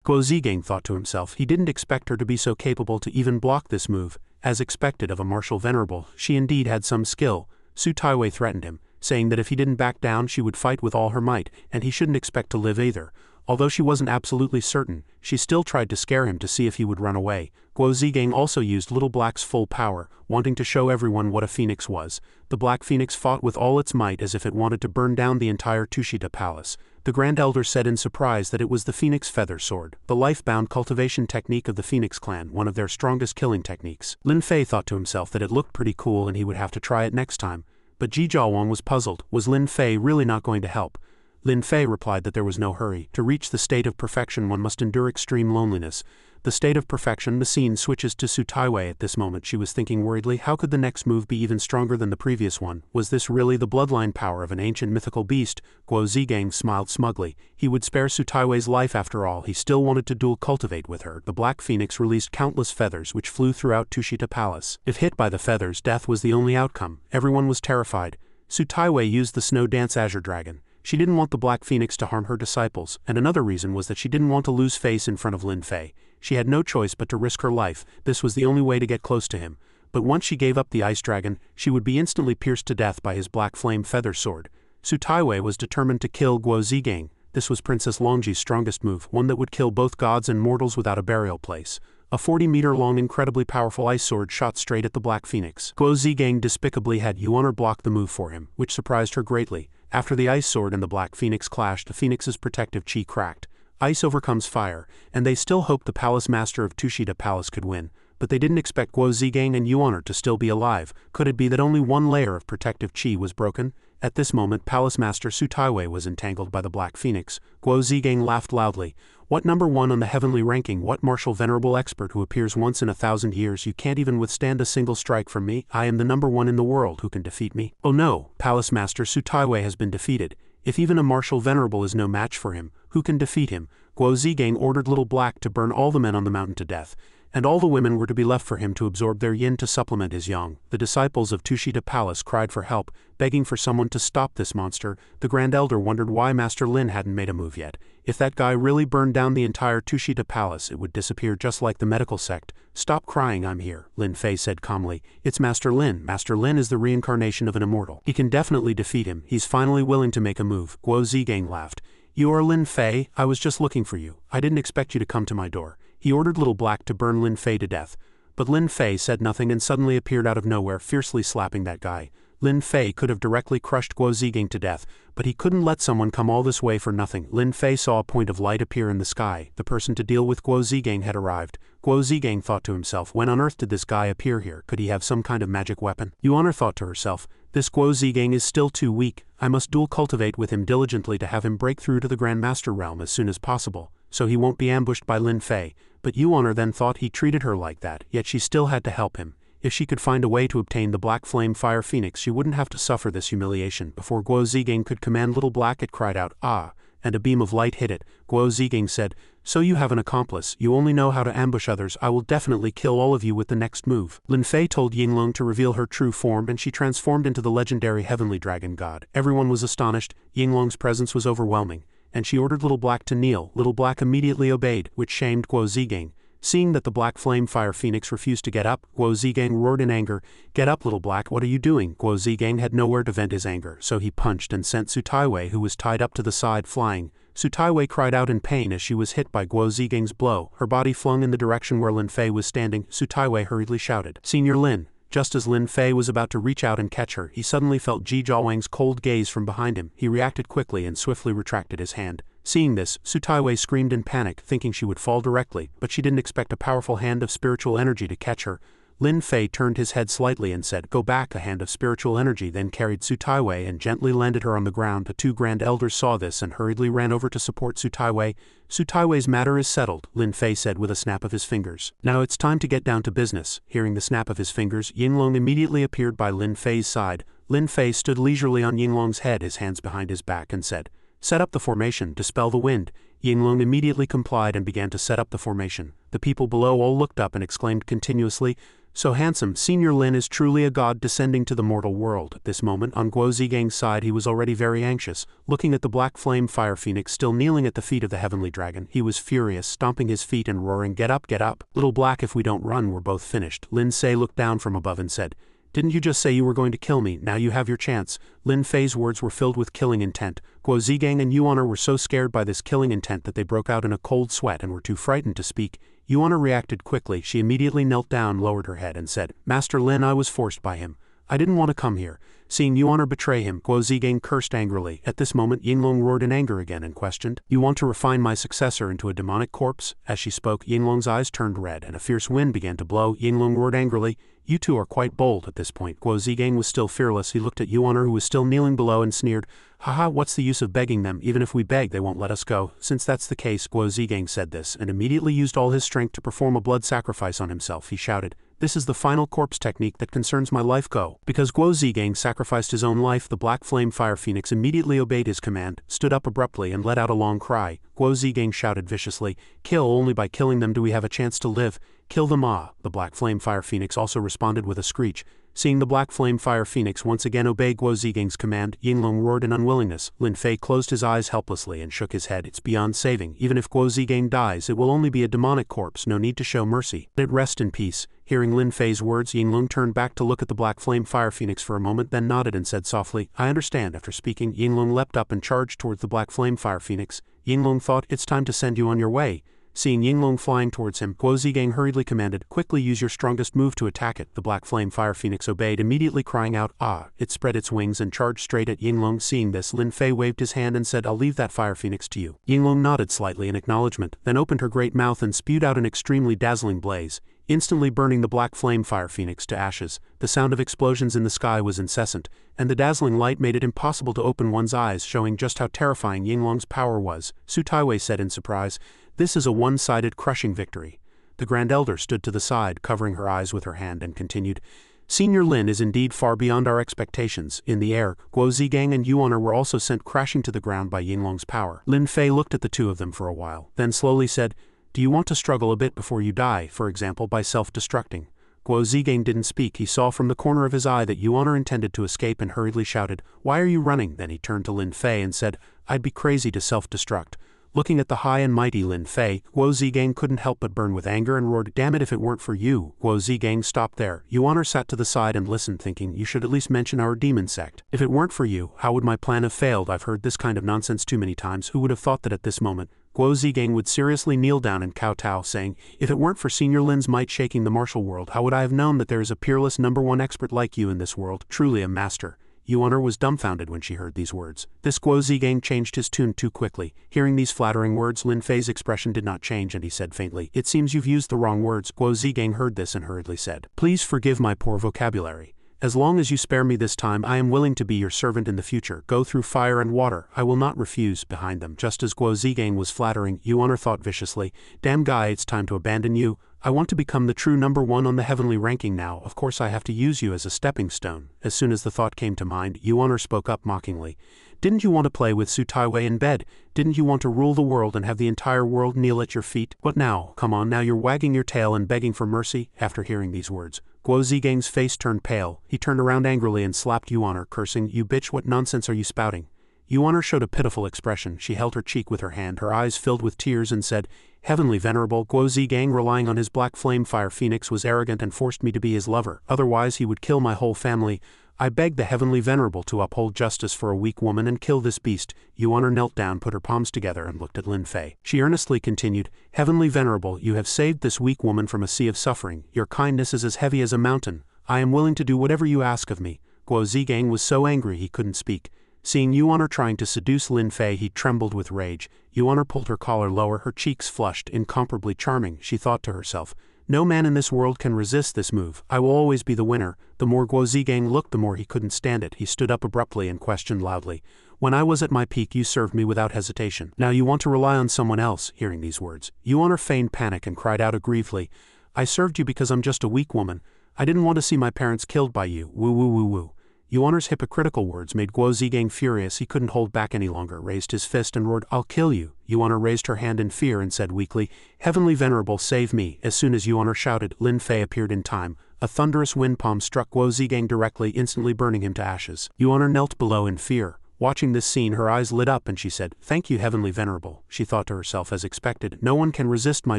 Guo Zigang thought to himself. He didn't expect her to be so capable to even block this move. As expected of a martial venerable, she indeed had some skill. Su Taiwei threatened him, saying that if he didn't back down she would fight with all her might, and he shouldn't expect to live either. Although she wasn't absolutely certain, she still tried to scare him to see if he would run away. Guo Zigang also used Little Black's full power, wanting to show everyone what a phoenix was. The Black Phoenix fought with all its might as if it wanted to burn down the entire Tushita Palace. The Grand Elder said in surprise that it was the Phoenix Feather Sword, the life-bound cultivation technique of the Phoenix clan, one of their strongest killing techniques. Lin Fei thought to himself that it looked pretty cool and he would have to try it next time. But Ji Jiawang was puzzled. Was Lin Fei really not going to help? Lin Fei replied that there was no hurry. To reach the state of perfection one must endure extreme loneliness. The state of perfection. The scene switches to Su Taiwei at this moment. She was thinking worriedly, how could the next move be even stronger than the previous one? Was this really the bloodline power of an ancient mythical beast? Guo Zigang smiled smugly. He would spare Su Taiwei's life after all. He still wanted to dual cultivate with her. The Black Phoenix released countless feathers which flew throughout Tushita Palace. If hit by the feathers, death was the only outcome. Everyone was terrified. Su Taiwei used the Snow Dance Azure Dragon. She didn't want the Black Phoenix to harm her disciples, and another reason was that she didn't want to lose face in front of Lin Fei. She had no choice but to risk her life. This was the only way to get close to him. But once she gave up the Ice Dragon, she would be instantly pierced to death by his Black Flame Feather Sword. Su Taiwei was determined to kill Guo Zigang. This was Princess Longji's strongest move, one that would kill both gods and mortals without a burial place. A 40-meter-long incredibly powerful ice sword shot straight at the Black Phoenix. Guo Zigang despicably had Yuan block the move for him, which surprised her greatly. After the ice sword and the Black Phoenix clashed, the Phoenix's protective chi cracked. Ice overcomes fire, and they still hoped the Palace Master of Tushita Palace could win. But they didn't expect Guo Zigang and Yuan to still be alive. Could it be that only one layer of protective chi was broken? At this moment Palace Master Su Taiwei was entangled by the Black Phoenix. Guo Zigang laughed loudly. What number one on the heavenly ranking? What martial venerable expert who appears once in 1,000 years? You can't even withstand a single strike from me. I am the number one in the world. Who can defeat me? Oh no, Palace Master Su Taiwei has been defeated. If even a martial venerable is no match for him, who can defeat him? Guo Zigang ordered Little Black to burn all the men on the mountain to death, and all the women were to be left for him to absorb their yin to supplement his yang. The disciples of Tushita Palace cried for help, begging for someone to stop this monster. The Grand Elder wondered why Master Lin hadn't made a move yet. If that guy really burned down the entire Tushita Palace, it would disappear just like the medical sect. Stop crying, I'm here, Lin Fei said calmly. It's Master Lin. Master Lin is the reincarnation of an immortal. He can definitely defeat him. He's finally willing to make a move. Guo Zigang laughed. You are Lin Fei? I was just looking for you. I didn't expect you to come to my door. He ordered Little Black to burn Lin Fei to death. But Lin Fei said nothing and suddenly appeared out of nowhere, fiercely slapping that guy. Lin Fei could have directly crushed Guo Zigang to death, but he couldn't let someone come all this way for nothing. Lin Fei saw a point of light appear in the sky. The person to deal with Guo Zigang had arrived. Guo Zigang thought to himself, when on earth did this guy appear here? Could he have some kind of magic weapon? Yuan thought to herself, this Guo Zigang is still too weak. I must dual cultivate with him diligently to have him break through to the Grand Master realm as soon as possible, so he won't be ambushed by Lin Fei. But Yuan then thought he treated her like that, yet she still had to help him. If she could find a way to obtain the Black Flame Fire Phoenix, she wouldn't have to suffer this humiliation. Before Guo Zigang could command Little Black, it cried out, ah, and a beam of light hit it. Guo Zigang said, so you have an accomplice. You only know how to ambush others. I will definitely kill all of you with the next move. Lin Fei told Yinglong to reveal her true form, and she transformed into the legendary Heavenly Dragon God. Everyone was astonished. Yinglong's presence was overwhelming, and she ordered Little Black to kneel. Little Black immediately obeyed, which shamed Guo Zigang. Seeing that the Black Flame Fire Phoenix refused to get up, Guo Zigang roared in anger, get up, Little Black, what are you doing? Guo Zigang had nowhere to vent his anger, so he punched and sent Su Taiwei, who was tied up to the side, flying. Su Taiwei cried out in pain as she was hit by Guo Zigang's blow, her body flung in the direction where Lin Fei was standing. Su Taiwei hurriedly shouted, Senior Lin. Just as Lin Fei was about to reach out and catch her, he suddenly felt Ji Jiawang's cold gaze from behind him. He reacted quickly and swiftly retracted his hand. Seeing this, Su Taiwei screamed in panic, thinking she would fall directly, but she didn't expect a powerful hand of spiritual energy to catch her. Lin Fei turned his head slightly and said, go back. A hand of spiritual energy then carried Su Taiwei and gently landed her on the ground. The two Grand Elders saw this and hurriedly ran over to support Su Taiwei. Su Taiwei's matter is settled, Lin Fei said with a snap of his fingers. Now it's time to get down to business. Hearing the snap of his fingers, Yinglong immediately appeared by Lin Fei's side. Lin Fei stood leisurely on Yinglong's head, his hands behind his back, and said, set up the formation, dispel the wind. Yinglong immediately complied and began to set up the formation. The people below all looked up and exclaimed continuously, So handsome, Senior Lin is truly a god descending to the mortal world. At this moment, on Guo Zigang's side he was already very anxious. Looking at the black flame fire phoenix still kneeling at the feet of the heavenly dragon, he was furious, stomping his feet and roaring, "Get up, get up! Little black, if we don't run, we're both finished." Lin Fei looked down from above and said, "Didn't you just say you were going to kill me? Now you have your chance." Lin Fei's words were filled with killing intent. Guo Zigang and Yuan were so scared by this killing intent that they broke out in a cold sweat and were too frightened to speak. Yuan reacted quickly. She immediately knelt down, lowered her head, and said, "Master Lin, I was forced by him. I didn't want to come here." Seeing Yuan betray him, Guo Zigang cursed angrily. At this moment, Yinglong roared in anger again and questioned, "You want to refine my successor into a demonic corpse?" As she spoke, Yinglong's eyes turned red and a fierce wind began to blow. Yinglong roared angrily, "You two are quite bold." At this point, Guo Zigang was still fearless. He looked at Yuan, who was still kneeling below, and sneered, "Haha, what's the use of begging them? Even if we beg, they won't let us go." Since that's the case, Guo Zigang said this, and immediately used all his strength to perform a blood sacrifice on himself. He shouted, "This is the final corpse technique that concerns my life. Go." Because Guo Zigang sacrificed his own life, the black flame fire phoenix immediately obeyed his command, stood up abruptly, and let out a long cry. Guo Zigang shouted viciously, "Kill, only by killing them do we have a chance to live. Kill them ah." The black flame fire phoenix also responded with a screech. Seeing the black flame fire phoenix once again obey Guo Zigang's command, Yinglong roared in unwillingness. Lin Fei closed his eyes helplessly and shook his head. "It's beyond saving. Even if Guo Zigang dies, it will only be a demonic corpse. No need to show mercy. Let it rest in peace." Hearing Lin Fei's words, Yinglong turned back to look at the black flame fire phoenix for a moment, then nodded and said softly, "I understand." After speaking, Yinglong leapt up and charged towards the black flame fire phoenix. Yinglong thought, "It's time to send you on your way." Seeing Yinglong flying towards him, Guo Zigang hurriedly commanded, "Quickly use your strongest move to attack it." The black flame fire phoenix obeyed, immediately crying out, "Ah!" It spread its wings and charged straight at Yinglong. Seeing this, Lin Fei waved his hand and said, "I'll leave that fire phoenix to you." Yinglong nodded slightly in acknowledgement, then opened her great mouth and spewed out an extremely dazzling blaze, instantly burning the black flame fire phoenix to ashes. The sound of explosions in the sky was incessant, and the dazzling light made it impossible to open one's eyes, showing just how terrifying Yinglong's power was. Su Taiwei said in surprise, "This is a one-sided crushing victory." The Grand Elder stood to the side, covering her eyes with her hand, and continued, "Senior Lin is indeed far beyond our expectations." In the air, Guo Zigang and Yuan were also sent crashing to the ground by Yinglong's power. Lin Fei looked at the two of them for a while, then slowly said, "Do you want to struggle a bit before you die, for example by self-destructing?" Guo Zigang didn't speak. He saw from the corner of his eye that Yuan intended to escape and hurriedly shouted, "Why are you running?" Then he turned to Lin Fei and said, "I'd be crazy to self-destruct." Looking at the high and mighty Lin Fei, Guo Zigang couldn't help but burn with anger and roared, "Damn it, if it weren't for you." Guo Zigang stopped there. Yuan sat to the side and listened, thinking, "You should at least mention our demon sect. If it weren't for you, how would my plan have failed? I've heard this kind of nonsense too many times. Who would have thought that at this moment Guo Zigang would seriously kneel down and kowtow, saying, "If it weren't for Senior Lin's might shaking the martial world, how would I have known that there is a peerless #1 expert like you in this world? Truly a master." Yuan was dumbfounded when she heard these words. This Guo Zigang changed his tune too quickly. Hearing these flattering words, Lin Fei's expression did not change, and he said faintly, "It seems you've used the wrong words." Guo Zigang heard this and hurriedly said, "Please forgive my poor vocabulary. As long as you spare me this time, I am willing to be your servant in the future. Go through fire and water. I will not refuse." Behind them, just as Guo Zigang was flattering, Yuan thought viciously, "Damn guy, it's time to abandon you. I want to become the true #1 on the heavenly ranking now. Of course I have to use you as a stepping stone." As soon as the thought came to mind, Yuan spoke up mockingly. "Didn't you want to play with Su Taiwei in bed? Didn't you want to rule the world and have the entire world kneel at your feet? What now? Come on, now you're wagging your tail and begging for mercy?" After hearing these words, Guo Zigang's face turned pale. He turned around angrily and slapped Yuan, cursing, "You bitch, what nonsense are you spouting?" Yuan showed a pitiful expression. She held her cheek with her hand, her eyes filled with tears, and said, "Heavenly Venerable, Guo Zigang, relying on his black flame fire phoenix, was arrogant and forced me to be his lover. Otherwise he would kill my whole family. I beg the Heavenly Venerable to uphold justice for a weak woman and kill this beast." Yuan knelt down, put her palms together, and looked at Lin Fei. She earnestly continued, "Heavenly Venerable, you have saved this weak woman from a sea of suffering. Your kindness is as heavy as a mountain. I am willing to do whatever you ask of me." Guo Zigang was so angry he couldn't speak. Seeing Yuan trying to seduce Lin Fei, he trembled with rage. Yuan pulled her collar lower, her cheeks flushed, incomparably charming. She thought to herself, "No man in this world can resist this move. I will always be the winner." The more Guo Zigang looked, the more he couldn't stand it. He stood up abruptly and questioned loudly, "When I was at my peak, you served me without hesitation. Now you want to rely on someone else?" Hearing these words, Yuan feigned panic and cried out aggrievedly, "I served you because I'm just a weak woman. I didn't want to see my parents killed by you. Woo woo woo woo." Yuan's hypocritical words made Guo Zigang furious. He couldn't hold back any longer, raised his fist and roared, "I'll kill you." Yuan raised her hand in fear and said weakly, "Heavenly Venerable, save me." As soon as Yuan shouted, Lin Fei appeared in time. A thunderous wind palm struck Guo Zigang directly, instantly burning him to ashes. Yuan knelt below in fear. Watching this scene, her eyes lit up and she said, "Thank you, Heavenly Venerable," she thought to herself as expected. "No one can resist my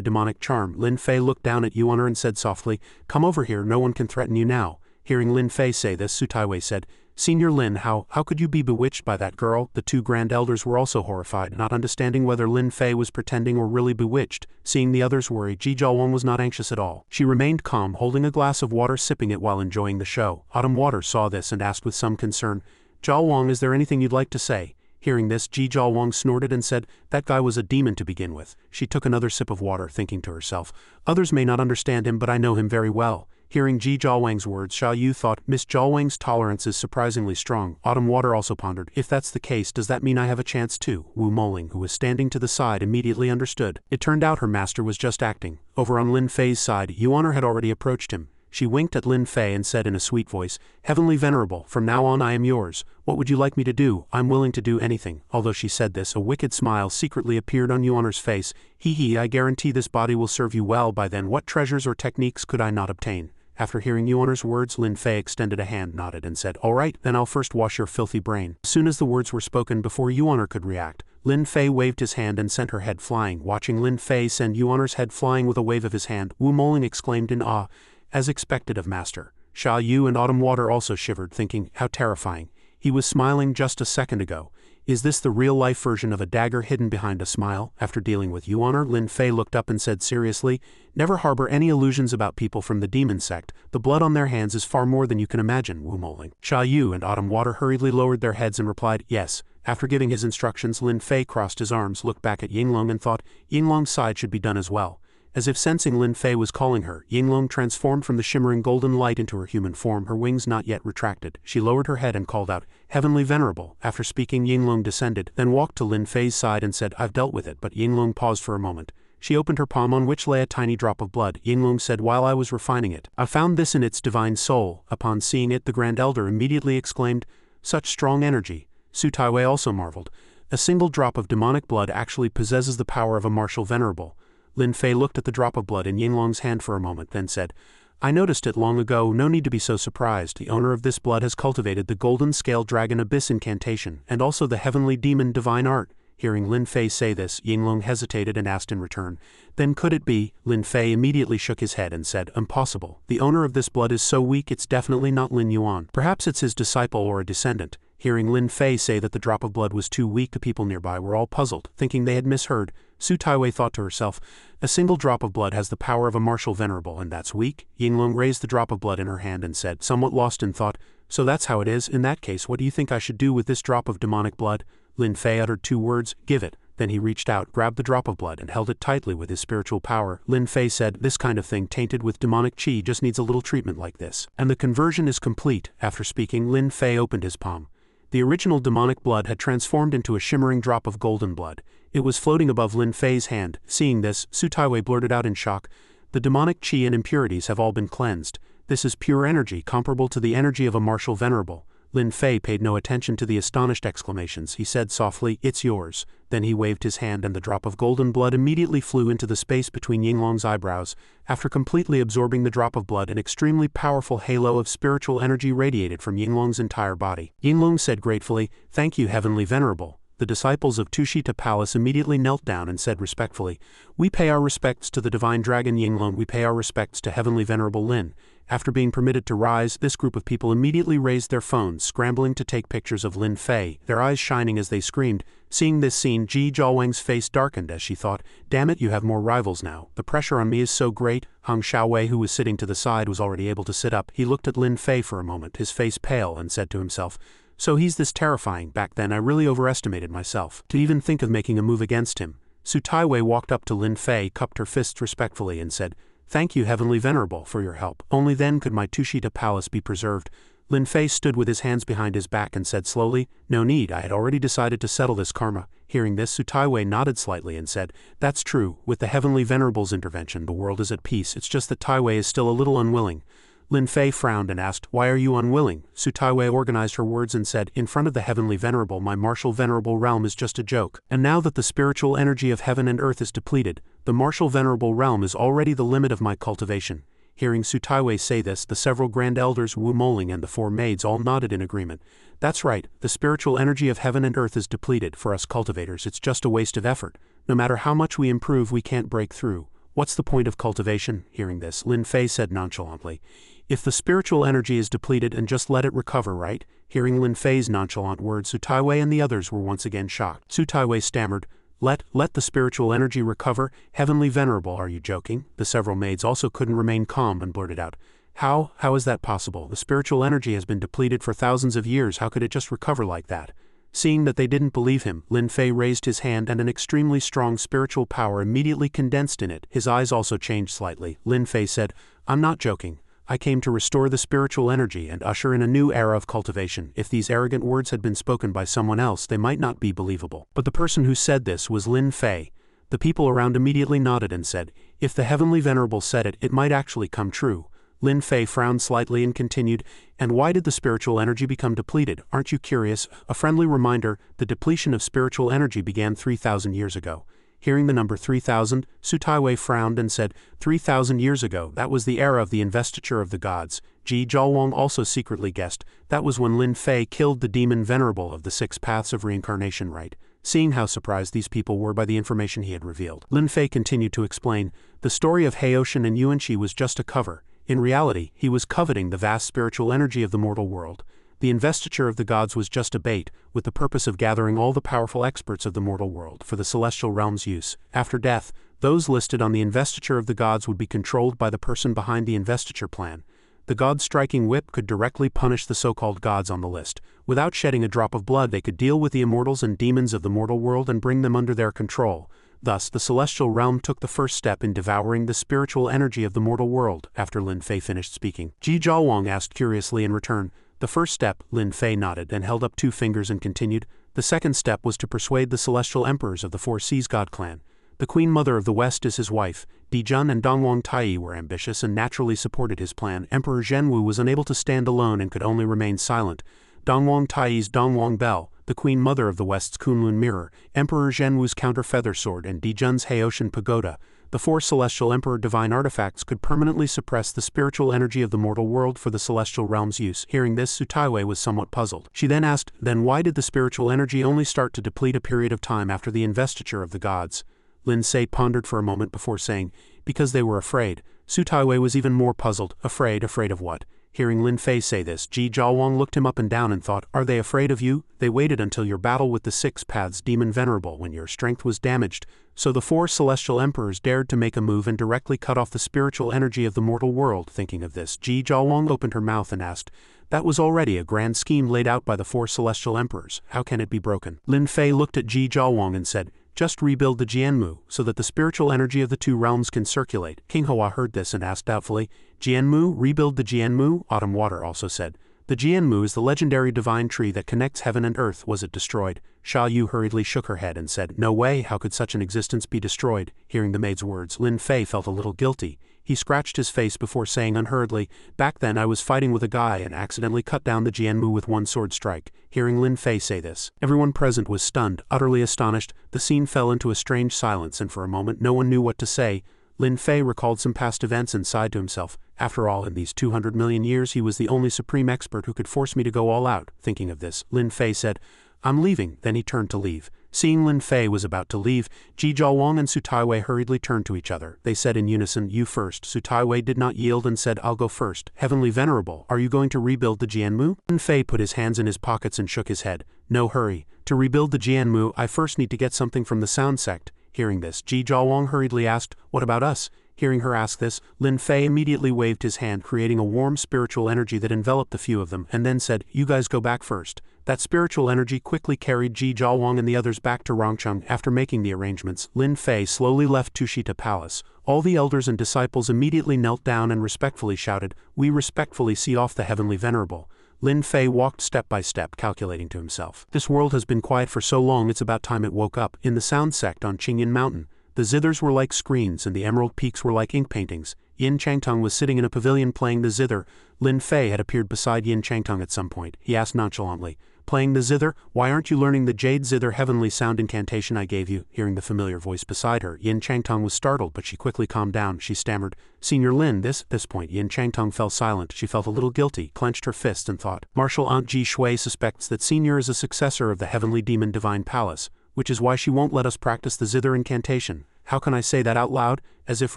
demonic charm." Lin Fei looked down at Yuan and said softly, "Come over here, no one can threaten you now." Hearing Lin Fei say this, Su Taiwei said, "Senior Lin, how could you be bewitched by that girl?" The two grand elders were also horrified, not understanding whether Lin Fei was pretending or really bewitched. Seeing the others worry, Ji Zhaowang was not anxious at all. She remained calm, holding a glass of water, sipping it while enjoying the show. Autumn Water saw this and asked with some concern, "Zhaowang, is there anything you'd like to say?" Hearing this, Ji Zhaowang snorted and said, "That guy was a demon to begin with." She took another sip of water, thinking to herself, "Others may not understand him, but I know him very well." Hearing Ji Zhaowang's words, Xiao Yu thought, "Miss Zhaowang's tolerance is surprisingly strong." Autumn Water also pondered, "If that's the case, does that mean I have a chance too?" Wu Moling, who was standing to the side, immediately understood. It turned out her master was just acting. Over on Lin Fei's side, Yuan had already approached him. She winked at Lin Fei and said in a sweet voice, "Heavenly Venerable, from now on I am yours. What would you like me to do? I'm willing to do anything." Although she said this, a wicked smile secretly appeared on Yuaner's face. Hee, I guarantee this body will serve you well by then. What treasures or techniques could I not obtain?" After hearing Yuaner's words, Lin Fei extended a hand, nodded, and said, "All right, then I'll first wash your filthy brain." As soon as the words were spoken, before Yuaner could react, Lin Fei waved his hand and sent her head flying. Watching Lin Fei send Yuaner's head flying with a wave of his hand, Wu Moling exclaimed in awe, "As expected of master." Xiao Yu and Autumn Water also shivered, thinking, "How terrifying. He was smiling just a second ago. Is this the real-life version of a dagger hidden behind a smile?" After dealing with Yuaner, Lin Fei looked up and said seriously, "Never harbor any illusions about people from the demon sect. The blood on their hands is far more than you can imagine, Wu Moling." Xiao Yu and Autumn Water hurriedly lowered their heads and replied, "Yes." After giving his instructions, Lin Fei crossed his arms, looked back at Yinglong and thought, Yinglong's side should be done as well. As if sensing Lin Fei was calling her, Yinglong transformed from the shimmering golden light into her human form, her wings not yet retracted. She lowered her head and called out, "Heavenly Venerable." After speaking, Yinglong descended, then walked to Lin Fei's side and said, "I've dealt with it," but Yinglong paused for a moment. She opened her palm on which lay a tiny drop of blood. Yinglong said, "While I was refining it, I found this in its divine soul." Upon seeing it, the Grand Elder immediately exclaimed, "Such strong energy." Su Taiwei also marveled. A single drop of demonic blood actually possesses the power of a martial venerable. Lin Fei looked at the drop of blood in Yinglong's hand for a moment, then said, "I noticed it long ago, no need to be so surprised. The owner of this blood has cultivated the Golden Scale Dragon Abyss incantation, and also the Heavenly Demon Divine Art." Hearing Lin Fei say this, Yinglong hesitated and asked in return, "Then could it be?" Lin Fei immediately shook his head and said, "Impossible. The owner of this blood is so weak it's definitely not Lin Yuan. Perhaps it's his disciple or a descendant." Hearing Lin Fei say that the drop of blood was too weak, the people nearby were all puzzled, thinking they had misheard. Su Taiwei thought to herself, "A single drop of blood has the power of a martial venerable, and that's weak?" Yinglong raised the drop of blood in her hand and said, somewhat lost in thought, "So that's how it is. In that case, what do you think I should do with this drop of demonic blood?" Lin Fei uttered two words, "Give it." Then he reached out, grabbed the drop of blood, and held it tightly with his spiritual power. Lin Fei said, "This kind of thing tainted with demonic qi just needs a little treatment like this, and the conversion is complete." After speaking, Lin Fei opened his palm. The original demonic blood had transformed into a shimmering drop of golden blood. It was floating above Lin Fei's hand. Seeing this, Su Taiwei blurted out in shock, "The demonic qi and impurities have all been cleansed. This is pure energy, comparable to the energy of a martial venerable." Lin Fei paid no attention to the astonished exclamations. He said softly, "It's yours." Then he waved his hand and the drop of golden blood immediately flew into the space between Yinglong's eyebrows. After completely absorbing the drop of blood, an extremely powerful halo of spiritual energy radiated from Yinglong's entire body. Yinglong said gratefully, "Thank you, Heavenly Venerable." The disciples of Tushita Palace immediately knelt down and said respectfully, "We pay our respects to the divine dragon Yinglong. We pay our respects to Heavenly Venerable Lin." After being permitted to rise, this group of people immediately raised their phones, scrambling to take pictures of Lin Fei, their eyes shining as they screamed. Seeing this scene, Ji Zhaowang's face darkened as she thought, "Damn it, you have more rivals now. The pressure on me is so great." Hung Xiaowei, who was sitting to the side, was already able to sit up. He looked at Lin Fei for a moment, his face pale, and said to himself, "So he's this terrifying. Back then I really overestimated myself to even think of making a move against him." Su Taiwei walked up to Lin Fei, cupped her fists respectfully, and said, "Thank you, Heavenly Venerable, for your help. Only then could my Tushita Palace be preserved." Lin Fei stood with his hands behind his back and said slowly, "No need, I had already decided to settle this karma." Hearing this, Su Taiwei nodded slightly and said, "That's true. With the Heavenly Venerable's intervention, the world is at peace. It's just that Taiwei is still a little unwilling." Lin Fei frowned and asked, "Why are you unwilling?" Su Taiwei organized her words and said, "In front of the Heavenly Venerable, my martial venerable realm is just a joke. And now that the spiritual energy of heaven and earth is depleted, the martial venerable realm is already the limit of my cultivation." Hearing Su Taiwei say this, the several grand elders Wu Moling and the 4 maids all nodded in agreement. That's right, the spiritual energy of heaven and earth is depleted. For us cultivators, it's just a waste of effort. No matter how much we improve, we can't break through. What's the point of cultivation? Hearing this, Lin Fei said nonchalantly. If the spiritual energy is depleted, and just let it recover, right? Hearing Lin Fei's nonchalant words, Su Taiwei and the others were once again shocked. Su Taiwei stammered, Let the spiritual energy recover? Heavenly Venerable, are you joking? The several maids also couldn't remain calm and blurted out, How is that possible? The spiritual energy has been depleted for thousands of years, how could it just recover like that? Seeing that they didn't believe him, Lin Fei raised his hand and an extremely strong spiritual power immediately condensed in it. His eyes also changed slightly. Lin Fei said, I'm not joking. I came to restore the spiritual energy and usher in a new era of cultivation. If these arrogant words had been spoken by someone else, they might not be believable. But the person who said this was Lin Fei. The people around immediately nodded and said, If the Heavenly Venerable said it, it might actually come true. Lin Fei frowned slightly and continued, And why did the spiritual energy become depleted? Aren't you curious? A friendly reminder, the depletion of spiritual energy began 3,000 years ago. Hearing the number 3,000, Su Taiwei frowned and said, 3,000 years ago, that was the era of the investiture of the gods. Ji Zhaowang also secretly guessed, that was when Lin Fei killed the demon venerable of the 6 paths of reincarnation, right? Seeing how surprised these people were by the information he had revealed, Lin Fei continued to explain, the story of Heotian and Yuanqi was just a cover. In reality, he was coveting the vast spiritual energy of the mortal world. The investiture of the gods was just a bait, with the purpose of gathering all the powerful experts of the mortal world for the celestial realm's use. After death, those listed on the investiture of the gods would be controlled by the person behind the investiture plan. The god's striking whip could directly punish the so-called gods on the list. Without shedding a drop of blood, they could deal with the immortals and demons of the mortal world and bring them under their control. Thus, the celestial realm took the first step in devouring the spiritual energy of the mortal world. After Lin Fei finished speaking, Ji Zhaowang asked curiously in return, The first step, Lin Fei nodded and held up 2 fingers and continued, the second step was to persuade the celestial emperors of the 4 Seas God clan. The Queen Mother of the West is his wife. Dijun and Dongwang Taiyi were ambitious and naturally supported his plan. Emperor Zhenwu was unable to stand alone and could only remain silent. Dongwang Taiyi's Dongwang Bell, the Queen Mother of the West's Kunlun Mirror, Emperor Zhenwu's Counter Feather Sword and Dijun's Heotian Pagoda, the 4 celestial emperor divine artifacts could permanently suppress the spiritual energy of the mortal world for the celestial realm's use. Hearing this, Su Taiwei was somewhat puzzled. She then asked, Then why did the spiritual energy only start to deplete a period of time after the investiture of the gods? Lin Fei pondered for a moment before saying, Because they were afraid. Su Taiwei was even more puzzled. Afraid of what? Hearing Lin Fei say this, Ji Zhaowang looked him up and down and thought, Are they afraid of you? They waited until your battle with the 6 paths demon venerable when your strength was damaged, so the 4 celestial emperors dared to make a move and directly cut off the spiritual energy of the mortal world. Thinking of this, Ji Zhaowang opened her mouth and asked, That was already a grand scheme laid out by the 4 celestial emperors. How can it be broken? Lin Fei looked at Ji Zhaowang and said, Just rebuild the Jianmu, so that the spiritual energy of the 2 realms can circulate. King Hua heard this and asked doubtfully, Jianmu, rebuild the Jianmu? Autumn Water also said, The Jianmu is the legendary divine tree that connects heaven and earth. Was it destroyed? Xia Yu hurriedly shook her head and said, No way, how could such an existence be destroyed? Hearing the maid's words, Lin Fei felt a little guilty. He scratched his face before saying unhurriedly, Back then I was fighting with a guy and accidentally cut down the Jianmu with 1 sword strike. Hearing Lin Fei say this, everyone present was stunned, utterly astonished. The scene fell into a strange silence and for a moment no one knew what to say. Lin Fei recalled some past events and sighed to himself. After all, in these 200 million years he was the only supreme expert who could force me to go all out. Thinking of this, Lin Fei said, I'm leaving. Then he turned to leave. Seeing Lin Fei was about to leave, Ji Zhaowang and Su Taiwei hurriedly turned to each other. They said in unison, You first. Su Taiwei did not yield and said, I'll go first. Heavenly Venerable, are you going to rebuild the Jianmu? Lin Fei put his hands in his pockets and shook his head. No hurry. To rebuild the Jianmu, I first need to get something from the sound sect. Hearing this, Ji Zhaowang hurriedly asked, What about us? Hearing her ask this, Lin Fei immediately waved his hand, creating a warm spiritual energy that enveloped the few of them, and then said, You guys go back first. That spiritual energy quickly carried Ji Zhaowang and the others back to Rongcheng. After making the arrangements, Lin Fei slowly left Tushita Palace. All the elders and disciples immediately knelt down and respectfully shouted, We respectfully see off the Heavenly Venerable. Lin Fei walked step by step, calculating to himself. This world has been quiet for so long, it's about time it woke up. In the sound sect on Qingyan Mountain, the zithers were like screens and the emerald peaks were like ink paintings. Yin Changtong was sitting in a pavilion playing the zither. Lin Fei had appeared beside Yin Changtong at some point. He asked nonchalantly, Playing the zither? Why aren't you learning the jade zither heavenly sound incantation I gave you? Hearing the familiar voice beside her, Yin Changtong was startled, but she quickly calmed down. She stammered, Senior Lin, this point Yin Changtong fell silent. She felt a little guilty, clenched her fist and thought, Martial Aunt Ji Shui suspects that Senior is a successor of the heavenly demon divine palace, which is why she won't let us practice the zither incantation. How can I say that out loud? As if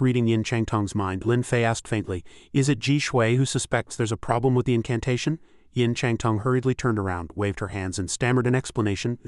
reading Yin Changtong's mind, Lin Fei asked faintly, Is it Ji Shui who suspects there's a problem with the incantation? Yin Changtong hurriedly turned around, waved her hands and stammered an explanation,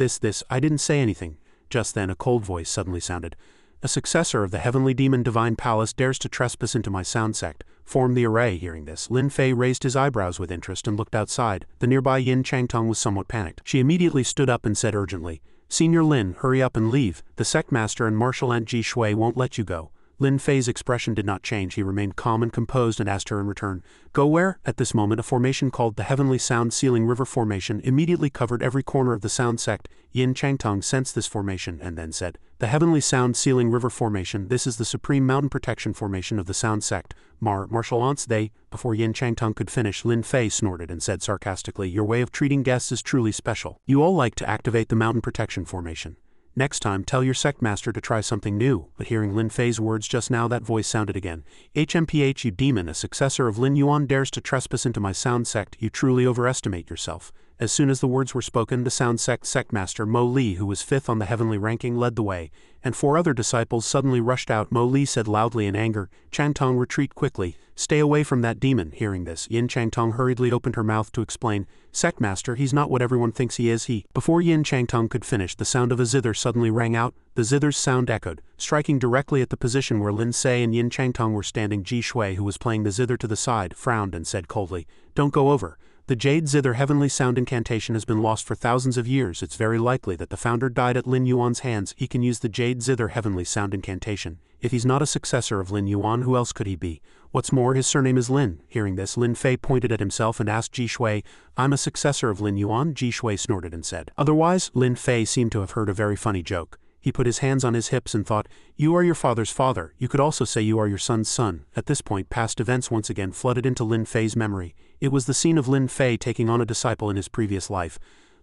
I didn't say anything. Just then a cold voice suddenly sounded. A successor of the heavenly demon divine palace dares to trespass into my sound sect. Form the array. Hearing this, Lin Fei raised his eyebrows with interest and looked outside. The nearby Yin Changtong was somewhat panicked. She immediately stood up and said urgently, Senior Lin, hurry up and leave. The sect master and Martial Aunt Ji Shui won't let you go. Lin Fei's expression did not change. He remained calm and composed and asked her in return, Go where? At this moment a formation called the Heavenly Sound Sealing River Formation immediately covered every corner of the sound sect. Yin Changtong sensed this formation and then said, The Heavenly Sound Sealing River Formation, this is the supreme mountain protection formation of the sound sect. Martial Aunts they. Before Yin Changtong could finish, Lin Fei snorted and said sarcastically, Your way of treating guests is truly special. You all like to activate the mountain protection formation. Next time, tell your sect master to try something new. But hearing Lin Fei's words just now, that voice sounded again. HMPH, you demon, a successor of Lin Yuan dares to trespass into my sound sect. You truly overestimate yourself. As soon as the words were spoken, the sound sect master Mo Li, who was 5th on the heavenly ranking, led the way, and 4 other disciples suddenly rushed out. Mo Li said loudly in anger, Changtong, retreat quickly. Stay away from that demon. Hearing this, Yin Changtong hurriedly opened her mouth to explain, Sect master, he's not what everyone thinks he is. Before Yin Changtong could finish, the sound of a zither suddenly rang out. The zither's sound echoed, striking directly at the position where Lin Fei and Yin Changtong were standing. Ji Shui, who was playing the zither to the side, frowned and said coldly, Don't go over. The Jade Zither heavenly sound incantation has been lost for thousands of years. It's very likely that the founder died at Lin Yuan's hands. He can use the Jade Zither heavenly sound incantation. If he's not a successor of Lin Yuan, who else could he be? What's more, his surname is Lin. Hearing this, Lin Fei pointed at himself and asked Ji Shui, I'm a successor of Lin Yuan? Ji Shui snorted and said, Otherwise? Lin Fei seemed to have heard a very funny joke. He put his hands on his hips and thought, You are your father's father. You could also say you are your son's son. At this point, past events once again flooded into Lin Fei's memory. It was the scene of Lin Fei taking on a disciple in his previous life.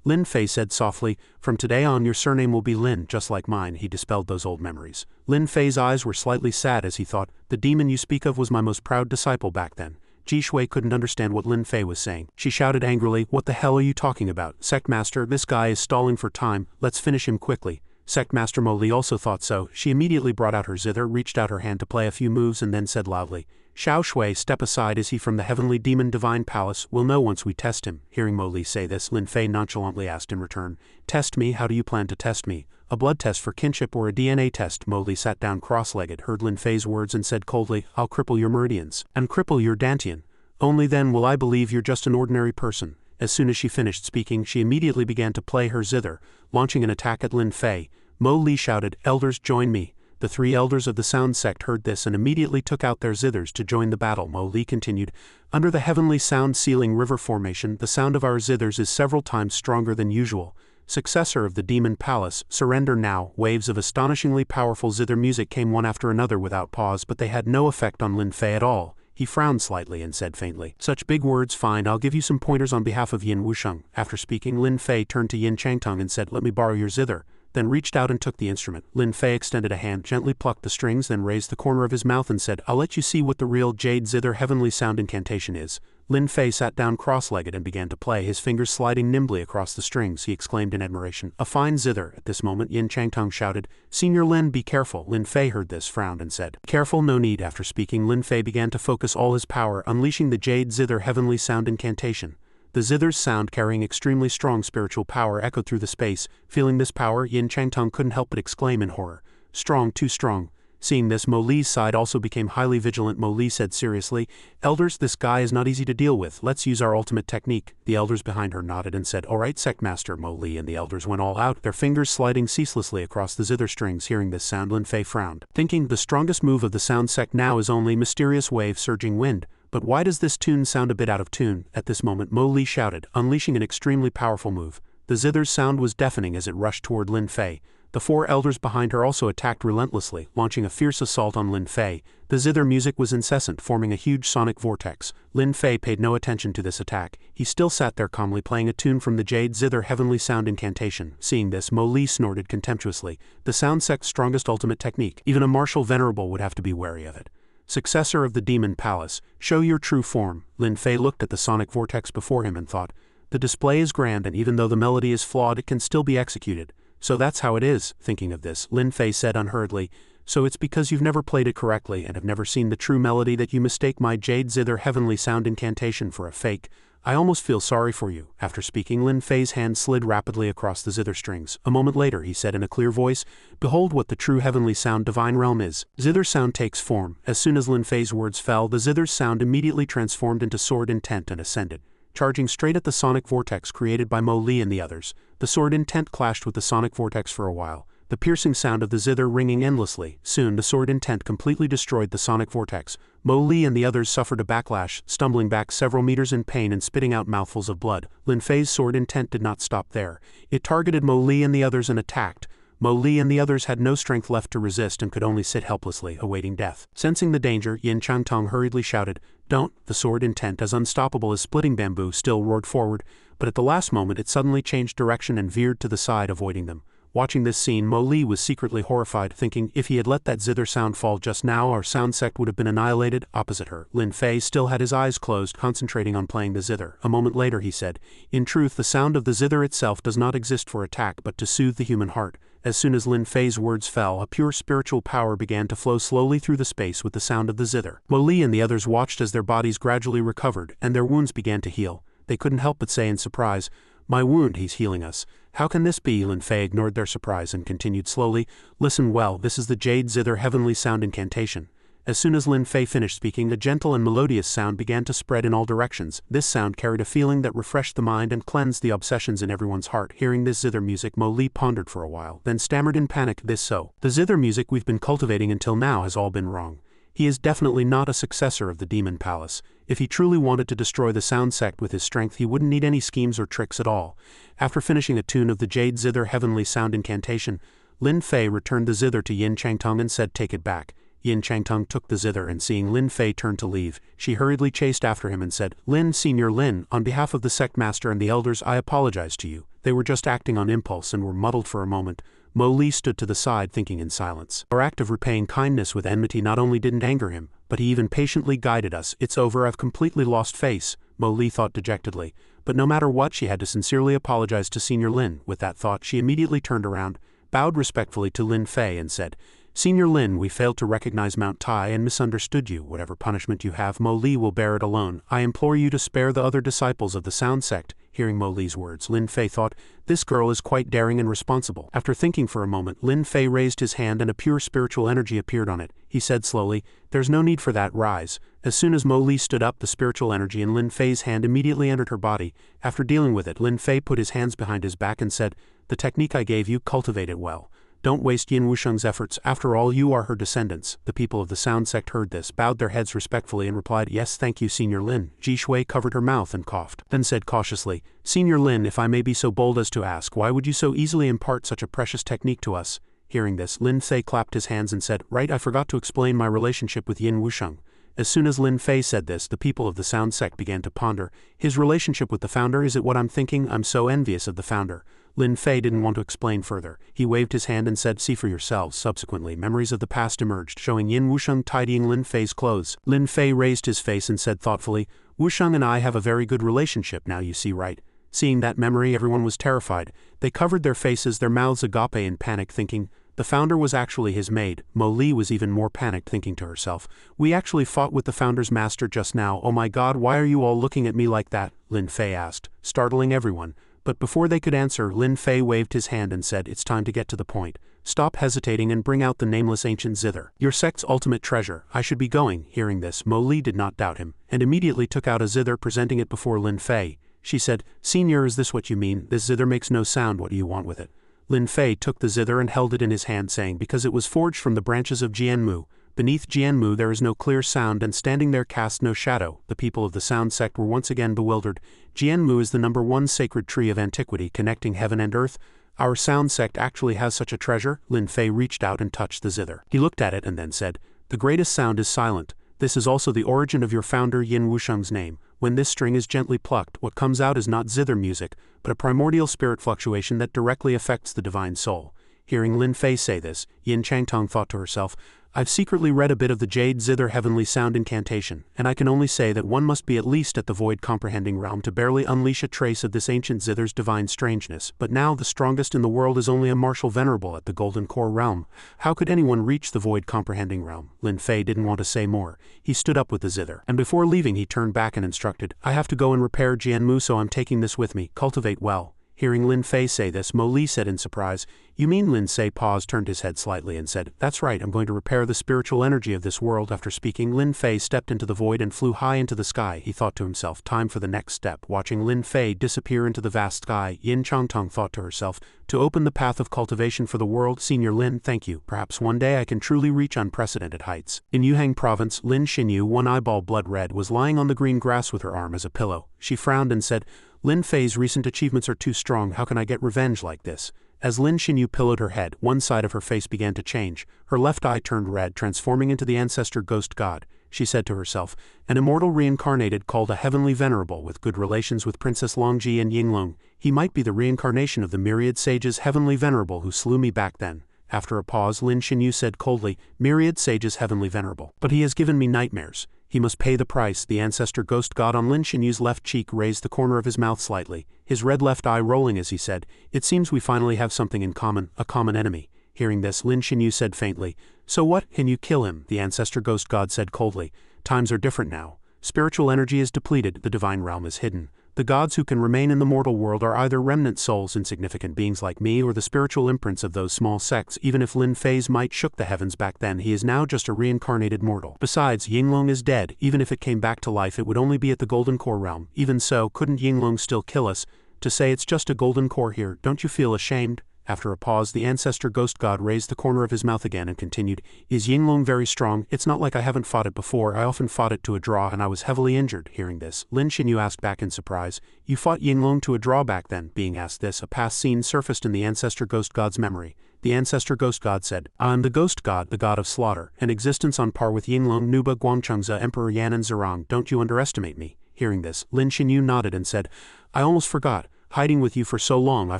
Lin Fei said softly, From today on your surname will be Lin, just like mine. He dispelled those old memories. Lin Fei's eyes were slightly sad as he thought, The demon you speak of was my most proud disciple back then. Ji Shui couldn't understand what Lin Fei was saying. She shouted angrily, What the hell are you talking about? Sect master, this guy is stalling for time. Let's finish him quickly. Sect master Mo Li also thought so. She immediately brought out her zither, reached out her hand to play a few moves and then said loudly, Xiao Shui, step aside. Is he from the heavenly demon divine palace? We'll know once we test him. Hearing Mo Li say this, Lin Fei nonchalantly asked in return, Test me? How do you plan to test me? A blood test for kinship or a DNA test? Mo Li sat down cross-legged, heard Lin Fei's words and said coldly, I'll cripple your meridians. And cripple your dantian. Only then will I believe you're just an ordinary person. As soon as she finished speaking, she immediately began to play her zither, launching an attack at Lin Fei. Mo Li shouted, Elders, join me. The 3 elders of the sound sect heard this and immediately took out their zithers to join the battle. Mo Li continued, Under the heavenly sound sealing river formation, the sound of our zithers is several times stronger than usual. Successor of the demon palace, surrender now. Waves of astonishingly powerful zither music came one after another without pause, but they had no effect on Lin Fei at all. He frowned slightly and said faintly, Such big words, fine, I'll give you some pointers on behalf of Yin Wusheng. After speaking, Lin Fei turned to Yin Changtong and said, Let me borrow your zither. Then reached out and took the instrument. Lin Fei extended a hand, gently plucked the strings, then raised the corner of his mouth and said, I'll let you see what the real Jade Zither heavenly sound incantation is. Lin Fei sat down cross-legged and began to play, his fingers sliding nimbly across the strings. He exclaimed in admiration, A fine zither. At this moment, Yin Changtong shouted, Senior Lin, be careful. Lin Fei heard this, frowned and said, Careful, no need. After speaking, Lin Fei began to focus all his power, unleashing the Jade Zither heavenly sound incantation. The zither's sound, carrying extremely strong spiritual power, echoed through the space. Feeling this power, Yin Changtong couldn't help but exclaim in horror, Strong, too strong. Seeing this, Mo Li's side also became highly vigilant. Mo Li said seriously, Elders, this guy is not easy to deal with. Let's use our ultimate technique. The elders behind her nodded and said, All right, Sect Master. Mo Li and the elders went all out, their fingers sliding ceaselessly across the zither strings. Hearing this sound, Lin Fei frowned, thinking the strongest move of the sound sect now is only mysterious wave surging wind. But why does this tune sound a bit out of tune? At this moment, Mo Li shouted, unleashing an extremely powerful move. The zither's sound was deafening as it rushed toward Lin Fei. The 4 elders behind her also attacked relentlessly, launching a fierce assault on Lin Fei. The zither music was incessant, forming a huge sonic vortex. Lin Fei paid no attention to this attack. He still sat there calmly playing a tune from the Jade Zither Heavenly Sound Incantation. Seeing this, Mo Li snorted contemptuously. The sound sect's strongest ultimate technique. Even a martial venerable would have to be wary of it. Successor of the Demon Palace, show your true form. Lin Fei looked at the sonic vortex before him and thought, the display is grand, and even though the melody is flawed, it can still be executed. So that's how it is. Thinking of this, Lin Fei said unhurriedly, so it's because you've never played it correctly and have never seen the true melody that you mistake my Jade Zither Heavenly Sound Incantation for a fake. I almost feel sorry for you. After speaking, Lin Fei's hand slid rapidly across the zither strings. A moment later, he said in a clear voice, behold what the true heavenly sound divine realm is. Zither sound takes form. As soon as Lin Fei's words fell, the zither's sound immediately transformed into sword intent and ascended, charging straight at the sonic vortex created by Mo Li and the others. The sword intent clashed with the sonic vortex for a while, the piercing sound of the zither ringing endlessly. Soon the sword intent completely destroyed the sonic vortex. Mo Li and the others suffered a backlash, stumbling back several meters in pain and spitting out mouthfuls of blood. Lin Fei's sword intent did not stop there. It targeted Mo Li and the others and attacked. Mo Li and the others had no strength left to resist and could only sit helplessly, awaiting death. Sensing the danger, Yin Changtong hurriedly shouted, don't! The sword intent, as unstoppable as splitting bamboo, still roared forward, but at the last moment it suddenly changed direction and veered to the side, avoiding them. Watching this scene, Mo Li was secretly horrified, thinking if he had let that zither sound fall just now, our sound sect would have been annihilated. Opposite her, Lin Fei still had his eyes closed, concentrating on playing the zither. A moment later he said, in truth, the sound of the zither itself does not exist for attack but to soothe the human heart. As soon as Lin Fei's words fell, a pure spiritual power began to flow slowly through the space with the sound of the zither. Mo Li and the others watched as their bodies gradually recovered, and their wounds began to heal. They couldn't help but say in surprise, my wound, he's healing us. How can this be? Lin Fei ignored their surprise and continued slowly, listen well, this is the Jade Zither Heavenly Sound Incantation. As soon as Lin Fei finished speaking, a gentle and melodious sound began to spread in all directions. This sound carried a feeling that refreshed the mind and cleansed the obsessions in everyone's heart. Hearing this zither music, Mo Li pondered for a while, then stammered in panic, this so. The zither music we've been cultivating until now has all been wrong. He is definitely not a successor of the Demon Palace. If he truly wanted to destroy the sound sect with his strength, he wouldn't need any schemes or tricks at all. After finishing a tune of the Jade Zither Heavenly Sound Incantation, Lin Fei returned the zither to Yin Changtong and said, take it back. Yin Changtong took the zither, and seeing Lin Fei turn to leave, she hurriedly chased after him and said, Senior Lin, on behalf of the sect master and the elders, I apologize to you. They were just acting on impulse and were muddled for a moment. Mo Li stood to the side thinking in silence. Our act of repaying kindness with enmity not only didn't anger him, but he even patiently guided us. It's over, I've completely lost face, Mo Li thought dejectedly. But no matter what, she had to sincerely apologize to Senior Lin. With that thought, she immediately turned around, bowed respectfully to Lin Fei and said, Senior Lin, we failed to recognize Mount Tai and misunderstood you. Whatever punishment you have, Mo Li will bear it alone. I implore you to spare the other disciples of the sound sect. Hearing Mo Li's words, Lin Fei thought, this girl is quite daring and responsible. After thinking for a moment, Lin Fei raised his hand and a pure spiritual energy appeared on it. He said slowly, there's no need for that, rise. As soon as Mo Li stood up, the spiritual energy in Lin Fei's hand immediately entered her body. After dealing with it, Lin Fei put his hands behind his back and said, the technique I gave you, cultivate it well. Don't waste Yin Wusheng's efforts, after all you are her descendants. The people of the sound sect heard this, bowed their heads respectfully and replied, yes, thank you, Senior Lin. Ji Shui covered her mouth and coughed, then said cautiously, Senior Lin, if I may be so bold as to ask, why would you so easily impart such a precious technique to us? Hearing this, Lin Fei clapped his hands and said, right, I forgot to explain my relationship with Yin Wusheng. As soon as Lin Fei said this, the people of the sound sect began to ponder, his relationship with the founder, is it what I'm thinking? I'm so envious of the founder. Lin Fei didn't want to explain further. He waved his hand and said, see for yourselves. Subsequently, memories of the past emerged, showing Yin Wusheng tidying Lin Fei's clothes. Lin Fei raised his face and said thoughtfully, Wusheng and I have a very good relationship now, you see, right? Seeing that memory, everyone was terrified. They covered their faces, their mouths agape in panic, thinking, the founder was actually his maid. Mo Li was even more panicked, thinking to herself, we actually fought with the founder's master just now. Oh my god, why are you all looking at me like that? Lin Fei asked, startling everyone. But before they could answer, Lin Fei waved his hand and said, it's time to get to the point. Stop hesitating and bring out the nameless ancient zither, your sect's ultimate treasure. I should be going. Hearing this, Mo Li did not doubt him, and immediately took out a zither, presenting it before Lin Fei. She said, Senior, is this what you mean? This zither makes no sound, what do you want with it? Lin Fei took the zither and held it in his hand, saying, because it was forged from the branches of Jianmu. Beneath Jianmu there is no clear sound, and standing there casts no shadow. The people of the sound sect were once again bewildered. Jianmu is the #1 sacred tree of antiquity, connecting heaven and earth. Our sound sect actually has such a treasure? Lin Fei reached out and touched the zither. He looked at it and then said, the greatest sound is silent. This is also the origin of your founder Yin Wusheng's name. When this string is gently plucked, what comes out is not zither music, but a primordial spirit fluctuation that directly affects the divine soul. Hearing Lin Fei say this, Yin Changtong thought to herself, I've secretly read a bit of the Jade Zither Heavenly Sound Incantation, and I can only say that one must be at least at the void comprehending realm to barely unleash a trace of this ancient Zither's divine strangeness, but now the strongest in the world is only a martial venerable at the Golden Core realm. How could anyone reach the void comprehending realm? Lin Fei didn't want to say more. He stood up with the Zither, and before leaving he turned back and instructed, I have to go and repair Jianmu, so I'm taking this with me. Cultivate well. Hearing Lin Fei say this, Mo Li said in surprise, You mean? Lin Fei paused, turned his head slightly and said, That's right, I'm going to repair the spiritual energy of this world. After speaking, Lin Fei stepped into the void and flew high into the sky. He thought to himself, time for the next step. Watching Lin Fei disappear into the vast sky, Yin Changtong thought to herself, to open the path of cultivation for the world, Senior Lin, thank you. Perhaps one day I can truly reach unprecedented heights. In Yuhang province, Lin Xinyu, one eyeball blood red, was lying on the green grass with her arm as a pillow. She frowned and said, Lin Fei's recent achievements are too strong. How can I get revenge like this? As Lin Xinyu pillowed her head, one side of her face began to change. Her left eye turned red, transforming into the ancestor ghost god. She said to herself, an immortal reincarnated called a heavenly venerable with good relations with Princess Longji and Yinglong. He might be the reincarnation of the myriad sages heavenly venerable who slew me back then. After a pause, Lin Xinyu said coldly, myriad sages heavenly venerable. But he has given me nightmares. He must pay the price. The ancestor ghost god on Lin Xinyu's left cheek raised the corner of his mouth slightly, his red left eye rolling as he said, it seems we finally have something in common, a common enemy. Hearing this, Lin Xinyu said faintly, so what, can you kill him? The ancestor ghost god said coldly, times are different now. Spiritual energy is depleted, the divine realm is hidden. The gods who can remain in the mortal world are either remnant souls, insignificant beings like me, or the spiritual imprints of those small sects. Even if Lin Fei's might shook the heavens back then, he is now just a reincarnated mortal. Besides, Yinglong is dead. Even if it came back to life, it would only be at the Golden Core realm. Even so, couldn't Yinglong still kill us? To say it's just a Golden Core here, don't you feel ashamed? After a pause, the ancestor ghost god raised the corner of his mouth again and continued, is Yinglong very strong? It's not like I haven't fought it before. I often fought it to a draw and I was heavily injured. Hearing this, Lin Xinyu asked back in surprise, you fought Yinglong to a draw back then? Being asked this, a past scene surfaced in the ancestor ghost god's memory. The ancestor ghost god said, I'm the ghost god, the god of slaughter, an existence on par with Yinglong, Nuba, Guangchengzi, Emperor Yan and Zerong. Don't you underestimate me. Hearing this, Lin Xinyu nodded and said, I almost forgot. Hiding with you for so long, I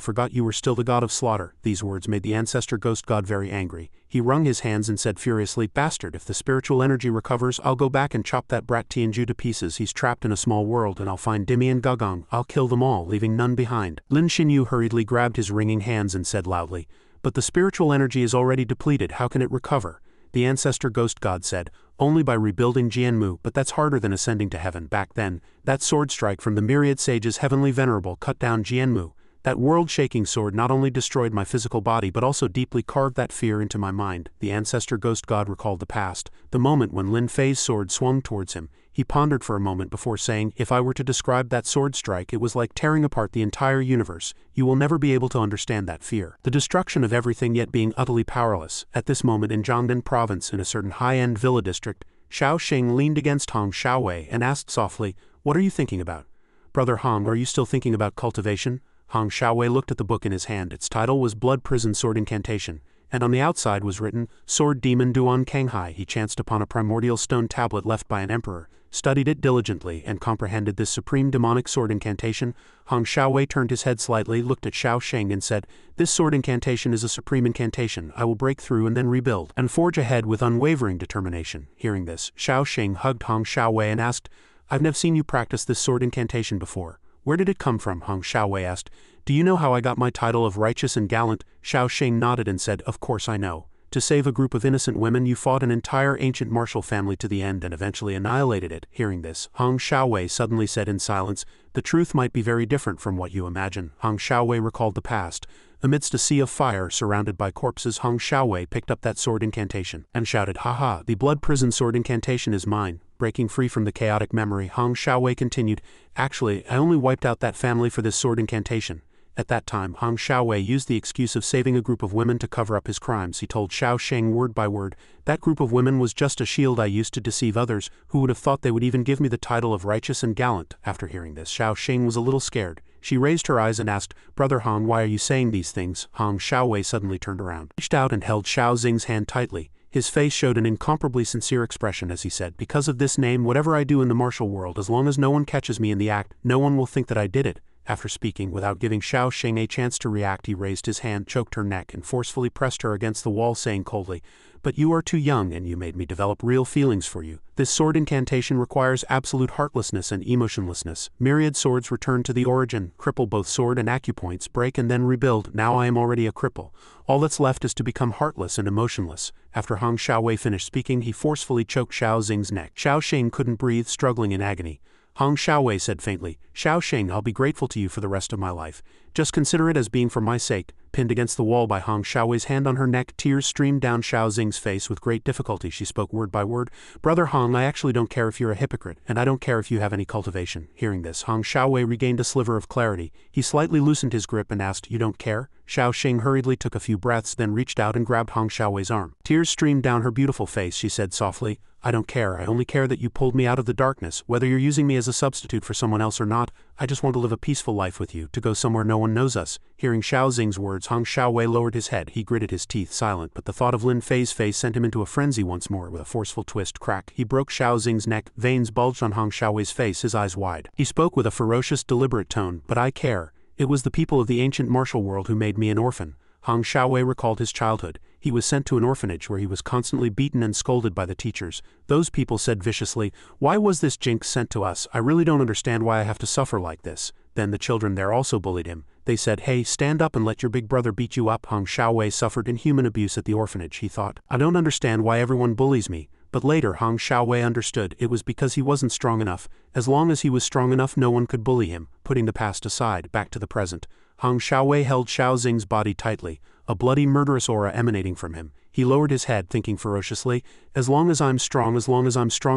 forgot you were still the god of slaughter. These words made the ancestor ghost god very angry. He wrung his hands and said furiously, bastard, if the spiritual energy recovers, I'll go back and chop that brat Tianju to pieces. He's trapped in a small world and I'll find Dimi and Gagong. I'll kill them all, leaving none behind. Lin Xinyu hurriedly grabbed his ringing hands and said loudly, but the spiritual energy is already depleted, how can it recover? The ancestor ghost god said, only by rebuilding Jianmu, but that's harder than ascending to heaven. Back then, that sword strike from the myriad sages heavenly venerable cut down Jianmu. That world-shaking sword not only destroyed my physical body but also deeply carved that fear into my mind. The ancestor ghost god recalled the past, the moment when Lin Fei's sword swung towards him. He pondered for a moment before saying, if I were to describe that sword strike, it was like tearing apart the entire universe. You will never be able to understand that fear. The destruction of everything yet being utterly powerless. At this moment in Jiangdan province in a certain high-end villa district, Xiao Xing leaned against Hong Xiaowei and asked softly, what are you thinking about? Brother Hong, are you still thinking about cultivation? Hong Xiaowei looked at the book in his hand. Its title was Blood Prison Sword Incantation, and on the outside was written, Sword Demon Duan Kanghai. He chanced upon a primordial stone tablet left by an emperor, studied it diligently, and comprehended this supreme demonic sword incantation. Hong Xiaowei turned his head slightly, looked at Xiao Sheng and said, this sword incantation is a supreme incantation. I will break through and then rebuild, and forge ahead with unwavering determination. Hearing this, Xiao Sheng hugged Hong Xiaowei and asked, I've never seen you practice this sword incantation before. Where did it come from? Hong Xiaowei asked. Do you know how I got my title of righteous and gallant? Xiao Sheng nodded and said, of course I know. To save a group of innocent women, you fought an entire ancient martial family to the end and eventually annihilated it. Hearing this, Hong Xiaowei suddenly said in silence, the truth might be very different from what you imagine. Hong Xiaowei recalled the past. Amidst a sea of fire, surrounded by corpses, Hong Xiaowei picked up that sword incantation and shouted, haha, the blood prison sword incantation is mine. Breaking free from the chaotic memory, Hong Xiaowei continued, actually, I only wiped out that family for this sword incantation. At that time, Hong Xiaowei used the excuse of saving a group of women to cover up his crimes. He told Xiao Sheng word by word, that group of women was just a shield I used to deceive others, who would have thought they would even give me the title of righteous and gallant. After hearing this, Xiao Sheng was a little scared. She raised her eyes and asked, "Brother Hong, why are you saying these things?" Hong Xiaowei suddenly turned around, reached out and held Xiao Xing's hand tightly. His face showed an incomparably sincere expression as he said, "Because of this name, whatever I do in the martial world, as long as no one catches me in the act, no one will think that I did it." After speaking, without giving Xiao Xing a chance to react, he raised his hand, choked her neck, and forcefully pressed her against the wall, saying coldly, "But you are too young, and you made me develop real feelings for you. This sword incantation requires absolute heartlessness and emotionlessness. Myriad swords return to the origin, cripple both sword and acupoints, break and then rebuild. Now I am already a cripple. All that's left is to become heartless and emotionless." After Hong Xiaowei finished speaking, he forcefully choked Xiao Xing's neck. Xiao Xing couldn't breathe, struggling in agony. Hong Xiaowei said faintly, "Xiao Xing, I'll be grateful to you for the rest of my life. Just consider it as being for my sake." Pinned against the wall by Hong Xiaowei's hand on her neck, tears streamed down Xiao Xing's face. With great difficulty she spoke word by word, "Brother Hong, I actually don't care if you're a hypocrite, and I don't care if you have any cultivation." Hearing this, Hong Xiaowei regained a sliver of clarity. He slightly loosened his grip and asked, "You don't care?" Xiao Xing hurriedly took a few breaths, then reached out and grabbed Hong Xiaowei's arm. Tears streamed down her beautiful face. She said softly, "I don't care. I only care that you pulled me out of the darkness. Whether you're using me as a substitute for someone else or not, I just want to live a peaceful life with you, to go somewhere no one knows us." Hearing Xiao Xing's words, Hong Xiaowei lowered his head. He gritted his teeth, silent, but the thought of Lin Fei's face sent him into a frenzy once more. With a forceful twist, crack, he broke Xiao Xing's neck. Veins bulged on Hong Xiaowei's face, his eyes wide. He spoke with a ferocious, deliberate tone, "But I care. It was the people of the ancient martial world who made me an orphan." Hong Xiaowei recalled his childhood. He was sent to an orphanage where he was constantly beaten and scolded by the teachers. Those people said viciously, "Why was this jinx sent to us? I really don't understand why I have to suffer like this." Then the children there also bullied him. They said, "Hey, stand up and let your big brother beat you up." Hong Xiaowei suffered inhuman abuse at the orphanage. He thought, "I don't understand why everyone bullies me." But later Hong Xiaowei understood. It was because he wasn't strong enough. As long as he was strong enough, no one could bully him. Putting the past aside, back to the present, Hong Xiaowei held Xiao Xing's body tightly, a bloody, murderous aura emanating from him. He lowered his head, thinking ferociously, "As long as I'm strong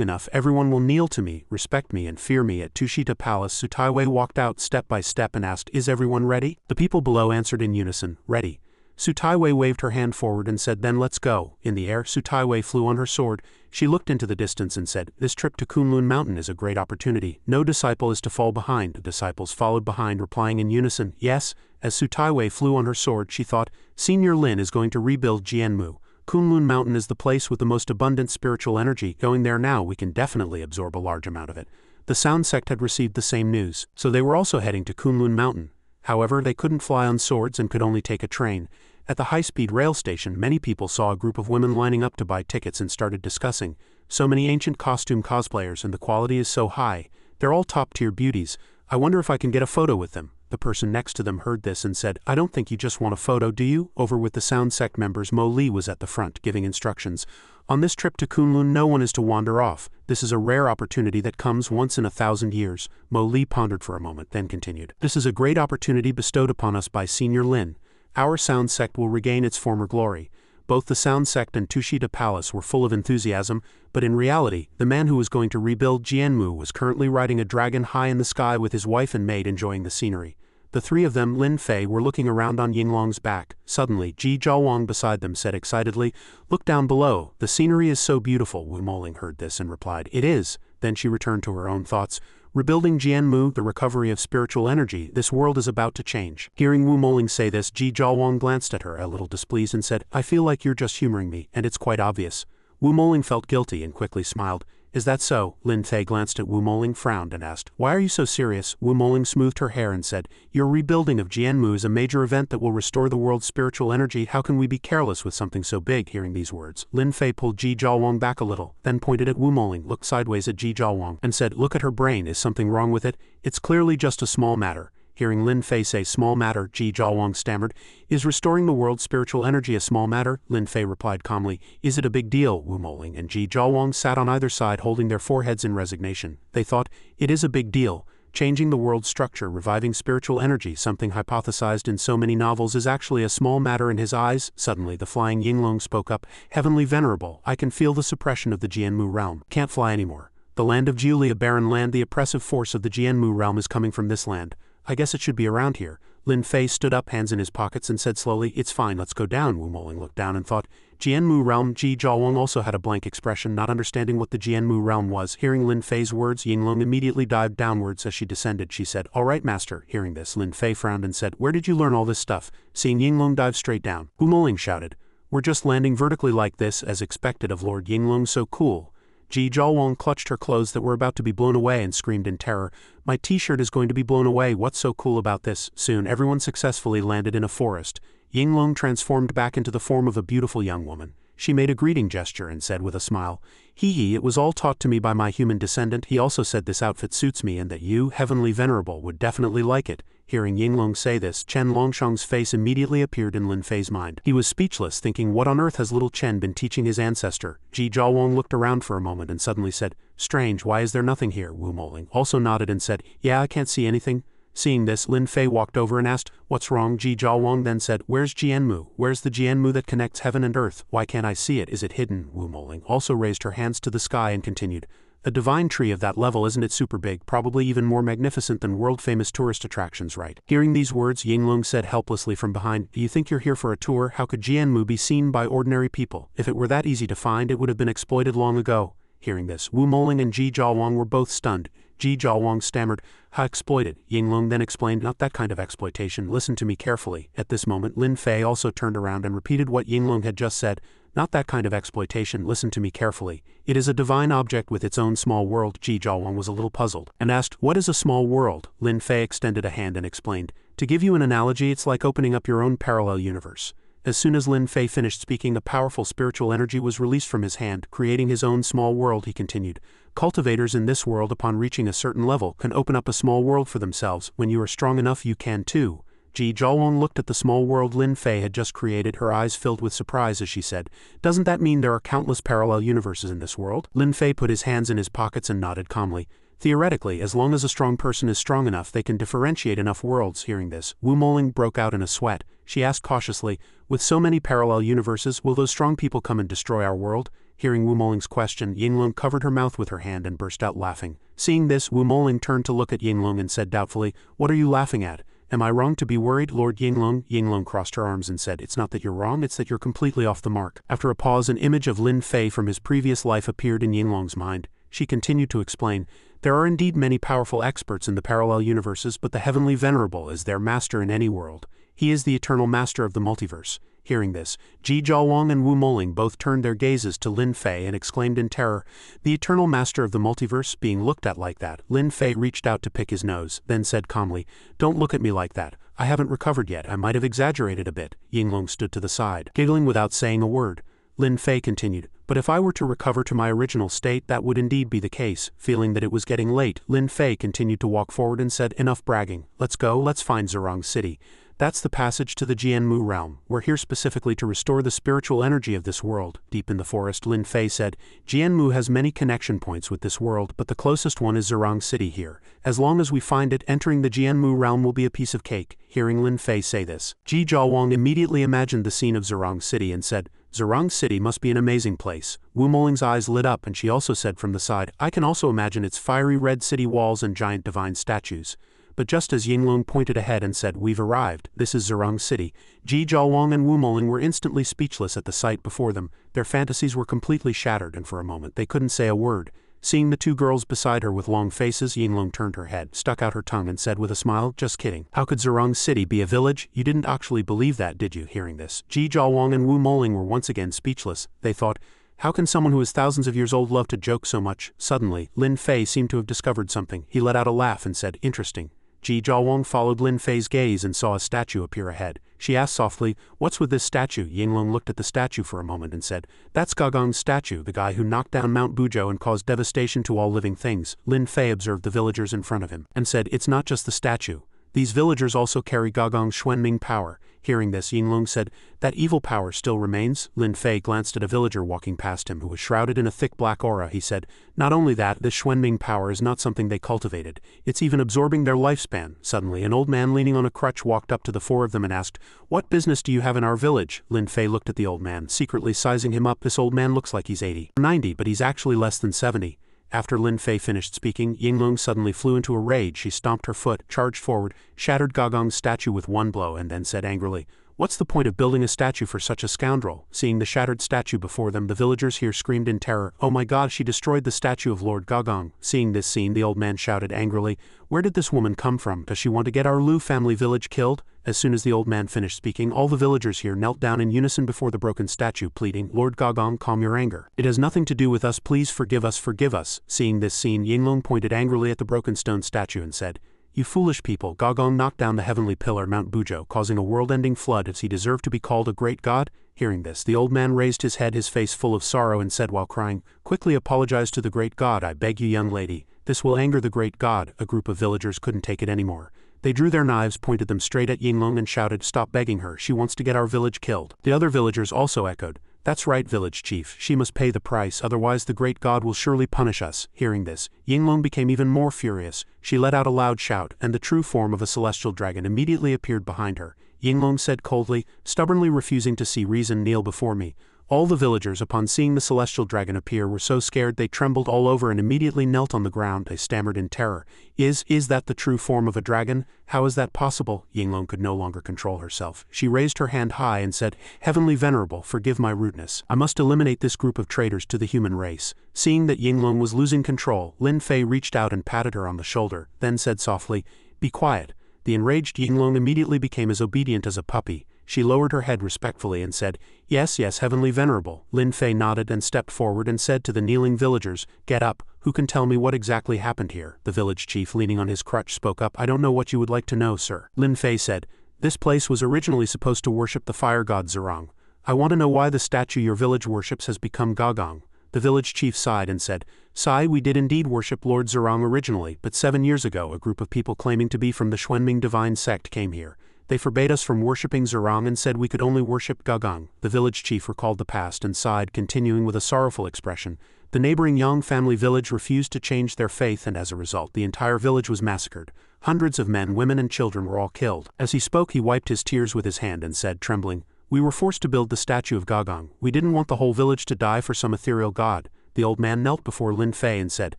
enough, everyone will kneel to me, respect me, and fear me." At Tushita Palace, Sutaiwei walked out step by step and asked, "Is everyone ready?" The people below answered in unison, "Ready." Sutaiwei waved her hand forward and said, "Then let's go." In the air, Sutaiwei flew on her sword. She looked into the distance and said, "This trip to Kunlun Mountain is a great opportunity. No disciple is to fall behind." The disciples followed behind, replying in unison, "Yes." As Sutaiwei flew on her sword, she thought, "Senior Lin is going to rebuild Jianmu. Kunlun Mountain is the place with the most abundant spiritual energy. Going there now, we can definitely absorb a large amount of it." The Sound Sect had received the same news, so they were also heading to Kunlun Mountain. However, they couldn't fly on swords and could only take a train. At the high-speed rail station, many people saw a group of women lining up to buy tickets and started discussing. "So many ancient costume cosplayers, and the quality is so high. They're all top-tier beauties. I wonder if I can get a photo with them." The person next to them heard this and said, "I don't think you just want a photo, do you?" Over with the Sound Sect members, Mo Li was at the front, giving instructions. "On this trip to Kunlun, no one is to wander off. This is a rare opportunity that comes once in 1,000 years." Mo Li pondered for a moment, then continued, "This is a great opportunity bestowed upon us by Senior Lin. Our Sound Sect will regain its former glory." Both the Sound Sect and Tushita Palace were full of enthusiasm, but in reality, the man who was going to rebuild Jianmu was currently riding a dragon high in the sky with his wife and maid enjoying the scenery. The three of them, Lin Fei, were looking around on Yinglong's back. Suddenly, Ji Zhaowang beside them said excitedly, "Look down below. The scenery is so beautiful." Wu Moling heard this and replied, "It is." Then she returned to her own thoughts. "Rebuilding Jianmu, the recovery of spiritual energy, this world is about to change." Hearing Wu Moling say this, Ji Zhaowang glanced at her, a little displeased, and said, "I feel like you're just humoring me, and it's quite obvious." Wu Moling felt guilty and quickly smiled. "Is that so?" Lin Fei glanced at Wu Moling, frowned, and asked, "Why are you so serious?" Wu Moling smoothed her hair and said, "Your rebuilding of Jianmu is a major event that will restore the world's spiritual energy. How can we be careless with something so big?" Hearing these words, Lin Fei pulled Ji Zhaowang back a little, then pointed at Wu Moling, looked sideways at Ji Zhaowang, and said, "Look at her brain. Is something wrong with it? It's clearly just a small matter." Hearing Lin Fei say small matter, Ji Zhaowang stammered, "Is restoring the world's spiritual energy a small matter?" Lin Fei replied calmly, "Is it a big deal?" Wu Moling and Ji Zhaowang sat on either side holding their foreheads in resignation. They thought, "It is a big deal. Changing the world's structure, reviving spiritual energy, something hypothesized in so many novels, is actually a small matter in his eyes." Suddenly the flying Yinglong spoke up, "Heavenly Venerable, I can feel the suppression of the Jianmu realm. Can't fly anymore. The land of Jiuli, a barren land, the oppressive force of the Jianmu realm is coming from this land. I guess it should be around here." Lin Fei stood up, hands in his pockets, and said slowly, "It's fine, let's go down." Wu Moling looked down and thought, Jianmu realm. Ji Zhaowang also had a blank expression, not understanding what the Jianmu realm was. Hearing Lin Fei's words, Yinglong immediately dived downwards. As she descended, she said, "All right, master." Hearing this, Lin Fei frowned and said, "Where did you learn all this stuff?" Seeing Yinglong dive straight down, Wu Moling shouted, "We're just landing vertically like this, as expected of Lord Yinglong, so cool." Ji Zhaowang clutched her clothes that were about to be blown away and screamed in terror, "My t-shirt is going to be blown away, what's so cool about this?" Soon everyone successfully landed in a forest. Yinglong transformed back into the form of a beautiful young woman. She made a greeting gesture and said with a smile, "Hee, it was all taught to me by my human descendant. He also said this outfit suits me and that you, heavenly venerable, would definitely like it." Hearing Yinglong say this, Chen Longshang's face immediately appeared in Lin Fei's mind. He was speechless, thinking, what on earth has little Chen been teaching his ancestor? Ji Zhaowang looked around for a moment and suddenly said, "Strange, why is there nothing here?" Wu Moling also nodded and said, "Yeah, I can't see anything." Seeing this, Lin Fei walked over and asked, "What's wrong?" Ji Zhaowang then said, "Where's Jianmu? Where's the Jianmu that connects heaven and earth? Why can't I see it? Is it hidden?" Wu Moling also raised her hands to the sky and continued, "A divine tree of that level, isn't it super big, probably even more magnificent than world-famous tourist attractions, right?" Hearing these words, Yinglong said helplessly from behind, "Do you think you're here for a tour? How could Jianmu be seen by ordinary people? If it were that easy to find, it would have been exploited long ago." Hearing this, Wu Moling and Ji Zhaowang were both stunned. Ji Zhaowang stammered, "Ha, exploited?" Yinglong then explained, "Not that kind of exploitation, listen to me carefully." At this moment, Lin Fei also turned around and repeated what Yinglong had just said, "Not that kind of exploitation, listen to me carefully. It is a divine object with its own small world." Ji Zhaowang was a little puzzled, and asked, "What is a small world?" Lin Fei extended a hand and explained, "To give you an analogy, it's like opening up your own parallel universe." As soon as Lin Fei finished speaking, a powerful spiritual energy was released from his hand, creating his own small world. He continued, "Cultivators in this world, upon reaching a certain level, can open up a small world for themselves. When you are strong enough, you can too." Ji Zhaowang looked at the small world Lin Fei had just created, her eyes filled with surprise as she said, "Doesn't that mean there are countless parallel universes in this world?" Lin Fei put his hands in his pockets and nodded calmly. "Theoretically, as long as a strong person is strong enough, they can differentiate enough worlds." Hearing this, Wu Moling broke out in a sweat. She asked cautiously, "With so many parallel universes, will those strong people come and destroy our world?" Hearing Wu Moling's question, Yinglong covered her mouth with her hand and burst out laughing. Seeing this, Wu Moling turned to look at Yinglong and said doubtfully, "What are you laughing at? Am I wrong to be worried, Lord Yinglong?" Yinglong crossed her arms and said, "It's not that you're wrong, it's that you're completely off the mark." After a pause, an image of Lin Fei from his previous life appeared in Yinglong's mind. She continued to explain, "There are indeed many powerful experts in the parallel universes, but the Heavenly Venerable is their master in any world. He is the eternal master of the multiverse." Hearing this, Ji Zhaowang and Wu Moling both turned their gazes to Lin Fei and exclaimed in terror, "The eternal master of the multiverse being looked at like that?" Lin Fei reached out to pick his nose, then said calmly, "Don't look at me like that. I haven't recovered yet. I might have exaggerated a bit." Yinglong stood to the side, giggling without saying a word. Lin Fei continued, "But if I were to recover to my original state, that would indeed be the case." Feeling that it was getting late, Lin Fei continued to walk forward and said, "Enough bragging. Let's go, let's find Zurong City. That's the passage to the Jianmu realm. We're here specifically to restore the spiritual energy of this world." Deep in the forest, Lin Fei said, "Jianmu has many connection points with this world, but the closest one is Zurong City here. As long as we find it, entering the Jianmu realm will be a piece of cake." Hearing Lin Fei say this, Ji Zhaowang immediately imagined the scene of Zurong City and said, "Zurong City must be an amazing place." Wu Moling's eyes lit up and she also said from the side, "I can also imagine its fiery red city walls and giant divine statues." But just as Yinglong pointed ahead and said, "We've arrived, this is Zurong City," Ji Zhaowang and Wu Moling were instantly speechless at the sight before them. Their fantasies were completely shattered and for a moment they couldn't say a word. Seeing the two girls beside her with long faces, Yinglong turned her head, stuck out her tongue and said with a smile, "Just kidding. How could Zurong City be a village? You didn't actually believe that, did you?" Hearing this, Ji Zhaowang and Wu Moling were once again speechless. They thought, "How can someone who is thousands of years old love to joke so much?" Suddenly, Lin Fei seemed to have discovered something. He let out a laugh and said, "Interesting." Ji Zhaowang followed Lin Fei's gaze and saw a statue appear ahead. She asked softly, "What's with this statue?" Yinglong looked at the statue for a moment and said, "That's Gagong's statue, the guy who knocked down Mount Buzhou and caused devastation to all living things." Lin Fei observed the villagers in front of him and said, "It's not just the statue. These villagers also carry Gagong's Xuanming power." Hearing this, Yinglong said, "That evil power still remains?" Lin Fei glanced at a villager walking past him who was shrouded in a thick black aura. He said, "Not only that, this Xuanming power is not something they cultivated. It's even absorbing their lifespan." Suddenly, an old man leaning on a crutch walked up to the four of them and asked, "What business do you have in our village?" Lin Fei looked at the old man, secretly sizing him up. This old man looks like he's 80 or 90, but he's actually less than 70. After Lin Fei finished speaking, Yinglong suddenly flew into a rage. She stomped her foot, charged forward, shattered Gogong's statue with one blow, and then said angrily, "What's the point of building a statue for such a scoundrel?" Seeing the shattered statue before them, the villagers here screamed in terror, "Oh my God, she destroyed the statue of Lord Gogong." Seeing this scene, the old man shouted angrily, "Where did this woman come from? Does she want to get our Lu family village killed?" As soon as the old man finished speaking, all the villagers here knelt down in unison before the broken statue, pleading, "Lord Gogong, calm your anger. It has nothing to do with us, please forgive us, forgive us." Seeing this scene, Yinglong pointed angrily at the broken stone statue and said, "You foolish people, Gogong knocked down the heavenly pillar Mount Bujo, causing a world-ending flood. Does he deserve to be called a great god?" Hearing this, the old man raised his head, his face full of sorrow, and said while crying, "Quickly apologize to the great god, I beg you, young lady. This will anger the great god." A group of villagers couldn't take it anymore. They drew their knives, pointed them straight at Yinglong, and shouted, "Stop begging her, she wants to get our village killed." The other villagers also echoed, "That's right, village chief, she must pay the price, otherwise the great god will surely punish us." Hearing this, Yinglong became even more furious. She let out a loud shout, and the true form of a celestial dragon immediately appeared behind her. Yinglong said coldly, stubbornly refusing to see reason, "Kneel before me." All the villagers, upon seeing the celestial dragon appear, were so scared they trembled all over and immediately knelt on the ground. They stammered in terror, Is that the true form of a dragon? How is that possible?" Yinglong could no longer control herself. She raised her hand high and said, "Heavenly Venerable, forgive my rudeness. I must eliminate this group of traitors to the human race." Seeing that Yinglong was losing control, Lin Fei reached out and patted her on the shoulder, then said softly, "Be quiet." The enraged Yinglong immediately became as obedient as a puppy. She lowered her head respectfully and said, "Yes, yes, Heavenly Venerable." Lin Fei nodded and stepped forward and said to the kneeling villagers, "Get up. Who can tell me what exactly happened here?" The village chief, leaning on his crutch, spoke up, "I don't know what you would like to know, sir." Lin Fei said, "This place was originally supposed to worship the fire god Zerong. I want to know why the statue your village worships has become Gogong." The village chief sighed and said, "Sai, we did indeed worship Lord Zerong originally, but 7 years ago a group of people claiming to be from the Xuanming divine sect came here. They forbade us from worshipping Zerong and said we could only worship Gogong." The village chief recalled the past and sighed, continuing with a sorrowful expression, "The neighboring Yang family village refused to change their faith, and as a result the entire village was massacred. Hundreds of men, women and children were all killed." As he spoke, he wiped his tears with his hand and said, trembling, "We were forced to build the statue of Gogong. We didn't want the whole village to die for some ethereal god." The old man knelt before Lin Fei and said,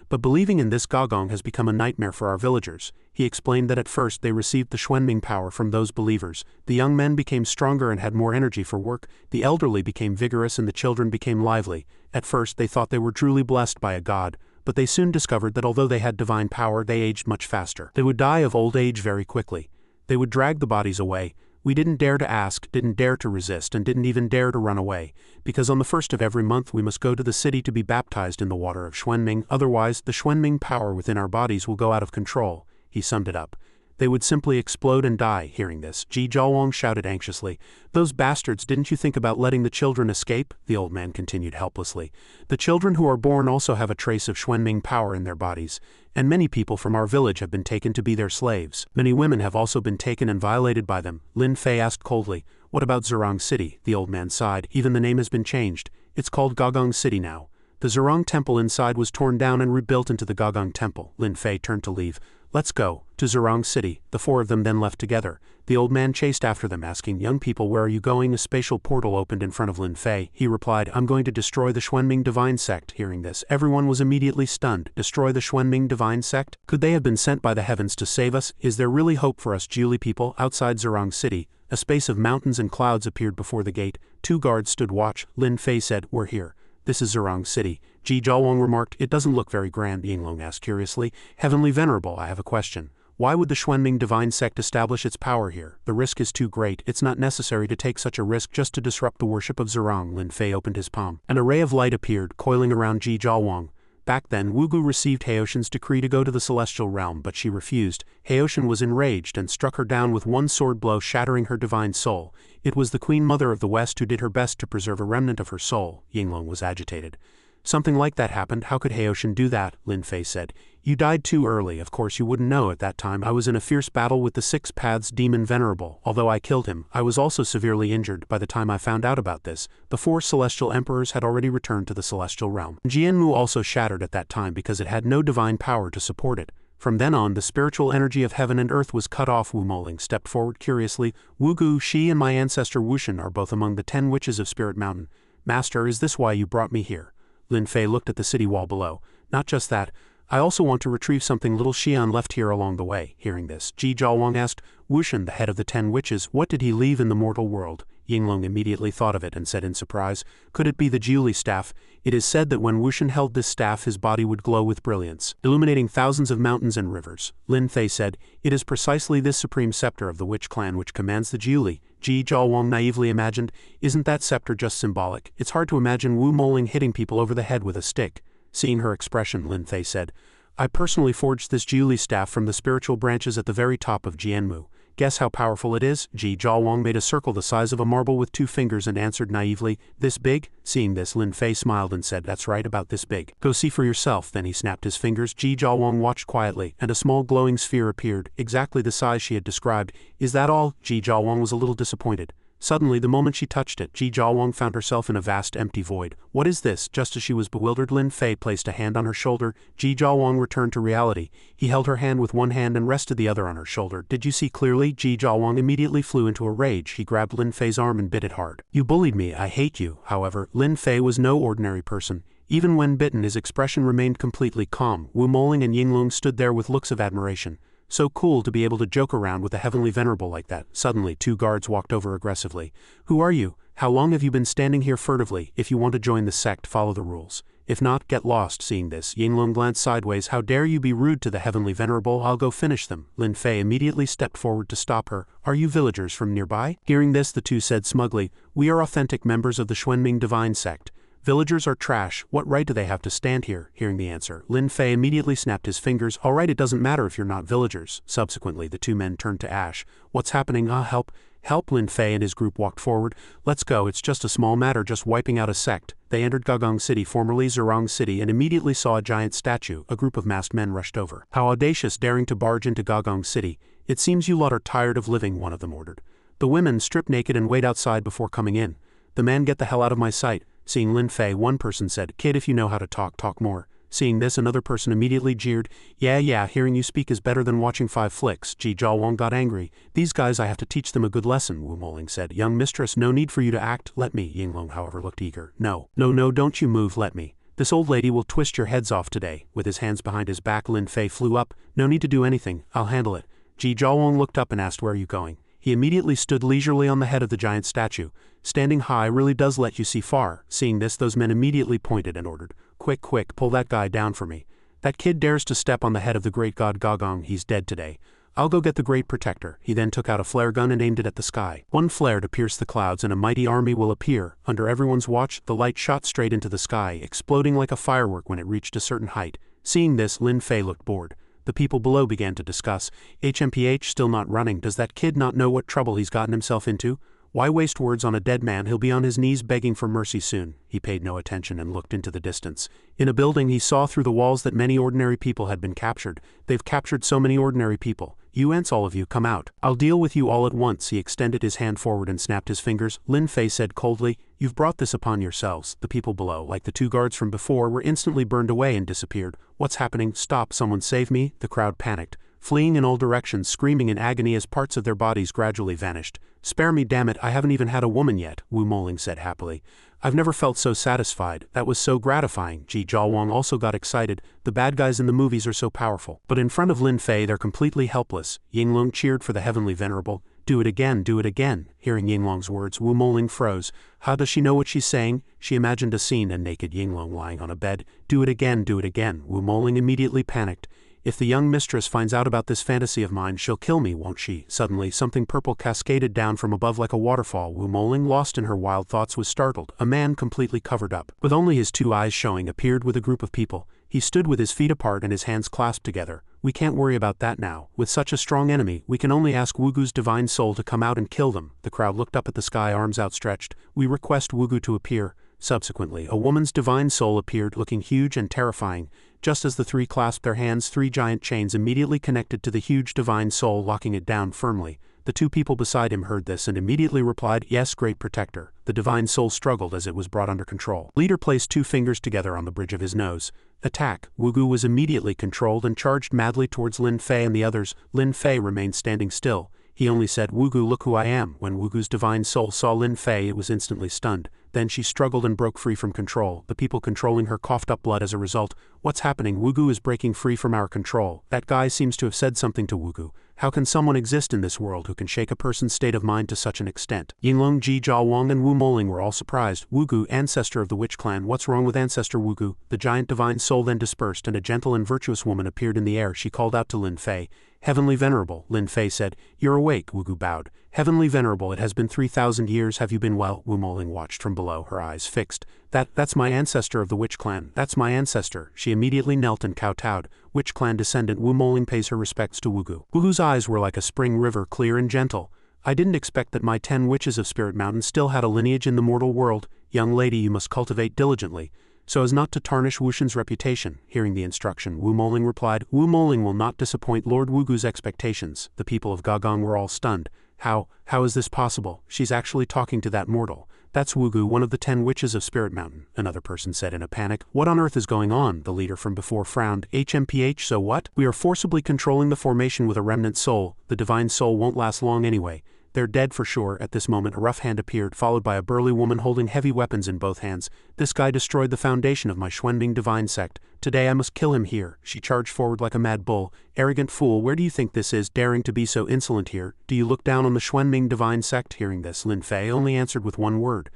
"But believing in this Gogong has become a nightmare for our villagers." He explained that at first they received the Xuanming power from those believers. The young men became stronger and had more energy for work, the elderly became vigorous and the children became lively. At first they thought they were truly blessed by a god, but they soon discovered that although they had divine power, they aged much faster. They would die of old age very quickly. They would drag the bodies away. We didn't dare to ask, didn't dare to resist, and didn't even dare to run away, because on the 1st of every month we must go to the city to be baptized in the water of Xuanming, otherwise the Xuanming power within our bodies will go out of control. He summed it up. They would simply explode and die. Hearing this, Ji Zhaowang shouted anxiously, "Those bastards, didn't you think about letting the children escape?" The old man continued helplessly, "The children who are born also have a trace of Xuanming power in their bodies, and many people from our village have been taken to be their slaves. Many women have also been taken and violated by them." Lin Fei asked coldly, "What about Zerong City?" The old man sighed, "Even the name has been changed. It's called Gogong City now. The Zerong temple inside was torn down and rebuilt into the Gogong temple." Lin Fei turned to leave. "Let's go to Zerong City." The four of them then left together. The old man chased after them, asking, "Young people, where are you going?" A spatial portal opened in front of Lin Fei. He replied, "I'm going to destroy the Xuanming divine sect." Hearing this, everyone was immediately stunned. Destroy the Xuanming divine sect? Could they have been sent by the heavens to save us? Is there really hope for us Julie people? Outside Zerong City, a space of mountains and clouds appeared before the gate. 2 guards stood watch. Lin Fei said, "We're here. This is Zerong City." Ji Zhaowang remarked, "It doesn't look very grand." Yinglong asked curiously, "Heavenly Venerable, I have a question. Why would the Xuanming divine sect establish its power here? The risk is too great. It's not necessary to take such a risk just to disrupt the worship of Zerong." Lin Fei opened his palm. An array of light appeared, coiling around Ji Zhaowang. Back then, Wugu received Heoshan's decree to go to the celestial realm, but she refused. Heoshan was enraged and struck her down with one sword blow, shattering her divine soul. It was the Queen Mother of the West who did her best to preserve a remnant of her soul. Yinglong was agitated. "Something like that happened. How could Heoshan do that?" Lin Fei said. "You died too early. Of course you wouldn't know at that time. I was in a fierce battle with the 6 Paths demon Venerable. Although I killed him, I was also severely injured. By the time I found out about this, the 4 celestial emperors had already returned to the celestial realm. Jianmu also shattered at that time because it had no divine power to support it. From then on, the spiritual energy of heaven and earth was cut off." Wu Moling stepped forward curiously. "Wugu, she and my ancestor Wushan are both among the 10 witches of Spirit Mountain. Master, is this why you brought me here?" Lin Fei looked at the city wall below. Not just that, I also want to retrieve something little Xian left here along the way. Hearing this, Ji Zhaowang asked, Wushan, the head of the 10 witches, what did he leave in the mortal world? Yinglong immediately thought of it and said in surprise, could it be the Jiuli staff? It is said that when Wushan held this staff his body would glow with brilliance, illuminating thousands of mountains and rivers. Lin Fei said, it is precisely this supreme scepter of the witch clan which commands the Jiuli. Ji Zhaowang naively imagined, isn't that scepter just symbolic? It's hard to imagine Wu Moling hitting people over the head with a stick. Seeing her expression, Lin Fei said, I personally forged this Jiuli staff from the spiritual branches at the very top of Jianmu. Guess how powerful it is? Ji Zhaowang made a circle the size of a marble with 2 fingers and answered naively, this big? Seeing this, Lin Fei smiled and said, that's right, about this big. Go see for yourself. Then he snapped his fingers. Ji Zhaowang watched quietly, and a small glowing sphere appeared, exactly the size she had described. Is that all? Ji Zhaowang was a little disappointed. Suddenly, the moment she touched it, Ji Zhaowang found herself in a vast empty void. What is this? Just as she was bewildered, Lin Fei placed a hand on her shoulder. Ji Zhaowang returned to reality. He held her hand with one hand and rested the other on her shoulder. Did you see clearly? Ji Zhaowang immediately flew into a rage. He grabbed Lin Fei's arm and bit it hard. You bullied me, I hate you. However, Lin Fei was no ordinary person. Even when bitten, his expression remained completely calm. Wu Moling and Yinglong stood there with looks of admiration. So cool to be able to joke around with a heavenly venerable like that. Suddenly, 2 guards walked over aggressively. Who are you? How long have you been standing here furtively? If you want to join the sect, follow the rules. If not, get lost. Seeing this, Yinglong glanced sideways. How dare you be rude to the heavenly venerable? I'll go finish them. Lin Fei immediately stepped forward to stop her. Are you villagers from nearby? Hearing this, the 2 said smugly, we are authentic members of the Xuanming divine sect. Villagers are trash, what right do they have to stand here? Hearing the answer, Lin Fei immediately snapped his fingers. Alright, it doesn't matter if you're not villagers. Subsequently, the 2 men turned to Ash. What's happening? Help. Help. Lin Fei and his group walked forward. Let's go, it's just a small matter, just wiping out a sect. They entered Gagong City, formerly Zurong City, and immediately saw a giant statue. A group of masked men rushed over. How audacious, daring to barge into Gagong City. It seems you lot are tired of living, one of them ordered. The women strip naked and wait outside before coming in. The man, get the hell out of my sight. Seeing Lin Fei, one person said, kid, if you know how to talk, talk more. Seeing this, another person immediately jeered, yeah, hearing you speak is better than watching 5 flicks. Ji Zhaowang got angry. These guys, I have to teach them a good lesson, Wu Moling said. Young mistress, no need for you to act, let me. Yinglong, however, looked eager. No, don't you move, let me. This old lady will twist your heads off today. With his hands behind his back, Lin Fei flew up. No need to do anything, I'll handle it. Ji Zhaowang looked up and asked, where are you going? He immediately stood leisurely on the head of the giant statue. Standing high really does let you see far. Seeing this, those men immediately pointed and ordered, quick, pull that guy down for me. That kid dares to step on the head of the great god Gagong, he's dead today. I'll go get the great protector. He then took out a flare gun and aimed it at the sky. One flare to pierce the clouds and a mighty army will appear. Under everyone's watch, the light shot straight into the sky, exploding like a firework when it reached a certain height. Seeing this, Lin Fei looked bored. The people below began to discuss. HMPH still not running. Does that kid not know what trouble he's gotten himself into? Why waste words on a dead man? He'll be on his knees begging for mercy soon. He paid no attention and looked into the distance. In a building, he saw through the walls that many ordinary people had been captured. They've captured so many ordinary people. You all of you, come out. I'll deal with you all at once. He extended his hand forward and snapped his fingers. Lin Fei said coldly, you've brought this upon yourselves. The people below, like the 2 guards from before, were instantly burned away and disappeared. What's happening? Stop, someone save me. The crowd panicked, fleeing in all directions, screaming in agony as parts of their bodies gradually vanished. Spare me, damn it, I haven't even had a woman yet, Wu Moling said happily. I've never felt so satisfied. That was so gratifying. Ji Zhaowang also got excited. The bad guys in the movies are so powerful. But in front of Lin Fei, they're completely helpless. Yinglong cheered for the heavenly venerable. Do it again, do it again. Hearing Yinglong's words, Wu Moling froze. How does she know what she's saying? She imagined a scene, a naked Yinglong lying on a bed. Do it again, do it again. Wu Moling immediately panicked. If the young mistress finds out about this fantasy of mine, she'll kill me, won't she? Suddenly, something purple cascaded down from above like a waterfall. Wu Moling, lost in her wild thoughts, was startled. A man completely covered up, with only his 2 eyes showing, appeared with a group of people. He stood with his feet apart and his hands clasped together. We can't worry about that now. With such a strong enemy, we can only ask Wugu's divine soul to come out and kill them. The crowd looked up at the sky, arms outstretched. We request Wugu to appear. Subsequently, a woman's divine soul appeared, looking huge and terrifying. Just as the 3 clasped their hands, 3 giant chains immediately connected to the huge divine soul, locking it down firmly. The 2 people beside him heard this and immediately replied, yes, great protector. The divine soul struggled as it was brought under control. Leader placed 2 fingers together on the bridge of his nose. Attack. Wugu was immediately controlled and charged madly towards Lin Fei and the others. Lin Fei remained standing still. He only said, "Wugu, look who I am." When Wugu's divine soul saw Lin Fei, it was instantly stunned. Then she struggled and broke free from control. The people controlling her coughed up blood as a result. "What's happening? Wugu is breaking free from our control. That guy seems to have said something to Wugu. How can someone exist in this world who can shake a person's state of mind to such an extent?" Yinglong, Ji Jiawang and Wu Moling were all surprised. "Wugu, ancestor of the witch clan, what's wrong with ancestor Wugu?" The giant divine soul then dispersed and a gentle and virtuous woman appeared in the air. She called out to Lin Fei. "Heavenly Venerable," Lin Fei said. "You're awake," Wugu bowed. "Heavenly Venerable, it has been 3,000 years, have you been well?" Wu Moling watched from below, her eyes fixed. That's my ancestor of the witch clan, that's my ancestor." She immediately knelt and kowtowed. Witch clan descendant Wu Moling pays her respects to Wugu. Wugu's eyes were like a spring river, clear and gentle. "I didn't expect that my 10 witches of Spirit Mountain still had a lineage in the mortal world. Young lady, you must cultivate diligently, so as not to tarnish Wushan's reputation." Hearing the instruction, Wu Moling replied, "Wu Moling will not disappoint Lord Wugu's expectations." The people of Gagong were all stunned. How is this possible? She's actually talking to that mortal. "That's Wugu, one of the 10 witches of Spirit Mountain," another person said in a panic. "What on earth is going on?" The leader from before frowned. "HMPH, so what? We are forcibly controlling the formation with a remnant soul. The divine soul won't last long anyway. They're dead for sure." At this moment a rough hand appeared, followed by a burly woman holding heavy weapons in both hands. "This guy destroyed the foundation of my Xuanming divine sect. Today I must kill him here." She charged forward like a mad bull. "Arrogant fool, where do you think this is, daring to be so insolent here? Do you look down on the Xuanming divine sect?" Hearing this, Lin Fei only answered with one word.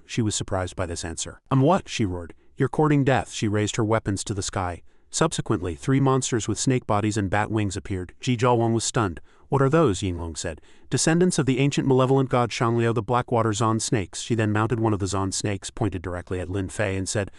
She was surprised by this answer. What?" she roared. "You're courting death." She raised her weapons to the sky. Subsequently, 3 monsters with snake bodies and bat wings appeared. Ji Jiawang was stunned. "What are those?" Yinglong said. "Descendants of the ancient malevolent god Shangliu, the Blackwater Zon snakes." She then mounted one of the Zon snakes, pointed directly at Lin Fei and said,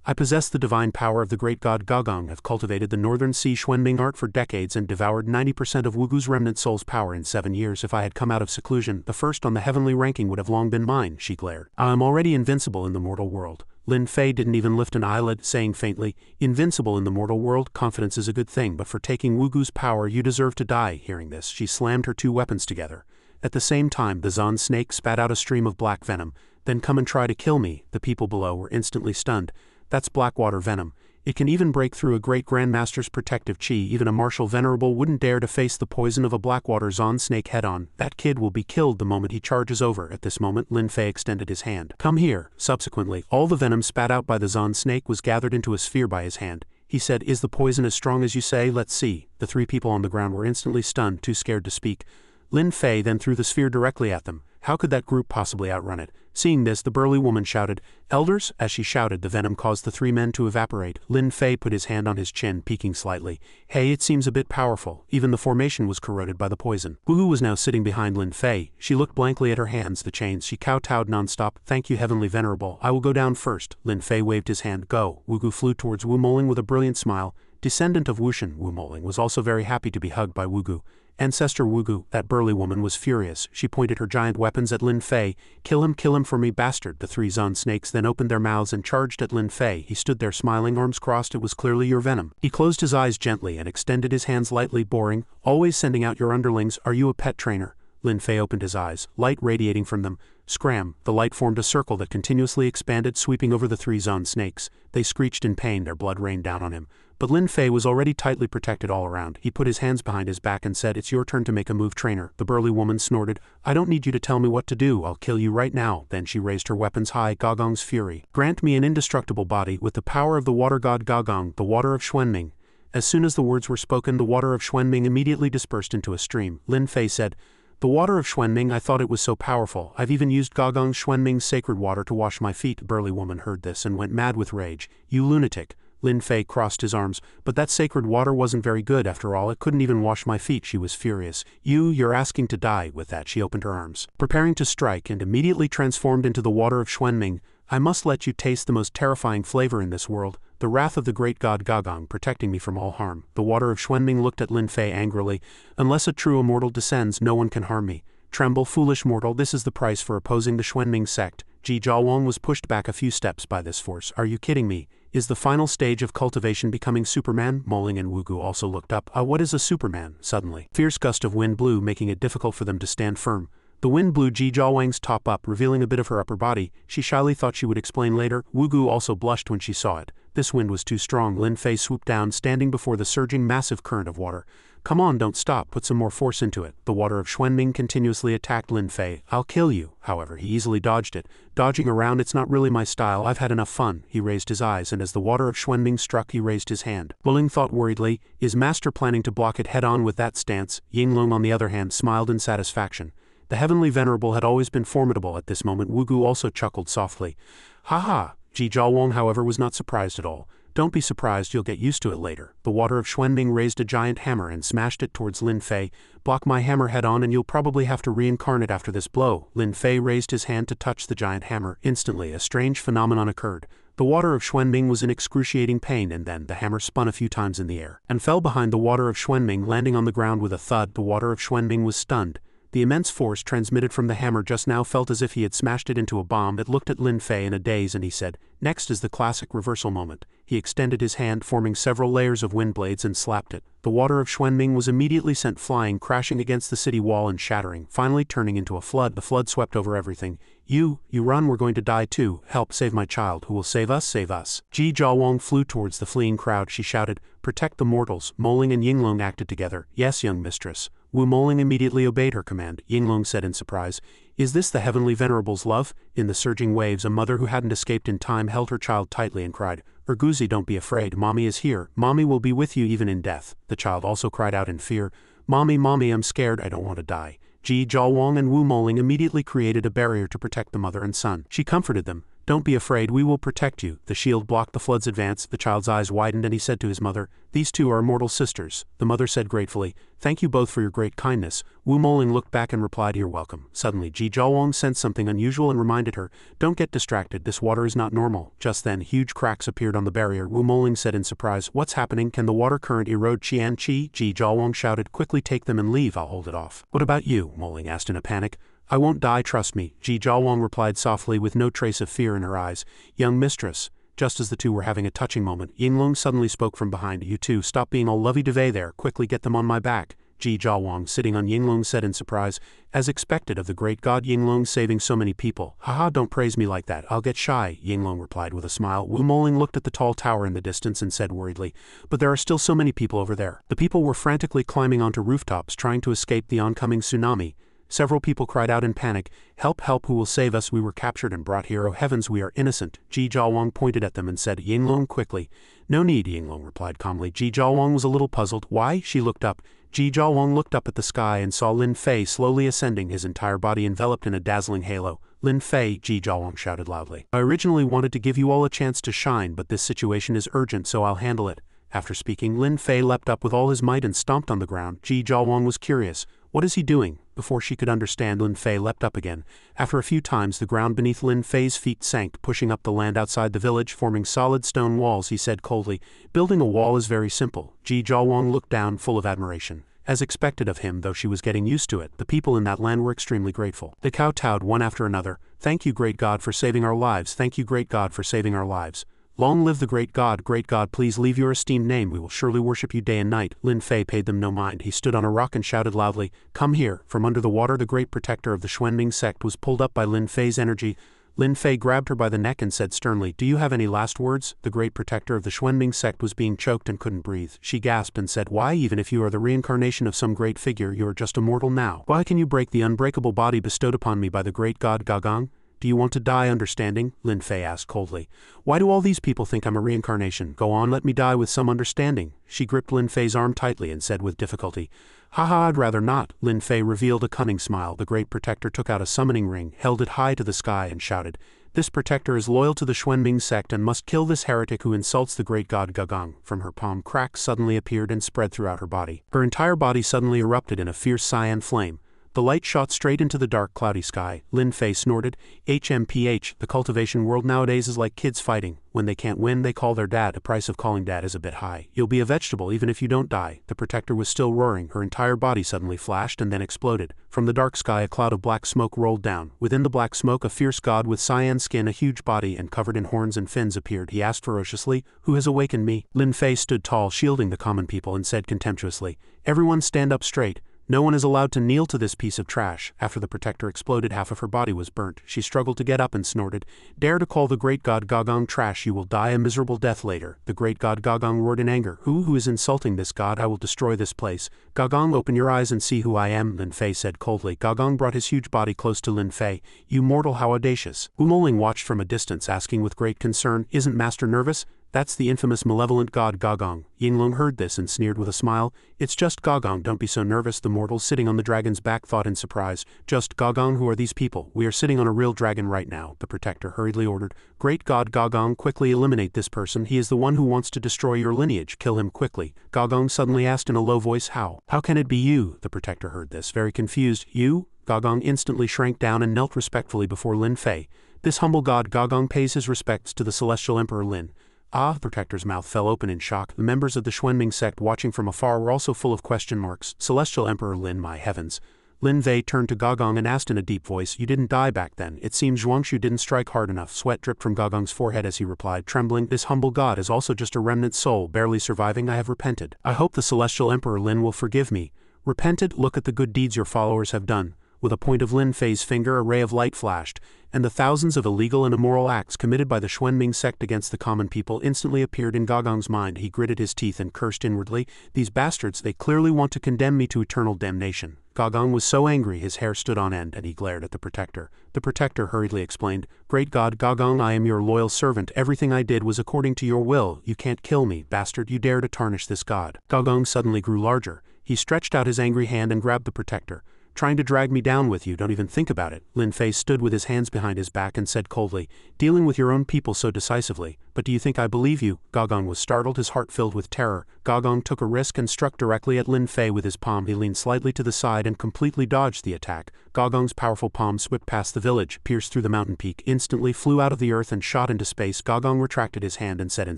"I possess the divine power of the great god Gagong, have cultivated the Northern Sea Xuanming art for decades and devoured 90% of Wugu's remnant soul's power in 7 years. If I had come out of seclusion, the first on the heavenly ranking would have long been mine." She glared. "I am already invincible in the mortal world." Lin Fei didn't even lift an eyelid, saying faintly, "Invincible in the mortal world, confidence is a good thing, but for taking Wugu's power you deserve to die." Hearing this, she slammed her 2 weapons together. At the same time, the Zon snake spat out a stream of black venom. "Then come and try to kill me." The people below were instantly stunned. "That's Blackwater venom. It can even break through a great grandmaster's protective chi. Even a martial venerable wouldn't dare to face the poison of a Blackwater Zon snake head-on. That kid will be killed the moment he charges over." At this moment, Lin Fei extended his hand. "Come here." Subsequently, all the venom spat out by the Zon snake was gathered into a sphere by his hand. He said, "Is the poison as strong as you say? Let's see." The 3 people on the ground were instantly stunned, too scared to speak. Lin Fei then threw the sphere directly at them. How could that group possibly outrun it? Seeing this, the burly woman shouted, "Elders!" As she shouted, the venom caused the 3 men to evaporate. Lin Fei put his hand on his chin, peeking slightly. "Hey, it seems a bit powerful." Even the formation was corroded by the poison. Wugu was now sitting behind Lin Fei. She looked blankly at her hands, the chains. She kowtowed non-stop. "Thank you, Heavenly Venerable. I will go down first." Lin Fei waved his hand. "Go." Wugu flew towards Wu Moling with a brilliant smile. Descendant of Wushan, Wu Moling was also very happy to be hugged by Wugu. "Ancestor Wugu." That burly woman was furious. She pointed her giant weapons at Lin Fei. Kill him for me, bastard." The 3 Zon snakes then opened their mouths and charged at Lin Fei. He stood there smiling, arms crossed. It was clearly your venom. He closed his eyes gently and extended his hands lightly, boring, "Always sending out your underlings. Are you a pet trainer?" Lin Fei opened his eyes, light radiating from them. Scram! The light formed a circle that continuously expanded, sweeping over the 3 Zon snakes. They screeched in pain, their blood rained down on him. But Lin Fei was already tightly protected all around. He put his hands behind his back and said, "It's your turn to make a move, trainer." The burly woman snorted, "I don't need you to tell me what to do. I'll kill you right now." Then she raised her weapons high. "Gagong's fury. Grant me an indestructible body with the power of the water god Gagong, the water of Xuanming." As soon as the words were spoken, the water of Xuanming immediately dispersed into a stream. Lin Fei said, "The water of Xuanming, I thought it was so powerful. I've even used Gagong's Xuanming's sacred water to wash my feet." The burly woman heard this and went mad with rage. "You lunatic." Lin Fei crossed his arms. "But that sacred water wasn't very good after all. It couldn't even wash my feet." She was furious. You're asking to die." With that, she opened her arms, preparing to strike, and immediately transformed into the water of Xuanming. "I must let you taste the most terrifying flavor in this world. The wrath of the great god Gagong, protecting me from all harm." The water of Xuanming looked at Lin Fei angrily. "Unless a true immortal descends, no one can harm me. Tremble, foolish mortal, this is the price for opposing the Xuanming sect." Ji Jiawang was pushed back a few steps by this force. "Are you kidding me? Is the final stage of cultivation becoming Superman?" Moling and Wugu also looked up. What is a Superman?" Suddenly, fierce gust of wind blew, making it difficult for them to stand firm. The wind blew Ji Jiawang's top up, revealing a bit of her upper body. She shyly thought she would explain later. Wugu also blushed when she saw it. This wind was too strong. Lin Fei swooped down, standing before the surging massive current of water. Come on, don't stop, put some more force into it. The water of Xuanming continuously attacked Lin Fei. I'll kill you. However, he easily dodged it. Dodging around, it's not really my style, I've had enough fun. He raised his eyes, and as the water of Xuanming struck, he raised his hand. Wuling thought worriedly, is Master planning to block it head-on with that stance? Yinglong on the other hand smiled in satisfaction. The Heavenly Venerable had always been formidable at this moment. Wu Gu also chuckled softly. Ha ha! Ji Zhaowang, however, was not surprised at all. Don't be surprised, you'll get used to it later. The water of Xuanming raised a giant hammer and smashed it towards Lin Fei. Block my hammer head on and you'll probably have to reincarnate after this blow. Lin Fei raised his hand to touch the giant hammer. Instantly, a strange phenomenon occurred. The water of Xuanming was in excruciating pain, and then the hammer spun a few times in the air and fell behind the water of Xuanming, landing on the ground with a thud. The water of Xuanming was stunned. The immense force transmitted from the hammer just now felt as if he had smashed it into a bomb. It looked at Lin Fei in a daze and he said, "Next is the classic reversal moment." He extended his hand, forming several layers of wind blades, and slapped it. The water of Xuanming was immediately sent flying, crashing against the city wall and shattering, finally turning into a flood. The flood swept over everything. You run, we're going to die too. Help, save my child. Who will save us? Save us. Ji Zhaowang flew towards the fleeing crowd. She shouted, "Protect the mortals." Moling and Yinglong acted together. Yes, young mistress. Wu Moling immediately obeyed her command. Yinglong said in surprise, "Is this the Heavenly Venerable's love?" In the surging waves, a mother who hadn't escaped in time held her child tightly and cried, "Erguzi, don't be afraid. Mommy is here. Mommy will be with you even in death." The child also cried out in fear, "Mommy, Mommy, I'm scared. I don't want to die." Ji Zhaowang and Wu Moling immediately created a barrier to protect the mother and son. She comforted them. "Don't be afraid, we will protect you." The shield blocked the flood's advance. The child's eyes widened and he said to his mother, "These two are immortal sisters." The mother said gratefully, "Thank you both for your great kindness." Wu Moling looked back and replied, "You're welcome." Suddenly, Ji Zhaowang sensed something unusual and reminded her, "Don't get distracted, this water is not normal." Just then, huge cracks appeared on the barrier. Wu Moling said in surprise, "What's happening? Can the water current erode Qian Qi?" Ji Zhaowang shouted, "Quickly take them and leave, I'll hold it off." "What about you?" Moling asked in a panic. "I won't die, trust me," Ji Zhaowang replied softly with no trace of fear in her eyes. "Young mistress." Just as the two were having a touching moment, Yinglong suddenly spoke from behind. "You two, stop being all lovey-dovey there, quickly get them on my back." Ji Zhaowang, sitting on Yinglong, said in surprise, "As expected of the great god Yinglong saving so many people." "Haha, don't praise me like that, I'll get shy," Yinglong replied with a smile. Wu Moling looked at the tall tower in the distance and said worriedly, "But there are still so many people over there." The people were frantically climbing onto rooftops trying to escape the oncoming tsunami. Several people cried out in panic, "Help, help, who will save us? We were captured and brought here. Oh heavens, we are innocent." Ji Zhaowang pointed at them and said, "Yinglong, quickly." "No need," Yinglong replied calmly. Ji Zhaowang was a little puzzled. "Why?" She looked up. Ji Zhaowang looked up at the sky and saw Lin Fei slowly ascending, his entire body enveloped in a dazzling halo. "Lin Fei," Ji Zhaowang shouted loudly. "I originally wanted to give you all a chance to shine, but this situation is urgent, so I'll handle it." After speaking, Lin Fei leapt up with all his might and stomped on the ground. Ji Zhaowang was curious. "What is he doing?" Before she could understand, Lin Fei leapt up again. After a few times, the ground beneath Lin Fei's feet sank, pushing up the land outside the village, forming solid stone walls. He said coldly, "Building a wall is very simple." Ji Zhaowang looked down, full of admiration. As expected of him, though she was getting used to it, the people in that land were extremely grateful. They kowtowed one after another. "Thank you, great God, for saving our lives. Thank you, great God, for saving our lives. Long live the great God, please leave your esteemed name, we will surely worship you day and night." Lin Fei paid them no mind. He stood on a rock and shouted loudly, "Come here." From under the water, the great protector of the Xuanming sect was pulled up by Lin Fei's energy. Lin Fei grabbed her by the neck and said sternly, "Do you have any last words?" The great protector of the Xuanming sect was being choked and couldn't breathe. She gasped and said, "Why, even if you are the reincarnation of some great figure, you are just a mortal now. Why can you break the unbreakable body bestowed upon me by the great god Gagang?" "Do you want to die understanding?" Lin Fei asked coldly. "Why do all these people think I'm a reincarnation? Go on, let me die with some understanding." She gripped Lin Fei's arm tightly and said with difficulty, "Haha, I'd rather not." Lin Fei revealed a cunning smile. The great protector took out a summoning ring, held it high to the sky and shouted, "This protector is loyal to the Xuanming sect and must kill this heretic who insults the great god Gagang." From her palm, cracks suddenly appeared and spread throughout her body. Her entire body suddenly erupted in a fierce cyan flame. The light shot straight into the dark, cloudy sky. Lin Fei snorted, "HMPH, the cultivation world nowadays is like kids fighting. When they can't win, they call their dad. The price of calling dad is a bit high. You'll be a vegetable even if you don't die." The protector was still roaring. Her entire body suddenly flashed and then exploded. From the dark sky, a cloud of black smoke rolled down. Within the black smoke, a fierce god with cyan skin, a huge body, and covered in horns and fins appeared. He asked ferociously, "Who has awakened me?" Lin Fei stood tall, shielding the common people, and said contemptuously, "Everyone stand up straight. No one is allowed to kneel to this piece of trash. After the protector exploded, half of her body was burnt. She struggled to get up and snorted, "Dare to call the great god Gogong trash, you will die a miserable death later." The great god Gogong roared in anger, Who is insulting this god? I will destroy this place." "Gogong, open your eyes and see who I am," Lin Fei said coldly. Gogong brought his huge body close to Lin Fei. "You mortal, how audacious." Wu Moling watched from a distance, asking with great concern, "Isn't Master nervous?" "That's the infamous malevolent god Gogong." Yinglong heard this and sneered with a smile. "It's just Gogong, don't be so nervous." The mortal sitting on the dragon's back thought in surprise. "Just Gogong? Who are these people? We are sitting on a real dragon right now," the protector hurriedly ordered. "Great god Gogong, quickly eliminate this person. He is the one who wants to destroy your lineage. Kill him quickly." Gogong suddenly asked in a low voice, "How? How can it be you?" The protector heard this, very confused. "You?" Gogong instantly shrank down and knelt respectfully before Lin Fei. "This humble god Gogong pays his respects to the celestial emperor Lin." "Ah!" The protector's mouth fell open in shock. The members of the Xuanming sect watching from afar were also full of question marks. "Celestial Emperor Lin, my heavens." Lin Fei turned to Gogong and asked in a deep voice, "You didn't die back then. It seems Zhuangshu didn't strike hard enough." Sweat dripped from Gogong's forehead as he replied, trembling, "This humble god is also just a remnant soul, barely surviving. I have repented. I hope the Celestial Emperor Lin will forgive me." "Repented? Look at the good deeds your followers have done." With a point of Lin Fei's finger, a ray of light flashed, and the thousands of illegal and immoral acts committed by the Xuanming sect against the common people instantly appeared in Gogong's mind. He gritted his teeth and cursed inwardly, "These bastards, they clearly want to condemn me to eternal damnation." Gogong was so angry his hair stood on end, and he glared at the protector. The protector hurriedly explained, "Great god Gogong, I am your loyal servant. Everything I did was according to your will. You can't kill me, bastard. You dare to tarnish this god." Gogong suddenly grew larger. He stretched out his angry hand and grabbed the protector. "Trying to drag me down with you, don't even think about it." Lin Fei stood with his hands behind his back and said coldly, "Dealing with your own people so decisively. But do you think I believe you?" Gogong was startled, his heart filled with terror. Gogong took a risk and struck directly at Lin Fei with his palm. He leaned slightly to the side and completely dodged the attack. Gogong's powerful palm swept past the village, pierced through the mountain peak, instantly flew out of the earth and shot into space. Gogong retracted his hand and said in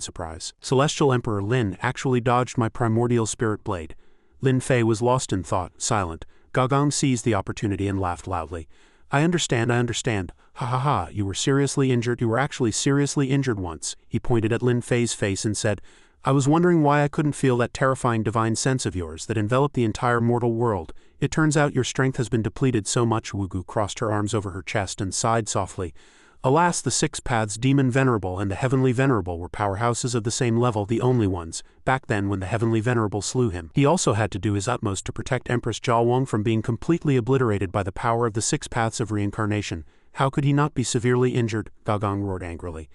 surprise, "Celestial Emperor Lin actually dodged my primordial spirit blade." Lin Fei was lost in thought, silent. Gogong seized the opportunity and laughed loudly. I understand. Ha ha ha, you were seriously injured. You were actually seriously injured once." He pointed at Lin Fei's face and said, "I was wondering why I couldn't feel that terrifying divine sense of yours that enveloped the entire mortal world. It turns out your strength has been depleted so much." Wugu crossed her arms over her chest and sighed softly. Alas, the Six Paths Demon Venerable and the Heavenly Venerable were powerhouses of the same level, the only ones, back then when the Heavenly Venerable slew him. He also had to do his utmost to protect Empress Jiawang from being completely obliterated by the power of the Six Paths of Reincarnation. How could he not be severely injured? Gogong roared angrily.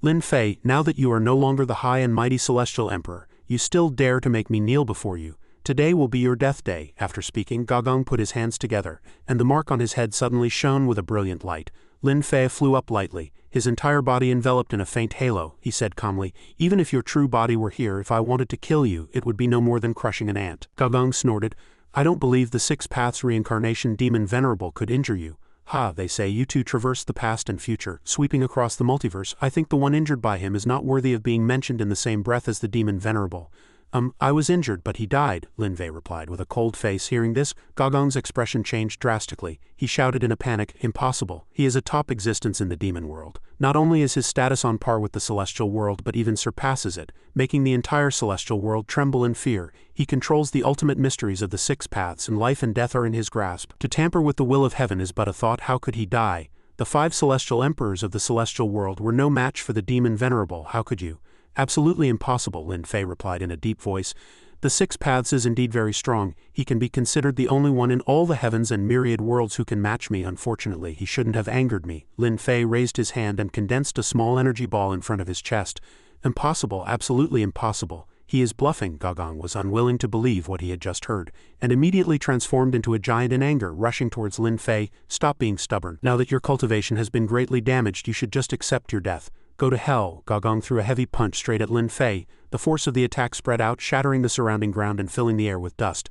"Lin Fei, now that you are no longer the high and mighty Celestial Emperor, you still dare to make me kneel before you. Today will be your death day." After speaking, Gogong put his hands together, and the mark on his head suddenly shone with a brilliant light. Lin Fei flew up lightly, his entire body enveloped in a faint halo. He said calmly, "Even if your true body were here, if I wanted to kill you, it would be no more than crushing an ant." Gogong snorted, "I don't believe the Six Paths Reincarnation Demon Venerable could injure you." "Ha, they say you two traverse the past and future, sweeping across the multiverse. I think the one injured by him is not worthy of being mentioned in the same breath as the Demon Venerable." I was injured, but he died," Lin Fei replied with a cold face. Hearing this, Gogong's expression changed drastically. He shouted in a panic, "Impossible. He is a top existence in the demon world. Not only is his status on par with the celestial world, but even surpasses it, making the entire celestial world tremble in fear. He controls the ultimate mysteries of the Six Paths, and life and death are in his grasp. To tamper with the will of heaven is but a thought. How could he die? The 5 celestial emperors of the celestial world were no match for the demon venerable. How could you?" "Absolutely impossible," Lin Fei replied in a deep voice. "The Six Paths is indeed very strong. He can be considered the only one in all the heavens and myriad worlds who can match me. Unfortunately, he shouldn't have angered me." Lin Fei raised his hand and condensed a small energy ball in front of his chest. "Impossible, absolutely impossible. He is bluffing." Gogong was unwilling to believe what he had just heard, and immediately transformed into a giant in anger, rushing towards Lin Fei. "Stop being stubborn. Now that your cultivation has been greatly damaged, you should just accept your death. Go to hell." Gogong threw a heavy punch straight at Lin Fei. The force of the attack spread out, shattering the surrounding ground and filling the air with dust.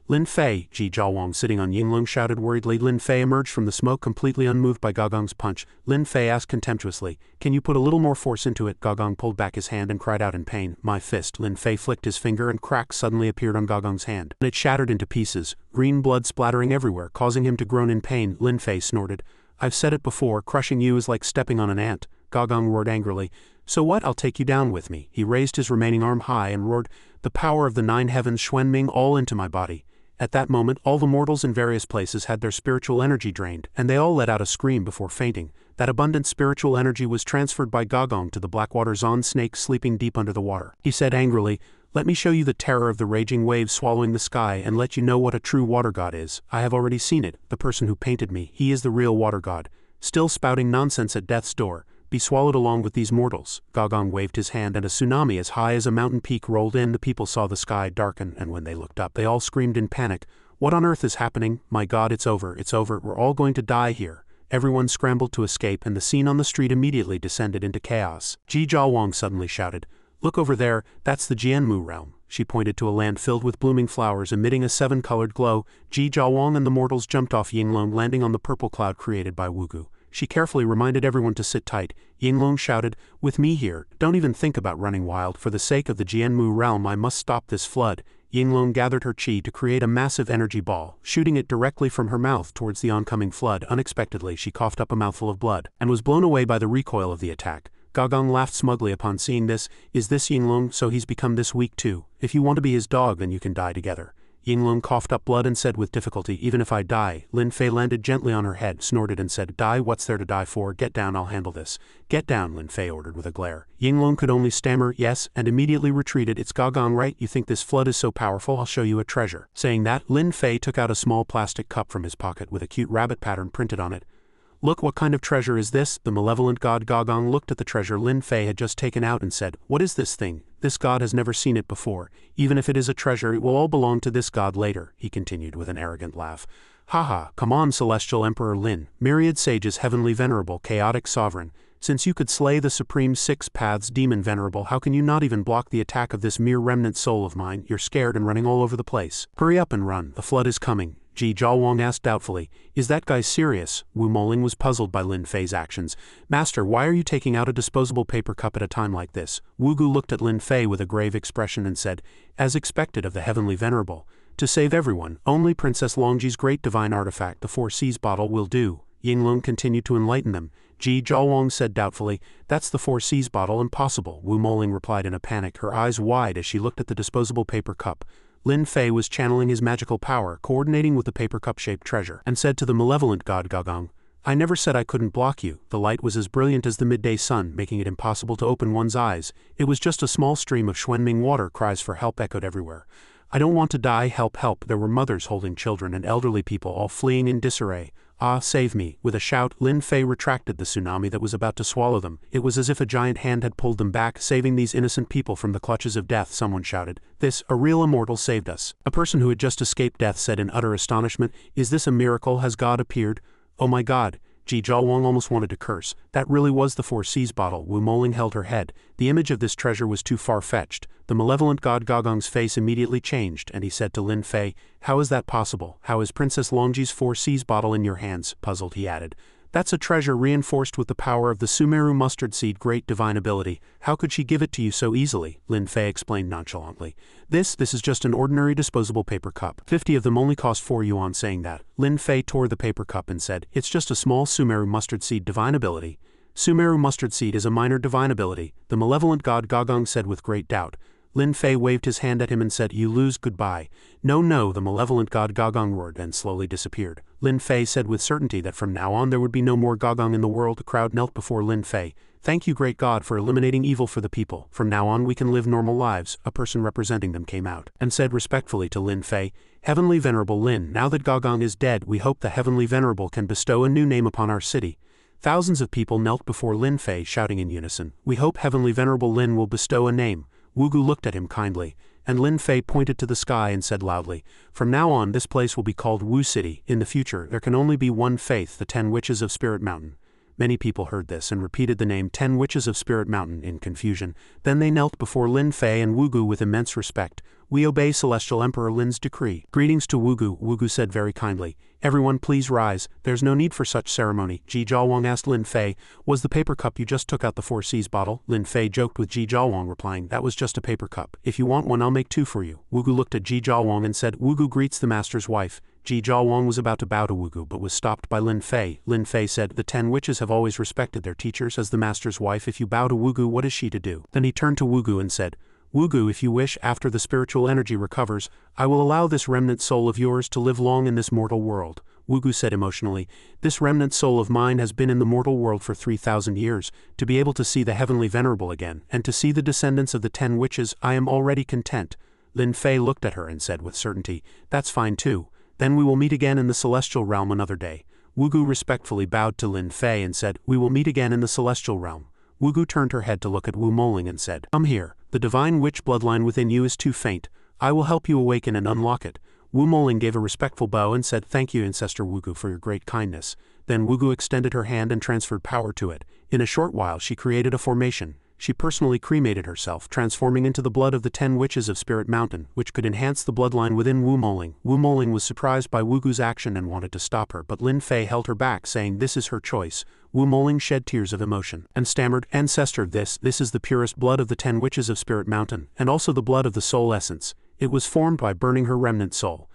"Lin Fei!" Ji Jiawang sitting on Yinglong shouted worriedly. Lin Fei emerged from the smoke completely unmoved by Gogong's punch. Lin Fei asked contemptuously, "Can you put a little more force into it?" Gogong pulled back his hand and cried out in pain, "My fist." Lin Fei flicked his finger and cracks suddenly appeared on Gogong's hand. It shattered into pieces, green blood splattering everywhere, causing him to groan in pain. Lin Fei snorted, "I've said it before, crushing you is like stepping on an ant." Gogong roared angrily, "So what? I'll take you down with me." He raised his remaining arm high and roared, "The power of the 9 heavens Xuanming all into my body." At that moment, all the mortals in various places had their spiritual energy drained, and they all let out a scream before fainting. That abundant spiritual energy was transferred by Gogong to the Blackwater Zon snake sleeping deep under the water. He said angrily, "Let me show you the terror of the raging waves swallowing the sky and let you know what a true water god is. I have already seen it, the person who painted me, he is the real water god. Still spouting nonsense at death's door. Be swallowed along with these mortals." Gogong waved his hand and a tsunami as high as a mountain peak rolled in. The people saw the sky darken, and when they looked up they all screamed in panic, "What on earth is happening? My god, it's over, we're all going to die here." Everyone scrambled to escape, and the scene on the street immediately descended into chaos. Ji Jiawang suddenly shouted, "Look over there, that's the Jianmu realm." She pointed to a land filled with blooming flowers emitting a seven-colored glow. Ji Jiawang and the mortals jumped off Yinglong, landing on the purple cloud created by Wugu. She carefully reminded everyone to sit tight. Yinglong shouted, "With me here, don't even think about running wild. For the sake of the Jianmu realm, I must stop this flood." Yinglong gathered her chi to create a massive energy ball, shooting it directly from her mouth towards the oncoming flood. Unexpectedly, she coughed up a mouthful of blood, and was blown away by the recoil of the attack. Gogong laughed smugly upon seeing this. "Is this Yinglong? So he's become this weak too. If you want to be his dog, then you can die together." Yinglong coughed up blood and said with difficulty, "Even if I die." Lin Fei landed gently on her head, snorted and said, "Die? What's there to die for? Get down, I'll handle this." "Get down," Lin Fei ordered with a glare. Yinglong could only stammer, "Yes," and immediately retreated. "It's Gogong, right? You think this flood is so powerful? I'll show you a treasure." Saying that, Lin Fei took out a small plastic cup from his pocket with a cute rabbit pattern printed on it. "Look, what kind of treasure is this?" The malevolent god Gogong looked at the treasure Lin Fei had just taken out and said, "What is this thing? This god has never seen it before. Even if it is a treasure, it will all belong to this god later," he continued with an arrogant laugh. "Haha, come on, Celestial Emperor Lin, myriad sages, heavenly venerable, chaotic sovereign. Since you could slay the supreme six paths demon venerable, how can you not even block the attack of this mere remnant soul of mine? You're scared and running all over the place. Hurry up and run, the flood is coming." Ji Jiawang asked doubtfully, "Is that guy serious?" Wu Moling was puzzled by Lin Fei's actions. "Master, why are you taking out a disposable paper cup at a time like this?" Wugu looked at Lin Fei with a grave expression and said, "As expected of the heavenly venerable. To save everyone, only Princess Longji's great divine artifact, the Four Seas bottle, will do." Yinglong continued to enlighten them. Ji Jiawang said doubtfully, "That's the Four Seas bottle, impossible." Wu Moling replied in a panic, her eyes wide as she looked at the disposable paper cup. Lin Fei was channeling his magical power, coordinating with the paper cup-shaped treasure, and said to the malevolent god Gogong, "I never said I couldn't block you." The light was as brilliant as the midday sun, making it impossible to open one's eyes. It was just a small stream of Xuanming water. Cries for help echoed everywhere. "I don't want to die, help, help." There were mothers holding children and elderly people all fleeing in disarray. "Ah, save me." With a shout, Lin Fei retracted the tsunami that was about to swallow them. It was as if a giant hand had pulled them back, saving these innocent people from the clutches of death. Someone shouted, "This, a real immortal, saved us." A person who had just escaped death said in utter astonishment, "Is this a miracle? Has God appeared? Oh my God." Ji Jiawang almost wanted to curse. That really was the Four Seas bottle. Wu Moling held her head. The image of this treasure was too far-fetched. The malevolent god Gogong's face immediately changed, and he said to Lin Fei, "How is that possible? How is Princess Longji's Four Seas bottle in your hands?" Puzzled, he added, "That's a treasure reinforced with the power of the Sumeru mustard seed, great divine ability. How could she give it to you so easily?" Lin Fei explained nonchalantly. This is just an ordinary disposable paper cup. 50 of them only cost 4 yuan." Saying that, Lin Fei tore the paper cup and said, "It's just a small Sumeru mustard seed divine ability." "Sumeru mustard seed is a minor divine ability," the malevolent god Gogong said with great doubt. Lin Fei waved his hand at him and said, "You lose, goodbye." "No, no," the malevolent god Gogong roared and slowly disappeared. Lin Fei said with certainty that from now on there would be no more Gogong in the world. The crowd knelt before Lin Fei. "Thank you, great God, for eliminating evil for the people. From now on we can live normal lives." A person representing them came out and said respectfully to Lin Fei, "Heavenly Venerable Lin, now that Gogong is dead, we hope the Heavenly Venerable can bestow a new name upon our city." Thousands of people knelt before Lin Fei, shouting in unison, "We hope Heavenly Venerable Lin will bestow a name." Wugu looked at him kindly, and Lin Fei pointed to the sky and said loudly, "From now on this place will be called Wu City. In the future there can only be one faith, the 10 Witches of Spirit Mountain." Many people heard this and repeated the name 10 Witches of Spirit Mountain in confusion. Then they knelt before Lin Fei and Wugu with immense respect. "We obey Celestial Emperor Lin's decree." Greetings to Wugu, Wugu said very kindly. "Everyone please rise, there's no need for such ceremony." Ji Jiawang asked Lin Fei, "Was the paper cup you just took out the Four Seas bottle?" Lin Fei joked with Ji Jiawang, replying, "That was just a paper cup. If you want one I'll make 2 for you." Wugu looked at Ji Jiawang and said, "Wugu greets the master's wife." Ji Jiawang was about to bow to Wugu but was stopped by Lin Fei. Lin Fei said, "The 10 witches have always respected their teachers. As the master's wife, if you bow to Wugu, what is she to do?" Then he turned to Wugu and said, Wugu, if you wish, after the spiritual energy recovers, I will allow this remnant soul of yours to live long in this mortal world. Wugu said emotionally, this remnant soul of mine has been in the mortal world for 3,000 years, to be able to see the heavenly venerable again, and to see the descendants of the 10 witches, I am already content. Lin Fei looked at her and said with certainty, that's fine too, then we will meet again in the celestial realm another day. Wugu respectfully bowed to Lin Fei and said, we will meet again in the celestial realm. Wugu turned her head to look at Wu Moling and said, come here, the divine witch bloodline within you is too faint, I will help you awaken and unlock it. Wu Moling gave a respectful bow and said, thank you, Ancestor Wugu, for your great kindness. Then Wugu extended her hand and transferred power to it. In a short while she created a formation. She personally cremated herself, transforming into the blood of the 10 witches of Spirit Mountain, which could enhance the bloodline within Wu Moling. Wu Moling was surprised by Wugu's action and wanted to stop her, but Lin Fei held her back, saying this is her choice. Wu Moling shed tears of emotion and stammered, Ancestor, this is the purest blood of the 10 witches of Spirit Mountain, and also the blood of the soul essence. It was formed by burning her remnant soul.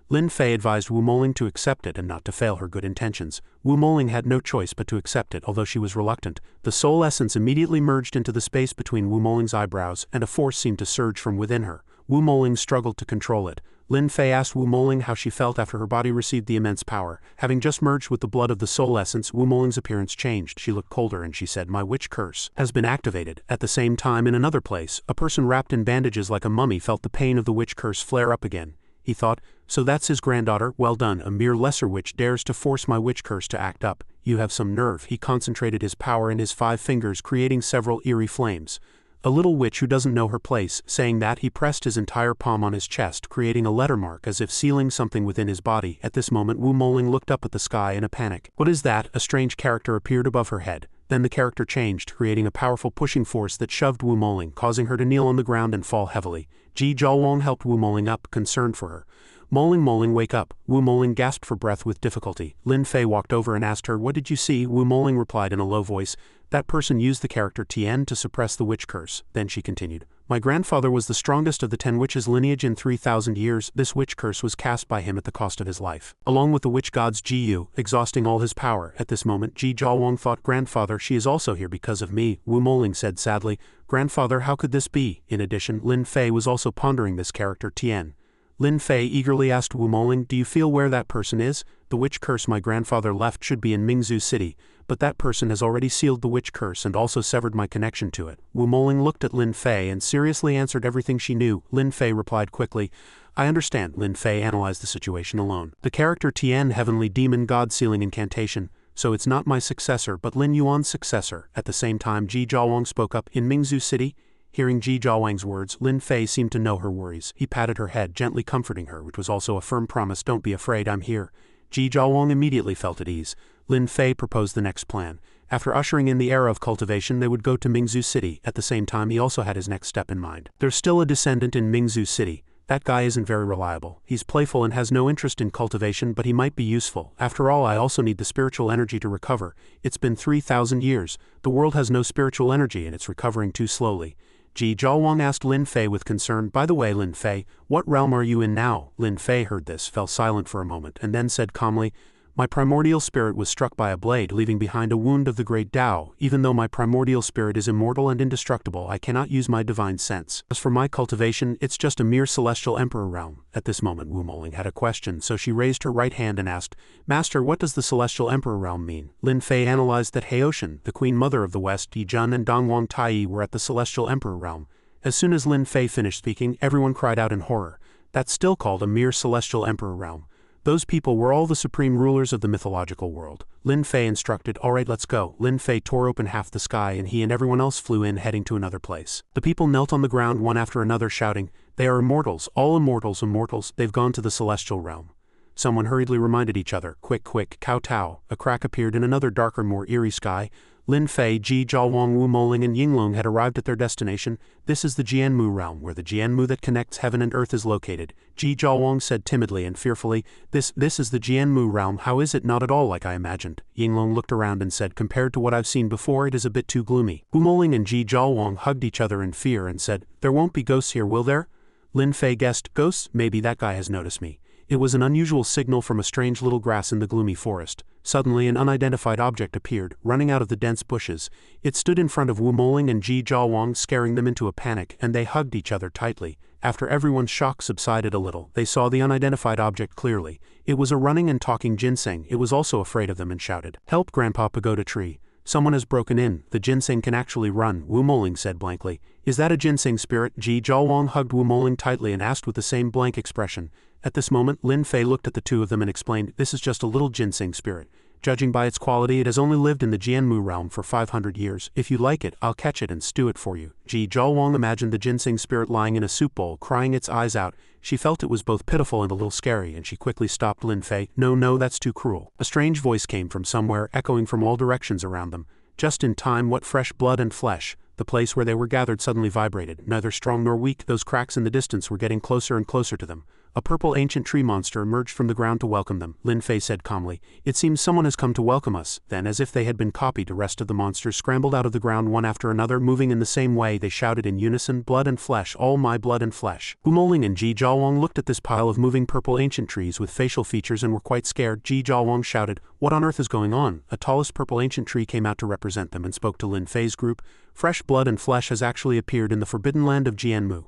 Lin Fei advised Wu Moling to accept it and not to fail her good intentions. Wu Moling had no choice but to accept it, although she was reluctant. The soul essence immediately merged into the space between Wu Moling's eyebrows, and a force seemed to surge from within her. Wu Moling struggled to control it. Lin Fei asked Wu Moling how she felt after her body received the immense power. Having just merged with the blood of the soul essence, Wu Moling's appearance changed. She looked colder and she said, my witch curse has been activated. At the same time, in another place, a person wrapped in bandages like a mummy felt the pain of the witch curse flare up again. He thought, so that's his granddaughter, well done, a mere lesser witch dares to force my witch curse to act up. You have some nerve. He concentrated his power in his 5 fingers, creating several eerie flames. A little witch who doesn't know her place. Saying that, he pressed his entire palm on his chest, creating a letter mark as if sealing something within his body. At this moment Wu Moling looked up at the sky in a panic. What is that? A strange character appeared above her head. Then the character changed, creating a powerful pushing force that shoved Wu Moling, causing her to kneel on the ground and fall heavily. Ji Zhaowang helped Wu Moling up, concerned for her. Moling, wake up. Wu Moling gasped for breath with difficulty. Lin Fei walked over and asked her, what did you see? Wu Moling replied in a low voice, that person used the character Tien to suppress the witch curse. Then she continued, my grandfather was the strongest of the 10 witches lineage in 3,000 years. This witch curse was cast by him at the cost of his life, along with the witch gods Ji, exhausting all his power. At this moment Ji Zhaowang thought, grandfather, she is also here because of me. Wu Moling said sadly, grandfather, how could this be? In addition, Lin Fei was also pondering this character Tien. Lin Fei eagerly asked Wu Moling, do you feel where that person is? The witch curse my grandfather left should be in Mingzhu City, but that person has already sealed the witch curse and also severed my connection to it. Wu Moling looked at Lin Fei and seriously answered everything she knew. Lin Fei replied quickly, I understand. Lin Fei analyzed the situation alone. The character Tien, heavenly demon god sealing incantation, so it's not my successor but Lin Yuan's successor. At the same time Ji Zhaowang spoke up, in Mingzhu City? Hearing Ji Zhaowang's words, Lin Fei seemed to know her worries. He patted her head, gently comforting her, which was also a firm promise, don't be afraid, I'm here. Ji Zhaowang immediately felt at ease. Lin Fei proposed the next plan. After ushering in the era of cultivation, they would go to Mingzhu City. At the same time he also had his next step in mind. There's still a descendant in Mingzhu City. That guy isn't very reliable. He's playful and has no interest in cultivation, but he might be useful. After all, I also need the spiritual energy to recover. It's been 3,000 years. The world has no spiritual energy and it's recovering too slowly. Ji Zhaowang asked Lin Fei with concern, by the way, Lin Fei, what realm are you in now? Lin Fei heard this, fell silent for a moment, and then said calmly, my primordial spirit was struck by a blade, leaving behind a wound of the great Tao. Even though my primordial spirit is immortal and indestructible, I cannot use my divine sense. As for my cultivation, it's just a mere celestial emperor realm. At this moment Wu Moling had a question, so she raised her right hand and asked, Master, what does the celestial emperor realm mean? Lin Fei analyzed that Heotian, the queen mother of the West, Yi Jun and Dongwang Tai were at the celestial emperor realm. As soon as Lin Fei finished speaking, everyone cried out in horror. That's still called a mere celestial emperor realm. Those people were all the supreme rulers of the mythological world. Lin Fei instructed, alright, let's go. Lin Fei tore open half the sky and he and everyone else flew in, heading to another place. The people knelt on the ground one after another, shouting, they are immortals, all immortals, immortals, they've gone to the celestial realm. Someone hurriedly reminded each other, quick, quick, kowtow. A crack appeared in another darker, more eerie sky. Lin Fei, Ji Zhaowang, Wu Moling and Yinglong had arrived at their destination. This is the Jianmu realm, where the Jianmu that connects heaven and earth is located. Ji Zhaowang said timidly and fearfully, This is the Jianmu realm, how is it? Not at all like I imagined. Yinglong looked around and said, compared to what I've seen before, it is a bit too gloomy. Wu Moling and Ji Zhaowang hugged each other in fear and said, there won't be ghosts here, will there? Lin Fei guessed, ghosts? Maybe that guy has noticed me. It was an unusual signal from a strange little grass in the gloomy forest. Suddenly an unidentified object appeared, running out of the dense bushes. It stood in front of Wu Moling and Ji Jiawang, scaring them into a panic, and they hugged each other tightly. After everyone's shock subsided a little, they saw the unidentified object clearly. It was a running and talking ginseng. It was also afraid of them and shouted, "Help, Grandpa Pagoda Tree. Someone has broken in. The ginseng can actually run," Wu Moling said blankly. "Is that a ginseng spirit?" Ji Jiawang hugged Wu Moling tightly and asked with the same blank expression. At this moment, Lin Fei looked at the two of them and explained, "This is just a little ginseng spirit. Judging by its quality, it has only lived in the Jianmu realm for 500 years. If you like it, I'll catch it and stew it for you." Ji Jiawang imagined the ginseng spirit lying in a soup bowl, crying its eyes out. She felt it was both pitiful and a little scary, and she quickly stopped Lin Fei. "No, that's too cruel." A strange voice came from somewhere, echoing from all directions around them. Just in time, what fresh blood and flesh. The place where they were gathered suddenly vibrated, neither strong nor weak. Those cracks in the distance were getting closer and closer to them. A purple ancient tree monster emerged from the ground to welcome them. Lin Fei said calmly, "It seems someone has come to welcome us." Then, as if they had been copied, the rest of the monsters scrambled out of the ground one after another, moving in the same way. They shouted in unison, "Blood and flesh, all my blood and flesh." Wu Moling and Ji Jiawang looked at this pile of moving purple ancient trees with facial features and were quite scared. Ji Jiawang shouted, "What on earth is going on?" A tallest purple ancient tree came out to represent them and spoke to Lin Fei's group. "Fresh blood and flesh has actually appeared in the forbidden land of Jianmu."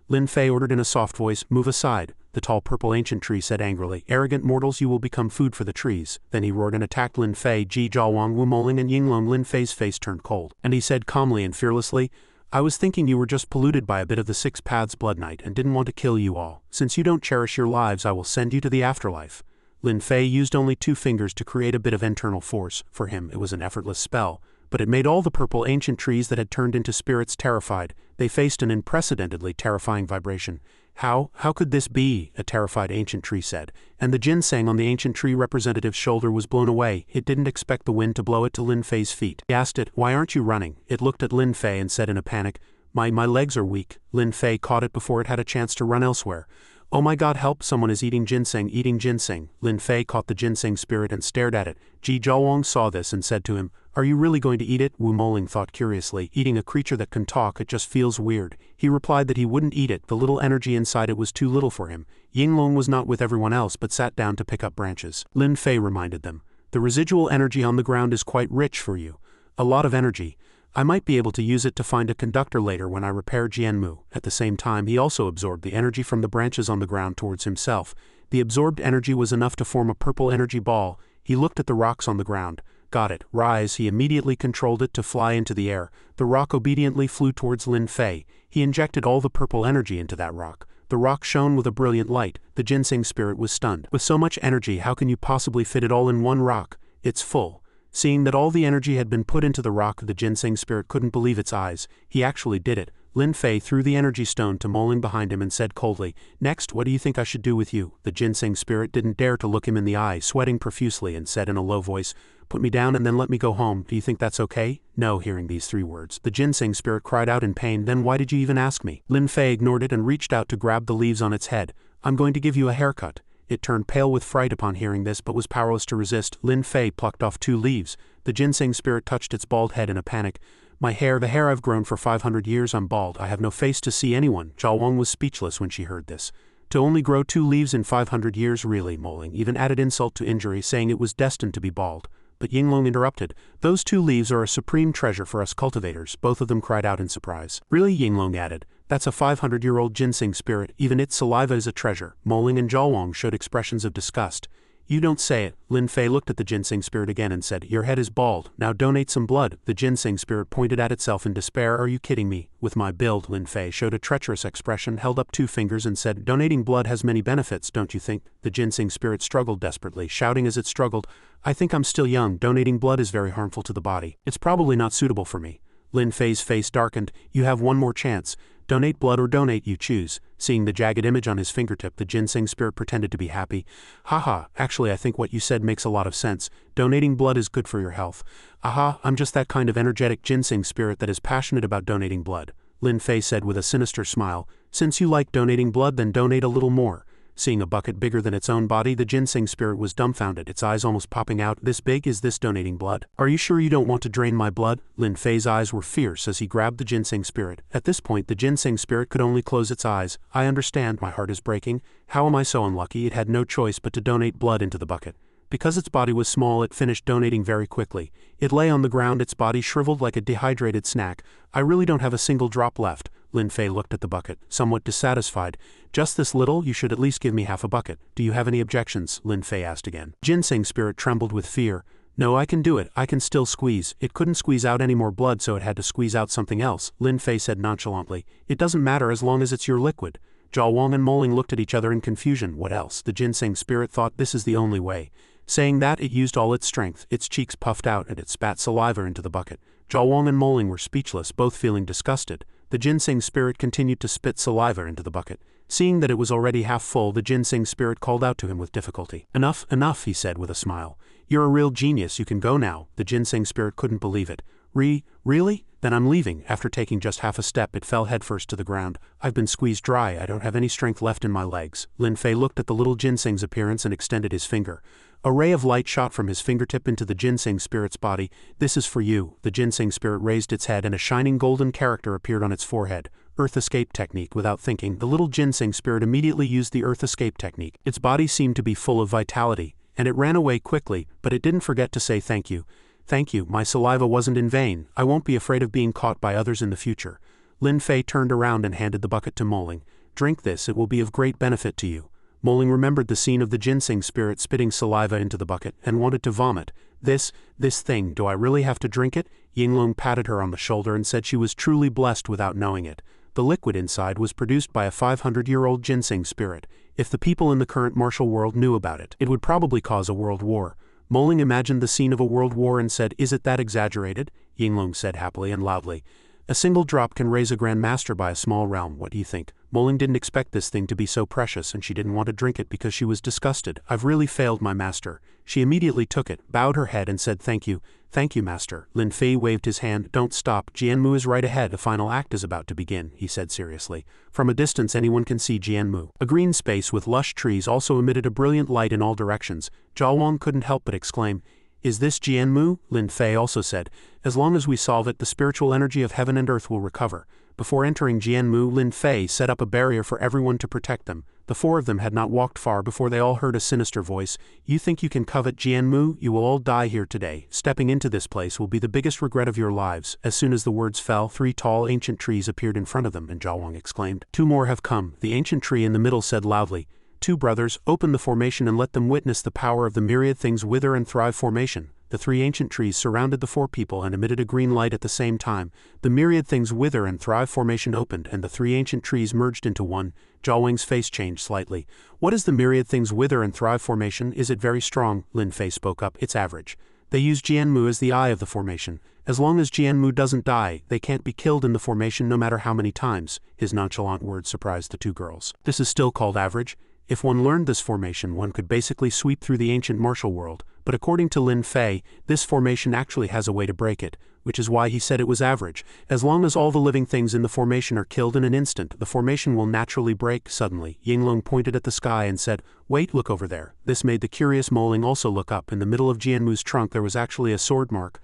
Lin Fei ordered in a soft voice, "Move aside." The tall purple ancient tree said angrily, "Arrogant mortals, you will become food for the trees." Then he roared and attacked Lin Fei, Ji Jiawang, Wu Moling and Yinglong. Lin Fei's face turned cold, and he said calmly and fearlessly, "I was thinking you were just polluted by a bit of the Six Paths Blood Knight and didn't want to kill you all. Since you don't cherish your lives, I will send you to the afterlife." Lin Fei used only 2 fingers to create a bit of internal force. For him, it was an effortless spell, but it made all the purple ancient trees that had turned into spirits terrified. They faced an unprecedentedly terrifying vibration. How could this be?" a terrified ancient tree said, and the ginseng on the ancient tree representative's shoulder was blown away. It didn't expect the wind to blow it to Lin Fei's feet. He asked it, "Why aren't you running?" It looked at Lin Fei and said in a panic, My legs are weak." Lin Fei caught it before it had a chance to run elsewhere. "Oh my god, help, someone is eating ginseng, eating ginseng." Lin Fei caught the ginseng spirit and stared at it. Ji Jiawang saw this and said to him, "Are you really going to eat it?" Wu Moling thought curiously, "Eating a creature that can talk, it just feels weird." He replied that he wouldn't eat it, the little energy inside it was too little for him. Yinglong was not with everyone else but sat down to pick up branches. Lin Fei reminded them, "The residual energy on the ground is quite rich for you. A lot of energy. I might be able to use it to find a conductor later when I repair Jianmu." At the same time, he also absorbed the energy from the branches on the ground towards himself. The absorbed energy was enough to form a purple energy ball. He looked at the rocks on the ground. "Got it. Rise." He immediately controlled it to fly into the air. The rock obediently flew towards Lin Fei. He injected all the purple energy into that rock. The rock shone with a brilliant light. The ginseng spirit was stunned. "With so much energy, how can you possibly fit it all in one rock? It's full." Seeing that all the energy had been put into the rock, the ginseng spirit couldn't believe its eyes. He actually did it. Lin Fei threw the energy stone to Moling behind him and said coldly, "Next, what do you think I should do with you?" The ginseng spirit didn't dare to look him in the eye, sweating profusely, and said in a low voice, "Put me down and then let me go home. Do you think that's okay?" "No." Hearing these 3 words, the ginseng spirit cried out in pain. "Then why did you even ask me?" Lin Fei ignored it and reached out to grab the leaves on its head. "I'm going to give you a haircut." It turned pale with fright upon hearing this but was powerless to resist. Lin Fei plucked off 2 leaves. The ginseng spirit touched its bald head in a panic. "My hair, the hair I've grown for 500 years, I'm bald. I have no face to see anyone." Jiawang was speechless when she heard this. To only grow 2 leaves in 500 years, really? Moling even added insult to injury, saying it was destined to be bald. But Yinglong interrupted. "Those 2 leaves are a supreme treasure for us cultivators." Both of them cried out in surprise. "Really?" Yinglong added. "That's a 500-year-old ginseng spirit. Even its saliva is a treasure." Moling and Jiawang showed expressions of disgust. "You don't say it." Lin Fei looked at the ginseng spirit again and said, "Your head is bald. Now donate some blood." The ginseng spirit pointed at itself in despair. "Are you kidding me? With my build?" Lin Fei showed a treacherous expression, held up 2 fingers and said, "Donating blood has many benefits, don't you think?" The ginseng spirit struggled desperately, shouting as it struggled, "I think I'm still young. Donating blood is very harmful to the body. It's probably not suitable for me." Lin Fei's face darkened. "You have one more chance. Donate blood or donate, you choose." Seeing the jagged image on his fingertip, the ginseng spirit pretended to be happy. "Haha, actually I think what you said makes a lot of sense. Donating blood is good for your health." "Aha, I'm just that kind of energetic ginseng spirit that is passionate about donating blood," Lin Fei said with a sinister smile. "Since you like donating blood, then donate a little more." Seeing a bucket bigger than its own body, the ginseng spirit was dumbfounded, its eyes almost popping out. "This big? Is this donating blood? Are you sure you don't want to drain my blood?" Lin Fei's eyes were fierce as he grabbed the ginseng spirit. At this point, the ginseng spirit could only close its eyes. "I understand, my heart is breaking. How am I so unlucky?" It had no choice but to donate blood into the bucket. Because its body was small, it finished donating very quickly. It lay on the ground, its body shriveled like a dehydrated snack. I really don't have a single drop left. Lin Fei looked at the bucket, somewhat dissatisfied. Just this little? You should at least give me half a bucket. Do you have any objections? Lin Fei asked again. Ginseng spirit trembled with fear. No, I can do it. I can still squeeze. It couldn't squeeze out any more blood, so it had to squeeze out something else. Lin Fei said nonchalantly. It doesn't matter as long as it's your liquid. Zhao Wang and Moling looked at each other in confusion. What else? The ginseng spirit thought this is the only way. Saying that, it used all its strength. Its cheeks puffed out and it spat saliva into the bucket. Zhao Wang and Moling were speechless, both feeling disgusted. The ginseng spirit continued to spit saliva into the bucket. Seeing that it was already half full, the ginseng spirit called out to him with difficulty. Enough, enough, he said with a smile. You're a real genius, you can go now. The ginseng spirit couldn't believe it. Really? Then I'm leaving. After taking just half a step, it fell headfirst to the ground. I've been squeezed dry, I don't have any strength left in my legs. Lin Fei looked at the little ginseng's appearance and extended his finger. A ray of light shot from his fingertip into the ginseng spirit's body. This is for you. The ginseng spirit raised its head and a shining golden character appeared on its forehead. Earth escape technique. Without thinking, the little ginseng spirit immediately used the earth escape technique. Its body seemed to be full of vitality, and it ran away quickly, but it didn't forget to say thank you. Thank you, my saliva wasn't in vain. I won't be afraid of being caught by others in the future. Lin Fei turned around and handed the bucket to Moling. Drink this, it will be of great benefit to you. Moling remembered the scene of the ginseng spirit spitting saliva into the bucket and wanted to vomit. This thing, do I really have to drink it? Yinglong patted her on the shoulder and said she was truly blessed without knowing it. The liquid inside was produced by a 500-year-old ginseng spirit. If the people in the current martial world knew about it, it would probably cause a world war. Moling imagined the scene of a world war and said, is it that exaggerated? Yinglong said happily and loudly. A single drop can raise a Grand Master by a small realm, what do you think? Moling didn't expect this thing to be so precious and she didn't want to drink it because she was disgusted. I've really failed my master. She immediately took it, bowed her head and said thank you. Thank you, master. Lin Fei waved his hand. Don't stop. Jianmu is right ahead. The final act is about to begin, he said seriously. From a distance anyone can see Jianmu. A green space with lush trees also emitted a brilliant light in all directions. Zhao Wang couldn't help but exclaim, is this Jianmu? Lin Fei also said, as long as we solve it, the spiritual energy of heaven and earth will recover. Before entering Jianmu, Lin Fei set up a barrier for everyone to protect them. The four of them had not walked far before they all heard a sinister voice. You think you can covet Jianmu? You will all die here today. Stepping into this place will be the biggest regret of your lives. As soon as the words fell, 3 tall ancient trees appeared in front of them, and Zhao Wang exclaimed, 2 more have come. The ancient tree in the middle said loudly, 2 brothers, open the formation and let them witness the power of the myriad things wither and thrive formation. The 3 ancient trees surrounded the 4 people and emitted a green light at the same time. The myriad things wither and thrive formation opened and the 3 ancient trees merged into one. Zhao Wang's face changed slightly. What is the myriad things wither and thrive formation? Is it very strong? Lin Fei spoke up. It's average. They use Jianmu as the eye of the formation. As long as Jianmu doesn't die, they can't be killed in the formation no matter how many times. His nonchalant words surprised the 2 girls. This is still called average? If one learned this formation, one could basically sweep through the ancient martial world, but according to Lin Fei, this formation actually has a way to break it, which is why he said it was average. As long as all the living things in the formation are killed in an instant, the formation will naturally break. Suddenly, Yinglong pointed at the sky and said, wait, look over there. This made the curious Moling also look up. In the middle of Jianmu's trunk there was actually a sword mark.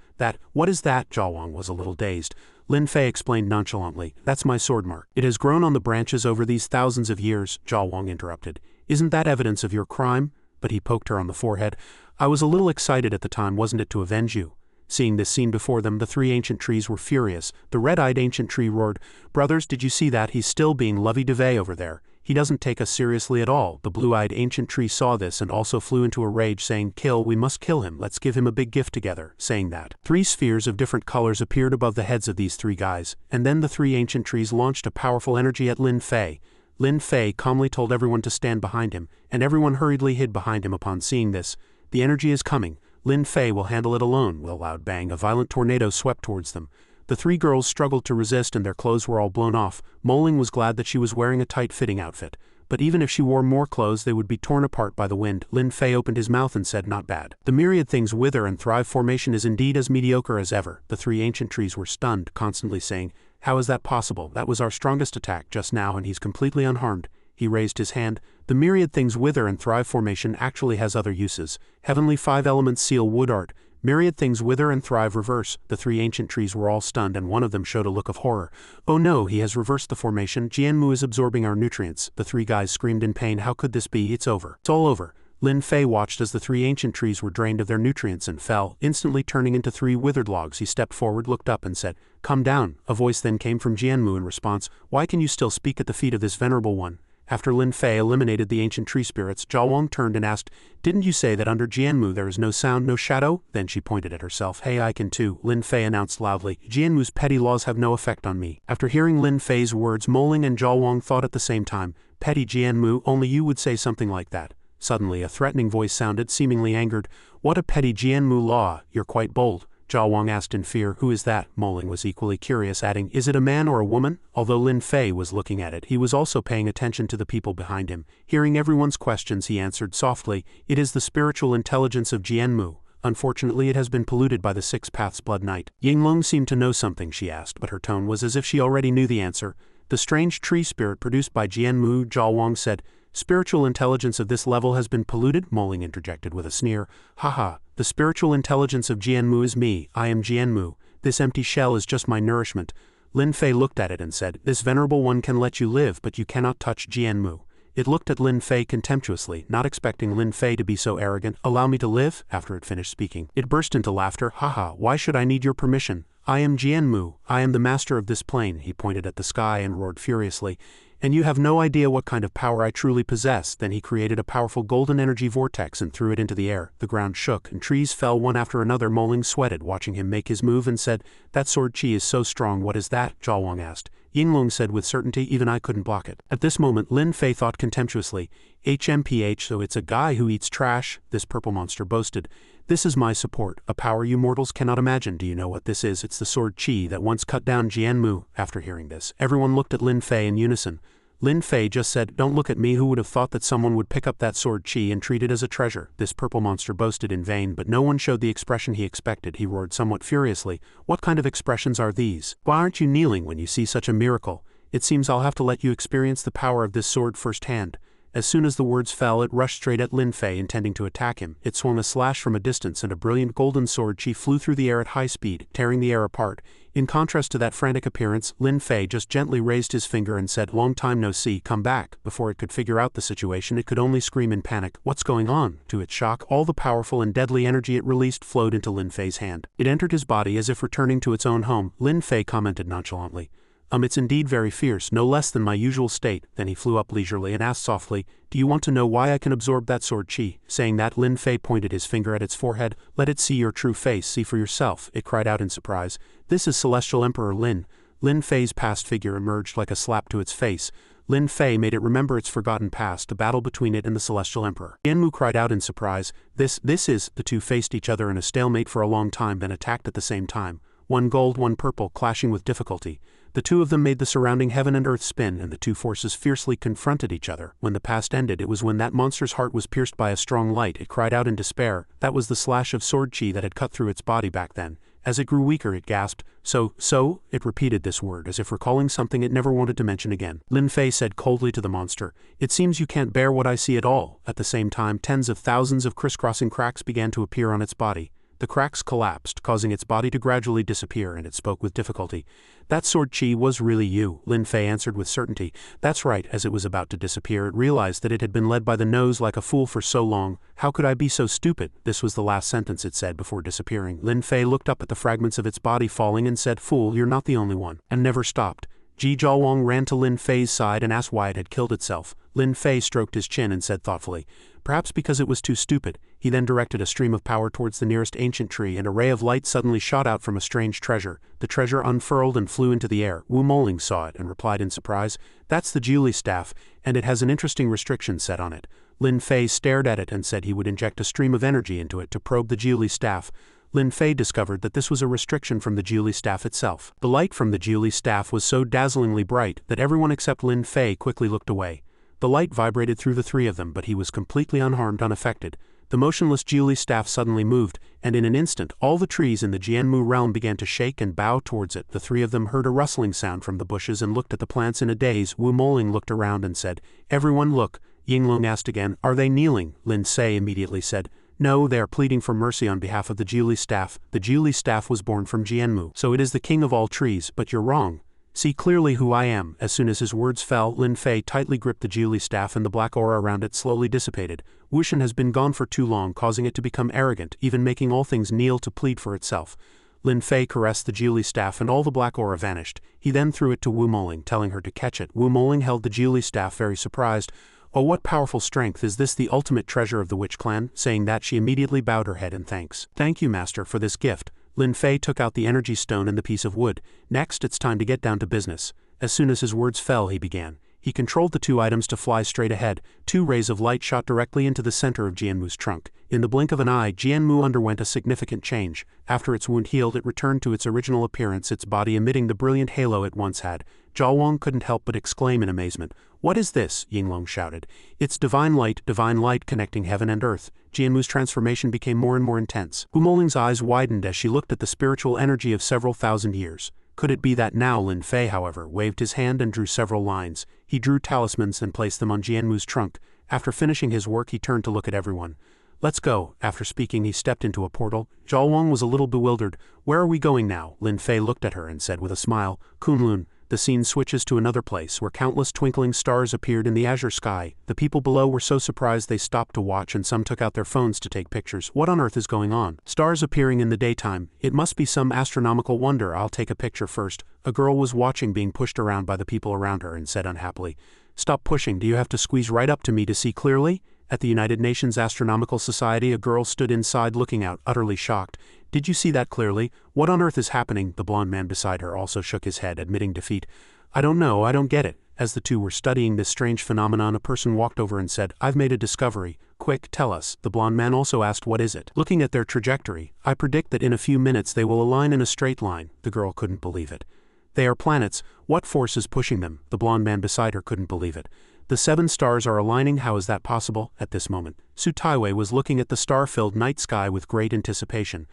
What is that? Zhao Wang was a little dazed. Lin Fei explained nonchalantly, that's my sword mark. It has grown on the branches over these thousands of years. Zhao Wang interrupted. Isn't that evidence of your crime? But he poked her on the forehead. I was a little excited at the time, wasn't it, to avenge you? Seeing this scene before them, the 3 ancient trees were furious. The red-eyed ancient tree roared, brothers, did you see that? He's still being lovey-dovey over there. He doesn't take us seriously at all. The blue-eyed ancient tree saw this and also flew into a rage, saying, kill, we must kill him. Let's give him a big gift together. Saying that, 3 spheres of different colors appeared above the heads of these 3 guys, and then the 3 ancient trees launched a powerful energy at Lin Fei. Lin Fei calmly told everyone to stand behind him, and everyone hurriedly hid behind him upon seeing this. The energy is coming. Lin Fei will handle it alone. With a loud bang, a violent tornado swept towards them. The 3 girls struggled to resist and their clothes were all blown off. Moling was glad that she was wearing a tight-fitting outfit. But even if she wore more clothes, they would be torn apart by the wind. Lin Fei opened his mouth and said, not bad. The myriad things wither and thrive formation is indeed as mediocre as ever. The 3 ancient trees were stunned, constantly saying, how is that possible? That was our strongest attack just now and he's completely unharmed. He raised his hand. The myriad things wither and thrive formation actually has other uses. Heavenly 5 elements seal wood art. Myriad things wither and thrive reverse. The 3 ancient trees were all stunned and one of them showed a look of horror. Oh no, he has reversed the formation. Jianmu is absorbing our nutrients. The 3 guys screamed in pain. How could this be? It's over. It's all over. Lin Fei watched as the 3 ancient trees were drained of their nutrients and fell, instantly turning into 3 withered logs. He stepped forward, looked up and said, "Come down." A voice then came from Jianmu in response, "Why can you still speak at the feet of this venerable one?" After Lin Fei eliminated the ancient tree spirits, Zhao Wang turned and asked, "Didn't you say that under Jianmu there is no sound, no shadow?" Then she pointed at herself. "Hey, I can too," Lin Fei announced loudly. "Jianmu's petty laws have no effect on me." After hearing Lin Fei's words, Moling and Zhao Wang thought at the same time, "Petty Jianmu, only you would say something like that." Suddenly a threatening voice sounded, seemingly angered. "What a petty Jianmu law, you're quite bold." Zhao Wang asked in fear, "Who is that?" Moling was equally curious, adding, "Is it a man or a woman?" Although Lin Fei was looking at it, he was also paying attention to the people behind him. Hearing everyone's questions, he answered softly, "It is the spiritual intelligence of Jianmu. Unfortunately, it has been polluted by the 6 Paths Blood Night." Yinglong seemed to know something, she asked, but her tone was as if she already knew the answer. "The strange tree spirit produced by Jianmu," Zhao Wang said. "Spiritual intelligence of this level has been polluted?" Moling interjected with a sneer. "Haha, the spiritual intelligence of Jianmu is me. I am Jianmu. This empty shell is just my nourishment." Lin Fei looked at it and said, "This venerable one can let you live, but you cannot touch Jianmu." It looked at Lin Fei contemptuously, not expecting Lin Fei to be so arrogant. "Allow me to live?" After it finished speaking, it burst into laughter. "Haha, why should I need your permission? I am Jianmu. I am the master of this plane." He pointed at the sky and roared furiously. "And you have no idea what kind of power I truly possess." Then he created a powerful golden energy vortex and threw it into the air. The ground shook, and trees fell one after another. Moling sweated, watching him make his move, and said, "That sword chi is so strong." "What is that?" Zhao Wang asked. Yinglong said with certainty, "Even I couldn't block it." At this moment, Lin Fei thought contemptuously, "HMPH, so it's a guy who eats trash," this purple monster boasted. "This is my support, a power you mortals cannot imagine. Do you know what this is? It's the sword chi that once cut down Jianmu." After hearing this, everyone looked at Lin Fei in unison. Lin Fei just said, "Don't look at me. Who would have thought that someone would pick up that sword chi and treat it as a treasure?" This purple monster boasted in vain, but no one showed the expression he expected. He roared somewhat furiously, "What kind of expressions are these? Why aren't you kneeling when you see such a miracle? It seems I'll have to let you experience the power of this sword firsthand." As soon as the words fell, it rushed straight at Lin Fei, intending to attack him. It swung a slash from a distance, and a brilliant golden sword chi flew through the air at high speed, tearing the air apart. In contrast to that frantic appearance, Lin Fei just gently raised his finger and said, "Long time no see, come back." Before it could figure out the situation, it could only scream in panic, "What's going on?" To its shock, all the powerful and deadly energy it released flowed into Lin Fei's hand. It entered his body as if returning to its own home. Lin Fei commented nonchalantly, It's indeed very fierce, no less than my usual state." Then he flew up leisurely and asked softly, "Do you want to know why I can absorb that sword chi?" Saying that, Lin Fei pointed his finger at its forehead. "Let it see your true face, see for yourself," it cried out in surprise. "This is Celestial Emperor Lin." Lin Fei's past figure emerged like a slap to its face. Lin Fei made it remember its forgotten past, a battle between it and the Celestial Emperor. Jianmu cried out in surprise, This is." The two faced each other in a stalemate for a long time, then attacked at the same time. One gold, one purple, clashing with difficulty. The two of them made the surrounding heaven and earth spin, and the two forces fiercely confronted each other. When the past ended, it was when that monster's heart was pierced by a strong light. It cried out in despair. That was the slash of sword chi that had cut through its body back then. As it grew weaker, it gasped, So, it repeated this word, as if recalling something it never wanted to mention again. Lin Fei said coldly to the monster, "It seems you can't bear what I see at all." At the same time, tens of thousands of crisscrossing cracks began to appear on its body. The cracks collapsed, causing its body to gradually disappear, and it spoke with difficulty. "That sword chi was really you," Lin Fei answered with certainty. "That's right." As it was about to disappear, it realized that it had been led by the nose like a fool for so long. "How could I be so stupid?" This was the last sentence it said before disappearing. Lin Fei looked up at the fragments of its body falling and said, "Fool, you're not the only one," and never stopped. Zhao Wang ran to Lin Fei's side and asked why it had killed itself. Lin Fei stroked his chin and said thoughtfully, "Perhaps because it was too stupid." He then directed a stream of power towards the nearest ancient tree, and a ray of light suddenly shot out from a strange treasure. The treasure unfurled and flew into the air. Wu Moling saw it and replied in surprise, "That's the Julie staff, and it has an interesting restriction set on it." Lin Fei stared at it and said he would inject a stream of energy into it to probe the Julie staff. Lin Fei discovered that this was a restriction from the Julie staff itself. The light from the Julie staff was so dazzlingly bright that everyone except Lin Fei quickly looked away. The light vibrated through the three of them, but he was completely unharmed, unaffected. The motionless Julie staff suddenly moved, and in an instant, all the trees in the Jianmu realm began to shake and bow towards it. The three of them heard a rustling sound from the bushes and looked at the plants in a daze. Wu Moling looked around and said, "Everyone look." Yinglong asked again, "Are they kneeling?" Lin Fei immediately said, "No, they are pleading for mercy on behalf of the Julie staff. The Julie staff was born from Jianmu, so it is the king of all trees, but you're wrong. See clearly who I am. As soon as his words fell, Lin Fei tightly gripped the Jiuli staff and the black aura around it slowly dissipated. Wuxian has been gone for too long, causing it to become arrogant, even making all things kneel to plead for itself. Lin Fei caressed the Jiuli staff and all the black aura vanished. He then threw it to Wu Moling, telling her to catch it. Wu Moling held the Jiuli staff very surprised. Oh, what powerful strength! Is this the ultimate treasure of the witch clan? Saying that, she immediately bowed her head in thanks. Thank you, master, for this gift. Lin Fei took out the energy stone and the piece of wood. Next, it's time to get down to business. As soon as his words fell, he began. He controlled the two items to fly straight ahead. Two rays of light shot directly into the center of Jianmu's trunk. In the blink of an eye, Jianmu underwent a significant change. After its wound healed, it returned to its original appearance, its body emitting the brilliant halo it once had. Zhao Wang couldn't help but exclaim in amazement. What is this? Yinglong shouted. It's divine light connecting heaven and earth. Jianmu's transformation became more and more intense. Wu Moling's eyes widened as she looked at the spiritual energy of several thousand years. Could it be that now? Lin Fei, however, waved his hand and drew several lines. He drew talismans and placed them on Jianmu's trunk. After finishing his work, he turned to look at everyone. Let's go. After speaking, he stepped into a portal. Zhao Wang was a little bewildered. Where are we going now? Lin Fei looked at her and said with a smile, Kunlun. The scene switches to another place where countless twinkling stars appeared in the azure sky. The people below were so surprised they stopped to watch, and some took out their phones to take pictures. What on earth is going on? Stars appearing in the daytime. It must be some astronomical wonder. I'll take a picture first. A girl was watching being pushed around by the people around her and said unhappily, Stop pushing. Do you have to squeeze right up to me to see clearly? At the United Nations Astronomical Society, a girl stood inside looking out, utterly shocked. Did you see that clearly? What on earth is happening? The blond man beside her also shook his head, admitting defeat. I don't know, I don't get it. As the two were studying this strange phenomenon, a person walked over and said, I've made a discovery. Quick, tell us. The blond man also asked, what is it? Looking at their trajectory, I predict that in a few minutes they will align in a straight line. The girl couldn't believe it. They are planets. What force is pushing them? The blond man beside her couldn't believe it. The 7 stars are aligning. How is that possible? At this moment, Su Taiwei was looking at the star-filled night sky with great anticipation.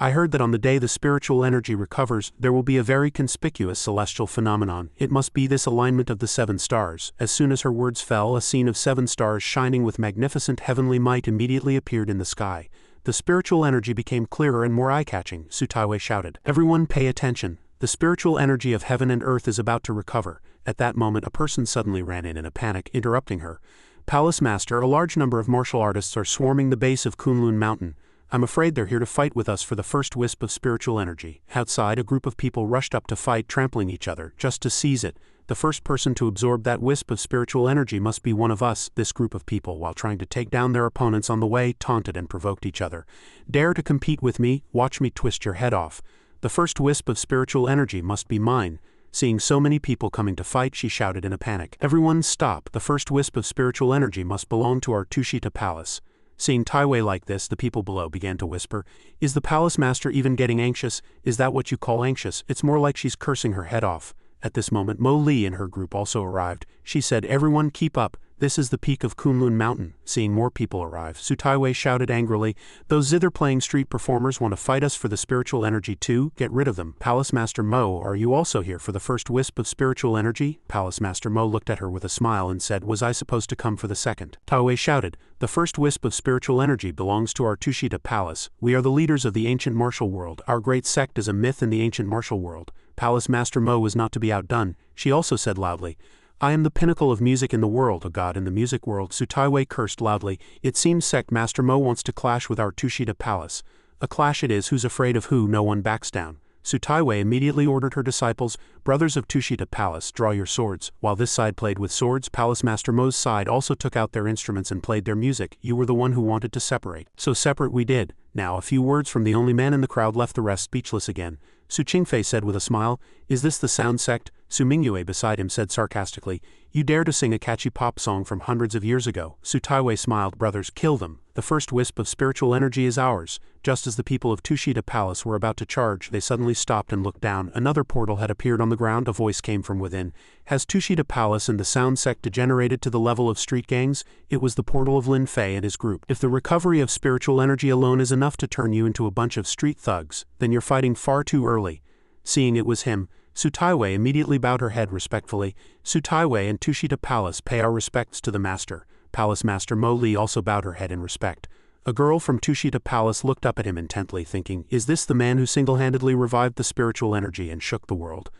I heard that on the day the spiritual energy recovers, there will be a very conspicuous celestial phenomenon. It must be this alignment of the 7 stars. As soon as her words fell, a scene of 7 stars shining with magnificent heavenly might immediately appeared in the sky. The spiritual energy became clearer and more eye-catching. Su Taiwei shouted, Everyone pay attention. The spiritual energy of heaven and earth is about to recover. At that moment, a person suddenly ran in a panic, interrupting her. Palace Master, a large number of martial artists are swarming the base of Kunlun Mountain. I'm afraid they're here to fight with us for the first wisp of spiritual energy. Outside, a group of people rushed up to fight, trampling each other, just to seize it. The first person to absorb that wisp of spiritual energy must be one of us. This group of people, while trying to take down their opponents on the way, taunted and provoked each other. Dare to compete with me? Watch me twist your head off. The first wisp of spiritual energy must be mine. Seeing so many people coming to fight, she shouted in a panic. Everyone stop. The first wisp of spiritual energy must belong to our Tushita Palace. Seeing Taiwei like this, the people below began to whisper, Is the Palace Master even getting anxious? Is that what you call anxious? It's more like she's cursing her head off. At this moment, Mo Li and her group also arrived. She said, Everyone keep up. This is the peak of Kunlun Mountain. Seeing more people arrive, Su Taiwei shouted angrily, Those zither-playing street performers want to fight us for the spiritual energy too? Get rid of them. Palace Master Mo, are you also here for the first wisp of spiritual energy? Palace Master Mo looked at her with a smile and said, Was I supposed to come for the second? Taiwei shouted, The first wisp of spiritual energy belongs to our Tushita Palace. We are the leaders of the ancient martial world. Our great sect is a myth in the ancient martial world. Palace Master Mo was not to be outdone. She also said loudly, I am the pinnacle of music in the world, a god in the music world. Su Taiwei cursed loudly. It seems Sect Master Mo wants to clash with our Tushita Palace. A clash it is. Who's afraid of who? No one backs down. Su Taiwei immediately ordered her disciples, Brothers of Tushita Palace, draw your swords. While this side played with swords, Palace Master Mo's side also took out their instruments and played their music. You were the one who wanted to separate. So separate we did. Now a few words from the only man in the crowd left the rest speechless again. Su Qingfei said with a smile, Is this the sound sect? Su Mingyue beside him said sarcastically, You dare to sing a catchy pop song from hundreds of years ago. Su Taiwei smiled, Brothers, kill them. The first wisp of spiritual energy is ours. Just as the people of Tushita Palace were about to charge, they suddenly stopped and looked down. Another portal had appeared on the ground. A voice came from within. Has Tushita Palace and the sound sect degenerated to the level of street gangs? It was the portal of Lin Fei and his group. If the recovery of spiritual energy alone is enough to turn you into a bunch of street thugs, then you're fighting far too early. Seeing it was him, Su Taiwei immediately bowed her head respectfully. Su Taiwei and Tushita Palace pay our respects to the master. Palace Master Mo Li also bowed her head in respect. A girl from Tushita Palace looked up at him intently, thinking, Is this the man who single-handedly revived the spiritual energy and shook the world?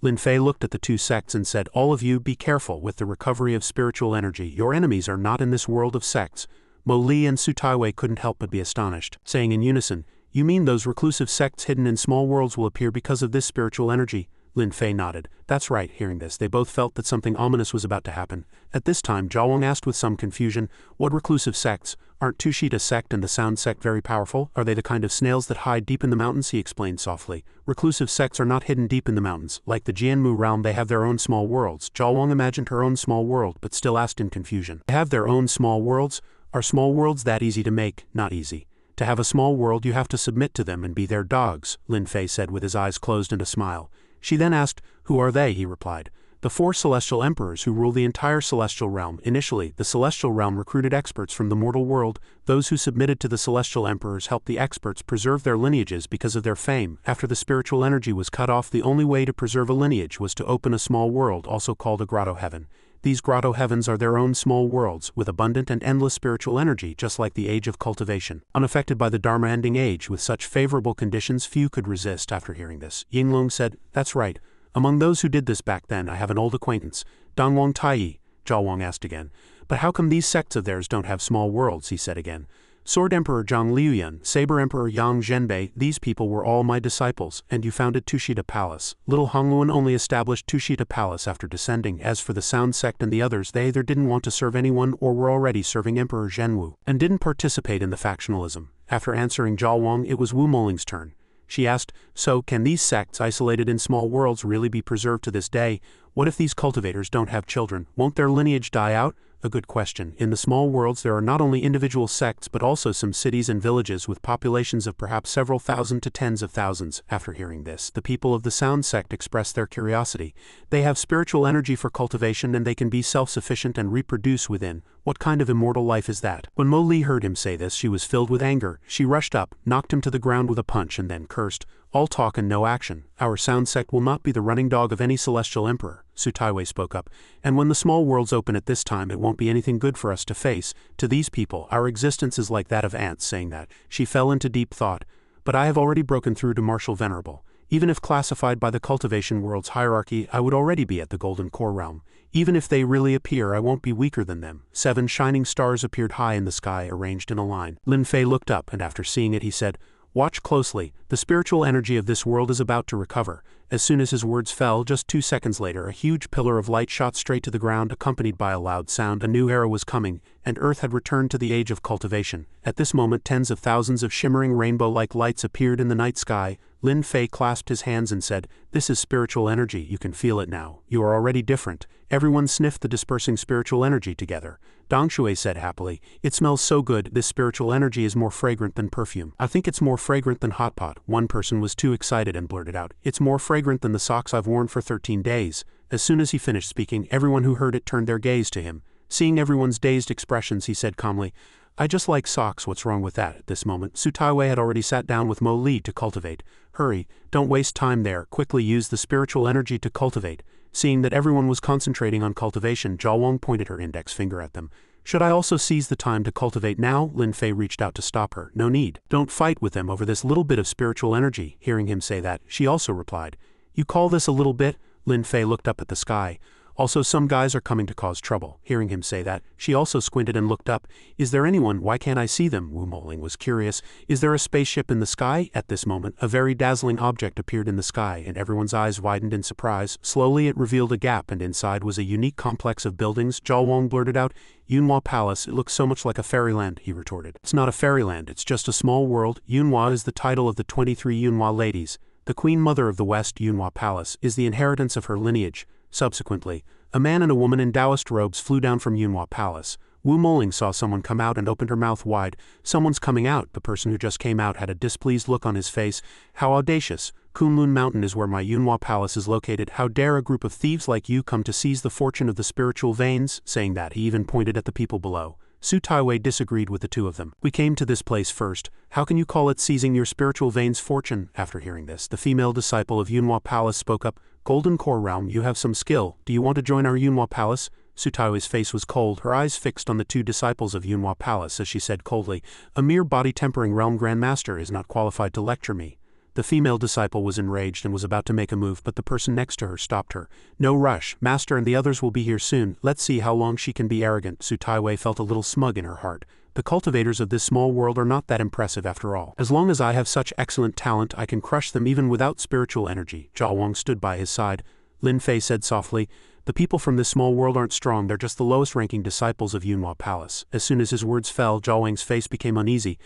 Lin Fei looked at the two sects and said, all of you be careful with the recovery of spiritual energy. Your enemies are not in this world of sects. Mo Li and Su Taiwei couldn't help but be astonished, saying in unison, you mean those reclusive sects hidden in small worlds will appear because of this spiritual energy? Lin Fei nodded. That's right. Hearing this, they both felt that something ominous was about to happen. At this time, Zhao Wang asked with some confusion, what reclusive sects? Aren't Tushita sect and the Sound sect very powerful? Are they the kind of snails that hide deep in the mountains? He explained softly. Reclusive sects are not hidden deep in the mountains. Like the Jianmu realm, they have their own small worlds. Zhao Wang imagined her own small world, but still asked in confusion. They have their own small worlds? Are small worlds that easy to make? Not easy. To have a small world, you have to submit to them and be their dogs, Lin Fei said with his eyes closed and a smile. She then asked, who are they? He replied. The 4 celestial emperors who rule the entire celestial realm. Initially, the celestial realm recruited experts from the mortal world. Those who submitted to the celestial emperors helped the experts preserve their lineages because of their fame. After the spiritual energy was cut off, the only way to preserve a lineage was to open a small world, also called a grotto heaven. These grotto heavens are their own small worlds, with abundant and endless spiritual energy, just like the age of cultivation. Unaffected by the Dharma ending age, with such favorable conditions, few could resist. After hearing this, Yinglong said, that's right. Among those who did this back then, I have an old acquaintance, Dongwang Taiyi. Zhao Wang asked again. But how come these sects of theirs don't have small worlds? He said again. Sword Emperor Zhang Liuyan, Saber Emperor Yang Zhenbei, these people were all my disciples, and you founded Tushita Palace. Little Hongluan only established Tushita Palace after descending. As for the Sound sect and the others, they either didn't want to serve anyone or were already serving Emperor Zhenwu, and didn't participate in the factionalism. After answering Zhao Wang, it was Wu Moling's turn. She asked, so can these sects isolated in small worlds really be preserved to this day? What if these cultivators don't have children? Won't their lineage die out? A good question. In the small worlds there are not only individual sects but also some cities and villages with populations of perhaps several thousand to tens of thousands. After hearing this, the people of the Sound sect expressed their curiosity. They have spiritual energy for cultivation and they can be self-sufficient and reproduce within. What kind of immortal life is that? When Mo Li heard him say this, she was filled with anger. She rushed up, knocked him to the ground with a punch and then cursed. All talk and no action. Our Sound sect will not be the running dog of any celestial emperor, Su Taiwei spoke up. And when the small worlds open at this time, it won't be anything good for us to face. To these people, our existence is like that of ants. Saying that, she fell into deep thought. But I have already broken through to Martial Venerable. Even if classified by the cultivation world's hierarchy, I would already be at the Golden Core realm. Even if they really appear, I won't be weaker than them. 7 shining stars appeared high in the sky, arranged in a line. Lin Fei looked up, and after seeing it he said, watch closely, the spiritual energy of this world is about to recover. As soon as his words fell, just 2 seconds later, a huge pillar of light shot straight to the ground, accompanied by a loud sound. A new era was coming, and Earth had returned to the age of cultivation. At this moment, tens of thousands of shimmering rainbow-like lights appeared in the night sky. Lin Fei clasped his hands and said, this is spiritual energy, you can feel it now. You are already different. Everyone sniffed the dispersing spiritual energy together. Dong Shui said happily, it smells so good, this spiritual energy is more fragrant than perfume. I think it's more fragrant than hot pot. One person was too excited and blurted out, it's more fragrant than the socks I've worn for 13 days. As soon as he finished speaking, everyone who heard it turned their gaze to him. Seeing everyone's dazed expressions, he said calmly, I just like socks, what's wrong with that? At this moment, Su Taiwei had already sat down with Mo Li to cultivate. Hurry, don't waste time there, quickly use the spiritual energy to cultivate. Seeing that everyone was concentrating on cultivation, Zhao Wang pointed her index finger at them. Should I also seize the time to cultivate now? Lin Fei reached out to stop her. No need. Don't fight with them over this little bit of spiritual energy. Hearing him say that, she also replied, you call this a little bit? Lin Fei looked up at the sky. Also, some guys are coming to cause trouble. Hearing him say that, she also squinted and looked up. Is there anyone? Why can't I see them? Wu Moling was curious. Is there a spaceship in the sky? At this moment, a very dazzling object appeared in the sky, and everyone's eyes widened in surprise. Slowly it revealed a gap, and inside was a unique complex of buildings. Zhao Wang blurted out, Yunhua Palace, it looks so much like a fairyland, he retorted. It's not a fairyland, it's just a small world. Yunhua is the title of the 23 Yunhua ladies. The Queen Mother of the West Yunhua Palace is the inheritance of her lineage. Subsequently, a man and a woman in Taoist robes flew down from Yunhua Palace. Wu Moling saw someone come out and opened her mouth wide. Someone's coming out. The person who just came out had a displeased look on his face. How audacious. Kunlun Mountain is where my Yunhua Palace is located. How dare a group of thieves like you come to seize the fortune of the spiritual veins? Saying that, he even pointed at the people below. Su Taiwei disagreed with the two of them. We came to this place first. How can you call it seizing your spiritual veins' fortune? After hearing this, the female disciple of Yunhua Palace spoke up. Golden Core Realm, you have some skill. Do you want to join our Yunhua Palace? Su Taiwei's face was cold, her eyes fixed on the 2 disciples of Yunhua Palace as she said coldly, a mere body-tempering realm grandmaster is not qualified to lecture me. The female disciple was enraged and was about to make a move, but the person next to her stopped her. "No rush, Master and the others will be here soon. Let's see how long she can be arrogant." Su Taiwei felt a little smug in her heart. The cultivators of this small world are not that impressive after all. As long as I have such excellent talent, I can crush them even without spiritual energy. Zhao Wang stood by his side. Lin Fei said softly, "The people from this small world aren't strong, they're just the lowest-ranking disciples of Yunhua Palace." As soon as his words fell, Zhao Wang's face became uneasy.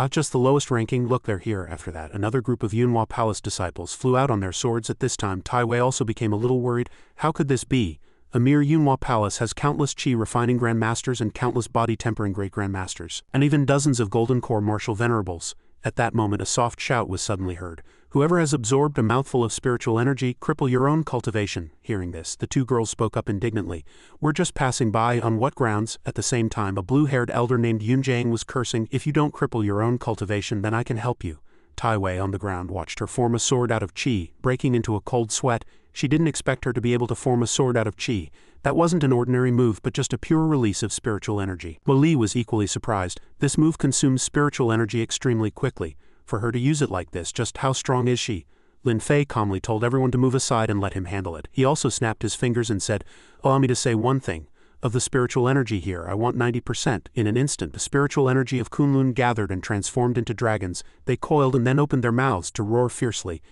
Just the lowest-ranking? Look, they're here." After that, another group of Yunhua Palace disciples flew out on their swords. At this time, Taiwei also became a little worried. How could this be? A mere Yunhua Palace has countless Qi-refining grandmasters and countless body-tempering great-grandmasters, and even dozens of golden core martial venerables. At that moment a soft shout was suddenly heard. "Whoever has absorbed a mouthful of spiritual energy, cripple your own cultivation." Hearing this, the two girls spoke up indignantly. "We're just passing by. On what grounds?" At the same time, a blue-haired elder named Yunjiang was cursing. "If you don't cripple your own cultivation, then I can help you." Taiwei on the ground watched her form a sword out of Qi, breaking into a cold sweat. She didn't expect her to be able to form a sword out of Qi. That wasn't an ordinary move, but just a pure release of spiritual energy. Li was equally surprised. This move consumes spiritual energy extremely quickly. For her to use it like this, just how strong is she? Lin Fei calmly told everyone to move aside and let him handle it. He also snapped his fingers and said, "Allow me to say one thing. Of the spiritual energy here, I want 90%. In an instant, the spiritual energy of Kunlun gathered and transformed into dragons. They coiled and then opened their mouths to roar fiercely.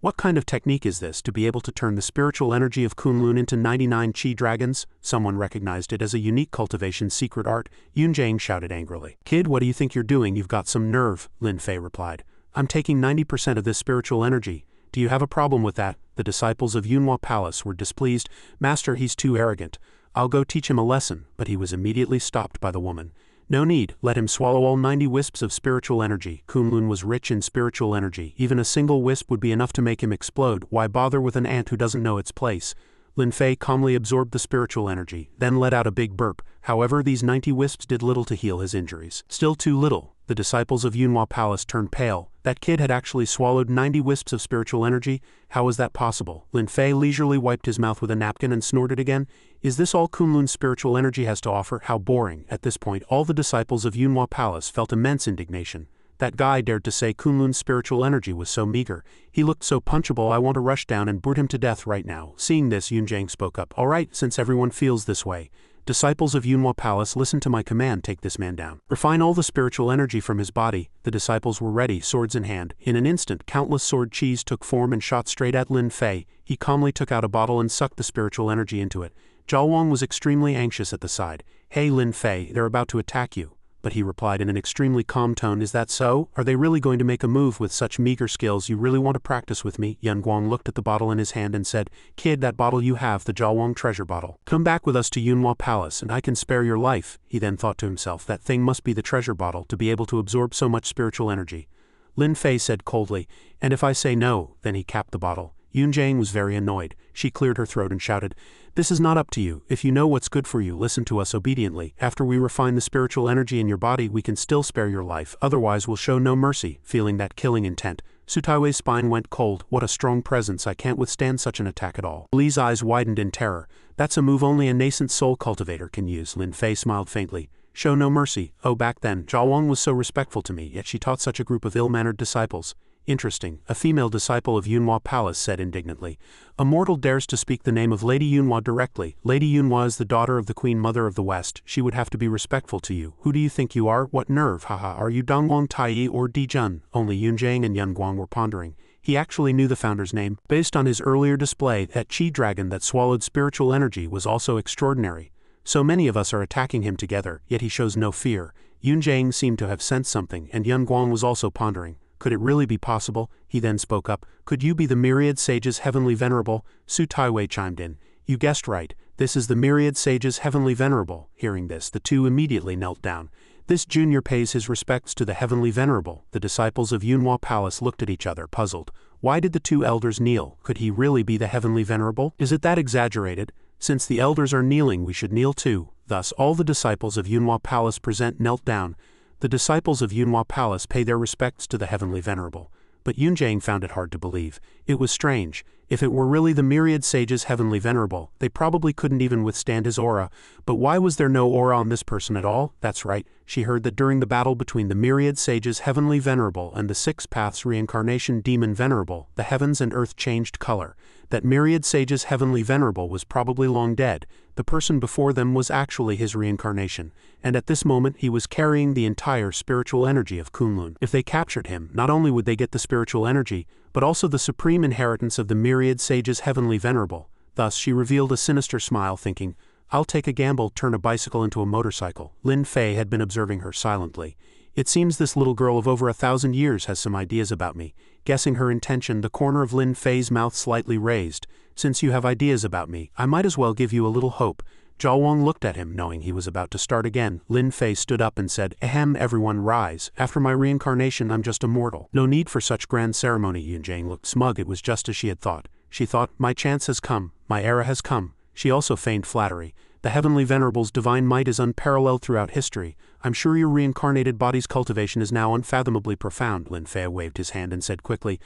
What kind of technique is this, to be able to turn the spiritual energy of Kunlun into 99 Qi dragons?" Someone recognized it as a unique cultivation secret art. Yunjiang shouted angrily. "Kid, what do you think you're doing? You've got some nerve," Lin Fei replied. "I'm taking 90% of this spiritual energy. Do you have a problem with that?" The disciples of Yunhua Palace were displeased. "Master, he's too arrogant. I'll go teach him a lesson," but he was immediately stopped by the woman. "No need, let him swallow all 90 wisps of spiritual energy." Kunlun was rich in spiritual energy. Even a single wisp would be enough to make him explode. Why bother with an ant who doesn't know its place? Lin Fei calmly absorbed the spiritual energy, then let out a big burp. However, these 90 wisps did little to heal his injuries. Still too little. The disciples of Yunhua Palace turned pale. That kid had actually swallowed 90 wisps of spiritual energy? How was that possible? Lin Fei leisurely wiped his mouth with a napkin and snorted again. "Is this all Kunlun's spiritual energy has to offer? How boring." At this point, all the disciples of Yunhua Palace felt immense indignation. That guy dared to say Kunlun's spiritual energy was so meager. He looked so punchable. I want to rush down and brute him to death right now. Seeing this, Yunjiang spoke up. "All right, since everyone feels this way. Disciples of Yunhua Palace, listen to my command, take this man down. Refine all the spiritual energy from his body." The disciples were ready, swords in hand. In an instant, countless sword Qis took form and shot straight at Lin Fei. He calmly took out a bottle and sucked the spiritual energy into it. Zhao Wang was extremely anxious at the side. "Hey Lin Fei, they're about to attack you." But he replied in an extremely calm tone, "Is that so? Are they really going to make a move with such meager skills? You really want to practice with me?" Yan Guang looked at the bottle in his hand and said, "Kid, that bottle you have, the Zhao Wang treasure bottle. Come back with us to Yunhua Palace and I can spare your life." He then thought to himself, that thing must be the treasure bottle to be able to absorb so much spiritual energy. Lin Fei said coldly, "And if I say no?" Then he capped the bottle. Yunjiang was very annoyed. She cleared her throat and shouted, "This is not up to you. If you know what's good for you, listen to us obediently. After we refine the spiritual energy in your body, we can still spare your life. Otherwise, we'll show no mercy." Feeling that killing intent, Su Taiwei's spine went cold. What a strong presence. I can't withstand such an attack at all. Li's eyes widened in terror. That's a move only a nascent soul cultivator can use. Lin Fei smiled faintly. "Show no mercy. Oh, back then, Zhao Wang was so respectful to me, yet she taught such a group of ill-mannered disciples." "Interesting," a female disciple of Yunhua Palace said indignantly. "Immortal dares to speak the name of Lady Yunhua directly. Lady Yunhua is the daughter of the Queen Mother of the West. She would have to be respectful to you. Who do you think you are? What nerve? Haha, are you Dongwang Taiyi or Dijun?" Only Yunjiang and Yanguang were pondering. He actually knew the founder's name. Based on his earlier display, that Qi dragon that swallowed spiritual energy was also extraordinary. So many of us are attacking him together, yet he shows no fear. Yunjiang seemed to have sensed something, and Yanguang was also pondering. Could it really be possible? He then spoke up. "Could you be the myriad sages heavenly venerable?" Su Taiwei chimed in. "You guessed right. This is the myriad sages heavenly venerable." Hearing this, the two immediately knelt down. This junior pays his respects to the heavenly venerable. The disciples of Yunhua Palace looked at each other, puzzled. Why did the two elders kneel? Could he really be the heavenly venerable? Is it that exaggerated? Since the elders are kneeling, we should kneel too. Thus, all the disciples of Yunhua Palace present knelt down. The disciples of Yunhua Palace pay their respects to the heavenly venerable. But Yunjiang found it hard to believe. It was strange. If it were really the myriad sages heavenly venerable, they probably couldn't even withstand his aura. But why was there no aura on this person at all? That's right, she heard that during the battle between the myriad sages heavenly venerable and the six paths reincarnation demon venerable, the heavens and earth changed color. That myriad sages heavenly venerable was probably long dead. The person before them was actually his reincarnation, and at this moment he was carrying the entire spiritual energy of Kunlun. If they captured him, not only would they get the spiritual energy, but also the supreme inheritance of the myriad sages heavenly venerable. Thus she revealed a sinister smile, thinking, I'll take a gamble, turn a bicycle into a motorcycle. Lin Fei had been observing her silently. It seems this little girl of over 1,000 years has some ideas about me. Guessing her intention, the corner of Lin Fei's mouth slightly raised. Since you have ideas about me, I might as well give you a little hope. Zhao Wang looked at him, knowing he was about to start again. Lin Fei stood up and said, Ahem, everyone rise. After my reincarnation I'm just immortal. No need for such grand ceremony. Yunjang looked smug. It was just as she had thought. She thought, my chance has come, my era has come. She also feigned flattery. The heavenly venerable's divine might is unparalleled throughout history. I'm sure your reincarnated body's cultivation is now unfathomably profound. Lin Fei waved his hand and said quickly,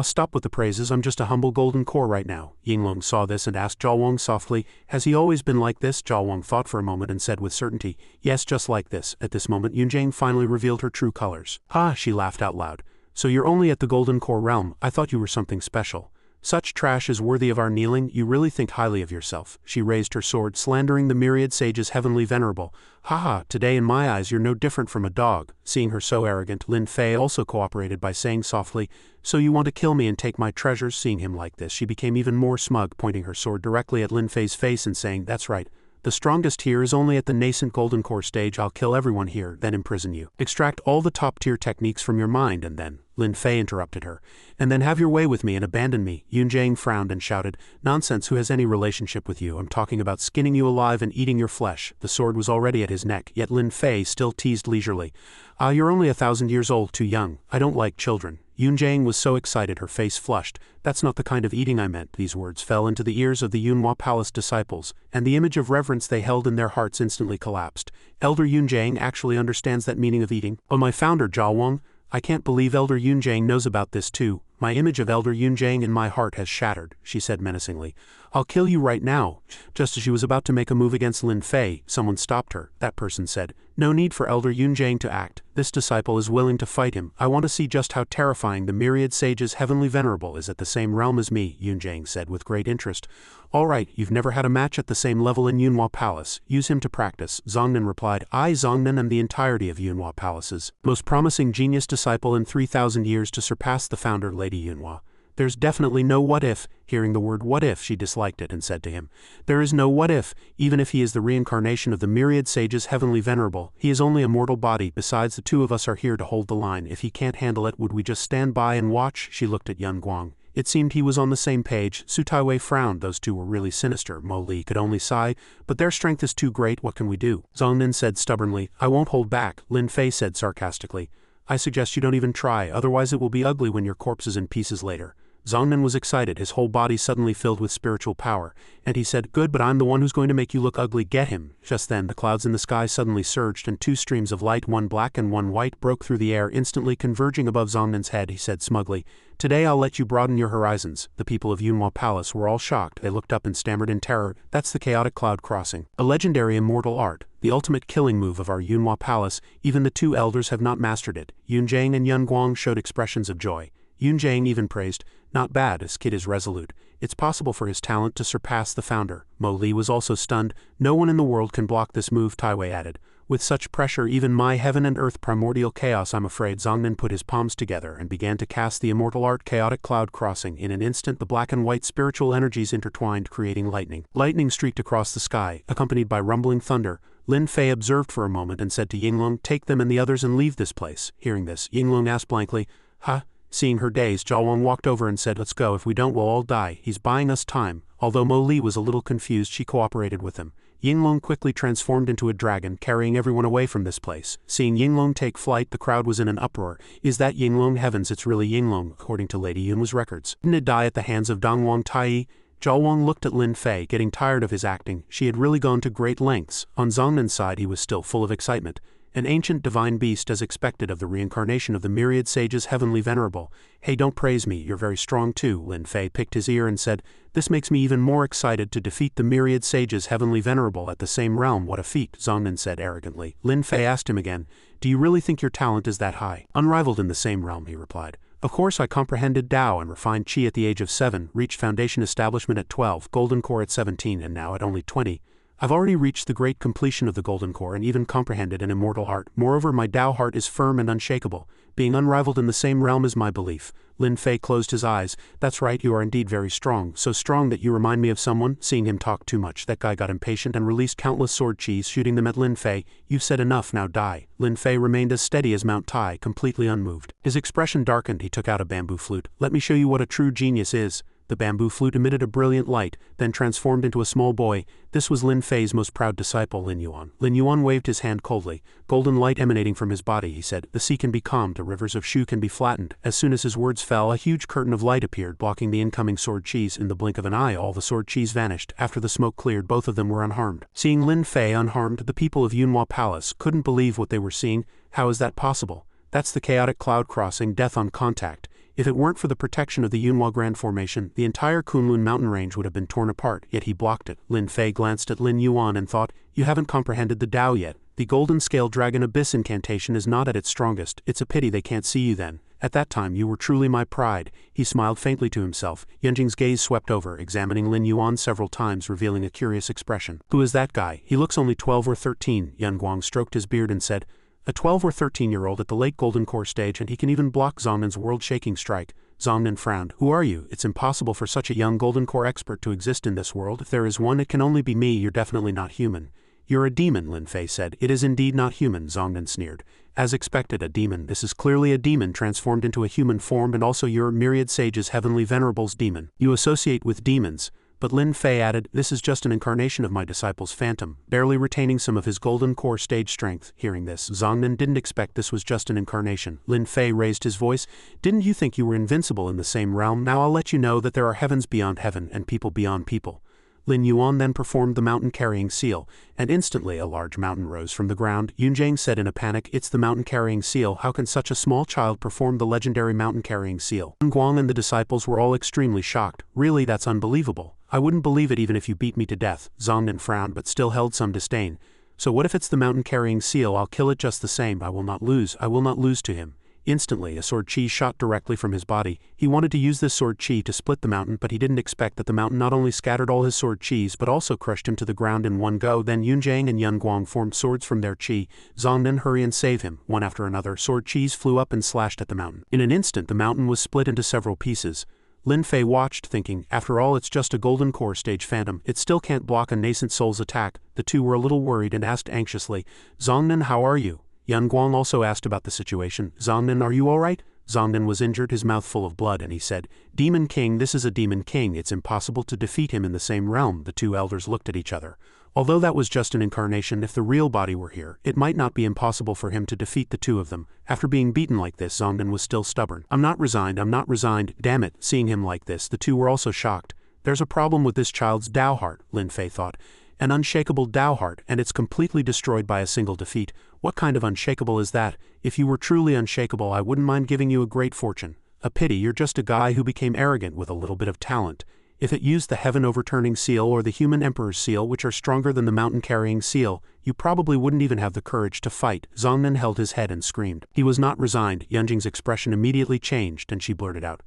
stop with the praises, I'm just a humble golden core right now. Yinglong saw this and asked Zhao Wang softly, has he always been like this? Zhao Wang thought for a moment and said with certainty, yes, just like this. At this moment Yunjang finally revealed her true colors. Ha, she laughed out loud. So you're only at the golden core realm, I thought you were something special. Such trash is worthy of our kneeling, you really think highly of yourself. She raised her sword, slandering the myriad sages heavenly venerable. Haha, today in my eyes you're no different from a dog. Seeing her so arrogant, Lin Fei also cooperated by saying softly, so you want to kill me and take my treasures? Seeing him like this, she became even more smug, pointing her sword directly at Lin Fei's face and saying, that's right. The strongest here is only at the nascent golden core stage. I'll kill everyone here, then imprison you. Extract all the top-tier techniques from your mind and then, Lin Fei interrupted her, and then have your way with me and abandon me. Yunjang frowned and shouted, nonsense, who has any relationship with you? I'm talking about skinning you alive and eating your flesh. The sword was already at his neck, yet Lin Fei still teased leisurely. You're only 1,000 years old, too young. I don't like children. Yunjang was so excited her face flushed. That's not the kind of eating I meant. These words fell into the ears of the Yunhua Palace disciples, and the image of reverence they held in their hearts instantly collapsed. Elder Yunjang actually understands that meaning of eating. Oh, my founder Zhao Wang, I can't believe Elder Yunjang knows about this too. My image of Elder Yunjang in my heart has shattered, she said menacingly. I'll kill you right now. Just as she was about to make a move against Lin Fei, someone stopped her. That person said, no need for Elder Yunjang to act. This disciple is willing to fight him. I want to see just how terrifying the myriad sages heavenly venerable is at the same realm as me, Yunjang said with great interest. All right, you've never had a match at the same level in Yunhua Palace. Use him to practice. Zongnan replied, I, Zongnan, am the entirety of Yunhua Palace's most promising genius disciple in 3,000 years to surpass the founder, Lady Yunhua. There's definitely no what if. Hearing the word what if, she disliked it and said to him, there is no what if, even if he is the reincarnation of the myriad sages heavenly venerable. He is only a mortal body. Besides, the two of us are here to hold the line. If he can't handle it, would we just stand by and watch? She looked at Yun Guang. It seemed he was on the same page. Su Taiwei frowned. Those two were really sinister. Mo Li could only sigh, but their strength is too great. What can we do? Zongnan said stubbornly, I won't hold back. Lin Fei said sarcastically, I suggest you don't even try, otherwise it will be ugly when your corpse is in pieces later. Zongnan was excited, his whole body suddenly filled with spiritual power, and he said, good, but I'm the one who's going to make you look ugly. Get him. Just then the clouds in the sky suddenly surged and two streams of light, one black and one white, broke through the air, instantly converging above Zongnan's head. He said smugly, today I'll let you broaden your horizons. The people of Yunhua Palace were all shocked. They looked up and stammered in terror, that's the chaotic cloud crossing. A legendary immortal art, the ultimate killing move of our Yunhua Palace. Even the two elders have not mastered it. Yunjang and Yun Guang showed expressions of joy. Yunjang even praised, not bad, this kid is resolute. It's possible for his talent to surpass the founder. Mo Li was also stunned. No one in the world can block this move, Taiwei added. With such pressure, even my heaven and earth primordial chaos, I'm afraid. Zongnan put his palms together and began to cast the immortal art chaotic cloud crossing. In an instant, the black and white spiritual energies intertwined, creating lightning. Lightning streaked across the sky, accompanied by rumbling thunder. Lin Fei observed for a moment and said to Yinglong, take them and the others and leave this place. Hearing this, Yinglong asked blankly, huh? Seeing her dazed, Zhao Wang walked over and said, let's go, if we don't we'll all die. He's buying us time. Although Mo Li was a little confused, she cooperated with him. Yinglong quickly transformed into a dragon, carrying everyone away from this place. Seeing Yinglong take flight, the crowd was in an uproar. Is that Yinglong? Heavens, it's really Yinglong, according to Lady Yunhua's records. Didn't it die at the hands of Dongwang Tai? Zhao Wang looked at Lin Fei, getting tired of his acting. She had really gone to great lengths. On Zongnan's side he was still full of excitement. An ancient divine beast as expected of the reincarnation of the myriad sages heavenly venerable. Hey, don't praise me, you're very strong too. Lin Fei picked his ear and said, this makes me even more excited to defeat the myriad sages heavenly venerable at the same realm. What a feat, Zongnan said arrogantly. Lin Fei asked him again, do you really think your talent is that high? Unrivaled in the same realm, he replied. Of course I comprehended Tao and refined Qi at the age of 7, reached foundation establishment at 12, golden core at 17 and now at only 20. I've already reached the great completion of the golden core and even comprehended an immortal heart. Moreover, my Tao heart is firm and unshakable. Being unrivaled in the same realm is my belief. Lin Fei closed his eyes. That's right, you are indeed very strong, so strong that you remind me of someone. Seeing him talk too much, that guy got impatient and released countless sword qis, shooting them at Lin Fei. You've said enough, now die. Lin Fei remained as steady as Mount Tai, completely unmoved. His expression darkened. He took out a bamboo flute. Let me show you what a true genius is. The bamboo flute emitted a brilliant light, then transformed into a small boy. This was Lin Fei's most proud disciple, Lin Yuan. Lin Yuan waved his hand coldly. Golden light emanating from his body, he said. The sea can be calmed, the rivers of Shu can be flattened. As soon as his words fell, a huge curtain of light appeared, blocking the incoming sword qis. In the blink of an eye, all the sword qis vanished. After the smoke cleared, both of them were unharmed. Seeing Lin Fei unharmed, the people of Yunhua Palace couldn't believe what they were seeing. How is that possible? That's the chaotic cloud crossing, death on contact. If it weren't for the protection of the Yunhua Grand Formation, the entire Kunlun mountain range would have been torn apart, yet he blocked it. Lin Fei glanced at Lin Yuan and thought, you haven't comprehended the Tao yet. The Golden Scale Dragon Abyss incantation is not at its strongest. It's a pity they can't see you then. At that time you were truly my pride. He smiled faintly to himself. Yanjing's gaze swept over, examining Lin Yuan several times, revealing a curious expression. Who is that guy? He looks only 12 or 13. Yan Guang stroked his beard and said, a 12 or 13-year-old at the late Golden Core stage, and he can even block Zongnan's world-shaking strike. Zongnan frowned. Who are you? It's impossible for such a young Golden Core expert to exist in this world. If there is one, it can only be me. You're definitely not human. You're a demon, Lin Fei said. It is indeed not human, Zongnan sneered. As expected, a demon. This is clearly a demon transformed into a human form, and also your myriad sages heavenly venerable's demon. You associate with demons. But Lin Fei added, this is just an incarnation of my disciple's phantom, barely retaining some of his golden core stage strength. Hearing this, Zongnan didn't expect this was just an incarnation. Lin Fei raised his voice. Didn't you think you were invincible in the same realm? Now I'll let you know that there are heavens beyond heaven and people beyond people. Lin Yuan then performed the mountain-carrying seal, and instantly a large mountain rose from the ground. Yunjang said in a panic, it's the mountain-carrying seal. How can such a small child perform the legendary mountain-carrying seal? Guang and the disciples were all extremely shocked. Really, that's unbelievable. I wouldn't believe it even if you beat me to death. Zongnan frowned but still held some disdain. So what if it's the mountain-carrying seal? I'll kill it just the same. I will not lose to him. Instantly, a sword qi shot directly from his body. He wanted to use this sword qi to split the mountain, but he didn't expect that the mountain not only scattered all his sword qis but also crushed him to the ground in one go. Then Yunjang and Yan Guang formed swords from their qi. Zongnan, hurry and save him. One after another, sword qis flew up and slashed at the mountain. In an instant, the mountain was split into several pieces. Lin Fei watched, thinking, after all, it's just a golden core stage phantom. It still can't block a nascent soul's attack. The two were a little worried and asked anxiously, Zongnan, how are you? Yan Guang also asked about the situation. Zongnan, are you all right? Zongnan was injured, his mouth full of blood, and he said, Demon King, this is a Demon King. It's impossible to defeat him in the same realm. The two elders looked at each other. Although that was just an incarnation, if the real body were here, it might not be impossible for him to defeat the two of them. After being beaten like this, Zongnan was still stubborn. I'm not resigned, damn it. Seeing him like this, the two were also shocked. There's a problem with this child's Tao heart, Lin Fei thought. An unshakable Tao heart, and it's completely destroyed by a single defeat. What kind of unshakable is that? If you were truly unshakable, I wouldn't mind giving you a great fortune. A pity, you're just a guy who became arrogant with a little bit of talent. If it used the heaven-overturning seal or the human emperor's seal, which are stronger than the mountain-carrying seal, you probably wouldn't even have the courage to fight. Zongnan held his head and screamed. He was not resigned. Yunjing's expression immediately changed, and she blurted out,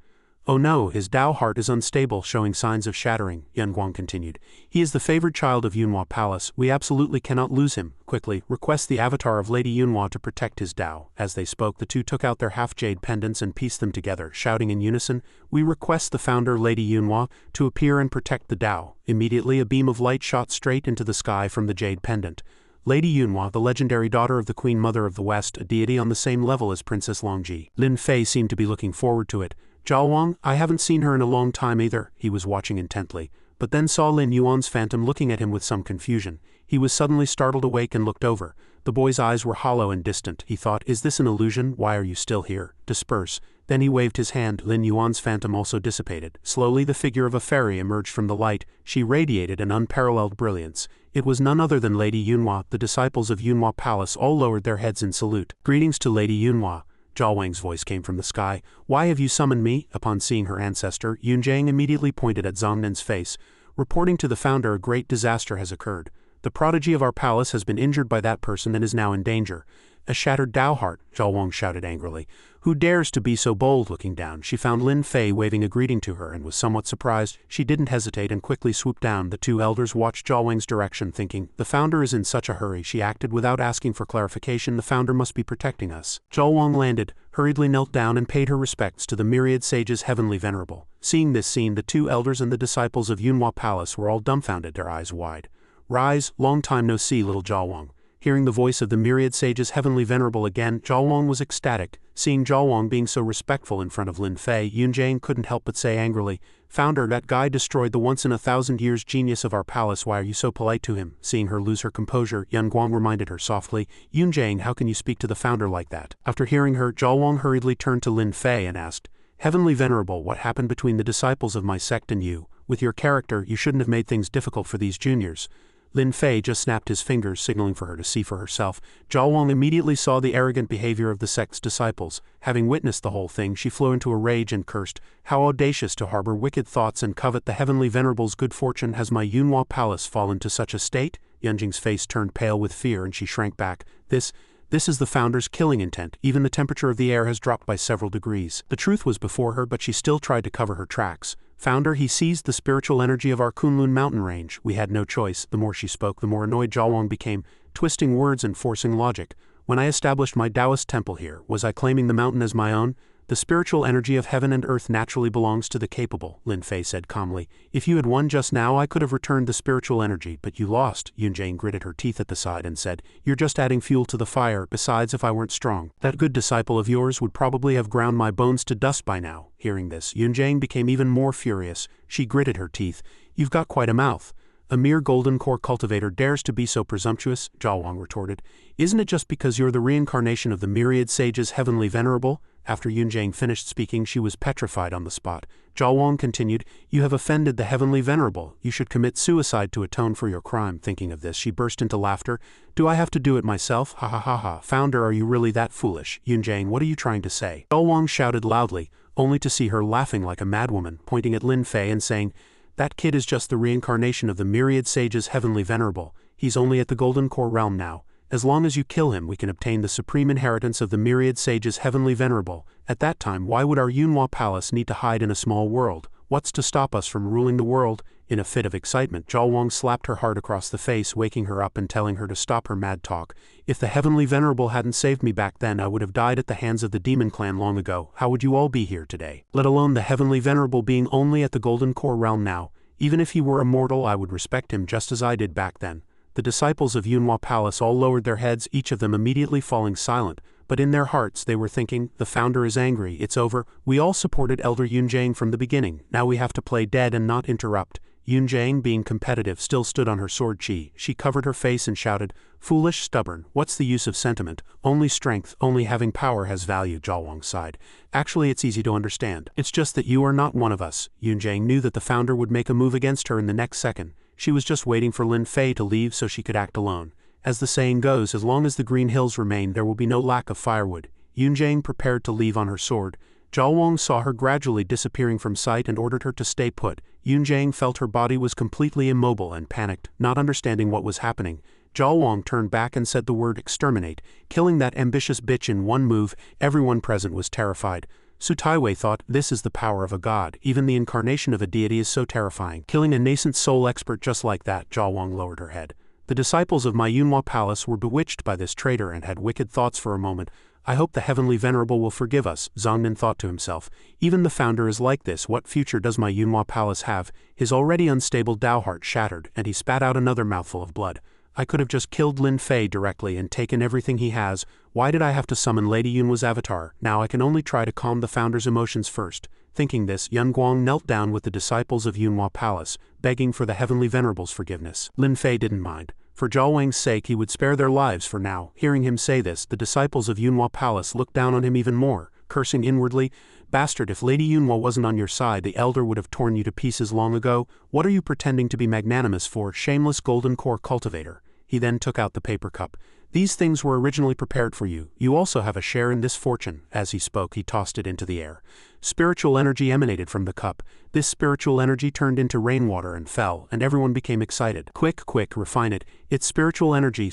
Oh no, his Tao heart is unstable, showing signs of shattering, Yan Guang continued. He is the favored child of Yunhua Palace. We absolutely cannot lose him. Quickly, request the avatar of Lady Yunhua to protect his Tao. As they spoke, the two took out their half-jade pendants and pieced them together, shouting in unison, We request the founder, Lady Yunhua, to appear and protect the Tao. Immediately, a beam of light shot straight into the sky from the jade pendant. Lady Yunhua, the legendary daughter of the Queen Mother of the West, a deity on the same level as Princess Longji. Lin Fei seemed to be looking forward to it. Zhao Wang, I haven't seen her in a long time either. He was watching intently, but then saw Lin Yuan's phantom looking at him with some confusion. He was suddenly startled awake and looked over. The boy's eyes were hollow and distant. He thought, is this an illusion? Why are you still here? Disperse. Then he waved his hand. Lin Yuan's phantom also dissipated. Slowly the figure of a fairy emerged from the light. She radiated an unparalleled brilliance. It was none other than Lady Yunhua. The disciples of Yunhua Palace all lowered their heads in salute. "Greetings to Lady Yunhua." Zhao Wang's voice came from the sky. "Why have you summoned me?" Upon seeing her ancestor, Yunjang immediately pointed at Zhang Nin's face. "Reporting to the founder, a great disaster has occurred. The prodigy of our palace has been injured by that person and is now in danger." "A shattered Dao heart," Zhao Wang shouted angrily. "Who dares to be so bold?" Looking down, she found Lin Fei waving a greeting to her and was somewhat surprised. She didn't hesitate and quickly swooped down. The two elders watched Zhao Wang's direction, thinking, "The founder is in such a hurry." She acted without asking for clarification. "The founder must be protecting us." Zhao Wang landed, hurriedly knelt down and paid her respects to the myriad sages heavenly venerable. Seeing this scene, the two elders and the disciples of Yunhua Palace were all dumbfounded, their eyes wide. "Rise, long time no see, little Zhao Wang." Hearing the voice of the myriad sages heavenly venerable again, Zhao Wang was ecstatic. Seeing Zhao Wang being so respectful in front of Lin Fei, Yunjang couldn't help but say angrily, "Founder, that guy destroyed the once-in-a-thousand-years genius of our palace. Why are you so polite to him?" Seeing her lose her composure, Yan Guang reminded her softly, "Yunjang, how can you speak to the founder like that?" After hearing her, Zhao Wang hurriedly turned to Lin Fei and asked, "Heavenly venerable, what happened between the disciples of my sect and you? With your character, you shouldn't have made things difficult for these juniors." Lin Fei just snapped his fingers, signaling for her to see for herself. Zhao Wang immediately saw the arrogant behavior of the sect's disciples. Having witnessed the whole thing, she flew into a rage and cursed, "How audacious to harbor wicked thoughts and covet the heavenly venerable's good fortune. Has my Yunhua Palace fallen to such a state?" Yunjing's face turned pale with fear and she shrank back. This is the founder's killing intent. Even the temperature of the air has dropped by several degrees." The truth was before her, but she still tried to cover her tracks. "Founder, he seized the spiritual energy of our Kunlun mountain range. We had no choice." The more she spoke, the more annoyed Zhao Wang became, twisting words and forcing logic. "When I established my Taoist temple here, was I claiming the mountain as my own? The spiritual energy of heaven and earth naturally belongs to the capable," Lin Fei said calmly. "If you had won just now, I could have returned the spiritual energy, but you lost." Yunjang gritted her teeth at the side and said, "You're just adding fuel to the fire. Besides, if I weren't strong, that good disciple of yours would probably have ground my bones to dust by now." Hearing this, Yunjang became even more furious. She gritted her teeth. "You've got quite a mouth. A mere golden core cultivator dares to be so presumptuous?" Zhao Wang retorted. "Isn't it just because you're the reincarnation of the myriad sages heavenly venerable?" After Yunjang finished speaking, she was petrified on the spot. Zhao Wang continued, "You have offended the heavenly venerable. You should commit suicide to atone for your crime." Thinking of this, she burst into laughter. "Do I have to do it myself? Ha ha ha ha. Founder, are you really that foolish?" "Yunjang, what are you trying to say?" Zhao Wang shouted loudly, only to see her laughing like a madwoman, pointing at Lin Fei and saying, "That kid is just the reincarnation of the myriad sages heavenly venerable. He's only at the golden core realm now. As long as you kill him, we can obtain the supreme inheritance of the myriad sages heavenly venerable. At that time, why would our Yunhua Palace need to hide in a small world? What's to stop us from ruling the world?" In a fit of excitement, Zhao Wang slapped her hard across the face, waking her up and telling her to stop her mad talk. "If the heavenly venerable hadn't saved me back then, I would have died at the hands of the demon clan long ago. How would you all be here today? Let alone the heavenly venerable being only at the golden core realm now. Even if he were immortal, I would respect him just as I did back then." The disciples of Yunhua Palace all lowered their heads, each of them immediately falling silent, but in their hearts they were thinking, "The founder is angry, it's over. We all supported Elder Yunjang from the beginning, now we have to play dead and not interrupt." Yunjang, being competitive, still stood on her sword chi. She covered her face and shouted, "Foolish, stubborn, what's the use of sentiment? Only strength, only having power has value." Zhao Wang sighed. "Actually, it's easy to understand. It's just that you are not one of us." Yunjang knew that the founder would make a move against her in the next second. She was just waiting for Lin Fei to leave so she could act alone. As the saying goes, as long as the green hills remain, there will be no lack of firewood. Yunjang prepared to leave on her sword. Zhao Wang saw her gradually disappearing from sight and ordered her to stay put. Yunjang felt her body was completely immobile and panicked, not understanding what was happening. Zhao Wang turned back and said the word "exterminate," killing that ambitious bitch in one move. Everyone present was terrified. Su Taiwei thought, "This is the power of a god. Even the incarnation of a deity is so terrifying. Killing a nascent soul expert just like that." Zhao Wang lowered her head. "The disciples of my Yunhua Palace were bewitched by this traitor and had wicked thoughts for a moment. I hope the heavenly venerable will forgive us." Zhang Nin thought to himself. "Even the founder is like this. What future does my Yunhua Palace have?" His already unstable Dao heart shattered, and he spat out another mouthful of blood. "I could have just killed Lin Fei directly and taken everything he has. Why did I have to summon Lady Yunhua's avatar? Now I can only try to calm the founder's emotions first." Thinking this, Yan Guang knelt down with the disciples of Yunhua Palace, begging for the heavenly venerable's forgiveness. Lin Fei didn't mind. For Zhao Wang's sake, he would spare their lives for now. Hearing him say this, the disciples of Yunhua Palace looked down on him even more. cursing inwardly. Bastard, if Lady Yunhua wasn't on your side, the elder would have torn you to pieces long ago. What are you pretending to be magnanimous for, shameless golden core cultivator? He then took out the paper cup. These things were originally prepared for you. You also have a share in this fortune. As he spoke, he tossed it into the air. Spiritual energy emanated from the cup. This spiritual energy turned into rainwater and fell, and everyone became excited. Quick, quick, refine it. It's spiritual energy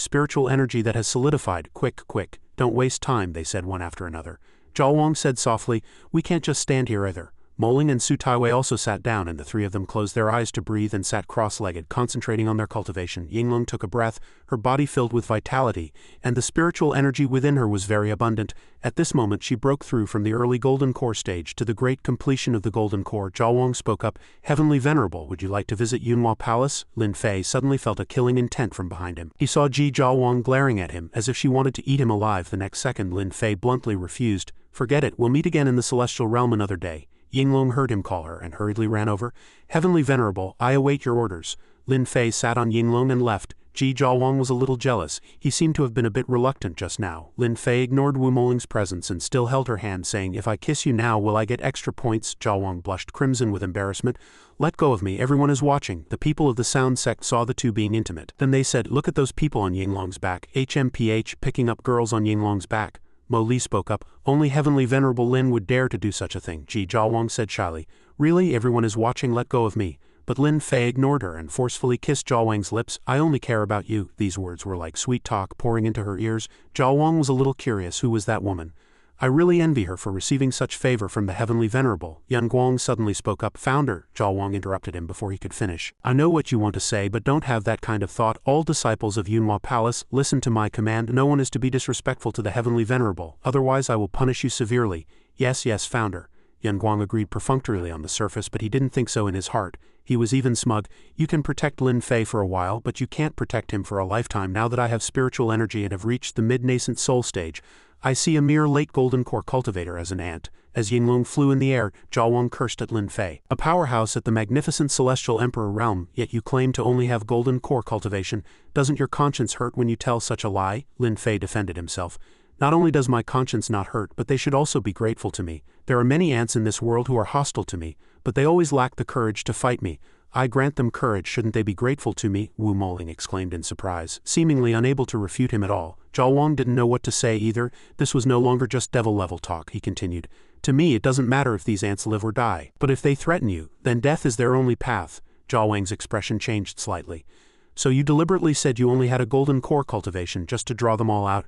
that has solidified. Quick, quick. Don't waste time, they said one after another. Zhao Wang said softly, we can't just stand here either. Moling and Su Taiwei also sat down, and the three of them closed their eyes to breathe and sat cross-legged, concentrating on their cultivation. Yinglong took a breath, her body filled with vitality, and the spiritual energy within her was very abundant. At this moment she broke through from the early golden core stage to the great completion of the golden core. Zhao Wang spoke up, Heavenly Venerable, would you like to visit Yunhua Palace? Lin Fei suddenly felt a killing intent from behind him. He saw Zhao Wang glaring at him, as if she wanted to eat him alive. The next second Lin Fei bluntly refused. Forget it, we'll meet again in the celestial realm another day. Yinglong heard him call her and hurriedly ran over. Heavenly Venerable, I await your orders. Lin Fei sat on Yinglong and left. Zhao Wang was a little jealous. He seemed to have been a bit reluctant just now. Lin Fei ignored Wu Moling's presence and still held her hand, saying, if I kiss you now, will I get extra points? Zhao Wang blushed crimson with embarrassment. Let go of me, everyone is watching. The people of the sound sect saw the two being intimate. Then they said, look at those people on Yinglong's back. HMPH, picking up girls on Yinglong's back. Mo Li spoke up, only Heavenly Venerable Lin would dare to do such a thing. Zhao Wang said shyly, really, everyone is watching, let go of me. But Lin Fei ignored her and forcefully kissed Zhao Wang's lips. I only care about you. These words were like sweet talk pouring into her ears. Zhao Wang was a little curious, who was that woman? I really envy her for receiving such favor from the Heavenly Venerable. Yan Guang suddenly spoke up. Founder, Zhao Wang interrupted him before he could finish. I know what you want to say, but don't have that kind of thought. All disciples of Yunhua Palace, listen to my command. No one is to be disrespectful to the Heavenly Venerable, otherwise I will punish you severely. Yes, yes, Founder. Yan Guang agreed perfunctorily on the surface, but he didn't think so in his heart. He was even smug. You can protect Lin Fei for a while, but you can't protect him for a lifetime. Now that I have spiritual energy and have reached the mid-nascent soul stage, I see a mere late golden core cultivator as an ant. As Yinglong flew in the air, Zhao Wang cursed at Lin Fei. A powerhouse at the magnificent celestial emperor realm, yet you claim to only have golden core cultivation. Doesn't your conscience hurt when you tell such a lie? Lin Fei defended himself. Not only does my conscience not hurt, but they should also be grateful to me. There are many ants in this world who are hostile to me, but they always lack the courage to fight me. I grant them courage, shouldn't they be grateful to me? Wu Moling exclaimed in surprise, seemingly unable to refute him at all. Zhao Wang didn't know what to say either. This was no longer just devil-level talk, he continued. To me it doesn't matter if these ants live or die, but if they threaten you, then death is their only path. Zhao Wang's expression changed slightly. So you deliberately said you only had a golden core cultivation just to draw them all out?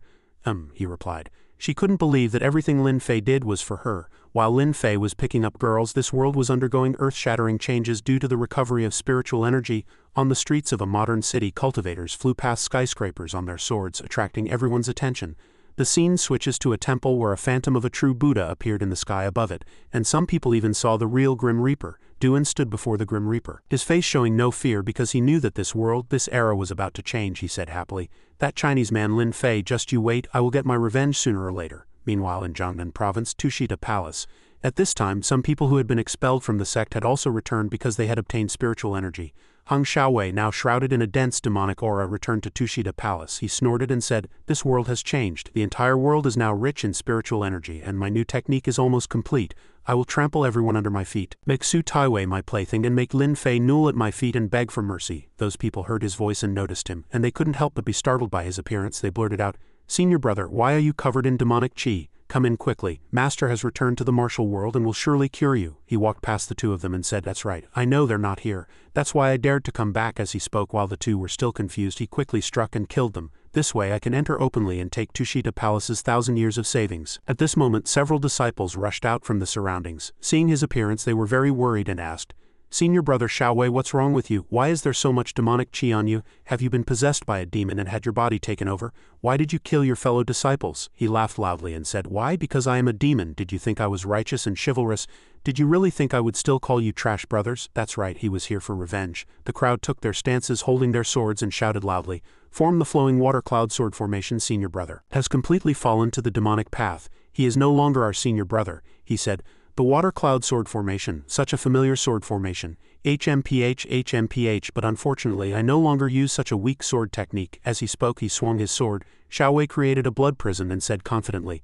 He replied. She couldn't believe that everything Lin Fei did was for her. While Lin Fei was picking up girls, this world was undergoing earth-shattering changes due to the recovery of spiritual energy. On the streets of a modern city, cultivators flew past skyscrapers on their swords, attracting everyone's attention. The scene switches to a temple where a phantom of a true Buddha appeared in the sky above it, and some people even saw the real Grim Reaper. Duan stood before the Grim Reaper, his face showing no fear because he knew that this world, this era was about to change. He said happily, that Chinese man Lin Fei, just you wait, I will get my revenge sooner or later. Meanwhile in Jiangnan Province, Tushita Palace. At this time, some people who had been expelled from the sect had also returned because they had obtained spiritual energy. Hang Xiaowei, now shrouded in a dense demonic aura, returned to Tushita Palace. He snorted and said, this world has changed. The entire world is now rich in spiritual energy, and my new technique is almost complete. I will trample everyone under my feet. Make Su Taiwei my plaything and make Lin Fei kneel at my feet and beg for mercy. Those people heard his voice and noticed him, and they couldn't help but be startled by his appearance. They blurted out, Senior brother, why are you covered in demonic chi? Come in quickly. Master has returned to the martial world and will surely cure you. He walked past the two of them and said, that's right. I know they're not here. That's why I dared to come back. As he spoke while the two were still confused, he quickly struck and killed them. This way I can enter openly and take Tushita Palace's 1,000 years of savings. At this moment several disciples rushed out from the surroundings. Seeing his appearance they were very worried and asked, Senior brother Xiaowei, what's wrong with you? Why is there so much demonic chi on you? Have you been possessed by a demon and had your body taken over? Why did you kill your fellow disciples? He laughed loudly and said, why? Because I am a demon. Did you think I was righteous and chivalrous? Did you really think I would still call you trash brothers? That's right, he was here for revenge. The crowd took their stances holding their swords and shouted loudly, form the flowing water cloud sword formation. Senior brother has completely fallen to the demonic path. He is no longer our senior brother, he said. The water cloud sword formation, such a familiar sword formation. HMPH, but unfortunately I no longer use such a weak sword technique. As he spoke he swung his sword. Xiaowei created a blood prison and said confidently,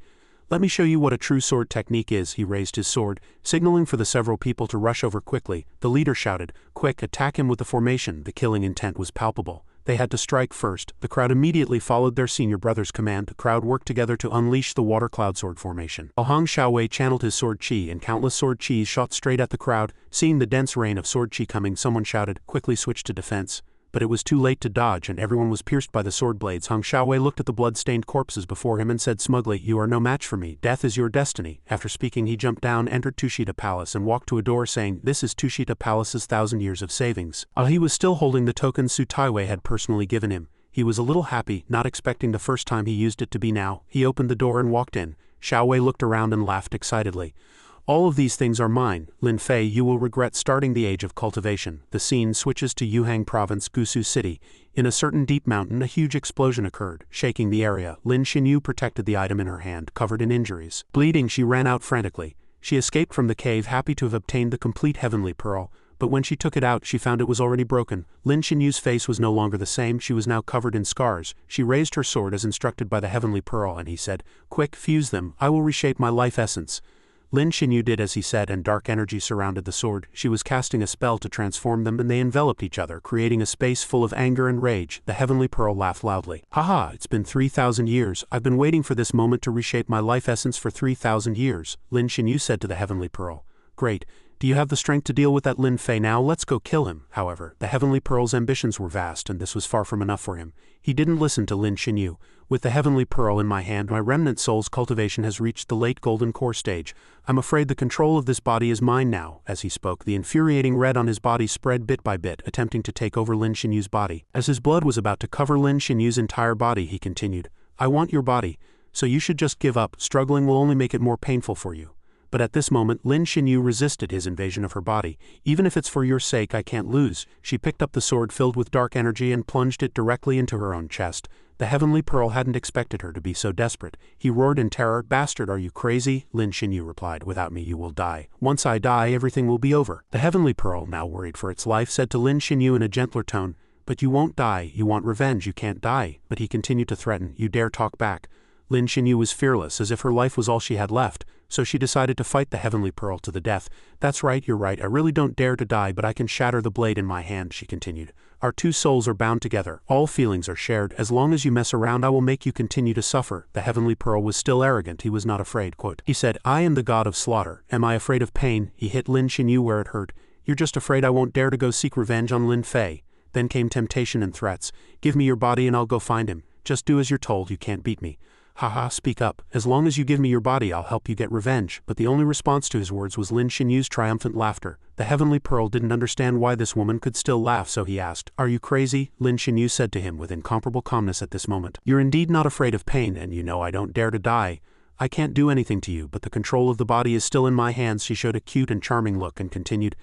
Let me show you what a true sword technique is. He raised his sword, signaling for the several people to rush over quickly. The leader shouted, "Quick, attack him with the formation." The killing intent was palpable. They had to strike first. The crowd immediately followed their senior brother's command. The crowd worked together to unleash the water cloud sword formation. Hong Xiaowei channeled his sword chi, and countless sword chis shot straight at the crowd. Seeing the dense rain of sword chi coming, someone shouted, "Quickly switch to defense." But it was too late to dodge, and everyone was pierced by the sword blades. Hong Xiaowei looked at the blood-stained corpses before him and said smugly, "You are no match for me. Death is your destiny." After speaking, he jumped down, entered Tushita Palace, and walked to a door saying, "This is Tushita Palace's 1,000 years of savings." While he was still holding the token Su Taiwei had personally given him, he was a little happy, not expecting the first time he used it to be now. He opened the door and walked in. Xiaowei looked around and laughed excitedly. "All of these things are mine. Lin Fei, you will regret starting the age of cultivation." The scene switches to Yuhang Province, Gusu City. In a certain deep mountain, a huge explosion occurred, shaking the area. Lin Xinyu protected the item in her hand, covered in injuries. Bleeding, she ran out frantically. She escaped from the cave, happy to have obtained the complete heavenly pearl, but when she took it out, she found it was already broken. Lin Xinyu's face was no longer the same. She was now covered in scars. She raised her sword as instructed by the heavenly pearl, and he said, "Quick, fuse them. I will reshape my life essence." Lin Xinyu did as he said, and dark energy surrounded the sword. She was casting a spell to transform them, and they enveloped each other, creating a space full of anger and rage. The heavenly pearl laughed loudly. "Haha, it's been 3,000 years. I've been waiting for this moment to reshape my life essence for 3,000 years. Lin Xinyu said to the heavenly pearl. "Great. Do you have the strength to deal with that Lin Fei now? Let's go kill him." However, the heavenly pearl's ambitions were vast, and this was far from enough for him. He didn't listen to Lin Xinyu. "With the heavenly pearl in my hand, my remnant soul's cultivation has reached the late golden core stage. I'm afraid the control of this body is mine now." As he spoke, the infuriating red on his body spread bit by bit, attempting to take over Lin Xinyu's body. As his blood was about to cover Lin Xinyu's entire body, he continued, "I want your body, so you should just give up. Struggling will only make it more painful for you." But at this moment, Lin Xinyu resisted his invasion of her body. "Even if it's for your sake, I can't lose." She picked up the sword filled with dark energy and plunged it directly into her own chest. The heavenly pearl hadn't expected her to be so desperate. He roared in terror, "Bastard, are you crazy?" Lin Xinyu replied, "Without me you will die. Once I die, everything will be over." The heavenly pearl, now worried for its life, said to Lin Xinyu in a gentler tone, "But you won't die. You want revenge. You can't die." But he continued to threaten, "You dare talk back." Lin Xinyu was fearless, as if her life was all she had left, so she decided to fight the heavenly pearl to the death. "That's right, you're right. I really don't dare to die, but I can shatter the blade in my hand," she continued. "Our two souls are bound together. All feelings are shared. As long as you mess around, I will make you continue to suffer." The heavenly pearl was still arrogant. He was not afraid. Quote, he said, "I am the god of slaughter. Am I afraid of pain?" He hit Lin Xinyu where it hurt. "You're just afraid I won't dare to go seek revenge on Lin Fei." Then came temptation and threats. "Give me your body and I'll go find him. Just do as you're told. You can't beat me." "Haha, speak up. As long as you give me your body, I'll help you get revenge." But the only response to his words was Lin Xinyu's triumphant laughter. The heavenly pearl didn't understand why this woman could still laugh, so he asked, "Are you crazy?" Lin Xinyu said to him with incomparable calmness at this moment, "You're indeed not afraid of pain, and you know I don't dare to die. I can't do anything to you, but the control of the body is still in my hands." She showed a cute and charming look and continued,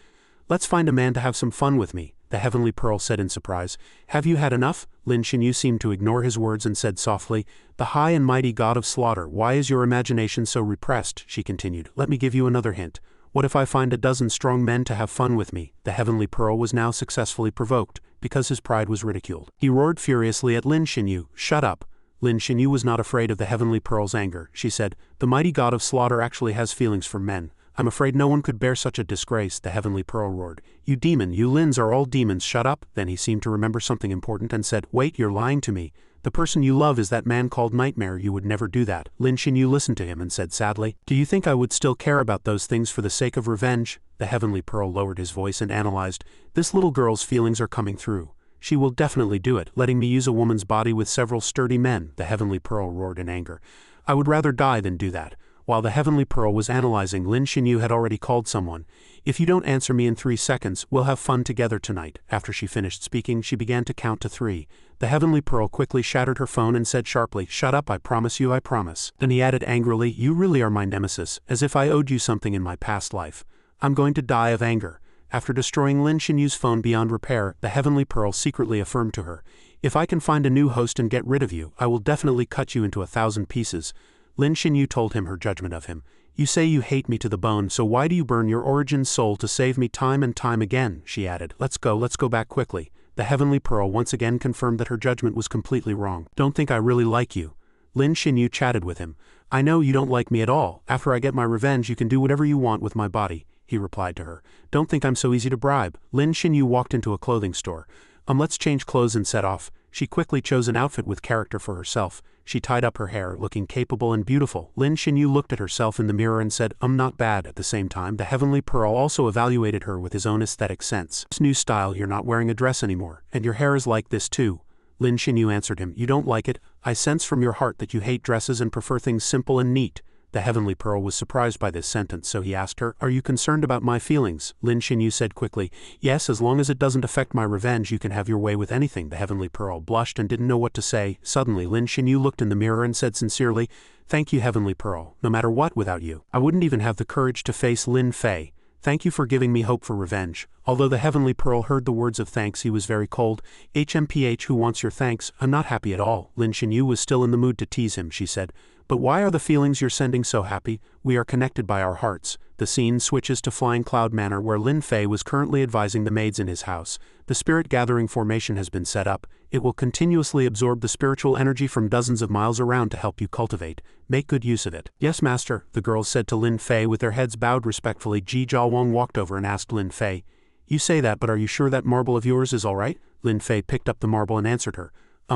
"Let's find a man to have some fun with me." The heavenly pearl said in surprise, "Have you had enough?" Lin Xinyu seemed to ignore his words and said softly, "The high and mighty god of slaughter, why is your imagination so repressed?" She continued, "Let me give you another hint. What if I find a dozen strong men to have fun with me?" The heavenly pearl was now successfully provoked, because his pride was ridiculed. He roared furiously at Lin Xinyu, "Shut up." Lin Xinyu was not afraid of the heavenly pearl's anger. She said, "The mighty god of slaughter actually has feelings for men. I'm afraid no one could bear such a disgrace." The heavenly pearl roared, "You demon, you Lins are all demons, shut up." Then he seemed to remember something important and said, "Wait, you're lying to me. The person you love is that man called Nightmare. You would never do that." Lin Xinyu listened to him and said sadly, "Do you think I would still care about those things for the sake of revenge?" The heavenly pearl lowered his voice and analyzed, "This little girl's feelings are coming through. She will definitely do it, letting me use a woman's body with several sturdy men." The heavenly pearl roared in anger, "I would rather die than do that." While the heavenly pearl was analyzing, Lin Xinyu had already called someone. "If you don't answer me in 3 seconds, we'll have fun together tonight." After she finished speaking, she began to count to 3. The heavenly pearl quickly shattered her phone and said sharply, "Shut up, I promise you, I promise." Then he added angrily, "You really are my nemesis, as if I owed you something in my past life. I'm going to die of anger." After destroying Lin Xinyu's phone beyond repair, the heavenly pearl secretly affirmed to her, "If I can find a new host and get rid of you, I will definitely cut you into 1,000 pieces." Lin Xinyu told him her judgment of him. "You say you hate me to the bone, so why do you burn your origin soul to save me time and time again?" She added, let's go back quickly." The heavenly pearl once again confirmed that her judgment was completely wrong. "Don't think I really like you. Lin Xinyu chatted with him. I know you don't like me at all. After I get my revenge you can do whatever you want with my body, he replied to her. Don't think I'm so easy to bribe. Lin Xinyu walked into a clothing store. Let's change clothes and set off. She quickly chose an outfit with character for herself. She tied up her hair, looking capable and beautiful. Lin Xinyu looked at herself in the mirror and said, not bad. At the same time, the Heavenly Pearl also evaluated her with his own aesthetic sense. This new style, you're not wearing a dress anymore, and your hair is like this too. Lin Xinyu answered him, you don't like it? I sense from your heart that you hate dresses and prefer things simple and neat. The Heavenly Pearl was surprised by this sentence, so he asked her, are you concerned about my feelings? Lin Xinyu said quickly, yes, as long as it doesn't affect my revenge you can have your way with anything. The Heavenly Pearl blushed and didn't know what to say. Suddenly Lin Xinyu looked in the mirror and said sincerely, thank you Heavenly Pearl, no matter what without you, I wouldn't even have the courage to face Lin Fei. Thank you for giving me hope for revenge. Although the Heavenly Pearl heard the words of thanks he was very cold. HMPH, who wants your thanks? I'm not happy at all. Lin Xinyu was still in the mood to tease him, she said. But why are the feelings you're sending so happy? We are connected by our hearts. The scene switches to Flying Cloud Manor where Lin Fei was currently advising the maids in his house. The spirit gathering formation has been set up. It will continuously absorb the spiritual energy from dozens of miles around to help you cultivate. Make good use of it. Yes, master, the girls said to Lin Fei with their heads bowed respectfully. Ji Jiawang walked over and asked Lin Fei, you say that, but are you sure that marble of yours is all right? Lin Fei picked up the marble and answered her.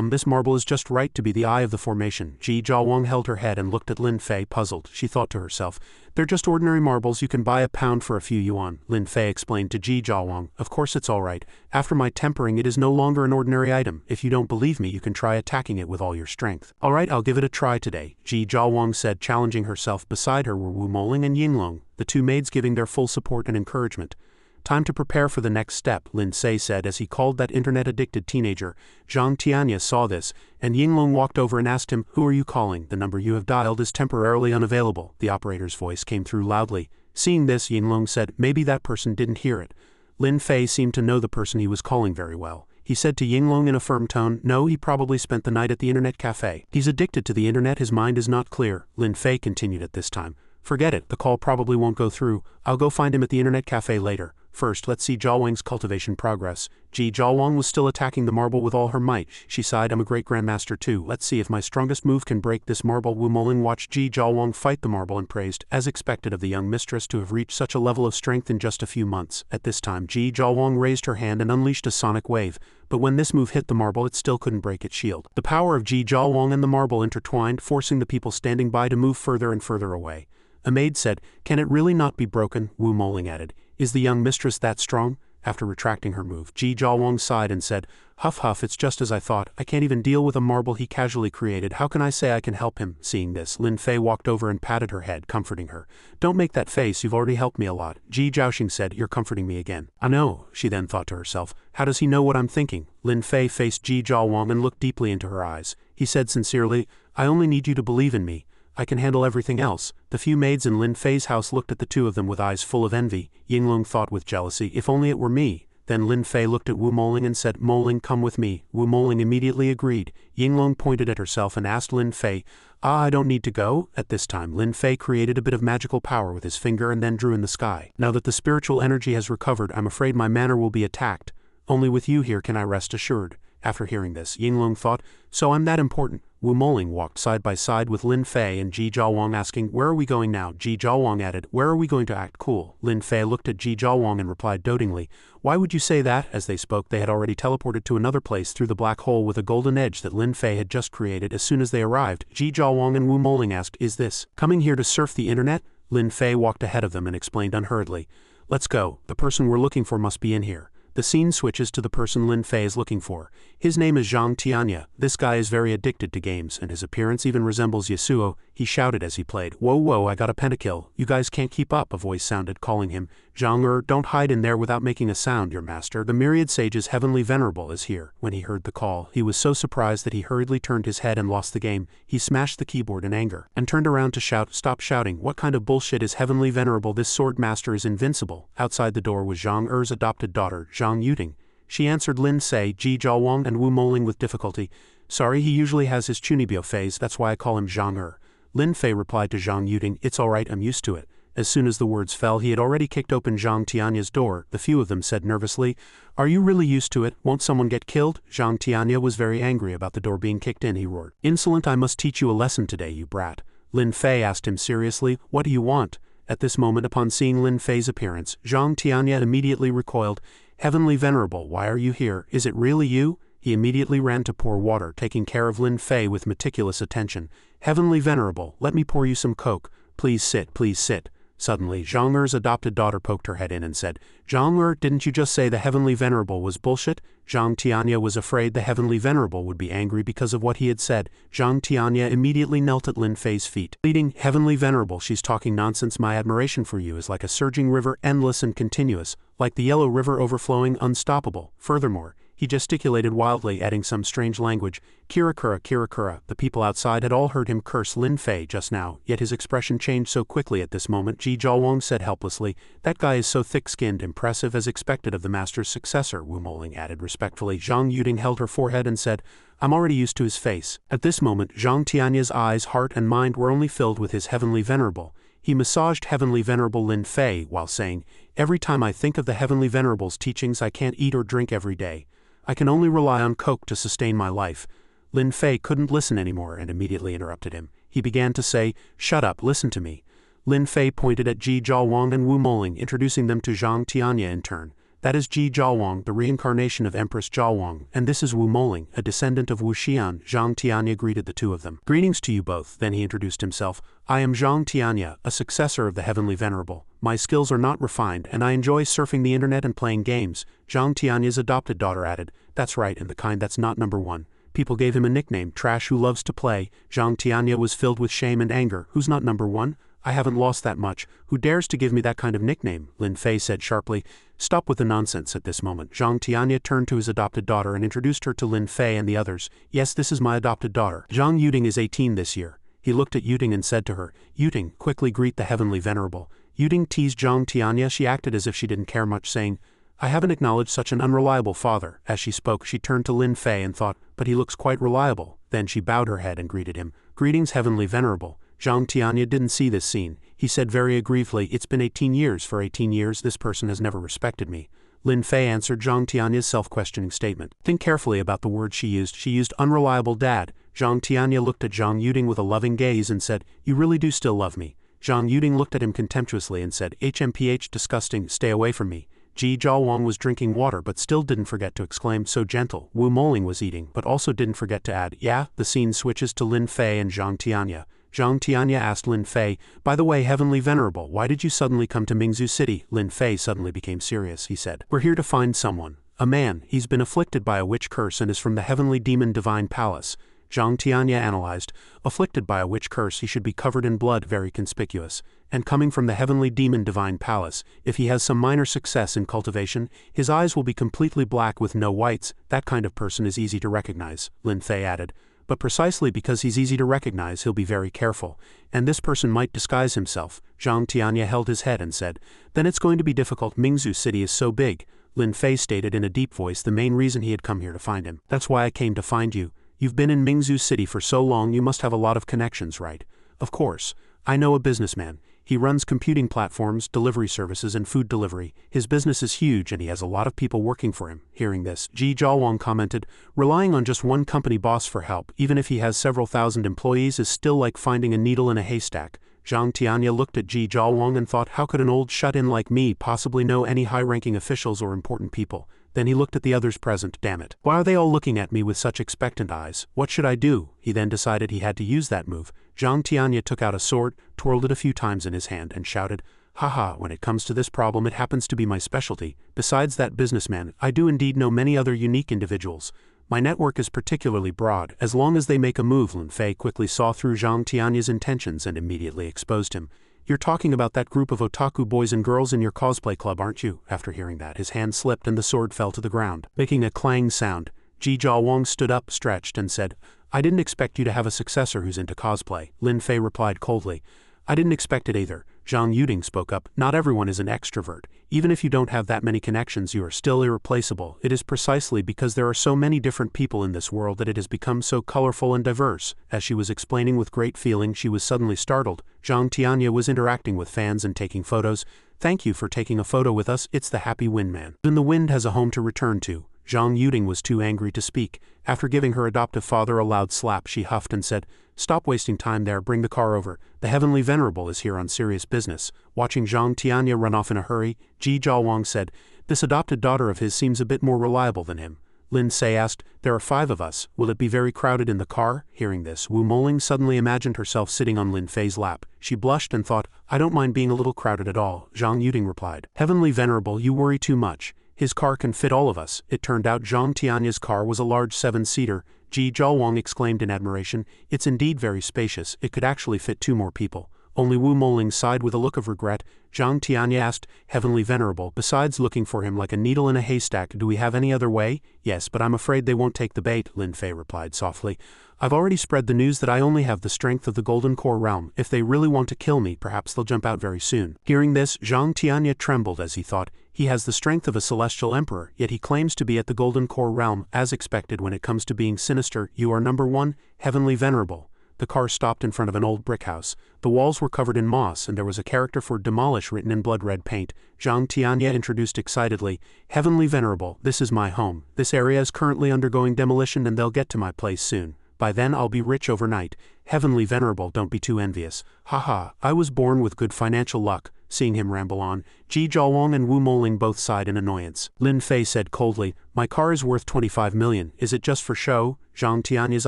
This marble is just right to be the eye of the formation. Ji Jiawang held her head and looked at Lin Fei puzzled. She thought to herself, they're just ordinary marbles, you can buy a pound for a few yuan. Lin Fei explained to Ji Jiawang, of course it's all right. After my tempering it is no longer an ordinary item. If you don't believe me you can try attacking it with all your strength. All right, I'll give it a try today, Ji Jiawang said, challenging herself. Beside her were Wu Moling and Yinglong, the two maids giving their full support and encouragement. Time to prepare for the next step, Lin Fei said as he called that internet-addicted teenager. Zhang Tianya saw this, and Yinglong walked over and asked him, who are you calling? The number you have dialed is temporarily unavailable. The operator's voice came through loudly. Seeing this, Yinglong said, maybe that person didn't hear it. Lin Fei seemed to know the person he was calling very well. He said to Yinglong in a firm tone, no, he probably spent the night at the internet cafe. He's addicted to the internet, his mind is not clear. Lin Fei continued at this time. Forget it, the call probably won't go through. I'll go find him at the internet cafe later. First, let's see Jiawang's cultivation progress. Ji Jiawang was still attacking the marble with all her might. She sighed, I'm a great grandmaster too. Let's see if my strongest move can break this marble. Wu Moling watched Ji Jiawang fight the marble and praised, as expected of the young mistress to have reached such a level of strength in just a few months. At this time, Ji Jiawang raised her hand and unleashed a sonic wave, but when this move hit the marble it still couldn't break its shield. The power of Ji Jiawang and the marble intertwined, forcing the people standing by to move further and further away. A maid said, can it really not be broken? Wu Moling added, is the young mistress that strong? After retracting her move, Ji Jiawang sighed and said, huff huff, it's just as I thought. I can't even deal with a marble he casually created. How can I say I can help him? Seeing this, Lin Fei walked over and patted her head, comforting her. Don't make that face, you've already helped me a lot. Ji Jiaoxing said, you're comforting me again. I know, she then thought to herself. How does he know what I'm thinking? Lin Fei faced Ji Jiawang and looked deeply into her eyes. He said sincerely, I only need you to believe in me. I can handle everything else. The few maids in Lin Fei's house looked at the two of them with eyes full of envy. Yinglong thought with jealousy, if only it were me. Then Lin Fei looked at Wu Moling and said, Moling, come with me. Wu Moling immediately agreed. Yinglong pointed at herself and asked Lin Fei, I don't need to go? At this time Lin Fei created a bit of magical power with his finger and then drew in the sky. Now that the spiritual energy has recovered, I'm afraid my manor will be attacked. Only with you here can I rest assured. After hearing this, Yinglong thought, so I'm that important. Wu Moling walked side by side with Lin Fei and Ji Jiawang asking, where are we going now? Ji Jiawang added, where are we going to act cool? Lin Fei looked at Ji Jiawang and replied dotingly, why would you say that? As they spoke they had already teleported to another place through the black hole with a golden edge that Lin Fei had just created. As soon as they arrived, Ji Jiawang and Wu Moling asked, is this coming here to surf the internet? Lin Fei walked ahead of them and explained unhurriedly, let's go, the person we're looking for must be in here. The scene switches to the person Lin Fei is looking for. His name is Zhang Tianya. This guy is very addicted to games, and his appearance even resembles Yasuo. He shouted as he played, whoa whoa, I got a pentakill. You guys can't keep up, a voice sounded calling him. Zhang don't hide in there without making a sound, your master. The myriad sage's heavenly venerable is here. When he heard the call, he was so surprised that he hurriedly turned his head and lost the game. He smashed the keyboard in anger, and turned around to shout, stop shouting, what kind of bullshit is heavenly venerable? This sword master is invincible. Outside the door was Zhang adopted daughter, Zhang Yuting. She answered Lin Fei, Ji Jiawang and Wu Moling with difficulty. Sorry, he usually has his Chunibyo phase, that's why I call him Zhang. Lin Fei replied to Zhang Yuting, it's alright, I'm used to it. As soon as the words fell, he had already kicked open Zhang Tianya's door. The few of them said nervously, "Are you really used to it? Won't someone get killed?" Zhang Tianya was very angry about the door being kicked in. He roared, "Insolent, I must teach you a lesson today, you brat." Lin Fei asked him seriously, "What do you want?" At this moment, upon seeing Lin Fei's appearance, Zhang Tianya immediately recoiled. "Heavenly Venerable, why are you here? Is it really you?" He immediately ran to pour water, taking care of Lin Fei with meticulous attention. "Heavenly Venerable, let me pour you some coke. Please sit, please sit." Suddenly, Zhang Er's adopted daughter poked her head in and said, "Zhang Er, didn't you just say the Heavenly Venerable was bullshit?" Zhang Tianya was afraid the Heavenly Venerable would be angry because of what he had said. Zhang Tianya immediately knelt at Lin Fei's feet, pleading, "Heavenly Venerable, she's talking nonsense. My admiration for you is like a surging river, endless and continuous, like the yellow river overflowing, unstoppable. Furthermore," he gesticulated wildly, adding some strange language, "Kirakura, Kirakura." The people outside had all heard him curse Lin Fei just now, yet his expression changed so quickly at this moment. Ji Zhaowang said helplessly, "That guy is so thick-skinned, impressive as expected of the master's successor," Wu Moling added respectfully. Zhang Yuding held her forehead and said, "I'm already used to his face." At this moment, Zhang Tianya's eyes, heart and mind were only filled with his Heavenly Venerable. He massaged Heavenly Venerable Lin Fei while saying, "Every time I think of the Heavenly Venerable's teachings, I can't eat or drink every day. I can only rely on coke to sustain my life." Lin Fei couldn't listen anymore and immediately interrupted him. He began to say, "Shut up, listen to me." Lin Fei pointed at Ji Zhaowang and Wu Moling, introducing them to Zhang Tianya in turn. "That is Ji Zhaowang, the reincarnation of Empress Zhaowang, and this is Wu Moling, a descendant of Wu Xian." Zhang Tianya greeted the two of them. "Greetings to you both." Then he introduced himself. "I am Zhang Tianya, a successor of the Heavenly Venerable. My skills are not refined, and I enjoy surfing the internet and playing games." Zhang Tianya's adopted daughter added, "That's right, and the kind that's not number one." People gave him a nickname, Trash Who Loves to Play. Zhang Tianya was filled with shame and anger. "Who's not number one? I haven't lost that much. Who dares to give me that kind of nickname?" Lin Fei said sharply. "Stop with the nonsense." At this moment, Zhang Tianya turned to his adopted daughter and introduced her to Lin Fei and the others. "Yes, this is my adopted daughter. Zhang Yuding is 18 this year." He looked at Yuding and said to her, "Yuding, quickly greet the Heavenly Venerable." Yuding teased Zhang Tianya. She acted as if she didn't care much, saying, "I haven't acknowledged such an unreliable father." As she spoke, she turned to Lin Fei and thought, "But he looks quite reliable." Then she bowed her head and greeted him. "Greetings, Heavenly Venerable." Zhang Tianya didn't see this scene. He said very aggrievedly, "It's been 18 years. For 18 years, this person has never respected me." Lin Fei answered Zhang Tianya's self-questioning statement. "Think carefully about the words she used. She used unreliable dad." Zhang Tianya looked at Zhang Yuding with a loving gaze and said, "You really do still love me." Zhang Yuding looked at him contemptuously and said, "HMPH, disgusting, stay away from me." Ji Zhaowang was drinking water but still didn't forget to exclaim, "So gentle." Wu Moling was eating but also didn't forget to add, "Yeah." The scene switches to Lin Fei and Zhang Tianya. Zhang Tianya asked Lin Fei, "By the way, Heavenly Venerable, why did you suddenly come to Mingzhu City?" Lin Fei suddenly became serious. He said, "We're here to find someone. A man. He's been afflicted by a witch curse and is from the Heavenly Demon Divine Palace." Zhang Tianya analyzed, "Afflicted by a witch curse, he should be covered in blood, very conspicuous. And coming from the Heavenly Demon Divine Palace, if he has some minor success in cultivation, his eyes will be completely black with no whites. That kind of person is easy to recognize," Lin Fei added. "But precisely because he's easy to recognize, he'll be very careful. And this person might disguise himself." Zhang Tianya held his head and said, "Then it's going to be difficult. Mingzhu City is so big." Lin Fei stated in a deep voice the main reason he had come here to find him. "That's why I came to find you. You've been in Mingzhu City for so long, you must have a lot of connections, right?" "Of course. I know a businessman. He runs computing platforms, delivery services, and food delivery. His business is huge and he has a lot of people working for him." Hearing this, Ji Zhaowang commented, "Relying on just one company boss for help, even if he has several thousand employees, is still like finding a needle in a haystack." Zhang Tianya looked at Ji Zhaowang and thought, "How could an old shut-in like me possibly know any high-ranking officials or important people?" Then he looked at the others present. "Damn it. Why are they all looking at me with such expectant eyes? What should I do?" He then decided he had to use that move. Zhang Tianya took out a sword, twirled it a few times in his hand, and shouted, "Haha, when it comes to this problem, it happens to be my specialty. Besides that businessman, I do indeed know many other unique individuals. My network is particularly broad. As long as they make a move." Lin Fei quickly saw through Zhang Tianya's intentions and immediately exposed him. "You're talking about that group of otaku boys and girls in your cosplay club, aren't you?" After hearing that, his hand slipped and the sword fell to the ground, making a clang sound. Ji Zhaowang stood up, stretched, and said, "I didn't expect you to have a successor who's into cosplay." Lin Fei replied coldly, "I didn't expect it either." Zhang Yuding spoke up. Not everyone is an extrovert. Even if you don't have that many connections, you are still irreplaceable. It is precisely because there are so many different people in this world that it has become so colorful and diverse. As she was explaining with great feeling, she was suddenly startled. Zhang Tianya was interacting with fans and taking photos. Thank you for taking a photo with us. It's the happy Windman. Even the wind has a home to return to. Zhang Yuding was too angry to speak. After giving her adoptive father a loud slap, she huffed and said, "Stop wasting time there, bring the car over. The Heavenly Venerable is here on serious business." Watching Zhang Tianya run off in a hurry, Ji Zhaowang said, "This adopted daughter of his seems a bit more reliable than him." Lin Fei asked, "There are 5 of us. Will it be very crowded in the car?" Hearing this, Wu Moling suddenly imagined herself sitting on Lin Fei's lap. She blushed and thought, "I don't mind being a little crowded at all." Zhang Yuding replied, "Heavenly Venerable, you worry too much. His car can fit all of us." It turned out Zhang Tianya's car was a large 7-seater. Ji Zhaowang exclaimed in admiration, "It's indeed very spacious. It could actually fit 2 more people." Only Wu Moling sighed with a look of regret. Zhang Tianya asked, "Heavenly Venerable, besides looking for him like a needle in a haystack, do we have any other way?" "Yes, but I'm afraid they won't take the bait," Lin Fei replied softly. "I've already spread the news that I only have the strength of the Golden Core realm. If they really want to kill me, perhaps they'll jump out very soon." Hearing this, Zhang Tianya trembled as he thought, he has the strength of a celestial emperor, yet he claims to be at the Golden Core realm. As expected, when it comes to being sinister, you are number 1, Heavenly Venerable. The car stopped in front of an old brick house. The walls were covered in moss and there was a character for demolish written in blood-red paint. Zhang Tianya introduced excitedly, "Heavenly Venerable, this is my home. This area is currently undergoing demolition and they'll get to my place soon. By then I'll be rich overnight. Heavenly Venerable, don't be too envious. Haha, I was born with good financial luck." Seeing him ramble on, Ji Zhaowang and Wu Moling both sighed in annoyance. Lin Fei said coldly, "My car is worth 25 million. Is it just for show?" Zhang Tianya's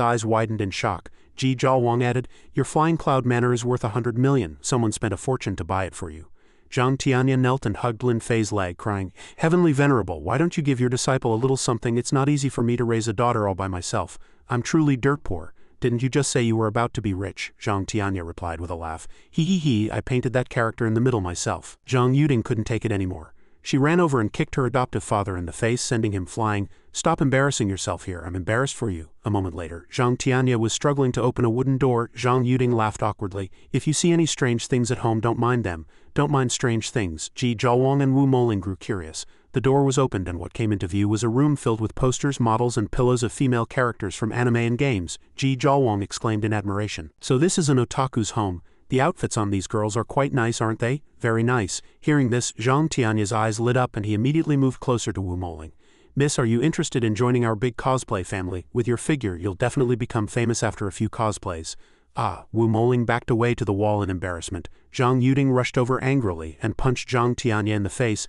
eyes widened in shock. Ji Zhaowang added, "Your flying cloud manor is worth 100 million. Someone spent a fortune to buy it for you." Zhang Tianya knelt and hugged Lin Fei's leg, crying, "Heavenly Venerable, why don't you give your disciple a little something? It's not easy for me to raise a daughter all by myself. I'm truly dirt poor." "Didn't you just say you were about to be rich?" Zhang Tianya replied with a laugh. He, I painted that character in the middle myself." Zhang Yuding couldn't take it anymore. She ran over and kicked her adoptive father in the face, sending him flying. "Stop embarrassing yourself here. I'm embarrassed for you." A moment later, Zhang Tianya was struggling to open a wooden door. Zhang Yuding laughed awkwardly. "If you see any strange things at home, don't mind them. Don't mind strange things." Ji Zhaowang and Wu Moling grew curious. The door was opened and what came into view was a room filled with posters, models, and pillows of female characters from anime and games. Ji Zhaowang exclaimed in admiration. "So this is an otaku's home. The outfits on these girls are quite nice, aren't they?" "Very nice." Hearing this, Zhang Tianya's eyes lit up and he immediately moved closer to Wu Moling. "Miss, are you interested in joining our big cosplay family? With your figure, you'll definitely become famous after a few cosplays." "Ah," Wu Moling backed away to the wall in embarrassment. Zhang Yuding rushed over angrily and punched Zhang Tianya in the face.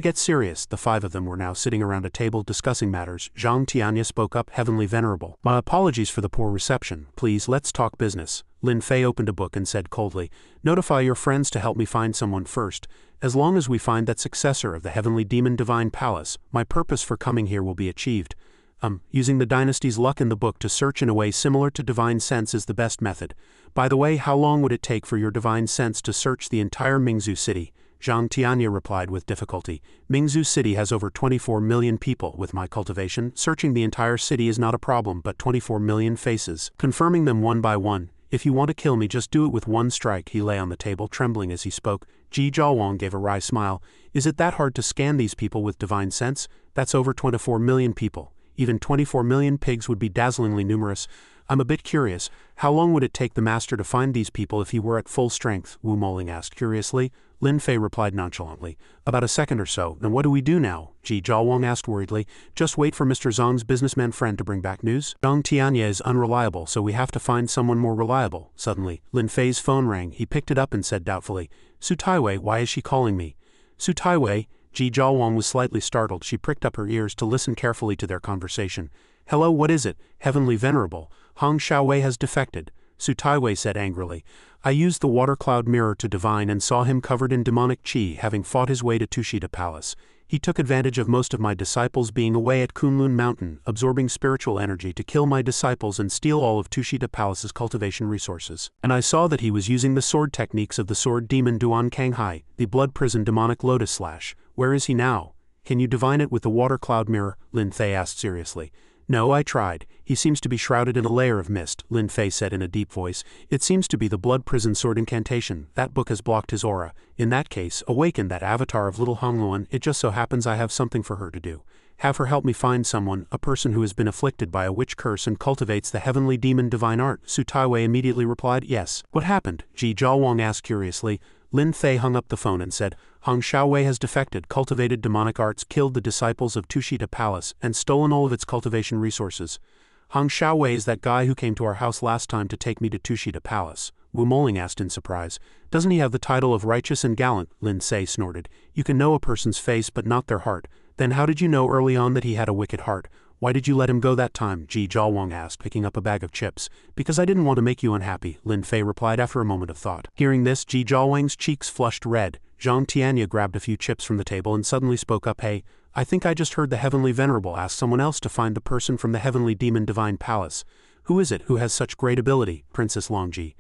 Get serious." The 5 of them were now sitting around a table discussing matters. Zhang Tianya spoke up, "Heavenly Venerable, my apologies for the poor reception. Please, let's talk business." Lin Fei opened a book and said coldly, "Notify your friends to help me find someone first. As long as we find that successor of the Heavenly Demon Divine Palace, my purpose for coming here will be achieved." Using the dynasty's luck in the book to search in a way similar to divine sense is the best method. By the way, how long would it take for your divine sense to search the entire Mingzhu city? Zhang Tianya replied with difficulty. "Mingzhu city has over 24 million people. With my cultivation, searching the entire city is not a problem, but 24 million faces, confirming them one by one. If you want to kill me, just do it with one strike." He lay on the table, trembling as he spoke. Ji Zhaowang gave a wry smile. "Is it that hard to scan these people with divine sense? That's over 24 million people. Even 24 million pigs would be dazzlingly numerous. I'm a bit curious. How long would it take the master to find these people if he were at full strength?" Wu Moling asked curiously. Lin Fei replied nonchalantly, "About a second or so. Then what do we do now?" Ji Zhaowang asked worriedly. "Just wait for Mr. Zhang's businessman friend to bring back news. Zhang Tianya is unreliable, so we have to find someone more reliable." Suddenly, Lin Fei's phone rang. He picked it up and said doubtfully, "Su Taiwei, why is she calling me?" "Su Taiwei?" Ji Zhaowang was slightly startled. She pricked up her ears to listen carefully to their conversation. "Hello, what is it?" "Heavenly Venerable, Hong Xiaowei has defected." Su Taiwei said angrily. "I used the water cloud mirror to divine and saw him covered in demonic qi, having fought his way to Tushita Palace. He took advantage of most of my disciples being away at Kunlun Mountain, absorbing spiritual energy to kill my disciples and steal all of Tushita Palace's cultivation resources. And I saw that he was using the sword techniques of the sword demon Duan Kanghai, the blood prison demonic lotus slash. Where is he now? Can you divine it with the water cloud mirror?" Lin Fei asked seriously. No, I tried. He seems to be shrouded in a layer of mist, Lin Fei said in a deep voice. It seems to be the blood prison sword incantation. That book has blocked his aura. In that case, awaken that avatar of little Hongluan. It just so happens I have something for her to do. Have her help me find someone, a person who has been afflicted by a witch curse and cultivates the heavenly demon divine art. Su Taiwei immediately replied, yes. What happened? Ji Zhaowang asked curiously. Lin Fei hung up the phone and said, Hong Xiaowei has defected, cultivated demonic arts, killed the disciples of Tushita Palace, and stolen all of its cultivation resources. Hong Xiaowei is that guy who came to our house last time to take me to Tushita Palace. Wu Moling asked in surprise. Doesn't he have the title of righteous and gallant? Lin Fei snorted. You can know a person's face but not their heart. Then how did you know early on that he had a wicked heart? Why did you let him go that time? Ji Zhaowang asked, picking up a bag of chips. Because I didn't want to make you unhappy, Lin Fei replied after a moment of thought. Hearing this, Ji Zhaowang's cheeks flushed red. Zhang Tianya grabbed a few chips from the table and suddenly spoke up. Hey, I think I just heard the Heavenly Venerable ask someone else to find the person from the Heavenly Demon Divine Palace. Who is it who has such great ability? Princess Longji.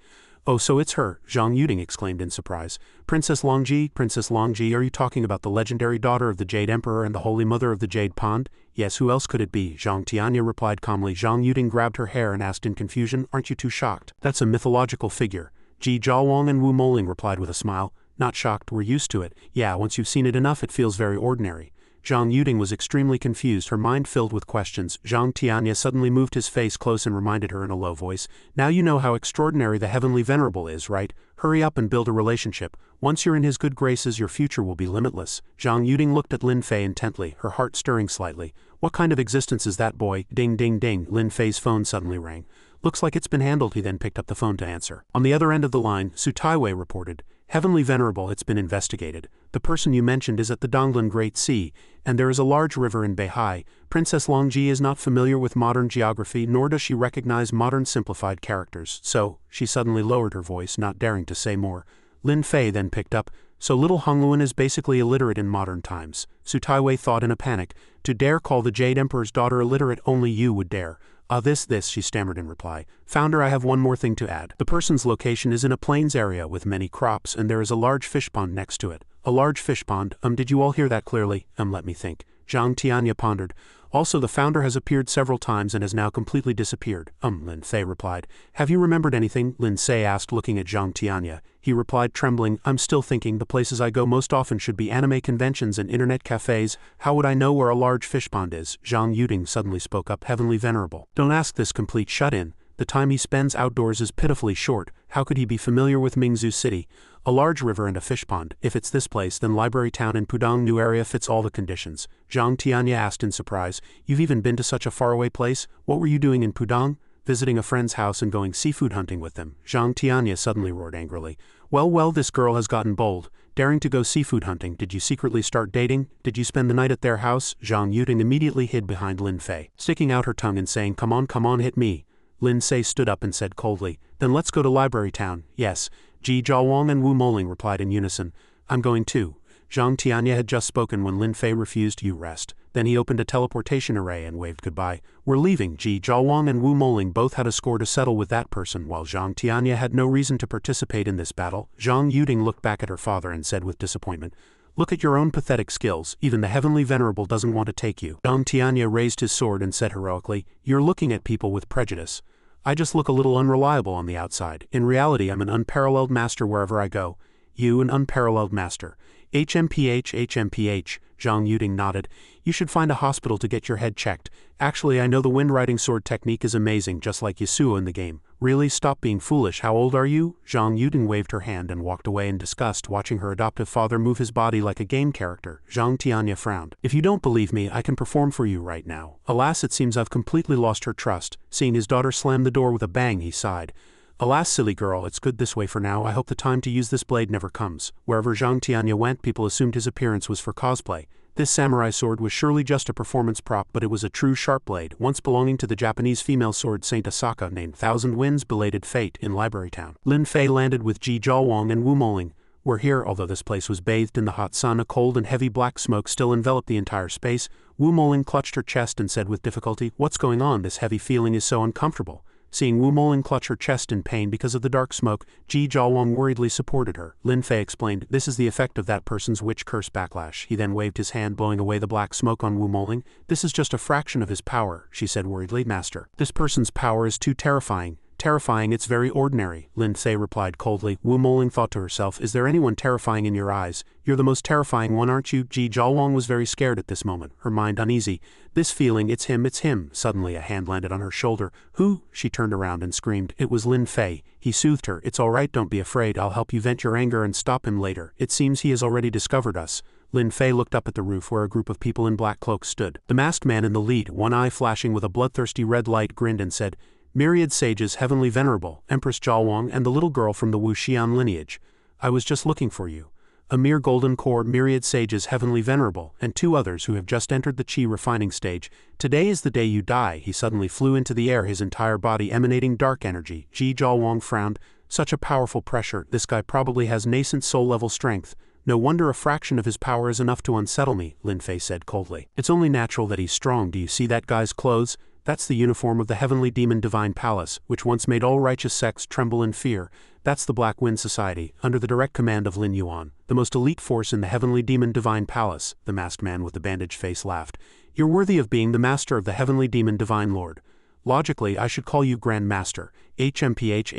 Oh, so it's her, Zhang Yuding exclaimed in surprise. Princess Longji, are you talking about the legendary daughter of the Jade Emperor and the Holy Mother of the Jade Pond? Yes, who else could it be? Zhang Tianya replied calmly. Zhang Yuding grabbed her hair and asked in confusion, aren't you too shocked? That's a mythological figure. Ji Zhaowang and Wu Moling replied with a smile. Not shocked, we're used to it. Yeah, once you've seen it enough it feels very ordinary. Zhang Yuding was extremely confused, her mind filled with questions. Zhang Tianya suddenly moved his face close and reminded her in a low voice, now you know how extraordinary the Heavenly Venerable is, right? Hurry up and build a relationship. Once you're in his good graces your future will be limitless. Zhang Yuding looked at Lin Fei intently, her heart stirring slightly. What kind of existence is that boy? Ding ding ding, Lin Fei's phone suddenly rang. Looks like it's been handled. He then picked up the phone to answer. On the other end of the line, Su Taiwei reported, Heavenly Venerable, it's been investigated. The person you mentioned is at the Donglan Great Sea, and there is a large river in Beihai. Princess Longji is not familiar with modern geography, nor does she recognize modern simplified characters. So, she suddenly lowered her voice, not daring to say more. Lin Fei then picked up, so little Hongluan is basically illiterate in modern times. Su Taiwei thought in a panic, to dare call the Jade Emperor's daughter illiterate only you would dare. This, she stammered in reply. Founder, I have one more thing to add. The person's location is in a plains area with many crops and there is a large fish pond next to it. A large fish pond, did you all hear that clearly? Let me think. Zhang Tianya pondered. Also, the founder has appeared several times and has now completely disappeared. Lin Fei replied. Have you remembered anything? Lin Fei asked, looking at Zhang Tianya. He replied, trembling, I'm still thinking. The places I go most often should be anime conventions and internet cafes. How would I know where a large fish pond is? Zhang Yuding suddenly spoke up. Heavenly Venerable. Don't ask this complete shut-in. The time he spends outdoors is pitifully short. How could he be familiar with Mingzhu City? A large river and a fish pond. If it's this place, then Library Town in Pudong New Area fits all the conditions. Zhang Tianya asked in surprise. You've even been to such a faraway place? What were you doing in Pudong? Visiting a friend's house and going seafood hunting with them. Zhang Tianya suddenly roared angrily. Well, this girl has gotten bold. Daring to go seafood hunting. Did you secretly start dating? Did you spend the night at their house? Zhang Yuding immediately hid behind Lin Fei, sticking out her tongue and saying, come on, hit me. Lin Fei stood up and said coldly, then let's go to Library Town. Yes. Ji Zhaowang and Wu Moling replied in unison. I'm going too. Zhang Tianya had just spoken when Lin Fei refused. You rest. Then he opened a teleportation array and waved goodbye. We're leaving. Ji Zhaowang and Wu Moling both had a score to settle with that person, while Zhang Tianya had no reason to participate in this battle. Zhang Yuding looked back at her father and said with disappointment, look at your own pathetic skills. Even the Heavenly Venerable doesn't want to take you. Zhang Tianya raised his sword and said heroically, you're looking at people with prejudice. I just look a little unreliable on the outside. In reality, I'm an unparalleled master wherever I go. You, an unparalleled master. HMPH, Zhang Yuding nodded. You should find a hospital to get your head checked. Actually, I know the wind-riding sword technique is amazing, just like Yasuo in the game. Really? Stop being foolish. How old are you? Zhang Yuding waved her hand and walked away in disgust, watching her adoptive father move his body like a game character. Zhang Tianya frowned. If you don't believe me, I can perform for you right now. Alas, it seems I've completely lost her trust. Seeing his daughter slam the door with a bang, he sighed. Alas, silly girl, it's good this way for now. I hope the time to use this blade never comes. Wherever Zhang Tianya went, people assumed his appearance was for cosplay. This samurai sword was surely just a performance prop, but it was a true sharp blade, once belonging to the Japanese female sword Saint Asaka named Thousand Winds Belated Fate in Library Town. Lin Fei landed with Ji Zhaowang and Wu Moling. We're here. Although this place was bathed in the hot sun, a cold and heavy black smoke still enveloped the entire space. Wu Moling clutched her chest and said with difficulty, what's going on? This heavy feeling is so uncomfortable. Seeing Wu Moling clutch her chest in pain because of the dark smoke, Ji Jiawang worriedly supported her. Lin Fei explained, "This is the effect of that person's witch curse backlash." He then waved his hand, blowing away the black smoke on Wu Moling. "This is just a fraction of his power," she said worriedly. "Master, this person's power is too terrifying." "Terrifying, it's very ordinary," Lin Fei replied coldly. Wu Moling thought to herself, "Is there anyone terrifying in your eyes? You're the most terrifying one, aren't you?" Ji Jiawang was very scared at this moment, her mind uneasy. This feeling, it's him. Suddenly a hand landed on her shoulder. "Who?" She turned around and screamed. It was Lin Fei. He soothed her. "It's all right, don't be afraid. I'll help you vent your anger and stop him later. It seems he has already discovered us." Lin Fei looked up at the roof where a group of people in black cloaks stood. The masked man in the lead, one eye flashing with a bloodthirsty red light, grinned and said, "Myriad sages, heavenly venerable, Empress Jiawang and the little girl from the Wu Xian lineage. I was just looking for you. A mere golden core, myriad sages, heavenly venerable, and 2 others who have just entered the chi refining stage. Today is the day you die." He suddenly flew into the air, his entire body emanating dark energy. Ji Jiawang frowned. Such a powerful pressure, this guy probably has nascent soul-level strength. "No wonder a fraction of his power is enough to unsettle me," Lin Fei said coldly. "It's only natural that he's strong. Do you see that guy's clothes? That's the uniform of the Heavenly Demon Divine Palace, which once made all righteous sects tremble in fear. That's the Black Wind Society, under the direct command of Lin Yuan, the most elite force in the Heavenly Demon Divine Palace." The masked man with the bandaged face laughed. "You're worthy of being the master of the Heavenly Demon Divine Lord. Logically, I should call you Grand Master, HMPH,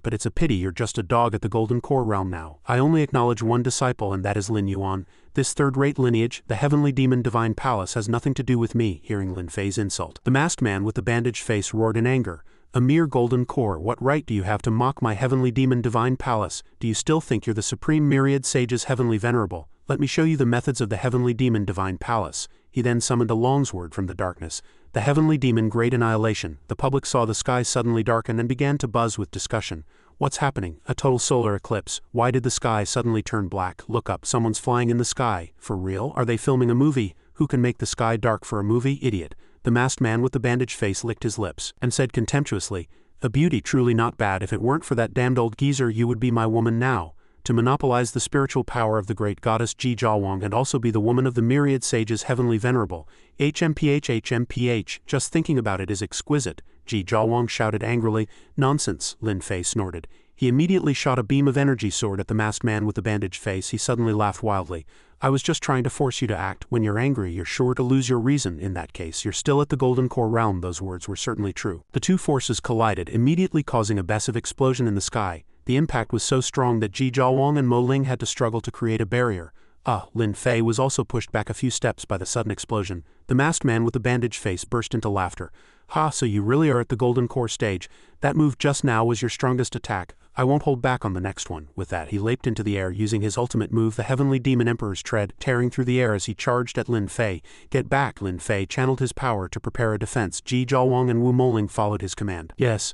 but it's a pity you're just a dog at the Golden Core realm now. I only acknowledge one disciple, and that is Lin Yuan. This third-rate lineage, the Heavenly Demon Divine Palace, has nothing to do with me." Hearing Lin Fei's insult, the masked man with the bandaged face roared in anger. "A mere golden core, what right do you have to mock my Heavenly Demon Divine Palace? Do you still think you're the supreme myriad sages, heavenly venerable? Let me show you the methods of the Heavenly Demon Divine Palace." He then summoned a longsword from the darkness. The Heavenly Demon Great Annihilation. The public saw the sky suddenly darken and began to buzz with discussion. "What's happening? A total solar eclipse. Why did the sky suddenly turn black? Look up, someone's flying in the sky. For real? Are they filming a movie? Who can make the sky dark for a movie? Idiot." The masked man with the bandaged face licked his lips and said contemptuously, "A beauty truly not bad. If it weren't for that damned old geezer, you would be my woman now. To monopolize the spiritual power of the great goddess Ji Jiawang and also be the woman of the myriad sages, heavenly venerable. HMPH. Just thinking about it is exquisite." Ji Jiawang shouted angrily. "Nonsense," Lin Fei snorted. He immediately shot a beam of energy sword at the masked man with the bandaged face. He suddenly laughed wildly. "I was just trying to force you to act. When you're angry, you're sure to lose your reason. In that case, you're still at the Golden Core realm." Those words were certainly true. The two forces collided, immediately causing a massive explosion in the sky. The impact was so strong that Ji Jiawang and Mo Ling had to struggle to create a barrier. Lin Fei was also pushed back a few steps by the sudden explosion. The masked man with the bandaged face burst into laughter. "Ha, so you really are at the Golden Core stage. That move just now was your strongest attack. I won't hold back on the next one." With that, he leaped into the air, using his ultimate move, the Heavenly Demon Emperor's Tread, tearing through the air as he charged at Lin Fei. "Get back!" Lin Fei channeled his power to prepare a defense. Ji Jiawang and Wu Moling followed his command. "Yes,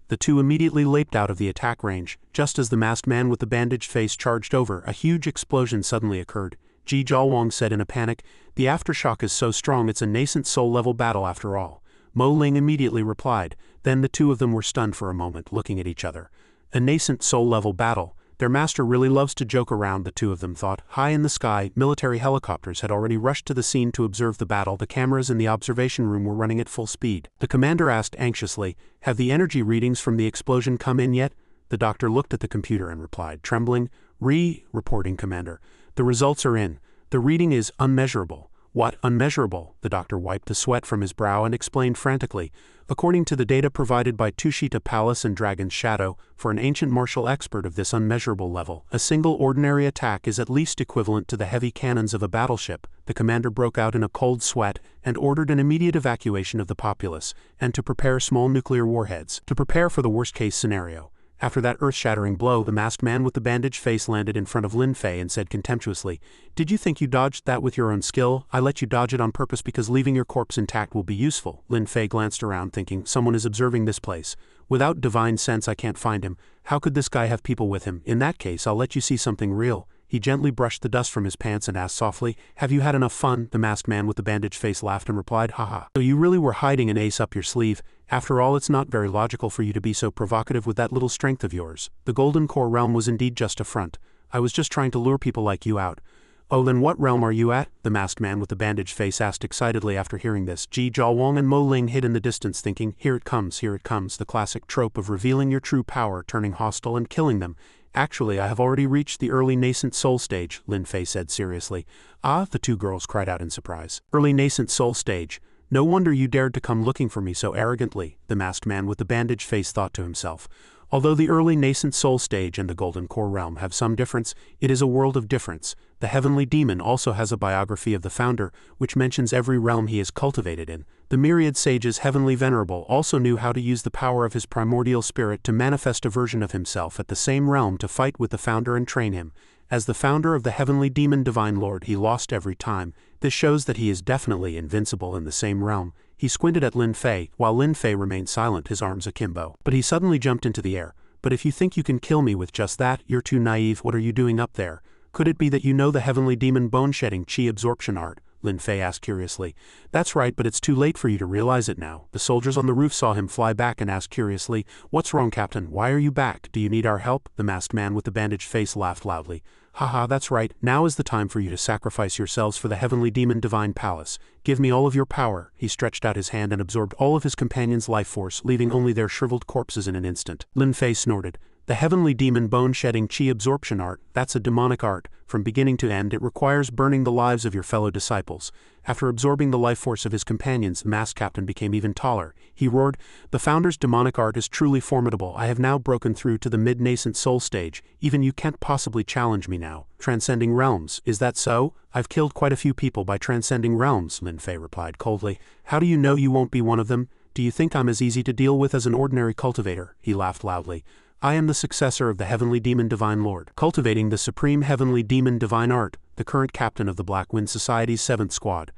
The two immediately leaped out of the attack range. Just as the masked man with the bandaged face charged over, a huge explosion suddenly occurred. Ji Jiawang said in a panic, "The aftershock is so strong it's a nascent soul-level battle after all." Mo Ling immediately replied. Then the two of them were stunned for a moment, looking at each other. A nascent soul-level battle. Their master really loves to joke around, the two of them thought. High in the sky, military helicopters had already rushed to the scene to observe the battle. The cameras in the observation room were running at full speed. The commander asked anxiously, "Have the energy readings from the explosion come in yet?" The doctor looked at the computer and replied, trembling, "Reporting, Commander. The results are in. The reading is unmeasurable." "What, unmeasurable?" The doctor wiped the sweat from his brow and explained frantically. "According to the data provided by Tushita Palace and Dragon's Shadow, for an ancient martial expert of this unmeasurable level, a single ordinary attack is at least equivalent to the heavy cannons of a battleship." The commander broke out in a cold sweat and ordered an immediate evacuation of the populace, and to prepare small nuclear warheads, to prepare for the worst-case scenario. After that earth-shattering blow, the masked man with the bandaged face landed in front of Lin Fei and said contemptuously, "Did you think you dodged that with your own skill? I let you dodge it on purpose because leaving your corpse intact will be useful." Lin Fei glanced around thinking, someone is observing this place. Without divine sense I can't find him. How could this guy have people with him? In that case I'll let you see something real. He gently brushed the dust from his pants and asked softly, "Have you had enough fun?" The masked man with the bandaged face laughed and replied, "Haha. So you really were hiding an ace up your sleeve? After all, it's not very logical for you to be so provocative with that little strength of yours. The Golden Core realm was indeed just a front. I was just trying to lure people like you out." Oh, then what realm are you at? The masked man with the bandaged face asked excitedly after hearing this. Ji Jiawang and Mo Ling hid in the distance thinking, here it comes, the classic trope of revealing your true power, turning hostile and killing them. Actually, I have already reached the early nascent soul stage, Lin Fei said seriously. Ah, the two girls cried out in surprise. Early nascent soul stage. No wonder you dared to come looking for me so arrogantly, the masked man with the bandaged face thought to himself. Although the early nascent soul stage and the golden core realm have some difference, it is a world of difference. The heavenly demon also has a biography of the founder, which mentions every realm he is cultivated in. The myriad sages heavenly venerable also knew how to use the power of his primordial spirit to manifest a version of himself at the same realm to fight with the founder and train him. As the founder of the heavenly demon divine lord, he lost every time. This shows that he is definitely invincible in the same realm. He squinted at Lin Fei, while Lin Fei remained silent, his arms akimbo. But he suddenly jumped into the air. But if you think you can kill me with just that, you're too naive. What are you doing up there? Could it be that you know the heavenly demon bone-shedding chi absorption art? Lin Fei asked curiously. That's right, but it's too late for you to realize it now. The soldiers on the roof saw him fly back and asked curiously, what's wrong, Captain? Why are you back? Do you need our help? The masked man with the bandaged face laughed loudly. Haha, that's right, now is the time for you to sacrifice yourselves for the heavenly demon divine palace. Give me all of your power. He stretched out his hand and absorbed all of his companions' life force, leaving only their shriveled corpses in an instant. Lin Fei snorted. The heavenly demon bone-shedding chi absorption art, that's a demonic art. From beginning to end, it requires burning the lives of your fellow disciples. After absorbing the life force of his companions, the masked captain became even taller. He roared, the founder's demonic art is truly formidable. I have now broken through to the mid-nascent soul stage. Even you can't possibly challenge me now. Transcending realms, is that so? I've killed quite a few people by transcending realms, Lin Fei replied coldly. How do you know you won't be one of them? Do you think I'm as easy to deal with as an ordinary cultivator? He laughed loudly. I am the successor of the heavenly demon divine lord, cultivating the supreme heavenly demon divine art, the current captain of the Black Wind Society's 7th squad.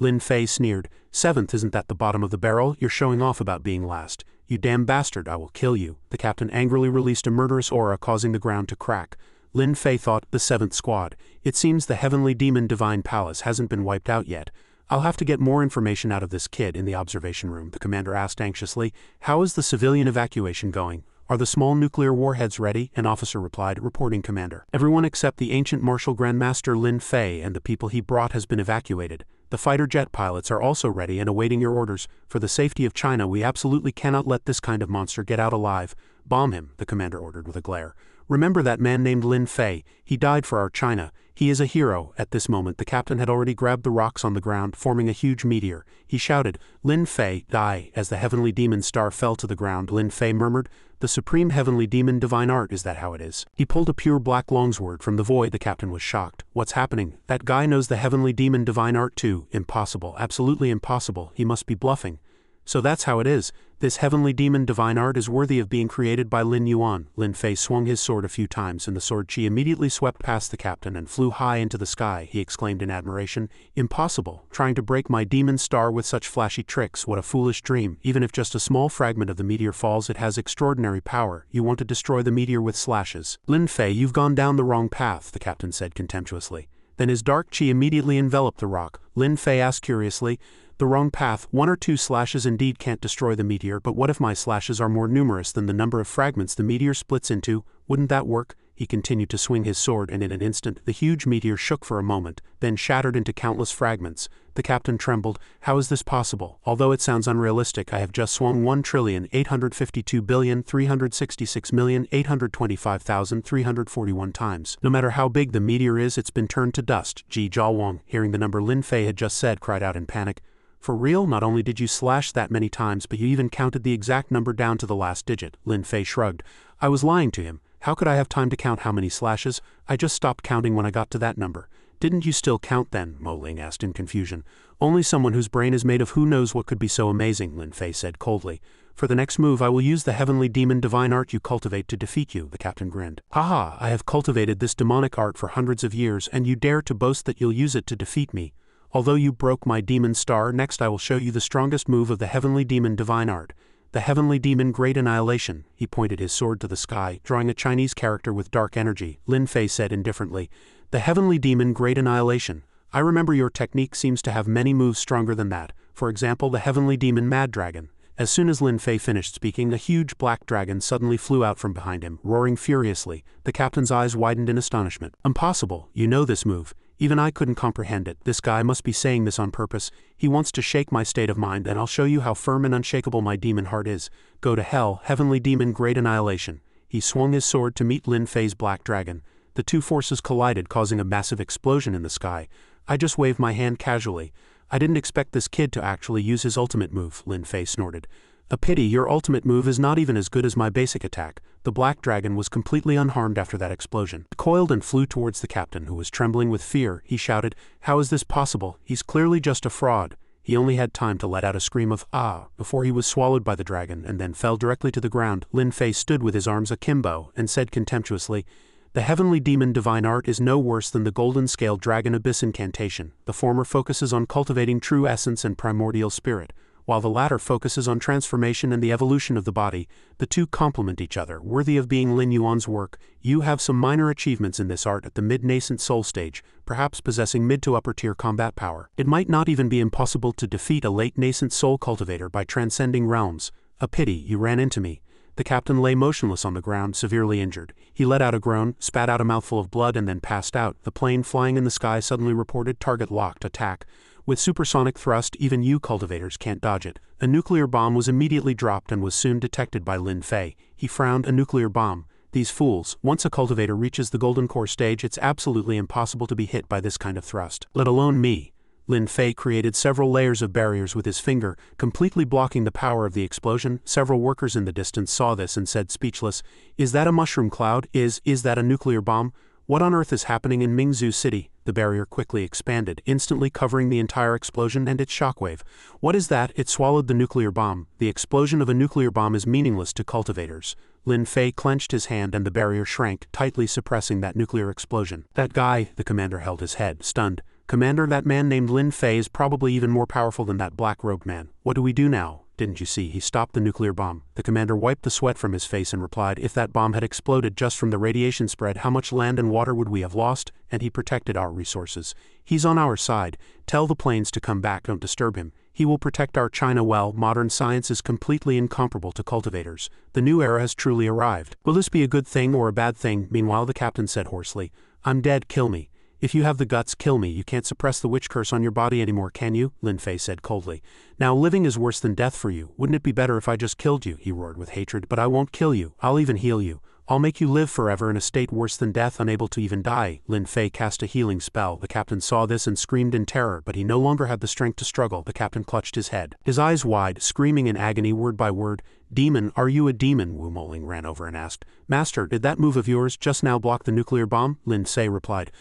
Lin Fei sneered. 7th, isn't that the bottom of the barrel? You're showing off about being last. You damn bastard, I will kill you. The captain angrily released a murderous aura causing the ground to crack. Lin Fei thought, the 7th squad. It seems the heavenly demon divine palace hasn't been wiped out yet. I'll have to get more information out of this kid in the observation room, the commander asked anxiously. How is the civilian evacuation going? Are the small nuclear warheads ready? An officer replied, reporting commander. Everyone except the ancient martial grandmaster Lin Fei and the people he brought has been evacuated. The fighter jet pilots are also ready and awaiting your orders. For the safety of China, we absolutely cannot let this kind of monster get out alive. Bomb him, the commander ordered with a glare. Remember that man named Lin Fei. He died for our China. He is a hero. At this moment, the captain had already grabbed the rocks on the ground, forming a huge meteor. He shouted, Lin Fei, die. As the heavenly demon star fell to the ground, Lin Fei murmured, the supreme heavenly demon divine art, is that how it is? He pulled a pure black longsword from the void. The captain was shocked. What's happening? That guy knows the heavenly demon divine art too. Impossible, absolutely impossible. He must be bluffing. So that's how it is. This heavenly demon divine art is worthy of being created by Lin Yuan. Lin Fei swung his sword a few times and the sword chi immediately swept past the captain and flew high into the sky. He exclaimed in admiration, impossible, trying to break my demon star with such flashy tricks, what a foolish dream. Even if just a small fragment of the meteor falls, it has extraordinary power. You want to destroy the meteor with slashes. Lin Fei, you've gone down the wrong path, the captain said contemptuously. Then his dark chi immediately enveloped the rock. Lin Fei asked curiously, the wrong path, 1 or 2 slashes indeed can't destroy the meteor, but what if my slashes are more numerous than the number of fragments the meteor splits into? Wouldn't that work? He continued to swing his sword and in an instant the huge meteor shook for a moment, then shattered into countless fragments. The captain trembled. How is this possible? Although it sounds unrealistic, I have just swung 1,852,366,825,341 times. No matter how big the meteor is, it's been turned to dust. Ji Jiawang, hearing the number Lin Fei had just said, cried out in panic. For real? Not only did you slash that many times, but you even counted the exact number down to the last digit. Lin Fei shrugged. I was lying to him. How could I have time to count how many slashes? I just stopped counting when I got to that number. Didn't you still count then? Mo Ling asked in confusion. Only someone whose brain is made of who knows what could be so amazing, Lin Fei said coldly. For the next move I will use the heavenly demon divine art you cultivate to defeat you, the captain grinned. Haha, I have cultivated this demonic art for hundreds of years, and you dare to boast that you'll use it to defeat me. Although you broke my demon star, next I will show you the strongest move of the heavenly demon divine art. The heavenly demon great annihilation. He pointed his sword to the sky, drawing a Chinese character with dark energy. Lin Fei said indifferently, the heavenly demon great annihilation. I remember your technique seems to have many moves stronger than that. For example, the heavenly demon mad dragon. As soon as Lin Fei finished speaking, a huge black dragon suddenly flew out from behind him, roaring furiously. The captain's eyes widened in astonishment. Impossible, you know this move. Even I couldn't comprehend it. This guy must be saying this on purpose. He wants to shake my state of mind, and I'll show you how firm and unshakable my demon heart is. Go to hell, heavenly demon, great annihilation. He swung his sword to meet Lin Fei's black dragon. The two forces collided, causing a massive explosion in the sky. I just waved my hand casually. I didn't expect this kid to actually use his ultimate move, Lin Fei snorted. A pity, your ultimate move is not even as good as my basic attack. The black dragon was completely unharmed after that explosion. It coiled and flew towards the captain, who was trembling with fear. He shouted, "How is this possible? He's clearly just a fraud." He only had time to let out a scream of "ah" before he was swallowed by the dragon and then fell directly to the ground. Lin Fei stood with his arms akimbo and said contemptuously, "The heavenly demon divine art is no worse than the golden scale dragon abyss incantation. The former focuses on cultivating true essence and primordial spirit, while the latter focuses on transformation and the evolution of the body. The two complement each other, worthy of being Lin Yuan's work. You have some minor achievements in this art at the mid-nascent soul stage, perhaps possessing mid to upper tier combat power. It might not even be impossible to defeat a late nascent soul cultivator by transcending realms. A pity, you ran into me." The captain lay motionless on the ground, severely injured. He let out a groan, spat out a mouthful of blood, and then passed out. The plane flying in the sky suddenly reported target locked, attack. With supersonic thrust, even you cultivators can't dodge it. A nuclear bomb was immediately dropped and was soon detected by Lin Fei. He frowned. A nuclear bomb. These fools. Once a cultivator reaches the golden core stage, it's absolutely impossible to be hit by this kind of thrust. Let alone me. Lin Fei created several layers of barriers with his finger, completely blocking the power of the explosion. Several workers in the distance saw this and said, speechless, "Is that a mushroom cloud? Is that a nuclear bomb? What on earth is happening in Mingzhu City?" The barrier quickly expanded, instantly covering the entire explosion and its shockwave. "What is that?" It swallowed the nuclear bomb. The explosion of a nuclear bomb is meaningless to cultivators. Lin Fei clenched his hand and the barrier shrank, tightly suppressing that nuclear explosion. "That guy," the commander held his head, stunned. "Commander, that man named Lin Fei is probably even more powerful than that black-robed man. What do we do now? Didn't you see? He stopped the nuclear bomb." The commander wiped the sweat from his face and replied, "If that bomb had exploded just from the radiation spread, how much land and water would we have lost? And he protected our resources. He's on our side. Tell the planes to come back, don't disturb him. He will protect our China well. Modern science is completely incomparable to cultivators. The new era has truly arrived." "Will this be a good thing or a bad thing?" Meanwhile the captain said hoarsely, "I'm dead, kill me. If you have the guts, kill me. You can't suppress the witch curse on your body anymore, can you?" Lin Fei said coldly. "Now living is worse than death for you. Wouldn't it be better if I just killed you?" He roared with hatred. "But I won't kill you. I'll even heal you. I'll make you live forever in a state worse than death, unable to even die." Lin Fei cast a healing spell. The captain saw this and screamed in terror, but he no longer had the strength to struggle. The captain clutched his head, his eyes wide, screaming in agony word by word. "Demon, are you a demon?" Wu Moling ran over and asked. "Master, did that move of yours just now block the nuclear bomb?" Lin Fei replied.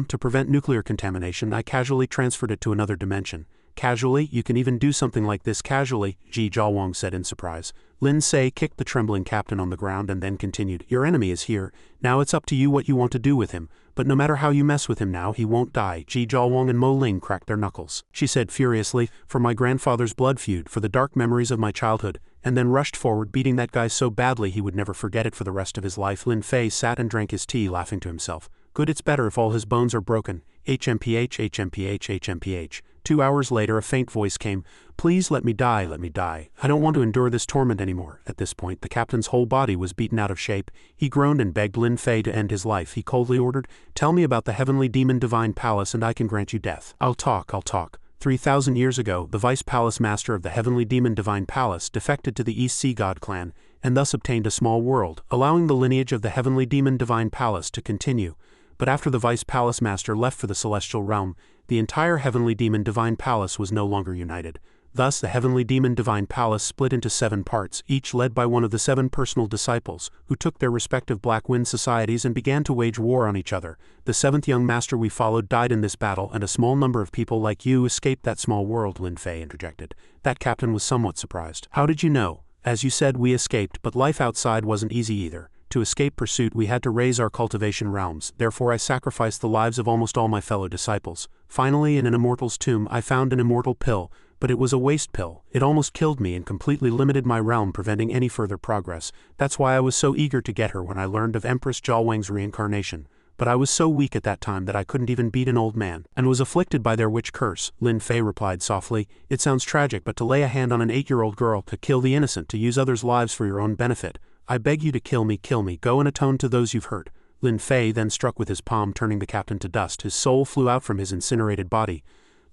To prevent nuclear contamination, I casually transferred it to another dimension." "Casually? You can even do something like this casually?" Ji Zhaowang said in surprise. Lin Fei kicked the trembling captain on the ground and then continued, "Your enemy is here. Now it's up to you what you want to do with him. But no matter how you mess with him now, he won't die." Ji Zhaowang and Mo Ling cracked their knuckles. She said furiously, "For my grandfather's blood feud, for the dark memories of my childhood," and then rushed forward, beating that guy so badly he would never forget it for the rest of his life. Lin Fei sat and drank his tea, laughing to himself. "Good, it's better if all his bones are broken. HMPH, HMPH, HMPH. 2 hours later a faint voice came, "Please let me die, let me die. I don't want to endure this torment anymore." At this point the captain's whole body was beaten out of shape. He groaned and begged Lin Fei to end his life. He coldly ordered, "Tell me about the heavenly demon divine palace and I can grant you death." I'll talk. 3,000 years ago, the vice palace master of the heavenly demon divine palace defected to the East Sea God clan, and thus obtained a small world, allowing the lineage of the heavenly demon divine palace to continue. But after the vice palace master left for the celestial realm, the entire heavenly demon divine palace was no longer united. Thus the heavenly demon divine palace split into 7 parts, each led by one of the 7 personal disciples, who took their respective Black Wind societies and began to wage war on each other. The 7th young master we followed died in this battle, and a small number of people like you escaped that small world," Lin Fei interjected. That captain was somewhat surprised. "How did you know?" "As you said, we escaped, but life outside wasn't easy either. To escape pursuit we had to raise our cultivation realms, therefore I sacrificed the lives of almost all my fellow disciples. Finally, in an immortal's tomb, I found an immortal pill, but it was a waste pill. It almost killed me and completely limited my realm, preventing any further progress. That's why I was so eager to get her when I learned of Empress Zhaowang's reincarnation. But I was so weak at that time that I couldn't even beat an old man, and was afflicted by their witch curse," Lin Fei replied softly. "It sounds tragic, but to lay a hand on an 8-year-old girl, to kill the innocent, to use others' lives for your own benefit. I beg you to kill me, go and atone to those you've hurt." Lin Fei then struck with his palm, turning the captain to dust. His soul flew out from his incinerated body.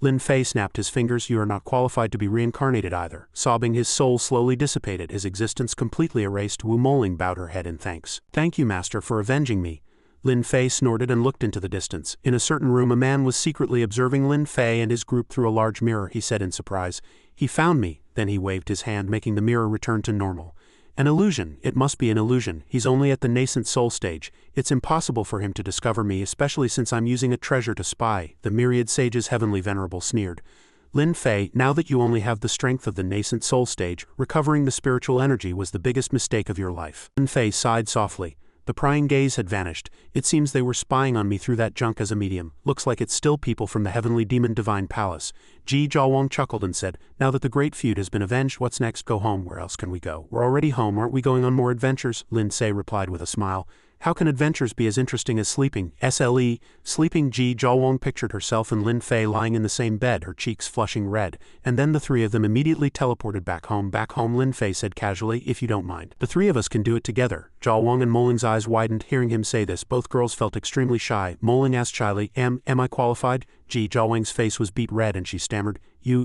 Lin Fei snapped his fingers. You are not qualified to be reincarnated either. Sobbing, his soul slowly dissipated, his existence completely erased. Wu Moling bowed her head in thanks. Thank you, master, for avenging me. Lin Fei snorted and looked into the distance. In a certain room, a man was secretly observing Lin Fei and his group through a large mirror. He said in surprise, "He found me." Then he waved his hand, making the mirror return to normal. An illusion. It must be an illusion. He's only at the nascent soul stage. It's impossible for him to discover me, especially since I'm using a treasure to spy. The myriad sages heavenly venerable sneered. Lin Fei, now that you only have the strength of the nascent soul stage, recovering the spiritual energy was the biggest mistake of your life. Lin Fei sighed softly. The prying gaze had vanished. It seems they were spying on me through that junk as a medium. Looks like it's still people from the heavenly demon divine palace. Ji Jiawang chuckled and said, now that the great feud has been avenged, what's next? Go home. Where else can we go? We're already home. Aren't we going on more adventures? Lin Fei replied with a smile. How can adventures be as interesting as sleeping? SLE, sleeping. Ji Jiawang pictured herself and Lin Fei lying in the same bed, her cheeks flushing red, and then the three of them immediately teleported back home. Back home, Lin Fei said casually, if you don't mind. The three of us can do it together. Jiawang and Moling's eyes widened, hearing him say this. Both girls felt extremely shy. Moling asked shyly, Am I qualified? Ji Jiawang's face was beet red and she stammered,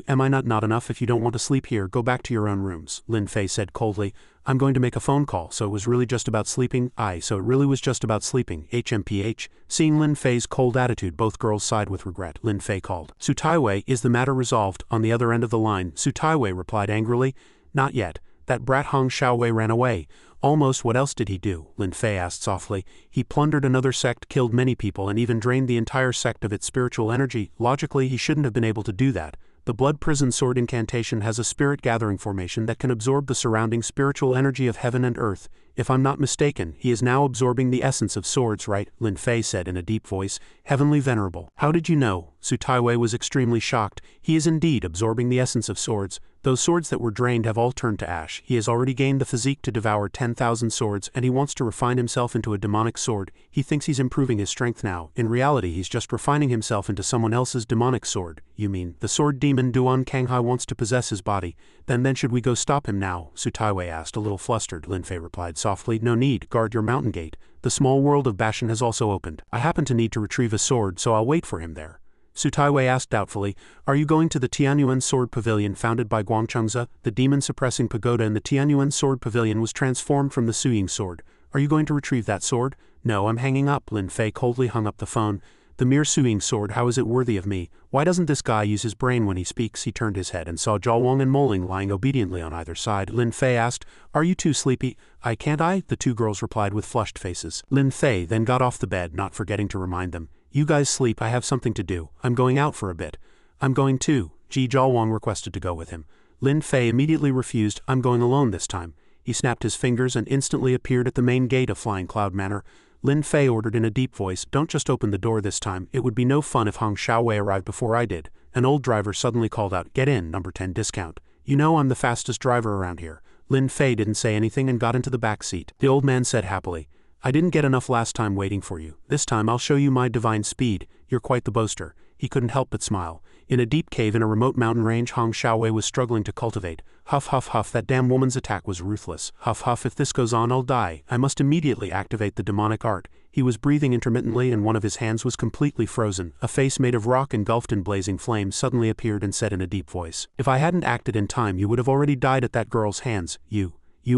am I not enough? If you don't want to sleep here, go back to your own rooms. Lin Fei said coldly, I'm going to make a phone call, so it was really just about sleeping? So it really was just about sleeping. HMPH. Seeing Lin Fei's cold attitude, both girls sighed with regret. Lin Fei called. Su Taiwei, is the matter resolved? On the other end of the line, Su Taiwei replied angrily, not yet. That brat Hong Xiaowei ran away. Almost. What else did he do? Lin Fei asked softly. He plundered another sect, killed many people, and even drained the entire sect of its spiritual energy. Logically, he shouldn't have been able to do that. The Blood Prison Sword incantation has a spirit gathering formation that can absorb the surrounding spiritual energy of heaven and earth. If I'm not mistaken, he is now absorbing the essence of swords, right? Lin Fei said in a deep voice. Heavenly Venerable. How did you know? Su Taiwei was extremely shocked. He is indeed absorbing the essence of swords. Those swords that were drained have all turned to ash. He has already gained the physique to devour 10,000 swords, and he wants to refine himself into a demonic sword. He thinks he's improving his strength now. In reality, he's just refining himself into someone else's demonic sword. You mean, the sword demon Duan Kanghai wants to possess his body? Then should we go stop him now? Su Taiwei asked, a little flustered. Lin Fei replied softly, no need. Guard your mountain gate. The small world of Bashan has also opened. I happen to need to retrieve a sword, so I'll wait for him there. Su Taiwei asked doubtfully, are you going to the Tianyuan Sword Pavilion founded by Guangchengzi? The demon-suppressing pagoda in the Tianyuan Sword Pavilion was transformed from the Suying sword. Are you going to retrieve that sword? No, I'm hanging up. Lin Fei coldly hung up the phone. The mere Suying sword, how is it worthy of me? Why doesn't this guy use his brain when he speaks? He turned his head and saw Jiawang and Moling lying obediently on either side. Lin Fei asked, are you too sleepy? Can't I? The two girls replied with flushed faces. Lin Fei then got off the bed, not forgetting to remind them. You guys sleep, I have something to do. I'm going out for a bit. I'm going too. Ji Jiawang requested to go with him. Lin Fei immediately refused. I'm going alone this time. He snapped his fingers and instantly appeared at the main gate of Flying Cloud Manor. Lin Fei ordered in a deep voice, don't just open the door this time. It would be no fun if Hong Xiaowei arrived before I did. An old driver suddenly called out, get in, number 10 discount. You know I'm the fastest driver around here. Lin Fei didn't say anything and got into the back seat. The old man said happily, I didn't get enough last time waiting for you. This time I'll show you my divine speed. You're quite the boaster. He couldn't help but smile. In a deep cave in a remote mountain range, Hong Xiaowei was struggling to cultivate. Huff huff huff, that damn woman's attack was ruthless. Huff huff, if this goes on I'll die. I must immediately activate the demonic art. He was breathing intermittently and one of his hands was completely frozen. A face made of rock engulfed in blazing flames suddenly appeared and said in a deep voice, if I hadn't acted in time you would have already died at that girl's hands. You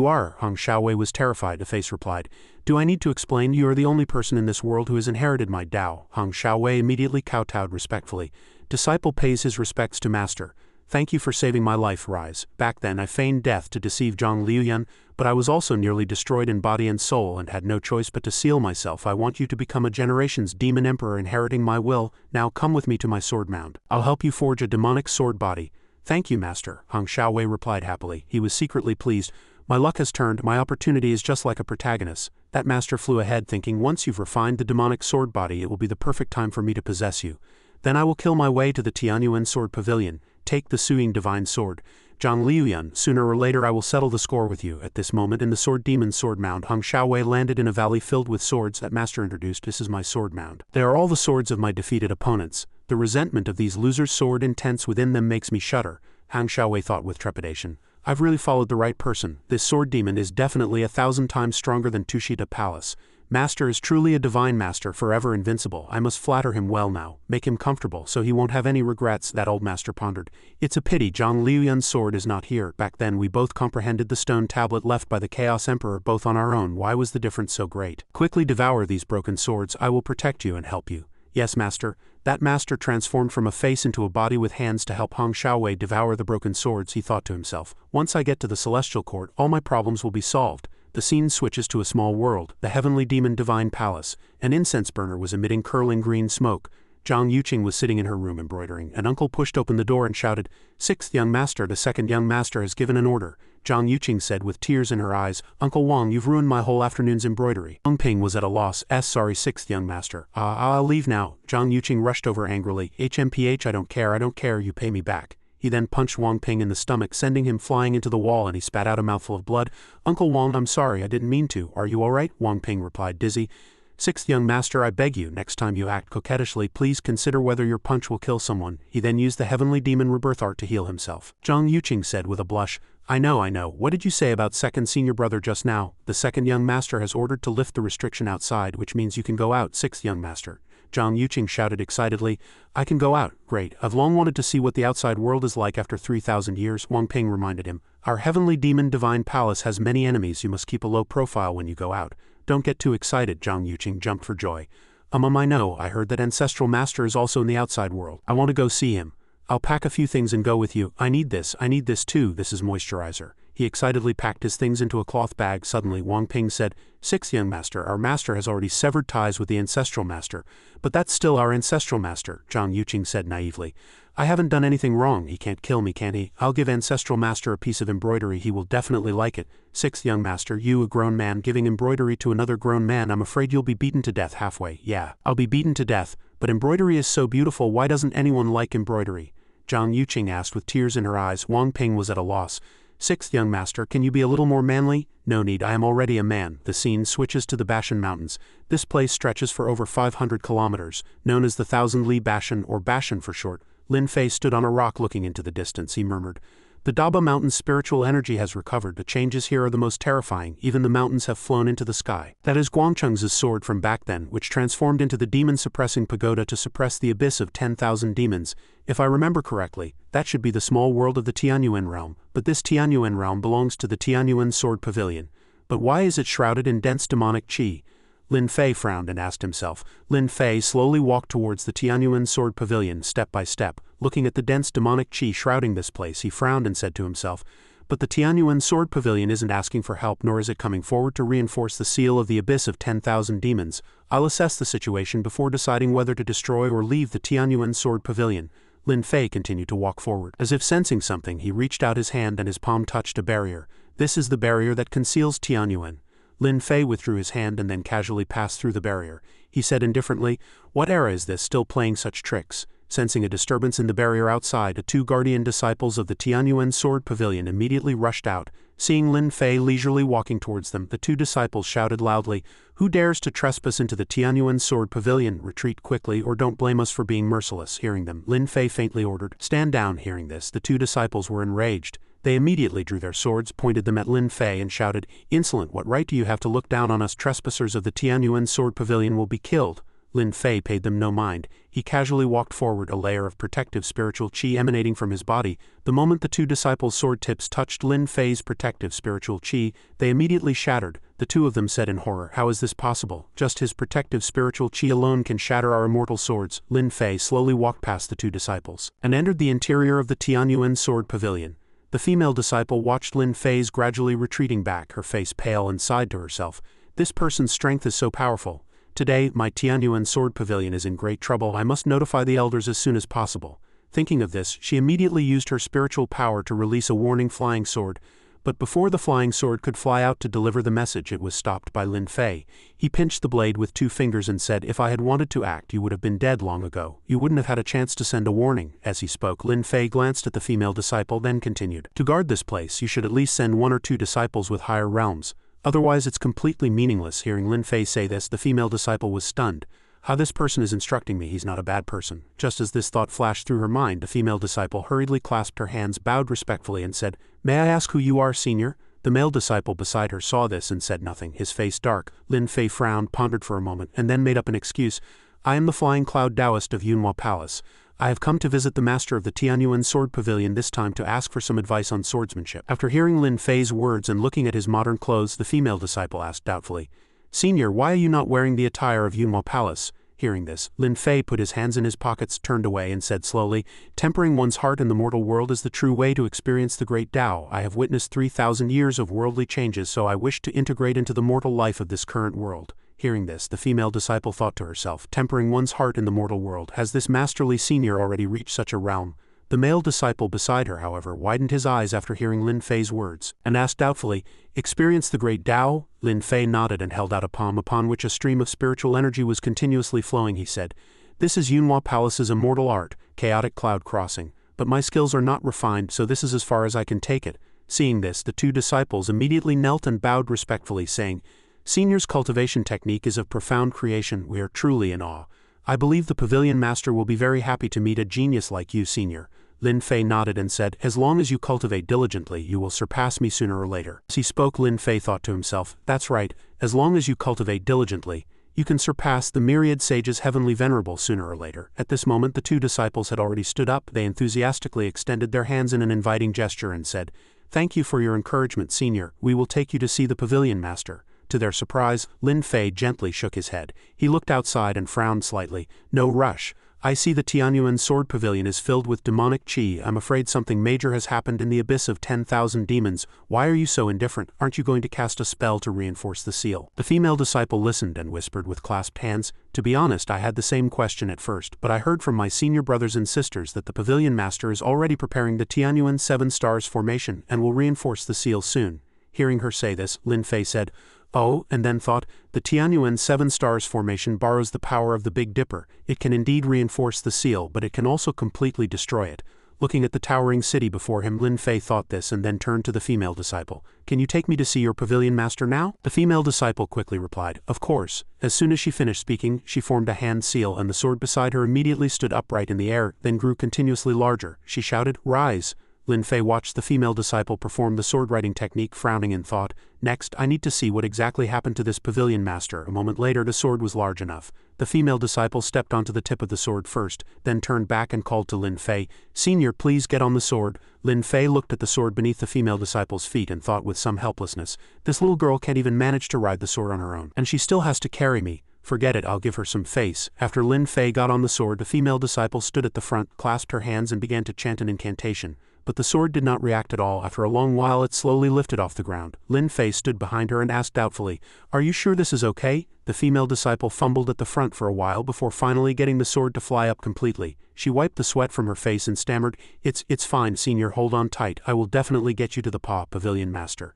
are. Hong Xiaowei was terrified. The face replied, do I need to explain? You are the only person in this world who has inherited my Tao. Hong Xiaowei immediately kowtowed respectfully. Disciple pays his respects to master. Thank you for saving my life, Rise. Back then I feigned death to deceive Zhang Liuyan, but I was also nearly destroyed in body and soul and had no choice but to seal myself. I want you to become a generation's demon emperor inheriting my will. Now come with me to my sword mound. I'll help you forge a demonic sword body. Thank you, master. Hong Xiaowei replied happily. He was secretly pleased. My luck has turned, my opportunity is just like a protagonist. That master flew ahead thinking once you've refined the demonic sword body it will be the perfect time for me to possess you. Then I will kill my way to the Tianyuan Sword Pavilion, take the Suying Divine Sword. Zhang Liuyan, sooner or later I will settle the score with you. At this moment in the Sword Demon's sword mound, Hong Xiaowei landed in a valley filled with swords that master introduced. This is my sword mound. They are all the swords of my defeated opponents. The resentment of these losers' sword intense within them makes me shudder. Hong Xiaowei thought with trepidation. I've really followed the right person. This sword demon is definitely 1,000 times stronger than Tushita Palace. Master is truly a divine master, forever invincible. I must flatter him well now, make him comfortable so he won't have any regrets, that old master pondered. It's a pity Zhang Liuyun's sword is not here. Back then we both comprehended the stone tablet left by the Chaos Emperor both on our own. Why was the difference so great? Quickly devour these broken swords. I will protect you and help you. Yes, master. That master transformed from a face into a body with hands to help Hong Xiaowei devour the broken swords, he thought to himself. Once I get to the celestial court, all my problems will be solved. The scene switches to a small world, the heavenly demon divine palace. An incense burner was emitting curling green smoke. Zhang Yuqing was sitting in her room embroidering. An uncle pushed open the door and shouted, "Sixth young master, the second young master has given an order." Zhang Yuqing said with tears in her eyes, "Uncle Wang, you've ruined my whole afternoon's embroidery." Wang Ping was at a loss. Sorry, sixth young master. I'll leave now." Zhang Yuqing rushed over angrily. "HMPH, I don't care, you pay me back." He then punched Wang Ping in the stomach, sending him flying into the wall, and he spat out a mouthful of blood. "Uncle Wang, I'm sorry, I didn't mean to. Are you all right?" Wang Ping replied, dizzy. "Sixth young master, I beg you, next time you act coquettishly, please consider whether your punch will kill someone." He then used the heavenly demon rebirth art to heal himself. Zhang Yuqing said with a blush, I know. What did you say about second senior brother just now? The second young master has ordered to lift the restriction outside, which means you can go out, sixth young master." Zhang Yuqing shouted excitedly. "I can go out, great. I've long wanted to see what the outside world is like after 3,000 years, Wang Ping reminded him. "Our heavenly demon divine palace has many enemies. You must keep a low profile when you go out. Don't get too excited." Zhang Yuqing jumped for joy. I know. I heard that ancestral master is also in the outside world. I want to go see him. I'll pack a few things and go with you. I need this too. This is moisturizer." He excitedly packed his things into a cloth bag. Suddenly Wang Ping said, "Sixth young master, our master has already severed ties with the ancestral master." "But that's still our ancestral master," Zhang Yuqing said naively. "I haven't done anything wrong. He can't kill me, can he? I'll give ancestral master a piece of embroidery. He will definitely like it." "Sixth young master, you, a grown man, giving embroidery to another grown man, I'm afraid you'll be beaten to death halfway." "Yeah, I'll be beaten to death, but embroidery is so beautiful. Why doesn't anyone like embroidery?" Zhang Yuqing asked with tears in her eyes. Wang Ping was at a loss. "Sixth young master, can you be a little more manly?" "No need, I am already a man." The scene switches to the Bashan Mountains. This place stretches for over 500 kilometers, known as the Thousand-Li Bashan, or Bashan for short. Lin Fei stood on a rock looking into the distance. He murmured, "The Daba Mountain's spiritual energy has recovered. The changes here are the most terrifying. Even the mountains have flown into the sky." That is Guangcheng's sword from back then, which transformed into the demon-suppressing pagoda to suppress the abyss of 10,000 demons. If I remember correctly, that should be the small world of the Tianyuan realm, but this Tianyuan realm belongs to the Tianyuan Sword Pavilion. But why is it shrouded in dense demonic qi? Lin Fei frowned and asked himself. Lin Fei slowly walked towards the Tianyuan Sword Pavilion step by step. Looking at the dense demonic qi shrouding this place, he frowned and said to himself, "But the Tianyuan Sword Pavilion isn't asking for help, nor is it coming forward to reinforce the seal of the abyss of 10,000 demons. I'll assess the situation before deciding whether to destroy or leave the Tianyuan Sword Pavilion." Lin Fei continued to walk forward. As if sensing something, he reached out his hand and his palm touched a barrier. "This is the barrier that conceals Tianyuan." Lin Fei withdrew his hand and then casually passed through the barrier. He said indifferently, "What era is this, still playing such tricks?" Sensing a disturbance in the barrier outside, the two guardian disciples of the Tianyuan Sword Pavilion immediately rushed out. Seeing Lin Fei leisurely walking towards them, the two disciples shouted loudly, "Who dares to trespass into the Tianyuan Sword Pavilion? Retreat quickly, or don't blame us for being merciless." Hearing them, Lin Fei faintly ordered, "Stand down." Hearing this, the two disciples were enraged. They immediately drew their swords, pointed them at Lin Fei, and shouted, "Insolent, what right do you have to look down on us? Trespassers of the Tianyuan Sword Pavilion will be killed." Lin Fei paid them no mind. He casually walked forward, a layer of protective spiritual qi emanating from his body. The moment the two disciples' sword tips touched Lin Fei's protective spiritual qi, they immediately shattered. The two of them said in horror, "How is this possible? Just his protective spiritual qi alone can shatter our immortal swords." Lin Fei slowly walked past the two disciples and entered the interior of the Tianyuan Sword Pavilion. The female disciple watched Lin Fei's gradually retreating back, her face pale, and sighed to herself, "This person's strength is so powerful. Today, my Tianyuan Sword Pavilion is in great trouble. I must notify the elders as soon as possible." Thinking of this, she immediately used her spiritual power to release a warning flying sword. But before the flying sword could fly out to deliver the message, it was stopped by Lin Fei. He pinched the blade with 2 fingers and said, "If I had wanted to act, you would have been dead long ago. You wouldn't have had a chance to send a warning." As he spoke, Lin Fei glanced at the female disciple, then continued, "To guard this place, you should at least send 1 or 2 disciples with higher realms. Otherwise it's completely meaningless." Hearing Lin Fei say this, the female disciple was stunned. "How this person is instructing me, he's not a bad person." Just as this thought flashed through her mind, the female disciple hurriedly clasped her hands, bowed respectfully, and said, "May I ask who you are, senior?" The male disciple beside her saw this and said nothing, his face dark. Lin Fei frowned, pondered for a moment, and then made up an excuse. I am the Flying Cloud Taoist of Yunhua Palace. I have come to visit the master of the Tianyuan Sword Pavilion this time to ask for some advice on swordsmanship. After hearing Lin Fei's words and looking at his modern clothes, the female disciple asked doubtfully, Senior, why are you not wearing the attire of Yunhua Palace? Hearing this, Lin Fei put his hands in his pockets, turned away, and said slowly, Tempering one's heart in the mortal world is the true way to experience the great Tao. I have witnessed 3,000 years of worldly changes, so I wish to integrate into the mortal life of this current world. Hearing this, the female disciple thought to herself, tempering one's heart in the mortal world, has this masterly senior already reached such a realm? The male disciple beside her, however, widened his eyes after hearing Lin Fei's words, and asked doubtfully, Experience the great Tao? Lin Fei nodded and held out a palm upon which a stream of spiritual energy was continuously flowing. He said, This is Yunhua Palace's immortal art, chaotic cloud crossing, but my skills are not refined, so this is as far as I can take it. Seeing this, the two disciples immediately knelt and bowed respectfully, saying, Senior's cultivation technique is of profound creation. We are truly in awe. I believe the pavilion master will be very happy to meet a genius like you, Senior. Lin Fei nodded and said, As long as you cultivate diligently, you will surpass me sooner or later. As he spoke, Lin Fei thought to himself, That's right, as long as you cultivate diligently, you can surpass the myriad sages heavenly venerable sooner or later. At this moment the two disciples had already stood up. They enthusiastically extended their hands in an inviting gesture and said, Thank you for your encouragement, Senior. We will take you to see the pavilion master. To their surprise, Lin Fei gently shook his head. He looked outside and frowned slightly. No rush. I see the Tianyuan Sword Pavilion is filled with demonic qi. I'm afraid something major has happened in the abyss of 10,000 demons. Why are you so indifferent? Aren't you going to cast a spell to reinforce the seal? The female disciple listened and whispered with clasped hands, To be honest, I had the same question at first, but I heard from my senior brothers and sisters that the pavilion master is already preparing the Tianyuan 7 Stars formation and will reinforce the seal soon. Hearing her say this, Lin Fei said, Oh, and then thought, the Tianyuan 7 Stars formation borrows the power of the Big Dipper. It can indeed reinforce the seal, but it can also completely destroy it. Looking at the towering city before him, Lin Fei thought this and then turned to the female disciple. Can you take me to see your pavilion master now? The female disciple quickly replied, Of course. As soon as she finished speaking, she formed a hand seal and the sword beside her immediately stood upright in the air, then grew continuously larger. She shouted, Rise! Lin Fei watched the female disciple perform the sword-writing technique, frowning in thought. Next, I need to see what exactly happened to this pavilion master. A moment later, the sword was large enough. The female disciple stepped onto the tip of the sword first, then turned back and called to Lin Fei, Senior, please get on the sword. Lin Fei looked at the sword beneath the female disciple's feet and thought with some helplessness, This little girl can't even manage to ride the sword on her own, and she still has to carry me. Forget it, I'll give her some face. After Lin Fei got on the sword, the female disciple stood at the front, clasped her hands and began to chant an incantation. But the sword did not react at all. After a long while it slowly lifted off the ground. Lin Fei stood behind her and asked doubtfully, Are you sure this is okay? The female disciple fumbled at the front for a while before finally getting the sword to fly up completely. She wiped the sweat from her face and stammered, It's fine, Senior, hold on tight. I will definitely get you to the pavilion master.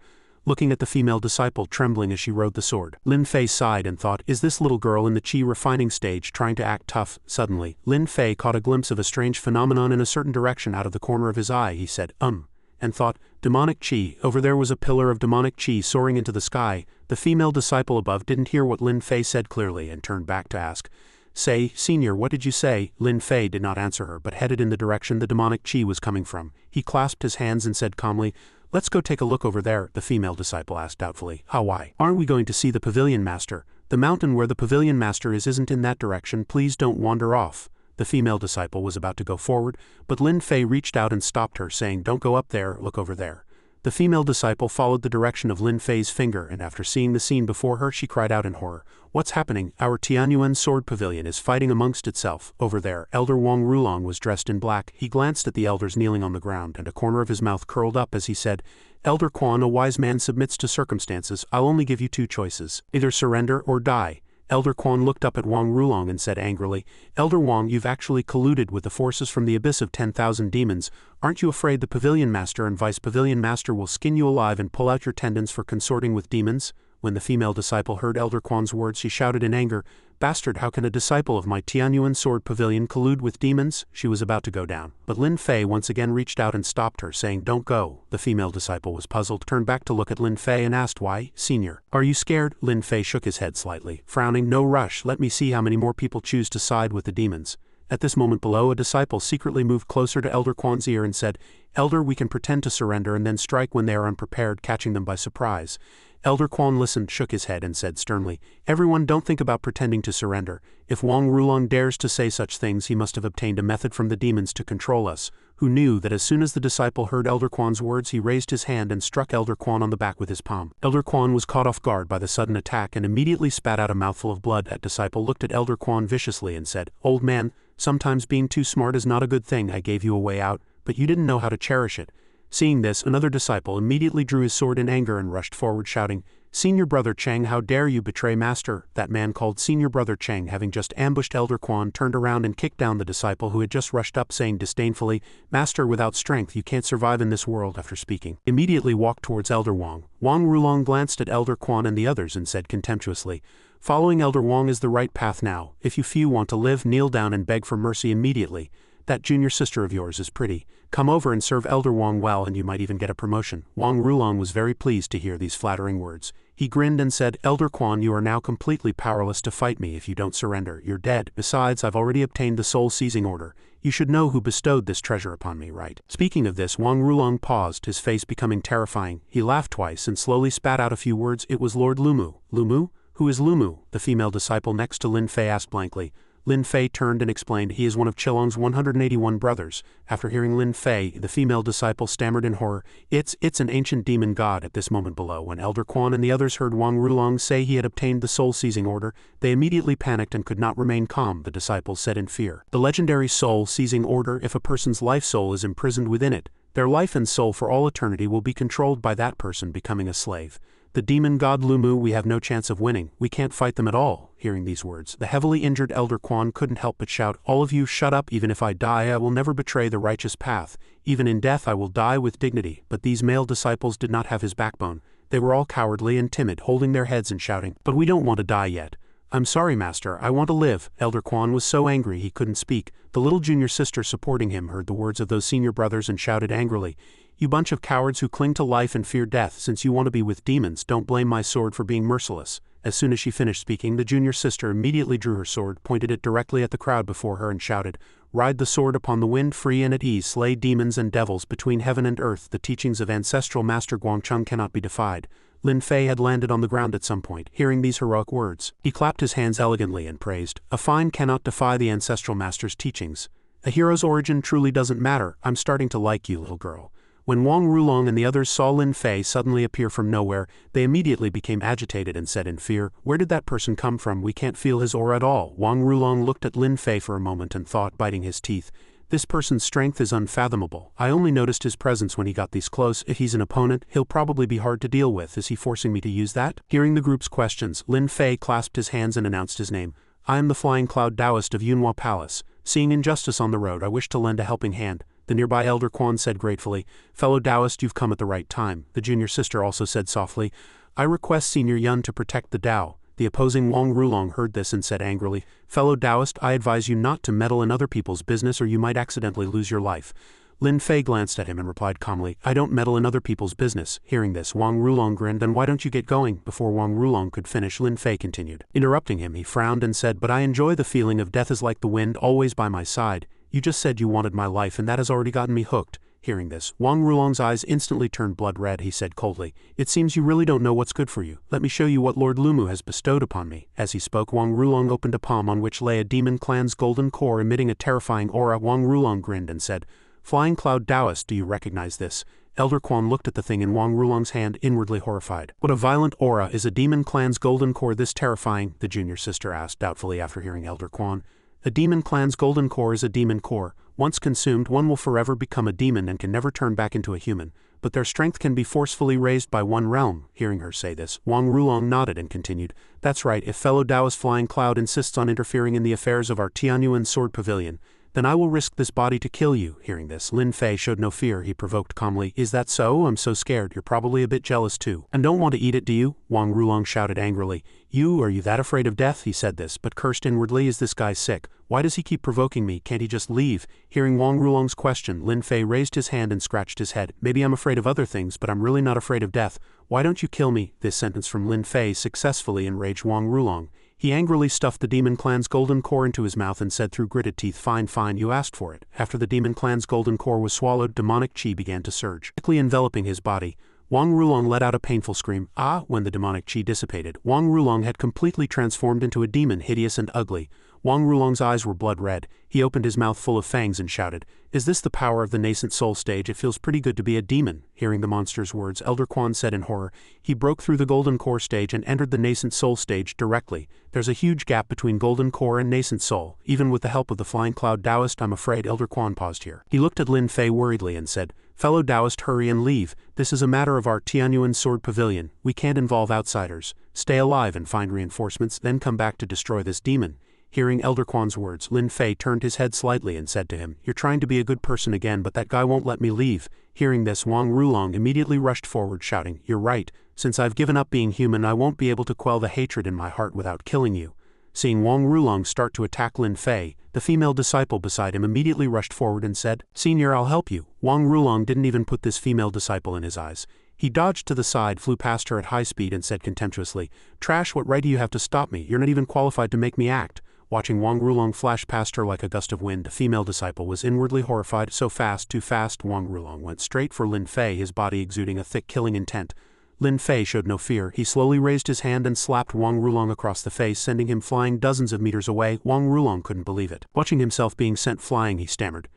Looking at the female disciple trembling as she rode the sword, Lin Fei sighed and thought, Is this little girl in the qi refining stage trying to act tough? Suddenly, Lin Fei caught a glimpse of a strange phenomenon in a certain direction out of the corner of his eye. He said, and thought, Demonic qi. Over there was a pillar of demonic qi soaring into the sky. The female disciple above didn't hear what Lin Fei said clearly and turned back to ask, Say, Senior, what did you say? Lin Fei did not answer her, but headed in the direction the demonic qi was coming from. He clasped his hands and said calmly, Let's go take a look over there, the female disciple asked doubtfully. How, why? Aren't we going to see the pavilion master? The mountain where the pavilion master isn't in that direction. Please don't wander off. The female disciple was about to go forward, but Lin Fei reached out and stopped her, saying, Don't go up there, look over there. The female disciple followed the direction of Lin Fei's finger, and after seeing the scene before her, she cried out in horror, What's happening? Our Tianyuan sword pavilion is fighting amongst itself. Over there, Elder Wang Rulong was dressed in black. He glanced at the elders kneeling on the ground, and a corner of his mouth curled up as he said, Elder Quan, a wise man submits to circumstances. I'll only give you 2 choices. Either surrender or die. Elder Quan looked up at Wang Rulong and said angrily, Elder Wang, you've actually colluded with the forces from the abyss of 10,000 demons. Aren't you afraid the pavilion master and vice pavilion master will skin you alive and pull out your tendons for consorting with demons? When the female disciple heard Elder Quan's words, she shouted in anger, Bastard, how can a disciple of my Tianyuan sword pavilion collude with demons? She was about to go down, but Lin Fei once again reached out and stopped her, saying, Don't go. The female disciple was puzzled, turned back to look at Lin Fei and asked, Why, Senior? Are you scared? Lin Fei shook his head slightly, frowning, No rush, let me see how many more people choose to side with the demons. At this moment below, a disciple secretly moved closer to Elder Quan's ear and said, Elder, we can pretend to surrender and then strike when they are unprepared, catching them by surprise. Elder Quan listened, shook his head, and said sternly, Everyone, don't think about pretending to surrender. If Wang Rulong dares to say such things, he must have obtained a method from the demons to control us. Who knew that as soon as the disciple heard Elder Quan's words, he raised his hand and struck Elder Quan on the back with his palm. Elder Quan was caught off guard by the sudden attack and immediately spat out a mouthful of blood. That disciple looked at Elder Quan viciously and said, Old man, sometimes being too smart is not a good thing. I gave you a way out, but you didn't know how to cherish it. Seeing this, another disciple immediately drew his sword in anger and rushed forward shouting, Senior Brother Cheng, how dare you betray Master? That man called Senior Brother Cheng, having just ambushed Elder Quan, turned around and kicked down the disciple who had just rushed up, saying disdainfully, Master, without strength you can't survive in this world. After speaking, immediately walked towards Elder Wang. Wang Rulong glanced at Elder Quan and the others and said contemptuously, Following Elder Wang is the right path now. If you few want to live, kneel down and beg for mercy immediately. That junior sister of yours is pretty. Come over and serve Elder Wang well and you might even get a promotion. Wang Rulong was very pleased to hear these flattering words. He grinned and said, Elder Quan, you are now completely powerless to fight me. If you don't surrender, you're dead. Besides, I've already obtained the soul-seizing order. You should know who bestowed this treasure upon me, right? Speaking of this, Wang Rulong paused, his face becoming terrifying. He laughed twice and slowly spat out a few words. It was Lord Lumu. Lumu? Who is Lumu? The female disciple next to Lin Fei asked blankly. Lin Fei turned and explained, he is one of Qilong's 181 brothers. After hearing Lin Fei, the female disciple stammered in horror, It's an ancient demon god. At this moment below, when Elder Quan and the others heard Wang Rulong say he had obtained the soul-seizing order, they immediately panicked and could not remain calm, the disciples said in fear. The legendary soul-seizing order, if a person's life soul is imprisoned within it, their life and soul for all eternity will be controlled by that person, becoming a slave. The demon god Lumu, we have no chance of winning. We can't fight them at all. Hearing these words, the heavily injured Elder Quan couldn't help but shout, All of you shut up. Even if I die, I will never betray the righteous path. Even in death I will die with dignity. But these male disciples did not have his backbone. They were all cowardly and timid, holding their heads and shouting, But we don't want to die yet. I'm sorry, Master, I want to live. Elder Quan was so angry he couldn't speak. The little junior sister supporting him heard the words of those senior brothers and shouted angrily, You bunch of cowards who cling to life and fear death. Since you want to be with demons, don't blame my sword for being merciless. As soon as she finished speaking, the junior sister immediately drew her sword, pointed it directly at the crowd before her and shouted, Ride the sword upon the wind, free and at ease, slay demons and devils between heaven and earth. The teachings of ancestral Master Guangcheng cannot be defied. Lin Fei had landed on the ground at some point. Hearing these heroic words, he clapped his hands elegantly and praised, A fine cannot defy the ancestral master's teachings. A hero's origin truly doesn't matter. I'm starting to like you, little girl. When Wang Rulong and the others saw Lin Fei suddenly appear from nowhere, they immediately became agitated and said in fear, Where did that person come from? We can't feel his aura at all. Wang Rulong looked at Lin Fei for a moment and thought, biting his teeth, This person's strength is unfathomable. I only noticed his presence when he got these close. If he's an opponent, he'll probably be hard to deal with. Is he forcing me to use that? Hearing the group's questions, Lin Fei clasped his hands and announced his name. I am the Flying Cloud Taoist of Yunhua Palace. Seeing injustice on the road, I wish to lend a helping hand. The nearby Elder Quan said gratefully, Fellow Taoist, you've come at the right time. The junior sister also said softly, I request Senior Yun to protect the Tao. The opposing Wang Rulong heard this and said angrily, Fellow Taoist, I advise you not to meddle in other people's business or you might accidentally lose your life. Lin Fei glanced at him and replied calmly, I don't meddle in other people's business. Hearing this, Wang Rulong grinned, Then why don't you get going? Before Wang Rulong could finish, Lin Fei continued. Interrupting him, he frowned and said, But I enjoy the feeling of death is like the wind, always by my side. You just said you wanted my life and that has already gotten me hooked. Hearing this, Wang Rulong's eyes instantly turned blood red. He said coldly, It seems you really don't know what's good for you. Let me show you what Lord Lumu has bestowed upon me. As he spoke, Wang Rulong opened a palm on which lay a demon clan's golden core emitting a terrifying aura. Wang Rulong grinned and said, Flying Cloud Taoist, do you recognize this? Elder Quan looked at the thing in Wang Rulong's hand, inwardly horrified. What a violent aura is a demon clan's golden core this terrifying? The junior sister asked doubtfully after hearing Elder Quan. A demon clan's golden core is a demon core. Once consumed, one will forever become a demon and can never turn back into a human, but their strength can be forcefully raised by one realm. Hearing her say this, Wang Rulong nodded and continued, That's right, if fellow Taoist Flying Cloud insists on interfering in the affairs of our Tianyuan Sword Pavilion, then I will risk this body to kill you. Hearing this, Lin Fei showed no fear. He provoked calmly, Is that so? I'm so scared. You're probably a bit jealous too. And don't want to eat it, do you? Wang Rulong shouted angrily. Are you that afraid of death? He said this, but cursed inwardly, Is this guy sick? Why does he keep provoking me? Can't he just leave? Hearing Wang Rulong's question, Lin Fei raised his hand and scratched his head. Maybe I'm afraid of other things, but I'm really not afraid of death. Why don't you kill me? This sentence from Lin Fei successfully enraged Wang Rulong. He angrily stuffed the demon clan's golden core into his mouth and said through gritted teeth, "Fine, fine, you asked for it." After the demon clan's golden core was swallowed, demonic chi began to surge, quickly enveloping his body. Wang Rulong let out a painful scream. When the demonic chi dissipated, Wang Rulong had completely transformed into a demon, hideous and ugly. Wang Rulong's eyes were blood red. He opened his mouth full of fangs and shouted, "Is this the power of the nascent soul stage? It feels pretty good to be a demon." Hearing the monster's words, Elder Quan said in horror. He broke through the golden core stage and entered the nascent soul stage directly. There's a huge gap between golden core and nascent soul. Even with the help of the flying cloud Taoist, I'm afraid. Elder Quan paused here. He looked at Lin Fei worriedly and said, "Fellow Taoist, hurry and leave. This is a matter of our Tianyuan sword pavilion. We can't involve outsiders. Stay alive and find reinforcements, then come back to destroy this demon." Hearing Elder Quan's words, Lin Fei turned his head slightly and said to him, "You're trying to be a good person again, but that guy won't let me leave." Hearing this, Wang Rulong immediately rushed forward shouting, "You're right. Since I've given up being human, I won't be able to quell the hatred in my heart without killing you." Seeing Wang Rulong start to attack Lin Fei, the female disciple beside him immediately rushed forward and said, "Senior, I'll help you." Wang Rulong didn't even put this female disciple in his eyes. He dodged to the side, flew past her at high speed and said contemptuously, "Trash, what right do you have to stop me? You're not even qualified to make me act." Watching Wang Rulong flash past her like a gust of wind, the female disciple was inwardly horrified. So fast, too fast, Wang Rulong went straight for Lin Fei, his body exuding a thick killing intent. Lin Fei showed no fear. He slowly raised his hand and slapped Wang Rulong across the face, sending him flying dozens of meters away. Wang Rulong couldn't believe it. Watching himself being sent flying, he stammered,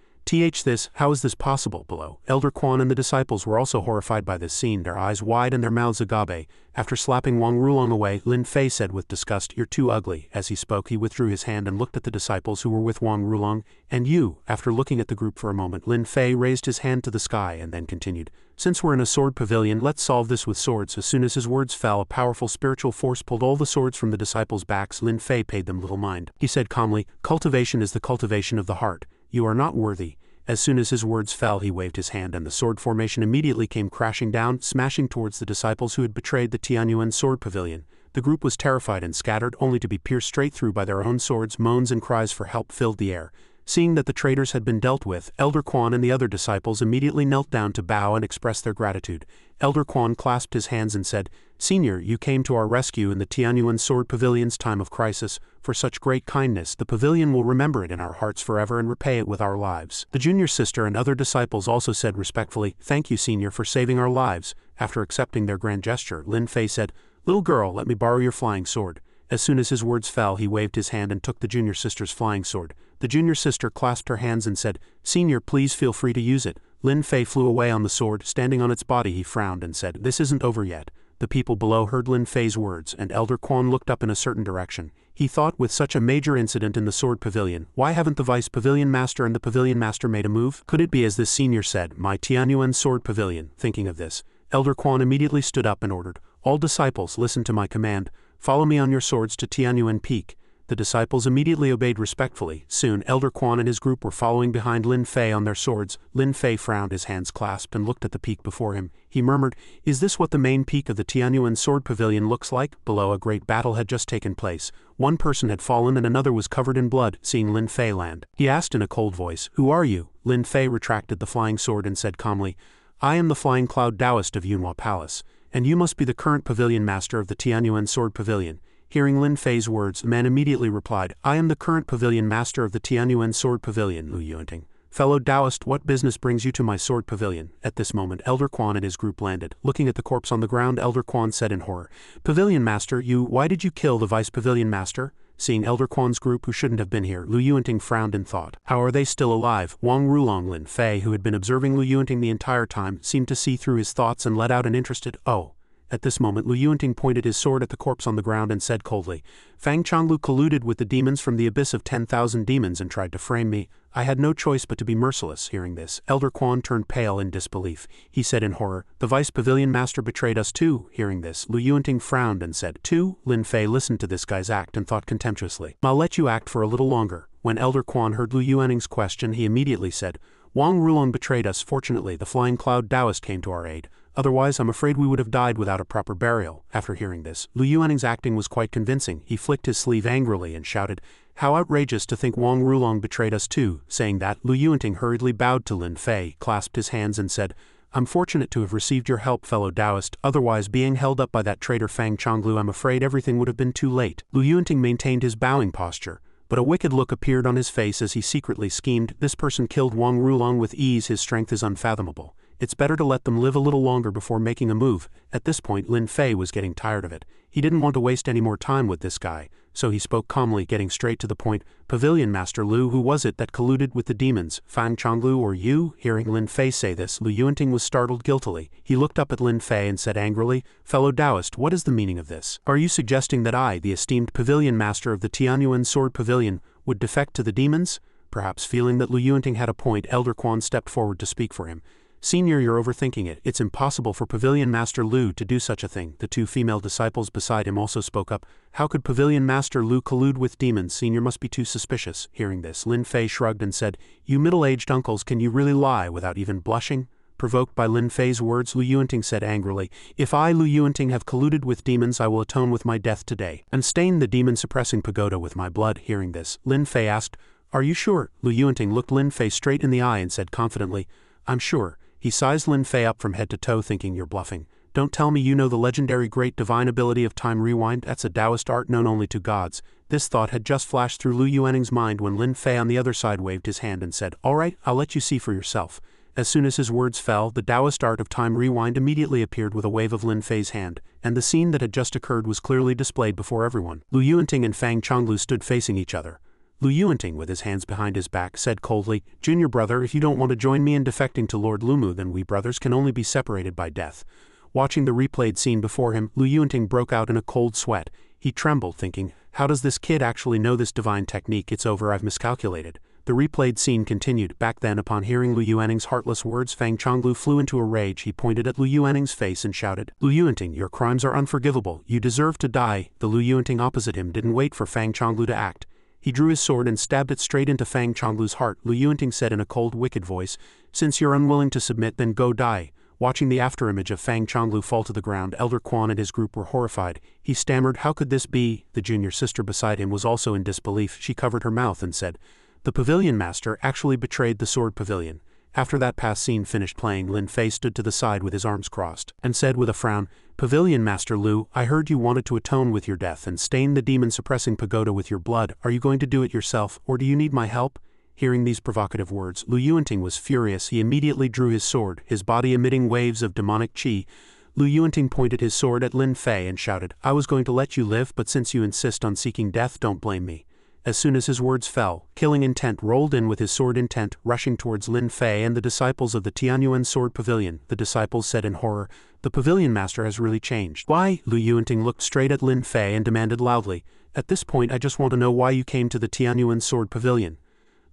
how is this possible?" Below, Elder Quan and the disciples were also horrified by this scene, their eyes wide and their mouths agape. After slapping Wang Rulong away, Lin Fei said with disgust, "You're too ugly." As he spoke, he withdrew his hand and looked at the disciples who were with Wang Rulong. "And you?" After looking at the group for a moment, Lin Fei raised his hand to the sky and then continued, "Since we're in a sword pavilion, let's solve this with swords." As soon as his words fell, a powerful spiritual force pulled all the swords from the disciples' backs. Lin Fei paid them little mind. He said calmly, "Cultivation is the cultivation of the heart. You are not worthy." As soon as his words fell, he waved his hand and the sword formation immediately came crashing down, smashing towards the disciples who had betrayed the Tianyuan sword pavilion. The group was terrified and scattered, only to be pierced straight through by their own swords. Moans and cries for help filled the air. Seeing that the traitors had been dealt with, Elder Quan and the other disciples immediately knelt down to bow and express their gratitude. Elder Quan clasped his hands and said, "Senior, you came to our rescue in the Tianyuan Sword Pavilion's time of crisis. For such great kindness, the pavilion will remember it in our hearts forever and repay it with our lives." The junior sister and other disciples also said respectfully, "Thank you, Senior, for saving our lives." After accepting their grand gesture, Lin Fei said, "Little girl, let me borrow your flying sword." As soon as his words fell, he waved his hand and took the junior sister's flying sword. The junior sister clasped her hands and said, "Senior, please feel free to use it." Lin Fei flew away on the sword. Standing on its body, he frowned and said, "This isn't over yet." The people below heard Lin Fei's words, and Elder Quan looked up in a certain direction. He thought, with such a major incident in the sword pavilion, why haven't the vice pavilion master and the pavilion master made a move? Could it be as this senior said, "My Tianyuan sword pavilion"? Thinking of this, Elder Quan immediately stood up and ordered, "All disciples, listen to my command. Follow me on your swords to Tianyuan Peak." The disciples immediately obeyed respectfully. Soon, Elder Quan and his group were following behind Lin Fei on their swords. Lin Fei frowned, his hands clasped, and looked at the peak before him. He murmured, "Is this what the main peak of the Tianyuan Sword Pavilion looks like?" Below, a great battle had just taken place. One person had fallen and another was covered in blood. Seeing Lin Fei land, he asked in a cold voice, "Who are you?" Lin Fei retracted the flying sword and said calmly, "I am the flying cloud Taoist of Yunhua Palace, and you must be the current pavilion master of the Tianyuan Sword Pavilion." Hearing Lin Fei's words, the man immediately replied, "I am the current pavilion master of the Tianyuan Sword Pavilion, Lu Yuanting. Fellow Taoist, what business brings you to my sword pavilion?" At this moment, Elder Quan and his group landed. Looking at the corpse on the ground, Elder Quan said in horror, "Pavilion master, why did you kill the vice pavilion master?" Seeing Elder Quan's group who shouldn't have been here, Lu Yuanting frowned in thought. How are they still alive? Wang Rulong. Lin Fei, who had been observing Lu Yuanting the entire time, seemed to see through his thoughts and let out an interested, "Oh." At this moment, Lu Yuanting pointed his sword at the corpse on the ground and said coldly, "Fang Changlu colluded with the demons from the abyss of 10,000 demons and tried to frame me. I had no choice but to be merciless." Hearing this, Elder Quan turned pale in disbelief. He said in horror, "The vice pavilion master betrayed us too." Hearing this, Lu Yuanting frowned and said, "Too?" Lin Fei listened to this guy's act and thought contemptuously, "I'll let you act for a little longer." When Elder Quan heard Lu Yuanting's question, he immediately said, "Wang Rulong betrayed us. Fortunately, the flying cloud Taoist came to our aid. Otherwise, I'm afraid we would have died without a proper burial." After hearing this, Lu Yuanting's acting was quite convincing. He flicked his sleeve angrily and shouted, "How outrageous to think Wang Rulong betrayed us too." Saying that, Lu Yuanting hurriedly bowed to Lin Fei, clasped his hands and said, I'm fortunate to have received your help, fellow Taoist, otherwise being held up by that traitor Fang Chonglu I'm afraid everything would have been too late. Lu Yuanting maintained his bowing posture, but a wicked look appeared on his face as he secretly schemed, this person killed Wang Rulong with ease, his strength is unfathomable. It's better to let them live a little longer before making a move. At this point Lin Fei was getting tired of it. He didn't want to waste any more time with this guy, so he spoke calmly, getting straight to the point. Pavilion Master Lu, who was it that colluded with the demons, Fang Chonglu or you? Hearing Lin Fei say this, Lu Yuanting was startled guiltily. He looked up at Lin Fei and said angrily, fellow Taoist, what is the meaning of this? Are you suggesting that I, the esteemed Pavilion Master of the Tianyuan Sword Pavilion, would defect to the demons? Perhaps feeling that Lu Yuanting had a point, Elder Quan stepped forward to speak for him. Senior, you're overthinking it. It's impossible for Pavilion Master Lu to do such a thing. The two female disciples beside him also spoke up. How could Pavilion Master Lu collude with demons? Senior must be too suspicious. Hearing this, Lin Fei shrugged and said, you middle-aged uncles, can you really lie without even blushing? Provoked by Lin Fei's words, Lu Yuanting said angrily, if I, Lu Yuanting, have colluded with demons, I will atone with my death today, and stain the demon-suppressing pagoda with my blood. Hearing this, Lin Fei asked, are you sure? Lu Yuanting looked Lin Fei straight in the eye and said confidently, I'm sure. He sized Lin Fei up from head to toe, thinking you're bluffing. Don't tell me you know the legendary great divine ability of time rewind. That's a Taoist art known only to gods. This thought had just flashed through Lu Yuanting's mind when Lin Fei on the other side waved his hand and said, all right, I'll let you see for yourself. As soon as his words fell, the Taoist art of time rewind immediately appeared with a wave of Lin Fei's hand, and the scene that had just occurred was clearly displayed before everyone. Lu Yuanting and Fang Chonglu stood facing each other. Lu Yuanting, with his hands behind his back, said coldly, Junior brother, if you don't want to join me in defecting to Lord Lumu, then we brothers can only be separated by death. Watching the replayed scene before him, Lu Yuanting broke out in a cold sweat. He trembled, thinking, how does this kid actually know this divine technique? It's over, I've miscalculated. The replayed scene continued. Back then, upon hearing Lu Yuanting's heartless words, Fang Chonglu flew into a rage. He pointed at Lu Yuanting's face and shouted, Lu Yuanting, your crimes are unforgivable. You deserve to die. The Lu Yuanting opposite him didn't wait for Fang Chonglu to act. He drew his sword and stabbed it straight into Fang Chonglu's heart. Lu Yuanting said in a cold, wicked voice, since you're unwilling to submit, then go die. Watching the afterimage of Fang Chonglu fall to the ground, Elder Quan and his group were horrified. He stammered, how could this be? The junior sister beside him was also in disbelief. She covered her mouth and said, the Pavilion Master actually betrayed the Sword Pavilion. After that past scene finished playing, Lin Fei stood to the side with his arms crossed, and said with a frown, Pavilion Master Lu, I heard you wanted to atone with your death and stain the demon-suppressing pagoda with your blood. Are you going to do it yourself, or do you need my help? Hearing these provocative words, Lu Yuanting was furious. He immediately drew his sword, his body emitting waves of demonic qi. Lu Yuanting pointed his sword at Lin Fei and shouted, I was going to let you live, but since you insist on seeking death, don't blame me. As soon as his words fell, Killing Intent rolled in with his sword intent, rushing towards Lin Fei and the disciples of the Tianyuan Sword Pavilion. The disciples said in horror, the Pavilion Master has really changed. Why? Lu Yuanting looked straight at Lin Fei and demanded loudly, at this point I just want to know why you came to the Tianyuan Sword Pavilion.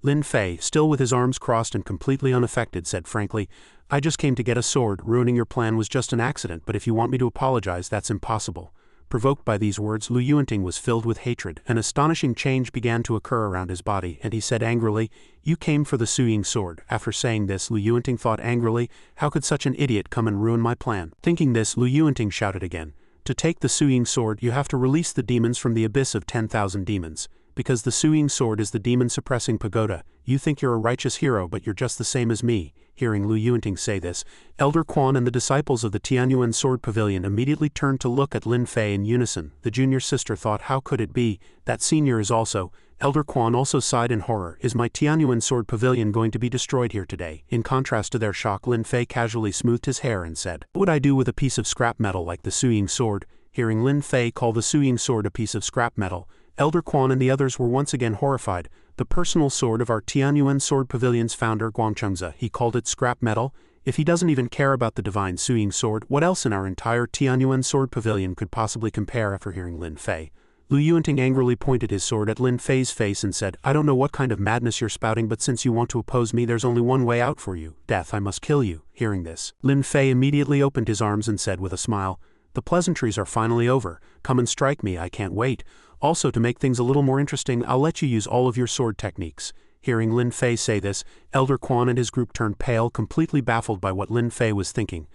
Lin Fei, still with his arms crossed and completely unaffected, said frankly, I just came to get a sword. Ruining your plan was just an accident, but if you want me to apologize, that's impossible. Provoked by these words, Lu Yuanting was filled with hatred. An astonishing change began to occur around his body, and he said angrily, you came for the Suying sword. After saying this, Lu Yuanting thought angrily, how could such an idiot come and ruin my plan? Thinking this, Lu Yuanting shouted again, to take the Suying sword, you have to release the demons from the abyss of 10,000 demons. Because the Suying sword is the demon-suppressing pagoda, you think you're a righteous hero, but you're just the same as me. Hearing Lu Yuanting say this, Elder Quan and the disciples of the Tianyuan Sword Pavilion immediately turned to look at Lin Fei in unison. The junior sister thought, how could it be? That senior is also. Elder Quan also sighed in horror. Is my Tianyuan Sword Pavilion going to be destroyed here today? In contrast to their shock, Lin Fei casually smoothed his hair and said, what would I do with a piece of scrap metal like the Suying sword? Hearing Lin Fei call the Suying sword a piece of scrap metal, Elder Quan and the others were once again horrified. The personal sword of our Tianyuan Sword Pavilion's founder, Guangchengzi, he called it scrap metal. If he doesn't even care about the divine Suying sword, what else in our entire Tianyuan Sword Pavilion could possibly compare? After hearing Lin Fei, Lu Yuanting angrily pointed his sword at Lin Fei's face and said, I don't know what kind of madness you're spouting, but since you want to oppose me, there's only one way out for you. Death, I must kill you. Hearing this, Lin Fei immediately opened his arms and said with a smile, the pleasantries are finally over. Come and strike me, I can't wait. Also, to make things a little more interesting, I'll let you use all of your sword techniques. Hearing Lin Fei say this, Elder Quan and his group turned pale, completely baffled by what Lin Fei was thinking.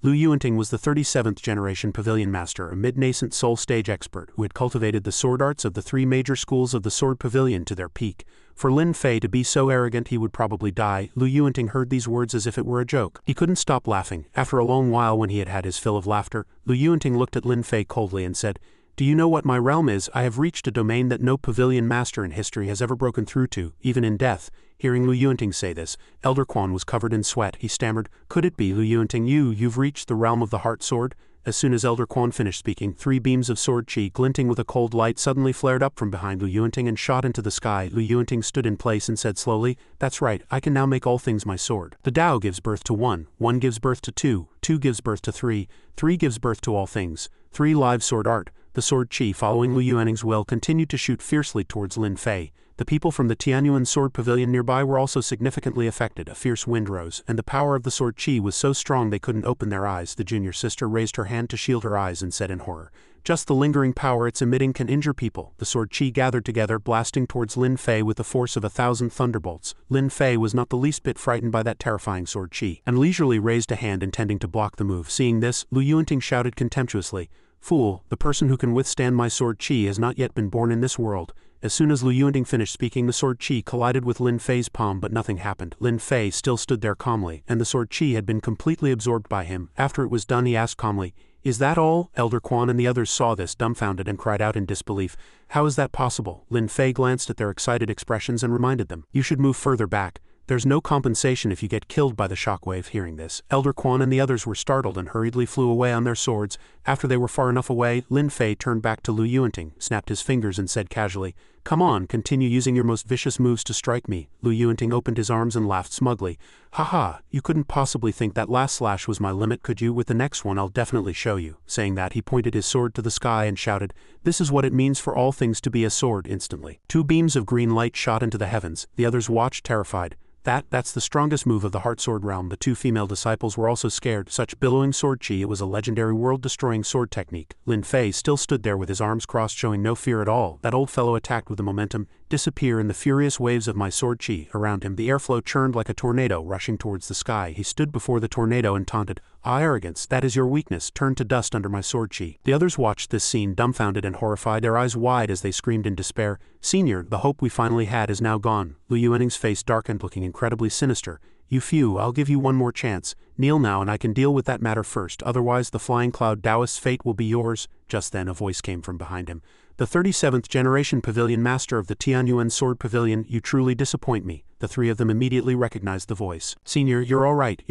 Lu Yuanting was the 37th generation Pavilion Master, a mid-nascent soul stage expert who had cultivated the sword arts of the three major schools of the Sword Pavilion to their peak. For Lin Fei to be so arrogant he would probably die. Lu Yuanting heard these words as if it were a joke. He couldn't stop laughing. After a long while, when he had had his fill of laughter, Lu Yuanting looked at Lin Fei coldly and said, "Do you know what my realm is? I have reached a domain that no Pavilion Master in history has ever broken through to, even in death." Hearing Lu Yuanting say this, Elder Quan was covered in sweat. He stammered, "Could it be, Lu Yuanting, you've reached the realm of the heart sword?" As soon as Elder Quan finished speaking, 3 beams of sword chi glinting with a cold light suddenly flared up from behind Lu Yuanting and shot into the sky. Lu Yuanting stood in place and said slowly, "That's right, I can now make all things my sword. The Tao gives birth to 1, 1 gives birth to 2, 2 gives birth to 3, 3 gives birth to all things. 3 live sword art." The sword chi, following Lu Yuanting's will, continued to shoot fiercely towards Lin Fei. The people from the Tianyuan Sword Pavilion nearby were also significantly affected. A fierce wind rose, and the power of the sword chi was so strong they couldn't open their eyes. The junior sister raised her hand to shield her eyes and said in horror, "Just the lingering power it's emitting can injure people." The sword chi gathered together, blasting towards Lin Fei with the force of 1,000 thunderbolts. Lin Fei was not the least bit frightened by that terrifying sword chi, and leisurely raised a hand intending to block the move. Seeing this, Lu Yuanting shouted contemptuously, "Fool, the person who can withstand my sword chi has not yet been born in this world." As soon as Lu Yuanting finished speaking, the sword chi collided with Lin Fei's palm, but nothing happened. Lin Fei still stood there calmly, and the sword chi had been completely absorbed by him. After it was done, he asked calmly, "Is that all?" Elder Quan and the others saw this, dumbfounded, and cried out in disbelief, "How is that possible?" Lin Fei glanced at their excited expressions and reminded them, "You should move further back. There's no compensation if you get killed by the shockwave." Hearing this, Elder Quan and the others were startled and hurriedly flew away on their swords. After they were far enough away, Lin Fei turned back to Lu Yuanting, snapped his fingers and said casually, "Come on, continue using your most vicious moves to strike me." Lu Yuanting opened his arms and laughed smugly. "Haha, you couldn't possibly think that last slash was my limit, could you? With the next one I'll definitely show you." Saying that, he pointed his sword to the sky and shouted, "This is what it means for all things to be a sword." Instantly, 2 beams of green light shot into the heavens. The others watched terrified. That's the strongest move of the Heart Sword realm." The 2 female disciples were also scared. Such billowing sword chi, it was a legendary world-destroying sword technique. Lin Fei still stood there with his arms crossed, showing no fear at all. That old fellow attacked with the momentum, disappear in the furious waves of my sword chi. Around him, the airflow churned like a tornado rushing towards the sky. He stood before the tornado and taunted, "Ah, arrogance, that is your weakness, turn to dust under my sword chi." The others watched this scene, dumbfounded and horrified, their eyes wide as they screamed in despair, "Senior, the hope we finally had is now gone." Lu Yuanting's face darkened, looking incredibly sinister. "You few, I'll give you one more chance. Kneel now and I can deal with that matter first, otherwise the Flying Cloud Taoist's fate will be yours." Just then a voice came from behind him. "The 37th generation Pavilion Master of the Tianyuan Sword Pavilion, you truly disappoint me." The 3 of them immediately recognized the voice. "Senior, you're all right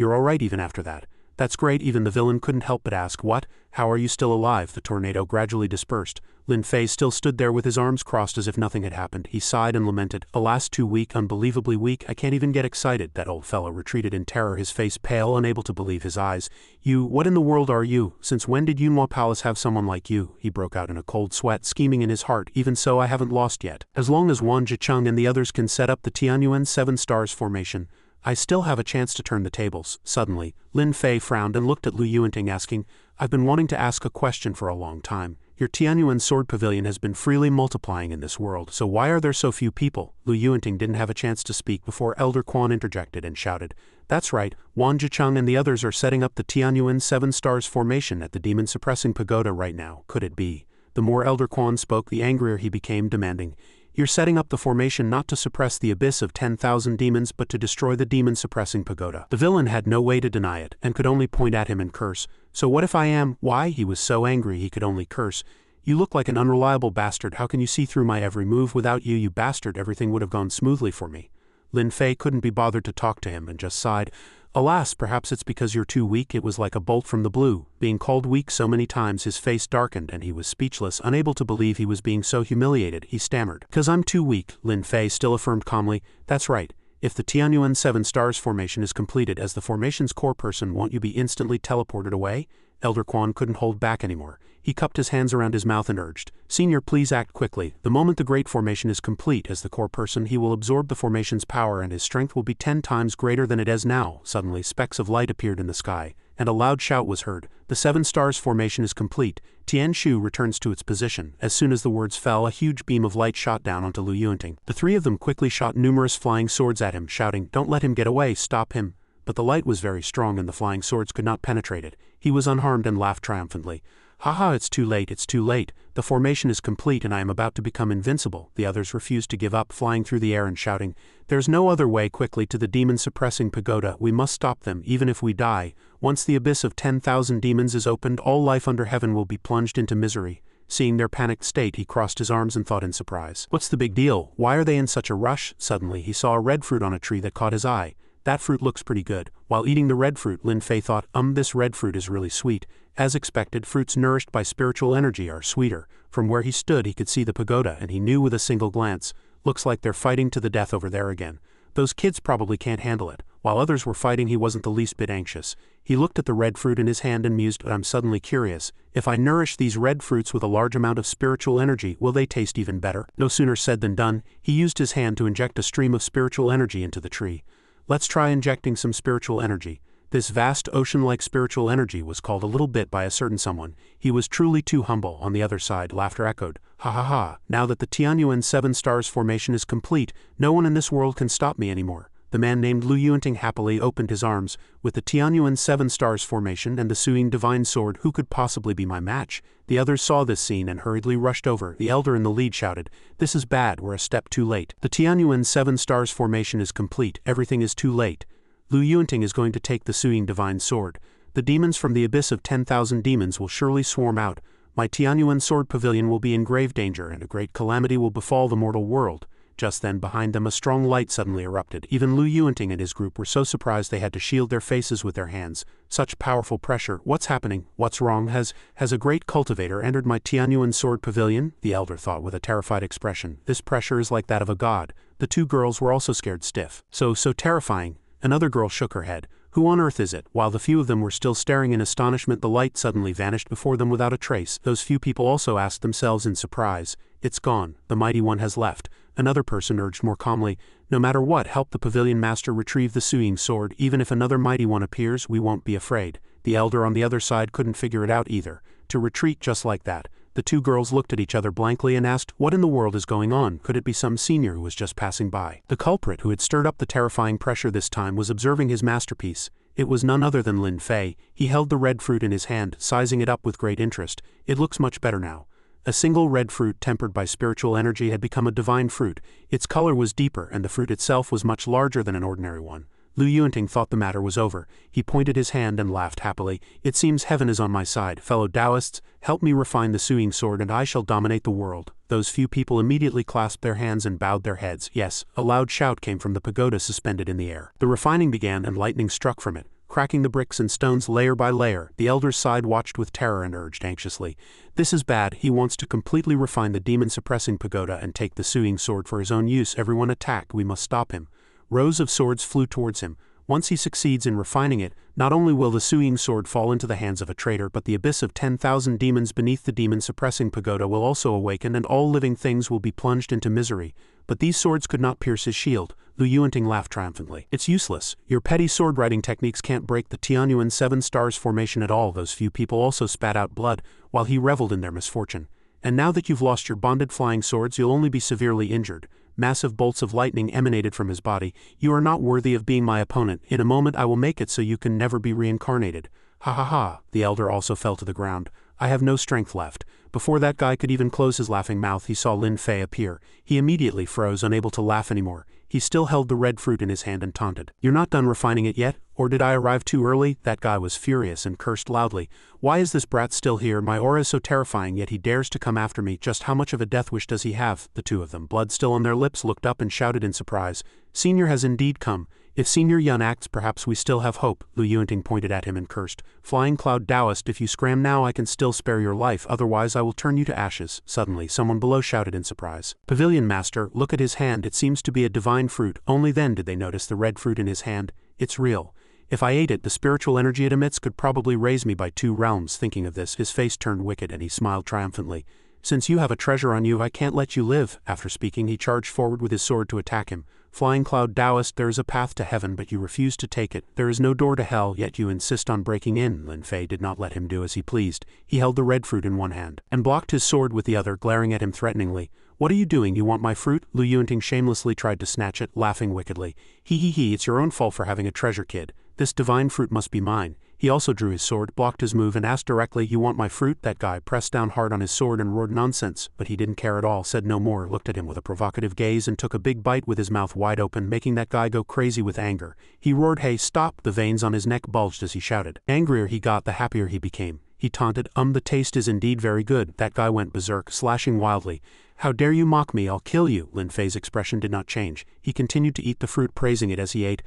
even after that." "That's great." Even the villain couldn't help but ask, "What? How are you still alive?" The tornado gradually dispersed. Lin Fei still stood there with his arms crossed as if nothing had happened. He sighed and lamented, "Alas, too weak, unbelievably weak, I can't even get excited." That old fellow retreated in terror, his face pale, unable to believe his eyes. What in the world are you? Since when did Yunhua Palace have someone like you?" He broke out in a cold sweat, scheming in his heart, "Even so, I haven't lost yet. As long as Wang Jicheng and the others can set up the Tianyuan 7 Stars formation, I still have a chance to turn the tables." Suddenly, Lin Fei frowned and looked at Lu Yuanting, asking, "I've been wanting to ask a question for a long time. Your Tianyuan Sword Pavilion has been freely multiplying in this world, so why are there so few people?" Lu Yuanting didn't have a chance to speak before Elder Quan interjected and shouted, "That's right, Wang Jicheng and the others are setting up the Tianyuan 7 Stars formation at the demon-suppressing pagoda right now. Could it be?" The more Elder Quan spoke, the angrier he became, demanding, "You're setting up the formation not to suppress the abyss of 10,000 demons but to destroy the demon-suppressing pagoda." The villain had no way to deny it, and could only point at him and curse. "So what if I am?" Why, he was so angry he could only curse. "You look like an unreliable bastard. How can you see through my every move? Without you, you bastard, everything would have gone smoothly for me." Lin Fei couldn't be bothered to talk to him and just sighed. "Alas, perhaps it's because you're too weak." It was like a bolt from the blue. Being called weak so many times, his face darkened and he was speechless, unable to believe he was being so humiliated. He stammered, "'Cause I'm too weak." Lin Fei still affirmed calmly, "That's right. If the Tianyuan 7 Stars formation is completed, as the formation's core person, won't you be instantly teleported away?" Elder Quan couldn't hold back anymore. He cupped his hands around his mouth and urged, "Senior, please act quickly. The moment the great formation is complete, as the core person, he will absorb the formation's power and his strength will be 10 times greater than it is now." Suddenly, specks of light appeared in the sky, and a loud shout was heard. "The 7 Stars formation is complete. Tian Shu returns to its position." As soon as the words fell, a huge beam of light shot down onto Lu Yuanting. The 3 of them quickly shot numerous flying swords at him, shouting, "Don't let him get away, stop him." but the light was very strong and the flying swords could not penetrate it. He was unharmed and laughed triumphantly. Haha, it's too late, it's too late. The formation is complete and I am about to become invincible. The others refused to give up, flying through the air and shouting, "There's no other way quickly to the demon-suppressing pagoda. We must stop them, even if we die. Once the abyss of 10,000 demons is opened, all life under heaven will be plunged into misery." Seeing their panicked state, he crossed his arms and thought in surprise. What's the big deal? Why are they in such a rush? Suddenly, he saw a red fruit on a tree that caught his eye. That fruit looks pretty good. While eating the red fruit, Lin Fei thought, this red fruit is really sweet. As expected, fruits nourished by spiritual energy are sweeter. From where he stood, he could see the pagoda, and he knew with a single glance, looks like they're fighting to the death over there again. Those kids probably can't handle it. While others were fighting, he wasn't the least bit anxious. He looked at the red fruit in his hand and mused, but I'm suddenly curious. If I nourish these red fruits with a large amount of spiritual energy, will they taste even better? No sooner said than done. He used his hand to inject a stream of spiritual energy into the tree. Let's try injecting some spiritual energy. This vast ocean-like spiritual energy was called a little bit by a certain someone. He was truly too humble. On the other side, laughter echoed. Ha ha ha, now that the Tianyuan 7 stars formation is complete, no one in this world can stop me anymore. The man named Lu Yuanting happily opened his arms. With the Tianyuan 7 stars formation and the Suing divine sword, who could possibly be my match? The others saw this scene and hurriedly rushed over. The elder in the lead shouted, "This is bad, we're a step too late. The Tianyuan 7 stars formation is complete, everything is too late. Lu Yuanting is going to take the Suing divine sword. The demons from the abyss of 10,000 demons will surely swarm out. My Tianyuan sword pavilion will be in grave danger and a great calamity will befall the mortal world." Just then, behind them, a strong light suddenly erupted. Even Lu Yuanting and his group were so surprised they had to shield their faces with their hands. Such powerful pressure. What's happening? What's wrong? Has a great cultivator entered my Tianyuan sword pavilion? The elder thought with a terrified expression. This pressure is like that of a god. The two girls were also scared stiff. So terrifying. Another girl shook her head. Who on earth is it? While the few of them were still staring in astonishment, the light suddenly vanished before them without a trace. Those few people also asked themselves in surprise. It's gone. The mighty one has left. Another person urged more calmly, "No matter what, help the pavilion master retrieve the Suing sword. Even if another mighty one appears, we won't be afraid." The elder on the other side couldn't figure it out either. To retreat just like that. The two girls looked at each other blankly and asked, what in the world is going on? Could it be some senior who was just passing by? The culprit who had stirred up the terrifying pressure this time was observing his masterpiece. It was none other than Lin Fei. He held the red fruit in his hand, sizing it up with great interest. It looks much better now. A single red fruit tempered by spiritual energy had become a divine fruit. Its color was deeper and the fruit itself was much larger than an ordinary one. Lu Yuanting thought the matter was over. He pointed his hand and laughed happily. It seems heaven is on my side. Fellow Taoists, help me refine the Suing sword and I shall dominate the world. Those few people immediately clasped their hands and bowed their heads. Yes, a loud shout came from the pagoda suspended in the air. The refining began and lightning struck from it, cracking the bricks and stones layer by layer. The elder's side watched with terror and urged anxiously, "This is bad. He wants to completely refine the demon-suppressing pagoda and take the Suing sword for his own use. Everyone attack. We must stop him." Rows of swords flew towards him. Once he succeeds in refining it, not only will the Suing sword fall into the hands of a traitor, but the abyss of 10,000 demons beneath the demon-suppressing pagoda will also awaken and all living things will be plunged into misery. But these swords could not pierce his shield. Lu Yuanting laughed triumphantly. "It's useless. Your petty sword-writing techniques can't break the Tianyuan 7 stars formation at all." Those few people also spat out blood, while he reveled in their misfortune. "And now that you've lost your bonded flying swords, you'll only be severely injured." Massive bolts of lightning emanated from his body. "You are not worthy of being my opponent. In a moment I will make it so you can never be reincarnated." Ha ha ha. The elder also fell to the ground. "I have no strength left." Before that guy could even close his laughing mouth, he saw Lin Fei appear. He immediately froze, unable to laugh anymore. He still held the red fruit in his hand and taunted. "You're not done refining it yet? Or did I arrive too early?" That guy was furious and cursed loudly. "Why is this brat still here? My aura is so terrifying, yet he dares to come after me. Just how much of a death wish does he have?" The two of them, blood still on their lips, looked up and shouted in surprise. "Senior has indeed come. If Senior Yun acts, perhaps we still have hope." Lu Yuanting pointed at him and cursed. "Flying Cloud Taoist, if you scram now I can still spare your life, otherwise I will turn you to ashes." Suddenly, someone below shouted in surprise. "Pavilion Master, look at his hand. It seems to be a divine fruit." Only then did they notice the red fruit in his hand. "It's real. If I ate it, the spiritual energy it emits could probably raise me by 2 realms." Thinking of this, his face turned wicked and he smiled triumphantly. "Since you have a treasure on you, I can't let you live." After speaking, he charged forward with his sword to attack him. "Flying Cloud Taoist, there is a path to heaven, but you refuse to take it. There is no door to hell, yet you insist on breaking in." Lin Fei did not let him do as he pleased. He held the red fruit in one hand and blocked his sword with the other, glaring at him threateningly. "What are you doing? You want my fruit?" Lu Yuanting shamelessly tried to snatch it, laughing wickedly. He, it's your own fault for having a treasure, kid." This divine fruit must be mine. He also drew his sword, blocked his move, and asked directly, "You want my fruit?" That guy pressed down hard on his sword and roared nonsense, but he didn't care at all, said no more, looked at him with a provocative gaze and took a big bite with his mouth wide open, making that guy go crazy with anger. He roared, "Hey, stop!" The veins on his neck bulged as he shouted. The angrier he got, the happier he became. He taunted, "The taste is indeed very good." That guy went berserk, slashing wildly. "How dare you mock me? I'll kill you." Lin Fei's expression did not change. He continued to eat the fruit, praising it as he ate.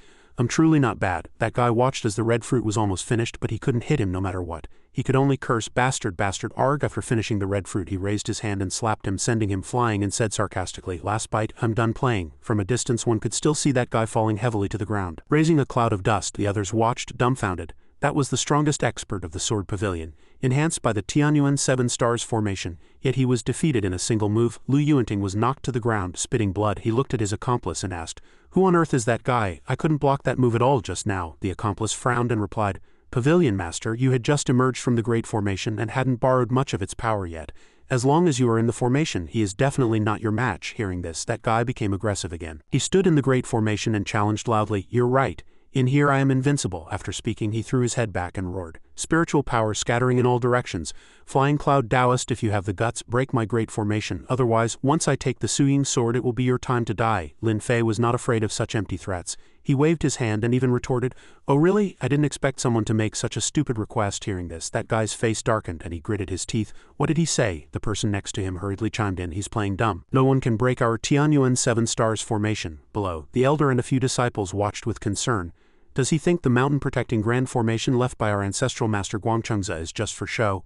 Truly not bad." That guy watched as the red fruit was almost finished, but he couldn't hit him no matter what. He could only curse, "Bastard, bastard, arg." After finishing the red fruit, he raised his hand and slapped him, sending him flying, and said sarcastically, "Last bite, I'm done playing." From a distance one could still see that guy falling heavily to the ground. Raising a cloud of dust, the others watched, dumbfounded. That was the strongest expert of the Sword Pavilion, enhanced by the Tianyuan 7 stars formation, yet he was defeated in a single move. Lu Yuanting was knocked to the ground, spitting blood. He looked at his accomplice and asked, "Who on earth is that guy? I couldn't block that move at all just now." The accomplice frowned and replied, "Pavilion Master, you had just emerged from the Great Formation and hadn't borrowed much of its power yet. As long as you are in the formation, he is definitely not your match." Hearing this, that guy became aggressive again. He stood in the Great Formation and challenged loudly, "You're right. In here I am invincible." After speaking, he threw his head back and roared, "Spiritual power scattering in all directions. Flying Cloud Taoist, if you have the guts, break my Great Formation. Otherwise, once I take the Suying sword, it will be your time to die." Lin Fei was not afraid of such empty threats. He waved his hand and even retorted, "Oh really? I didn't expect someone to make such a stupid request." Hearing this, that guy's face darkened and he gritted his teeth. "What did he say?" The person next to him hurriedly chimed in, "He's playing dumb. No one can break our Tianyuan 7 stars formation." Below, the elder and a few disciples watched with concern. "Does he think the mountain-protecting grand formation left by our ancestral master Guangchengzi is just for show?"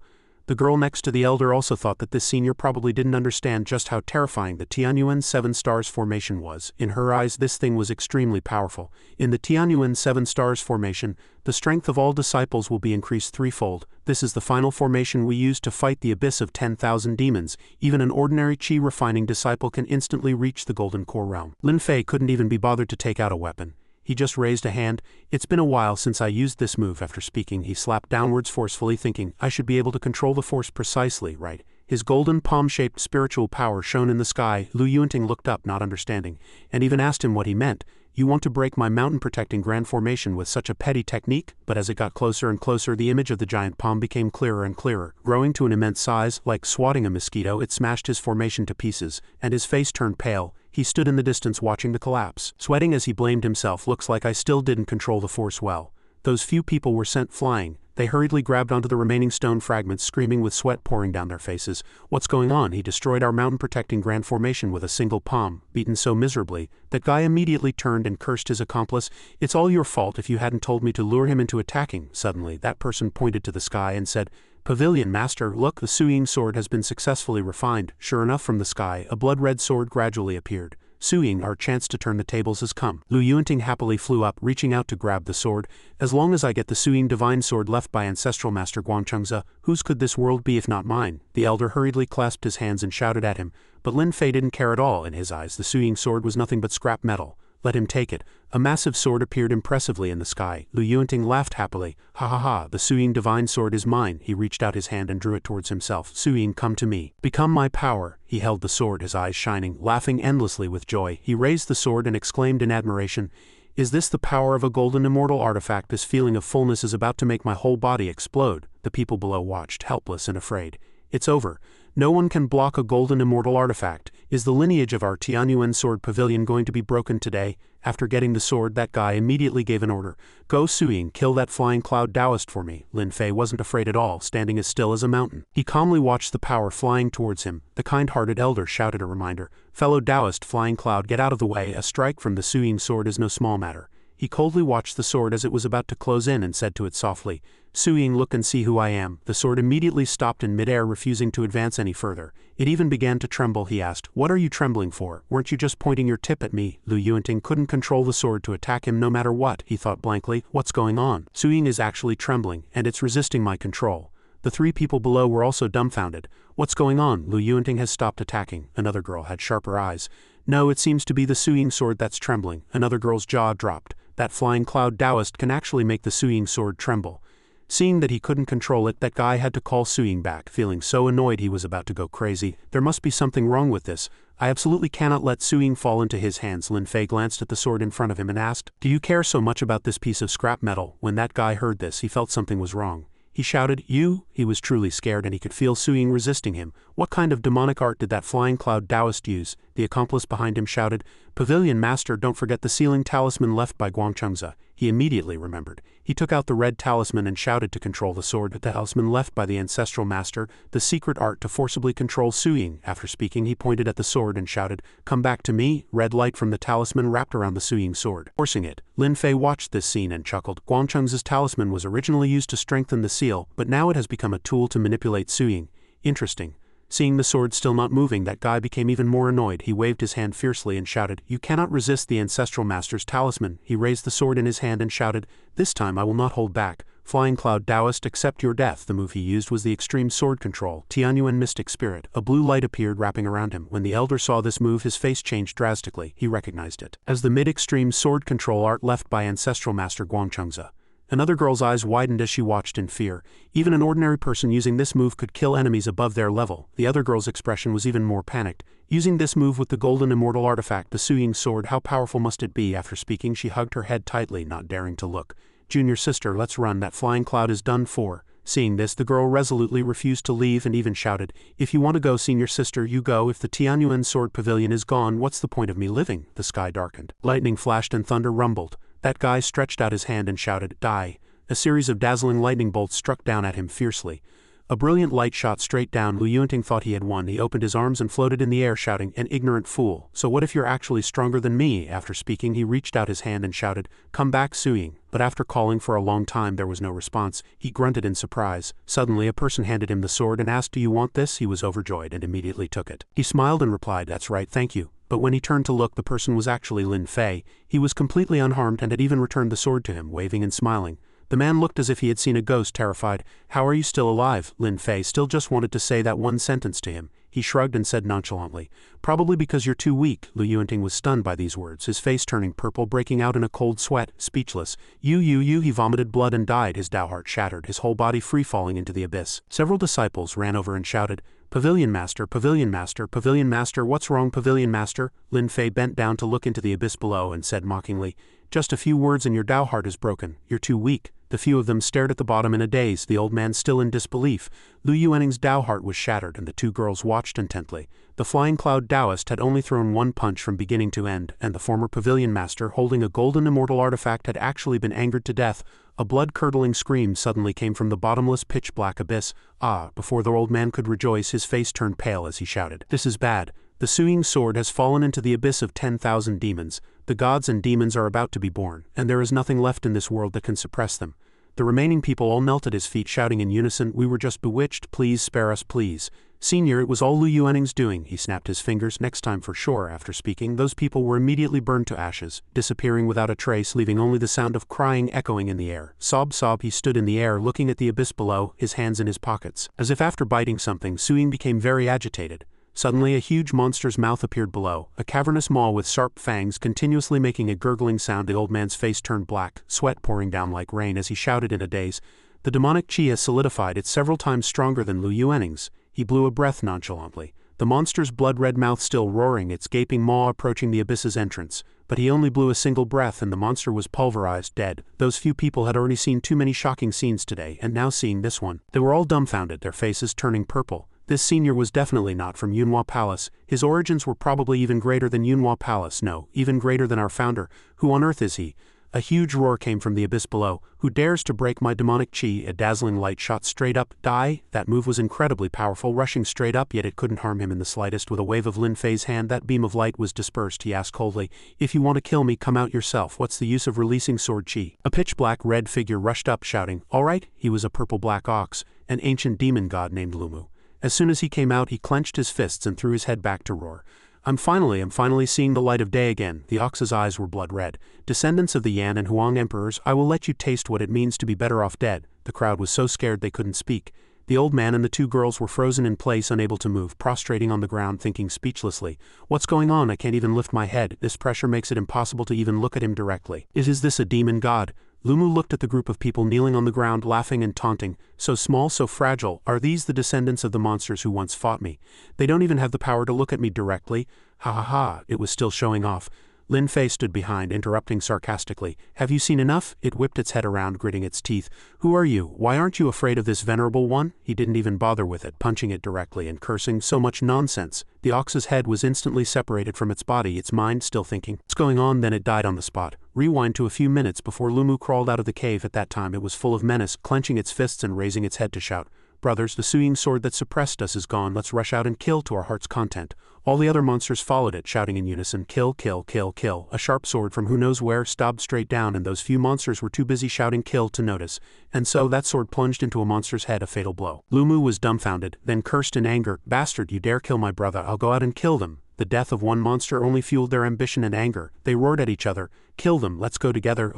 The girl next to the elder also thought that this senior probably didn't understand just how terrifying the Tianyuan 7 stars formation was. In her eyes, this thing was extremely powerful. In the Tianyuan 7 stars formation, the strength of all disciples will be increased threefold. This is the final formation we use to fight the abyss of 10,000 demons. Even an ordinary chi refining disciple can instantly reach the golden core realm. Lin Fei couldn't even be bothered to take out a weapon. He just raised a hand. "It's been a while since I used this move." After speaking, he slapped downwards forcefully, thinking, "I should be able to control the force precisely, right?" His golden palm-shaped spiritual power shone in the sky. Lu Yuanting looked up, not understanding, and even asked him what he meant. "You want to break my mountain-protecting grand formation with such a petty technique?" But as it got closer and closer, the image of the giant palm became clearer and clearer. Growing to an immense size, like swatting a mosquito, it smashed his formation to pieces, and his face turned pale. He stood in the distance watching the collapse, sweating as he blamed himself. "Looks like I still didn't control the force well." Those few people were sent flying. They hurriedly grabbed onto the remaining stone fragments, screaming with sweat pouring down their faces. "What's going on? He destroyed our mountain-protecting grand formation with a single palm." Beaten so miserably, that guy immediately turned and cursed his accomplice. "It's all your fault if you hadn't told me to lure him into attacking." Suddenly, that person pointed to the sky and said, "Pavilion Master, look, the Suying sword has been successfully refined." Sure enough, from the sky, a blood-red sword gradually appeared. "Suying, our chance to turn the tables has come." Lu Yuanting happily flew up, reaching out to grab the sword. "As long as I get the Suying divine sword left by ancestral master Guangchengzi, whose could this world be if not mine?" The elder hurriedly clasped his hands and shouted at him, but Lin Fei didn't care at all. In his eyes, the Suying sword was nothing but scrap metal. Let him take it. A massive sword appeared impressively in the sky. Lu Yuanting laughed happily. "Ha ha ha, the Suying divine sword is mine." He reached out his hand and drew it towards himself. "Suying, come to me. Become my power." He held the sword, his eyes shining, laughing endlessly with joy. He raised the sword and exclaimed in admiration, "Is this the power of a golden immortal artifact? This feeling of fullness is about to make my whole body explode." The people below watched, helpless and afraid. "It's over. No one can block a golden immortal artifact. Is the lineage of our Tianyuan sword pavilion going to be broken today?" After getting the sword, that guy immediately gave an order. "Go Suying, kill that flying cloud Taoist for me." Lin Fei wasn't afraid at all, standing as still as a mountain. He calmly watched the power flying towards him. The kind-hearted elder shouted a reminder. "Fellow Taoist flying cloud, get out of the way. A strike from the Suying sword is no small matter." He coldly watched the sword as it was about to close in and said to it softly, "Suying, look and see who I am." The sword immediately stopped in midair, refusing to advance any further. It even began to tremble. He asked, "What are you trembling for? Weren't you just pointing your tip at me?" Lu Yuanting couldn't control the sword to attack him no matter what. He thought blankly, "What's going on? Suying is actually trembling, and it's resisting my control." The three people below were also dumbfounded. "What's going on? Lu Yuanting has stopped attacking." Another girl had sharper eyes. "No, it seems to be the Suying sword that's trembling." Another girl's jaw dropped. "That flying cloud Taoist can actually make the Suying sword tremble." Seeing that he couldn't control it, that guy had to call Suying back, feeling so annoyed he was about to go crazy. There must be something wrong with this. I absolutely cannot let Suying fall into his hands. Lin Fei glanced at the sword in front of him and asked, "Do you care so much about this piece of scrap metal?" When that guy heard this, he felt something was wrong. He shouted, "You?" He was truly scared and he could feel Suying resisting him. What kind of demonic art did that flying cloud Taoist use? The accomplice behind him shouted, "Pavilion Master, don't forget the sealing talisman left by Guangchengzi." He immediately remembered. He took out the red talisman and shouted to control the sword. The talisman left by the ancestral master, the secret art to forcibly control Suying. After speaking, he pointed at the sword and shouted, "Come back to me." Red light from the talisman wrapped around the Suying sword, forcing it. Lin Fei watched this scene and chuckled. Guangchengzi's talisman was originally used to strengthen the seal, but now it has become a tool to manipulate Suying. Interesting. Seeing the sword still not moving, that guy became even more annoyed. He waved his hand fiercely and shouted, "You cannot resist the ancestral master's talisman." He raised the sword in his hand and shouted, "This time I will not hold back. Flying Cloud Taoist, accept your death." The move he used was the extreme sword control, Tianyuan mystic spirit. A blue light appeared wrapping around him. When the elder saw this move, his face changed drastically. He recognized it as the mid-extreme sword control art left by ancestral master Guangchengzi. Another girl's eyes widened as she watched in fear. Even an ordinary person using this move could kill enemies above their level. The other girl's expression was even more panicked. Using this move with the golden immortal artifact, the Suying sword, how powerful must it be? After speaking, she hugged her head tightly, not daring to look. "Junior sister, let's run. That flying cloud is done for." Seeing this, the girl resolutely refused to leave and even shouted, "If you want to go, senior sister, you go. If the Tianyuan sword pavilion is gone, what's the point of me living?" The sky darkened. Lightning flashed and thunder rumbled. That guy stretched out his hand and shouted, "Die." A series of dazzling lightning bolts struck down at him fiercely. A brilliant light shot straight down. Lu Yuanting thought he had won. He opened his arms and floated in the air shouting, "An ignorant fool. So what if you're actually stronger than me?" After speaking, he reached out his hand and shouted, "Come back, Suying." But after calling for a long time there was no response. He grunted in surprise. Suddenly a person handed him the sword and asked, "Do you want this?" He was overjoyed and immediately took it. He smiled and replied, "That's right, thank you." But when he turned to look, the person was actually Lin Fei. He was completely unharmed and had even returned the sword to him, waving and smiling. The man looked as if he had seen a ghost, terrified. "How are you still alive?" Lin Fei still just wanted to say that one sentence to him. He shrugged and said nonchalantly, "Probably because you're too weak." Lu Yuanting was stunned by these words, his face turning purple, breaking out in a cold sweat, speechless. You, he vomited blood and died, his Tao heart shattered, his whole body free-falling into the abyss. Several disciples ran over and shouted, "Pavilion Master, Pavilion Master, Pavilion Master, what's wrong, Pavilion Master?" Lin Fei bent down to look into the abyss below and said mockingly, "Just a few words and your Tao heart is broken. You're too weak." The few of them stared at the bottom in a daze, the old man still in disbelief. Lu Yuaning's Tao heart was shattered and the two girls watched intently. The flying cloud Taoist had only thrown one punch from beginning to end, and the former pavilion master holding a golden immortal artifact had actually been angered to death. A blood-curdling scream suddenly came from the bottomless pitch-black abyss. Ah! Before the old man could rejoice, his face turned pale as he shouted, "This is bad. The Suying sword has fallen into the abyss of 10,000 demons. The gods and demons are about to be born, and there is nothing left in this world that can suppress them." The remaining people all knelt at his feet shouting in unison, "We were just bewitched, please spare us, please." "Senior, it was all Lu Yuaning's doing." He snapped his fingers, "Next time for sure." After speaking, those people were immediately burned to ashes, disappearing without a trace, leaving only the sound of crying echoing in the air. Sob, he stood in the air looking at the abyss below, his hands in his pockets. As if after biting something, Suying became very agitated. Suddenly a huge monster's mouth appeared below, a cavernous maw with sharp fangs continuously making a gurgling sound. The old man's face turned black, sweat pouring down like rain as he shouted in a daze, "The demonic chi has solidified, it's several times stronger than Lu Yuaning's." He blew a breath nonchalantly. The monster's blood-red mouth still roaring, its gaping maw approaching the abyss's entrance. But he only blew a single breath and the monster was pulverized, dead. Those few people had already seen too many shocking scenes today, and now seeing this one, they were all dumbfounded, their faces turning purple. This senior was definitely not from Yunhua Palace. His origins were probably even greater than Yunhua Palace, no, even greater than our founder. Who on earth is he? A huge roar came from the abyss below. "Who dares to break my demonic chi?" A dazzling light shot straight up. "Die!" That move was incredibly powerful, rushing straight up, yet it couldn't harm him in the slightest. With a wave of Lin Fei's hand, that beam of light was dispersed. He asked coldly, "If you want to kill me, come out yourself. What's the use of releasing sword chi?" A pitch-black red figure rushed up, shouting, "All right." He was a purple-black ox, an ancient demon god named Lumu. As soon as he came out, he clenched his fists and threw his head back to roar. I'm finally seeing the light of day again." The ox's eyes were blood-red. "Descendants of the Yan and Huang emperors, I will let you taste what it means to be better off dead." The crowd was so scared they couldn't speak. The old man and the two girls were frozen in place, unable to move, prostrating on the ground, thinking speechlessly, "What's going on? I can't even lift my head. This pressure makes it impossible to even look at him directly. Is this a demon god?" Lumu looked at the group of people kneeling on the ground laughing and taunting. So small, so fragile, are these the descendants of the monsters who once fought me? They don't even have the power to look at me directly. Ha ha ha, it was still showing off. Lin Fei stood behind, interrupting sarcastically. Have you seen enough? It whipped its head around, gritting its teeth. Who are you? Why aren't you afraid of this venerable one? He didn't even bother with it, punching it directly and cursing. So much nonsense. The ox's head was instantly separated from its body, its mind still thinking. What's going on? Then it died on the spot. Rewind to a few minutes before Lumu crawled out of the cave. At that time it was full of menace, clenching its fists and raising its head to shout. Brothers, the Suying sword that suppressed us is gone. Let's rush out and kill to our heart's content. All the other monsters followed it, shouting in unison, kill, kill, kill, kill. A sharp sword from who knows where stabbed straight down, and those few monsters were too busy shouting kill to notice. And so that sword plunged into a monster's head, a fatal blow. Lumu was dumbfounded, then cursed in anger. Bastard, you dare kill my brother, I'll go out and kill them. The death of one monster only fueled their ambition and anger. They roared at each other, kill them, let's go together,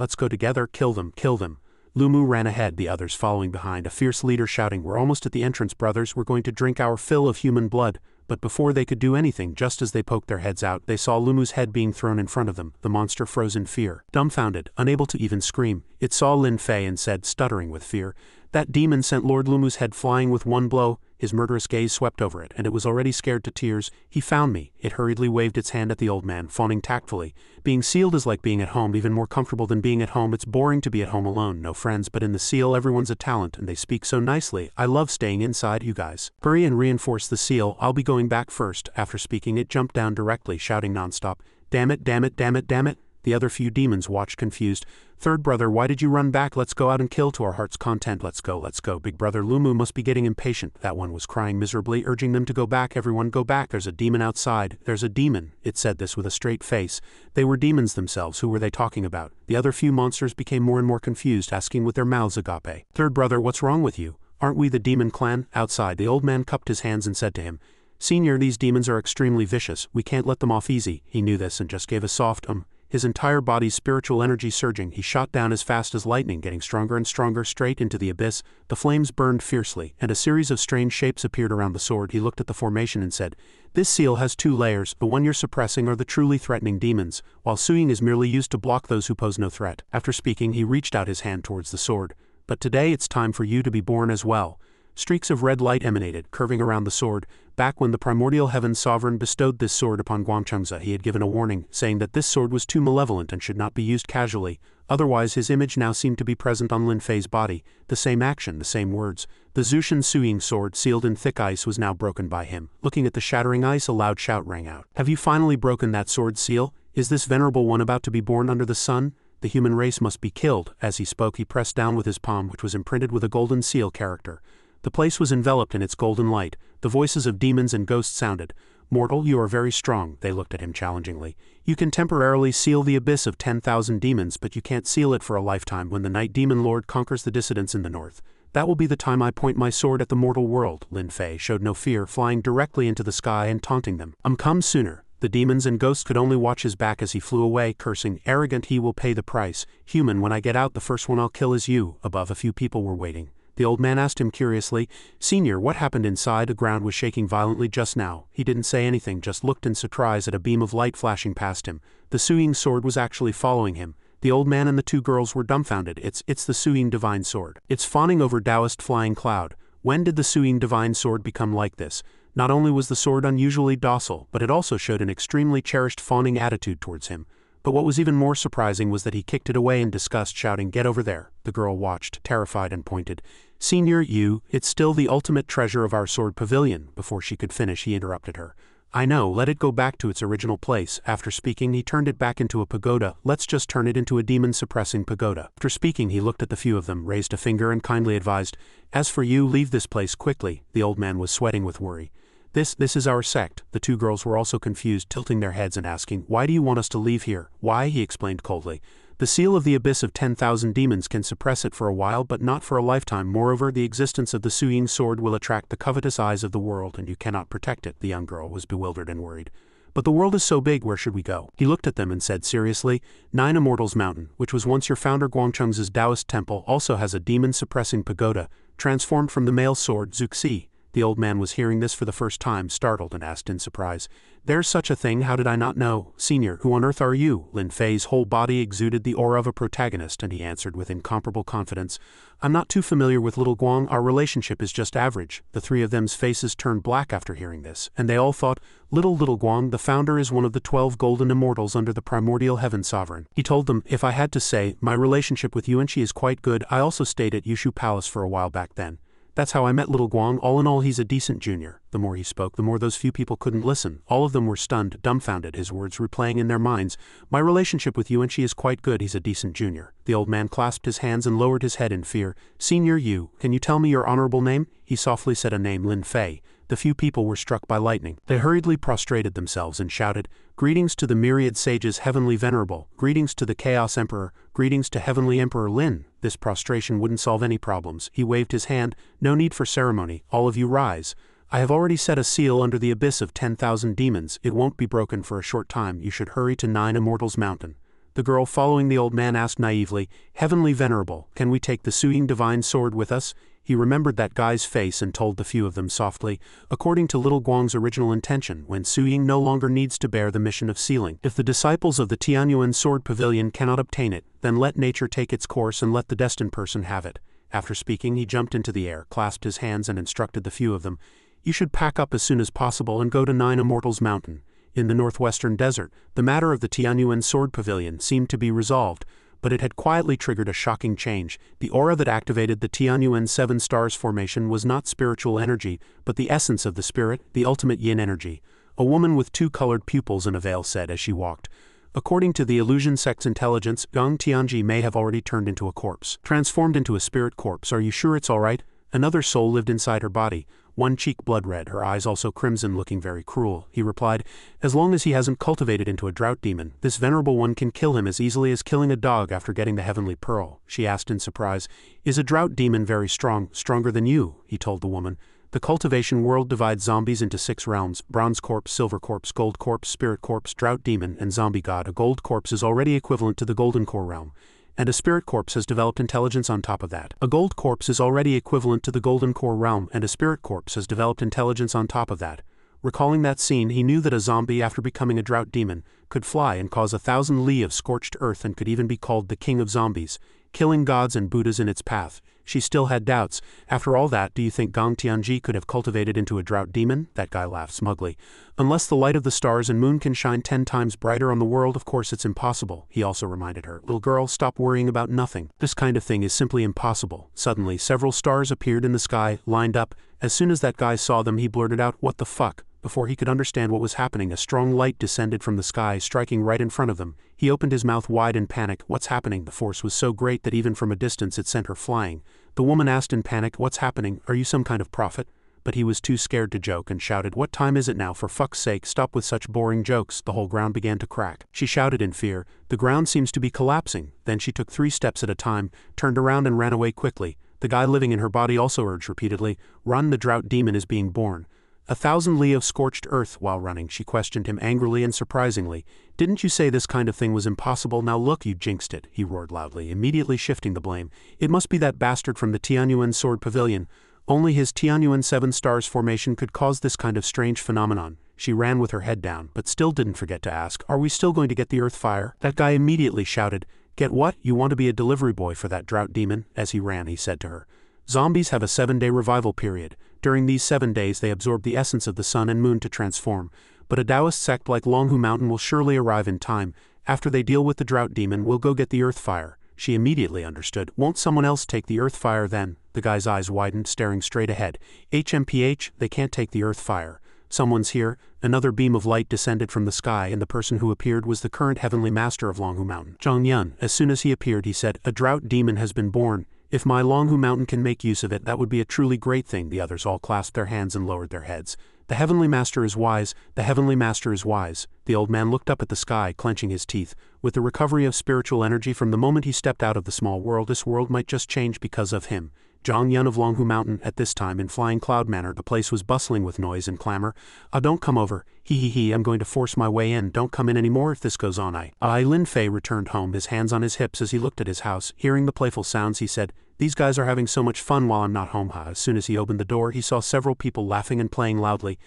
kill them, kill them. Lumu ran ahead, the others following behind, a fierce leader shouting, we're almost at the entrance, brothers, we're going to drink our fill of human blood. But before they could do anything, just as they poked their heads out, they saw Lumu's head being thrown in front of them. The monster froze in fear. Dumbfounded, unable to even scream, it saw Lin Fei and said, stuttering with fear, that demon sent Lord Lumu's head flying with one blow. His murderous gaze swept over it, and it was already scared to tears. He found me. It hurriedly waved its hand at the old man, fawning tactfully. Being sealed is like being at home, even more comfortable than being at home. It's boring to be at home alone, no friends, but in the seal everyone's a talent, and they speak so nicely. I love staying inside, you guys. Hurry and reinforce the seal, I'll be going back first. After speaking, it jumped down directly, shouting nonstop, damn it, damn it, damn it, damn it. The other few demons watched confused. Third brother, why did you run back? Let's go out and kill to our heart's content. Let's go, let's go. Big brother Lumu must be getting impatient. That one was crying miserably, urging them to go back. Everyone go back. There's a demon outside. There's a demon. It said this with a straight face. They were demons themselves. Who were they talking about? The other few monsters became more and more confused, asking with their mouths agape. Third brother, what's wrong with you? Aren't we the demon clan? Outside, the old man cupped his hands and said to him, Senior, these demons are extremely vicious. We can't let them off easy. He knew this and just gave a soft His entire body's spiritual energy surging, he shot down as fast as lightning, getting stronger and stronger straight into the abyss. The flames burned fiercely, and a series of strange shapes appeared around the sword. He looked at the formation and said, This seal has two layers. The one you're suppressing are the truly threatening demons, while Suying is merely used to block those who pose no threat. After speaking, he reached out his hand towards the sword. But today it's time for you to be born as well. Streaks of red light emanated, curving around the sword. Back when the primordial heaven sovereign bestowed this sword upon Guangchengzi, he had given a warning, saying that this sword was too malevolent and should not be used casually. Otherwise, his image now seemed to be present on Lin Fei's body. The same action, the same words. The Zushin Suying sword, sealed in thick ice, was now broken by him. Looking at the shattering ice, a loud shout rang out. Have you finally broken that sword seal? Is this venerable one about to be born under the sun? The human race must be killed. As he spoke, he pressed down with his palm, which was imprinted with a golden seal character. The place was enveloped in its golden light. The voices of demons and ghosts sounded. Mortal, you are very strong. They looked at him challengingly. You can temporarily seal the abyss of 10,000 demons, but you can't seal it for a lifetime. When the Night Demon Lord conquers the dissidents in the north, that will be the time I point my sword at the mortal world. Lin Fei showed no fear, flying directly into the sky and taunting them. Come sooner. The demons and ghosts could only watch his back as he flew away, cursing, arrogant, he will pay the price. Human, when I get out, the first one I'll kill is you. Above, a few people were waiting. The old man asked him curiously, Senior, what happened inside? The ground was shaking violently just now. He didn't say anything, just looked in surprise at a beam of light flashing past him. The Suying sword was actually following him. The old man and the two girls were dumbfounded. It's the Suying divine sword. It's fawning over Taoist flying cloud. When did the Suying divine sword become like this? Not only was the sword unusually docile, but it also showed an extremely cherished fawning attitude towards him. But what was even more surprising was that he kicked it away in disgust, shouting, Get over there. The girl watched, terrified, and pointed. Senior, it's still the ultimate treasure of our sword pavilion. Before she could finish, he interrupted her. I know, let it go back to its original place. After speaking, he turned it back into a pagoda. Let's just turn it into a demon-suppressing pagoda. After speaking, he looked at the few of them, raised a finger, and kindly advised, As for you, leave this place quickly. The old man was sweating with worry. This is our sect. The two girls were also confused, tilting their heads and asking, Why do you want us to leave here? Why? He explained coldly. The seal of the abyss of 10,000 demons can suppress it for a while, but not for a lifetime. Moreover, the existence of the Suying sword will attract the covetous eyes of the world, and you cannot protect it. The young girl was bewildered and worried. But the world is so big, where should we go? He looked at them and said seriously, 9 Immortals Mountain, which was once your founder Guangchengzi's Taoist temple, also has a demon-suppressing pagoda, transformed from the male sword Zuxi. The old man was hearing this for the first time, startled, and asked in surprise, "There's such a thing, how did I not know? Senior, who on earth are you?" Lin Fei's whole body exuded the aura of a protagonist, and he answered with incomparable confidence, "I'm not too familiar with little Guang, our relationship is just average." The three of them's faces turned black after hearing this, and they all thought, Little Guang, the founder, is one of the 12 golden immortals under the primordial heaven sovereign. He told them, "If I had to say, my relationship with Yuan is quite good. I also stayed at Yushu Palace for a while back then. That's how I met little Guang. All in all, he's a decent junior." The more he spoke, the more those few people couldn't listen. All of them were stunned, dumbfounded, his words replaying in their minds. "My relationship with Yuan is quite good. He's a decent junior." The old man clasped his hands and lowered his head in fear. "Senior Yu, can you tell me your honorable name?" He softly said a name, Lin Fei. The few people were struck by lightning. They hurriedly prostrated themselves and shouted, "Greetings to the myriad sages, heavenly venerable. Greetings to the Chaos Emperor. Greetings to Heavenly Emperor Lin." This prostration wouldn't solve any problems. He waved his hand. "No need for ceremony. All of you rise. I have already set a seal under the abyss of 10,000 demons. It won't be broken for a short time. You should hurry to 9 Immortals Mountain." The girl following the old man asked naively, "Heavenly Venerable, can we take the Suying Divine Sword with us?" He remembered that guy's face and told the few of them softly, "According to little Guang's original intention, when Suying no longer needs to bear the mission of sealing, if the disciples of the Tianyuan Sword Pavilion cannot obtain it, then let nature take its course and let the destined person have it." After speaking, he jumped into the air, clasped his hands, and instructed the few of them, "You should pack up as soon as possible and go to 9 Immortals Mountain." In the northwestern desert, the matter of the Tianyuan Sword Pavilion seemed to be resolved, but it had quietly triggered a shocking change. The aura that activated the Tianyuan 7 Stars formation was not spiritual energy, but the essence of the spirit, the ultimate yin energy. A woman with 2 colored pupils in a veil said as she walked, "According to the illusion sect's intelligence, Gong Tianji may have already turned into a corpse. Transformed into a spirit corpse. Are you sure it's all right?" Another soul lived inside her body, one cheek blood red, her eyes also crimson, looking very cruel. He replied, "As long as he hasn't cultivated into a drought demon, this venerable one can kill him as easily as killing a dog after getting the heavenly pearl." She asked in surprise, "Is a drought demon very strong, stronger than you?" He told the woman, "The cultivation world divides zombies into 6 realms: bronze corpse, silver corpse, gold corpse, spirit corpse, drought demon, and zombie god. A gold corpse is already equivalent to the golden core realm, and a spirit corpse has developed intelligence on top of that. A gold corpse is already equivalent to the golden core realm, and a spirit corpse has developed intelligence on top of that." Recalling that scene, he knew that a zombie, after becoming a drought demon, could fly and cause 1,000 li of scorched earth and could even be called the king of zombies, killing gods and Buddhas in its path. She still had doubts. "After all that, do you think Gong Tianji could have cultivated into a drought demon?" That guy laughed smugly. "Unless the light of the stars and moon can shine 10 times brighter on the world, of course it's impossible." He also reminded her, "Little girl, stop worrying about nothing. This kind of thing is simply impossible." Suddenly, several stars appeared in the sky, lined up. As soon as that guy saw them, he blurted out, "What the fuck?" Before he could understand what was happening, a strong light descended from the sky, striking right in front of them. He opened his mouth wide in panic. "What's happening?" The force was so great that even from a distance it sent her flying. The woman asked in panic, "What's happening? Are you some kind of prophet?" But he was too scared to joke and shouted, "What time is it now? For fuck's sake, stop with such boring jokes." The whole ground began to crack. She shouted in fear, "The ground seems to be collapsing." Then she took 3 steps at a time, turned around and ran away quickly. The guy living in her body also urged repeatedly, "Run, the drought demon is being born." 1,000 li of scorched earth. While running, she questioned him angrily and surprisingly, "Didn't you say this kind of thing was impossible? Now look, you jinxed it," he roared loudly, immediately shifting the blame. "It must be that bastard from the Tianyuan Sword Pavilion. Only his Tianyuan 7 Stars formation could cause this kind of strange phenomenon." She ran with her head down, but still didn't forget to ask, "Are we still going to get the earth fire?" That guy immediately shouted, "Get what? You want to be a delivery boy for that drought demon?" As he ran, he said to her, "Zombies have a 7-day revival period. During these 7 days they absorb the essence of the sun and moon to transform. But a Taoist sect like Longhu Mountain will surely arrive in time. After they deal with the drought demon, we'll go get the earth fire." She immediately understood. "Won't someone else take the earth fire then?" The guy's eyes widened, staring straight ahead. "HMPH, they can't take the earth fire. Someone's here." Another beam of light descended from the sky, and the person who appeared was the current heavenly master of Longhu Mountain, Zhang Yun. As soon as he appeared, he said, "A drought demon has been born. If my Longhu Mountain can make use of it, that would be a truly great thing." The others all clasped their hands and lowered their heads. "The Heavenly Master is wise. The Heavenly Master is wise." The old man looked up at the sky, clenching his teeth. With the recovery of spiritual energy from the moment he stepped out of the small world, this world might just change because of him. Zhang Yun of Longhu Mountain. At this time, in Flying Cloud Manor, the place was bustling with noise and clamor. Don't come over. I'm going to force my way in. Don't come in anymore if this goes on. Lin Fei returned home, his hands on his hips as he looked at his house. Hearing the playful sounds, he said, "These guys are having so much fun while I'm not home." As soon as he opened the door, he saw several people laughing and playing loudly.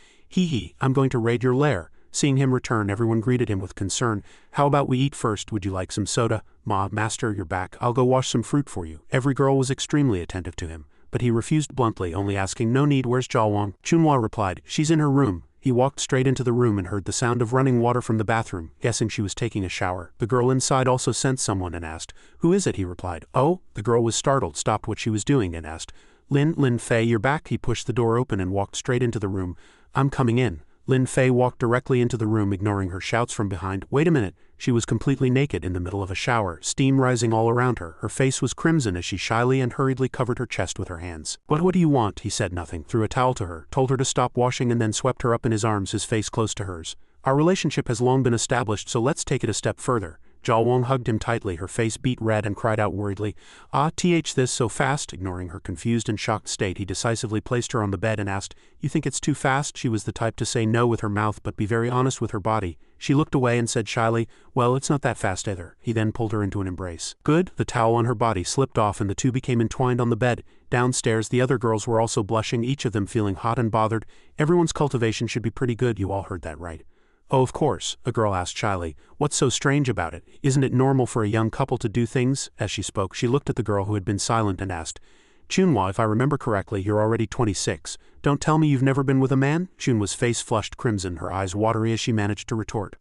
I'm going to raid your lair." Seeing him return, everyone greeted him with concern. "How about we eat first? Would you like some soda?" Master, you're back. I'll go wash some fruit for you." Every girl was extremely attentive to him, but he refused bluntly, only asking, "No need, where's Zhao?" Chunhua replied, "She's in her room." He walked straight into the room and heard the sound of running water from the bathroom, guessing she was taking a shower. The girl inside also sensed someone and asked, "Who is it?" He replied, "Oh." The girl was startled, stopped what she was doing and asked, Lin Fei, you're back." He pushed the door open and walked straight into the room. "I'm coming in." Lin Fei walked directly into the room, ignoring her shouts from behind. Wait a minute. She was completely naked in the middle of a shower, steam rising all around her. Her face was crimson as she shyly and hurriedly covered her chest with her hands. What do you want?" He said nothing, threw a towel to her, told her to stop washing and then swept her up in his arms, his face close to hers. "Our relationship has long been established, so let's take it a step further." Zhao hugged him tightly, her face beat red, and cried out worriedly, this so fast?" Ignoring her confused and shocked state, he decisively placed her on the bed and asked, "You think it's too fast?" She was the type to say no with her mouth but be very honest with her body. She looked away and said shyly, "Well, it's not that fast either." He then pulled her into an embrace. "Good." The towel on her body slipped off and the two became entwined on the bed. Downstairs, the other girls were also blushing, each of them feeling hot and bothered. "Everyone's cultivation should be pretty good, you all heard that, right?" "Oh, of course," a girl asked shyly. "What's so strange about it? Isn't it normal for a young couple to do things?" As she spoke, she looked at the girl who had been silent and asked, "Chunhua, if I remember correctly, you're already 26. Don't tell me you've never been with a man?" Chunhua's face flushed crimson, her eyes watery as she managed to retort,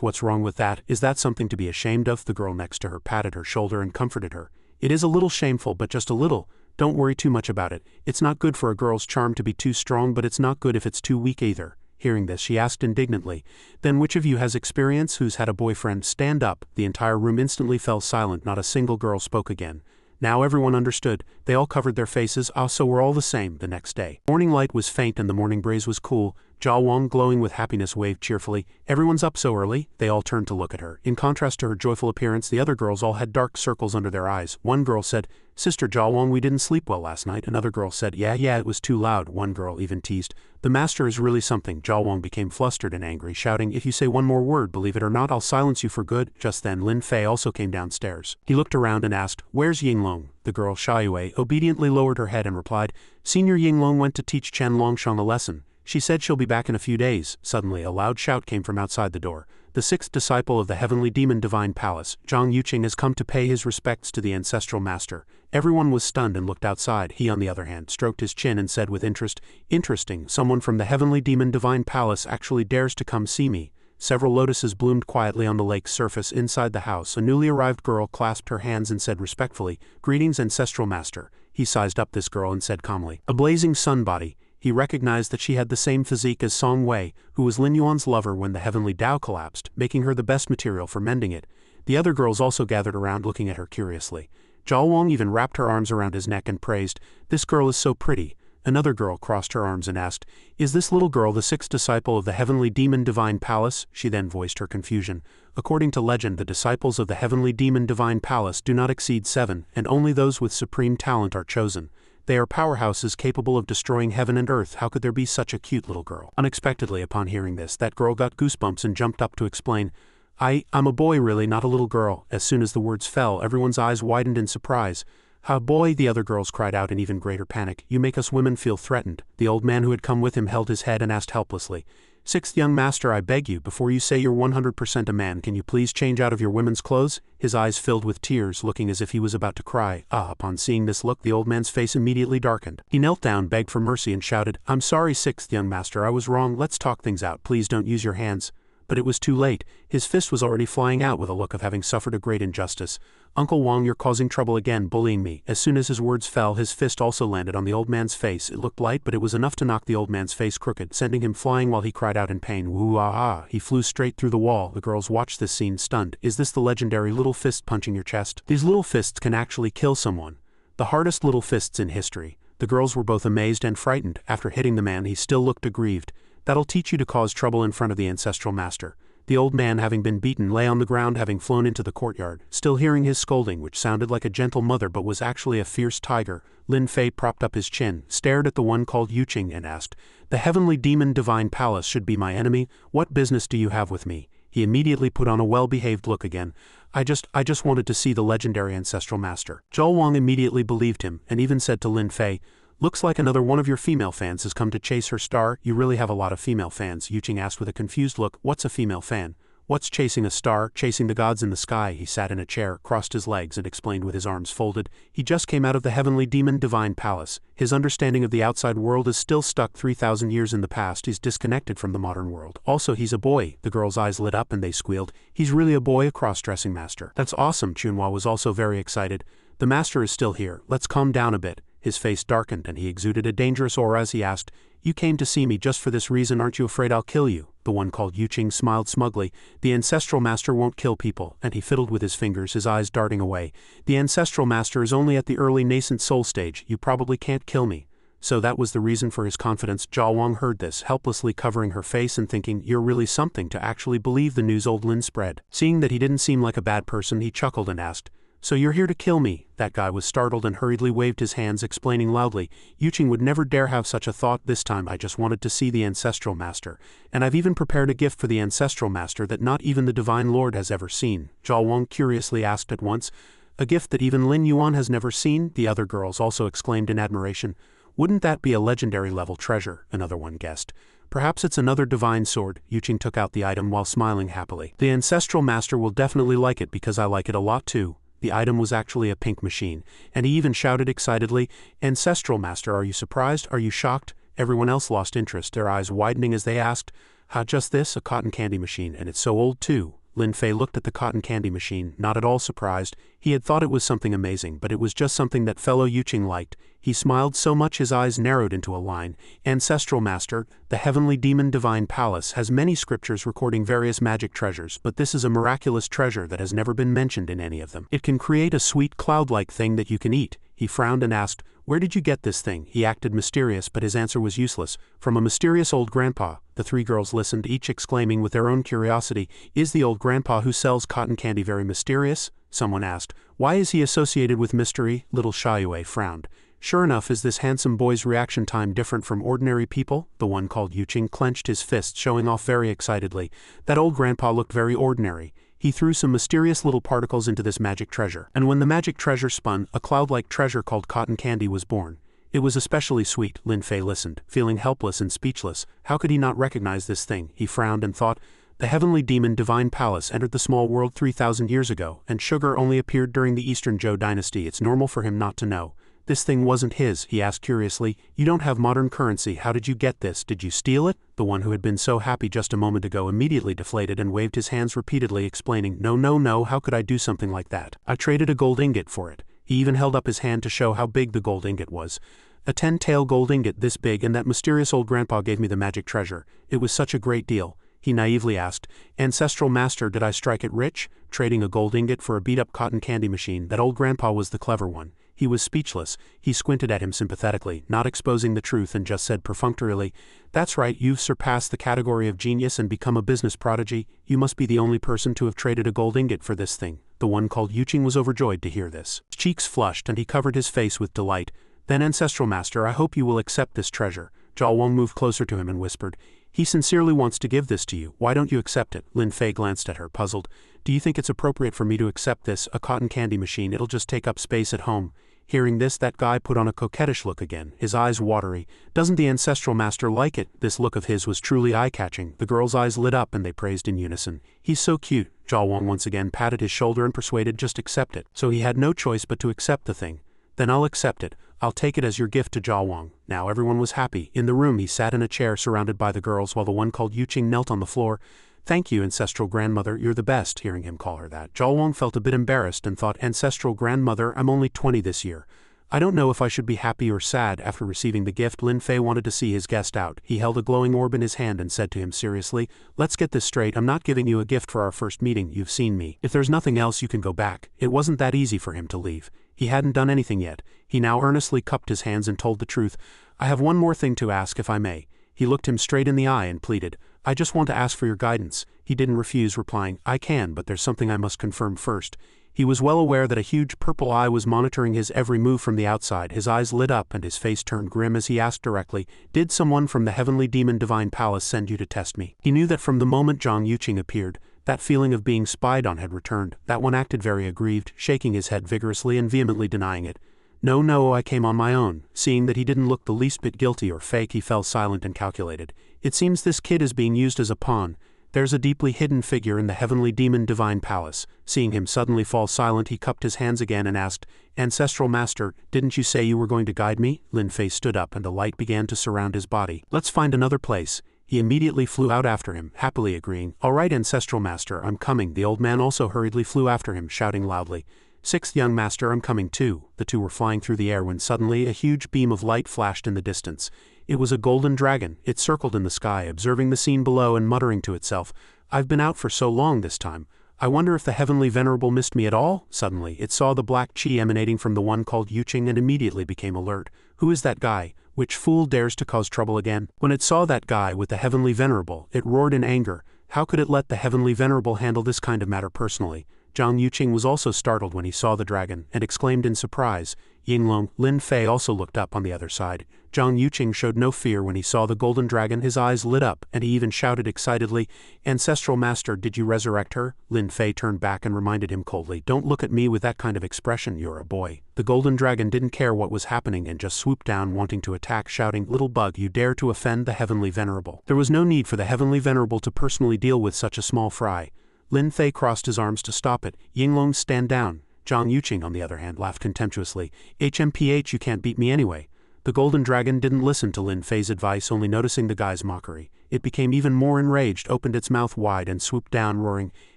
What's wrong with that? Is that something to be ashamed of?" The girl next to her patted her shoulder and comforted her. "It is a little shameful, but just a little. Don't worry too much about it. It's not good for a girl's charm to be too strong, but it's not good if it's too weak either." Hearing this, she asked indignantly, "Then which of you has experience? Who's had a boyfriend? Stand up." The entire room instantly fell silent, not a single girl spoke again. Now everyone understood. They all covered their faces, so we're all the same. The next day, morning light was faint and the morning breeze was cool. Zhao, glowing with happiness, waved cheerfully. "Everyone's up so early?" They all turned to look at her. In contrast to her joyful appearance, the other girls all had dark circles under their eyes. One girl said, "Sister Zhao, we didn't sleep well last night." Another girl said, Yeah, it was too loud." One girl even teased, "The master is really something." Zhao became flustered and angry, shouting, "If you say one more word, believe it or not, I'll silence you for good." Just then, Lin Fei also came downstairs. He looked around and asked, "Where's Yinglong?" The girl Xiaoyue obediently lowered her head and replied, "Senior Yinglong went to teach Chen Longshang a lesson. She said she'll be back in a few days." Suddenly, a loud shout came from outside the door. "The sixth disciple of the heavenly demon divine palace, Zhang Yuqing, has come to pay his respects to the ancestral master." Everyone was stunned and looked outside. He, on the other hand, stroked his chin and said with interest, "Interesting, someone from the heavenly demon divine palace actually dares to come see me." Several lotuses bloomed quietly on the lake's surface inside the house. A newly arrived girl clasped her hands and said respectfully, "Greetings, ancestral master." He sized up this girl and said calmly, "A blazing sun body." He recognized that she had the same physique as Song Wei, who was Lin Yuan's lover when the heavenly Tao collapsed, making her the best material for mending it. The other girls also gathered around, looking at her curiously. Zhao even wrapped her arms around his neck and praised, "This girl is so pretty." Another girl crossed her arms and asked, "Is this little girl the sixth disciple of the heavenly demon divine palace?" She then voiced her confusion. According to legend, the disciples of the heavenly demon divine palace do not exceed 7, and only those with supreme talent are chosen. They are powerhouses capable of destroying heaven and earth. How could there be such a cute little girl? Unexpectedly, upon hearing this, that girl got goosebumps and jumped up to explain, I'm a boy really, not a little girl." As soon as the words fell, everyone's eyes widened in surprise. "How boy?" the other girls cried out in even greater panic. "You make us women feel threatened." The old man who had come with him held his head and asked helplessly, "Sixth young master, I beg you, before you say you're 100% a man, can you please change out of your women's clothes?" His eyes filled with tears, looking as if he was about to cry. Upon seeing this look, the old man's face immediately darkened. He knelt down, begged for mercy and shouted, "I'm sorry, sixth young master, I was wrong. Let's talk things out. Please don't use your hands." But it was too late. His fist was already flying out with a look of having suffered a great injustice. "Uncle Wang, you're causing trouble again, bullying me." As soon as his words fell, his fist also landed on the old man's face. It looked light, but it was enough to knock the old man's face crooked, sending him flying while he cried out in pain. Woo-ah-ah! He flew straight through the wall. The girls watched this scene stunned. Is this the legendary little fist punching your chest? These little fists can actually kill someone. The hardest little fists in history. The girls were both amazed and frightened. After hitting the man, he still looked aggrieved. "That'll teach you to cause trouble in front of the ancestral master." The old man, having been beaten, lay on the ground, having flown into the courtyard, still hearing his scolding, which sounded like a gentle mother but was actually a fierce tiger. Lin Fei propped up his chin, stared at the one called Yuqing, and asked, "The heavenly demon divine palace should be my enemy? What business do you have with me?" He immediately put on a well-behaved look again. I just wanted to see the legendary ancestral master." Zhao Wang immediately believed him, and even said to Lin Fei, "Looks like another one of your female fans has come to chase her star." "You really have a lot of female fans," Yuqing asked with a confused look. "What's a female fan? What's chasing a star? Chasing the gods in the sky." He sat in a chair, crossed his legs, and explained with his arms folded. He just came out of the heavenly demon divine palace. His understanding of the outside world is still stuck 3,000 years in the past. He's disconnected from the modern world. Also, he's a boy. The girls' eyes lit up and they squealed. "He's really a boy, a cross-dressing master." "That's awesome." Chunhua was also very excited. "The master is still here. Let's calm down a bit." His face darkened and he exuded a dangerous aura as he asked, "You came to see me just for this reason? Aren't you afraid I'll kill you?" The one called Yuqing smiled smugly. "The ancestral master won't kill people," and he fiddled with his fingers, his eyes darting away. "The ancestral master is only at the early nascent soul stage. You probably can't kill me." So that was the reason for his confidence. Zhao Wang heard this, helplessly covering her face and thinking, "You're really something to actually believe the news old Lin spread." Seeing that he didn't seem like a bad person, he chuckled and asked, "So you're here to kill me?" That guy was startled and hurriedly waved his hands, explaining loudly, "Yuqing would never dare have such a thought. This time I just wanted to see the ancestral master. And I've even prepared a gift for the ancestral master that not even the divine lord has ever seen." Zhao Wang curiously asked at once, "A gift that even Lin Yuan has never seen?" The other girls also exclaimed in admiration. "Wouldn't that be a legendary level treasure?" Another one guessed. "Perhaps it's another divine sword." Yuqing took out the item while smiling happily. "The ancestral master will definitely like it because I like it a lot too." The item was actually a pink machine, and he even shouted excitedly, "Ancestral master, are you surprised? Are you shocked?" Everyone else lost interest, their eyes widening as they asked, "Ha, just this? A cotton candy machine, and it's so old too." Lin Fei looked at the cotton candy machine, not at all surprised. He had thought it was something amazing, but it was just something that fellow Yuqing liked. He smiled so much his eyes narrowed into a line. "Ancestral master, the heavenly demon divine palace has many scriptures recording various magic treasures, but this is a miraculous treasure that has never been mentioned in any of them. It can create a sweet cloud-like thing that you can eat." He frowned and asked, "Where did you get this thing?" He acted mysterious, but his answer was useless. "From a mysterious old grandpa." The three girls listened, each exclaiming with their own curiosity, "Is the old grandpa who sells cotton candy very mysterious?" Someone asked, "Why is he associated with mystery?" Little Xiaoyue frowned. "Sure enough, is this handsome boy's reaction time different from ordinary people?" The one called Yuqing clenched his fist, showing off very excitedly. That old grandpa looked very ordinary. He threw some mysterious little particles into this magic treasure, and when the magic treasure spun, a cloud-like treasure called cotton candy was born. It was especially sweet. Lin Fei listened, feeling helpless and speechless. How could he not recognize this thing? He frowned and thought, "The heavenly demon divine palace entered the small world 3,000 years ago, and sugar only appeared during the Eastern Zhou dynasty. It's normal for him not to know." "This thing wasn't his," he asked curiously. "You don't have modern currency. How did you get this? Did you steal it?" The one who had been so happy just a moment ago immediately deflated and waved his hands repeatedly, explaining, No, how could I do something like that? I traded a gold ingot for it." He even held up his hand to show how big the gold ingot was. "A 10-tael gold ingot this big, and that mysterious old grandpa gave me the magic treasure. It was such a great deal." He naively asked, "Ancestral master, did I strike it rich? Trading a gold ingot for a beat-up cotton candy machine." That old grandpa was the clever one. He was speechless. He squinted at him sympathetically, not exposing the truth, and just said perfunctorily, "That's right, you've surpassed the category of genius and become a business prodigy. You must be the only person to have traded a gold ingot for this thing." The one called Yuqing was overjoyed to hear this. His cheeks flushed and he covered his face with delight. "Then, ancestral master, I hope you will accept this treasure." Zhao Wang moved closer to him and whispered, "He sincerely wants to give this to you. Why don't you accept it?" Lin Fei glanced at her, puzzled. "Do you think it's appropriate for me to accept this, a cotton candy machine? It'll just take up space at home." Hearing this, that guy put on a coquettish look again, his eyes watery. "Doesn't the ancestral master like it?" This look of his was truly eye-catching. The girls' eyes lit up and they praised in unison. "He's so cute." Zhao Wang once again patted his shoulder and persuaded, "Just accept it." So he had no choice but to accept the thing. "Then I'll accept it. I'll take it as your gift to Zhao Wang." Now everyone was happy. In the room he sat in a chair surrounded by the girls while the one called Yuqing knelt on the floor. "Thank you, ancestral grandmother, you're the best." Hearing him call her that, Zhao Wang felt a bit embarrassed and thought, "Ancestral grandmother, I'm only 20 this year. I don't know if I should be happy or sad." After receiving the gift, Lin Fei wanted to see his guest out. He held a glowing orb in his hand and said to him seriously, "Let's get this straight. I'm not giving you a gift for our first meeting. You've seen me. If there's nothing else, you can go back." It wasn't that easy for him to leave. He hadn't done anything yet. He now earnestly cupped his hands and told the truth. "I have one more thing to ask, if I may." He looked him straight in the eye and pleaded, I just want to ask for your guidance. He didn't refuse, replying, I can, but there's something I must confirm first. He was well aware that a huge purple eye was monitoring his every move from the outside. His eyes lit up and his face turned grim as he asked directly, did someone from the heavenly demon divine palace send you to test me? He knew that from the moment Zhang Yuqing appeared, that feeling of being spied on had returned. That one acted very aggrieved, shaking his head vigorously and vehemently denying it. No, I came on my own. Seeing that he didn't look the least bit guilty or fake, he fell silent and calculated. It seems this kid is being used as a pawn. There's a deeply hidden figure in the heavenly demon divine palace. Seeing him suddenly fall silent, he cupped his hands again and asked, Ancestral Master, didn't you say you were going to guide me? Lin Fei stood up and a light began to surround his body. Let's find another place. He immediately flew out after him, happily agreeing, All right, Ancestral Master, I'm coming. The old man also hurriedly flew after him, shouting loudly, Sixth young master, I'm coming too. The two were flying through the air when suddenly a huge beam of light flashed in the distance. It was a golden dragon. It circled in the sky, observing the scene below and muttering to itself, I've been out for so long this time. I wonder if the heavenly venerable missed me at all? Suddenly, it saw the black chi emanating from the one called Yuqing and immediately became alert. Who is that guy? Which fool dares to cause trouble again? When it saw that guy with the heavenly venerable, it roared in anger. How could it let the heavenly venerable handle this kind of matter personally? Zhang Yuqing was also startled when he saw the dragon, and exclaimed in surprise. Yinglong, Lin Fei also looked up on the other side. Zhang Yuqing showed no fear when he saw the golden dragon. His eyes lit up, and he even shouted excitedly, Ancestral Master, did you resurrect her? Lin Fei turned back and reminded him coldly, Don't look at me with that kind of expression, you're a boy. The golden dragon didn't care what was happening and just swooped down wanting to attack, shouting, Little bug, you dare to offend the heavenly venerable. There was no need for the heavenly venerable to personally deal with such a small fry. Lin Fei crossed his arms to stop it. Yinglong, stand down. Zhang Yuqing, on the other hand, laughed contemptuously. HMPH, you can't beat me anyway. The golden dragon didn't listen to Lin Fei's advice, only noticing the guy's mockery. It became even more enraged, opened its mouth wide and swooped down, roaring,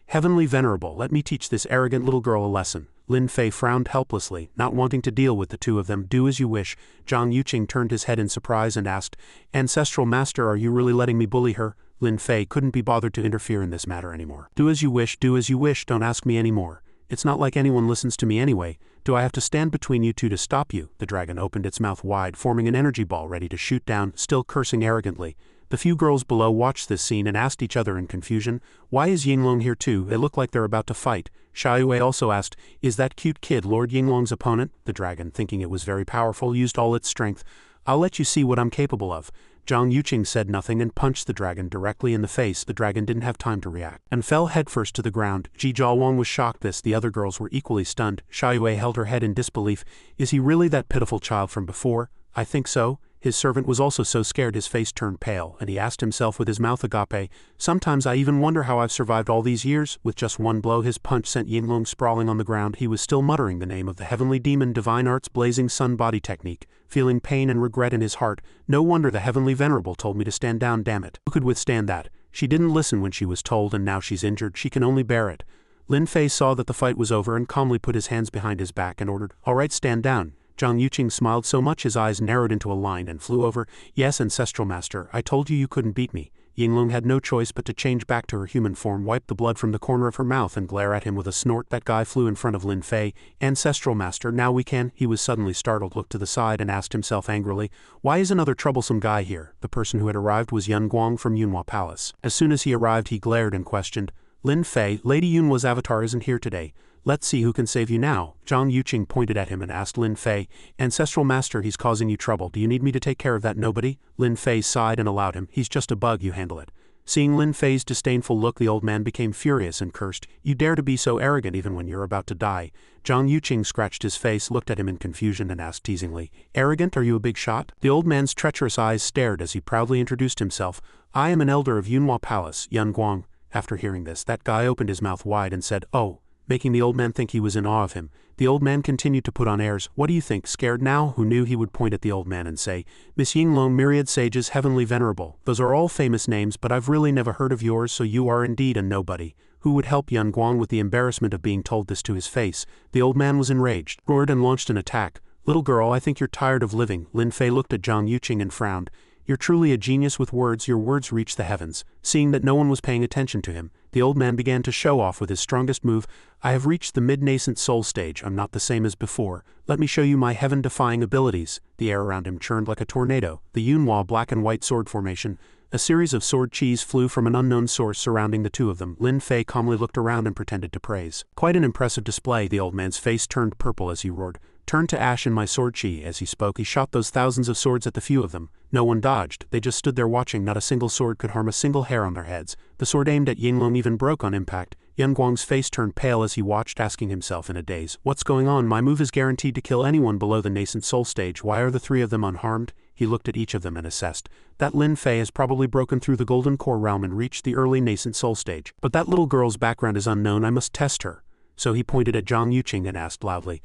Heavenly Venerable, let me teach this arrogant little girl a lesson. Lin Fei frowned helplessly, not wanting to deal with the two of them. Do as you wish. Zhang Yuqing turned his head in surprise and asked, Ancestral Master, are you really letting me bully her? Lin Fei couldn't be bothered to interfere in this matter anymore. Do as you wish, don't ask me anymore. It's not like anyone listens to me anyway. Do I have to stand between you two to stop you? The dragon opened its mouth wide, forming an energy ball ready to shoot down, still cursing arrogantly. The few girls below watched this scene and asked each other in confusion, Why is Yinglong here too? They look like they're about to fight. Xiaoyue also asked, Is that cute kid Lord Yinglong's opponent? The dragon, thinking it was very powerful, used all its strength. I'll let you see what I'm capable of. Zhang Yuqing said nothing and punched the dragon directly in the face. The dragon didn't have time to react, and fell headfirst to the ground. Ji Zhaowang was shocked. The other girls were equally stunned. Xiaoyue held her head in disbelief. Is he really that pitiful child from before? I think so. His servant was also so scared his face turned pale, and he asked himself with his mouth agape, Sometimes I even wonder how I've survived all these years. With just one blow his punch sent Yinglong sprawling on the ground. He was still muttering the name of the heavenly demon divine art's blazing sun body technique, feeling pain and regret in his heart. No wonder the heavenly venerable told me to stand down, damn it. Who could withstand that? She didn't listen when she was told, and now she's injured. She can only bear it. Lin Fei saw that the fight was over and calmly put his hands behind his back and ordered, All right, stand down. Zhang Yuqing smiled so much his eyes narrowed into a line and flew over. Yes, Ancestral Master, I told you couldn't beat me. Yinglong had no choice but to change back to her human form, wipe the blood from the corner of her mouth and glare at him with a snort. That guy flew in front of Lin Fei. Ancestral Master, now we can. He was suddenly startled, looked to the side and asked himself angrily, Why is another troublesome guy here? The person who had arrived was Yun Guang from Yunhua Palace. As soon as he arrived he glared and questioned, Lin Fei, Lady Yunhua's avatar isn't here today. Let's see who can save you now. Zhang Yuqing pointed at him and asked Lin Fei, Ancestral Master, he's causing you trouble. Do you need me to take care of that nobody? Lin Fei sighed and allowed him. He's just a bug, you handle it. Seeing Lin Fei's disdainful look, the old man became furious and cursed, You dare to be so arrogant even when you're about to die. Zhang Yuqing scratched his face, looked at him in confusion and asked teasingly, Arrogant, are you a big shot? The old man's treacherous eyes stared as he proudly introduced himself. I am an elder of Yunhua Palace, Yun Guang. After hearing this, that guy opened his mouth wide and said, Oh, making the old man think he was in awe of him. The old man continued to put on airs. What do you think, scared now? Who knew he would point at the old man and say, Miss Yinglong, myriad sages, heavenly venerable. Those are all famous names, but I've really never heard of yours, so you are indeed a nobody. Who would help Yun Guang with the embarrassment of being told this to his face? The old man was enraged, roared and launched an attack. Little girl, I think you're tired of living. Lin Fei looked at Zhang Yuqing and frowned. You're truly a genius with words. Your words reach the heavens. Seeing that no one was paying attention to him, the old man began to show off with his strongest move. I have reached the mid-nascent soul stage. I'm not the same as before. Let me show you my heaven-defying abilities. The air around him churned like a tornado. The Yunhua black and white sword formation A series of sword cheese flew from an unknown source surrounding the two of them. Lin Fei calmly looked around and pretended to praise. Quite an impressive display. The old man's face turned purple as he roared. Turn to ash in my sword chi. As he spoke, he shot those thousands of swords at the few of them. No one dodged. They just stood there watching. Not a single sword could harm a single hair on their heads. The sword aimed at Yinglong even broke on impact. Yan Guang's face turned pale as he watched, asking himself in a daze, what's going on? My move is guaranteed to kill anyone below the nascent soul stage. Why are the three of them unharmed? He looked at each of them and assessed. That Lin Fei has probably broken through the golden core realm and reached the early nascent soul stage. But that little girl's background is unknown. I must test her. So he pointed at Zhang Yuqing and asked loudly,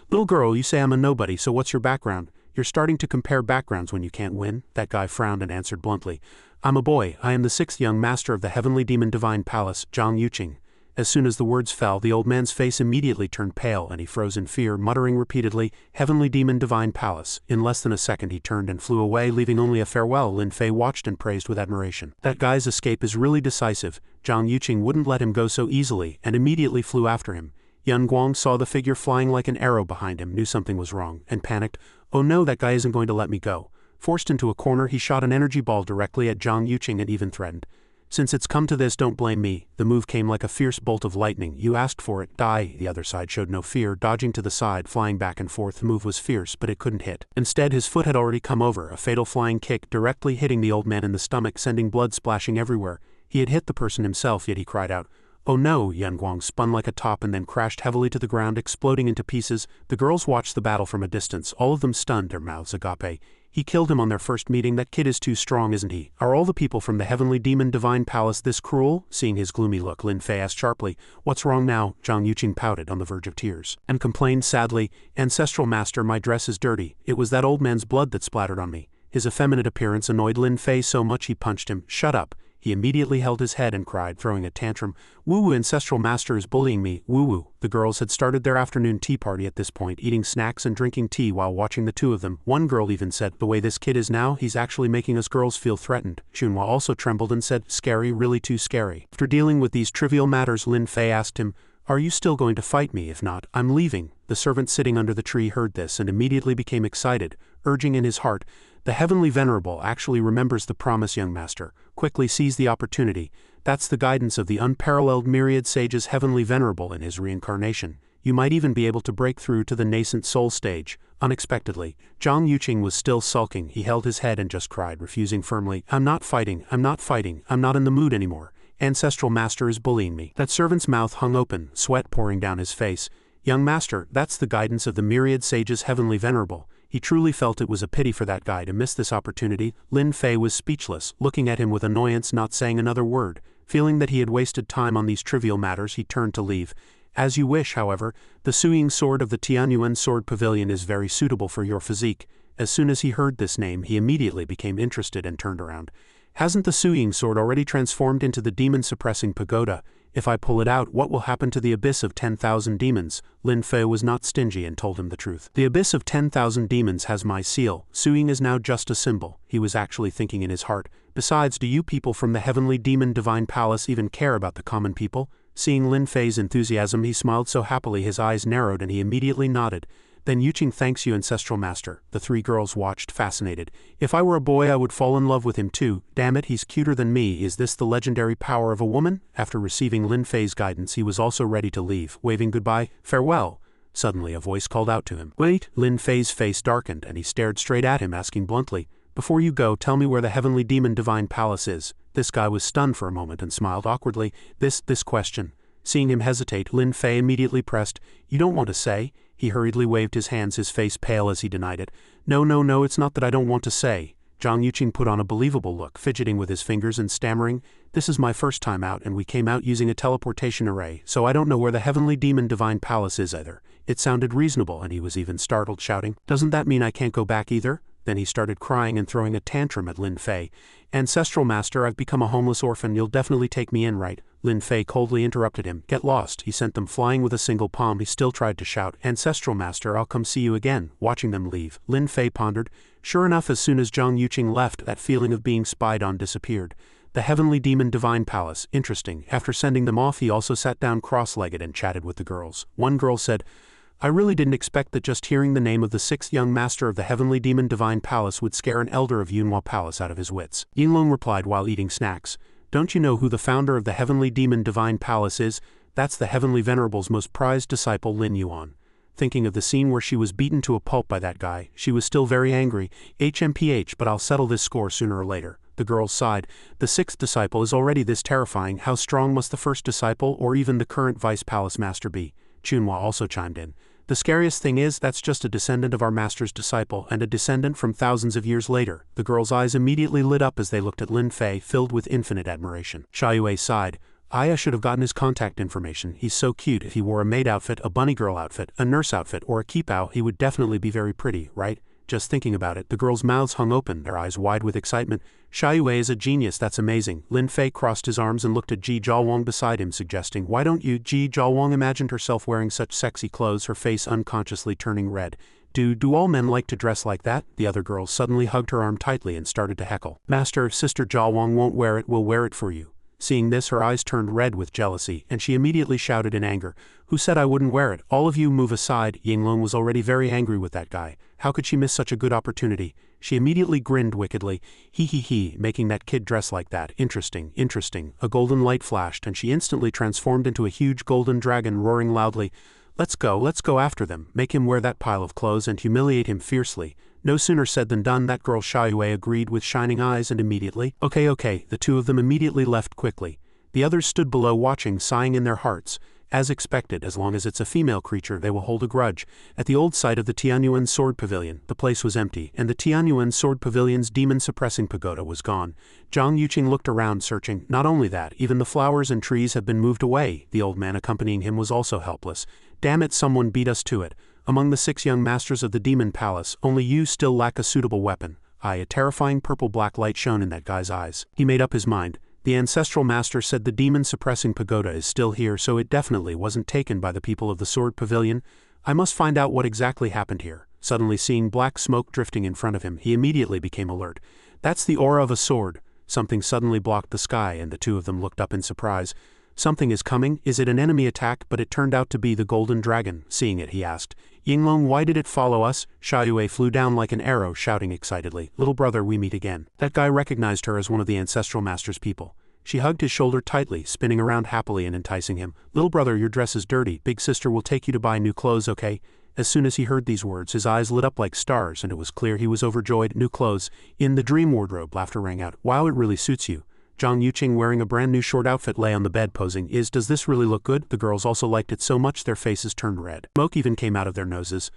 little girl, you say I'm a nobody, so what's your background? You're starting to compare backgrounds when you can't win? That guy frowned and answered bluntly, I'm a boy. I am the 6th young master of the Heavenly Demon Divine Palace, Zhang Yuqing. As soon as the words fell, the old man's face immediately turned pale and he froze in fear, muttering repeatedly, Heavenly Demon Divine Palace. In less than a second he turned and flew away, leaving only a farewell. Lin Fei watched and praised with admiration. That guy's escape is really decisive. Zhang Yuqing wouldn't let him go so easily and immediately flew after him. Yan Guang saw the figure flying like an arrow behind him, knew something was wrong, and panicked. Oh no, that guy isn't going to let me go. Forced into a corner, he shot an energy ball directly at Zhang Yuqing and even threatened. Since it's come to this, don't blame me. The move came like a fierce bolt of lightning. You asked for it, die. The other side showed no fear, dodging to the side, flying back and forth. The move was fierce, but it couldn't hit. Instead, his foot had already come over, a fatal flying kick directly hitting the old man in the stomach, sending blood splashing everywhere. He had hit the person himself, yet he cried out, oh no! Yan Guang spun like a top and then crashed heavily to the ground, exploding into pieces. The girls watched the battle from a distance, all of them stunned, their mouths agape. He killed him on their first meeting. That kid is too strong, isn't he? Are all the people from the Heavenly Demon Divine Palace this cruel? Seeing his gloomy look, Lin Fei asked sharply, what's wrong now? Zhang Yuqing pouted, on the verge of tears, and complained sadly, Ancestral Master, my dress is dirty. It was that old man's blood that splattered on me. His effeminate appearance annoyed Lin Fei so much he punched him. Shut up. He immediately held his head and cried, throwing a tantrum, Woo-woo, Ancestral Master is bullying me, woo-woo. The girls had started their afternoon tea party at this point, eating snacks and drinking tea while watching the two of them. One girl even said, the way this kid is now, he's actually making us girls feel threatened. Xunhua also trembled and said, scary, really too scary. After dealing with these trivial matters, Lin Fei asked him, are you still going to fight me? If not, I'm leaving. The servant sitting under the tree heard this and immediately became excited, urging in his heart, the Heavenly Venerable actually remembers the promise, young master. Quickly seize the opportunity. That's the guidance of the unparalleled myriad sages Heavenly Venerable in his reincarnation. You might even be able to break through to the nascent soul stage. Unexpectedly, Zhang Yuqing was still sulking. He held his head and just cried, refusing firmly, I'm not fighting, I'm not fighting, I'm not in the mood anymore. Ancestral Master is bullying me. That servant's mouth hung open, sweat pouring down his face. Young master, that's the guidance of the myriad sages Heavenly Venerable. He truly felt it was a pity for that guy to miss this opportunity. Lin Fei was speechless, looking at him with annoyance, not saying another word. Feeling that he had wasted time on these trivial matters, he turned to leave. As you wish, however, the Suying sword of the Tianyuan Sword Pavilion is very suitable for your physique. As soon as he heard this name, he immediately became interested and turned around. Hasn't the Suying sword already transformed into the demon-suppressing pagoda? If I pull it out, what will happen to the abyss of 10,000 demons? Lin Fei was not stingy and told him the truth. The abyss of 10,000 demons has my seal. Suying is now just a symbol. He was actually thinking in his heart. Besides, do you people from the Heavenly Demon Divine Palace even care about the common people? Seeing Lin Fei's enthusiasm, he smiled so happily his eyes narrowed and he immediately nodded. Then Yuqing thanks you, Ancestral Master. The three girls watched, fascinated. If I were a boy, I would fall in love with him too. Damn it, he's cuter than me. Is this the legendary power of a woman? After receiving Lin Fei's guidance, he was also ready to leave, waving goodbye. Farewell. Suddenly, a voice called out to him. Wait. Lin Fei's face darkened, and he stared straight at him, asking bluntly, before you go, tell me where the Heavenly Demon Divine Palace is. This guy was stunned for a moment and smiled awkwardly. This question. Seeing him hesitate, Lin Fei immediately pressed, you don't want to say? He hurriedly waved his hands, his face pale as he denied it. No, it's not that I don't want to say. Zhang Yuqing put on a believable look, fidgeting with his fingers and stammering, this is my first time out and we came out using a teleportation array, so I don't know where the Heavenly Demon Divine Palace is either. It sounded reasonable and he was even startled, shouting, doesn't that mean I can't go back either? Then he started crying and throwing a tantrum at Lin Fei. Ancestral Master, I've become a homeless orphan, you'll definitely take me in, right? Lin Fei coldly interrupted him. Get lost. He sent them flying with a single palm. He still tried to shout, Ancestral Master, I'll come see you again. Watching them leave, Lin Fei pondered. Sure enough, as soon as Zhang Yuqing left, that feeling of being spied on disappeared. The Heavenly Demon Divine Palace. Interesting. After sending them off, he also sat down cross-legged and chatted with the girls. One girl said, I really didn't expect that just hearing the name of the sixth young master of the heavenly demon divine palace would scare an elder of Yunhua Palace out of his wits. Yinglong replied while eating snacks. Don't you know who the founder of the heavenly demon divine palace is? That's the heavenly venerable's most prized disciple Lin Yuan. Thinking of the scene where she was beaten to a pulp by that guy, she was still very angry. HMPH, but I'll settle this score sooner or later. The girl sighed. The sixth disciple is already this terrifying. How strong must the first disciple or even the current vice palace master be? Chunhua also chimed in. The scariest thing is that's just a descendant of our master's disciple and a descendant from thousands of years later. The girl's eyes immediately lit up as they looked at Lin Fei, filled with infinite admiration. Xia Yue sighed. I should have gotten his contact information. He's so cute. If he wore a maid outfit, a bunny girl outfit, a nurse outfit, or a keepao, he would definitely be very pretty, right? Just thinking about it, the girls' mouths hung open, their eyes wide with excitement. Xia Yue is a genius, that's amazing. Lin Fei crossed his arms and looked at Ji Zhaowang beside him, suggesting, why don't you? Ji Zhaowang imagined herself wearing such sexy clothes, her face unconsciously turning red. Do all men like to dress like that? The other girl suddenly hugged her arm tightly and started to heckle. Master, if Sister Zhaowang won't wear it, we'll wear it for you. Seeing this, her eyes turned red with jealousy, and she immediately shouted in anger, Who said I wouldn't wear it? All of you move aside. Yinglong was already very angry with that guy. How could she miss such a good opportunity? She immediately grinned wickedly. He, making that kid dress like that. Interesting. A golden light flashed, and she instantly transformed into a huge golden dragon, roaring loudly, Let's go after them. Make him wear that pile of clothes and humiliate him fiercely. No sooner said than done. That girl Xia Yue agreed with shining eyes and immediately, Okay, the two of them immediately left quickly. The others stood below watching, sighing in their hearts. As expected, as long as it's a female creature, they will hold a grudge. At the old site of the Tianyuan Sword Pavilion, the place was empty, and the Tianyuan Sword Pavilion's demon-suppressing pagoda was gone. Zhang Yuqing looked around, searching. Not only that, even the flowers and trees have been moved away. The old man accompanying him was also helpless. Damn it, someone beat us to it. Among the 6 young masters of the Demon Palace, only you still lack a suitable weapon. A terrifying purple-black light shone in that guy's eyes. He made up his mind. The ancestral master said the demon-suppressing pagoda is still here, so it definitely wasn't taken by the people of the Sword Pavilion. I must find out what exactly happened here. Suddenly seeing black smoke drifting in front of him, he immediately became alert. That's the aura of a sword. Something suddenly blocked the sky, and the two of them looked up in surprise. Something is coming. Is it an enemy attack? But it turned out to be the golden dragon. Seeing it, he asked, Yinglong, why did it follow us? Xia Yue flew down like an arrow, shouting excitedly, Little brother, we meet again. That guy recognized her as one of the ancestral master's people. She hugged his shoulder tightly, spinning around happily and enticing him. Little brother, your dress is dirty. Big sister will take you to buy new clothes, okay? As soon as he heard these words, his eyes lit up like stars, and it was clear he was overjoyed. New clothes. In the dream wardrobe, laughter rang out. Wow, it really suits you. Zhang Yuqing, wearing a brand new short outfit, lay on the bed posing. Does this really look good? The girls also liked it so much their faces turned red. Smoke even came out of their noses.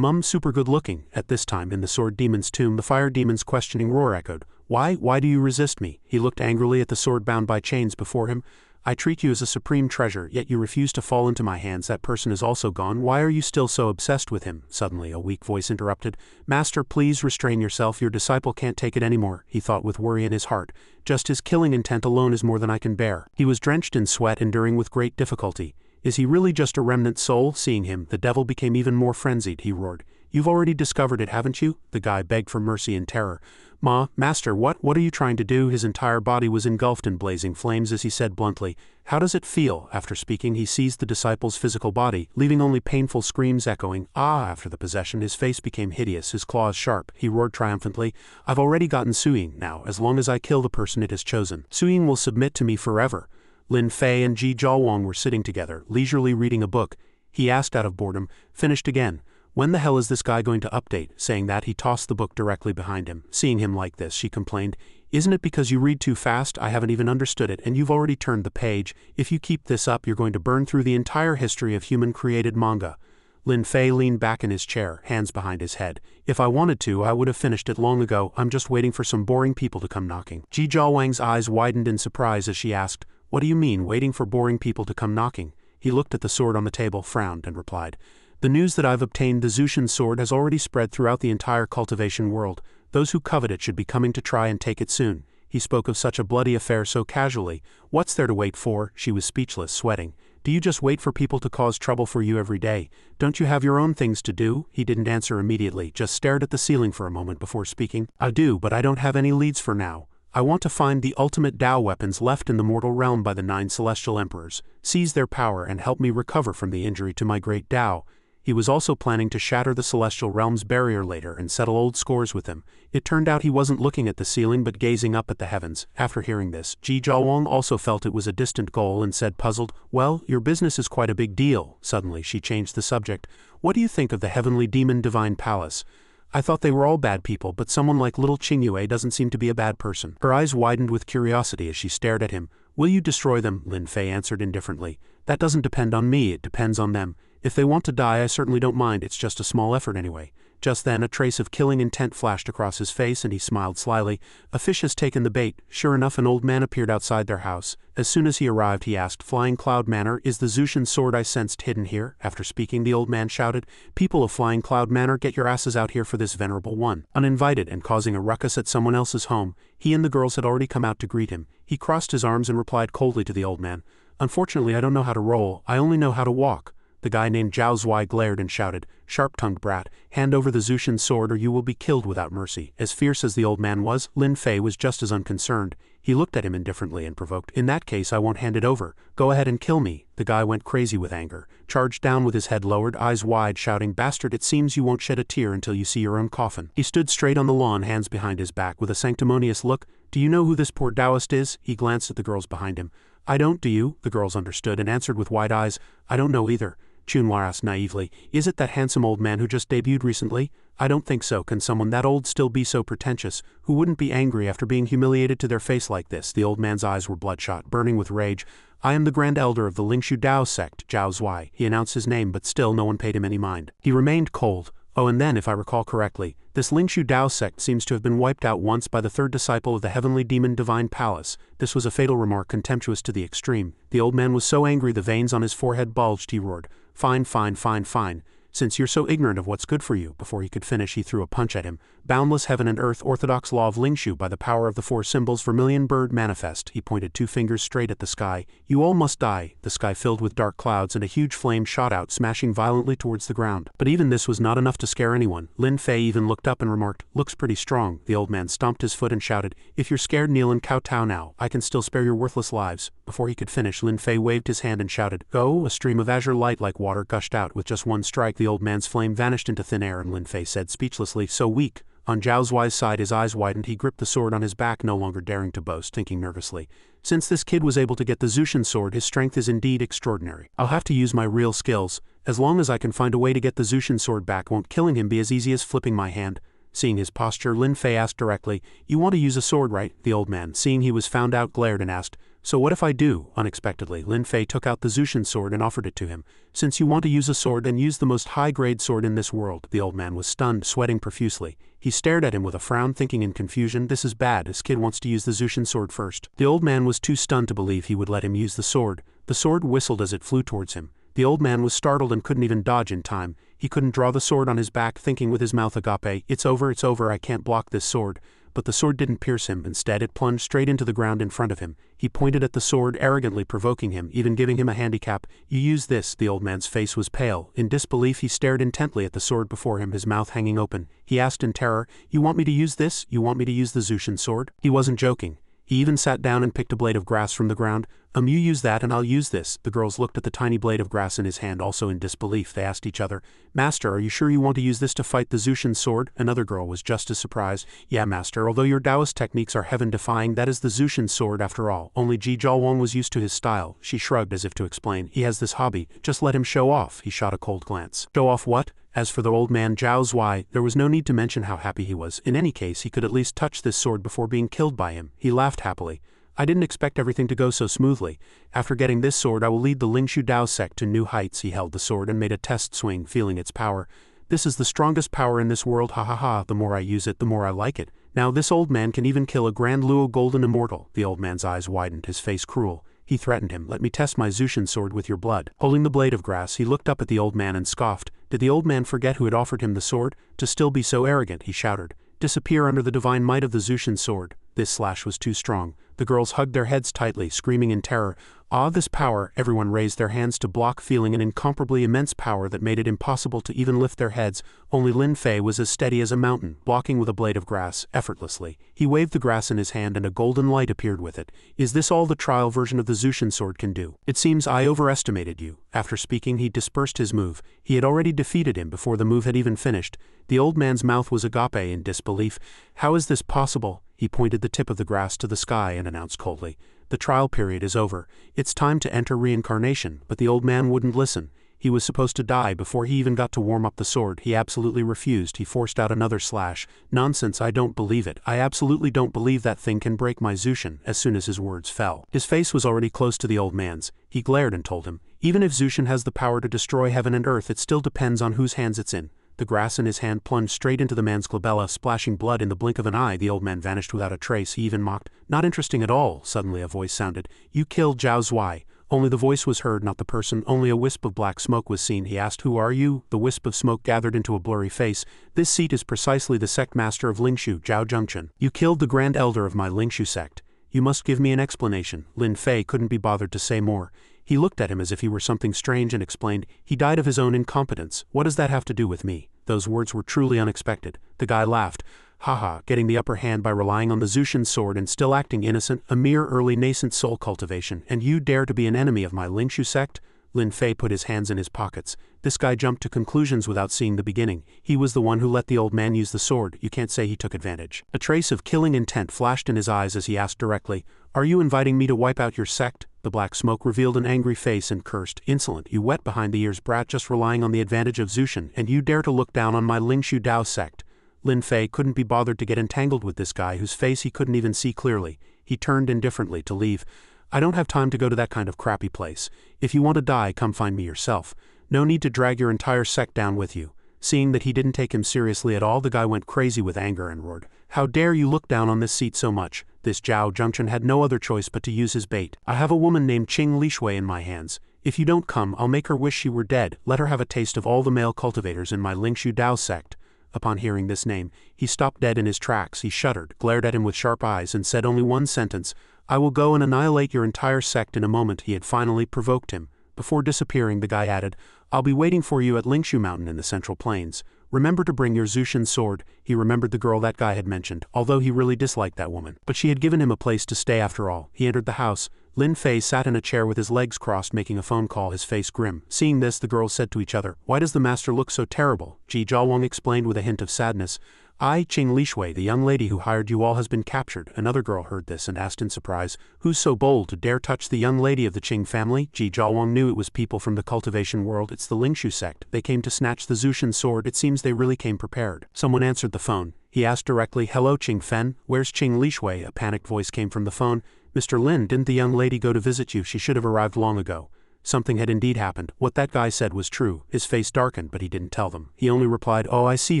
Super good looking. At this time, in the sword demon's tomb, the fire demon's questioning roar echoed. Why do you resist me? He looked angrily at the sword bound by chains before him. I treat you as a supreme treasure, yet you refuse to fall into my hands. That person is also gone. Why are you still so obsessed with him? Suddenly, a weak voice interrupted. Master, please restrain yourself. Your disciple can't take it anymore, he thought with worry in his heart. Just his killing intent alone is more than I can bear. He was drenched in sweat, enduring with great difficulty. Is he really just a remnant soul? Seeing him, the devil became even more frenzied. He roared. You've already discovered it, haven't you? The guy begged for mercy in terror. Master, what are you trying to do? His entire body was engulfed in blazing flames as he said bluntly, How does it feel? After speaking, he seized the disciple's physical body, leaving only painful screams echoing. After the possession, his face became hideous, his claws sharp. He roared triumphantly, I've already gotten Suying. Now, as long as I kill the person it has chosen, Suying will submit to me forever. Lin Fei and Ji Zhaowang were sitting together, leisurely reading a book. He asked out of boredom, finished again. When the hell is this guy going to update? Saying that, he tossed the book directly behind him. Seeing him like this, she complained, Isn't it because you read too fast? I haven't even understood it, and you've already turned the page. If you keep this up, you're going to burn through the entire history of human-created manga. Lin Fei leaned back in his chair, hands behind his head. If I wanted to, I would have finished it long ago. I'm just waiting for some boring people to come knocking. Ji Zhaowang's eyes widened in surprise as she asked, What do you mean, waiting for boring people to come knocking? He looked at the sword on the table, frowned, and replied, The news that I've obtained the Zushin sword has already spread throughout the entire cultivation world. Those who covet it should be coming to try and take it soon. He spoke of such a bloody affair so casually. What's there to wait for? She was speechless, sweating. Do you just wait for people to cause trouble for you every day? Don't you have your own things to do? He didn't answer immediately, just stared at the ceiling for a moment before speaking. I do, but I don't have any leads for now. I want to find the ultimate Tao weapons left in the mortal realm by the 9 celestial emperors, seize their power and help me recover from the injury to my great Tao. He was also planning to shatter the celestial realm's barrier later and settle old scores with him. It turned out he wasn't looking at the ceiling but gazing up at the heavens. After hearing this, Ji Zhaowang also felt it was a distant goal and said puzzled, "Well, your business is quite a big deal." Suddenly she changed the subject. "What do you think of the heavenly demon divine palace? I thought they were all bad people, but someone like little Qingyue doesn't seem to be a bad person." Her eyes widened with curiosity as she stared at him. "Will you destroy them?" Lin Fei answered indifferently. "That doesn't depend on me, it depends on them. If they want to die, I certainly don't mind, it's just a small effort anyway." Just then a trace of killing intent flashed across his face and he smiled slyly. "A fish has taken the bait." Sure enough, an old man appeared outside their house. As soon as he arrived, he asked, "Flying Cloud Manor, is the Zushin sword I sensed hidden here?" After speaking, the old man shouted, "People of Flying Cloud Manor, get your asses out here for this venerable one." Uninvited and causing a ruckus at someone else's home, he and the girls had already come out to greet him. He crossed his arms and replied coldly to the old man, "Unfortunately, I don't know how to roll, I only know how to walk." The guy named Zhao Zui glared and shouted, "Sharp-tongued brat, hand over the Zushin sword or you will be killed without mercy." As fierce as the old man was, Lin Fei was just as unconcerned. He looked at him indifferently and provoked, "In that case I won't hand it over. Go ahead and kill me." The guy went crazy with anger, charged down with his head lowered, eyes wide, shouting, "Bastard, it seems you won't shed a tear until you see your own coffin." He stood straight on the lawn, hands behind his back, with a sanctimonious look. "Do you know who this poor Taoist is?" He glanced at the girls behind him. "I don't, do you?" The girls understood and answered with wide eyes, "I don't know either." Chunhua asked naively, "Is it that handsome old man who just debuted recently?" "I don't think so. Can someone that old still be so pretentious? Who wouldn't be angry after being humiliated to their face like this?" The old man's eyes were bloodshot, burning with rage. "I am the Grand Elder of the Lingshu Dao sect, Zhao Zui." He announced his name, but still no one paid him any mind. He remained cold. "Oh, and then, if I recall correctly, this Lingshu Dao sect seems to have been wiped out once by the third disciple of the heavenly demon divine palace." This was a fatal remark, contemptuous to the extreme. The old man was so angry the veins on his forehead bulged. He roared, "Fine, fine, fine, fine. Since you're so ignorant of what's good for you." Before he could finish, he threw a punch at him. "Boundless heaven and earth, orthodox law of Lingshu, by the power of the four symbols, vermilion bird manifest." He pointed two fingers straight at the sky. "You all must die." The sky filled with dark clouds and a huge flame shot out, smashing violently towards the ground. But even this was not enough to scare anyone. Lin Fei even looked up and remarked, "Looks pretty strong." The old man stomped his foot and shouted, "If you're scared, kneel and kowtow now. I can still spare your worthless lives." Before he could finish, Lin Fei waved his hand and shouted, "Go!" A stream of azure light like water gushed out. With just one strike, the old man's flame vanished into thin air and Lin Fei said speechlessly, "So weak." On Zhao Zui's side, his eyes widened. He gripped the sword on his back, no longer daring to boast, thinking nervously, "Since this kid was able to get the Zushin sword, his strength is indeed extraordinary. I'll have to use my real skills. As long as I can find a way to get the Zushin sword back, won't killing him be as easy as flipping my hand?" Seeing his posture, Lin Fei asked directly, "You want to use a sword, right?" The old man, seeing he was found out, glared and asked, "So what if I do?" Unexpectedly, Lin Fei took out the Zushin sword and offered it to him. "Since you want to use a sword, then use the most high-grade sword in this world." The old man was stunned, sweating profusely. He stared at him with a frown, thinking in confusion, "This is bad. This kid wants to use the Zushin sword first." The old man was too stunned to believe he would let him use the sword. The sword whistled as it flew towards him. The old man was startled and couldn't even dodge in time. He couldn't draw the sword on his back, thinking with his mouth agape, it's over, I can't block this sword." But the sword didn't pierce him. Instead, it plunged straight into the ground in front of him. He pointed at the sword, arrogantly provoking him, even giving him a handicap. "You use this." The old man's face was pale. In disbelief, he stared intently at the sword before him, his mouth hanging open. He asked in terror, "You want me to use this? You want me to use the Zushin sword?" He wasn't joking. He even sat down and picked a blade of grass from the ground. You use that and I'll use this." The girls looked at the tiny blade of grass in his hand, also in disbelief. They asked each other, "Master, are you sure you want to use this to fight the Zushin sword?" Another girl was just as surprised. "Yeah, master, although your Taoist techniques are heaven-defying, that is the Zushin sword after all." Only Ji Zhaowang was used to his style. She shrugged as if to explain, "He has this hobby, just let him show off." He shot a cold glance. "Show off what?" As for the old man Zhao Zui, there was no need to mention how happy he was. In any case, he could at least touch this sword before being killed by him. He laughed happily. "I didn't expect everything to go so smoothly. After getting this sword, I will lead the Lingshu Dao sect to new heights." He held the sword and made a test swing, feeling its power. "This is the strongest power in this world, ha ha ha. The more I use it, the more I like it. Now this old man can even kill a Grand Luo Golden Immortal." The old man's eyes widened, his face cruel. He threatened him, "Let me test my Zushin sword with your blood." Holding the blade of grass, he looked up at the old man and scoffed. Did the old man forget who had offered him the sword? To still be so arrogant, he shouted, "Disappear under the divine might of the Zushin sword." This slash was too strong. The girls hugged their heads tightly, screaming in terror. Ah, this power! Everyone raised their hands to block, feeling an incomparably immense power that made it impossible to even lift their heads. Only Lin Fei was as steady as a mountain, blocking with a blade of grass, effortlessly. He waved the grass in his hand and a golden light appeared with it. Is this all the trial version of the Zushin sword can do? It seems I overestimated you. After speaking, he dispersed his move. He had already defeated him before the move had even finished. The old man's mouth was agape in disbelief. How is this possible? He pointed the tip of the grass to the sky and announced coldly, "The trial period is over. It's time to enter reincarnation." But the old man wouldn't listen. He was supposed to die before he even got to warm up the sword. He absolutely refused. He forced out another slash. "Nonsense, I don't believe it. I absolutely don't believe that thing can break my Zushin." As soon as his words fell, his face was already close to the old man's. He glared and told him, "Even if Zushin has the power to destroy heaven and earth, it still depends on whose hands it's in." The grass in his hand plunged straight into the man's glabella, splashing blood in the blink of an eye. The old man vanished without a trace. He even mocked, "Not interesting at all." Suddenly a voice sounded, "You killed Zhao Zuai." Only the voice was heard, not the person. Only a wisp of black smoke was seen. He asked, "Who are you?" The wisp of smoke gathered into a blurry face. "This seat is precisely the sect master of Lingshu, Zhao Zhengchen. You killed the grand elder of my Lingshu sect. You must give me an explanation." Lin Fei couldn't be bothered to say more. He looked at him as if he were something strange and explained, "He died of his own incompetence. What does that have to do with me?" Those words were truly unexpected. The guy laughed. "Haha, getting the upper hand by relying on the Zushin sword and still acting innocent, a mere early nascent soul cultivation, and you dare to be an enemy of my Lingshu sect?" Lin Fei put his hands in his pockets. This guy jumped to conclusions without seeing the beginning. He was the one who let the old man use the sword. You can't say he took advantage. A trace of killing intent flashed in his eyes as he asked directly, "Are you inviting me to wipe out your sect?" The black smoke revealed an angry face and cursed, "Insolent, you wet behind the ears brat, just relying on the advantage of Zushin, and you dare to look down on my Lingshu Dao sect." Lin Fei couldn't be bothered to get entangled with this guy whose face he couldn't even see clearly. He turned indifferently to leave. "I don't have time to go to that kind of crappy place. If you want to die, come find me yourself. No need to drag your entire sect down with you." Seeing that he didn't take him seriously at all, the guy went crazy with anger and roared, "How dare you look down on this seat so much?" This Zhao Zhengchen had no other choice but to use his bait. "I have a woman named Qing Lishui in my hands. If you don't come, I'll make her wish she were dead. Let her have a taste of all the male cultivators in my Lingshu Dao sect." Upon hearing this name, he stopped dead in his tracks. He shuddered, glared at him with sharp eyes, and said only one sentence, "I will go and annihilate your entire sect in a moment." He had finally provoked him. Before disappearing, the guy added, "I'll be waiting for you at Lingshu Mountain in the Central Plains. Remember to bring your Zushin sword." He remembered the girl that guy had mentioned, although he really disliked that woman. But she had given him a place to stay after all. He entered the house. Lin Fei sat in a chair with his legs crossed, making a phone call, his face grim. Seeing this, the girls said to each other, "Why does the master look so terrible?" Ji Zhaowang explained with a hint of sadness, "I, Qing Lishui, the young lady who hired you all, has been captured." Another girl heard this and asked in surprise, "Who's so bold to dare touch the young lady of the Qing family?" Ji Zhaowang knew it was people from the cultivation world. "It's the Lingshu sect. They came to snatch the Zushin sword. It seems they really came prepared." Someone answered the phone. He asked directly, "Hello, Qing Fen, where's Qing Lishui?" A panicked voice came from the phone. "Mr. Lin, didn't the young lady go to visit you? She should have arrived long ago." Something had indeed happened. What that guy said was true. His face darkened, but he didn't tell them. He only replied, "Oh, I see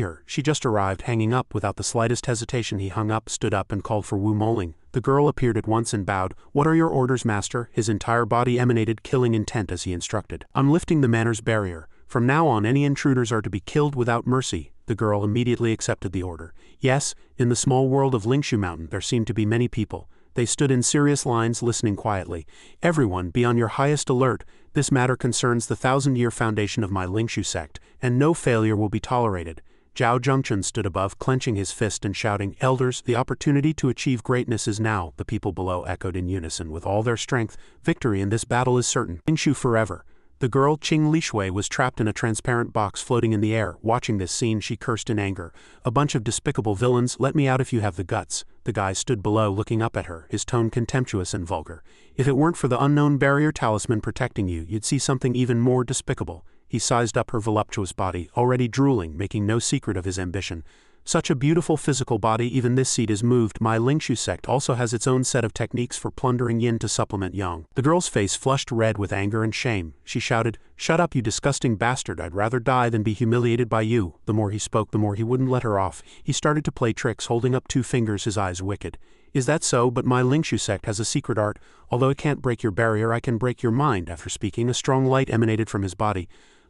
her. She just arrived." Hanging up without the slightest hesitation, he hung up, stood up, and called for Wu Moling. The girl appeared at once and bowed. "What are your orders, master?" His entire body emanated killing intent as he instructed. "I'm lifting the manners barrier. From now on, any intruders are to be killed without mercy." The girl immediately accepted the order. Yes, in the small world of Lingshu Mountain, there seemed to be many people. They stood in serious lines, listening quietly. "Everyone, be on your highest alert. This matter concerns the 1,000-year foundation of my Lingshu sect, and no failure will be tolerated." Zhao Zhengchen stood above, clenching his fist and shouting, "Elders, the opportunity to achieve greatness is now." The people below echoed in unison with all their strength, "Victory in this battle is certain. Lingshu forever." The girl Qing Lishui was trapped in a transparent box floating in the air. Watching this scene, she cursed in anger. "A bunch of despicable villains, let me out if you have the guts." The guy stood below, looking up at her, his tone contemptuous and vulgar. "If it weren't for the unknown barrier talisman protecting you, you'd see something even more despicable." He sized up her voluptuous body, already drooling, making no secret of his ambition. "Such a beautiful physical body, even this seat is moved. My Lingshu sect also has its own set of techniques for plundering yin to supplement yang." The girl's face flushed red with anger and shame. She shouted, "Shut up, you disgusting bastard. I'd rather die than be humiliated by you." The more he spoke, the more he wouldn't let her off. He started to play tricks, holding up 2 fingers, his eyes wicked. "Is that so? But my Lingshu sect has a secret art. Although it can't break your barrier, I can break your mind." After speaking, a strong light emanated from his body.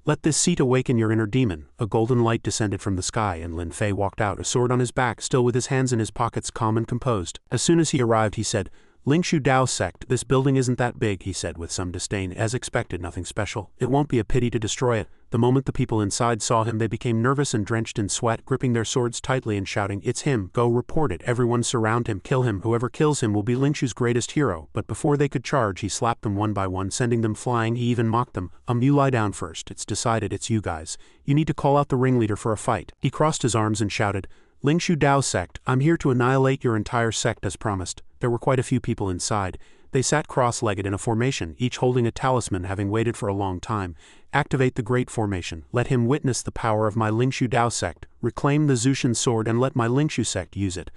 "Let this seat awaken your inner demon." A golden light descended from the sky, and Lin Fei walked out, a sword on his back, still with his hands in his pockets, calm and composed. As soon as he arrived, he said, Lingshu Dao sect, this building isn't that big, he said with some disdain. As expected, nothing special. It won't be a pity to destroy it. The moment the people inside saw him, they became nervous and drenched in sweat, gripping their swords tightly and shouting, "It's him! Go report it! Everyone surround him! Kill him! Whoever kills him will be Lingshu's greatest hero!" But before they could charge, he slapped them one by one, sending them flying. He even mocked them. You lie down first. It's decided. It's you guys. You need to call out the ringleader for a fight." He crossed his arms and shouted, "Lingshu Dao sect, I'm here to annihilate your entire sect as promised." There were quite a few people inside. They sat cross-legged in a formation, each holding a talisman, having waited for a long time. "Activate the Great Formation. Let him witness the power of my Lingshu Dao sect. Reclaim the Zushin sword and let my Lingshu sect use it."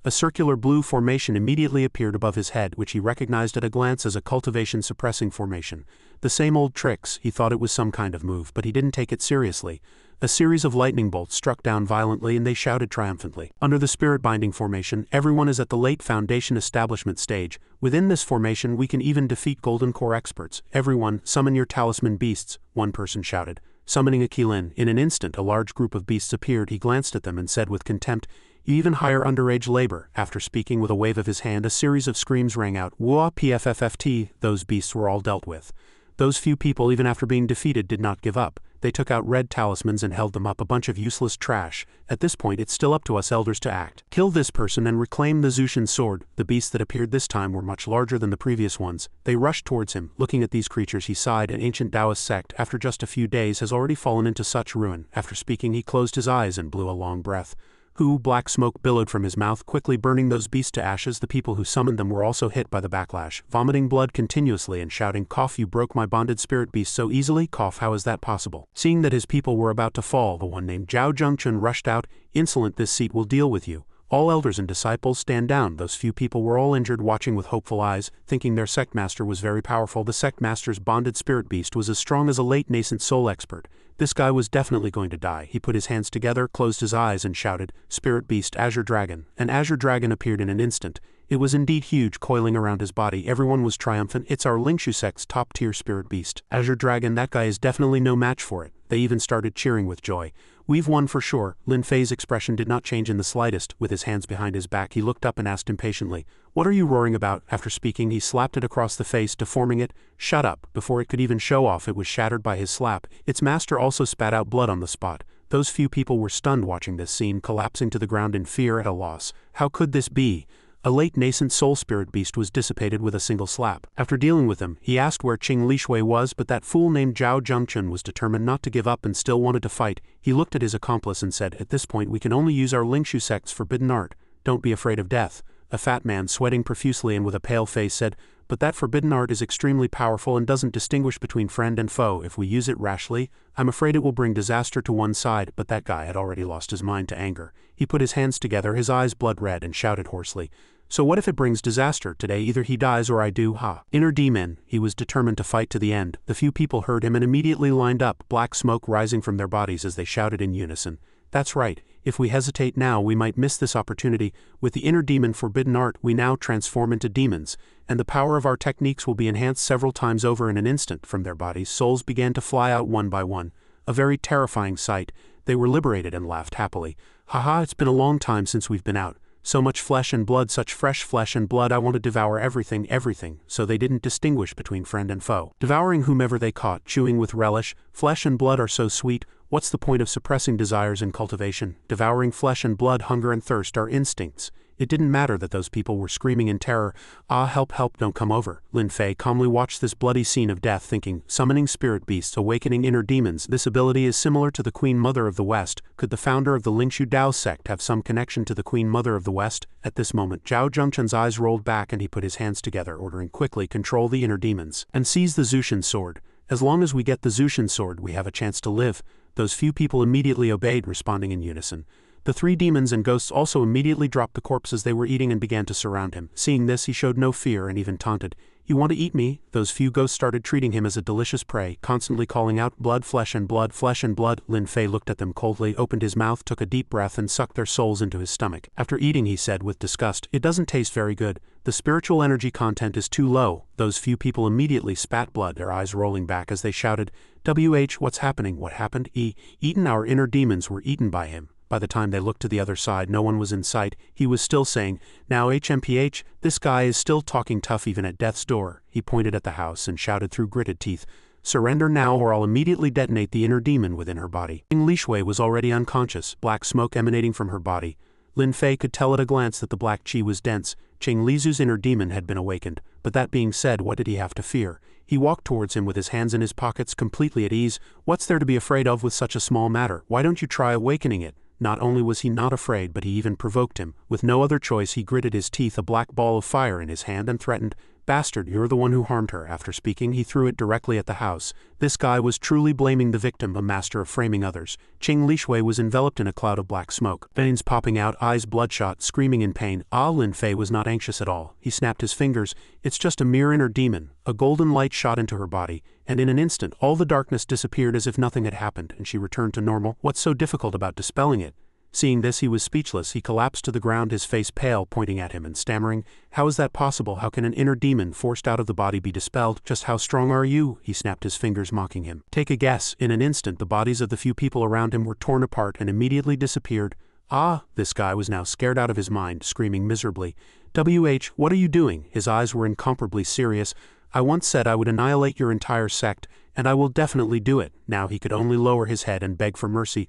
A circular blue formation immediately appeared above his head, which he recognized at a glance as a cultivation suppressing formation. The same old tricks. He thought it was some kind of move, but he didn't take it seriously. A series of lightning bolts struck down violently and they shouted triumphantly. Under the spirit binding formation, everyone is at the late foundation establishment stage. Within this formation we can even defeat Golden Core experts. "Everyone, summon your talisman beasts," one person shouted. Summoning a Qilin, in an instant a large group of beasts appeared. He glanced at them and said with contempt, "You even hire underage labor." After speaking with a wave of his hand, a series of screams rang out. "Wua pffft," those beasts were all dealt with. Those few people, even after being defeated, did not give up. They took out red talismans and held them up, a bunch of useless trash. At this point it's still up to us elders to act. Kill this person and reclaim the Zushin sword. The beasts that appeared this time were much larger than the previous ones. They rushed towards him. Looking at these creatures he sighed. An ancient Taoist sect, after just a few days, has already fallen into such ruin. After speaking he closed his eyes and blew a long breath. Black smoke billowed from his mouth, quickly burning those beasts to ashes. The people who summoned them were also hit by the backlash, vomiting blood continuously and shouting, "Cough, you broke my bonded spirit beast so easily. Cough, how is that possible?" Seeing that his people were about to fall, the one named Zhao Zhengchun rushed out. "Insolent, this seat will deal with you. All elders and disciples stand down." Those few people were all injured, watching with hopeful eyes, thinking their sect master was very powerful. The sect master's bonded spirit beast was as strong as a late nascent soul expert. This guy was definitely going to die. He put his hands together, closed his eyes and shouted, "Spirit beast, Azure Dragon." An Azure Dragon appeared in an instant. It was indeed huge, coiling around his body. Everyone was triumphant. "It's our Lingshu sect's top-tier spirit beast. Azure Dragon, that guy is definitely no match for it." They even started cheering with joy. "We've won for sure." Lin Fei's expression did not change in the slightest. With his hands behind his back he looked up and asked impatiently, "What are you roaring about?" After speaking he slapped it across the face, deforming it. "Shut up." Before it could even show off, it was shattered by his slap. Its master also spat out blood on the spot. Those few people were stunned watching this scene, collapsing to the ground in fear, at a loss. How could this be? A late nascent soul spirit beast was dissipated with a single slap. After dealing with him, he asked where Qing Lishui was, but that fool named Zhao Zhengchun was determined not to give up and still wanted to fight. He looked at his accomplice and said, "At this point we can only use our Lingshu sect's forbidden art. Don't be afraid of death." A fat man, sweating profusely and with a pale face, said, "But that forbidden art is extremely powerful and doesn't distinguish between friend and foe. If we use it rashly, I'm afraid it will bring disaster to one side." But that guy had already lost his mind to anger. He put his hands together, his eyes blood red, and shouted hoarsely, "So what if it brings disaster? Today either he dies or I do, ha." Inner demon. He was determined to fight to the end. The few people heard him and immediately lined up, black smoke rising from their bodies as they shouted in unison, "That's right. If we hesitate now we might miss this opportunity. With the inner demon forbidden art we now transform into demons, and the power of our techniques will be enhanced several times over in an instant." From their bodies souls began to fly out one by one. A very terrifying sight. They were liberated and laughed happily. "Haha, it's been a long time since we've been out. So much flesh and blood, such fresh flesh and blood. I want to devour everything, everything." So they didn't distinguish between friend and foe, devouring whomever they caught, chewing with relish. Flesh and blood are so sweet. What's the point of suppressing desires in cultivation? Devouring flesh and blood, hunger and thirst are instincts. It didn't matter that those people were screaming in terror, "Ah, help, help, don't come over." Lin Fei calmly watched this bloody scene of death, thinking, summoning spirit beasts, awakening inner demons. This ability is similar to the Queen Mother of the West. Could the founder of the Lingshu Dao sect have some connection to the Queen Mother of the West? At this moment, Zhao Zhengchun's eyes rolled back and he put his hands together, ordering quickly, "Control the inner demons and seize the Zushin sword. As long as we get the Zushin sword, we have a chance to live." Those few people immediately obeyed, responding in unison. The three demons and ghosts also immediately dropped the corpses they were eating and began to surround him. Seeing this, he showed no fear and even taunted, "You want to eat me?" Those few ghosts started treating him as a delicious prey, constantly calling out, "Blood, flesh and blood, flesh and blood." Lin Fei looked at them coldly, opened his mouth, took a deep breath and sucked their souls into his stomach. After eating, he said with disgust, "It doesn't taste very good. The spiritual energy content is too low." Those few people immediately spat blood, their eyes rolling back as they shouted, "What's happening? What happened? Eaten? Our inner demons were eaten by him." By the time they looked to the other side, no one was in sight. He was still saying, "Now HMPH, this guy is still talking tough even at death's door." He pointed at the house and shouted through gritted teeth, "Surrender now or I'll immediately detonate the inner demon within her body." Qing Lishui was already unconscious, black smoke emanating from her body. Lin Fei could tell at a glance that the black qi was dense. Qing Lizu's inner demon had been awakened, but that being said, what did he have to fear? He walked towards him with his hands in his pockets, completely at ease. What's there to be afraid of with such a small matter? Why don't you try awakening it? Not only was he not afraid, but he even provoked him. With no other choice, he gritted his teeth, a black ball of fire in his hand, and threatened, "Bastard, you're the one who harmed her." After speaking, he threw it directly at the house. This guy was truly blaming the victim, a master of framing others. Qing Lishui was enveloped in a cloud of black smoke, veins popping out, eyes bloodshot, screaming in pain. Lin Fei was not anxious at all. He snapped his fingers. "It's just a mere inner demon." A golden light shot into her body, and in an instant all the darkness disappeared as if nothing had happened, and she returned to normal. What's so difficult about dispelling it? Seeing this, he was speechless. He collapsed to the ground, his face pale, pointing at him and stammering, "How is that possible? How can an inner demon forced out of the body be dispelled? Just how strong are you?" He snapped his fingers, mocking him. "Take a guess." In an instant, the bodies of the few people around him were torn apart and immediately disappeared. This guy was now scared out of his mind, screaming miserably, "WH, what are you doing?" His eyes were incomparably serious. "I once said I would annihilate your entire sect, and I will definitely do it." Now he could only lower his head and beg for mercy.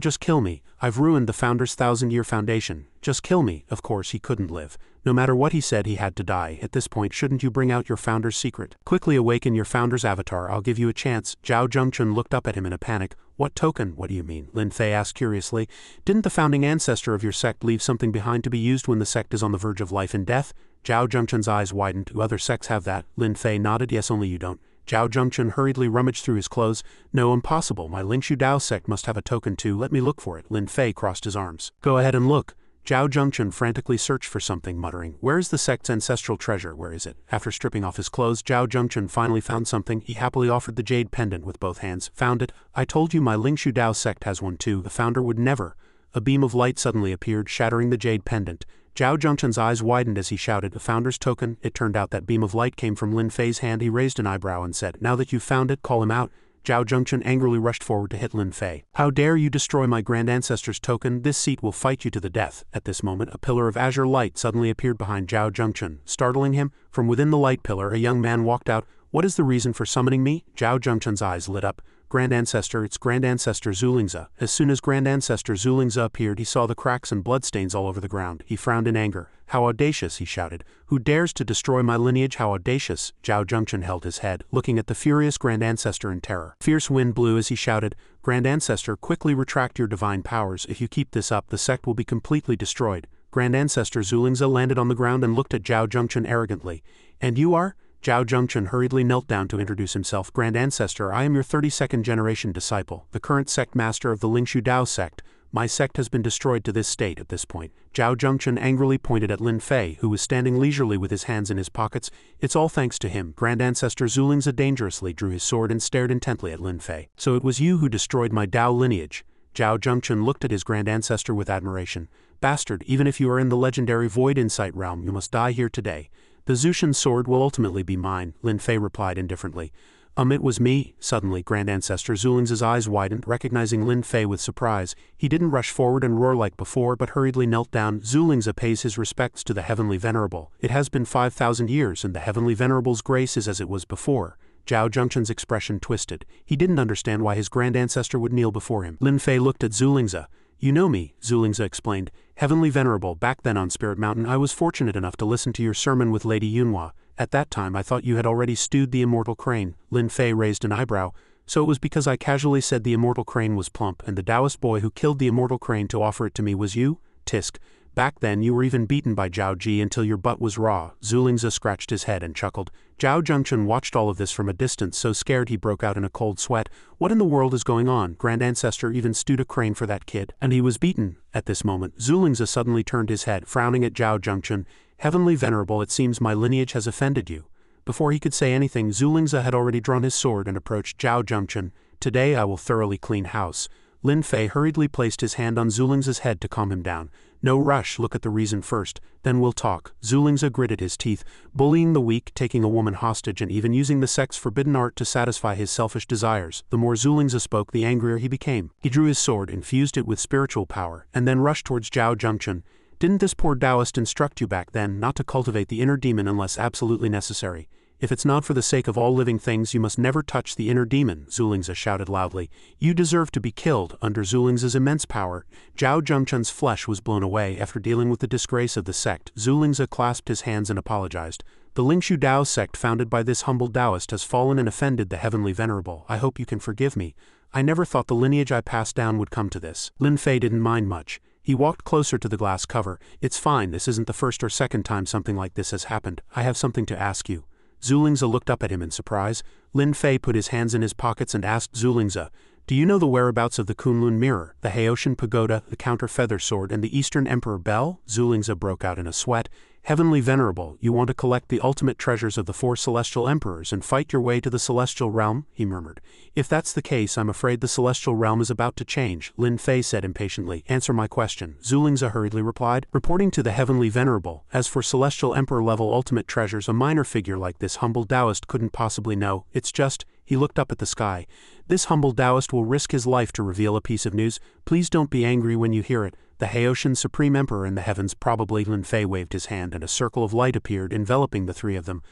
Just kill me. I've ruined the Founder's 1,000-year foundation. Just kill me." Of course he couldn't live. No matter what he said, he had to die. At this point, shouldn't you bring out your Founder's secret? Quickly awaken your Founder's avatar. I'll give you a chance. Zhao Zhengchun looked up at him in a panic. "What token? What do you mean?" Lin Fei asked curiously. "Didn't the founding ancestor of your sect leave something behind to be used when the sect is on the verge of life and death?" Zhao Zhengchun's eyes widened. "Do other sects have that?" Lin Fei nodded. "Yes, only you don't." Zhao Zhengchun hurriedly rummaged through his clothes. "No, impossible. My Lingshu Dao sect must have a token too. Let me look for it." Lin Fei crossed his arms. "Go ahead and look." Zhao Zhengchun frantically searched for something, muttering, "Where is the sect's ancestral treasure? Where is it?" After stripping off his clothes, Zhao Zhengchun finally found something. He happily offered the jade pendant with both hands. "Found it. I told you my Lingshu Dao sect has one too. The founder would never." A beam of light suddenly appeared, shattering the jade pendant. Zhao Zhengchun's eyes widened as he shouted, "The Founder's token." It turned out that beam of light came from Lin Fei's hand. He raised an eyebrow and said, "Now that you've found it, call him out." Zhao Zhengchun angrily rushed forward to hit Lin Fei. "How dare you destroy my grand ancestor's token? This seat will fight you to the death." At this moment, a pillar of azure light suddenly appeared behind Zhao Zhengchun. Startling him, from within the light pillar, a young man walked out. "What is the reason for summoning me?" Zhao Zhengchun's eyes lit up. "Grand Ancestor, it's Grand Ancestor Zulingza." As soon as Grand Ancestor Zulingza appeared, he saw the cracks and bloodstains all over the ground. He frowned in anger. "How audacious," he shouted. "Who dares to destroy my lineage? How audacious!" Zhao Zhengchun held his head, looking at the furious Grand Ancestor in terror. Fierce wind blew as he shouted, "Grand Ancestor, quickly retract your divine powers. If you keep this up, the sect will be completely destroyed." Grand Ancestor Zulingza landed on the ground and looked at Zhao Zhengchun arrogantly. "And you are?" Zhao Zhengchun hurriedly knelt down to introduce himself. "Grand Ancestor, I am your 32nd generation disciple, the current sect master of the Lingshu Dao sect. My sect has been destroyed to this state at this point." Zhao Zhengchun angrily pointed at Lin Fei, who was standing leisurely with his hands in his pockets. "It's all thanks to him." Grand Ancestor Zulingza dangerously drew his sword and stared intently at Lin Fei. "So it was you who destroyed my Dao lineage?" Zhao Zhengchun looked at his Grand Ancestor with admiration. "Bastard, even if you are in the legendary Void Insight realm, you must die here today." "The Zushin sword will ultimately be mine," Lin Fei replied indifferently. It was me." Suddenly, Grand Ancestor Zulingza's eyes widened, recognizing Lin Fei with surprise. He didn't rush forward and roar like before, but hurriedly knelt down. "Zulingza pays his respects to the Heavenly Venerable. It has been 5,000 years, and the Heavenly Venerable's grace is as it was before." Zhao Zhengchun's expression twisted. He didn't understand why his Grand Ancestor would kneel before him. Lin Fei looked at Zulingza. "You know me," Zulingza explained. "Heavenly Venerable, back then on Spirit Mountain I was fortunate enough to listen to your sermon with Lady Yunhua. At that time I thought you had already stewed the immortal crane." Lin Fei raised an eyebrow. "So it was because I casually said the immortal crane was plump, and the Taoist boy who killed the immortal crane to offer it to me was you? Tisk. Back then you were even beaten by Zhao Ji until your butt was raw." Zulingza scratched his head and chuckled. Zhao Zhengchun watched all of this from a distance, so scared he broke out in a cold sweat. What in the world is going on? Grand Ancestor even stewed a crane for that kid, and he was beaten. At this moment, Zulingza suddenly turned his head, frowning at Zhao Zhengchun. "Heavenly Venerable, it seems my lineage has offended you." Before he could say anything, Zulingza had already drawn his sword and approached Zhao Zhengchun. "Today I will thoroughly clean house. Lin Fei hurriedly placed his hand on Zuling's head to calm him down. No rush, look at the reason first, then we'll talk. Zuling's gritted his teeth, bullying the weak, taking a woman hostage and even using the sex-forbidden art to satisfy his selfish desires. The more Zuling's spoke, the angrier he became. He drew his sword, infused it with spiritual power, and then rushed towards Zhao Zhengchun. Didn't this poor Taoist instruct you back then not to cultivate the inner demon unless absolutely necessary? If it's not for the sake of all living things, you must never touch the inner demon, Zuling's shouted loudly. You deserve to be killed. Under Zuling's immense power, Zhao Zhengchun's flesh was blown away. After dealing with the disgrace of the sect, Zuling's clasped his hands and apologized. The Lingshu Dao sect founded by this humble Taoist has fallen and offended the heavenly venerable. I hope you can forgive me. I never thought the lineage I passed down would come to this. Lin Fei didn't mind much. He walked closer to the glass cover. It's fine, this isn't the first or second time something like this has happened. I have something to ask you. Zulingza looked up at him in surprise. Lin Fei put his hands in his pockets and asked Zulingza, do you know the whereabouts of the Kunlun Mirror, the Haoshan Pagoda, the Counter Feather Sword, and the Eastern Emperor Bell? Zulingza broke out in a sweat. Heavenly Venerable, you want to collect the ultimate treasures of the 4 celestial emperors and fight your way to the celestial realm? He murmured. If that's the case, I'm afraid the celestial realm is about to change, Lin Fei said impatiently. Answer my question, Zulingza hurriedly replied, reporting to the Heavenly Venerable. As for celestial emperor level ultimate treasures, a minor figure like this humble Taoist couldn't possibly know. It's just, he looked up at the sky. This humble Taoist will risk his life to reveal a piece of news. Please don't be angry when you hear it. The Haoshan Supreme Emperor in the heavens, probably. Lin Fei waved his hand and a circle of light appeared, enveloping the 3 of them.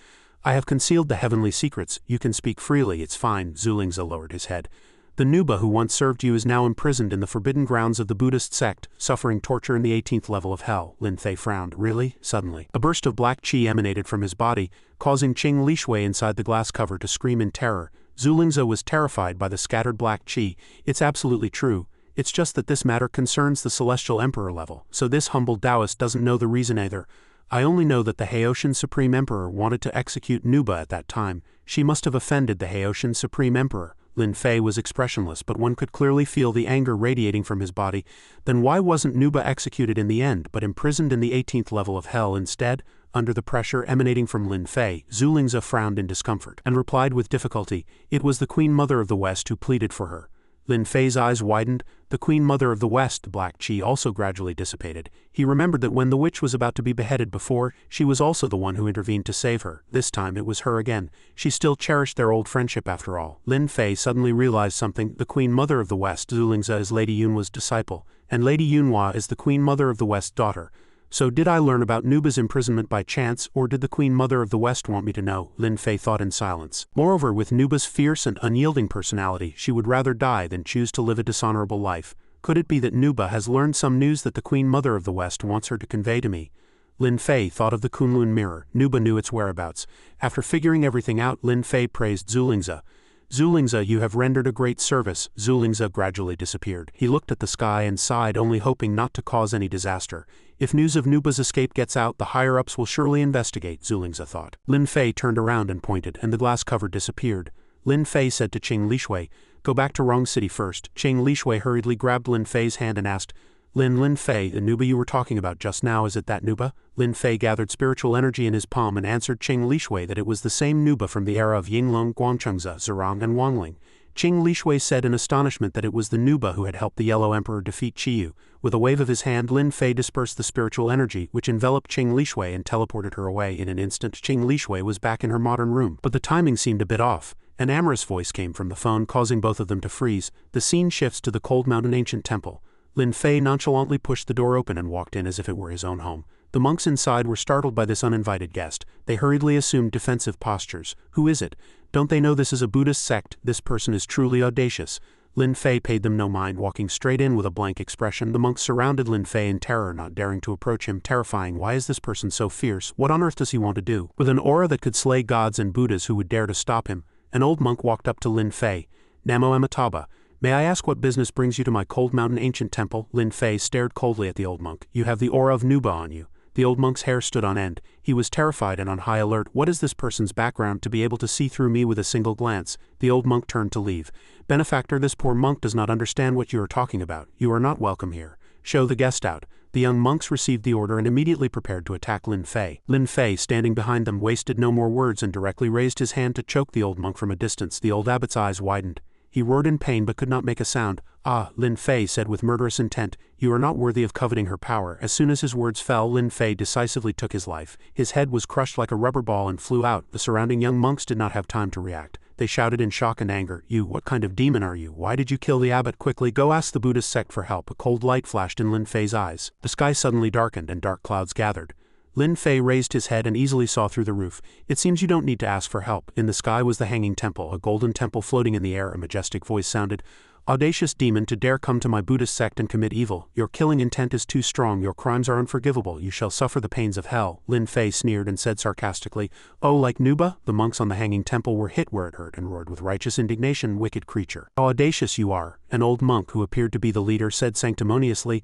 I have concealed the heavenly secrets. You can speak freely, it's fine. Zulingza lowered his head. The Nuba who once served you is now imprisoned in the forbidden grounds of the Buddhist sect, suffering torture in the 18th level of hell. Lin Fei frowned. Really? Suddenly, a burst of black qi emanated from his body, causing Qing Lishui inside the glass cover to scream in terror. Zulingza was terrified by the scattered black qi. It's absolutely true. It's just that this matter concerns the celestial emperor level, so this humble Taoist doesn't know the reason either. I only know that the Haoshan Supreme Emperor wanted to execute Nuba at that time. She must have offended the Haoshan Supreme Emperor. Lin Fei was expressionless, but one could clearly feel the anger radiating from his body. Then why wasn't Nuba executed in the end, but imprisoned in the 18th level of hell instead? Under the pressure emanating from Lin Fei, Zulingza frowned in discomfort, and replied with difficulty, it was the Queen Mother of the West who pleaded for her. Lin Fei's eyes widened. The Queen Mother of the West, the black qi also gradually dissipated. He remembered that when the witch was about to be beheaded before, she was also the one who intervened to save her. This time it was her again. She still cherished their old friendship after all. Lin Fei suddenly realized something. The Queen Mother of the West, Zulingza, is Lady Yunhua's disciple, and Lady Yunhua is the Queen Mother of the West's daughter. So did I learn about Nuba's imprisonment by chance, or did the Queen Mother of the West want me to know? Lin Fei thought in silence. Moreover, with Nuba's fierce and unyielding personality, she would rather die than choose to live a dishonorable life. Could it be that Nuba has learned some news that the Queen Mother of the West wants her to convey to me? Lin Fei thought of the Kunlun Mirror. Nuba knew its whereabouts. After figuring everything out, Lin Fei praised Zulingza. Zulingza, you have rendered a great service. Zulingza gradually disappeared. He looked at the sky and sighed, only hoping not to cause any disaster. If news of Nuba's escape gets out, the higher-ups will surely investigate, Zulingza thought. Lin Fei turned around and pointed, and the glass cover disappeared. Lin Fei said to Qing Lishui, go back to Rong City first. Qing Lishui hurriedly grabbed Lin Fei's hand and asked, Lin Fei, the Nuba you were talking about just now, is it that Nuba? Lin Fei gathered spiritual energy in his palm and answered Qing Lishui that it was the same Nuba from the era of Yinglong, Guangchengzi, Zerang, and Wangling. Qing Lishui said in astonishment that it was the Nuba who had helped the Yellow Emperor defeat Qiyu. With a wave of his hand, Lin Fei dispersed the spiritual energy, which enveloped Qing Lishui and teleported her away. In an instant, Qing Lishui was back in her modern room, but the timing seemed a bit off. An amorous voice came from the phone, causing both of them to freeze. The scene shifts to the Cold Mountain Ancient Temple. Lin Fei nonchalantly pushed the door open and walked in as if it were his own home. The monks inside were startled by this uninvited guest. They hurriedly assumed defensive postures. Who is it? Don't they know this is a Buddhist sect? This person is truly audacious. Lin Fei paid them no mind, walking straight in with a blank expression. The monks surrounded Lin Fei in terror, not daring to approach him. Terrifying. Why is this person so fierce? What on earth does he want to do? With an aura that could slay gods and Buddhas, who would dare to stop him? An old monk walked up to Lin Fei. Namo Amitabha. May I ask what business brings you to my Cold Mountain Ancient Temple? Lin Fei stared coldly at the old monk. You have the aura of Nuba on you. The old monk's hair stood on end. He was terrified and on high alert. What is this person's background to be able to see through me with a single glance? The old monk turned to leave. Benefactor, this poor monk does not understand what you are talking about. You are not welcome here. Show the guest out. The young monks received the order and immediately prepared to attack Lin Fei. Lin Fei, standing behind them, wasted no more words and directly raised his hand to choke the old monk from a distance. The old abbot's eyes widened. He roared in pain but could not make a sound. "Ah," Lin Fei said with murderous intent, "you are not worthy of coveting her power." As soon as his words fell, Lin Fei decisively took his life. His head was crushed like a rubber ball and flew out. The surrounding young monks did not have time to react. They shouted in shock and anger, What kind of demon are you? Why did you kill the abbot? Quickly, go ask the Buddhist sect for help." A cold light flashed in Lin Fei's eyes. The sky suddenly darkened and dark clouds gathered. Lin Fei raised his head and easily saw through the roof. "It seems you don't need to ask for help." In the sky was the hanging temple, a golden temple floating in the air. A majestic voice sounded, "Audacious demon, to dare come to my Buddhist sect and commit evil. Your killing intent is too strong. Your crimes are unforgivable. You shall suffer the pains of hell." Lin Fei sneered and said sarcastically, "Oh, like Nuba?" The monks on the hanging temple were hit where it hurt and roared with righteous indignation, "Wicked creature. How audacious you are." An old monk who appeared to be the leader said sanctimoniously,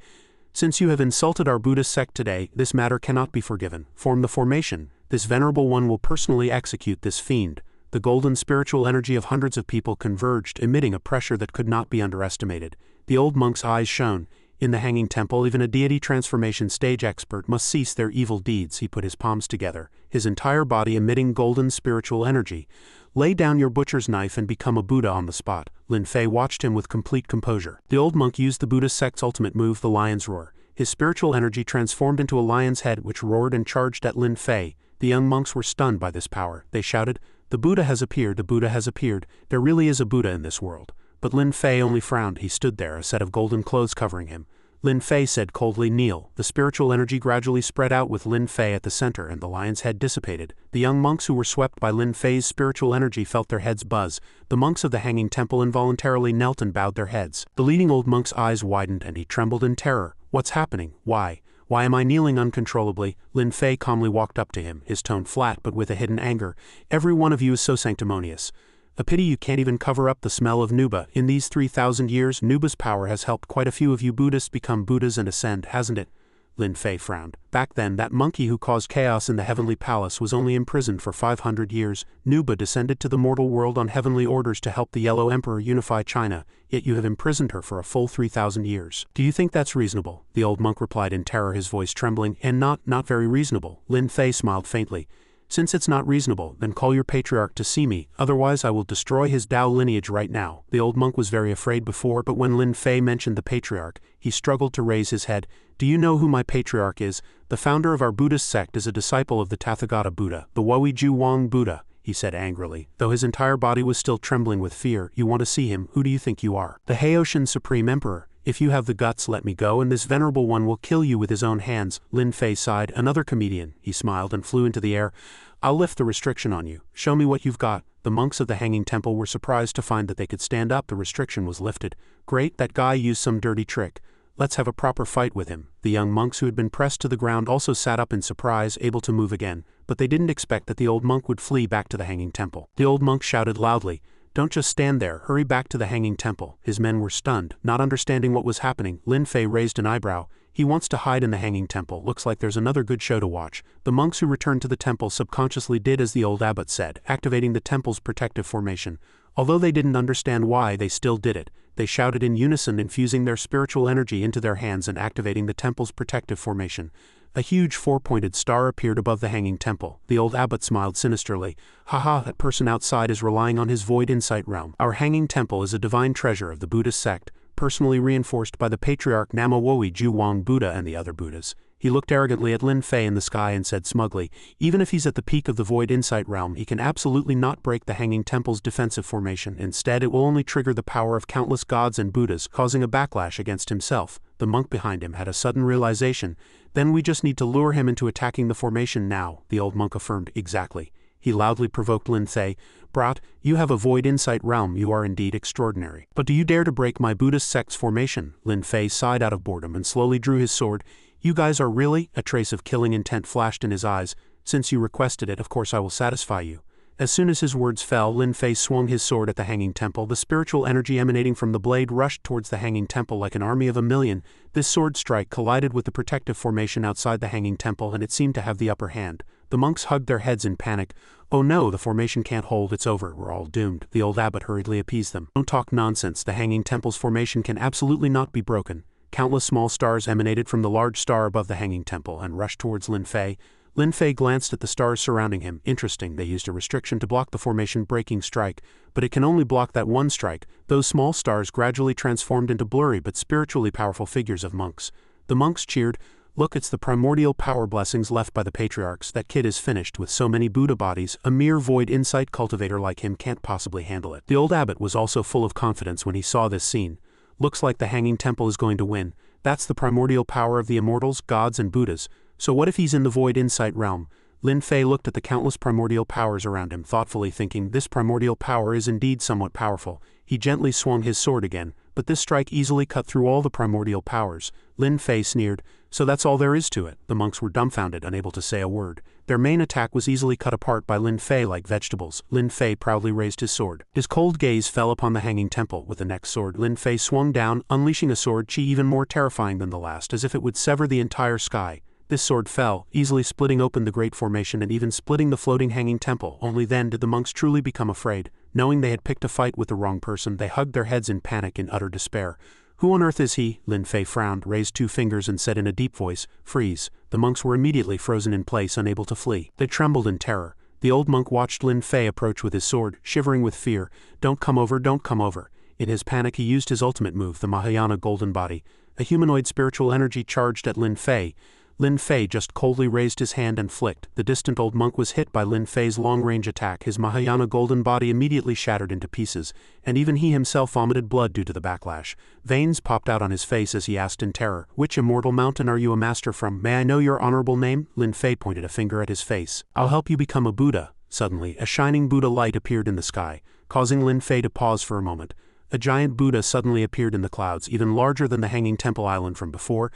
"Since you have insulted our Buddhist sect today, this matter cannot be forgiven. Form the formation. This venerable one will personally execute this fiend." The golden spiritual energy of hundreds of people converged, emitting a pressure that could not be underestimated. The old monk's eyes shone. In the hanging temple, even a deity transformation stage expert must cease their evil deeds. He put his palms together, his entire body emitting golden spiritual energy. "Lay down your butcher's knife and become a Buddha on the spot." Lin Fei watched him with complete composure. The old monk used the Buddhist sect's ultimate move, the lion's roar. His spiritual energy transformed into a lion's head which roared and charged at Lin Fei. The young monks were stunned by this power. They shouted, "The Buddha has appeared, the Buddha has appeared. There really is a Buddha in this world." But Lin Fei only frowned. He stood there, a set of golden clothes covering him. Lin Fei said coldly, "Kneel." The spiritual energy gradually spread out with Lin Fei at the center and the lion's head dissipated. The young monks who were swept by Lin Fei's spiritual energy felt their heads buzz. The monks of the hanging temple involuntarily knelt and bowed their heads. The leading old monk's eyes widened and he trembled in terror. "What's happening? Why? Why am I kneeling uncontrollably?" Lin Fei calmly walked up to him, his tone flat but with a hidden anger. "Every one of you is so sanctimonious. A pity you can't even cover up the smell of Nuba. In these 3,000 years, Nuba's power has helped quite a few of you Buddhists become Buddhas and ascend, hasn't it?" Lin Fei frowned. "Back then, that monkey who caused chaos in the heavenly palace was only imprisoned for 500 years. Nuba descended to the mortal world on heavenly orders to help the Yellow Emperor unify China, yet you have imprisoned her for a full 3,000 years. Do you think that's reasonable?" The old monk replied in terror, his voice trembling, "And not very reasonable." Lin Fei smiled faintly. "Since it's not reasonable, then call your patriarch to see me, otherwise I will destroy his Tao lineage right now." The old monk was very afraid before, but when Lin Fei mentioned the patriarch, he struggled to raise his head. "Do you know who my patriarch is? The founder of our Buddhist sect is a disciple of the Tathagata Buddha, the Wei Wang Buddha," he said angrily, though his entire body was still trembling with fear. "You want to see him? Who do you think you are? The Haoshan Supreme Emperor. If you have the guts, let me go, and this venerable one will kill you with his own hands." Lin Fei sighed. "Another comedian." He smiled and flew into the air. "I'll lift the restriction on you. Show me what you've got." The monks of the hanging temple were surprised to find that they could stand up. The restriction was lifted. "Great, that guy used some dirty trick. Let's have a proper fight with him." The young monks who had been pressed to the ground also sat up in surprise, able to move again, but they didn't expect that the old monk would flee back to the hanging temple. The old monk shouted loudly, "Don't just stand there, hurry back to the hanging temple." His men were stunned, not understanding what was happening. Lin Fei raised an eyebrow. "He wants to hide in the hanging temple. Looks like there's another good show to watch." The monks who returned to the temple subconsciously did as the old abbot said, activating the temple's protective formation. Although they didn't understand why, they still did it. They shouted in unison, infusing their spiritual energy into their hands and activating the temple's protective formation. A huge four-pointed star appeared above the hanging temple. The old abbot smiled sinisterly. "Haha, that person outside is relying on his void insight realm. Our hanging temple is a divine treasure of the Buddhist sect, personally reinforced by the patriarch Nama Wei Buddha and the other Buddhas." He looked arrogantly at Lin Fei in the sky and said smugly, "Even if he's at the peak of the void insight realm, he can absolutely not break the hanging temple's defensive formation. Instead, it will only trigger the power of countless gods and Buddhas, causing a backlash against himself." The monk behind him had a sudden realization. "Then we just need to lure him into attacking the formation now," the old monk affirmed. "Exactly." He loudly provoked Lin Fei. "Brat, you have a void insight realm. You are indeed extraordinary. But do you dare to break my Buddhist sect's formation?" Lin Fei sighed out of boredom and slowly drew his sword. "You guys are really?" A trace of killing intent flashed in his eyes. "Since you requested it, of course I will satisfy you." As soon as his words fell, Lin Fei swung his sword at the hanging temple. The spiritual energy emanating from the blade rushed towards the hanging temple like an army of a million. This sword strike collided with the protective formation outside the hanging temple, and it seemed to have the upper hand. The monks hugged their heads in panic. "Oh no, the formation can't hold, it's over, we're all doomed." The old abbot hurriedly appeased them. "Don't talk nonsense, the hanging temple's formation can absolutely not be broken." Countless small stars emanated from the large star above the hanging temple and rushed towards Lin Fei. Lin Fei glanced at the stars surrounding him. Interesting, they used a restriction to block the formation-breaking strike, but it can only block that one strike. Those small stars gradually transformed into blurry but spiritually powerful figures of monks. The monks cheered. Look, it's the primordial power blessings left by the patriarchs. That kid is finished with so many Buddha bodies. A mere void insight cultivator like him can't possibly handle it. The old abbot was also full of confidence when he saw this scene. Looks like the Hanging Temple is going to win. That's the primordial power of the immortals, gods, and Buddhas. So what if he's in the void insight realm? Lin Fei looked at the countless primordial powers around him, thoughtfully thinking, this primordial power is indeed somewhat powerful. He gently swung his sword again, but this strike easily cut through all the primordial powers. Lin Fei sneered, so that's all there is to it. The monks were dumbfounded, unable to say a word. Their main attack was easily cut apart by Lin Fei like vegetables. Lin Fei proudly raised his sword. His cold gaze fell upon the Hanging Temple. With the next sword, Lin Fei swung down, unleashing a sword chi even more terrifying than the last, as if it would sever the entire sky. This sword fell, easily splitting open the great formation and even splitting the floating Hanging Temple. Only then did the monks truly become afraid. Knowing they had picked a fight with the wrong person, they hugged their heads in panic and utter despair. Who on earth is he? Lin Fei frowned, raised two fingers and said in a deep voice, freeze. The monks were immediately frozen in place, unable to flee. They trembled in terror. The old monk watched Lin Fei approach with his sword, shivering with fear. Don't come over, don't come over. In his panic he used his ultimate move, the Mahayana Golden Body. A humanoid spiritual energy charged at Lin Fei. Lin Fei just coldly raised his hand and flicked. The distant old monk was hit by Lin Fei's long-range attack. His Mahayana golden body immediately shattered into pieces, and even he himself vomited blood due to the backlash. Veins popped out on his face as he asked in terror, which immortal mountain are you a master from? May I know your honorable name? Lin Fei pointed a finger at his face. I'll help you become a Buddha. Suddenly, a shining Buddha light appeared in the sky, causing Lin Fei to pause for a moment. A giant Buddha suddenly appeared in the clouds, even larger than the Hanging Temple Island from before.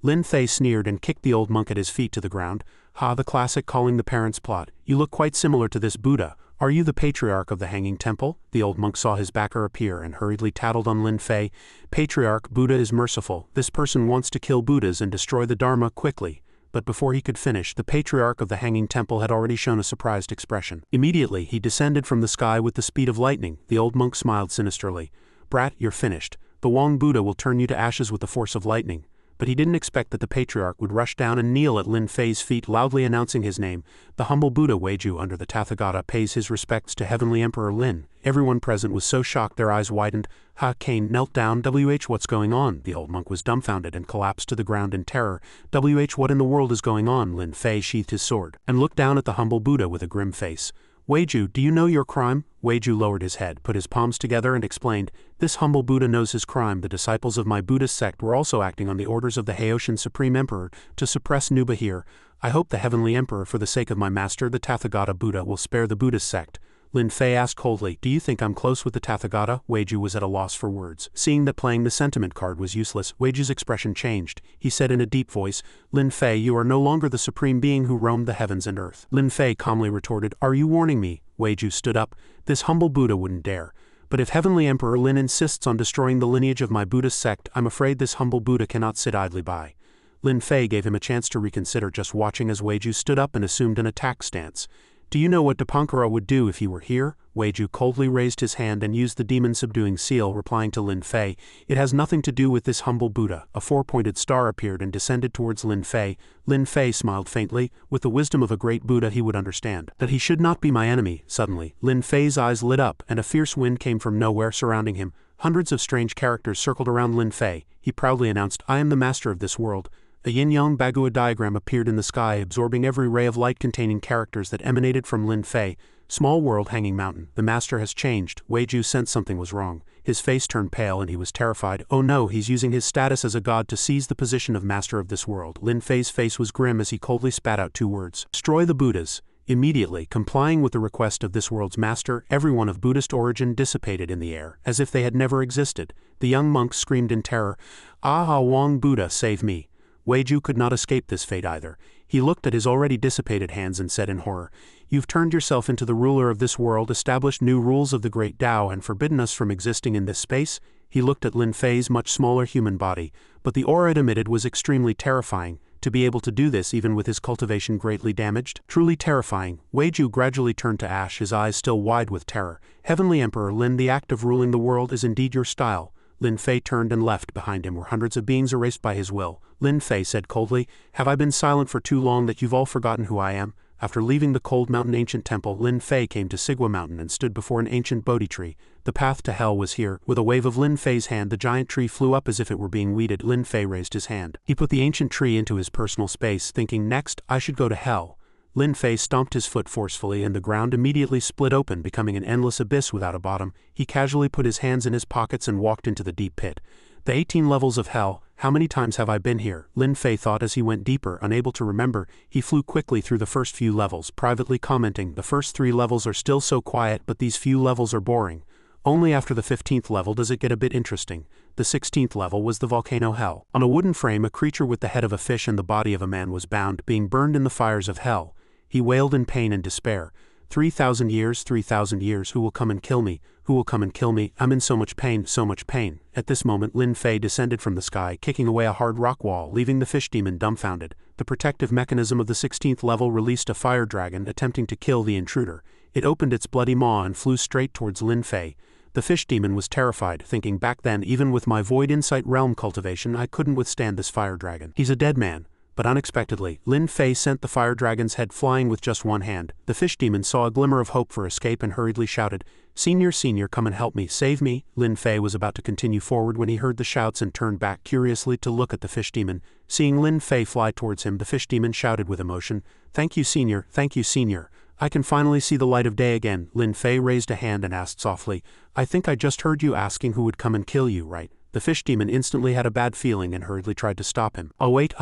Lin Fei sneered and kicked the old monk at his feet to the ground. Ha, the classic calling the parents plot. You look quite similar to this Buddha. Are you the patriarch of the Hanging Temple? The old monk saw his backer appear and hurriedly tattled on Lin Fei. Patriarch, Buddha is merciful. This person wants to kill Buddhas and destroy the Dharma quickly. But before he could finish, the patriarch of the Hanging Temple had already shown a surprised expression. Immediately, he descended from the sky with the speed of lightning. The old monk smiled sinisterly. Brat, you're finished. The Wong Buddha will turn you to ashes with the force of lightning. But he didn't expect that the patriarch would rush down and kneel at Lin Fei's feet, loudly announcing his name. The humble Buddha Weiju under the Tathagata pays his respects to Heavenly Emperor Lin. Everyone present was so shocked their eyes widened. Ha, Kane knelt down. What's going on? The old monk was dumbfounded and collapsed to the ground in terror. What in the world is going on? Lin Fei sheathed his sword and looked down at the humble Buddha with a grim face. Weiju, do you know your crime? Weiju lowered his head, put his palms together and explained, this humble Buddha knows his crime. The disciples of my Buddhist sect were also acting on the orders of the Haoshan Supreme Emperor to suppress Nuba here. I hope the Heavenly Emperor, for the sake of my master, the Tathagata Buddha, will spare the Buddhist sect. Lin Fei asked coldly, do you think I'm close with the Tathagata? Weiju was at a loss for words. Seeing that playing the sentiment card was useless, Weiju's expression changed. He said in a deep voice, Lin Fei, you are no longer the supreme being who roamed the heavens and earth. Lin Fei calmly retorted, are you warning me? Weiju stood up. This humble Buddha wouldn't dare. But if Heavenly Emperor Lin insists on destroying the lineage of my Buddhist sect, I'm afraid this humble Buddha cannot sit idly by. Lin Fei gave him a chance to reconsider, just watching as Weiju stood up and assumed an attack stance. Do you know what Dipankara would do if he were here? Weiju coldly raised his hand and used the demon-subduing seal, replying to Lin Fei, it has nothing to do with this humble Buddha. A four-pointed star appeared and descended towards Lin Fei. Lin Fei smiled faintly. With the wisdom of a great Buddha, he would understand that he should not be my enemy. Suddenly, Lin Fei's eyes lit up, and a fierce wind came from nowhere surrounding him. Hundreds of strange characters circled around Lin Fei. He proudly announced, I am the master of this world. A yin-yang bagua diagram appeared in the sky, absorbing every ray of light containing characters that emanated from Lin Fei. Small world, hanging mountain. The master has changed. Weiju sensed something was wrong. His face turned pale and he was terrified. Oh no, he's using his status as a god to seize the position of master of this world. Lin Fei's face was grim as he coldly spat out two words. Destroy the Buddhas. Immediately, complying with the request of this world's master, everyone of Buddhist origin dissipated in the air, as if they had never existed. The young monks screamed in terror, Ah, Wong Buddha, save me. Weiju could not escape this fate either. He looked at his already dissipated hands and said in horror, You've turned yourself into the ruler of this world, established new rules of the great Tao, and forbidden us from existing in this space? He looked at Lin Fei's much smaller human body, but the aura it emitted was extremely terrifying. To be able to do this even with his cultivation greatly damaged? Truly terrifying. Weiju gradually turned to ash, his eyes still wide with terror. Heavenly Emperor Lin, the act of ruling the world is indeed your style. Lin Fei turned and left. Behind him were hundreds of beings erased by his will. Lin Fei said coldly, "Have I been silent for too long that you've all forgotten who I am?" After leaving the Cold Mountain ancient temple, Lin Fei came to Sigua Mountain and stood before an ancient Bodhi tree. The path to hell was here. With a wave of Lin Fei's hand, the giant tree flew up as if it were being weeded. Lin Fei raised his hand. He put the ancient tree into his personal space, thinking, "Next, I should go to hell." Lin Fei stomped his foot forcefully and the ground immediately split open, becoming an endless abyss without a bottom. He casually put his hands in his pockets and walked into the deep pit. The 18 levels of hell. How many times have I been here? Lin Fei thought as he went deeper. Unable to remember, he flew quickly through the first few levels, privately commenting, "The first 3 levels are still so quiet, but these few levels are boring. Only after the 15th level does it get a bit interesting." The 16th level was the volcano hell. On a wooden frame, a creature with the head of a fish and the body of a man was bound, being burned in the fires of hell. He wailed in pain and despair. 3,000 years, 3,000 years, who will come and kill me? Who will come and kill me? I'm in so much pain, so much pain. At this moment, Lin Fei descended from the sky, kicking away a hard rock wall, leaving the fish demon dumbfounded. The protective mechanism of the 16th level released a fire dragon, attempting to kill the intruder. It opened its bloody maw and flew straight towards Lin Fei. The fish demon was terrified, thinking, back then, even with my void insight realm cultivation, I couldn't withstand this fire dragon. He's a dead man. But unexpectedly, Lin Fei sent the fire dragon's head flying with just one hand. The fish demon saw a glimmer of hope for escape and hurriedly shouted, "Senior, senior, come and help me, save me." Lin Fei was about to continue forward when he heard the shouts and turned back curiously to look at the fish demon. Seeing Lin Fei fly towards him, the fish demon shouted with emotion, "Thank you, senior, thank you, senior. I can finally see the light of day again." Lin Fei raised a hand and asked softly, "I think I just heard you asking who would come and kill you, right?" The fish demon instantly had a bad feeling and hurriedly tried to stop him. "Oh wait,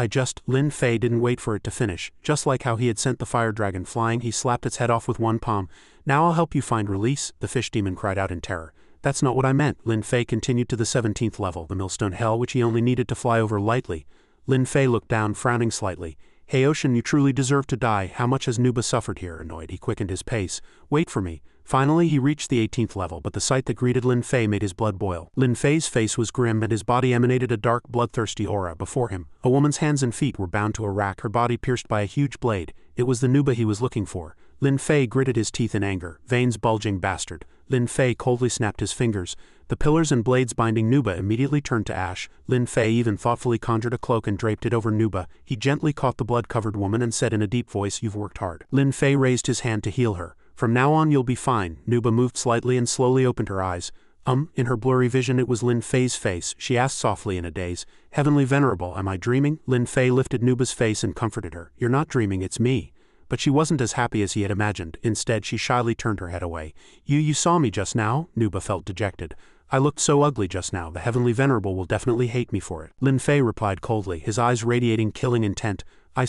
Lin Fei didn't wait for it to finish. Just like how he had sent the fire dragon flying, he slapped its head off with one palm. "Now I'll help you find release," the fish demon cried out in terror. "That's not what I meant." Lin Fei continued to the 17th level, the millstone hell, which he only needed to fly over lightly. Lin Fei looked down, frowning slightly. "Hey Ocean, you truly deserve to die. How much has Nuba suffered here?" Annoyed, he quickened his pace. "Wait for me." Finally, he reached the 18th level, but the sight that greeted Lin Fei made his blood boil. Lin Fei's face was grim and his body emanated a dark, bloodthirsty aura. Before him, a woman's hands and feet were bound to a rack, her body pierced by a huge blade. It was the Nuba he was looking for. Lin Fei gritted his teeth in anger. "Veins bulging bastard." Lin Fei coldly snapped his fingers. The pillars and blades binding Nuba immediately turned to ash. Lin Fei even thoughtfully conjured a cloak and draped it over Nuba. He gently caught the blood-covered woman and said in a deep voice, "You've worked hard." Lin Fei raised his hand to heal her. "From now on you'll be fine." Nuba moved slightly and slowly opened her eyes. In her blurry vision it was Lin Fei's face. She asked softly in a daze, "Heavenly Venerable, am I dreaming?" Lin Fei lifted Nuba's face and comforted her. "You're not dreaming, it's me." But she wasn't as happy as he had imagined. Instead, she shyly turned her head away. You saw me just now?" Nuba felt dejected. "I looked so ugly just now. The Heavenly Venerable will definitely hate me for it." Lin Fei replied coldly, his eyes radiating killing intent. I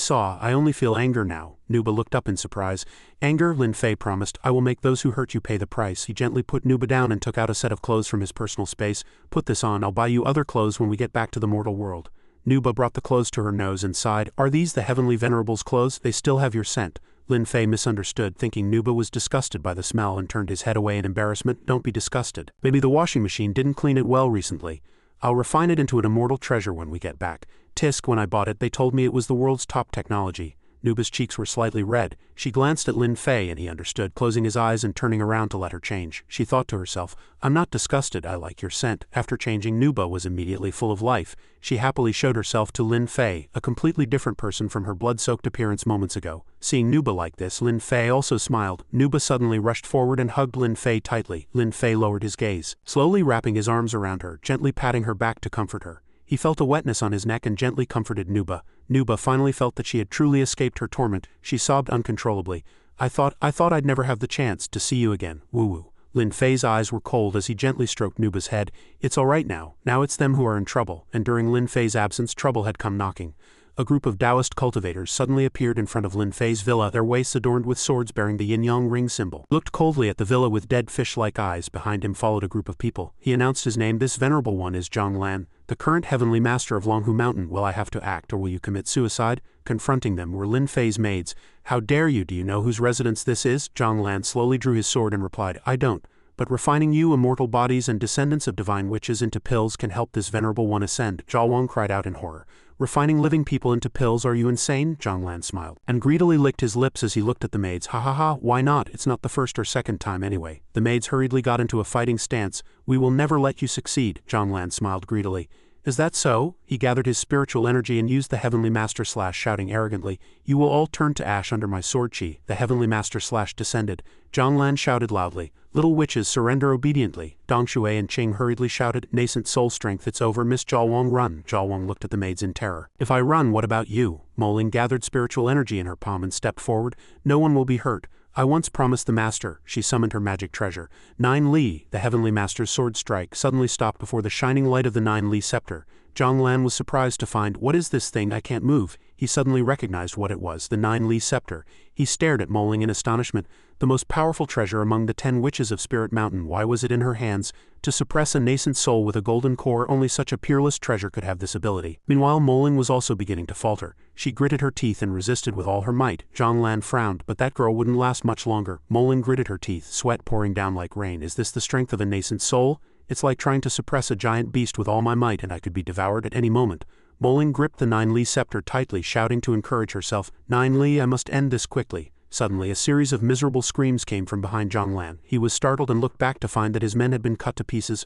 only feel anger now." Nuba looked up in surprise. "Anger?" Lin Fei promised. "I will make those who hurt you pay the price." He gently put Nuba down and took out a set of clothes from his personal space. "Put this on, I'll buy you other clothes when we get back to the mortal world." Nuba brought the clothes to her nose and sighed. "Are these the Heavenly Venerable's clothes? They still have your scent." Lin Fei misunderstood, thinking Nuba was disgusted by the smell and turned his head away in embarrassment. "Don't be disgusted. Maybe the washing machine didn't clean it well recently. I'll refine it into an immortal treasure when we get back. Tisk, when I bought it, they told me it was the world's top technology." Nuba's cheeks were slightly red. She glanced at Lin Fei and he understood, closing his eyes and turning around to let her change. She thought to herself, "I'm not disgusted, I like your scent." After changing, Nuba was immediately full of life. She happily showed herself to Lin Fei, a completely different person from her blood-soaked appearance moments ago. Seeing Nuba like this, Lin Fei also smiled. Nuba suddenly rushed forward and hugged Lin Fei tightly. Lin Fei lowered his gaze, slowly wrapping his arms around her, gently patting her back to comfort her. He felt a wetness on his neck and gently comforted Nuba. Nuba finally felt that she had truly escaped her torment. She sobbed uncontrollably. I thought I'd never have the chance to see you again. Woo-woo." Lin Fei's eyes were cold as he gently stroked Nuba's head. "It's all right now. Now it's them who are in trouble." And during Lin Fei's absence, trouble had come knocking. A group of Taoist cultivators suddenly appeared in front of Lin Fei's villa, their waists adorned with swords bearing the yin-yang ring symbol. Looked coldly at the villa with dead fish-like eyes. Behind him followed a group of people. He announced his name. "This venerable one is Zhang Lan, the current heavenly master of Longhu Mountain. Will I have to act, or will you commit suicide?" Confronting them were Lin Fei's maids. "How dare you? Do you know whose residence this is?" Zhang Lan slowly drew his sword and replied, "I don't. but refining you immortal bodies and descendants of divine witches into pills can help this venerable one ascend, Zhao Wang cried out in horror. Refining living people into pills, are you insane? Zhonglan smiled, and greedily licked his lips as he looked at the maids. Ha ha ha, why not? It's not the first or second time anyway. The maids hurriedly got into a fighting stance. We will never let you succeed, Zhonglan smiled greedily. Is that so? He gathered his spiritual energy and used the Heavenly Master / shouting arrogantly, you will all turn to ash under my sword chi. The Heavenly Master / descended. Zhonglan shouted loudly, little witches surrender obediently. Dong Shui and Qing hurriedly shouted, nascent soul strength, it's over. Miss Zhao Wang, run. Zhao Wang looked at the maids in terror. If I run, what about you? Moling gathered spiritual energy in her palm and stepped forward. No one will be hurt. I once promised the master. She summoned her magic treasure. 9 Li, the Heavenly Master's sword strike, suddenly stopped before the shining light of the 9 Li scepter. Zhonglan was surprised to find, what is this thing? I can't move. He suddenly recognized what it was, the 9 Li scepter. He stared at Moling in astonishment. The most powerful treasure among the 10 witches of Spirit Mountain. Why was it in her hands? To suppress a nascent soul with a golden core, only such a peerless treasure could have this ability. Meanwhile, Moling was also beginning to falter. She gritted her teeth and resisted with all her might. Zhonglan frowned, but that girl wouldn't last much longer. Moling gritted her teeth, sweat pouring down like rain. Is this the strength of a nascent soul? It's like trying to suppress a giant beast with all my might, and I could be devoured at any moment. Moling gripped the 9 Li scepter tightly, shouting to encourage herself, 9 Li, I must end this quickly. Suddenly, a series of miserable screams came from behind Zhonglan. He was startled and looked back to find that his men had been cut to pieces.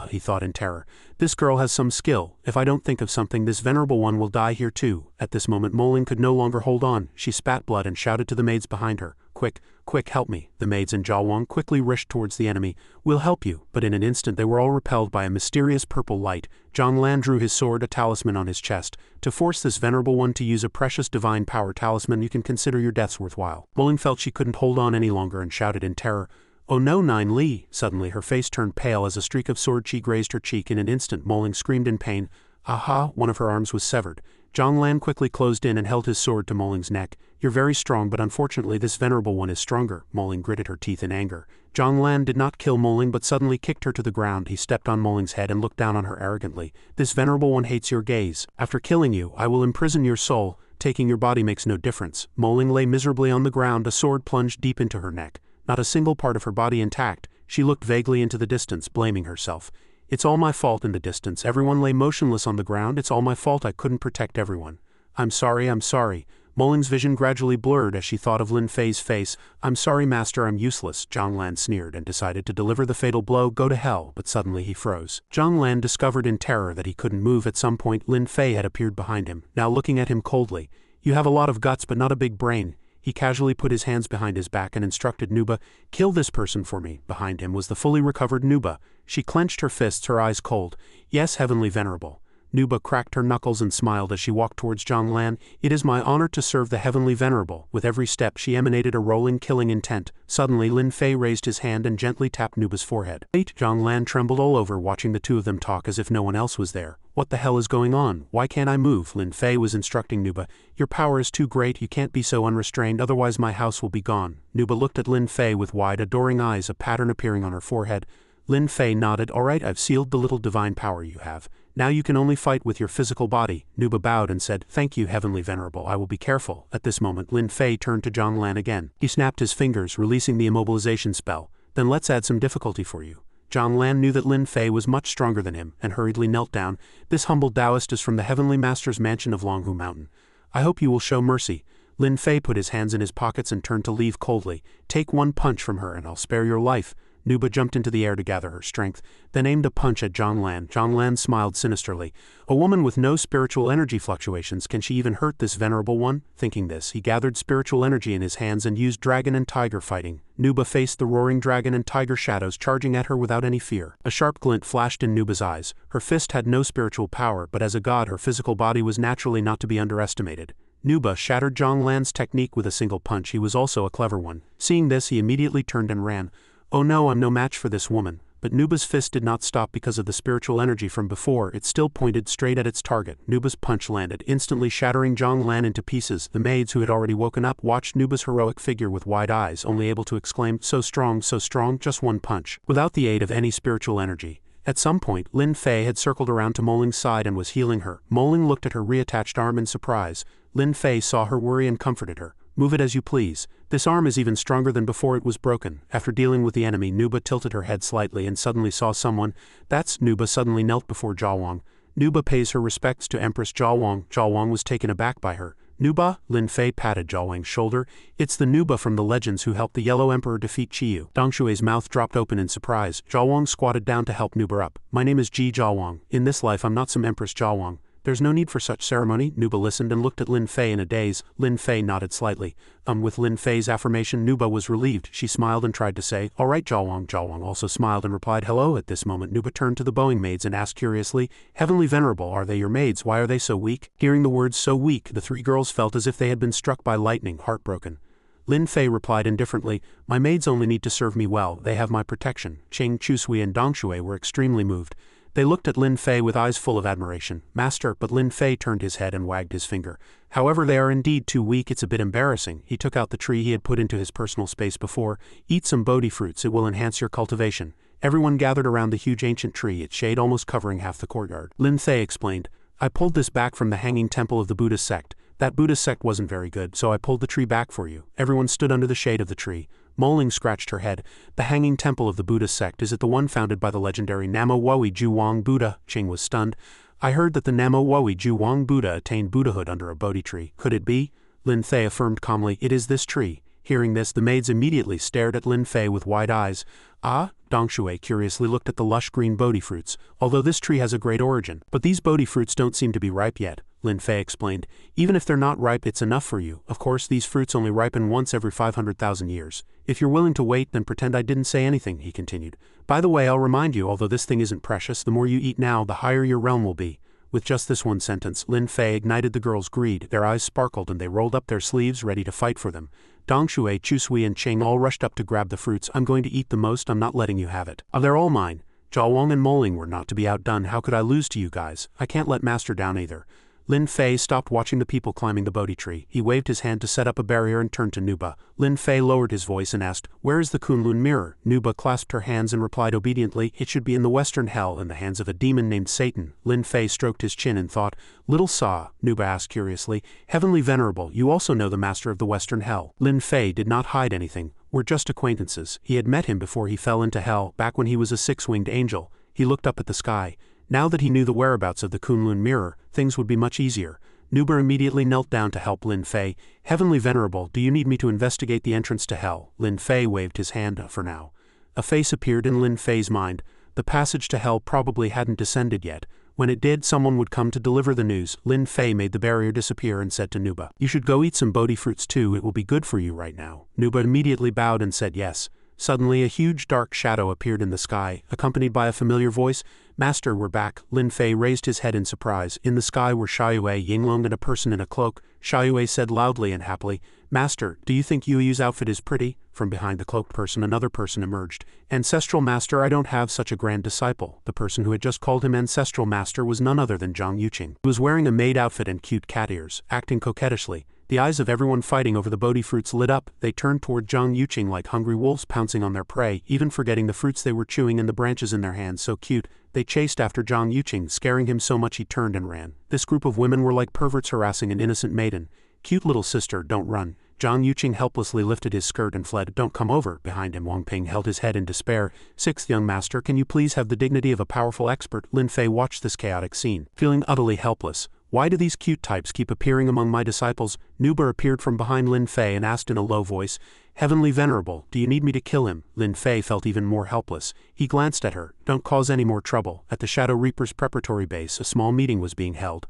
He thought in terror. This girl has some skill. If I don't think of something, this venerable one will die here too. At this moment, Moling could no longer hold on. She spat blood and shouted to the maids behind her. Quick, help me. The maids and Zhao Wang quickly rushed towards the enemy. We'll help you. But in an instant they were all repelled by a mysterious purple light. Zhonglan drew his sword, a talisman on his chest. To force this venerable one to use a precious divine power talisman, you can consider your deaths worthwhile. Moling felt she couldn't hold on any longer and shouted in terror, oh no, 9 Li! Suddenly her face turned pale as a streak of sword chi grazed her cheek. In an instant Moling screamed in pain. Aha! One of her arms was severed. Zhonglan quickly closed in and held his sword to Moling's neck. You're very strong, but unfortunately this venerable one is stronger. Moling gritted her teeth in anger. Zhonglan did not kill Moling but suddenly kicked her to the ground. He stepped on Moling's head and looked down on her arrogantly. This venerable one hates your gaze. After killing you, I will imprison your soul. Taking your body makes no difference. Moling lay miserably on the ground, a sword plunged deep into her neck. Not a single part of her body intact. She looked vaguely into the distance, blaming herself. It's all my fault. In the distance, everyone lay motionless on the ground. It's all my fault. I couldn't protect everyone. I'm sorry. Moling's vision gradually blurred as she thought of Lin Fei's face. I'm sorry, master, I'm useless. Zhonglan sneered and decided to deliver the fatal blow. Go to hell. But suddenly he froze. Zhonglan discovered in terror that he couldn't move. At some point Lin Fei had appeared behind him, now looking at him coldly. You have a lot of guts but not a big brain. He casually put his hands behind his back and instructed Nuba, kill this person for me. Behind him was the fully recovered Nuba. She clenched her fists, her eyes cold. Yes, heavenly venerable. Nuba cracked her knuckles and smiled as she walked towards Zhonglan. It is my honor to serve the heavenly venerable. With every step she emanated a rolling, killing intent. Suddenly Lin Fei raised his hand and gently tapped Nuba's forehead. Zhonglan trembled all over, watching the two of them talk as if no one else was there. What the hell is going on? Why can't I move? Lin Fei was instructing Nuba. Your power is too great, you can't be so unrestrained, otherwise my house will be gone. Nuba looked at Lin Fei with wide, adoring eyes, a pattern appearing on her forehead. Lin Fei nodded. All right, I've sealed the little divine power you have. Now you can only fight with your physical body. Nuba bowed and said, thank you, heavenly venerable, I will be careful. At this moment Lin Fei turned to Zhonglan again. He snapped his fingers, releasing the immobilization spell. Then let's add some difficulty for you. Zhonglan knew that Lin Fei was much stronger than him, and hurriedly knelt down. This humble Taoist is from the Heavenly Master's mansion of Longhu Mountain. I hope you will show mercy. Lin Fei put his hands in his pockets and turned to leave coldly. Take one punch from her and I'll spare your life. Nuba jumped into the air to gather her strength, then aimed a punch at Zhonglan. Zhonglan smiled sinisterly. A woman with no spiritual energy fluctuations, can she even hurt this venerable one? Thinking this, he gathered spiritual energy in his hands and used dragon and tiger fighting. Nuba faced the roaring dragon and tiger shadows charging at her without any fear. A sharp glint flashed in Nuba's eyes. Her fist had no spiritual power, but as a god her physical body was naturally not to be underestimated. Nuba shattered Zhonglan's technique with a single punch. He was also a clever one. Seeing this, he immediately turned and ran. Oh no, I'm no match for this woman. But Nuba's fist did not stop because of the spiritual energy from before. It still pointed straight at its target. Nuba's punch landed, instantly shattering Zhonglan into pieces. The maids, who had already woken up, watched Nuba's heroic figure with wide eyes, only able to exclaim, so strong, just one punch, without the aid of any spiritual energy. At some point, Lin Fei had circled around to Moling's side and was healing her. Moling looked at her reattached arm in surprise. Lin Fei saw her worry and comforted her. Move it as you please. This arm is even stronger than before it was broken. After dealing with the enemy, Nuba tilted her head slightly and suddenly saw someone. That's Nuba suddenly knelt before Jiawang. Nuba pays her respects to Empress Jiawang. Jiawang was taken aback by her. Nuba? Lin Fei patted Jiawang's shoulder. It's the Nuba from the legends who helped the Yellow Emperor defeat Qiyu. Dong Shui's mouth dropped open in surprise. Jiawang squatted down to help Nuba up. My name is Ji Jiawang. In this life I'm not some Empress Jiawang. There's no need for such ceremony. Nuba listened and looked at Lin Fei in a daze. Lin Fei nodded slightly. With Lin Fei's affirmation, Nuba was relieved. She smiled and tried to say, all right, Jiawang. Jiawang also smiled and replied, hello. At this moment, Nuba turned to the bowing maids and asked curiously, Heavenly Venerable, are they your maids? Why are they so weak? Hearing the words so weak, the three girls felt as if they had been struck by lightning, heartbroken. Lin Fei replied indifferently, my maids only need to serve me well. They have my protection. Cheng Chusui and Dong Shui were extremely moved. They looked at Lin Fei with eyes full of admiration. Master, but Lin Fei turned his head and wagged his finger. However, they are indeed too weak. It's a bit embarrassing. He took out the tree he had put into his personal space before. Eat some Bodhi fruits. It will enhance your cultivation. Everyone gathered around the huge ancient tree, its shade almost covering half the courtyard. Lin Fei explained, I pulled this back from the hanging temple of the Buddhist sect. That Buddhist sect wasn't very good, so I pulled the tree back for you. Everyone stood under the shade of the tree. Moling scratched her head. The hanging temple of the Buddhist sect, is it the one founded by the legendary Namo Wowie Juwang Buddha? Ching was stunned. I heard that the Namo Wowie Juwang Buddha attained Buddhahood under a Bodhi tree. Could it be? Lin Fei affirmed calmly, it is this tree. Hearing this, the maids immediately stared at Lin Fei with wide eyes. Ah? Dong Shui curiously looked at the lush green Bodhi fruits. Although this tree has a great origin, but these Bodhi fruits don't seem to be ripe yet. Lin Fei explained. Even if they're not ripe, it's enough for you. Of course, these fruits only ripen once every 500,000 years. If you're willing to wait, then pretend I didn't say anything, he continued. By the way, I'll remind you, although this thing isn't precious, the more you eat now, the higher your realm will be. With just this one sentence, Lin Fei ignited the girls' greed. Their eyes sparkled and they rolled up their sleeves, ready to fight for them. Dong Shui, Chusui and Cheng all rushed up to grab the fruits. I'm going to eat the most, I'm not letting you have it. They're all mine. Jiawang and Moling were not to be outdone. How could I lose to you guys? I can't let Master down either. Lin Fei stopped watching the people climbing the Bodhi tree. He waved his hand to set up a barrier and turned to Nuba. Lin Fei lowered his voice and asked, where is the Kunlun mirror? Nuba clasped her hands and replied obediently, it should be in the western hell in the hands of a demon named Satan. Lin Fei stroked his chin and thought, little Sa, Nuba asked curiously, Heavenly Venerable, you also know the master of the western hell. Lin Fei did not hide anything. We're just acquaintances. He had met him before he fell into hell, back when he was a six-winged angel. He looked up at the sky. Now that he knew the whereabouts of the Kunlun mirror, things would be much easier. Nuba immediately knelt down to help Lin Fei. Heavenly Venerable, do you need me to investigate the entrance to hell? Lin Fei waved his hand for now. A face appeared in Lin Fei's mind. The passage to hell probably hadn't descended yet. When it did, someone would come to deliver the news. Lin Fei made the barrier disappear and said to Nuba, you should go eat some Bodhi fruits too, it will be good for you right now. Nuba immediately bowed and said yes. Suddenly a huge dark shadow appeared in the sky, accompanied by a familiar voice. Master, we're back. Lin Fei raised his head in surprise. In the sky were Xiaoyue, Yinglong and a person in a cloak. Xiaoyue said loudly and happily, Master, do you think Yueyu's outfit is pretty? From behind the cloaked person another person emerged. Ancestral Master, I don't have such a grand disciple. The person who had just called him Ancestral Master was none other than Zhang Yuqing. He was wearing a maid outfit and cute cat ears, acting coquettishly. The eyes of everyone fighting over the Bodhi fruits lit up. They turned toward Zhang Yuqing like hungry wolves pouncing on their prey, even forgetting the fruits they were chewing and the branches in their hands. So cute, they chased after Zhang Yuqing, scaring him so much he turned and ran. This group of women were like perverts harassing an innocent maiden. Cute little sister, don't run. Zhang Yuqing helplessly lifted his skirt and fled. Don't come over. Behind him, Wang Ping held his head in despair. Sixth young master, can you please have the dignity of a powerful expert? Lin Fei watched this chaotic scene, feeling utterly helpless. Why do these cute types keep appearing among my disciples? Nuba appeared from behind Lin Fei and asked in a low voice, Heavenly Venerable, do you need me to kill him? Lin Fei felt even more helpless. He glanced at her. Don't cause any more trouble. At the Shadow Reapers preparatory base, a small meeting was being held.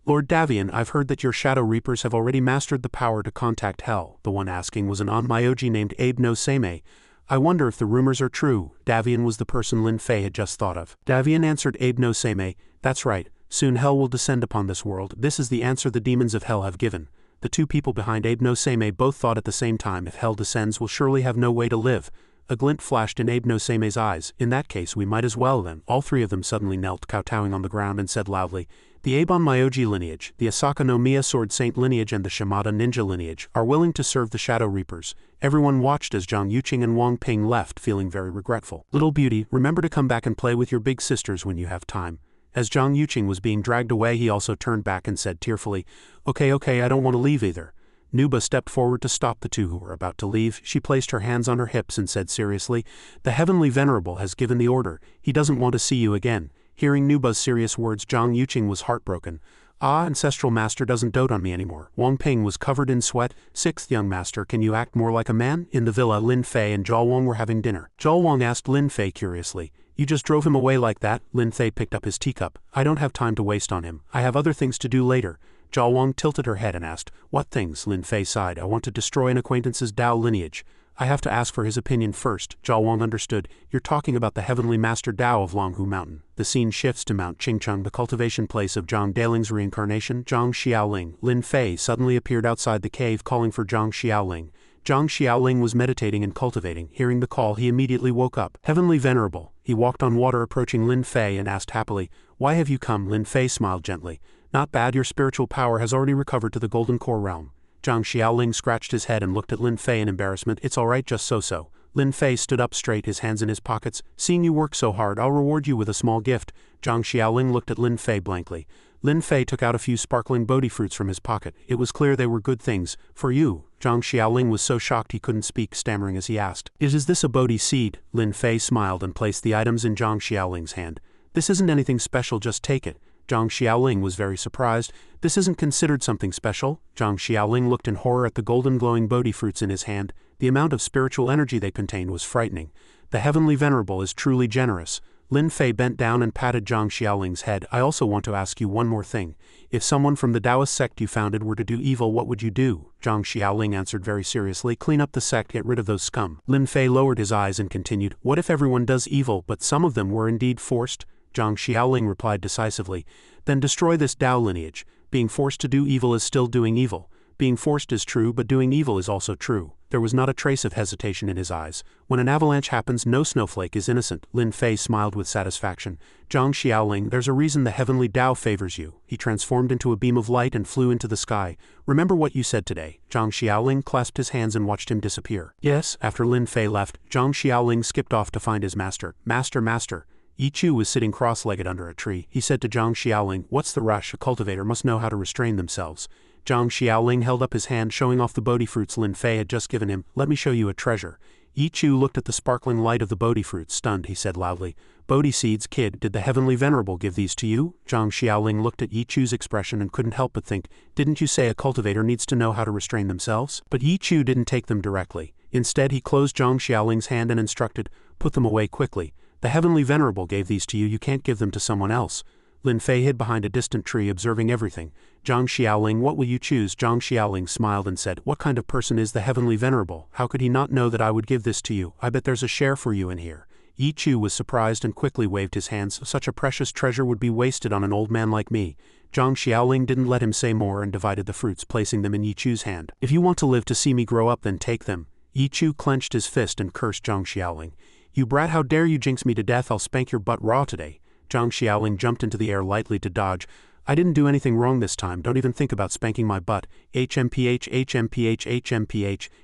Lord Davian, I've heard that your Shadow Reapers have already mastered the power to contact hell. The one asking was an Onmyoji named Abe no Seimei. I wonder if the rumors are true. Davian was the person Lin Fei had just thought of. Davian answered Abe no Seimei. That's right. Soon hell will descend upon this world. This is the answer the demons of hell have given. The two people behind Abe no Seimei both thought at the same time, if hell descends, we'll surely have no way to live. A glint flashed in Abe no Seimei's eyes. In that case, we might as well then. All three of them suddenly knelt, kowtowing on the ground, and said loudly, the Abe Onmyoji lineage, the Asaka no Miya Sword Saint lineage and the Shimada Ninja lineage are willing to serve the Shadow Reapers. Everyone watched as Zhang Yuqing and Wang Ping left, feeling very regretful. Little beauty, remember to come back and play with your big sisters when you have time. As Zhang Yuqing was being dragged away, he also turned back and said tearfully, Okay, I don't want to leave either. Nuba stepped forward to stop the two who were about to leave. She placed her hands on her hips and said seriously, "The Heavenly Venerable has given the order. He doesn't want to see you again." Hearing Nuba's serious words, Zhang Yuqing was heartbroken. "Ah, Ancestral Master doesn't dote on me anymore." Wang Ping was covered in sweat. "Sixth young master, can you act more like a man?" In the villa, Lin Fei and Zhao Wang were having dinner. Zhao Wang asked Lin Fei curiously, "You just drove him away like that?" Lin Fei picked up his teacup. "I don't have time to waste on him. I have other things to do later." Zhao Wang tilted her head and asked, "What things?" Lin Fei sighed. "I want to destroy an acquaintance's Dao lineage. I have to ask for his opinion first." Zhao Wang understood. "You're talking about the Heavenly Master Dao of Longhu Mountain." The scene shifts to Mount Qingcheng, the cultivation place of Zhang Daling's reincarnation, Zhang Xiaoling. Lin Fei suddenly appeared outside the cave calling for Zhang Xiaoling. Zhang Xiaoling was meditating and cultivating. Hearing the call, he immediately woke up. "Heavenly Venerable." He walked on water approaching Lin Fei and asked happily, "Why have you come?" Lin Fei smiled gently. "Not bad, your spiritual power has already recovered to the Golden Core realm." Zhang Xiaoling scratched his head and looked at Lin Fei in embarrassment. "It's all right, just so-so." Lin Fei stood up straight, his hands in his pockets. "Seeing you work so hard, I'll reward you with a small gift." Zhang Xiaoling looked at Lin Fei blankly. Lin Fei took out a few sparkling Bodhi fruits from his pocket. It was clear they were good things. "For you." Zhang Xiaoling was so shocked he couldn't speak, stammering as he asked, "Is this a Bodhi seed?" Lin Fei smiled and placed the items in Zhang Xiaoling's hand. "This isn't anything special, just take it." Zhang Xiaoling was very surprised. "This isn't considered something special?" Zhang Xiaoling looked in horror at the golden glowing Bodhi fruits in his hand. The amount of spiritual energy they contained was frightening. "The Heavenly Venerable is truly generous." Lin Fei bent down and patted Zhang Xiaoling's head. "I also want to ask you one more thing. If someone from the Taoist sect you founded were to do evil, what would you do?" Zhang Xiaoling answered very seriously, "Clean up the sect, get rid of those scum." Lin Fei lowered his eyes and continued, "What if everyone does evil, but some of them were indeed forced?" Zhang Xiaoling replied decisively, "Then destroy this Dao lineage. Being forced to do evil is still doing evil. Being forced is true, but doing evil is also true." There was not a trace of hesitation in his eyes. "When an avalanche happens, no snowflake is innocent." Lin Fei smiled with satisfaction. "Zhang Xiaoling, there's a reason the heavenly Dao favors you." He transformed into a beam of light and flew into the sky. "Remember what you said today." Zhang Xiaoling clasped his hands and watched him disappear. "Yes." After Lin Fei left, Zhang Xiaoling skipped off to find his master. "Master." Yi Chu was sitting cross-legged under a tree. He said to Zhang Xiaoling, "What's the rush? A cultivator must know how to restrain themselves." Zhang Xiaoling held up his hand, showing off the Bodhi fruits Lin Fei had just given him. "Let me show you a treasure." Yi Chu looked at the sparkling light of the Bodhi fruits. Stunned, he said loudly, "Bodhi seeds, kid, did the Heavenly Venerable give these to you?" Zhang Xiaoling looked at Yi Chu's expression and couldn't help but think, "Didn't you say a cultivator needs to know how to restrain themselves?" But Yi Chu didn't take them directly. Instead, he closed Zhang Xiaoling's hand and instructed, "Put them away quickly. The Heavenly Venerable gave these to you, you can't give them to someone else." Lin Fei hid behind a distant tree, observing everything. "Zhang Xiaoling, what will you choose?" Zhang Xiaoling smiled and said, "What kind of person is the Heavenly Venerable? How could he not know that I would give this to you? I bet there's a share for you in here." Yi Chu was surprised and quickly waved his hands. "Such a precious treasure would be wasted on an old man like me." Zhang Xiaoling didn't let him say more and divided the fruits, placing them in Yi Chu's hand. "If you want to live to see me grow up, then take them." Yi Chu clenched his fist and cursed Zhang Xiaoling. "You brat, how dare you jinx me to death? I'll spank your butt raw today." Zhang Xiaoling jumped into the air lightly to dodge. "I didn't do anything wrong this time, don't even think about spanking my butt." HMPH.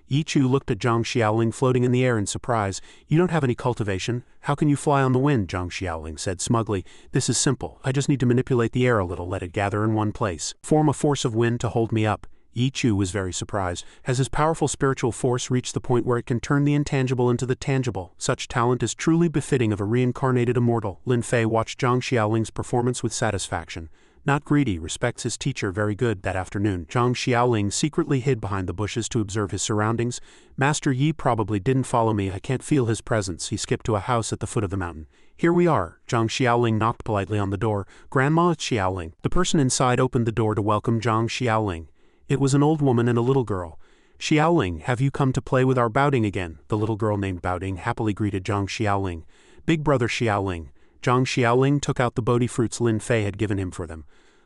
Yi Chu looked at Zhang Xiaoling floating in the air in surprise. "You don't have any cultivation. How can you fly on the wind?" Zhang Xiaoling said smugly. "This is simple. I just need to manipulate the air a little, let it gather in one place. Form a force of wind to hold me up." Yi Chu was very surprised. Has his powerful spiritual force reached the point where it can turn the intangible into the tangible? Such talent is truly befitting of a reincarnated immortal. Lin Fei watched Zhang Xiaoling's performance with satisfaction. Not greedy, respects his teacher very good. That afternoon, Zhang Xiaoling secretly hid behind the bushes to observe his surroundings. "Master Yi probably didn't follow me, I can't feel his presence." He skipped to a house at the foot of the mountain. "Here we are." Zhang Xiaoling knocked politely on the door. "Grandma, it's Xiaoling." The person inside opened the door to welcome Zhang Xiaoling. It was an old woman and a little girl. "Xiaoling, have you come to play with our Baoding again?" The little girl named Baoding happily greeted Zhang Xiaoling. "Big brother Xiaoling." Zhang Xiaoling took out the Bodhi fruits Lin Fei had given him for them.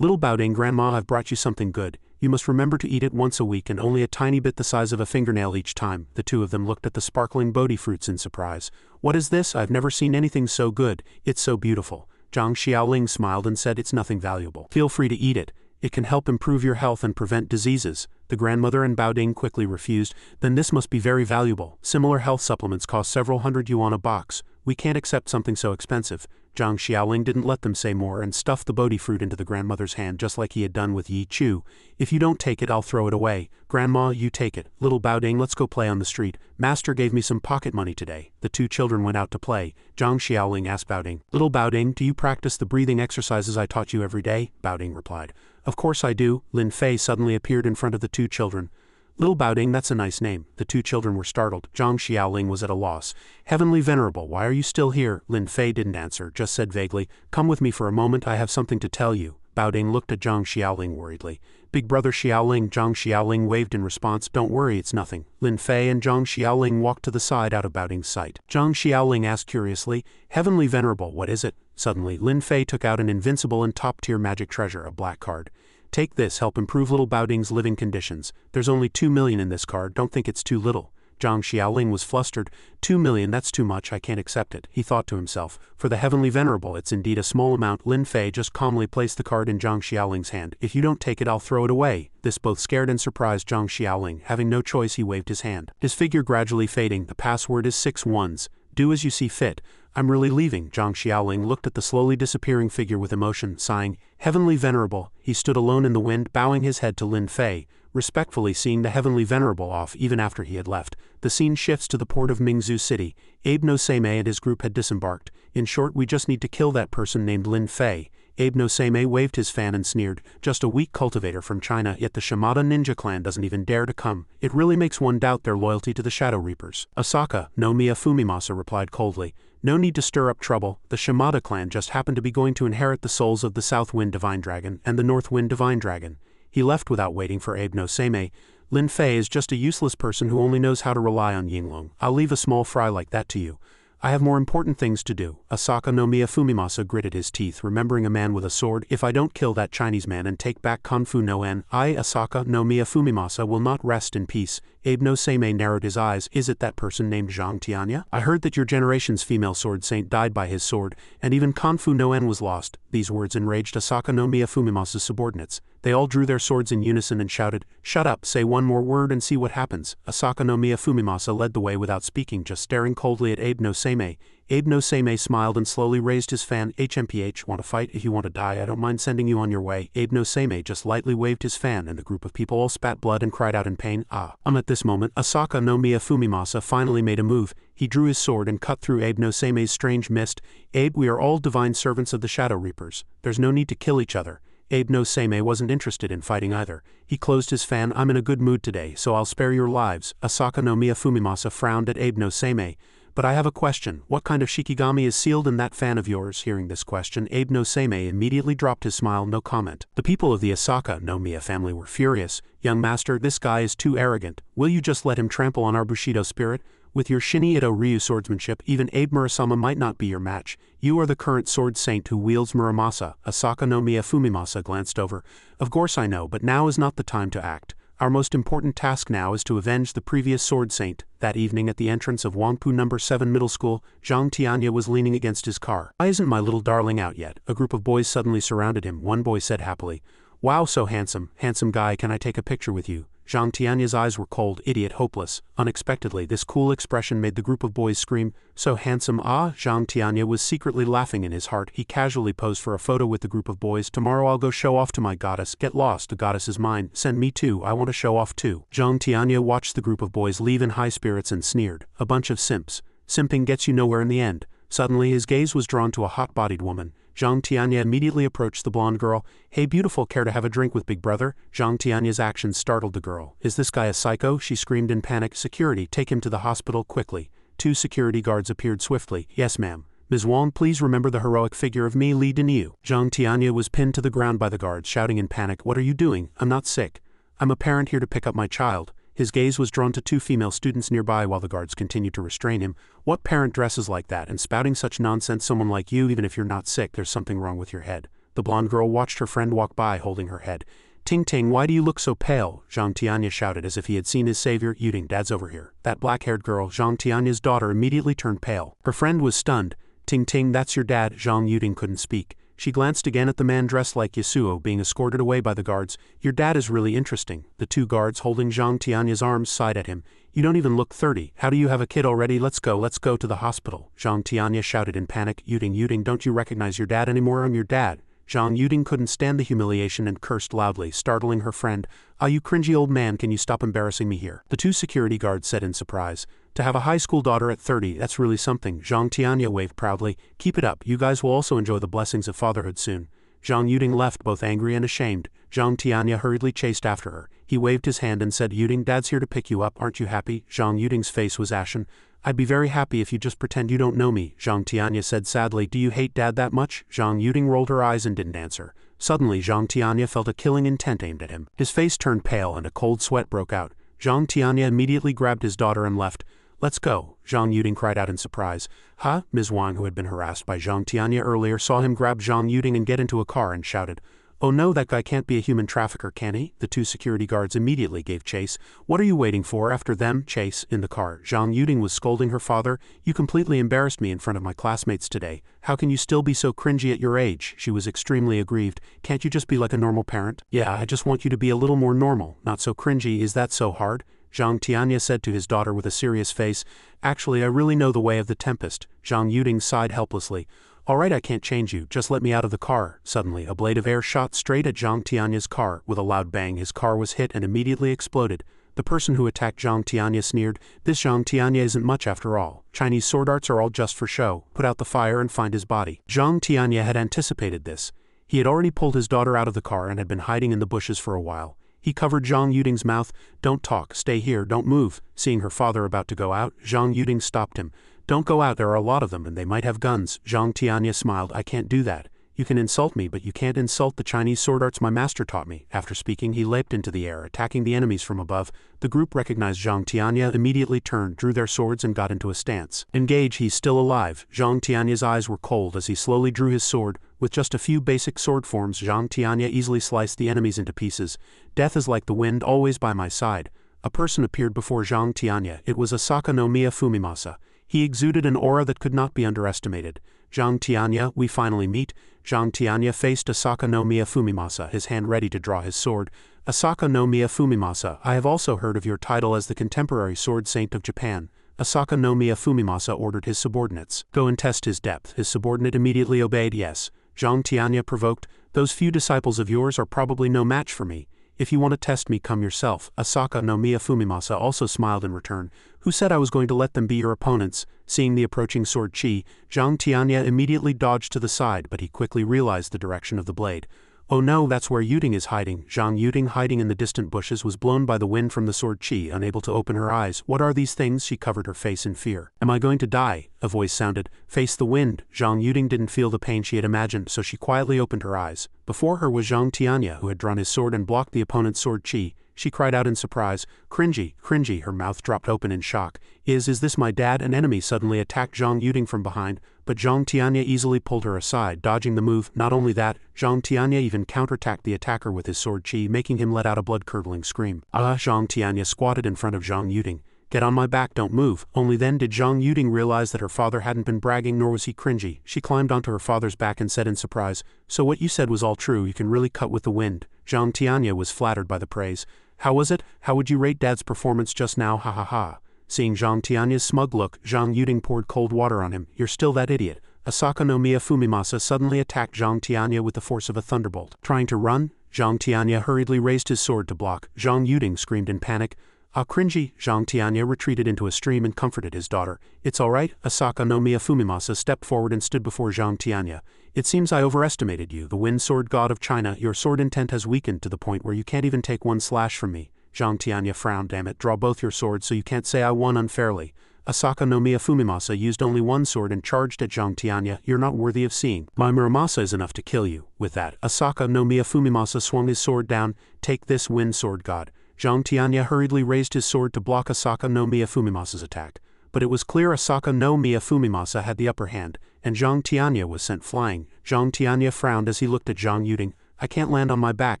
"Little Baoding, Grandma, I've brought you something good. You must remember to eat it once a week and only a tiny bit the size of a fingernail each time." The two of them looked at the sparkling Bodhi fruits in surprise. "What is this? I've never seen anything so good. It's so beautiful." Zhang Xiaoling smiled and said, "It's nothing valuable. Feel free to eat it. It can help improve your health and prevent diseases." The grandmother and Baoding quickly refused. "Then this must be very valuable. Similar health supplements cost several hundred yuan a box. We can't accept something so expensive." Zhang Xiaoling didn't let them say more and stuffed the Bodhi fruit into the grandmother's hand just like he had done with Yi Chu. If you don't take it, I'll throw it away. Grandma, you take it. Little Baoding, let's go play on the street. Master gave me some pocket money today. The two children went out to play. Zhang Xiaoling asked Baoding, Little Baoding, do you practice the breathing exercises I taught you every day? Baoding replied, Of course I do. Lin Fei suddenly appeared in front of the two children. Little Baoding, that's a nice name. The two children were startled. Zhang Xiaoling was at a loss. Heavenly Venerable, why are you still here? Lin Fei didn't answer, just said vaguely, Come with me for a moment, I have something to tell you. Baoding looked at Zhang Xiaoling worriedly. Big brother Xiaoling. Zhang Xiaoling waved in response, Don't worry, it's nothing. Lin Fei and Zhang Xiaoling walked to the side out of Baoding's sight. Zhang Xiaoling asked curiously, Heavenly Venerable, what is it? Suddenly, Lin Fei took out an invincible and top-tier magic treasure, a black card. Take this, help improve little Baoding's living conditions. There's only 2 million in this card, don't think it's too little. Zhang Xiaoling was flustered. 2 million, that's too much, I can't accept it, he thought to himself. For the Heavenly Venerable, it's indeed a small amount. Lin Fei just calmly placed the card in Zhang Xiaoling's hand. If you don't take it, I'll throw it away. This both scared and surprised Zhang Xiaoling. Having no choice, he waved his hand. His figure gradually fading. The password is 6 ones. Do as you see fit. I'm really leaving. Zhang Xiaoling looked at the slowly disappearing figure with emotion, sighing, Heavenly Venerable. He stood alone in the wind, bowing his head to Lin Fei, respectfully seeing the Heavenly Venerable off even after he had left. The scene shifts to the port of Mingzhu City. Abe no Seimei and his group had disembarked. In short, we just need to kill that person named Lin Fei. Abe no Seimei waved his fan and sneered, Just a weak cultivator from China, yet the Shimada ninja clan doesn't even dare to come. It really makes one doubt their loyalty to the Shadow Reapers. Asaka no Miya Fumimasa replied coldly, No need to stir up trouble. The Shimada clan just happened to be going to inherit the souls of the South Wind Divine Dragon and the North Wind Divine Dragon. He left without waiting for Abe no Seimei. Lin Fei is just a useless person who only knows how to rely on Yinglong. I'll leave a small fry like that to you. I have more important things to do. Asaka no Miya Fumimasa gritted his teeth, remembering a man with a sword. If I don't kill that Chinese man and take back Kung Fu no En, I, Asaka no Miya Fumimasa, will not rest in peace. Abe no Seimei narrowed his eyes. Is it that person named Zhang Tianya? I heard that your generation's female sword saint died by his sword, and even Kung Fu no En was lost. These words enraged Asaka no Miya Fumimasa's subordinates. They all drew their swords in unison and shouted, Shut up, say one more word and see what happens. Asaka no Miya Fumimasa led the way without speaking, just staring coldly at Abe no Seimei. Abe no Seimei smiled and slowly raised his fan. HMPH, want to fight? If you want to die, I don't mind sending you on your way. Abe no Seimei just lightly waved his fan and the group of people all spat blood and cried out in pain. At this moment, Asaka no Miya Fumimasa finally made a move. He drew his sword and cut through Abe no Seimei's strange mist. Abe, we are all divine servants of the Shadow Reapers. There's no need to kill each other. Abe no Seimei wasn't interested in fighting either. He closed his fan. I'm in a good mood today, so I'll spare your lives. Asaka no Miya Fumimasa frowned at Abe no Seimei. But I have a question. What kind of shikigami is sealed in that fan of yours? Hearing this question, Abe no Seimei immediately dropped his smile, no comment. The people of the Asaka no Miya family were furious. Young master, this guy is too arrogant. Will you just let him trample on our Bushido spirit? With your Shinny Ito Ryu swordsmanship, even Abe Murasama might not be your match. You are the current sword saint who wields Muramasa. Asaka no Miya Fumimasa glanced over. Of course I know, but now is not the time to act. Our most important task now is to avenge the previous sword saint. That evening at the entrance of Wangpu No. 7 Middle School, Zhang Tianya was leaning against his car. Why isn't my little darling out yet? A group of boys suddenly surrounded him. One boy said happily, Wow, so handsome. Handsome guy, can I take a picture with you? Zhang Tianya's eyes were cold, idiot, hopeless. Unexpectedly, this cool expression made the group of boys scream, So handsome, Zhang Tianya was secretly laughing in his heart. He casually posed for a photo with the group of boys. Tomorrow I'll go show off to my goddess. Get lost, the goddess is mine. Send me too, I want to show off too. Zhang Tianya watched the group of boys leave in high spirits and sneered. A bunch of simps. Simping gets you nowhere in the end. Suddenly his gaze was drawn to a hot-bodied woman. Zhang Tianya immediately approached the blonde girl. Hey beautiful, care to have a drink with big brother? Zhang Tianya's actions startled the girl. Is this guy a psycho? She screamed in panic. Security, take him to the hospital quickly. 2 security guards appeared swiftly. Yes ma'am. Ms. Wang, please remember the heroic figure of me, Li Denyu. Zhang Tianya was pinned to the ground by the guards, shouting in panic, What are you doing? I'm not sick. I'm a parent here to pick up my child. His gaze was drawn to 2 female students nearby while the guards continued to restrain him. What parent dresses like that and spouting such nonsense? Someone like you, even if you're not sick, there's something wrong with your head. The blonde girl watched her friend walk by holding her head. Ting Ting, why do you look so pale? Zhang Tianya shouted as if he had seen his savior. Yuding, Dad's over here. That black-haired girl, Zhang Tianya's daughter, immediately turned pale. Her friend was stunned. Ting Ting, that's your dad. Zhang Yuding couldn't speak. She glanced again at the man dressed like Yasuo being escorted away by the guards. Your dad is really interesting. The two guards holding Zhang Tianya's arms sighed at him. You don't even look 30. How do you have a kid already? Let's go to the hospital. Zhang Tianya shouted in panic. Yuding, don't you recognize your dad anymore? I'm your dad. Zhang Yuding couldn't stand the humiliation and cursed loudly, startling her friend. Ah, you cringy old man, can you stop embarrassing me here? The two security guards said in surprise. To have a high school daughter at 30, that's really something. Zhang Tianya waved proudly. Keep it up, you guys will also enjoy the blessings of fatherhood soon. Zhang Yuding left both angry and ashamed. Zhang Tianya hurriedly chased after her. He waved his hand and said, Yuding, Dad's here to pick you up, aren't you happy? Zhang Yuding's face was ashen. I'd be very happy if you just pretend you don't know me, Zhang Tianya said sadly. Do you hate Dad that much? Zhang Yuding rolled her eyes and didn't answer. Suddenly Zhang Tianya felt a killing intent aimed at him. His face turned pale and a cold sweat broke out. Zhang Tianya immediately grabbed his daughter and left. Let's go, Zhang Yuding cried out in surprise. Huh? Ms. Wang, who had been harassed by Zhang Tianya earlier, saw him grab Zhang Yuding and get into a car and shouted, Oh no, that guy can't be a human trafficker, can he? The two security guards immediately gave chase. What are you waiting for? After them, chase, in the car. Zhang Yuding was scolding her father. You completely embarrassed me in front of my classmates today. How can you still be so cringy at your age? She was extremely aggrieved. Can't you just be like a normal parent? Yeah, I just want you to be a little more normal, not so cringy. Is that so hard? Zhang Tianya said to his daughter with a serious face. Actually, I really know the way of the tempest. Zhang Yuding sighed helplessly. All right, I can't change you, just let me out of the car. Suddenly, a blade of air shot straight at Zhang Tianya's car. With a loud bang, his car was hit and immediately exploded. The person who attacked Zhang Tianya sneered, This Zhang Tianya isn't much after all. Chinese sword arts are all just for show. Put out the fire and find his body. Zhang Tianya had anticipated this. He had already pulled his daughter out of the car and had been hiding in the bushes for a while. He covered Zhang Yuding's mouth. Don't talk, stay here, don't move. Seeing her father about to go out, Zhang Yuding stopped him. Don't go out, there are a lot of them and they might have guns. Zhang Tianya smiled. I can't do that. You can insult me, but you can't insult the Chinese sword arts my master taught me. After speaking, he leaped into the air, attacking the enemies from above. The group recognized Zhang Tianya, immediately turned, drew their swords and got into a stance. Engage, he's still alive. Zhang Tianya's eyes were cold as he slowly drew his sword. With just a few basic sword forms, Zhang Tianya easily sliced the enemies into pieces. Death is like the wind, always by my side. A person appeared before Zhang Tianya. It was Asaka no Miya Fumimasa. He exuded an aura that could not be underestimated. Zhang Tianya, we finally meet. Zhang Tianya faced Asaka no Miya Fumimasa, his hand ready to draw his sword. Asaka no Miya Fumimasa, I have also heard of your title as the contemporary sword saint of Japan. Asaka no Miya Fumimasa ordered his subordinates. Go and test his depth. His subordinate immediately obeyed. Yes. Zhang Tianya provoked. Those few disciples of yours are probably no match for me. If you want to test me, come yourself. Asaka no Miya Fumimasa also smiled in return. Who said I was going to let them be your opponents? Seeing the approaching sword chi, Zhang Tianya immediately dodged to the side, but he quickly realized the direction of the blade. Oh no, that's where Yuding is hiding. Zhang Yuding, hiding in the distant bushes, was blown by the wind from the sword chi, unable to open her eyes. What are these things? She covered her face in fear. Am I going to die? A voice sounded. Face the wind. Zhang Yuding didn't feel the pain she had imagined, so she quietly opened her eyes. Before her was Zhang Tianya, who had drawn his sword and blocked the opponent's sword chi. She cried out in surprise. Cringy, cringy, her mouth dropped open in shock. Is this my dad? An enemy suddenly attacked Zhang Yuding from behind, but Zhang Tianya easily pulled her aside, dodging the move. Not only that, Zhang Tianya even counterattacked the attacker with his sword chi, making him let out a blood-curdling scream. Zhang Tianya squatted in front of Zhang Yuding. Get on my back, don't move. Only then did Zhang Yuding realize that her father hadn't been bragging, nor was he cringy. She climbed onto her father's back and said in surprise, So what you said was all true, you can really cut with the wind. Zhang Tianya was flattered by the praise. How was it? How would you rate Dad's performance just now? Ha ha ha. Seeing Zhang Tianya's smug look, Zhang Yuding poured cold water on him. You're still that idiot. Asaka no Miya Fumimasa suddenly attacked Zhang Tianya with the force of a thunderbolt. Trying to run? Zhang Tianya hurriedly raised his sword to block. Zhang Yuding screamed in panic. Ah, cringy. Zhang Tianya retreated into a stream and comforted his daughter. It's all right. Asaka no Miya Fumimasa stepped forward and stood before Zhang Tianya. It seems I overestimated you, the wind sword god of China. Your sword intent has weakened to the point where you can't even take one slash from me. Zhang Tianya frowned. Damn it, draw both your swords so you can't say I won unfairly. Asaka no Miya Fumimasa used only one sword and charged at Zhang Tianya. You're not worthy of seeing. My Muramasa is enough to kill you. With that, Asaka no Miya Fumimasa swung his sword down. Take this, wind sword god. Zhang Tianya hurriedly raised his sword to block Asaka no Miya Fumimasa's attack. But it was clear Asaka no Miya Fumimasa had the upper hand, and Zhang Tianya was sent flying. Zhang Tianya frowned as he looked at Zhang Yuding. I can't land on my back,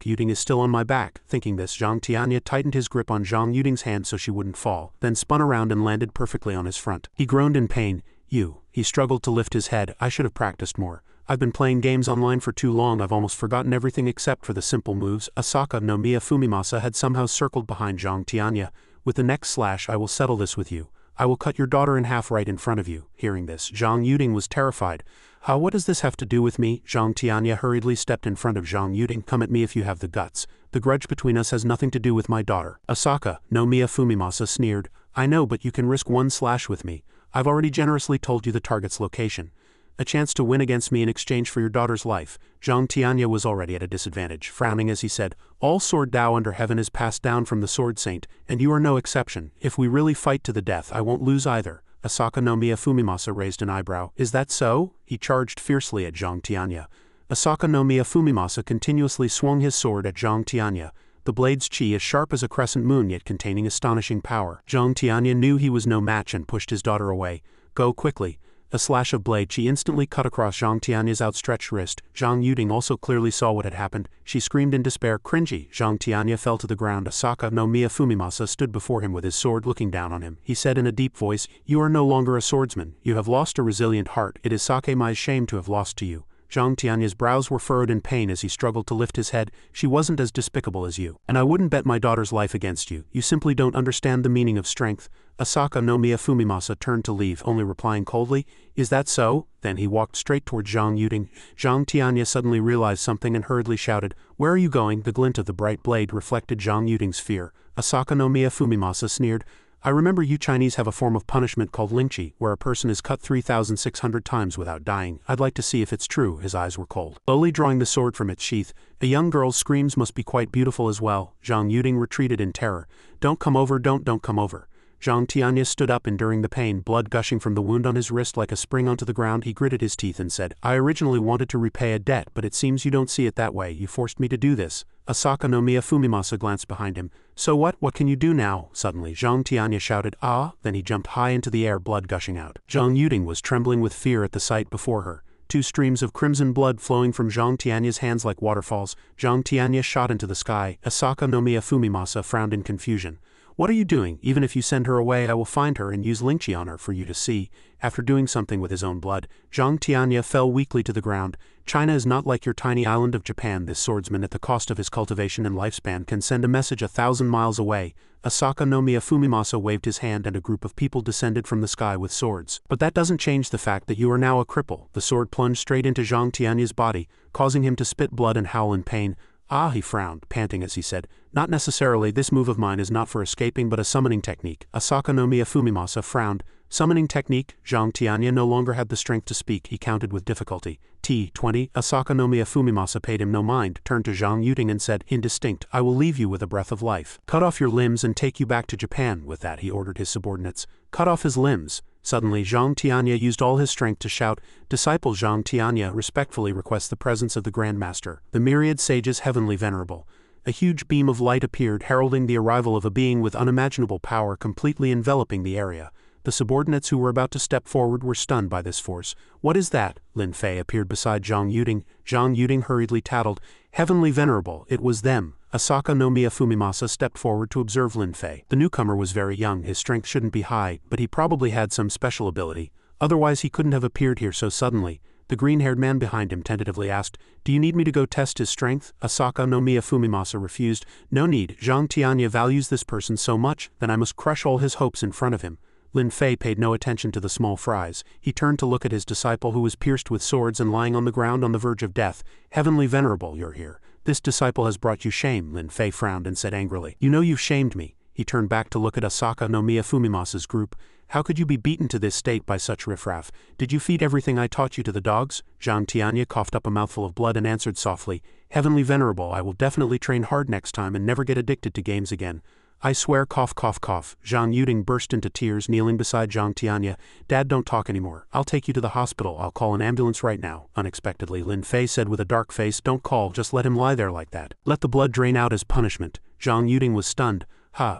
Yuding is still on my back. Thinking this, Zhang Tianya tightened his grip on Zhang Yuding's hand so she wouldn't fall, then spun around and landed perfectly on his front. He groaned in pain. He struggled to lift his head. I should have practiced more. I've been playing games online for too long I've almost forgotten everything except for the simple moves. Asaka no Miya Fumimasa had somehow circled behind Zhang Tianya. With the next slash I will settle this with you. I will cut your daughter in half right in front of you. Hearing this, Zhang Yuding was terrified. What does this have to do with me? Zhang Tianya hurriedly stepped in front of Zhang Yuding. Come at me if you have the guts. The grudge between us has nothing to do with my daughter. Asaka no Miya Fumimasa sneered. I know, but you can risk one slash with me. I've already generously told you the target's location. A chance to win against me in exchange for your daughter's life. Zhang Tianya was already at a disadvantage, frowning as he said, all sword Dao under heaven is passed down from the Sword Saint, and you are no exception. If we really fight to the death I won't lose either. Asaka no Miya Fumimasa raised an eyebrow. Is that so? He charged fiercely at Zhang Tianya. Asaka no Miya Fumimasa continuously swung his sword at Zhang Tianya. The blade's chi as sharp as a crescent moon yet containing astonishing power. Zhang Tianya knew he was no match and pushed his daughter away. Go quickly. A slash of blade chi instantly cut across Zhang Tianya's outstretched wrist. Zhang Yuding also clearly saw what had happened. She screamed in despair. Cringy. Zhang Tianya fell to the ground. Asaka no Miya Fumimasa stood before him with his sword looking down on him. He said in a deep voice, you are no longer a swordsman. You have lost a resilient heart. It is Sakemai's shame to have lost to you. Zhang Tianya's brows were furrowed in pain as he struggled to lift his head. She wasn't as despicable as you. And I wouldn't bet my daughter's life against you. You simply don't understand the meaning of strength. Asaka no Miya Fumimasa turned to leave, only replying coldly, is that so? Then he walked straight toward Zhang Yuding. Zhang Tianya suddenly realized something and hurriedly shouted, where are you going? The glint of the bright blade reflected Zhang Yuding's fear. Asaka no Miya Fumimasa sneered, I remember you Chinese have a form of punishment called lingqi, where a person is cut 3,600 times without dying. I'd like to see if it's true. His eyes were cold. Slowly drawing the sword from its sheath, a young girl's screams must be quite beautiful as well. Zhang Yuding retreated in terror. Don't come over, don't come over. Zhang Tianya stood up enduring the pain, blood gushing from the wound on his wrist like a spring onto the ground. He gritted his teeth and said, I originally wanted to repay a debt, but it seems you don't see it that way. You forced me to do this. Asaka no Miya Fumimasa glanced behind him. So what can you do now? Suddenly Zhang Tianya shouted, ah, then he jumped high into the air, blood gushing out. Zhang Yuding was trembling with fear at the sight before her. Two streams of crimson blood flowing from Zhang Tianya's hands like waterfalls. Zhang Tianya shot into the sky. Asaka no Miya Fumimasa frowned in confusion. What are you doing? Even if you send her away I will find her and use lingqi on her for you to see. After doing something with his own blood, Zhang Tianya fell weakly to the ground. China is not like your tiny island of Japan. This swordsman at the cost of his cultivation and lifespan can send a message 1,000 miles away. Asaka no Miya Fumimasa waved his hand and a group of people descended from the sky with swords. But that doesn't change the fact that you are now a cripple. The sword plunged straight into Zhang Tianya's body, causing him to spit blood and howl in pain. Ah, he frowned, panting as he said, not necessarily. This move of mine is not for escaping but a summoning technique. Asaka no Miya Fumimasa frowned. Summoning technique? Zhang Tianya no longer had the strength to speak. He counted with difficulty. T20. Asaka no Miya Fumimasa paid him no mind, turned to Zhang Yuding and said, indistinct, I will leave you with a breath of life. Cut off your limbs and take you back to Japan. With that he ordered his subordinates. Cut off his limbs. Suddenly Zhang Tianya used all his strength to shout, Disciple Zhang Tianya respectfully requests the presence of the Grand Master, the myriad sages heavenly venerable. A huge beam of light appeared, heralding the arrival of a being with unimaginable power completely enveloping the area. The subordinates who were about to step forward were stunned by this force. What is that? Lin Fei appeared beside Zhang Yuding. Zhang Yuding hurriedly tattled, Heavenly Venerable, it was them. Asaka no Miya Fumimasa stepped forward to observe Lin Fei. The newcomer was very young, his strength shouldn't be high, but he probably had some special ability. Otherwise he couldn't have appeared here so suddenly. The green-haired man behind him tentatively asked, Do you need me to go test his strength? Asaka no Miya Fumimasa refused. No need. Zhang Tianya values this person so much, then I must crush all his hopes in front of him. Lin Fei paid no attention to the small fries. He turned to look at his disciple who was pierced with swords and lying on the ground on the verge of death. Heavenly Venerable, you're here. This disciple has brought you shame. Lin Fei frowned and said angrily, You know you've shamed me. He turned back to look at Asaka no Miya Fumimasa's group. How could you be beaten to this state by such riffraff? Did you feed everything I taught you to the dogs? Zhang Tianya coughed up a mouthful of blood and answered softly, Heavenly Venerable, I will definitely train hard next time and never get addicted to games again. I swear, cough cough cough. Zhang Yuding burst into tears, kneeling beside Zhang Tianya. Dad, don't talk anymore. I'll take you to the hospital. I'll call an ambulance right now. Unexpectedly, Lin Fei said with a dark face, Don't call, just let him lie there like that. Let the blood drain out as punishment. Zhang Yuding was stunned.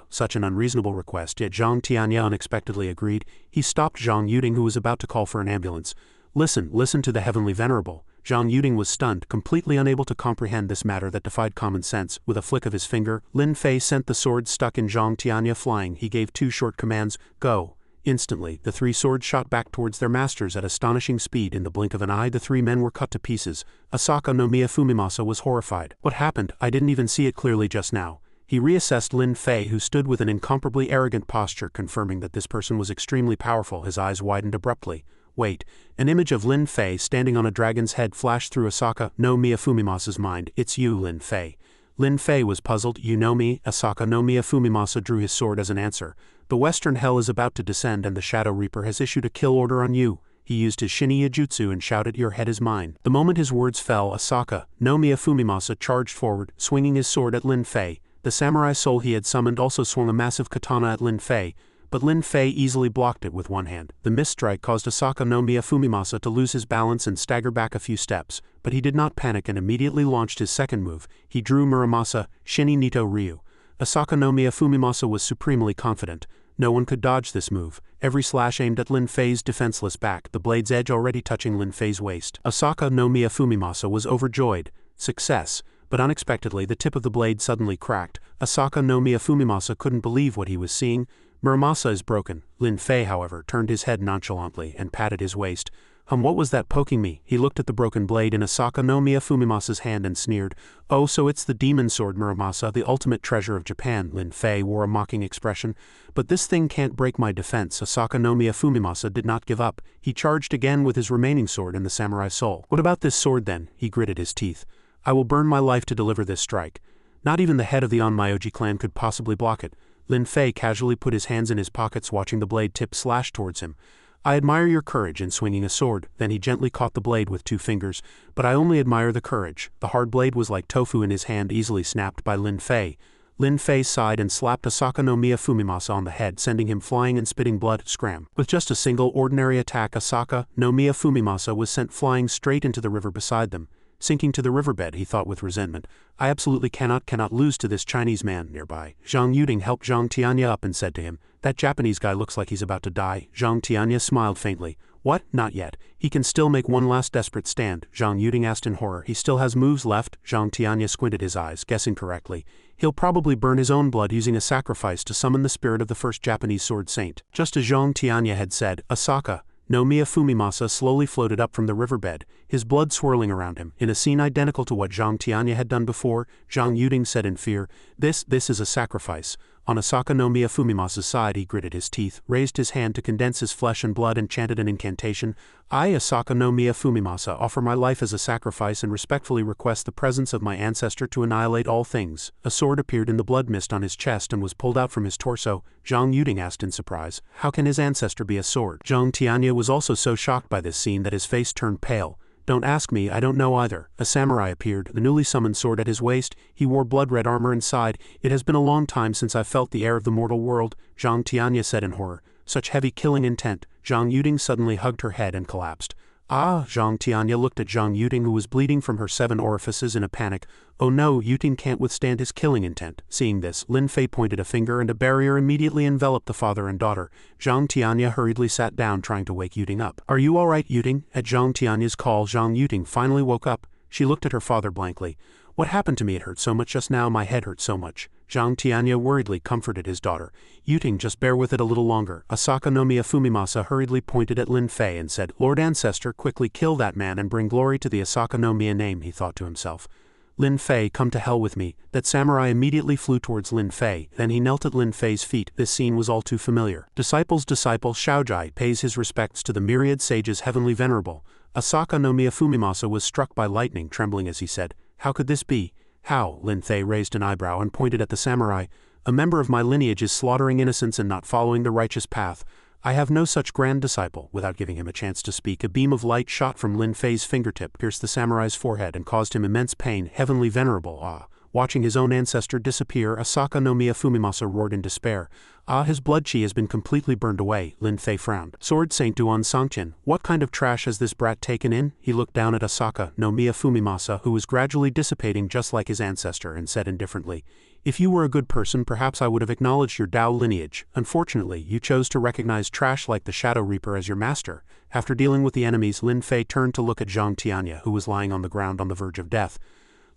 Such an unreasonable request, yet Zhang Tianya unexpectedly agreed. He stopped Zhang Yuding, who was about to call for an ambulance. Listen to the Heavenly Venerable. Zhang Yuding was stunned, completely unable to comprehend this matter that defied common sense. With a flick of his finger, Lin Fei sent the sword stuck in Zhang Tianya flying. He gave two short commands, Go. Instantly, the three swords shot back towards their masters at astonishing speed. In the blink of an eye, the three men were cut to pieces. Asaka no Miyafumimasa was horrified. What happened? I didn't even see it clearly just now. He reassessed Lin Fei, who stood with an incomparably arrogant posture, confirming that this person was extremely powerful. His eyes widened abruptly. Wait, an image of Lin Fei standing on a dragon's head flashed through Asaka no Miyafumimasa's mind. It's you, Lin Fei. Lin Fei was puzzled. You know me? Asaka no Miyafumimasa drew his sword as an answer. The Western Hell is about to descend and the Shadow Reaper has issued a kill order on you. He used his Shini Yujutsu and shouted, your head is mine. The moment his words fell, Asaka no Miyafumimasa charged forward, swinging his sword at Lin Fei. The samurai soul he had summoned also swung a massive katana at Lin Fei, but Lin Fei easily blocked it with one hand. The missed strike caused Asaka no Miyafumimasa to lose his balance and stagger back a few steps, but he did not panic and immediately launched his second move. He drew Muramasa, Shini Nito Ryu. Asaka no Miyafumimasa was supremely confident. No one could dodge this move. Every slash aimed at Lin Fei's defenseless back, the blade's edge already touching Lin Fei's waist. Asaka no Miyafumimasa was overjoyed. Success. But unexpectedly, the tip of the blade suddenly cracked. Asaka no Miyafumimasa couldn't believe what he was seeing. Muramasa is broken. Lin Fei, however, turned his head nonchalantly and patted his waist. What was that poking me? He looked at the broken blade in Asaka no Miyafumimasa's hand and sneered. Oh, so it's the demon sword, Muramasa, the ultimate treasure of Japan. Lin Fei wore a mocking expression. But this thing can't break my defense. Asaka no Miyafumimasa did not give up. He charged again with his remaining sword and the samurai soul. What about this sword then? He gritted his teeth. I will burn my life to deliver this strike. Not even the head of the Onmyoji clan could possibly block it. Lin Fei casually put his hands in his pockets, watching the blade tip slash towards him. I admire your courage in swinging a sword. Then he gently caught the blade with two fingers. But I only admire the courage. The hard blade was like tofu in his hand, easily snapped by Lin Fei. Lin Fei sighed and slapped Asaka no Miyafumimasa on the head, sending him flying and spitting blood. Scram. With just a single ordinary attack, Asaka no Miyafumimasa was sent flying straight into the river beside them. Sinking to the riverbed, he thought with resentment. I absolutely cannot lose to this Chinese man. Nearby, Zhang Yuding helped Zhang Tianya up and said to him, that Japanese guy looks like he's about to die. Zhang Tianya smiled faintly. What? Not yet. He can still make one last desperate stand, Zhang Yuding asked in horror. He still has moves left? Zhang Tianya squinted his eyes, guessing correctly. He'll probably burn his own blood using a sacrifice to summon the spirit of the first Japanese sword saint. Just as Zhang Tianya had said, Asaka no Miyafumimasa slowly floated up from the riverbed, his blood swirling around him. In a scene identical to what Zhang Tianya had done before, Zhang Yuding said in fear, This is a sacrifice. On Asaka no Miyafumimasa's side, he gritted his teeth, raised his hand to condense his flesh and blood and chanted an incantation. I, Asaka no Miyafumimasa, offer my life as a sacrifice and respectfully request the presence of my ancestor to annihilate all things. A sword appeared in the blood mist on his chest and was pulled out from his torso. Zhang Yuding asked in surprise, how can his ancestor be a sword? Zhang Tianya was also so shocked by this scene that his face turned pale. Don't ask me, I don't know either. A samurai appeared, the newly summoned sword at his waist. He wore blood-red armor inside. It has been a long time since I felt the air of the mortal world, Zhang Tianya said in horror. Such heavy killing intent. Zhang Yuding suddenly hugged her head and collapsed. Ah, Zhang Tianya looked at Zhang Yuding, who was bleeding from her 7 orifices, in a panic. Oh no, Yuding can't withstand his killing intent. Seeing this, Lin Fei pointed a finger and a barrier immediately enveloped the father and daughter. Zhang Tianya hurriedly sat down, trying to wake Yuding up. Are you all right, Yuding? At Zhang Tianya's call, Zhang Yuding finally woke up. She looked at her father blankly. What happened to me? It hurt so much just now, my head hurt so much. Zhang Tianya worriedly comforted his daughter. Yuding, just bear with it a little longer. Asaka no Miyafumimasa hurriedly pointed at Lin Fei and said, Lord Ancestor, quickly kill that man and bring glory to the Asaka no Miya name, he thought to himself. Lin Fei, come to hell with me. That samurai immediately flew towards Lin Fei, then he knelt at Lin Fei's feet. This scene was all too familiar. Disciple's disciple Shaojai pays his respects to the myriad sages heavenly venerable. Asaka no Miyafumimasa was struck by lightning, trembling as he said, How could this be? How? Lin Fei raised an eyebrow and pointed at the samurai. A member of my lineage is slaughtering innocents and not following the righteous path. I have no such grand disciple. Without giving him a chance to speak, a beam of light shot from Lin Fei's fingertip, pierced the samurai's forehead and caused him immense pain. Heavenly venerable, ah! Watching his own ancestor disappear, Asaka no Miyafumimasa roared in despair. Ah, his blood chi has been completely burned away. Lin Fei frowned. Sword Saint Duan Sangchen, what kind of trash has this brat taken in? He looked down at Asaka no Miyafumimasa, who was gradually dissipating just like his ancestor, and said indifferently, If you were a good person, perhaps I would have acknowledged your Dao lineage. Unfortunately, you chose to recognize trash like the Shadow Reaper as your master. After dealing with the enemies, Lin Fei turned to look at Zhang Tianya, who was lying on the ground on the verge of death.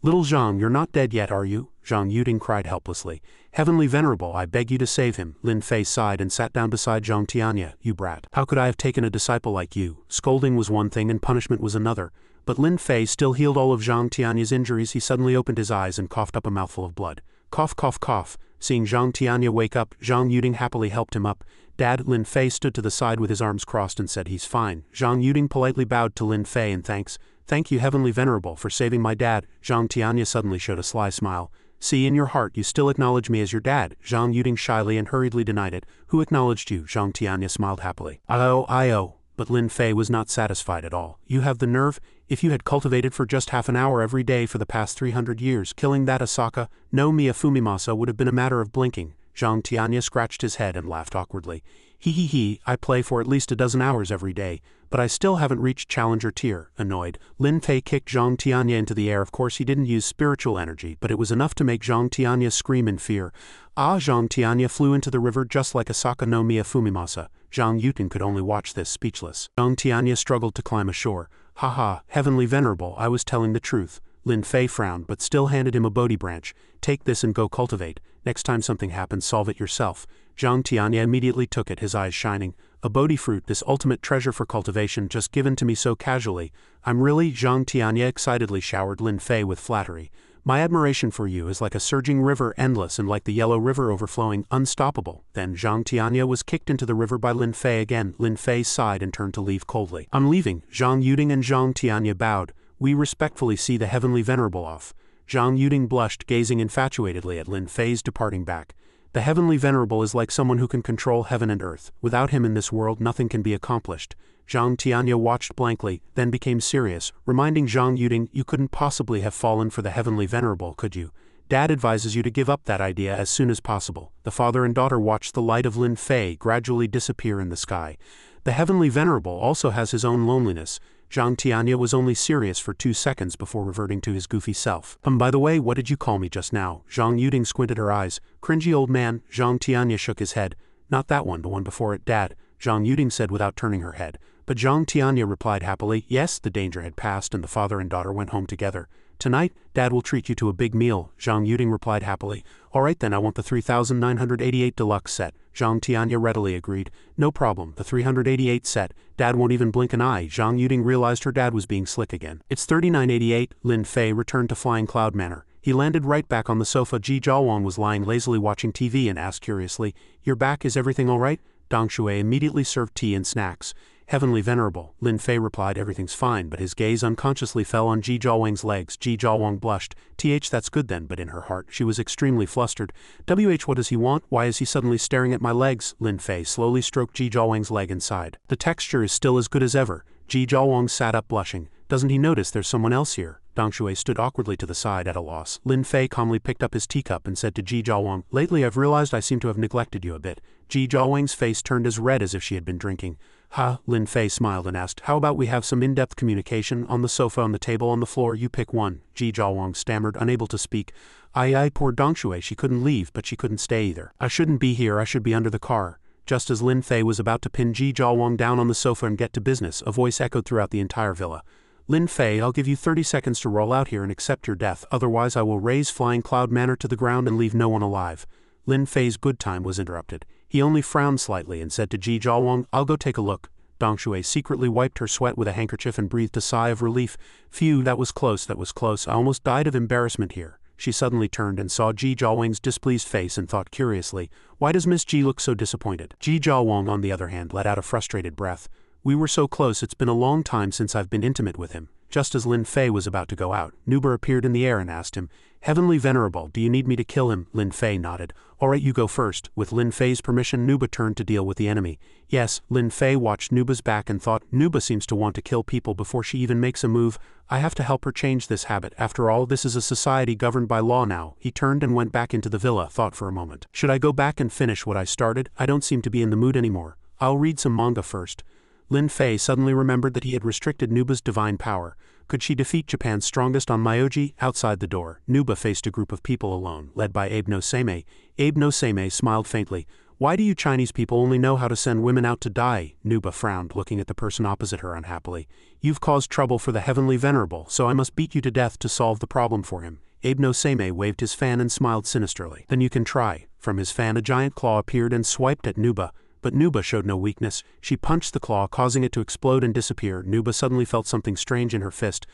Little Zhang, you're not dead yet, are you? Zhang Yuding cried helplessly. Heavenly Venerable, I beg you to save him. Lin Fei sighed and sat down beside Zhang Tianya. You brat. How could I have taken a disciple like you? Scolding was one thing and punishment was another. But Lin Fei still healed all of Zhang Tianya's injuries. He suddenly opened his eyes and coughed up a mouthful of blood. Cough, cough, cough. Seeing Zhang Tianya wake up, Zhang Yuding happily helped him up. Dad, Lin Fei stood to the side with his arms crossed and said he's fine. Zhang Yuding politely bowed to Lin Fei and Thank you, Heavenly Venerable, for saving my dad. Zhang Tianya suddenly showed a sly smile. See, in your heart you still acknowledge me as your dad. Zhang Yuding shyly and hurriedly denied it. Who acknowledged you? Zhang Tianya smiled happily. I-oh. But Lin Fei was not satisfied at all. You have the nerve? If you had cultivated for just half an hour every day for the past 300 years, killing that Asaka, no Miyafumimasa would have been a matter of blinking. Zhang Tianya scratched his head and laughed awkwardly. He, I play for at least a dozen hours every day, but I still haven't reached Challenger tier. Annoyed, Lin Fei kicked Zhang Tianya into the air. Of course he didn't use spiritual energy, but it was enough to make Zhang Tianya scream in fear. Zhang Tianya flew into the river just like Asaka no Miyafumimasa. Zhang Yuding could only watch this, speechless. Zhang Tianya struggled to climb ashore. Ha, Heavenly Venerable, I was telling the truth. Lin Fei frowned but still handed him a Bodhi branch. Take this and go cultivate. Next time something happens, solve it yourself. Zhang Tianya immediately took it, his eyes shining. A Bodhi fruit, this ultimate treasure for cultivation, just given to me so casually. I'm really, Zhang Tianya excitedly showered Lin Fei with flattery. My admiration for you is like a surging river, endless, and like the Yellow River overflowing, unstoppable. Then Zhang Tianya was kicked into the river by Lin Fei again. Lin Fei sighed and turned to leave coldly. I'm leaving. Zhang Yuding and Zhang Tianya bowed. We respectfully see the Heavenly Venerable off. Zhang Yuding blushed, gazing infatuatedly at Lin Fei's departing back. The Heavenly Venerable is like someone who can control heaven and earth. Without him in this world nothing can be accomplished. Zhang Tianya watched blankly, then became serious, reminding Zhang Yuding, you couldn't possibly have fallen for the Heavenly Venerable, could you? Dad advises you to give up that idea as soon as possible. The father and daughter watched the light of Lin Fei gradually disappear in the sky. The Heavenly Venerable also has his own loneliness. Zhang Tianya was only serious for 2 seconds before reverting to his goofy self. By the way, what did you call me just now? Zhang Yuding squinted her eyes. Cringy old man. Zhang Tianya shook his head. Not that one, the one before it, Dad, Zhang Yuding said without turning her head. But Zhang Tianya replied happily. Yes, the danger had passed and the father and daughter went home together. Tonight, Dad will treat you to a big meal, Zhang Yuding replied happily. Alright then, I want the 3988 deluxe set. Zhang Tianya readily agreed. No problem, the 388 set. Dad won't even blink an eye. Zhang Yuding realized her dad was being slick again. It's 3988, Lin Fei returned to Flying Cloud Manor. He landed right back on the sofa. Ji Jiawang was lying lazily watching TV and asked curiously, You're back, is everything alright? Dong Shui immediately served tea and snacks. Heavenly Venerable, Lin Fei replied everything's fine, but his gaze unconsciously fell on Ji Jiawang's legs. Ji Jiawang blushed. That's good then, but in her heart she was extremely flustered. What does he want? Why is he suddenly staring at my legs? Lin Fei slowly stroked Ji Jiawang's leg and sighed. The texture is still as good as ever. Ji Jiawang sat up blushing. Doesn't he notice there's someone else here? Dong Shui stood awkwardly to the side at a loss. Lin Fei calmly picked up his teacup and said to Ji Jiawang, Lately I've realized I seem to have neglected you a bit. Ji Jiawang's face turned as red as if she had been drinking. Lin Fei smiled and asked, How about we have some in-depth communication? On the sofa, on the table, on the floor, you pick one. Ji Jiawang stammered, unable to speak. Poor Dong Shui, she couldn't leave, but she couldn't stay either. I shouldn't be here, I should be under the car. Just as Lin Fei was about to pin Ji Jiawang down on the sofa and get to business, a voice echoed throughout the entire villa. Lin Fei, I'll give you 30 seconds to roll out here and accept your death, otherwise I will raze Flying Cloud Manor to the ground and leave no one alive. Lin Fei's good time was interrupted. He only frowned slightly and said to Ji Jiawang, I'll go take a look. Dong Shui secretly wiped her sweat with a handkerchief and breathed a sigh of relief. Phew, that was close. I almost died of embarrassment here. She suddenly turned and saw Ji Jiawang's displeased face and thought curiously, why does Miss Ji look so disappointed? Ji Jiawang, on the other hand, let out a frustrated breath. We were so close, it's been a long time since I've been intimate with him. Just as Lin Fei was about to go out, Nuba appeared in the air and asked him, Heavenly Venerable, do you need me to kill him? Lin Fei nodded. Alright, you go first. With Lin Fei's permission, Nuba turned to deal with the enemy. Yes, Lin Fei watched Nuba's back and thought, Nuba seems to want to kill people before she even makes a move. I have to help her change this habit. After all, this is a society governed by law now. He turned and went back into the villa, thought for a moment. Should I go back and finish what I started? I don't seem to be in the mood anymore. I'll read some manga first. Lin Fei suddenly remembered that he had restricted Nuba's divine power. Could she defeat Japan's strongest on Myoji? Outside the door, Nuba faced a group of people alone, led by Abe no Seimei. Abe no Seimei smiled faintly. Why do you Chinese people only know how to send women out to die? Nuba frowned, looking at the person opposite her unhappily. You've caused trouble for the Heavenly Venerable, so I must beat you to death to solve the problem for him. Abe no Seimei waved his fan and smiled sinisterly. Then you can try. From his fan a giant claw appeared and swiped at Nuba. But Nuba showed no weakness. She punched the claw, causing it to explode and disappear. Nuba suddenly felt something strange in her fist.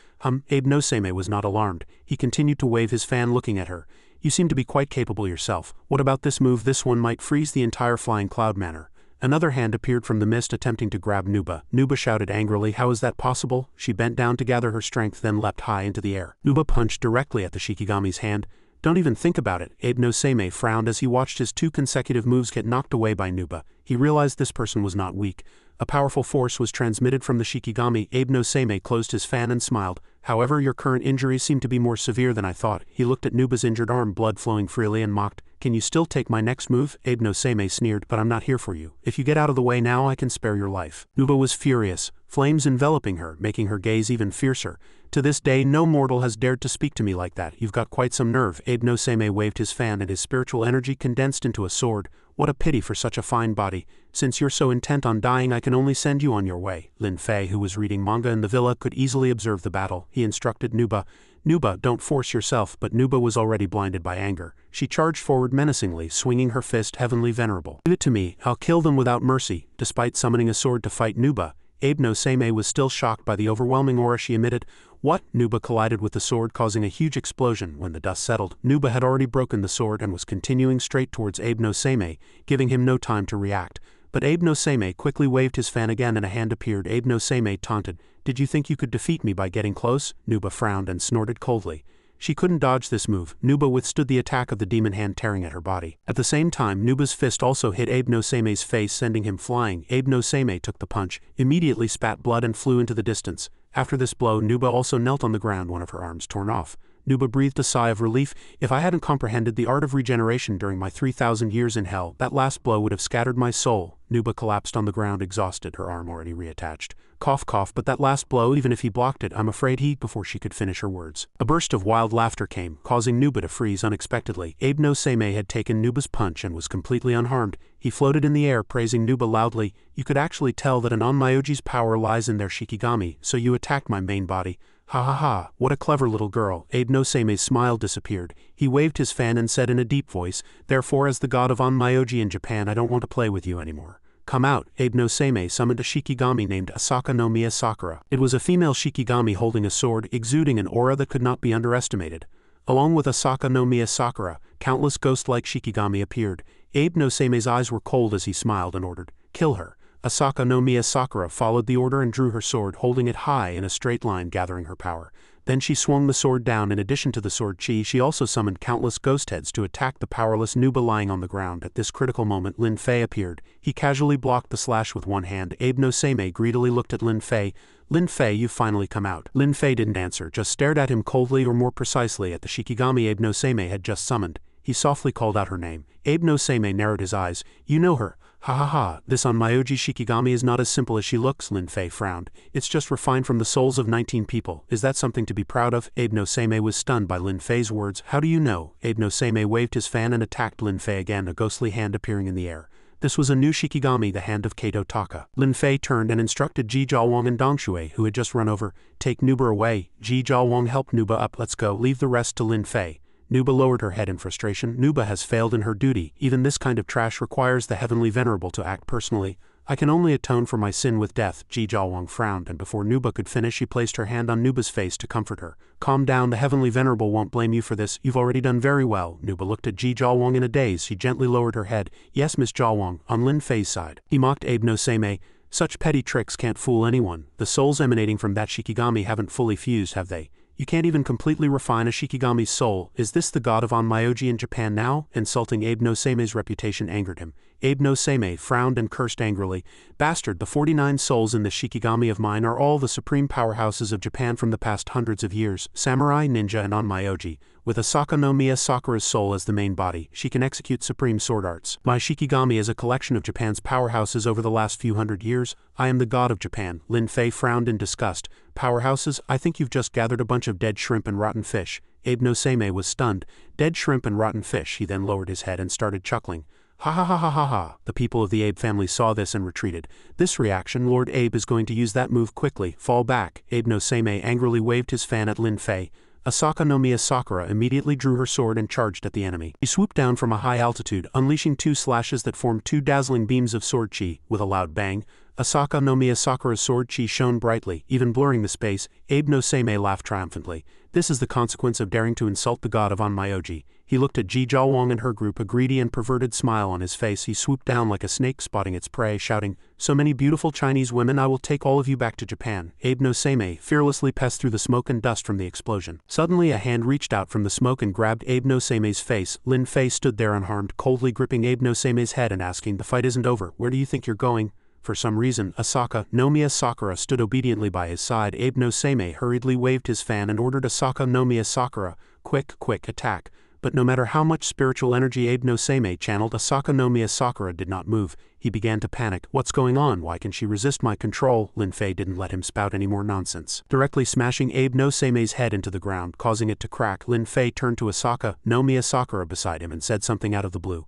Abe no Seimei was not alarmed. He continued to wave his fan, looking at her. You seem to be quite capable yourself. What about this move? This one might freeze the entire flying cloud manor. Another hand appeared from the mist, attempting to grab Nuba. Nuba shouted angrily, how is that possible? She bent down to gather her strength, then leapt high into the air. Nuba punched directly at the Shikigami's hand. Don't even think about it. Abe no Seimei frowned as he watched his 2 consecutive moves get knocked away by Nuba. He realized this person was not weak. A powerful force was transmitted from the Shikigami. Abe no Seimei closed his fan and smiled. However, your current injuries seem to be more severe than I thought. He looked at Nuba's injured arm, blood flowing freely, and mocked. Can you still take my next move? Abe no Seimei sneered, but I'm not here for you. If you get out of the way now, I can spare your life. Nuba was furious, flames enveloping her, making her gaze even fiercer. To this day, no mortal has dared to speak to me like that. You've got quite some nerve. Abe no Seimei waved his fan and his spiritual energy condensed into a sword. What a pity for such a fine body. Since you're so intent on dying, I can only send you on your way. Lin Fei, who was reading manga in the villa, could easily observe the battle. He instructed Nuba. Nuba, don't force yourself, but Nuba was already blinded by anger. She charged forward menacingly, swinging her fist, Heavenly Venerable. Give it to me, I'll kill them without mercy. Despite summoning a sword to fight Nuba, Abe no Seimei was still shocked by the overwhelming aura she emitted. What? Nuba collided with the sword, causing a huge explosion. When the dust settled, Nuba had already broken the sword and was continuing straight towards Abe no Seimei, giving him no time to react. But Abe no Seimei quickly waved his fan again and a hand appeared. Abe no Seimei taunted, did you think you could defeat me by getting close? Nuba frowned and snorted coldly. She couldn't dodge this move. Nuba withstood the attack of the demon hand tearing at her body. At the same time, Nuba's fist also hit Abe no Seimei's face, sending him flying. Abe no Seimei took the punch, immediately spat blood and flew into the distance. After this blow, Nuba also knelt on the ground, one of her arms torn off. Nuba breathed a sigh of relief. If I hadn't comprehended the art of regeneration during my 3,000 years in hell, that last blow would have scattered my soul. Nuba collapsed on the ground, exhausted, her arm already reattached. Cough, cough, but that last blow, even if he blocked it, I'm afraid he, before she could finish her words. A burst of wild laughter came, causing Nuba to freeze unexpectedly. Abe no Seimei had taken Nuba's punch and was completely unharmed. He floated in the air, praising Nuba loudly. You could actually tell that an Onmyoji's power lies in their Shikigami, so you attacked my main body. Ha ha ha, what a clever little girl. Abe no Seimei's smile disappeared. He waved his fan and said in a deep voice, therefore as the god of Onmyoji in Japan, I don't want to play with you anymore. Come out. Abe no Seimei summoned a Shikigami named Asaka no Miya Sakura. It was a female Shikigami holding a sword, exuding an aura that could not be underestimated. Along with Asaka no Miya Sakura, countless ghost-like Shikigami appeared. Abe no Seimei's eyes were cold as he smiled and ordered, kill her. Asaka no Miya Sakura followed the order and drew her sword, holding it high in a straight line, gathering her power. Then she swung the sword down. In addition to the sword chi, she also summoned countless ghost heads to attack the powerless Nuba lying on the ground. At this critical moment, Lin Fei appeared. He casually blocked the slash with one hand. Abe no Seimei greedily looked at Lin Fei. Lin Fei, you've finally come out. Lin Fei didn't answer, just stared at him coldly, or more precisely at the Shikigami Abe no Seimei had just summoned. He softly called out her name. Abe no Seimei narrowed his eyes. You know her. Ha ha ha, this Onmyoji Shikigami is not as simple as she looks. Lin Fei frowned. It's just refined from the souls of 19 people. Is that something to be proud of? Abe no Seimei was stunned by Lin Fei's words. How do you know? Abe no Seimei waved his fan and attacked Lin Fei again, a ghostly hand appearing in the air. This was a new Shikigami, the hand of Kato Taka. Lin Fei turned and instructed Ji Jiawang and Dong Shui, who had just run over, take Nuba away. Ji Jiawang helped Nuba up. Let's go. Leave the rest to Lin Fei. Nuba lowered her head in frustration. Nuba has failed in her duty. Even this kind of trash requires the Heavenly Venerable to act personally. I can only atone for my sin with death. Ji Jiawang frowned, and before Nuba could finish, she placed her hand on Nuba's face to comfort her. Calm down, the Heavenly Venerable won't blame you for this. You've already done very well. Nuba looked at Ji Jiawang in a daze. She gently lowered her head. Yes, Miss Jiawang, on Lin Fei's side. He mocked Abe no Seimei. Such petty tricks can't fool anyone. The souls emanating from that Shikigami haven't fully fused, have they? You can't even completely refine a Shikigami's soul. Is this the god of Onmyoji in Japan now? Insulting Abe no Seimei's reputation angered him. Abe no Seimei frowned and cursed angrily. Bastard, the 49 souls in this Shikigami of mine are all the supreme powerhouses of Japan from the past hundreds of years. Samurai, ninja, and Onmyoji. With Asaka no Miya Sakura's soul as the main body, she can execute supreme sword arts. My Shikigami is a collection of Japan's powerhouses over the last few hundred years. I am the god of Japan. Lin Fei frowned in disgust. Powerhouses? I think you've just gathered a bunch of dead shrimp and rotten fish. Abe no Seimei was stunned. Dead shrimp and rotten fish. He then lowered his head and started chuckling. Ha ha ha ha ha ha. The people of the Abe family saw this and retreated. This reaction, Lord Abe is going to use that move quickly. Fall back. Abe no Seimei angrily waved his fan at Lin Fei. Asaka no Miya Sakura immediately drew her sword and charged at the enemy. She swooped down from a high altitude, unleashing 2 slashes that formed 2 dazzling beams of sword chi. With a loud bang, Asaka no Miya Sakura's sword chi shone brightly, even blurring the space. Abe no Seimei laughed triumphantly. This is the consequence of daring to insult the god of Onmyoji. He looked at Ji Zhaowang and her group, a greedy and perverted smile on his face. He swooped down like a snake spotting its prey, shouting, "So many beautiful Chinese women, I will take all of you back to Japan." Abe no Seimei fearlessly passed through the smoke and dust from the explosion. Suddenly a hand reached out from the smoke and grabbed Abe no Seimei's face. Lin Fei stood there unharmed, coldly gripping Abe no Seimei's head and asking, "The fight isn't over. Where do you think you're going?" For some reason, Asaka no Miya Sakura stood obediently by his side. Abe no Seimei hurriedly waved his fan and ordered Asaka no Miya Sakura, "Quick, quick, attack." But no matter how much spiritual energy Abe no Seimei channeled, Asaka no Miya Sakura did not move. He began to panic. What's going on? Why can she resist my control? Lin Fei didn't let him spout any more nonsense. Directly smashing Abe no Seimei's head into the ground, causing it to crack, Lin Fei turned to Asaka no Miya Sakura beside him and said something out of the blue.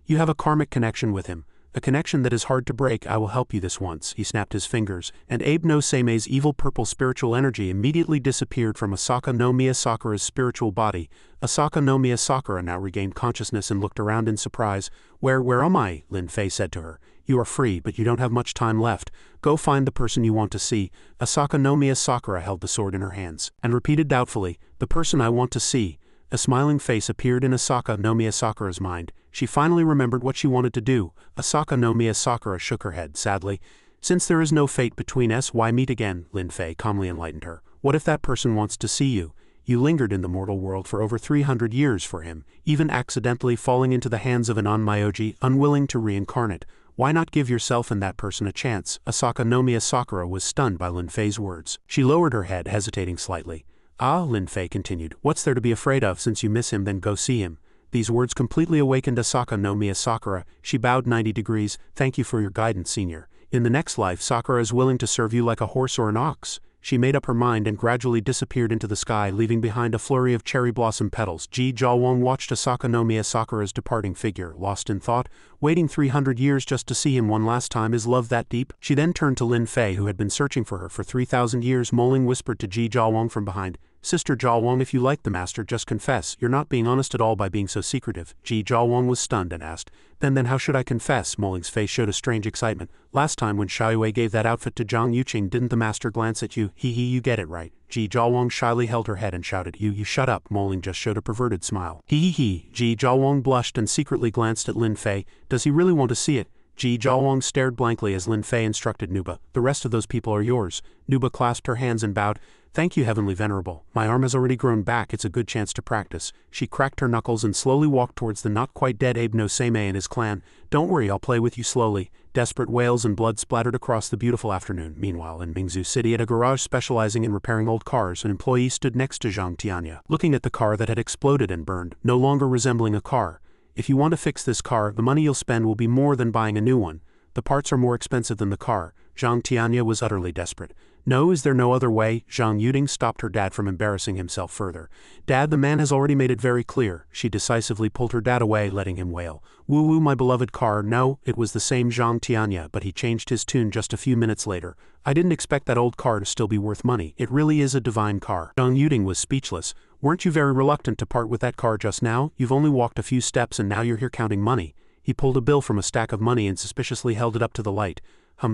"You have a karmic connection with him. A connection that is hard to break. I will help you this once." He snapped his fingers, and Abe no Seimei's evil purple spiritual energy immediately disappeared from Asaka no Miya Sakura's spiritual body. Asaka no Miya Sakura now regained consciousness and looked around in surprise. Where am I?" Lin Fei said to her. "You are free, but you don't have much time left. Go find the person you want to see." Asaka no Miya Sakura held the sword in her hands, and repeated doubtfully, "The person I want to see." A smiling face appeared in Asaka no Miya Sakura's mind. She finally remembered what she wanted to do. Asaka no Miya Sakura shook her head sadly. "Since there is no fate between us, why meet again?" Lin Fei calmly enlightened her. "What if that person wants to see you? You lingered in the mortal world for over 300 years for him, even accidentally falling into the hands of an Onmyoji, unwilling to reincarnate. Why not give yourself and that person a chance?" Asaka no Miya Sakura was stunned by Lin Fei's words. She lowered her head, hesitating slightly. "Ah," Lin Fei continued, "what's there to be afraid of? Since you miss him, then go see him." These words completely awakened Asaka no Miya Sakura. She bowed 90 degrees. "Thank you for your guidance, senior. In the next life, Sakura is willing to serve you like a horse or an ox." She made up her mind and gradually disappeared into the sky, leaving behind a flurry of cherry blossom petals. Ji Zhaowang watched Asaka no Miya Sakura's departing figure, lost in thought. Waiting 300 years just to see him one last time, is love that deep? She then turned to Lin Fei, who had been searching for her for 3,000 years. Moling whispered to Ji Zhaowang from behind, "Sister Zhaowang, if you like the master, just confess. You're not being honest at all by being so secretive." Ji Zhaowang was stunned and asked, Then how should I confess?" Moling's face showed a strange excitement. "Last time when Xiaoyue gave that outfit to Zhang Yuqing, didn't the master glance at you? Hee you get it right." Ji Zhaowang shyly held her head and shouted, You shut up." Moling just showed a perverted smile. Hee. Ji Zhaowang blushed and secretly glanced at Lin Fei. "Does he really want to see it?" Ji Zhaowang stared blankly as Lin Fei instructed Nuba, "The rest of those people are yours." Nuba clasped her hands and bowed. "Thank you, Heavenly Venerable. My arm has already grown back. It's a good chance to practice." She cracked her knuckles and slowly walked towards the not-quite-dead Abe no Seimei and his clan. "Don't worry, I'll play with you slowly." Desperate wails and blood splattered across the beautiful afternoon. Meanwhile, in Mingzhu City, at a garage specializing in repairing old cars, an employee stood next to Zhang Tianya, looking at the car that had exploded and burned, no longer resembling a car. "If you want to fix this car, the money you'll spend will be more than buying a new one. The parts are more expensive than the car." Zhang Tianya was utterly desperate. "No, is there no other way?" Zhang Yuding stopped her dad from embarrassing himself further. "Dad, the man has already made it very clear." She decisively pulled her dad away, letting him wail. "Woo, my beloved car." No, it was the same Zhang Tianya, but he changed his tune just a few minutes later. "I didn't expect that old car to still be worth money. It really is a divine car." Zhang Yuding was speechless. "Weren't you very reluctant to part with that car just now? You've only walked a few steps and now you're here counting money." He pulled a bill from a stack of money and suspiciously held it up to the light.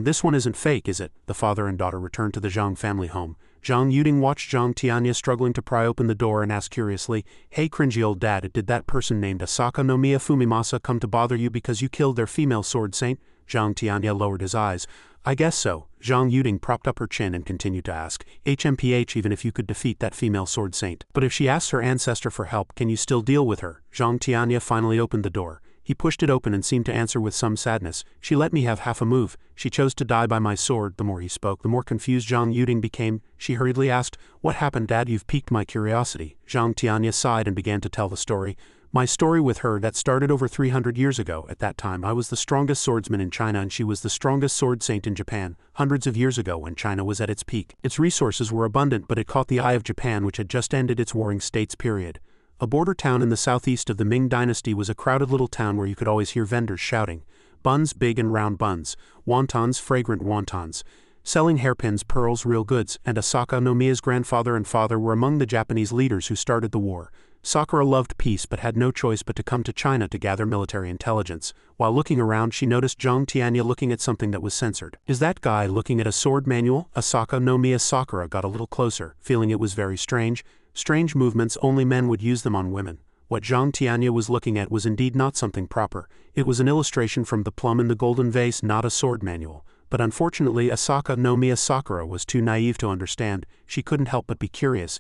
This one isn't fake, is it?" The father and daughter returned to the Zhang family home. Zhang Yuding watched Zhang Tianya struggling to pry open the door and asked curiously, "Hey cringy old dad, did that person named Asaka no Miya Fumimasa come to bother you because you killed their female sword saint?" Zhang Tianya lowered his eyes. "I guess so." Zhang Yuding propped up her chin and continued to ask, "HMPH, even if you could defeat that female sword saint. But if she asks her ancestor for help, can you still deal with her?" Zhang Tianya finally opened the door. He pushed it open and seemed to answer with some sadness. "She let me have half a move. She chose to die by my sword." The more he spoke, the more confused Zhang Yuding became. She hurriedly asked, "What happened, Dad? You've piqued my curiosity." Zhang Tianya sighed and began to tell the story. "My story with her, that started over 300 years ago. At that time, I was the strongest swordsman in China and she was the strongest sword saint in Japan, hundreds of years ago when China was at its peak. Its resources were abundant, but it caught the eye of Japan, which had just ended its warring states period. A border town in the southeast of the Ming dynasty was a crowded little town where you could always hear vendors shouting, "Buns, big and round buns, wontons, fragrant wontons," selling hairpins, pearls, real goods, and Asaka no Miya's grandfather and father were among the Japanese leaders who started the war. Sakura loved peace but had no choice but to come to China to gather military intelligence. While looking around, she noticed Zhang Tianya looking at something that was censored. "Is that guy looking at a sword manual?" Asaka no Miya. Sakura got a little closer, feeling it was very strange. Strange movements, only men would use them on women. What Zhang Tianya was looking at was indeed not something proper. It was an illustration from The Plum in the Golden Vase, not a sword manual. But unfortunately Asaka no Miya Sakura was too naive to understand. She couldn't help but be curious.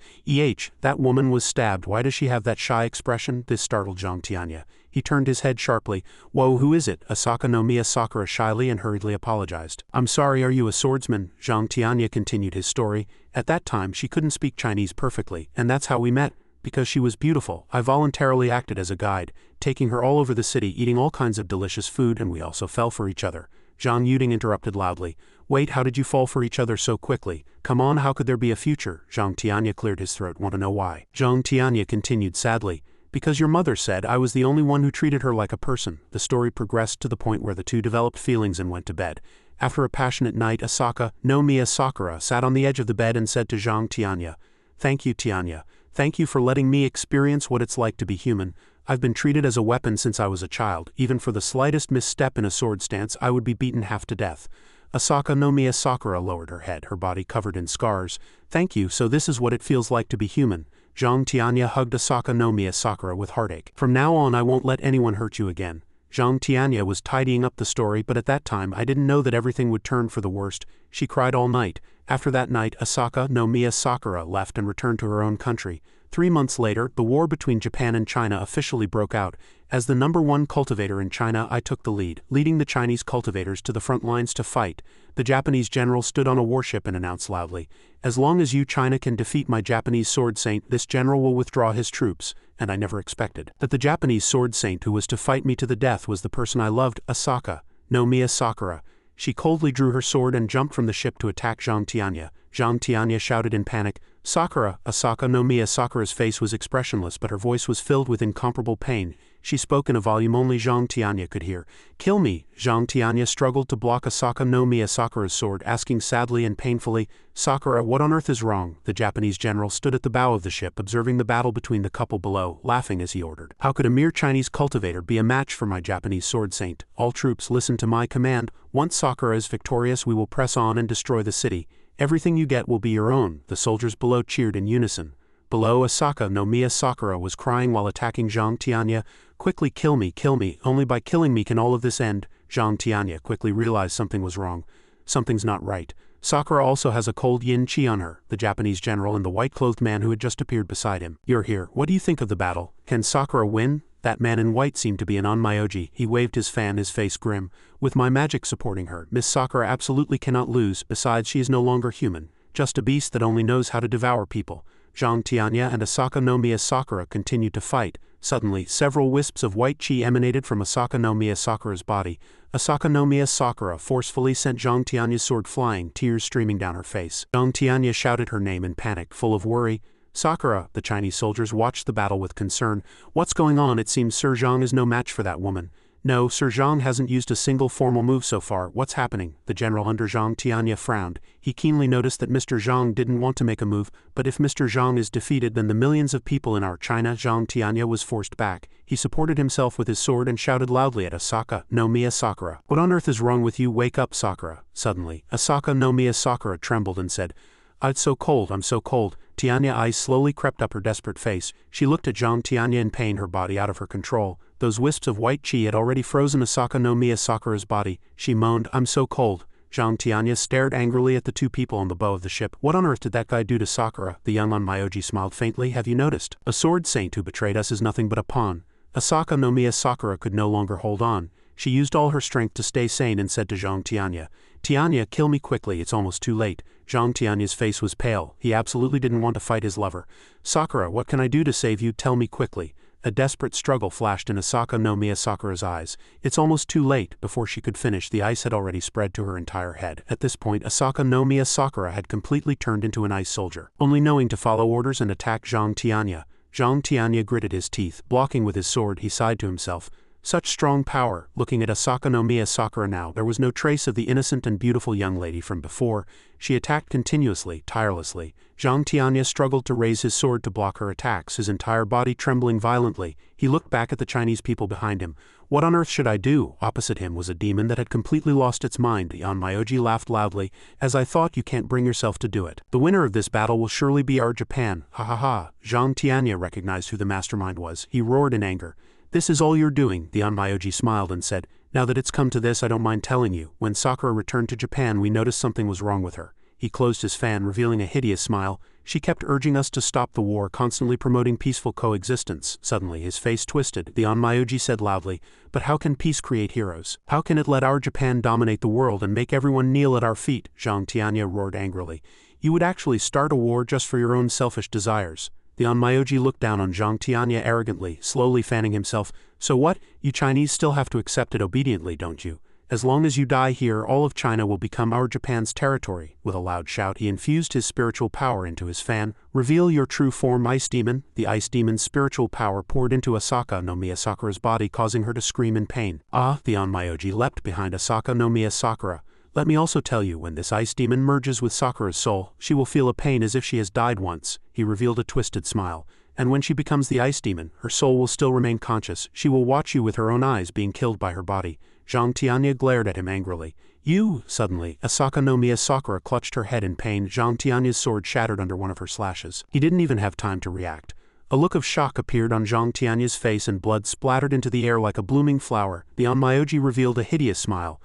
That woman was stabbed. Why does she have that shy expression?" This startled Zhang Tianya. He turned his head sharply. "Whoa, who is it?" Asaka no Miya Sakura shyly and hurriedly apologized. "I'm sorry, are you a swordsman?" Zhang Tianya continued his story. "At that time she couldn't speak Chinese perfectly, and that's how we met. Because she was beautiful, I voluntarily acted as a guide, taking her all over the city, eating all kinds of delicious food, and we also fell for each other." Zhang Yuding interrupted loudly. "Wait, how did you fall for each other so quickly? Come on, how could there be a future?" Zhang Tianya cleared his throat. "Want to know why?" Zhang Tianya continued sadly. "Because your mother said I was the only one who treated her like a person." The story progressed to the point where the two developed feelings and went to bed. After a passionate night, Asaka no Miya Sakura sat on the edge of the bed and said to Zhang Tianya, "Thank you, Tianya. Thank you for letting me experience what it's like to be human. I've been treated as a weapon since I was a child. Even for the slightest misstep in a sword stance, I would be beaten half to death." Asaka no Miya Sakura lowered her head, her body covered in scars. "Thank you, so this is what it feels like to be human." Zhang Tianya hugged Asaka no Miya Sakura with heartache. "From now on I won't let anyone hurt you again." Zhang Tianya was tidying up the story, but at that time I didn't know that everything would turn for the worst. She cried all night. After that night, Asaka no Miya Sakura left and returned to her own country. 3 months later, the war between Japan and China officially broke out. As the #1 cultivator in China, I took the lead, leading the Chinese cultivators to the front lines to fight. The Japanese general stood on a warship and announced loudly, "As long as you, China, can defeat my Japanese sword saint, this general will withdraw his troops." And I never expected that the Japanese sword saint who was to fight me to the death was the person I loved, Asaka no Miya Sakura. She coldly drew her sword and jumped from the ship to attack Zhang Tianya. Zhang Tianya shouted in panic, "Sakura!" Asaka no Miya Sakura's face was expressionless, but her voice was filled with incomparable pain. She spoke in a volume only Zhang Tianya could hear. "Kill me!" Zhang Tianya struggled to block Asaka no Miya Sakura's sword, asking sadly and painfully, "Sakura, what on earth is wrong?" The Japanese general stood at the bow of the ship, observing the battle between the couple below, laughing as he ordered, "How could a mere Chinese cultivator be a match for my Japanese sword saint? All troops listen to my command. Once Sakura is victorious, we will press on and destroy the city. Everything you get will be your own." The soldiers below cheered in unison. Below, Asaka no Miya Sakura was crying while attacking Zhang Tianya. "Quickly, kill me, kill me. Only by killing me can all of this end." Zhang Tianya quickly realized something was wrong. Something's not right. Sakura also has a cold yin chi on her. The Japanese general and the white-clothed man who had just appeared beside him. "You're here. What do you think of the battle? Can Sakura win?" That man in white seemed to be an onmyoji. He waved his fan, his face grim. "With my magic supporting her, Miss Sakura absolutely cannot lose. Besides, she is no longer human. Just a beast that only knows how to devour people." Zhang Tianya and Asaka no Miya Sakura continued to fight. Suddenly, several wisps of white chi emanated from Asaka no Miya Sakura's body. Asaka no Miya Sakura forcefully sent Zhang Tianya's sword flying, tears streaming down her face. Zhang Tianya shouted her name in panic, full of worry. "Sakura!" The Chinese soldiers watched the battle with concern. "What's going on? It seems Sir Zhang is no match for that woman." "No, Sir Zhang hasn't used a single formal move so far. What's happening?" The general under Zhang Tianya frowned. He keenly noticed that Mr. Zhang didn't want to make a move, but if Mr. Zhang is defeated, then the millions of people in our China. Zhang Tianya was forced back. He supported himself with his sword and shouted loudly at Asaka no Miya Sakura. "What on earth is wrong with you? Wake up, Sakura." Suddenly, Asaka no Miya Sakura trembled and said, "It's so cold, I'm so cold." Tianya's eyes slowly crept up her desperate face. She looked at Zhang Tianya in pain, her body out of her control. Those wisps of white chi had already frozen Asaka no Miya Sakura's body. She moaned, "I'm so cold." Zhang Tianya stared angrily at the two people on the bow of the ship. "What on earth did that guy do to Sakura?" The young onmyoji smiled faintly. "Have you noticed? A sword saint who betrayed us is nothing but a pawn." Asaka no Miya Sakura could no longer hold on. She used all her strength to stay sane and said to Zhang Tianya, "Tianya, kill me quickly, it's almost too late." Zhang Tianya's face was pale. He absolutely didn't want to fight his lover. "Sakura, what can I do to save you? Tell me quickly." A desperate struggle flashed in Asaka no Miya Sakura's eyes. "It's almost too late." Before she could finish, the ice had already spread to her entire head. At this point, Asaka no Miya Sakura had completely turned into an ice soldier, only knowing to follow orders and attack Zhang Tianya. Zhang Tianya gritted his teeth, blocking with his sword. He sighed to himself. Such strong power. Looking at Asaka no Miya Sakura now, there was no trace of the innocent and beautiful young lady from before. She attacked continuously, tirelessly. Zhang Tianya struggled to raise his sword to block her attacks, his entire body trembling violently. He looked back at the Chinese people behind him. What on earth should I do? Opposite him was a demon that had completely lost its mind. The Onmyoji laughed loudly. As I thought, you can't bring yourself to do it. The winner of this battle will surely be our Japan. Ha ha ha. Zhang Tianya recognized who the mastermind was. He roared in anger. This is all you're doing, the Onmyoji smiled and said. Now that it's come to this, I don't mind telling you. When Sakura returned to Japan, we noticed something was wrong with her. He closed his fan, revealing a hideous smile. She kept urging us to stop the war, constantly promoting peaceful coexistence. Suddenly, his face twisted. The Onmyoji said loudly, but how can peace create heroes? How can it let our Japan dominate the world and make everyone kneel at our feet? Zhang Tianya roared angrily. You would actually start a war just for your own selfish desires. The Onmyoji looked down on Zhang Tianya arrogantly, slowly fanning himself. So what? You Chinese still have to accept it obediently, don't you? As long as you die here, all of China will become our Japan's territory. With a loud shout, he infused his spiritual power into his fan. Reveal your true form, Ice Demon. The Ice Demon's spiritual power poured into Asaka no Miya Sakura's body, causing her to scream in pain. Ah, the Onmyoji leapt behind Asaka no Miya Sakura. Let me also tell you, when this ice demon merges with Sakura's soul, she will feel a pain as if she has died once. He revealed a twisted smile. And when she becomes the ice demon, her soul will still remain conscious. She will watch you with her own eyes being killed by her body. Zhang Tianya glared at him angrily. You! Suddenly, Asaka no Miya Sakura clutched her head in pain. Zhang Tianya's sword shattered under one of her slashes. He didn't even have time to react. A look of shock appeared on Zhang Tianya's face and blood splattered into the air like a blooming flower. The Onmyoji revealed a hideous smile.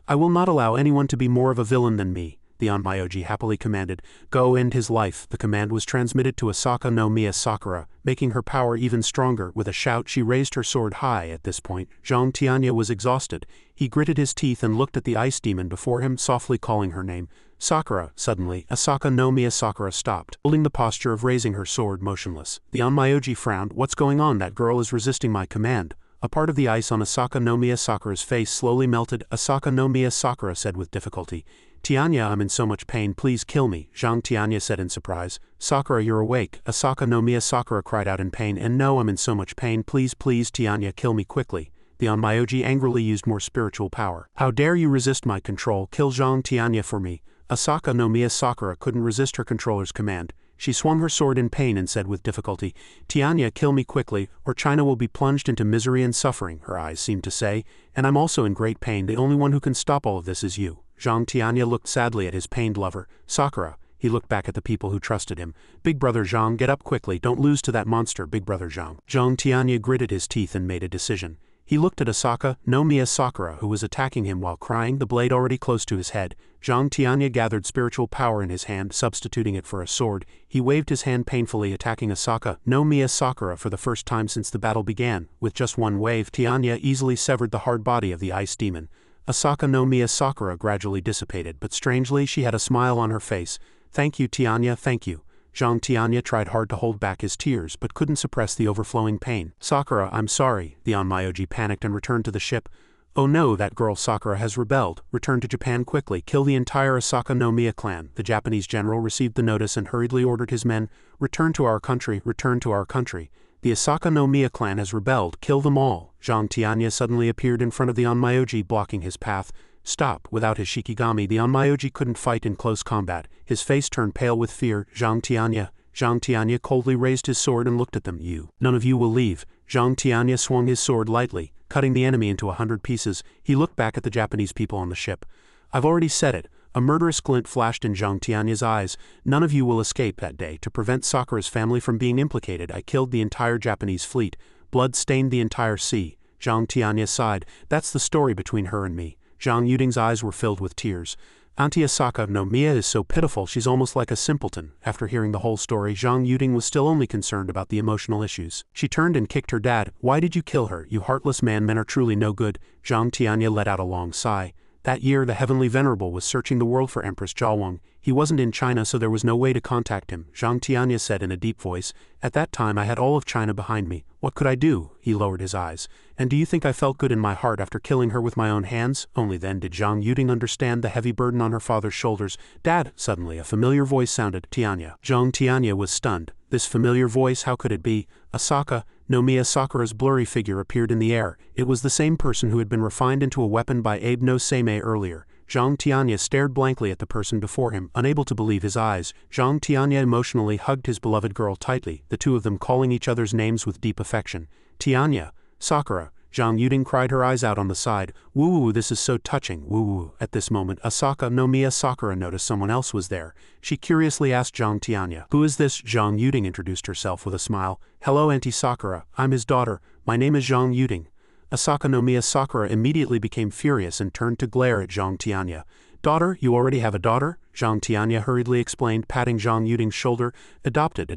I will not allow anyone to be more of a villain than me, the Onmyoji happily commanded. Go end his life. The command was transmitted to Asaka no Miya Sakura, making her power even stronger. With a shout, she raised her sword high. At this point, Zhang Tianya was exhausted. He gritted his teeth and looked at the ice demon before him, softly calling her name. Sakura. Suddenly, Asaka no Miya Sakura stopped, holding the posture of raising her sword motionless. The Onmyoji frowned. What's going on? That girl is resisting my command. A part of the ice on Asaka no Miya Sakura's face slowly melted. Asaka no Miya Sakura said with difficulty, Tianya, I'm in so much pain, please kill me. Zhang Tianya said in surprise. Sakura, you're awake. Asaka no Miya Sakura cried out in pain. And no, I'm in so much pain, please Tianya, kill me quickly. The Onmyoji angrily used more spiritual power. How dare you resist my control? Kill Zhang Tianya for me. Asaka no Miya Sakura couldn't resist her controller's command. She swung her sword in pain and said with difficulty, Tianya, kill me quickly, or China will be plunged into misery and suffering, her eyes seemed to say, and I'm also in great pain. The only one who can stop all of this is you. Zhang Tianya looked sadly at his pained lover. Sakura. He looked back at the people who trusted him. Big brother Zhang, get up quickly, don't lose to that monster, big brother Zhang. Zhang Tianya gritted his teeth and made a decision. He looked at Asaka no Miya Sakura, who was attacking him while crying, the blade already close to his head. Zhang Tianya gathered spiritual power in his hand, substituting it for a sword. He waved his hand painfully, attacking Asaka no Miya Sakura for the first time since the battle began. With just one wave, Tianya easily severed the hard body of the ice demon. Asaka no Miya Sakura gradually dissipated, but strangely she had a smile on her face. Thank you, Tianya, thank you. Zhang Tianya tried hard to hold back his tears, but couldn't suppress the overflowing pain. Sakura, I'm sorry. The Onmyoji panicked and returned to the ship. Oh no, that girl Sakura has rebelled. Return to Japan quickly. Kill the entire Asaka no Miya clan. The Japanese general received the notice and hurriedly ordered his men, return to our country, return to our country. The Asaka no Miya clan has rebelled. Kill them all. Zhang Tianya suddenly appeared in front of the Onmyoji, blocking his path. Stop. Without his Shikigami, the Onmyoji couldn't fight in close combat. His face turned pale with fear. Zhang Tianya coldly raised his sword and looked at them. You. None of you will leave. Zhang Tianya swung his sword lightly, cutting the enemy into 100 pieces. He looked back at the Japanese people on the ship. I've already said it. A murderous glint flashed in Zhang Tianya's eyes. None of you will escape that day. To prevent Sakura's family from being implicated, I killed the entire Japanese fleet. Blood stained the entire sea. Zhang Tianya sighed. That's the story between her and me. Zhang Yuding's eyes were filled with tears. Auntie Asaka no Miya is so pitiful, she's almost like a simpleton. After hearing the whole story, Zhang Yuding was still only concerned about the emotional issues. She turned and kicked her dad. Why did you kill her, you heartless man? Men are truly no good. Zhang Tianya let out a long sigh. That year, the Heavenly Venerable was searching the world for Empress Jiawang. He wasn't in China, so there was no way to contact him. Zhang Tianya said in a deep voice. At that time I had all of China behind me. What could I do? He lowered his eyes. And do you think I felt good in my heart after killing her with my own hands? Only then did Zhang Yuding understand the heavy burden on her father's shoulders. Dad! Suddenly a familiar voice sounded. Tianya. Zhang Tianya was stunned. This familiar voice, how could it be? Asaka, Nomiya Sakura's blurry figure appeared in the air. It was the same person who had been refined into a weapon by Abe no Seimei earlier. Zhang Tianya stared blankly at the person before him, unable to believe his eyes. Zhang Tianya emotionally hugged his beloved girl tightly, the two of them calling each other's names with deep affection. Tianya, Sakura, Zhang Yuding cried, her eyes out on the side. Woo, this is so touching, woo. At this moment, Asaka Nomiya Sakura noticed someone else was there. She curiously asked Zhang Tianya, "Who is this?" Zhang Yuding introduced herself with a smile. "Hello, Auntie Sakura, I'm his daughter. My name is Zhang Yuding." Asaka Nomiya Sakura immediately became furious and turned to glare at Zhang Tianya. "Daughter, you already have a daughter?" Zhang Tianya hurriedly explained, patting Zhang Yuding's shoulder. Adopted.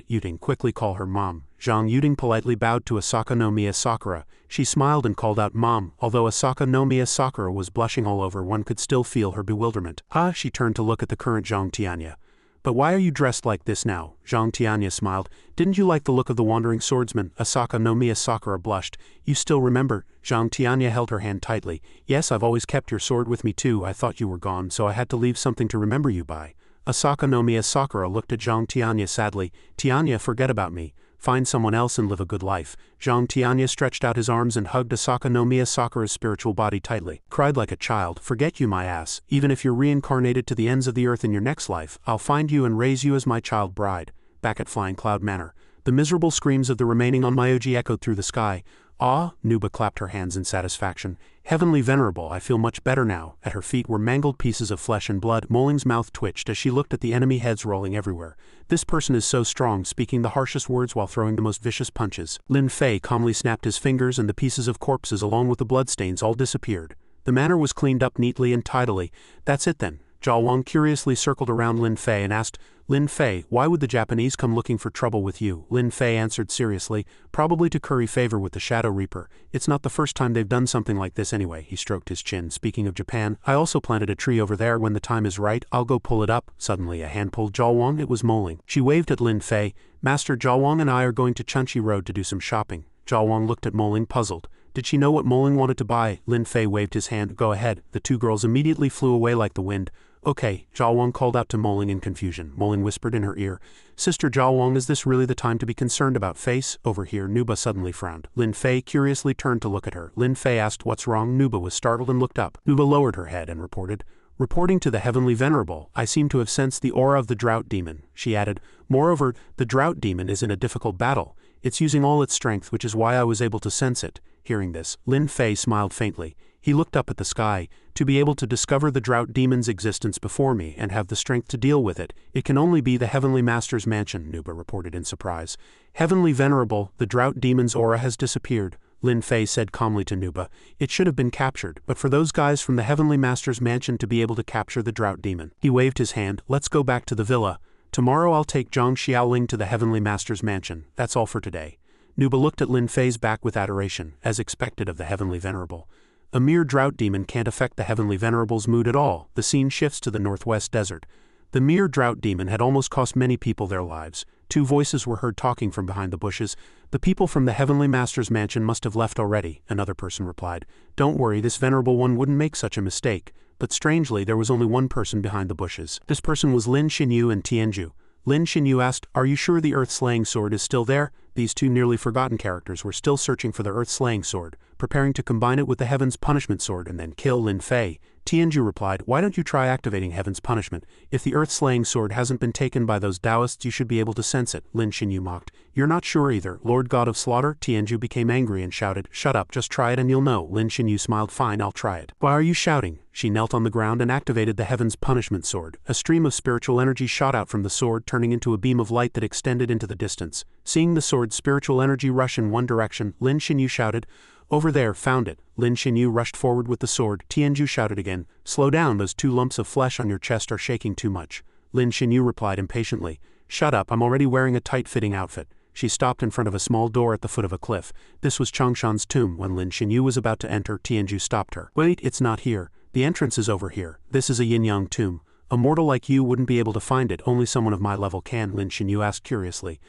Yuding, quickly call her mom." Zhang Yuding politely bowed to Asaka Nomiya Sakura. She smiled and called out mom. Although Asaka Nomiya Sakura was blushing all over, one could still feel her bewilderment. She turned to look at the current Zhang Tianya. "But why are you dressed like this now?" Zhang Tianya smiled. "Didn't you like the look of the wandering swordsman?" Asaka Nomiya Sakura blushed. "You still remember?" Zhang Tianya held her hand tightly. "Yes, I've always kept your sword with me too. I thought you were gone, so I had to leave something to remember you by." Asaka Nomiya Sakura looked at Zhang Tianya sadly. "Tianya, forget about me. Find someone else and live a good life." Zhang Tianya stretched out his arms and hugged Asaka Nomiya Sakura's spiritual body tightly. Cried like a child, "Forget you, my ass. Even if you're reincarnated to the ends of the earth in your next life, I'll find you and raise you as my child bride." Back at Flying Cloud Manor, the miserable screams of the remaining Onmyoji echoed through the sky. "Ah," Nuba clapped her hands in satisfaction. "Heavenly Venerable, I feel much better now." At her feet were mangled pieces of flesh and blood. Molling's mouth twitched as she looked at the enemy heads rolling everywhere. "This person is so strong, speaking the harshest words while throwing the most vicious punches." Lin Fei calmly snapped his fingers and the pieces of corpses along with the bloodstains all disappeared. The manor was cleaned up neatly and tidily. "That's it then." Zhao Wang curiously circled around Lin Fei and asked, "Lin Fei, why would the Japanese come looking for trouble with you?" Lin Fei answered seriously, "Probably to curry favor with the Shadow Reaper. It's not the first time they've done something like this anyway." He stroked his chin. "Speaking of Japan, I also planted a tree over there. When the time is right, I'll go pull it up." Suddenly a hand pulled Zhao Wang. It was Molling. She waved at Lin Fei. "Master, Zhao Wang and I are going to Chunchi Road to do some shopping." Zhao Wang looked at Molling, puzzled. Did she know what Molling wanted to buy? Lin Fei waved his hand. "Go ahead." The two girls immediately flew away like the wind. "Okay," Zhao Wang called out to Molling in confusion. Molling whispered in her ear, "Sister Zhao Wang, is this really the time to be concerned about face?" Over here, Nuba suddenly frowned. Lin Fei curiously turned to look at her. Lin Fei asked, "What's wrong?" Nuba was startled and looked up. Nuba lowered her head and reported, "Reporting to the Heavenly Venerable, I seem to have sensed the aura of the Drought Demon." She added, "Moreover, the Drought Demon is in a difficult battle. It's using all its strength, which is why I was able to sense it." Hearing this, Lin Fei smiled faintly. He looked up at the sky. "To be able to discover the Drought Demon's existence before me and have the strength to deal with it, it can only be the Heavenly Master's mansion," Nuba reported in surprise. "Heavenly Venerable, the Drought Demon's aura has disappeared," Lin Fei said calmly to Nuba. "It should have been captured, but for those guys from the Heavenly Master's mansion to be able to capture the Drought Demon." He waved his hand. "Let's go back to the villa. Tomorrow I'll take Zhang Xiaoling to the Heavenly Master's mansion. That's all for today." Nuba looked at Lin Fei's back with adoration, as expected of the Heavenly Venerable. A mere Drought Demon can't affect the Heavenly Venerable's mood at all. The scene shifts to the Northwest Desert. The mere Drought Demon had almost cost many people their lives. Two voices were heard talking from behind the bushes. "The people from the Heavenly Master's mansion must have left already," another person replied. "Don't worry, this Venerable One wouldn't make such a mistake." But strangely, there was only one person behind the bushes. This person was Lin Xinyu and Tianju. Lin Xinyu asked, "Are you sure the Earth-Slaying Sword is still there?" These two nearly forgotten characters were still searching for the Earth-Slaying Sword, preparing to combine it with the Heaven's Punishment Sword and then kill Lin Fei. Tianju replied, "Why don't you try activating Heaven's Punishment? If the Earth-Slaying Sword hasn't been taken by those Taoists, you should be able to sense it." Lin Xinyu mocked. "You're not sure either, Lord God of Slaughter?" Tianju became angry and shouted, "Shut up, just try it and you'll know." Lin Xinyu smiled, "Fine, I'll try it." "Why are you shouting?" She knelt on the ground and activated the Heaven's Punishment Sword. A stream of spiritual energy shot out from the sword, turning into a beam of light that extended into the distance. Seeing the sword's spiritual energy rush in one direction, Lin Xinyu shouted, "Over there, found it." Lin Xinyu rushed forward with the sword. Tianju shouted again, "Slow down, those 2 lumps of flesh on your chest are shaking too much." Lin Xinyu replied impatiently, "Shut up, I'm already wearing a tight-fitting outfit." She stopped in front of a small door at the foot of a cliff. This was Changshan's tomb. When Lin Xinyu was about to enter, Tianju stopped her. "Wait, it's not here. The entrance is over here. This is a yin-yang tomb. A mortal like you wouldn't be able to find it, only someone of my level can," Lin Xinyu asked curiously.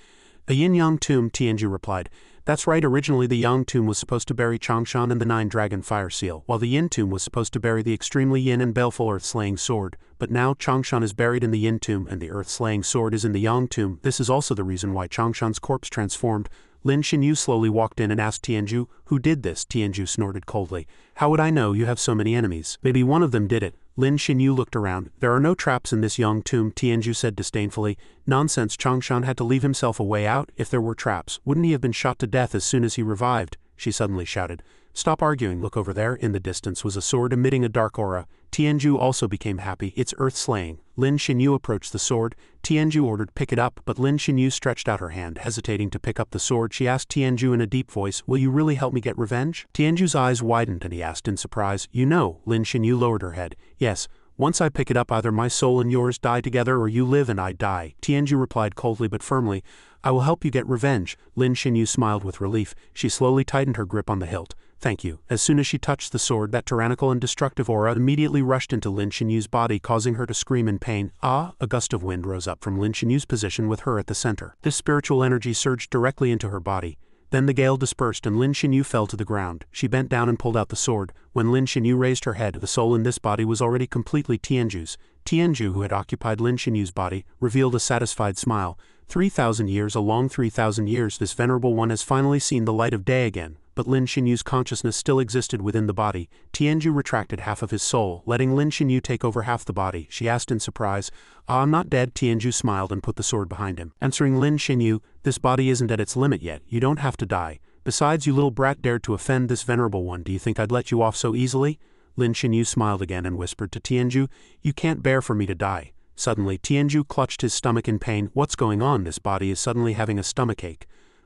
"A yin-yang tomb," Tianju replied. That's right, originally the Yang tomb was supposed to bury Changshan and the 9-dragon fire seal, while the Yin tomb was supposed to bury the extremely yin and baleful earth-slaying sword. But now Changshan is buried in the Yin tomb and the earth-slaying sword is in the Yang tomb. This is also the reason why Changshan's corpse transformed. Lin Xinyu slowly walked in and asked Tianju, "Who did this?" Tianju snorted coldly. "How would I know? You have so many enemies." "Maybe one of them did it." Lin Xinyu looked around. "There are no traps in this Yang tomb," Tianju said disdainfully. "Nonsense, Changshan had to leave himself a way out. If there were traps, wouldn't he have been shot to death as soon as he revived?" She suddenly shouted. "Stop arguing, look over there." In the distance was a sword emitting a dark aura. Tianju also became happy. "It's earth-slaying." Lin Xinyu approached the sword. Tianju ordered, "Pick it up," but Lin Xinyu stretched out her hand, hesitating to pick up the sword. She asked Tianju in a deep voice, "Will you really help me get revenge?" Tianju's eyes widened and he asked in surprise, "You know?" Lin Xinyu lowered her head. "Yes. Once I pick it up, either my soul and yours die together or you live and I die." Tianju replied coldly but firmly, "I will help you get revenge." Lin Xinyu smiled with relief. She slowly tightened her grip on the hilt. "Thank you." As soon as she touched the sword, that tyrannical and destructive aura immediately rushed into Lin Xinyu's body, causing her to scream in pain. Ah! A gust of wind rose up from Lin Xinyu's position with her at the center. This spiritual energy surged directly into her body. Then the gale dispersed and Lin Xinyu fell to the ground. She bent down and pulled out the sword. When Lin Xinyu raised her head, the soul in this body was already completely Tianju's. Tianju, who had occupied Lin Xinyu's body, revealed a satisfied smile. 3,000 years, a long 3,000 years, this venerable one has finally seen the light of day again. But Lin Xinyu's consciousness still existed within the body. Tianju retracted half of his soul, letting Lin Xinyu take over half the body. She asked in surprise, "Ah, I'm not dead." Tianju smiled and put the sword behind him. Answering Lin Xinyu, "This body isn't at its limit yet. You don't have to die. Besides, you little brat dared to offend this venerable one. Do you think I'd let you off so easily?" Lin Xinyu smiled again and whispered to Tianju, "You can't bear for me to die." Suddenly, Tianju clutched his stomach in pain. "What's going on? This body is suddenly having a stomachache."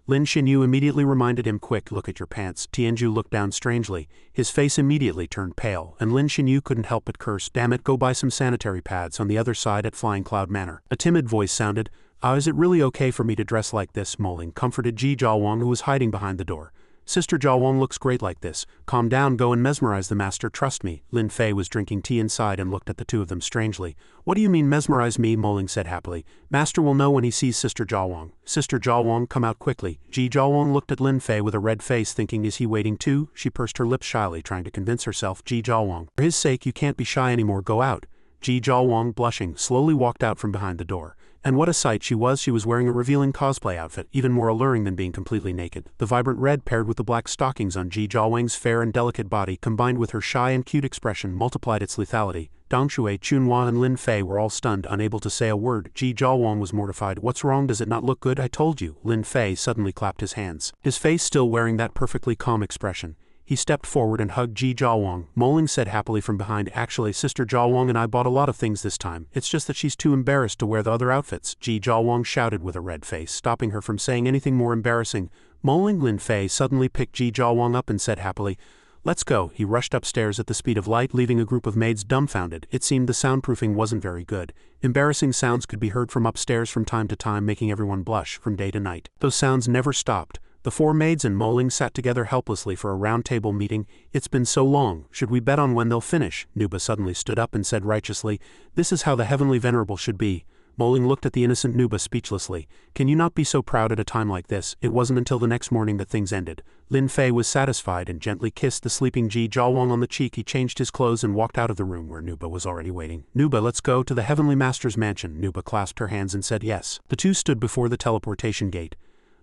Lin Xinyu immediately reminded him, "Quick, look at your pants." Tianju looked down strangely. His face immediately turned pale, and Lin Xinyu couldn't help but curse, "Damn it, go buy some sanitary pads on the other side at Flying Cloud Manor." A timid voice sounded, Is it really okay for me to dress like this?" Moling comforted Ji Jiawang, who was hiding behind the door. "Sister Jiawang looks great like this. Calm down, go and mesmerize the master, trust me." Lin Fei was drinking tea inside and looked at the two of them strangely. "What do you mean mesmerize me?" Moling said happily. "Master will know when he sees Sister Jiawang." "Sister Jiawang, come out quickly." Ji Jiawang looked at Lin Fei with a red face, thinking, is he waiting too? She pursed her lips shyly, trying to convince herself, "Ji Jiawang, for his sake you can't be shy anymore, go out." Ji Jiawang, blushing, slowly walked out from behind the door. And what a sight she was wearing a revealing cosplay outfit, even more alluring than being completely naked. The vibrant red paired with the black stockings on Ji Jiawang's fair and delicate body, combined with her shy and cute expression, multiplied its lethality. Dong Shui, Chunhua and Lin Fei were all stunned, unable to say a word. Ji Jiawang was mortified. "What's wrong? Does it not look good? I told you." Lin Fei suddenly clapped his hands, his face still wearing that perfectly calm expression. He stepped forward and hugged Ji Jiawang. Moling said happily from behind, "Actually, Sister Jiawang and I bought a lot of things this time. It's just that she's too embarrassed to wear the other outfits." Ji Jiawang shouted with a red face, stopping her from saying anything more embarrassing. Moling Lin Fei suddenly picked Ji Jiawang up and said happily, "Let's go." He rushed upstairs at the speed of light, leaving a group of maids dumbfounded. It seemed the soundproofing wasn't very good. Embarrassing sounds could be heard from upstairs from time to time, making everyone blush from day to night. Those sounds never stopped. The four maids and Moling sat together helplessly for a round-table meeting. "It's been so long. Should we bet on when they'll finish?" Nuba suddenly stood up and said righteously, "This is how the Heavenly Venerable should be." Moling looked at the innocent Nuba speechlessly. "Can you not be so proud at a time like this?" It wasn't until the next morning that things ended. Lin Fei was satisfied and gently kissed the sleeping Ji Jiawang on the cheek. He changed his clothes and walked out of the room where Nuba was already waiting. "Nuba, let's go to the Heavenly Master's mansion." Nuba clasped her hands and said yes. The two stood before the teleportation gate.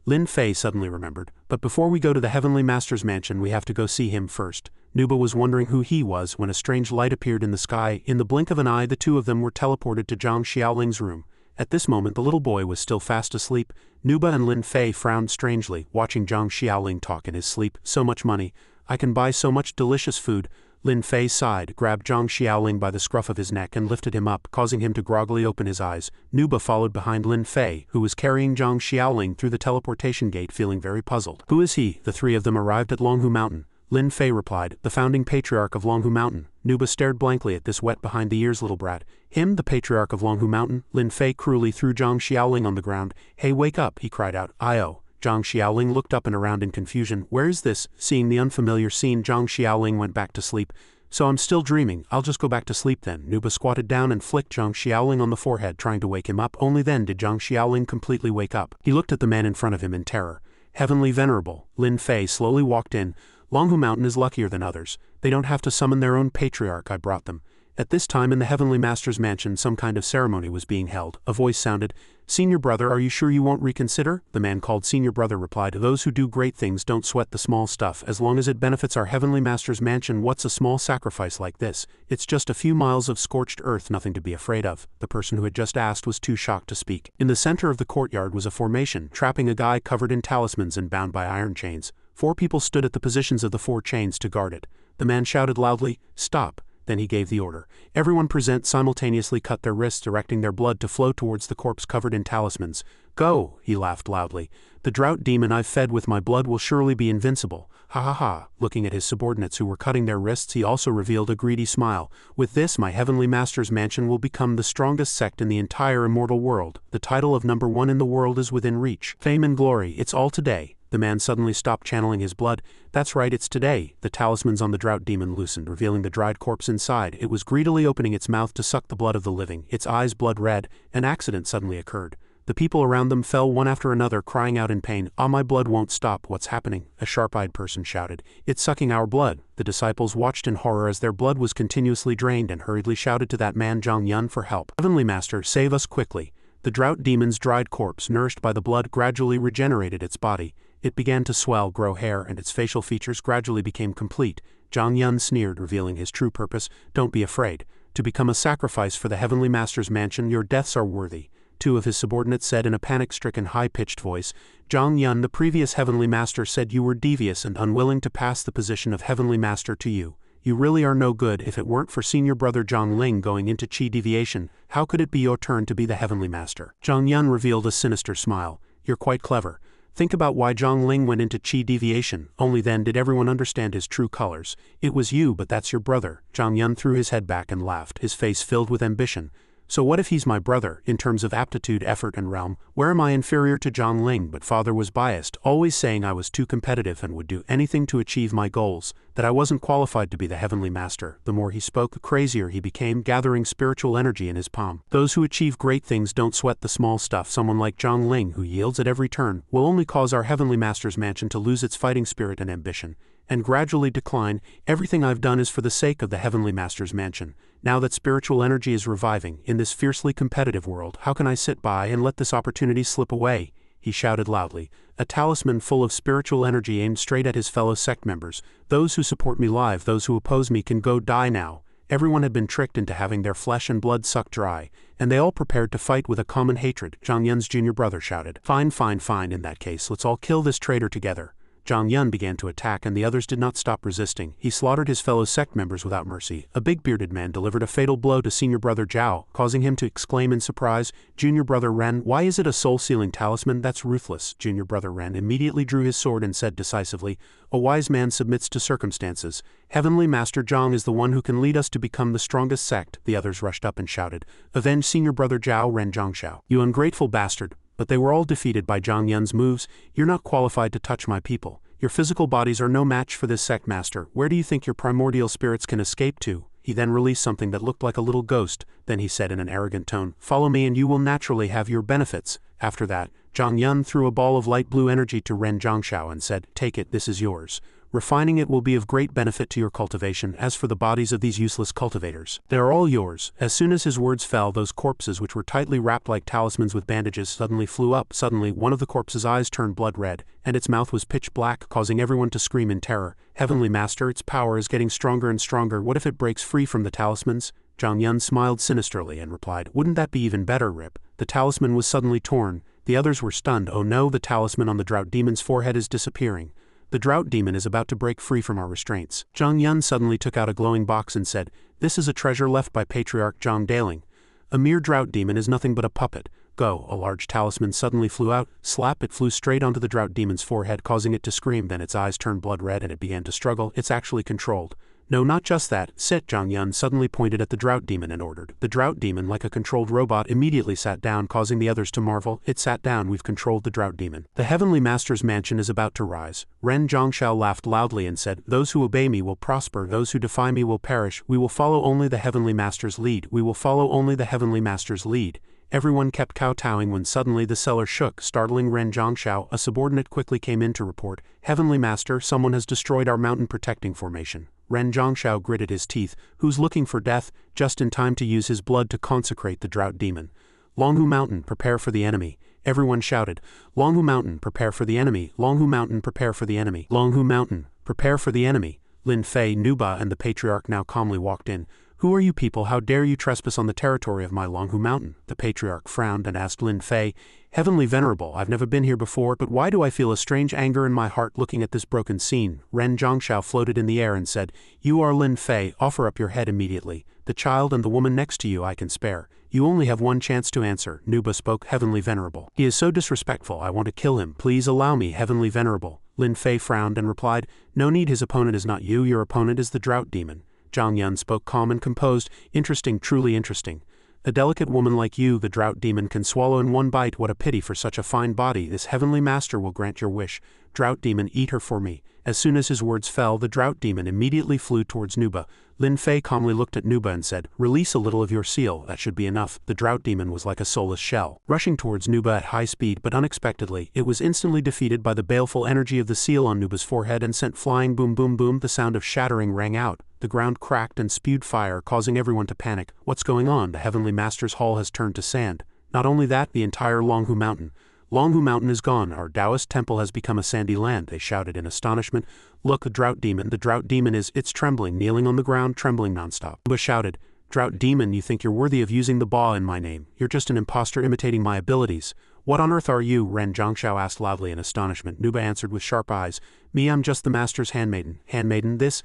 Lin Fei suddenly remembered, "But before we go to the Heavenly Master's mansion, we have to go see him first." Nuba was wondering who he was when a strange light appeared in the sky. In the blink of an eye, the two of them were teleported to Zhang Xiaoling's room. At this moment, the little boy was still fast asleep. Nuba and Lin Fei frowned strangely, watching Zhang Xiaoling talk in his sleep. "So much money. I can buy so much delicious food." Lin Fei sighed, grabbed Zhang Xiaoling by the scruff of his neck and lifted him up, causing him to groggily open his eyes. Nuba followed behind Lin Fei, who was carrying Zhang Xiaoling through the teleportation gate, feeling very puzzled. "Who is he?" The three of them arrived at Longhu Mountain. Lin Fei replied, "The founding patriarch of Longhu Mountain." Nuba stared blankly at this wet behind-the-ears little brat. "Him, the patriarch of Longhu Mountain?" Lin Fei cruelly threw Zhang Xiaoling on the ground. "Hey, wake up," he cried out. "Io." Zhang Xiaoling looked up and around in confusion. "Where is this?" Seeing the unfamiliar scene, Zhang Xiaoling went back to sleep. "So I'm still dreaming. I'll just go back to sleep then." Nuba squatted down and flicked Zhang Xiaoling on the forehead, trying to wake him up. Only then did Zhang Xiaoling completely wake up. He looked at the man in front of him in terror. Heavenly Venerable, Lin Fei slowly walked in. Longhu Mountain is luckier than others. They don't have to summon their own patriarch, I brought them. At this time in the Heavenly Master's mansion some kind of ceremony was being held. A voice sounded, "Senior brother, are you sure you won't reconsider?" The man called Senior Brother replied, "Those who do great things don't sweat the small stuff. As long as it benefits our Heavenly Master's mansion, what's a small sacrifice like this? It's just a few miles of scorched earth, nothing to be afraid of." The person who had just asked was too shocked to speak. In the center of the courtyard was a formation, trapping a guy covered in talismans and bound by iron chains. 4 people stood at the positions of the 4 chains to guard it. The man shouted loudly, "Stop." Then he gave the order. Everyone present simultaneously cut their wrists, directing their blood to flow towards the corpse covered in talismans. "Go," he laughed loudly. "The drought demon I've fed with my blood will surely be invincible. Ha ha ha." Looking at his subordinates who were cutting their wrists, he also revealed a greedy smile. "With this, my Heavenly Master's mansion will become the strongest sect in the entire immortal world. The title of number 1 in the world is within reach. Fame and glory, it's all today." The man suddenly stopped channeling his blood. "That's right, it's today." The talismans on the drought demon loosened, revealing the dried corpse inside. It was greedily opening its mouth to suck the blood of the living, its eyes blood red. An accident suddenly occurred. The people around them fell one after another, crying out in pain. "Ah, my blood won't stop. What's happening?" A sharp-eyed person shouted. "It's sucking our blood." The disciples watched in horror as their blood was continuously drained and hurriedly shouted to that man Zhang Yun for help. "Heavenly Master, save us quickly." The drought demon's dried corpse, nourished by the blood, gradually regenerated its body. It began to swell, grow hair, and its facial features gradually became complete. Zhang Yun sneered, revealing his true purpose. "Don't be afraid. To become a sacrifice for the Heavenly Master's mansion, your deaths are worthy." 2 of his subordinates said in a panic-stricken, high-pitched voice, "Zhang Yun, the previous Heavenly Master, said you were devious and unwilling to pass the position of Heavenly Master to you. You really are no good. If it weren't for Senior Brother Zhang Ling going into Qi deviation, how could it be your turn to be the Heavenly Master?" Zhang Yun revealed a sinister smile. "You're quite clever. Think about why Zhang Ling went into Qi deviation. Only then did everyone understand his true colors. It was you, but that's your brother." Zhang Yun threw his head back and laughed, his face filled with ambition. "So what if he's my brother, in terms of aptitude, effort, and realm? Where am I inferior to Zhang Ling? But father was biased, always saying I was too competitive and would do anything to achieve my goals, that I wasn't qualified to be the Heavenly Master." The more he spoke, the crazier he became, gathering spiritual energy in his palm. "Those who achieve great things don't sweat the small stuff. Someone like Zhang Ling, who yields at every turn, will only cause our Heavenly Master's mansion to lose its fighting spirit and ambition, and gradually decline. Everything I've done is for the sake of the Heavenly Master's mansion. Now that spiritual energy is reviving, in this fiercely competitive world, how can I sit by and let this opportunity slip away?" He shouted loudly. A talisman full of spiritual energy aimed straight at his fellow sect members. "Those who support me live, those who oppose me can go die now." Everyone had been tricked into having their flesh and blood sucked dry, and they all prepared to fight with a common hatred. Zhang Yun's junior brother shouted, "Fine, fine, fine, in that case, let's all kill this traitor together." Zhang Yun began to attack, and the others did not stop resisting. He slaughtered his fellow sect members without mercy. A big bearded man delivered a fatal blow to Senior Brother Zhao, causing him to exclaim in surprise, "Junior Brother Ren, why is it a soul-sealing talisman? That's ruthless." Junior Brother Ren immediately drew his sword and said decisively, "A wise man submits to circumstances. Heavenly Master Zhang is the one who can lead us to become the strongest sect." The others rushed up and shouted, "Avenge Senior Brother Zhao, Ren Zhangxiao. You ungrateful bastard." But they were all defeated by Zhang Yun's moves. "You're not qualified to touch my people. Your physical bodies are no match for this sect master. Where do you think your primordial spirits can escape to?" He then released something that looked like a little ghost. Then he said in an arrogant tone, "Follow me and you will naturally have your benefits." After that, Zhang Yun threw a ball of light blue energy to Ren Zhangxiao and said, "Take it, this is yours. Refining it will be of great benefit to your cultivation. As for the bodies of these useless cultivators, they are all yours." As soon as his words fell, those corpses, which were tightly wrapped like talismans with bandages, suddenly flew up. Suddenly, one of the corpses' eyes turned blood red, and its mouth was pitch black, causing everyone to scream in terror. "Heavenly Master, its power is getting stronger and stronger. What if it breaks free from the talismans?" Zhang Yun smiled sinisterly and replied, "Wouldn't that be even better, Rip?" The talisman was suddenly torn. The others were stunned. "Oh no, the talisman on the drought demon's forehead is disappearing. The drought demon is about to break free from our restraints." Zhang Yun suddenly took out a glowing box and said, "This is a treasure left by Patriarch Zhang Daling. A mere drought demon is nothing but a puppet. Go." A large talisman suddenly flew out. Slap, it flew straight onto the drought demon's forehead, causing it to scream. Then its eyes turned blood red and it began to struggle. "It's actually controlled." "No, not just that. Sit." Zhang Yun suddenly pointed at the drought demon and ordered. The drought demon, like a controlled robot, immediately sat down, causing the others to marvel. It sat down. "We've controlled the drought demon. The Heavenly Master's mansion is about to rise." Ren Zhangxiao laughed loudly and said, "Those who obey me will prosper. Those who defy me will perish. We will follow only the Heavenly Master's lead. We will follow only the Heavenly Master's lead." Everyone kept kowtowing when suddenly the cellar shook, startling Ren Zhangxiao. A subordinate quickly came in to report, "Heavenly Master, someone has destroyed our mountain protecting formation." Ren Zhangxiao gritted his teeth. "Who's looking for death?" Just in time to use his blood to consecrate the drought demon. "Longhu Mountain, prepare for the enemy." Everyone shouted, "Longhu Mountain, prepare for the enemy! Longhu Mountain, prepare for the enemy! Longhu Mountain, prepare for the enemy!" Lin Fei, Nuba and the Patriarch now calmly walked in. "Who are you people? How dare you trespass on the territory of my Longhu Mountain?" The Patriarch frowned and asked Lin Fei, "Heavenly Venerable, I've never been here before, but why do I feel a strange anger in my heart looking at this broken scene?" Ren Zhangxiao floated in the air and said, "You are Lin Fei, offer up your head immediately. The child and the woman next to you I can spare. You only have one chance to answer." Nuba spoke, "Heavenly Venerable. He is so disrespectful, I want to kill him. Please allow me, Heavenly Venerable." Lin Fei frowned and replied, "No need, his opponent is not you, your opponent is the drought demon." Zhang Yun spoke calm and composed, "Interesting, truly interesting. A delicate woman like you the drought demon can swallow in one bite. What a pity for such a fine body. This heavenly master will grant your wish. Drought demon, eat her for me." As soon as his words fell, the drought demon immediately flew towards Nuba. Lin Fei calmly looked at Nuba and said, "Release a little of your seal, that should be enough." The drought demon was like a soulless shell, rushing towards Nuba at high speed, but unexpectedly, it was instantly defeated by the baleful energy of the seal on Nuba's forehead and sent flying. Boom boom boom, the sound of shattering rang out. The ground cracked and spewed fire, causing everyone to panic. "What's going on? The Heavenly Master's hall has turned to sand." Not only that, the entire Longhu Mountain. "Longhu Mountain is gone, our Taoist temple has become a sandy land," they shouted in astonishment. "Look, the drought demon it's trembling, kneeling on the ground, trembling nonstop." Nuba shouted, "Drought demon, you think you're worthy of using the ba in my name? You're just an imposter imitating my abilities." "What on earth are you?" Ren Zhangxiao asked loudly in astonishment. Nuba answered with sharp eyes, "Me, I'm just the master's handmaiden." "Handmaiden, this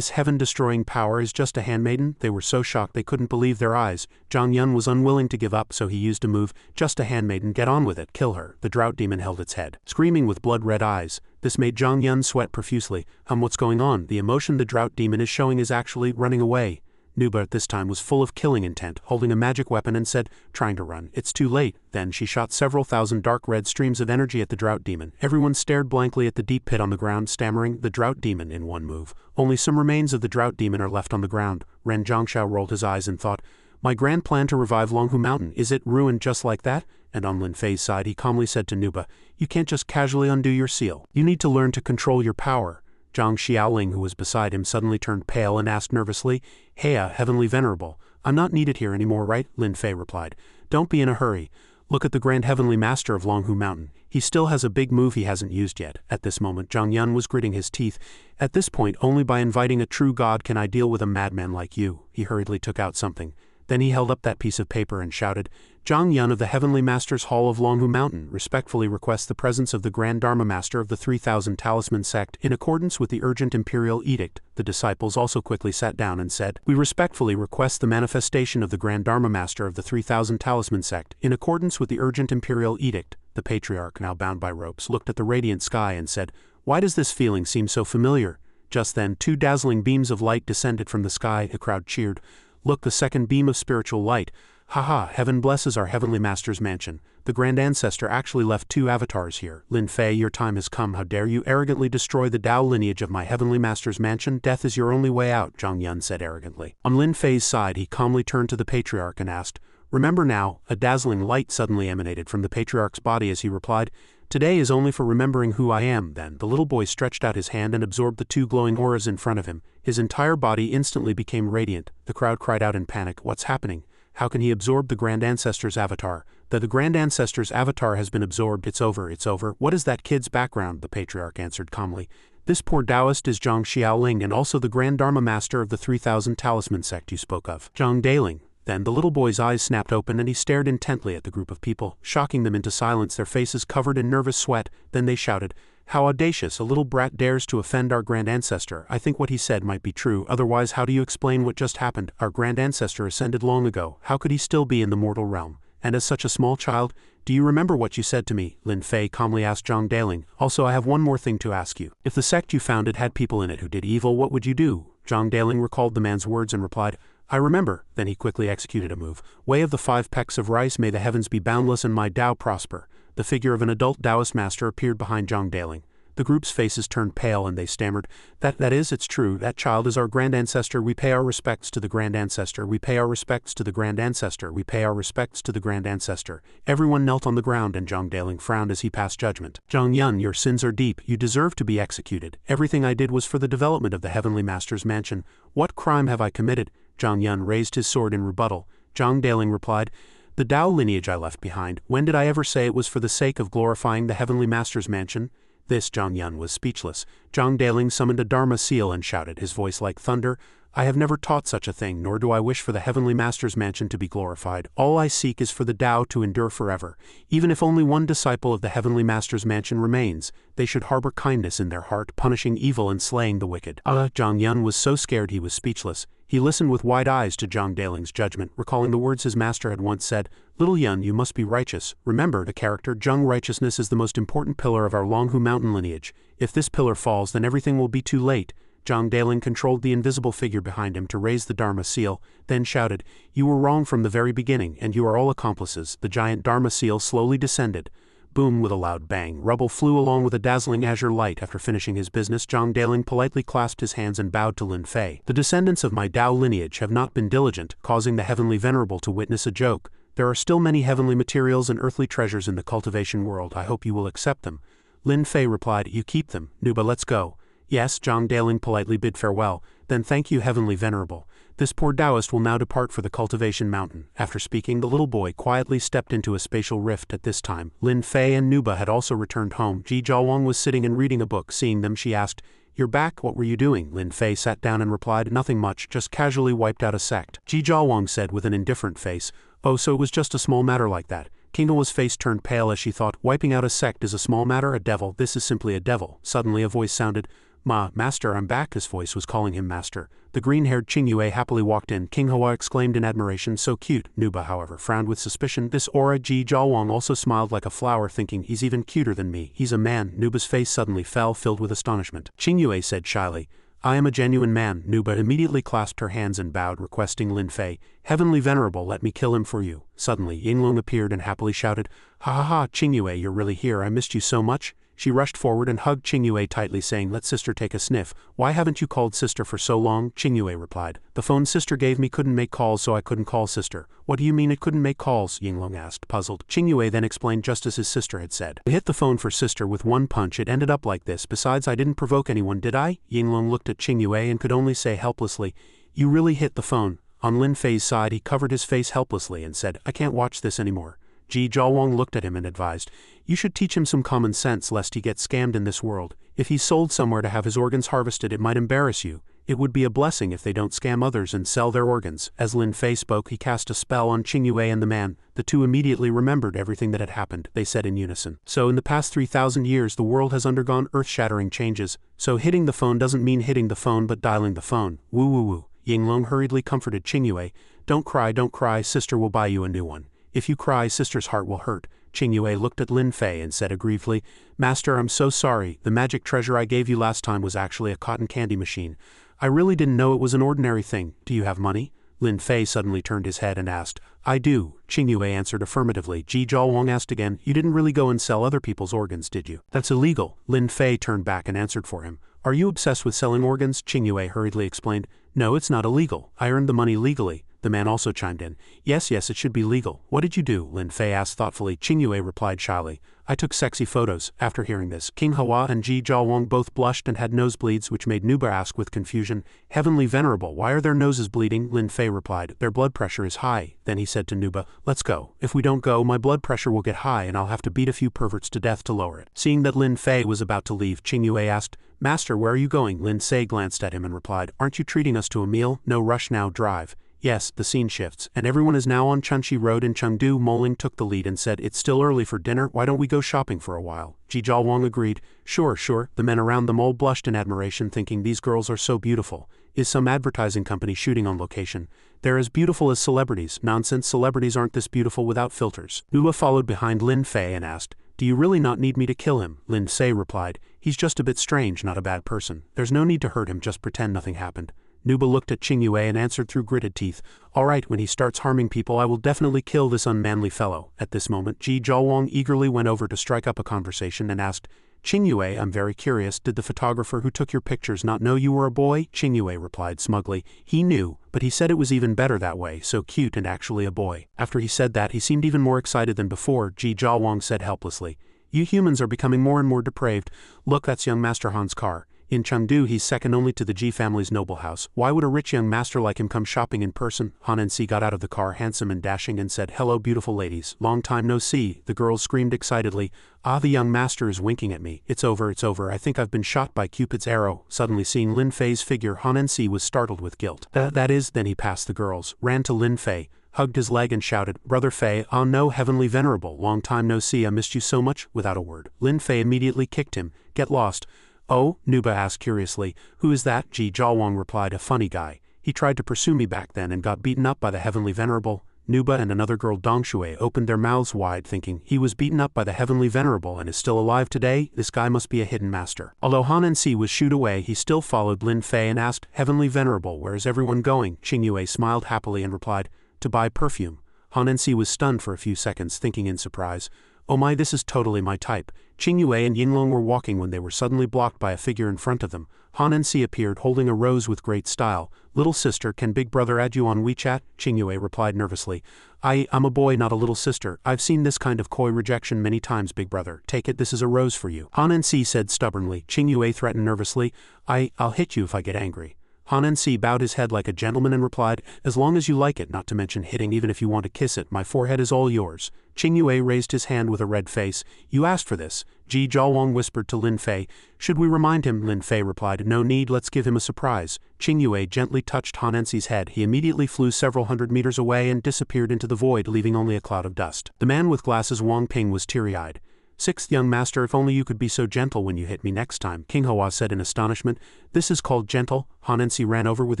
heaven-destroying power is just a handmaiden?" They were so shocked they couldn't believe their eyes. Zhang Yun was unwilling to give up, so he used a move. "Just a handmaiden, get on with it, kill her." The drought demon held its head, screaming with blood-red eyes. This made Zhang Yun sweat profusely. What's going on?" The emotion the drought demon is showing is actually running away." Nuba at this time was full of killing intent, holding a magic weapon, and said, trying to run, "It's too late." Then she shot several thousand dark red streams of energy at the drought demon. Everyone stared blankly at the deep pit on the ground, stammering, "The drought demon," in one move. Only some remains of the drought demon are left on the ground. Ren Zhangxiao rolled his eyes and thought, "My grand plan to revive Longhu Mountain, is it ruined just like that?" And on Lin Fei's side he calmly said to Nuba, "You can't just casually undo your seal. You need to learn to control your power." Zhang Xiaoling, who was beside him, suddenly turned pale and asked nervously, "Heya, Heavenly Venerable, I'm not needed here anymore, right?" Lin Fei replied, "Don't be in a hurry. Look at the Grand Heavenly Master of Longhu Mountain. He still has a big move he hasn't used yet." At this moment Zhang Yun was gritting his teeth. "At this point, only by inviting a true god can I deal with a madman like you." He hurriedly took out something. Then he held up that piece of paper and shouted, "Zhang Yun of the Heavenly Master's Hall of Longhu Mountain respectfully requests the presence of the Grand Dharma Master of the 3000 Talisman Sect in accordance with the urgent imperial edict." The disciples also quickly sat down and said, "We respectfully request the manifestation of the Grand Dharma Master of the 3000 Talisman Sect in accordance with the urgent imperial edict." The Patriarch, now bound by ropes, looked at the radiant sky and said, "Why does this feeling seem so familiar?" Just then 2 dazzling beams of light descended from the sky. The crowd cheered. "Look, the second beam of spiritual light. Haha, heaven blesses our Heavenly Master's mansion. The Grand Ancestor actually left 2 avatars here. Lin Fei, your time has come. How dare you arrogantly destroy the Tao lineage of my Heavenly Master's mansion? Death is your only way out," Zhang Yun said arrogantly. On Lin Fei's side he calmly turned to the Patriarch and asked, "Remember now?" A dazzling light suddenly emanated from the Patriarch's body as he replied, "Today is only for remembering who I am." Then the little boy stretched out his hand and absorbed the 2 glowing auras in front of him. His entire body instantly became radiant. The crowd cried out in panic, "What's happening? How can he absorb the Grand Ancestor's avatar?" The Grand Ancestor's avatar has been absorbed. It's over, it's over." "What is that kid's background?" the Patriarch answered calmly. "This poor Taoist is Zhang Xiaoling and also the Grand Dharma Master of the 3000 Talisman Sect you spoke of." Zhang Daling. Then the little boy's eyes snapped open and he stared intently at the group of people, shocking them into silence, their faces covered in nervous sweat. Then they shouted, "How audacious, a little brat dares to offend our Grand Ancestor. I think what he said might be true, otherwise how do you explain what just happened? Our Grand Ancestor ascended long ago, how could he still be in the mortal realm? And as such a small child? Do you remember what you said to me?" Lin Fei calmly asked Zhang Daling. "Also, I have one more thing to ask you. If the sect you founded had people in it who did evil, what would you do?" Zhang Daling recalled the man's words and replied, "I remember." Then he quickly executed a move. "Way of the 5 pecks of rice, may the heavens be boundless and my Tao prosper." The figure of an adult Taoist master appeared behind Zhang Daling. The group's faces turned pale and they stammered, That is, it's true, that child is our grand ancestor, we pay our respects to the grand ancestor, we pay our respects to the grand ancestor, we pay our respects to the grand ancestor. Everyone knelt on the ground and Zhang Daling frowned as he passed judgment. Zhang Yun, your sins are deep, you deserve to be executed. Everything I did was for the development of the Heavenly Master's mansion. What crime have I committed? Zhang Yun raised his sword in rebuttal. Zhang Daling replied, The Tao lineage I left behind, when did I ever say it was for the sake of glorifying the Heavenly Master's mansion? This Zhang Yun was speechless. Zhang Daling summoned a Dharma seal and shouted, his voice like thunder, I have never taught such a thing, nor do I wish for the Heavenly Master's mansion to be glorified. All I seek is for the Tao to endure forever. Even if only one disciple of the Heavenly Master's mansion remains, they should harbor kindness in their heart, punishing evil and slaying the wicked. Zhang Yun was so scared he was speechless. He listened with wide eyes to Zhang Daling's judgment, recalling the words his master had once said, Little Yun, you must be righteous. Remember, the character Zhang righteousness is the most important pillar of our Longhu mountain lineage. If this pillar falls, then everything will be too late. Zhang Daling controlled the invisible figure behind him to raise the Dharma seal, then shouted, You were wrong from the very beginning, and you are all accomplices. The giant Dharma seal slowly descended. Boom, with a loud bang, rubble flew along with a dazzling azure light. After finishing his business, Zhang Daling politely clasped his hands and bowed to Lin Fei. The descendants of my Tao lineage have not been diligent, causing the Heavenly Venerable to witness a joke. There are still many heavenly materials and earthly treasures in the cultivation world. I hope you will accept them. Lin Fei replied, You keep them. Nuba, let's go. Yes, Zhang Daling politely bid farewell. Then thank you, Heavenly Venerable. This poor Taoist will now depart for the Cultivation Mountain. After speaking, the little boy quietly stepped into a spatial rift. At this time, Lin Fei and Nuba had also returned home. Ji Jiawang was sitting and reading a book. Seeing them, she asked, You're back, what were you doing? Lin Fei sat down and replied, Nothing much, just casually wiped out a sect. Ji Jiawang said with an indifferent face, Oh, so it was just a small matter like that. Kingdala's face turned pale as she thought, Wiping out a sect is a small matter, a devil, this is simply a devil. Suddenly a voice sounded, Master, I'm back. His voice was calling him master. The green-haired Qingyue happily walked in. King Hua exclaimed in admiration, So cute. Nuba, however, frowned with suspicion. This aura. Ji Jiawang also smiled like a flower, thinking, He's even cuter than me. He's a man. Nuba's face suddenly fell, filled with astonishment. Qingyue said shyly, I am a genuine man. Nuba immediately clasped her hands and bowed, requesting Lin Fei, Heavenly Venerable, let me kill him for you. Suddenly, Yinglong appeared and happily shouted, Ha ha ha, Qingyue, you're really here. I missed you so much. She rushed forward and hugged Qingyue tightly, saying, Let sister take a sniff. Why haven't you called sister for so long? Qingyue replied, The phone sister gave me couldn't make calls, so I couldn't call sister. What do you mean it couldn't make calls? Yinglong asked, puzzled. Qingyue then explained just as his sister had said. I hit the phone for sister with one punch. It ended up like this. Besides, I didn't provoke anyone, did I? Yinglong looked at Qingyue and could only say helplessly, You really hit the phone. On Lin Fei's side, he covered his face helplessly and said, I can't watch this anymore. Ji Jiawang looked at him and advised, You should teach him some common sense lest he get scammed in this world. If he's sold somewhere to have his organs harvested, it might embarrass you. It would be a blessing if they don't scam others and sell their organs. As Lin Fei spoke, he cast a spell on Qingyue and the man. The two immediately remembered everything that had happened. They said in unison, So in the past 3,000 years the world has undergone earth-shattering changes. So hitting the phone doesn't mean hitting the phone but dialing the phone. Woo woo woo. Yinglong hurriedly comforted Qingyue. Don't cry, sister will buy you a new one. If you cry, sister's heart will hurt. Qingyue looked at Lin Fei and said aggrievedly, Master, I'm so sorry. The magic treasure I gave you last time was actually a cotton candy machine. I really didn't know it was an ordinary thing. Do you have money? Lin Fei suddenly turned his head and asked, I do. Qingyue answered affirmatively. Ji Jiawang asked again, You didn't really go and sell other people's organs, did you? That's illegal. Lin Fei turned back and answered for him. Are you obsessed with selling organs? Qingyue hurriedly explained. No, it's not illegal. I earned the money legally. The man also chimed in. Yes, it should be legal. What did you do? Lin Fei asked thoughtfully. Qingyue replied shyly. I took sexy photos. After hearing this, King Hua and Ji Jiawang both blushed and had nosebleeds, which made Nuba ask with confusion, Heavenly Venerable, why are their noses bleeding? Lin Fei replied, Their blood pressure is high. Then he said to Nuba, Let's go. If we don't go, my blood pressure will get high and I'll have to beat a few perverts to death to lower it. Seeing that Lin Fei was about to leave, Qingyue asked, Master, where are you going? Lin Fei glanced at him and replied, Aren't you treating us to a meal? No rush now, drive. Yes, the scene shifts, and everyone is now on Chunxi Road in Chengdu. Moling took the lead and said, It's still early for dinner, why don't we go shopping for a while? Ji Jiawang agreed, Sure. The men around them all blushed in admiration, thinking these girls are so beautiful. Is some advertising company shooting on location? They're as beautiful as celebrities. Nonsense, celebrities aren't this beautiful without filters. Nuba followed behind Lin Fei and asked, Do you really not need me to kill him? Lin Fei replied, He's just a bit strange, not a bad person. There's no need to hurt him, just pretend nothing happened. Nuba looked at Qingyue and answered through gritted teeth, All right, when he starts harming people I will definitely kill this unmanly fellow. At this moment, Ji Jiawang eagerly went over to strike up a conversation and asked, Qingyue, I'm very curious, did the photographer who took your pictures not know you were a boy? Qingyue replied smugly. He knew, but he said it was even better that way, so cute and actually a boy. After he said that, he seemed even more excited than before. Ji Jiawang said helplessly. You humans are becoming more and more depraved. Look, that's young Master Han's car. In Chengdu, he's second only to the Ji family's noble house. Why would a rich young master like him come shopping in person? Han and Si got out of the car handsome and dashing and said, Hello beautiful ladies, long time no see. The girls screamed excitedly. Ah, the young master is winking at me. It's over, I think I've been shot by Cupid's arrow. Suddenly seeing Lin Fei's figure, Han and Si was startled with guilt. That is, then he passed the girls, ran to Lin Fei, hugged his leg and shouted, Brother Fei, ah no, heavenly venerable, long time no see, I missed you so much. Without a word, Lin Fei immediately kicked him. Get lost. Oh, Nuba asked curiously. Who is that? Ji Jiawang replied, a funny guy. He tried to pursue me back then and got beaten up by the heavenly venerable. Nuba and another girl Dongshui opened their mouths wide thinking, he was beaten up by the heavenly venerable and is still alive today? This guy must be a hidden master. Although Han and Si was shooed away, he still followed Lin Fei and asked, Heavenly venerable, where is everyone going? Qingyue smiled happily and replied, to buy perfume. Han and Si was stunned for a few seconds, thinking in surprise, oh my, this is totally my type. Qingyue and Yinglong were walking when they were suddenly blocked by a figure in front of them. Han and Si appeared holding a rose with great style. Little sister, can big brother add you on WeChat? Qingyue replied nervously. I'm a boy, not a little sister. I've seen this kind of coy rejection many times, big brother. Take it, this is a rose for you. Han and Si said stubbornly. Qingyue threatened nervously. I'll hit you if I get angry. Han and Si bowed his head like a gentleman and replied, as long as you like it, not to mention hitting, even if you want to kiss it, my forehead is all yours. Qingyue raised his hand with a red face. You asked for this. Ji Jiawang whispered to Lin Fei. Should we remind him? Lin Fei replied, no need, let's give him a surprise. Qingyue gently touched Han and Si's head. He immediately flew several hundred meters away and disappeared into the void, leaving only a cloud of dust. The man with glasses Wang Ping was teary-eyed. Sixth young master, if only you could be so gentle when you hit me next time, King Hoa said in astonishment. This is called gentle? Han and Si ran over with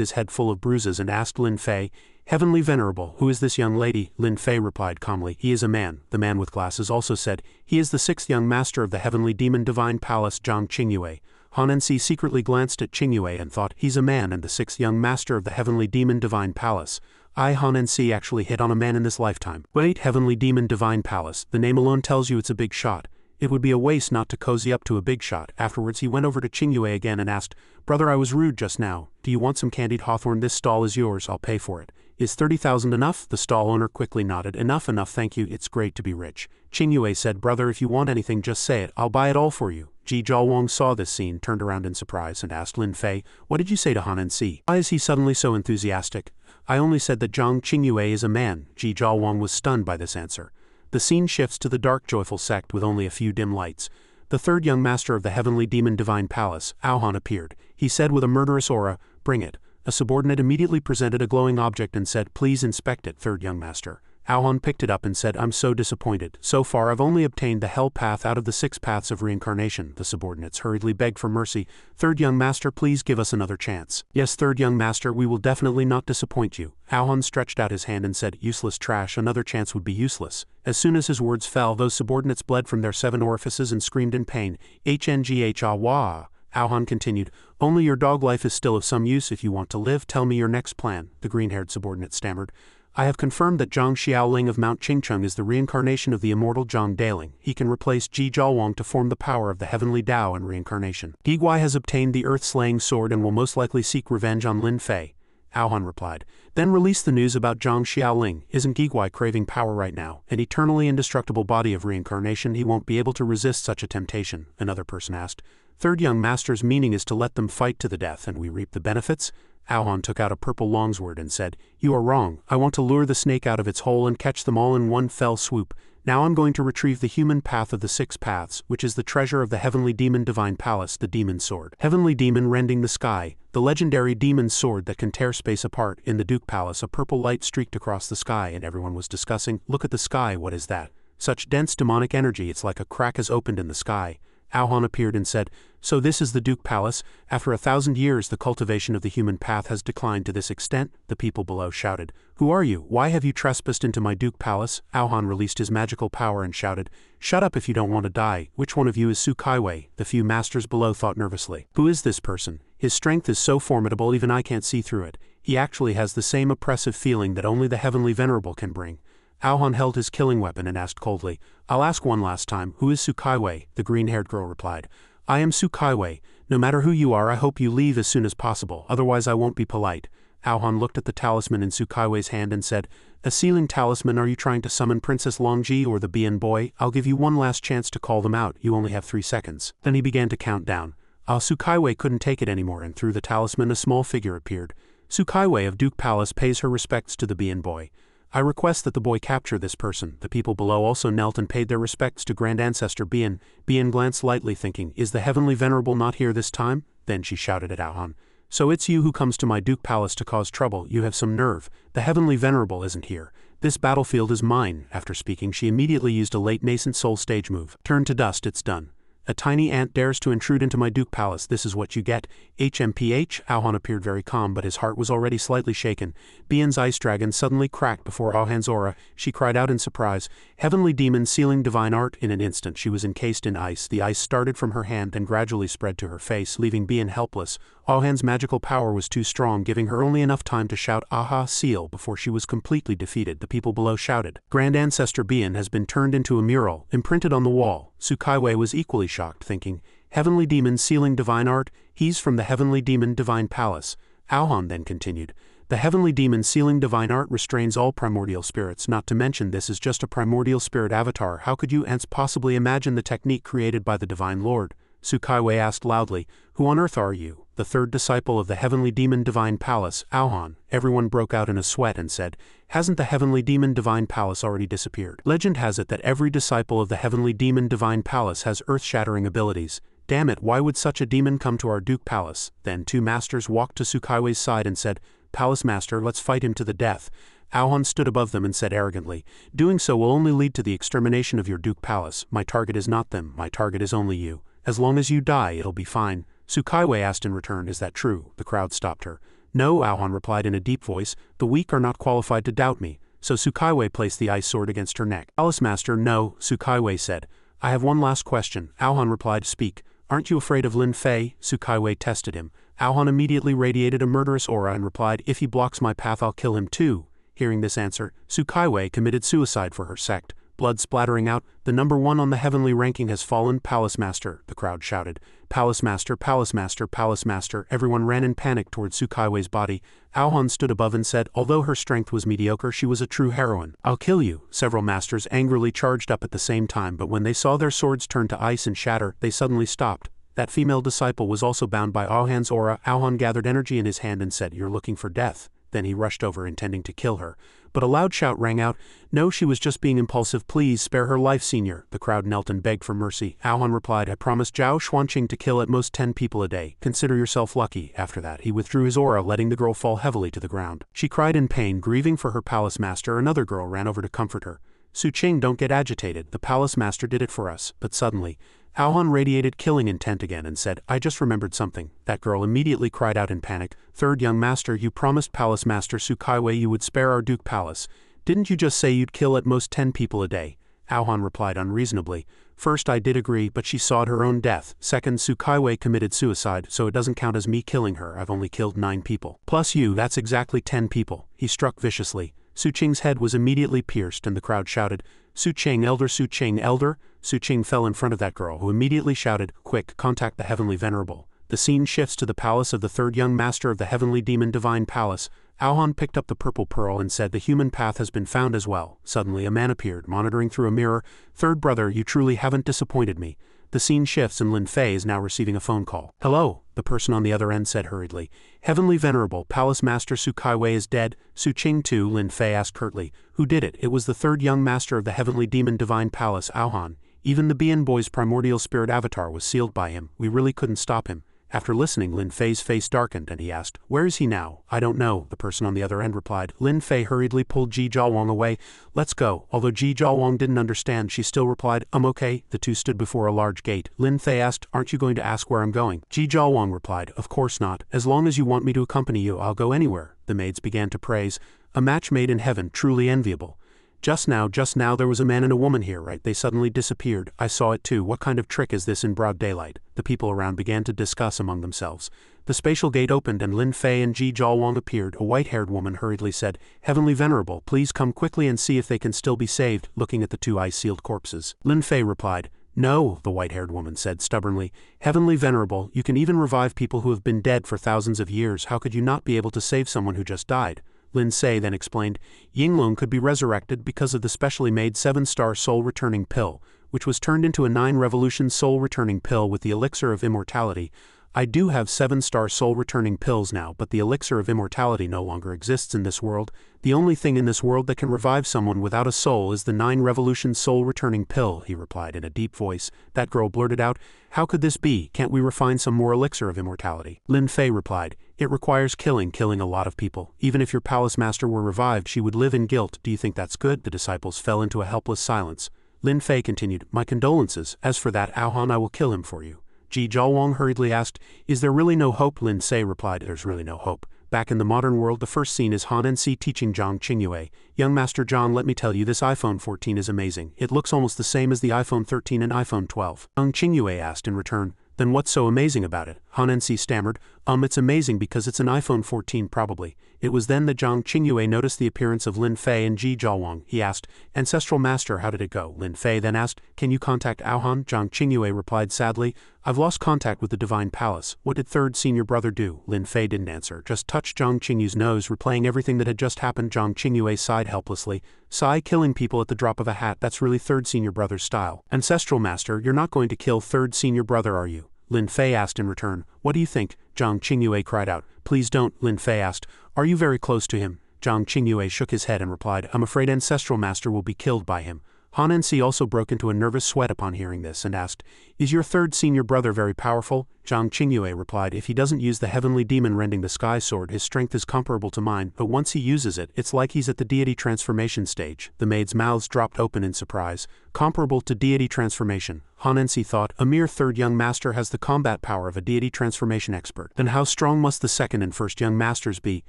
his head full of bruises and asked Lin Fei, Heavenly venerable, who is this young lady? Lin Fei replied calmly, he is a man. The man with glasses also said, he is the sixth young master of the heavenly demon divine palace, Zhang Qingyue. Han and Si secretly glanced at Qingyue and thought, he's a man and the sixth young master of the heavenly demon divine palace. Han and Si actually hit on a man in this lifetime. Wait, heavenly demon divine palace, the name alone tells you it's a big shot. It would be a waste not to cozy up to a big shot. Afterwards he went over to Qingyue again and asked, Brother, I was rude just now. Do you want some candied hawthorn? This stall is yours, I'll pay for it. Is 30,000 enough? The stall owner quickly nodded. Enough, thank you, it's great to be rich. Qingyue said, Brother, if you want anything just say it, I'll buy it all for you. Ji Jiawang saw this scene, turned around in surprise and asked Lin Fei, what did you say to Han and Si? Why is he suddenly so enthusiastic? I only said that Zhang Qingyue is a man. Ji Jiawang was stunned by this answer. The scene shifts to the dark joyful sect with only a few dim lights. The third young master of the heavenly demon divine palace, Aohan, appeared. He said with a murderous aura, bring it. A subordinate immediately presented a glowing object and said, please inspect it, third young master. Aohan picked it up and said, I'm so disappointed. So far I've only obtained the hell path out of the 6 paths of reincarnation. The subordinates hurriedly begged for mercy. Third young master, please give us another chance. Yes, third young master, we will definitely not disappoint you. Aohan stretched out his hand and said, useless trash, another chance would be useless. As soon as his words fell, those subordinates bled from their 7 orifices and screamed in pain. HNGH ah. Aohan continued, only your dog life is still of some use. If you want to live, tell me your next plan. The green-haired subordinate stammered. I have confirmed that Zhang Xiaoling of Mount Qingcheng is the reincarnation of the immortal Zhang Daling. He can replace Ji Jiawang to form the power of the heavenly Tao and reincarnation. Giguai has obtained the earth-slaying sword and will most likely seek revenge on Lin Fei. Aohan replied. Then release the news about Zhang Xiaoling. Isn't Giguai craving power right now? An eternally indestructible body of reincarnation, he won't be able to resist such a temptation, another person asked. Third young master's meaning is to let them fight to the death and we reap the benefits? Aohan took out a purple longsword and said, you are wrong. I want to lure the snake out of its hole and catch them all in one fell swoop. Now I'm going to retrieve the human path of the 6 paths, which is the treasure of the heavenly demon divine palace, the demon sword. Heavenly demon rending the sky, the legendary demon sword that can tear space apart. In the Duke Palace, a purple light streaked across the sky and everyone was discussing, look at the sky, what is that? Such dense demonic energy, it's like a crack has opened in the sky. Aohan appeared and said, so this is the Duke Palace. After 1,000 years the cultivation of the human path has declined to this extent. The people below shouted, who are you? Why have you trespassed into my Duke Palace? Aohan released his magical power and shouted, shut up if you don't want to die. Which one of you is Su Kaiwei? The few masters below thought nervously. Who is this person? His strength is so formidable even I can't see through it. He actually has the same oppressive feeling that only the heavenly venerable can bring. Aohan held his killing weapon and asked coldly, I'll ask one last time, who is Sukaiwei? The green-haired girl replied, I am Sukaiwei. No matter who you are, I hope you leave as soon as possible, otherwise I won't be polite. Aohan looked at the talisman in Sukaiwei's hand and said, A sealing talisman, are you trying to summon Princess Longji or the Bian boy? I'll give you one last chance to call them out, you only have 3 seconds. Then he began to count down. Sukaiwei couldn't take it anymore, and through the talisman a small figure appeared. Sukaiwei of Duke Palace pays her respects to the Bian boy. I request that the boy capture this person. The people below also knelt and paid their respects to Grand Ancestor Bian. Bian glanced lightly, thinking, Is the Heavenly Venerable not here this time? Then she shouted at Aohan, So it's you who comes to my Duke Palace to cause trouble. You have some nerve. The Heavenly Venerable isn't here. This battlefield is mine. After speaking, she immediately used a late nascent soul stage move. Turn to dust, it's done. A tiny ant dares to intrude into my Duke Palace. This is what you get. HMPH. Aohan appeared very calm, but his heart was already slightly shaken. Bian's ice dragon suddenly cracked before Aohan's aura. She cried out in surprise. Heavenly demon sealing divine art. In an instant she was encased in ice. The ice started from her hand and gradually spread to her face, leaving Bian helpless. Aohan's magical power was too strong, giving her only enough time to shout Aha seal before she was completely defeated. The people below shouted. Grand Ancestor Bian has been turned into a mural, imprinted on the wall. Sukaiwei was equally shocked, thinking, Heavenly demon sealing divine art, he's from the Heavenly Demon Divine Palace. Aohan then continued, The Heavenly Demon sealing divine art restrains all primordial spirits, not to mention this is just a primordial spirit avatar. How could you ants possibly imagine the technique created by the Divine Lord? Sukaiwei asked loudly, Who on earth are you? The third disciple of the Heavenly Demon Divine Palace, Aohan. Everyone broke out in a sweat and said, Hasn't the Heavenly Demon Divine Palace already disappeared? Legend has it that every disciple of the Heavenly Demon Divine Palace has earth-shattering abilities. Damn it, why would such a demon come to our Duke Palace? Then 2 masters walked to Sukaiwei's side and said, Palace Master, let's fight him to the death. Aohan stood above them and said arrogantly, Doing so will only lead to the extermination of your Duke Palace. My target is not them, my target is only you. As long as you die, it'll be fine. Sukaiwei asked in return, Is that true? The crowd stopped her. No, Aohan replied in a deep voice, The weak are not qualified to doubt me. So Sukaiwei placed the ice sword against her neck. Palace Master, no, Sukaiwei said. I have one last question. Aohan replied, Speak. Aren't you afraid of Lin Fei? Sukaiwei tested him. Aohan immediately radiated a murderous aura and replied, If he blocks my path, I'll kill him too. Hearing this answer, Sukaiwei committed suicide for her sect. Blood splattering out, the number 1 on the heavenly ranking has fallen. Palace Master, the crowd shouted. Palace Master, Palace Master, Palace Master. Everyone ran in panic toward Sukaiwei's body. Aohan stood above and said, Although her strength was mediocre, she was a true heroine. I'll kill you. Several masters angrily charged up at the same time, but when they saw their swords turn to ice and shatter, they suddenly stopped. That female disciple was also bound by Aohan's aura. Aohan gathered energy in his hand and said, You're looking for death. Then he rushed over, intending to kill her. But a loud shout rang out, No, she was just being impulsive. Please spare her life, senior. The crowd knelt and begged for mercy. Aohan replied, I promised Zhao Xuanqing to kill at most 10 people a day. Consider yourself lucky. After that, he withdrew his aura, letting the girl fall heavily to the ground. She cried in pain, grieving for her palace master. Another girl ran over to comfort her. Su Qing, don't get agitated. The palace master did it for us. But suddenly, Aohan radiated killing intent again and said, I just remembered something. That girl immediately cried out in panic, Third young master, you promised Palace Master Sukaiwei you would spare our Duke Palace. Didn't you just say you'd kill at most 10 people a day? Aohan replied unreasonably, First I did agree, but she sought her own death. Second, Sukaiwei committed suicide, so it doesn't count as me killing her. I've only killed 9 people. Plus you, that's exactly 10 people. He struck viciously. Su Qing's head was immediately pierced and the crowd shouted, Su Qing elder, Su Qing elder. Su Qing fell in front of that girl, who immediately shouted, Quick, contact the Heavenly Venerable. The scene shifts to the palace of the third young master of the Heavenly Demon Divine Palace. Aohan picked up the purple pearl and said, The human path has been found as well. Suddenly a man appeared, monitoring through a mirror. Third brother, you truly haven't disappointed me. The scene shifts and Lin Fei is now receiving a phone call. Hello, the person on the other end said hurriedly. Heavenly Venerable, Palace Master Sukaiwei is dead. Su Qing too, Lin Fei asked curtly. Who did it? It was the third young master of the Heavenly Demon Divine Palace, Aohan. Even the Bian boy's primordial spirit avatar was sealed by him. We really couldn't stop him. After listening, Lin Fei's face darkened and he asked, Where is he now? I don't know, the person on the other end replied. Lin Fei hurriedly pulled Ji Zhaowang away. Let's go. Although Ji Zhaowang didn't understand, she still replied, Okay. The two stood before a large gate. Lin Fei asked, Aren't you going to ask where I'm going? Ji Zhaowang replied, Of course not. As long as you want me to accompany you, I'll go anywhere. The maids began to praise. A match made in heaven, truly enviable. Just now there was a man and a woman here, right? They suddenly disappeared. I saw it too. What kind of trick is this in broad daylight? The people around began to discuss among themselves. The spatial gate opened and Lin Fei and Ji Zhaowang appeared. A white-haired woman hurriedly said, "Heavenly Venerable, please come quickly and see if they can still be saved," looking at the two ice-sealed corpses. Lin Fei replied, "No," the white-haired woman said stubbornly. "Heavenly Venerable, you can even revive people who have been dead for thousands of years. How could you not be able to save someone who just died?" Lin Fei then explained, Yinglong could be resurrected because of the specially made 7-star soul-returning pill, which was turned into a 9-revolution soul-returning pill with the elixir of immortality. I do have 7-star soul-returning pills now, but the elixir of immortality no longer exists in this world. The only thing in this world that can revive someone without a soul is the 9-revolution soul-returning pill, he replied in a deep voice. That girl blurted out, "How could this be? Can't we refine some more elixir of immortality?" Lin Fei replied, "It requires killing a lot of people. Even if your palace master were revived, she would live in guilt. Do you think that's good?" The disciples fell into a helpless silence. Lin Fei continued, "My condolences. As for that Aohan, I will kill him for you." Ji Zhaowang hurriedly asked, "Is there really no hope?" Lin Fei replied, "There's really no hope." Back in the modern world, the first scene is Han NC teaching Zhang Qingyue. "Young Master John, let me tell you, this iPhone 14 is amazing. It looks almost the same as the iPhone 13 and iPhone 12. Zhang Qingyue asked in return, "Then what's so amazing about it?" Han NC stammered, It's amazing because it's an iPhone 14 probably." It was then that Zhang Qingyue noticed the appearance of Lin Fei and Ji Zhaowang. He asked, "Ancestral Master, how did it go?" Lin Fei then asked, "Can you contact Aohan?" Zhang Qingyue replied sadly, "I've lost contact with the Divine Palace. What did third senior brother do?" Lin Fei didn't answer, just touched Zhang Qingyue's nose, replaying everything that had just happened. Zhang Qingyue sighed helplessly. "Sigh, killing people at the drop of a hat, that's really third senior brother's style." "Ancestral Master, you're not going to kill third senior brother, are you?" Lin Fei asked in return. "What do you think?" Zhang Qingyue cried out. "Please don't," Lin Fei asked. "Are you very close to him?" Zhang Qingyue shook his head and replied, "I'm afraid Ancestral Master will be killed by him." Han NC also broke into a nervous sweat upon hearing this and asked, "Is your third senior brother very powerful?" Zhang Qingyue replied, "If he doesn't use the heavenly demon rending the sky sword, his strength is comparable to mine, but once he uses it, it's like he's at the deity transformation stage." The maids' mouths dropped open in surprise. Comparable to deity transformation. Han NC thought, a mere third young master has the combat power of a deity transformation expert. Then how strong must the second and first young masters be?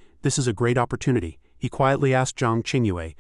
This is a great opportunity. He quietly asked Zhang Qingyue,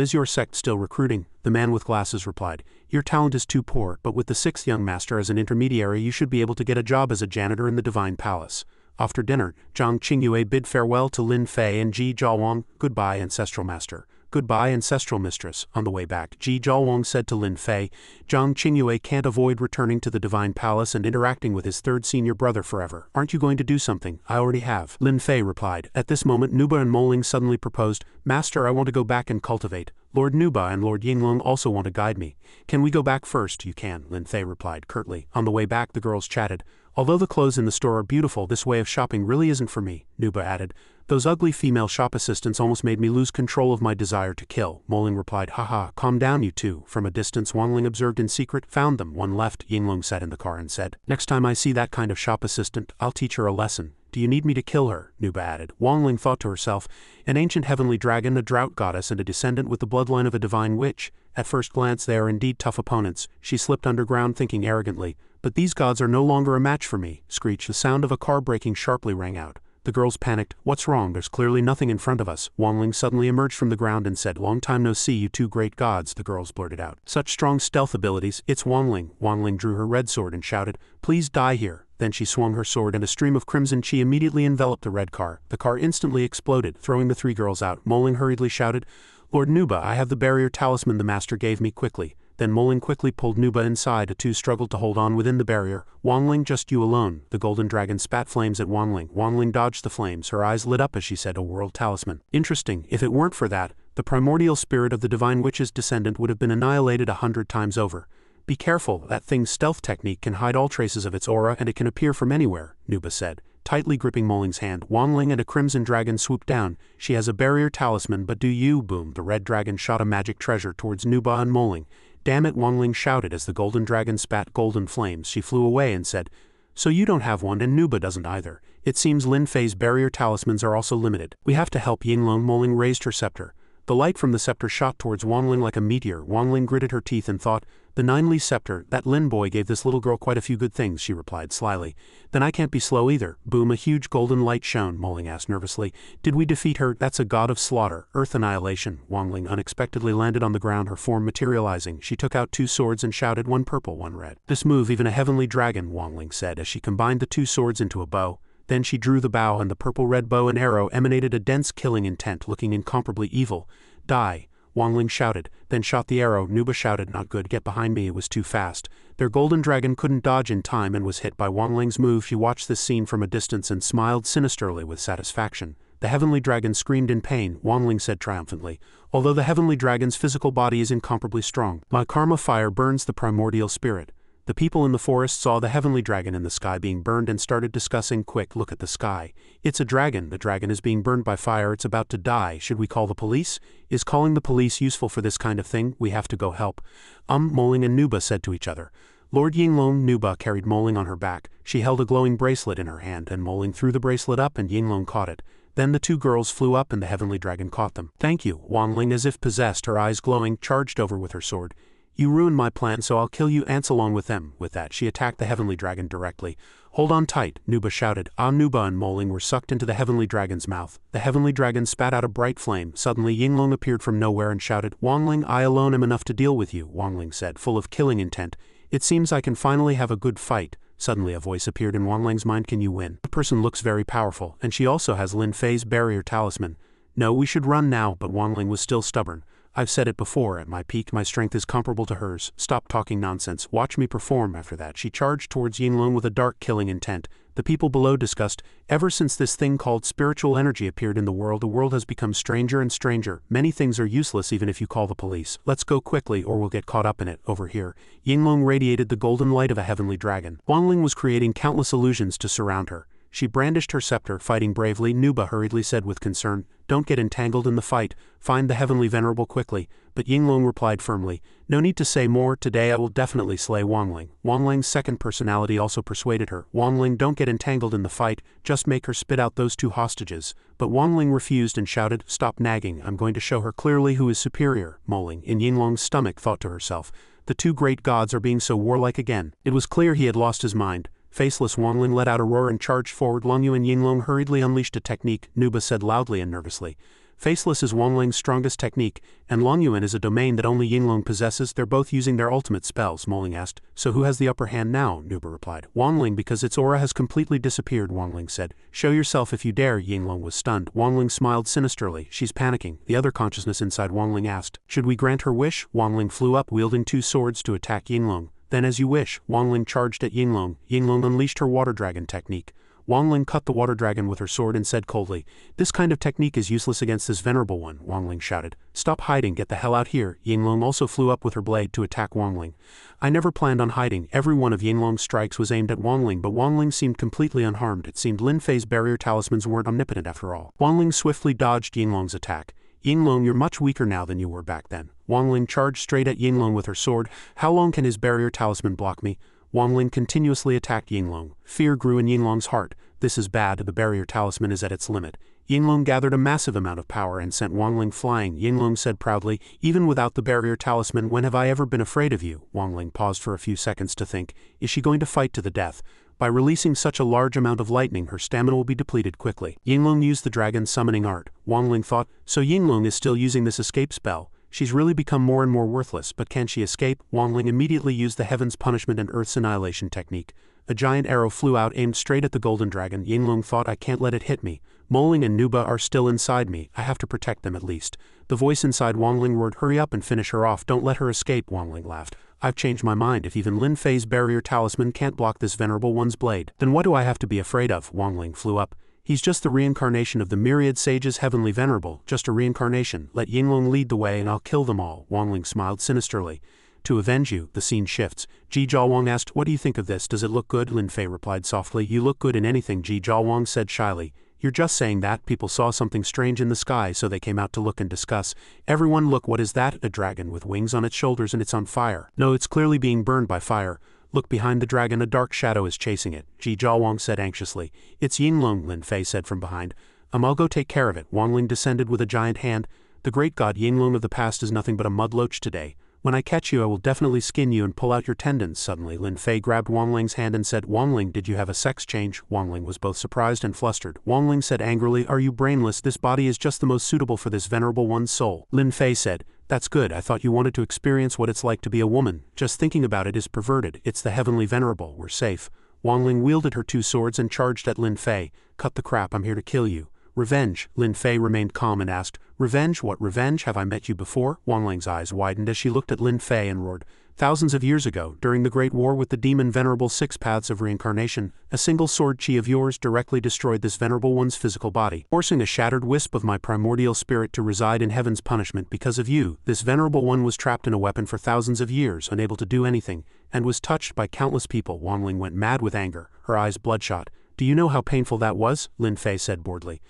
"Is your sect still recruiting?" The man with glasses replied, "Your talent is too poor, but with the 6th young master as an intermediary you should be able to get a job as a janitor in the Divine Palace." After dinner, Zhang Qingyue bid farewell to Lin Fei and Ji Zhaowang. "Goodbye, Ancestral Master." "Goodbye, Ancestral Mistress." On the way back, Ji Zhaowang said to Lin Fei, "Zhang Qingyue can't avoid returning to the Divine Palace and interacting with his third senior brother forever. Aren't you going to do something?" "I already have." Lin Fei replied. At this moment, Nuba and Moling suddenly proposed, "Master, I want to go back and cultivate. Lord Nuba and Lord Yinglong also want to guide me. Can we go back first?" "You can," Lin Fei replied curtly. On the way back, the girls chatted. "Although the clothes in the store are beautiful, this way of shopping really isn't for me," Nuba added. "Those ugly female shop assistants almost made me lose control of my desire to kill." Moling replied, "Haha, calm down you two." From a distance, Wangling observed in secret. "Found them, one left." Yinglong sat in the car and said, "Next time I see that kind of shop assistant, I'll teach her a lesson." "Do you need me to kill her?" Nuba added. Wangling thought to herself, an ancient heavenly dragon, a drought goddess, and a descendant with the bloodline of a divine witch. At first glance they are indeed tough opponents. She slipped underground thinking arrogantly, "But these gods are no longer a match for me." Screech, the sound of a car braking sharply rang out. The girls panicked. "What's wrong? There's clearly nothing in front of us." Wangling suddenly emerged from the ground and said, "Long time no see, you two great gods," the girls blurted out. "Such strong stealth abilities." "It's Wangling." Wangling drew her red sword and shouted, "Please die here." Then she swung her sword and a stream of crimson chi immediately enveloped the red car. The car instantly exploded, throwing the 3 girls out. Moling hurriedly shouted, "Lord Nuba, I have the barrier talisman the master gave me, quickly." Then Moling quickly pulled Nuba inside. The two struggled to hold on within the barrier. "Wangling, just you alone." The golden dragon spat flames at Wangling. Wangling dodged the flames. Her eyes lit up as she said, "A world talisman. Interesting. If it weren't for that, the primordial spirit of the divine witch's descendant would have been annihilated 100 times over." "Be careful, that thing's stealth technique can hide all traces of its aura and it can appear from anywhere," Nuba said. Tightly gripping Moling's hand, Wangling and a crimson dragon swooped down. "She has a barrier talisman, but do you?" Boom. The red dragon shot a magic treasure towards Nuba and Moling. "Damn it," Wangling shouted as the golden dragon spat golden flames. She flew away and said, "So you don't have one and Nuba doesn't either. It seems Lin Fei's barrier talismans are also limited. We have to help Yinglong." Moling raised her scepter. The light from the scepter shot towards Wangling like a meteor. Wangling gritted her teeth and thought, "The 9-Li scepter, that Lin boy gave this little girl quite a few good things," she replied slyly. "Then I can't be slow either." Boom, a huge golden light shone. Moling asked nervously, "Did we defeat her?" "That's a god of slaughter, earth annihilation." Wangling unexpectedly landed on the ground, her form materializing. She took out 2 swords and shouted, "One purple, one red." "This move even a heavenly dragon," Wangling said as she combined the 2 swords into a bow. Then she drew the bow, and the purple-red bow and arrow emanated a dense killing intent, looking incomparably evil. Die, Wang Ling shouted, then shot the arrow. Nuba shouted, not good, get behind me, it was too fast. Their golden dragon couldn't dodge in time and was hit by Wang Ling's move. She watched this scene from a distance and smiled sinisterly with satisfaction. The heavenly dragon screamed in pain, Wang Ling said triumphantly. Although the heavenly dragon's physical body is incomparably strong, my karma fire burns the primordial spirit. The people in the forest saw the heavenly dragon in the sky being burned and started discussing. Quick, look at the sky. It's a dragon. The dragon is being burned by fire. It's about to die. Should we call the police? Is calling the police useful for this kind of thing? We have to go help. Moling and Nuba said to each other. Lord Yinglong. Nuba carried Moling on her back. She held a glowing bracelet in her hand, and Moling threw the bracelet up and Yinglong caught it. Then the two girls flew up and the heavenly dragon caught them. Thank you. Wang Ling, as if possessed, her eyes glowing, charged over with her sword. You ruined my plan, so I'll kill you ants along with them. With that, she attacked the heavenly dragon directly. Hold on tight, Nuba shouted. Nuba and Moling were sucked into the heavenly dragon's mouth. The heavenly dragon spat out a bright flame. Suddenly Yinglong appeared from nowhere and shouted, Wang Ling, I alone am enough to deal with you, Wang Ling said, full of killing intent. It seems I can finally have a good fight. Suddenly a voice appeared in Wang Ling's mind. Can you win? The person looks very powerful, and she also has Lin Fei's barrier talisman. No, we should run now, but Wang Ling was still stubborn. I've said it before, at my peak my strength is comparable to hers. Stop talking nonsense, watch me perform. After that she charged towards Yinglong with a dark killing intent. The people below discussed, ever since this thing called spiritual energy appeared in the world has become stranger and stranger. Many things are useless even if you call the police. Let's go quickly or we'll get caught up in it. Over here. Yinglong radiated the golden light of a heavenly dragon. Wang Ling was creating countless illusions to surround her. She brandished her scepter, fighting bravely. Nuba hurriedly said with concern, don't get entangled in the fight, find the heavenly venerable quickly. But Yinglong replied firmly, no need to say more, today I will definitely slay Wang Ling. Wang Ling's second personality also persuaded her, Wang Ling, don't get entangled in the fight, just make her spit out those two hostages. But Wang Ling refused and shouted, stop nagging, I'm going to show her clearly who is superior. Moling, in Yinglong's stomach, thought to herself, the two great gods are being so warlike again. It was clear he had lost his mind. Faceless Wang Ling let out a roar and charged forward. Longyu and Yinglong hurriedly unleashed a technique, Nuba said loudly and nervously. Faceless is Wang Ling's strongest technique, and Longyuan is a domain that only Yinglong possesses. They're both using their ultimate spells, Moling asked. So who has the upper hand now? Nuba replied. Wang Ling, because its aura has completely disappeared, Wang Ling said. Show yourself if you dare. Yinglong was stunned. Wang Ling smiled sinisterly. She's panicking. The other consciousness inside Wang Ling asked, should we grant her wish? Wang Ling flew up, wielding two swords to attack Yinglong. Then as you wish, Wang Ling charged at Yinglong. Yinglong unleashed her water dragon technique. Wang Ling cut the water dragon with her sword and said coldly, this kind of technique is useless against this venerable one. Wang Ling shouted, stop hiding, get the hell out here. Yinglong also flew up with her blade to attack Wang Ling. I never planned on hiding. Every one of Yinglong's strikes was aimed at Wang Ling, but Wang Ling seemed completely unharmed. It seemed Lin Fei's barrier talismans weren't omnipotent after all. Wang Ling swiftly dodged Yinglong's attack. Yinglong, you're much weaker now than you were back then. Wang Ling charged straight at Yinglong with her sword. How long can his barrier talisman block me? Wang Ling continuously attacked Yinglong. Fear grew in Yinglong's heart. This is bad, the barrier talisman is at its limit. Yinglong gathered a massive amount of power and sent Wang Ling flying. Yinglong said proudly, even without the barrier talisman, when have I ever been afraid of you? Wang Ling paused for a few seconds to think. Is she going to fight to the death? By releasing such a large amount of lightning, her stamina will be depleted quickly. Yinglong used the dragon's summoning art. Wang Ling thought, so Yinglong is still using this escape spell. She's really become more and more worthless, but can she escape? Wang Ling immediately used the Heaven's Punishment and Earth's Annihilation technique. A giant arrow flew out, aimed straight at the golden dragon. Yinglong thought, I can't let it hit me. Moling and Nuba are still inside me. I have to protect them at least. The voice inside Wang Ling roared, hurry up and finish her off. Don't let her escape. Wang Ling laughed. I've changed my mind. If even Lin Fei's barrier talisman can't block this venerable one's blade, then what do I have to be afraid of? Wang Ling flew up. He's just the reincarnation of the myriad sages, heavenly venerable, just a reincarnation. Let Yinglong lead the way and I'll kill them all. Wang Ling smiled sinisterly. To avenge you, the scene shifts. Ji Zhaowang asked, what do you think of this? Does it look good? Lin Fei replied softly, you look good in anything. Ji Zhaowang said shyly. You're just saying that. People saw something strange in the sky, so they came out to look and discuss. Everyone, look, what is that? A dragon with wings on its shoulders and it's on fire. No, it's clearly being burned by fire. Look behind the dragon, a dark shadow is chasing it. Ji Zhaowang said anxiously. It's Yinglong, Lin Fei said from behind. I'll go take care of it. Wang Ling descended with a giant hand. The great god Yinglong of the past is nothing but a mudloach today. When I catch you, I will definitely skin you and pull out your tendons. Suddenly, Lin Fei grabbed Wang Ling's hand and said, Wang Ling, did you have a sex change? Wang Ling was both surprised and flustered. Wang Ling said angrily, are you brainless? This body is just the most suitable for this venerable one's soul. Lin Fei said, that's good. I thought you wanted to experience what it's like to be a woman. Just thinking about it is perverted. It's the heavenly venerable. We're safe. Wang Ling wielded her 2 swords and charged at Lin Fei. Cut the crap, I'm here to kill you. Revenge. Lin Fei remained calm and asked, Revenge? What revenge? Have I met you before? Wang Ling's eyes widened as she looked at Lin Fei and roared. Thousands of years ago, during the Great War with the demon venerable 6 paths of reincarnation, a single sword chi of yours directly destroyed this venerable one's physical body, forcing a shattered wisp of my primordial spirit to reside in heaven's punishment because of you. This venerable one was trapped in a weapon for thousands of years, unable to do anything, and was touched by countless people. Wang Ling went mad with anger, her eyes bloodshot. Do you know how painful that was? Lin Fei said boredly.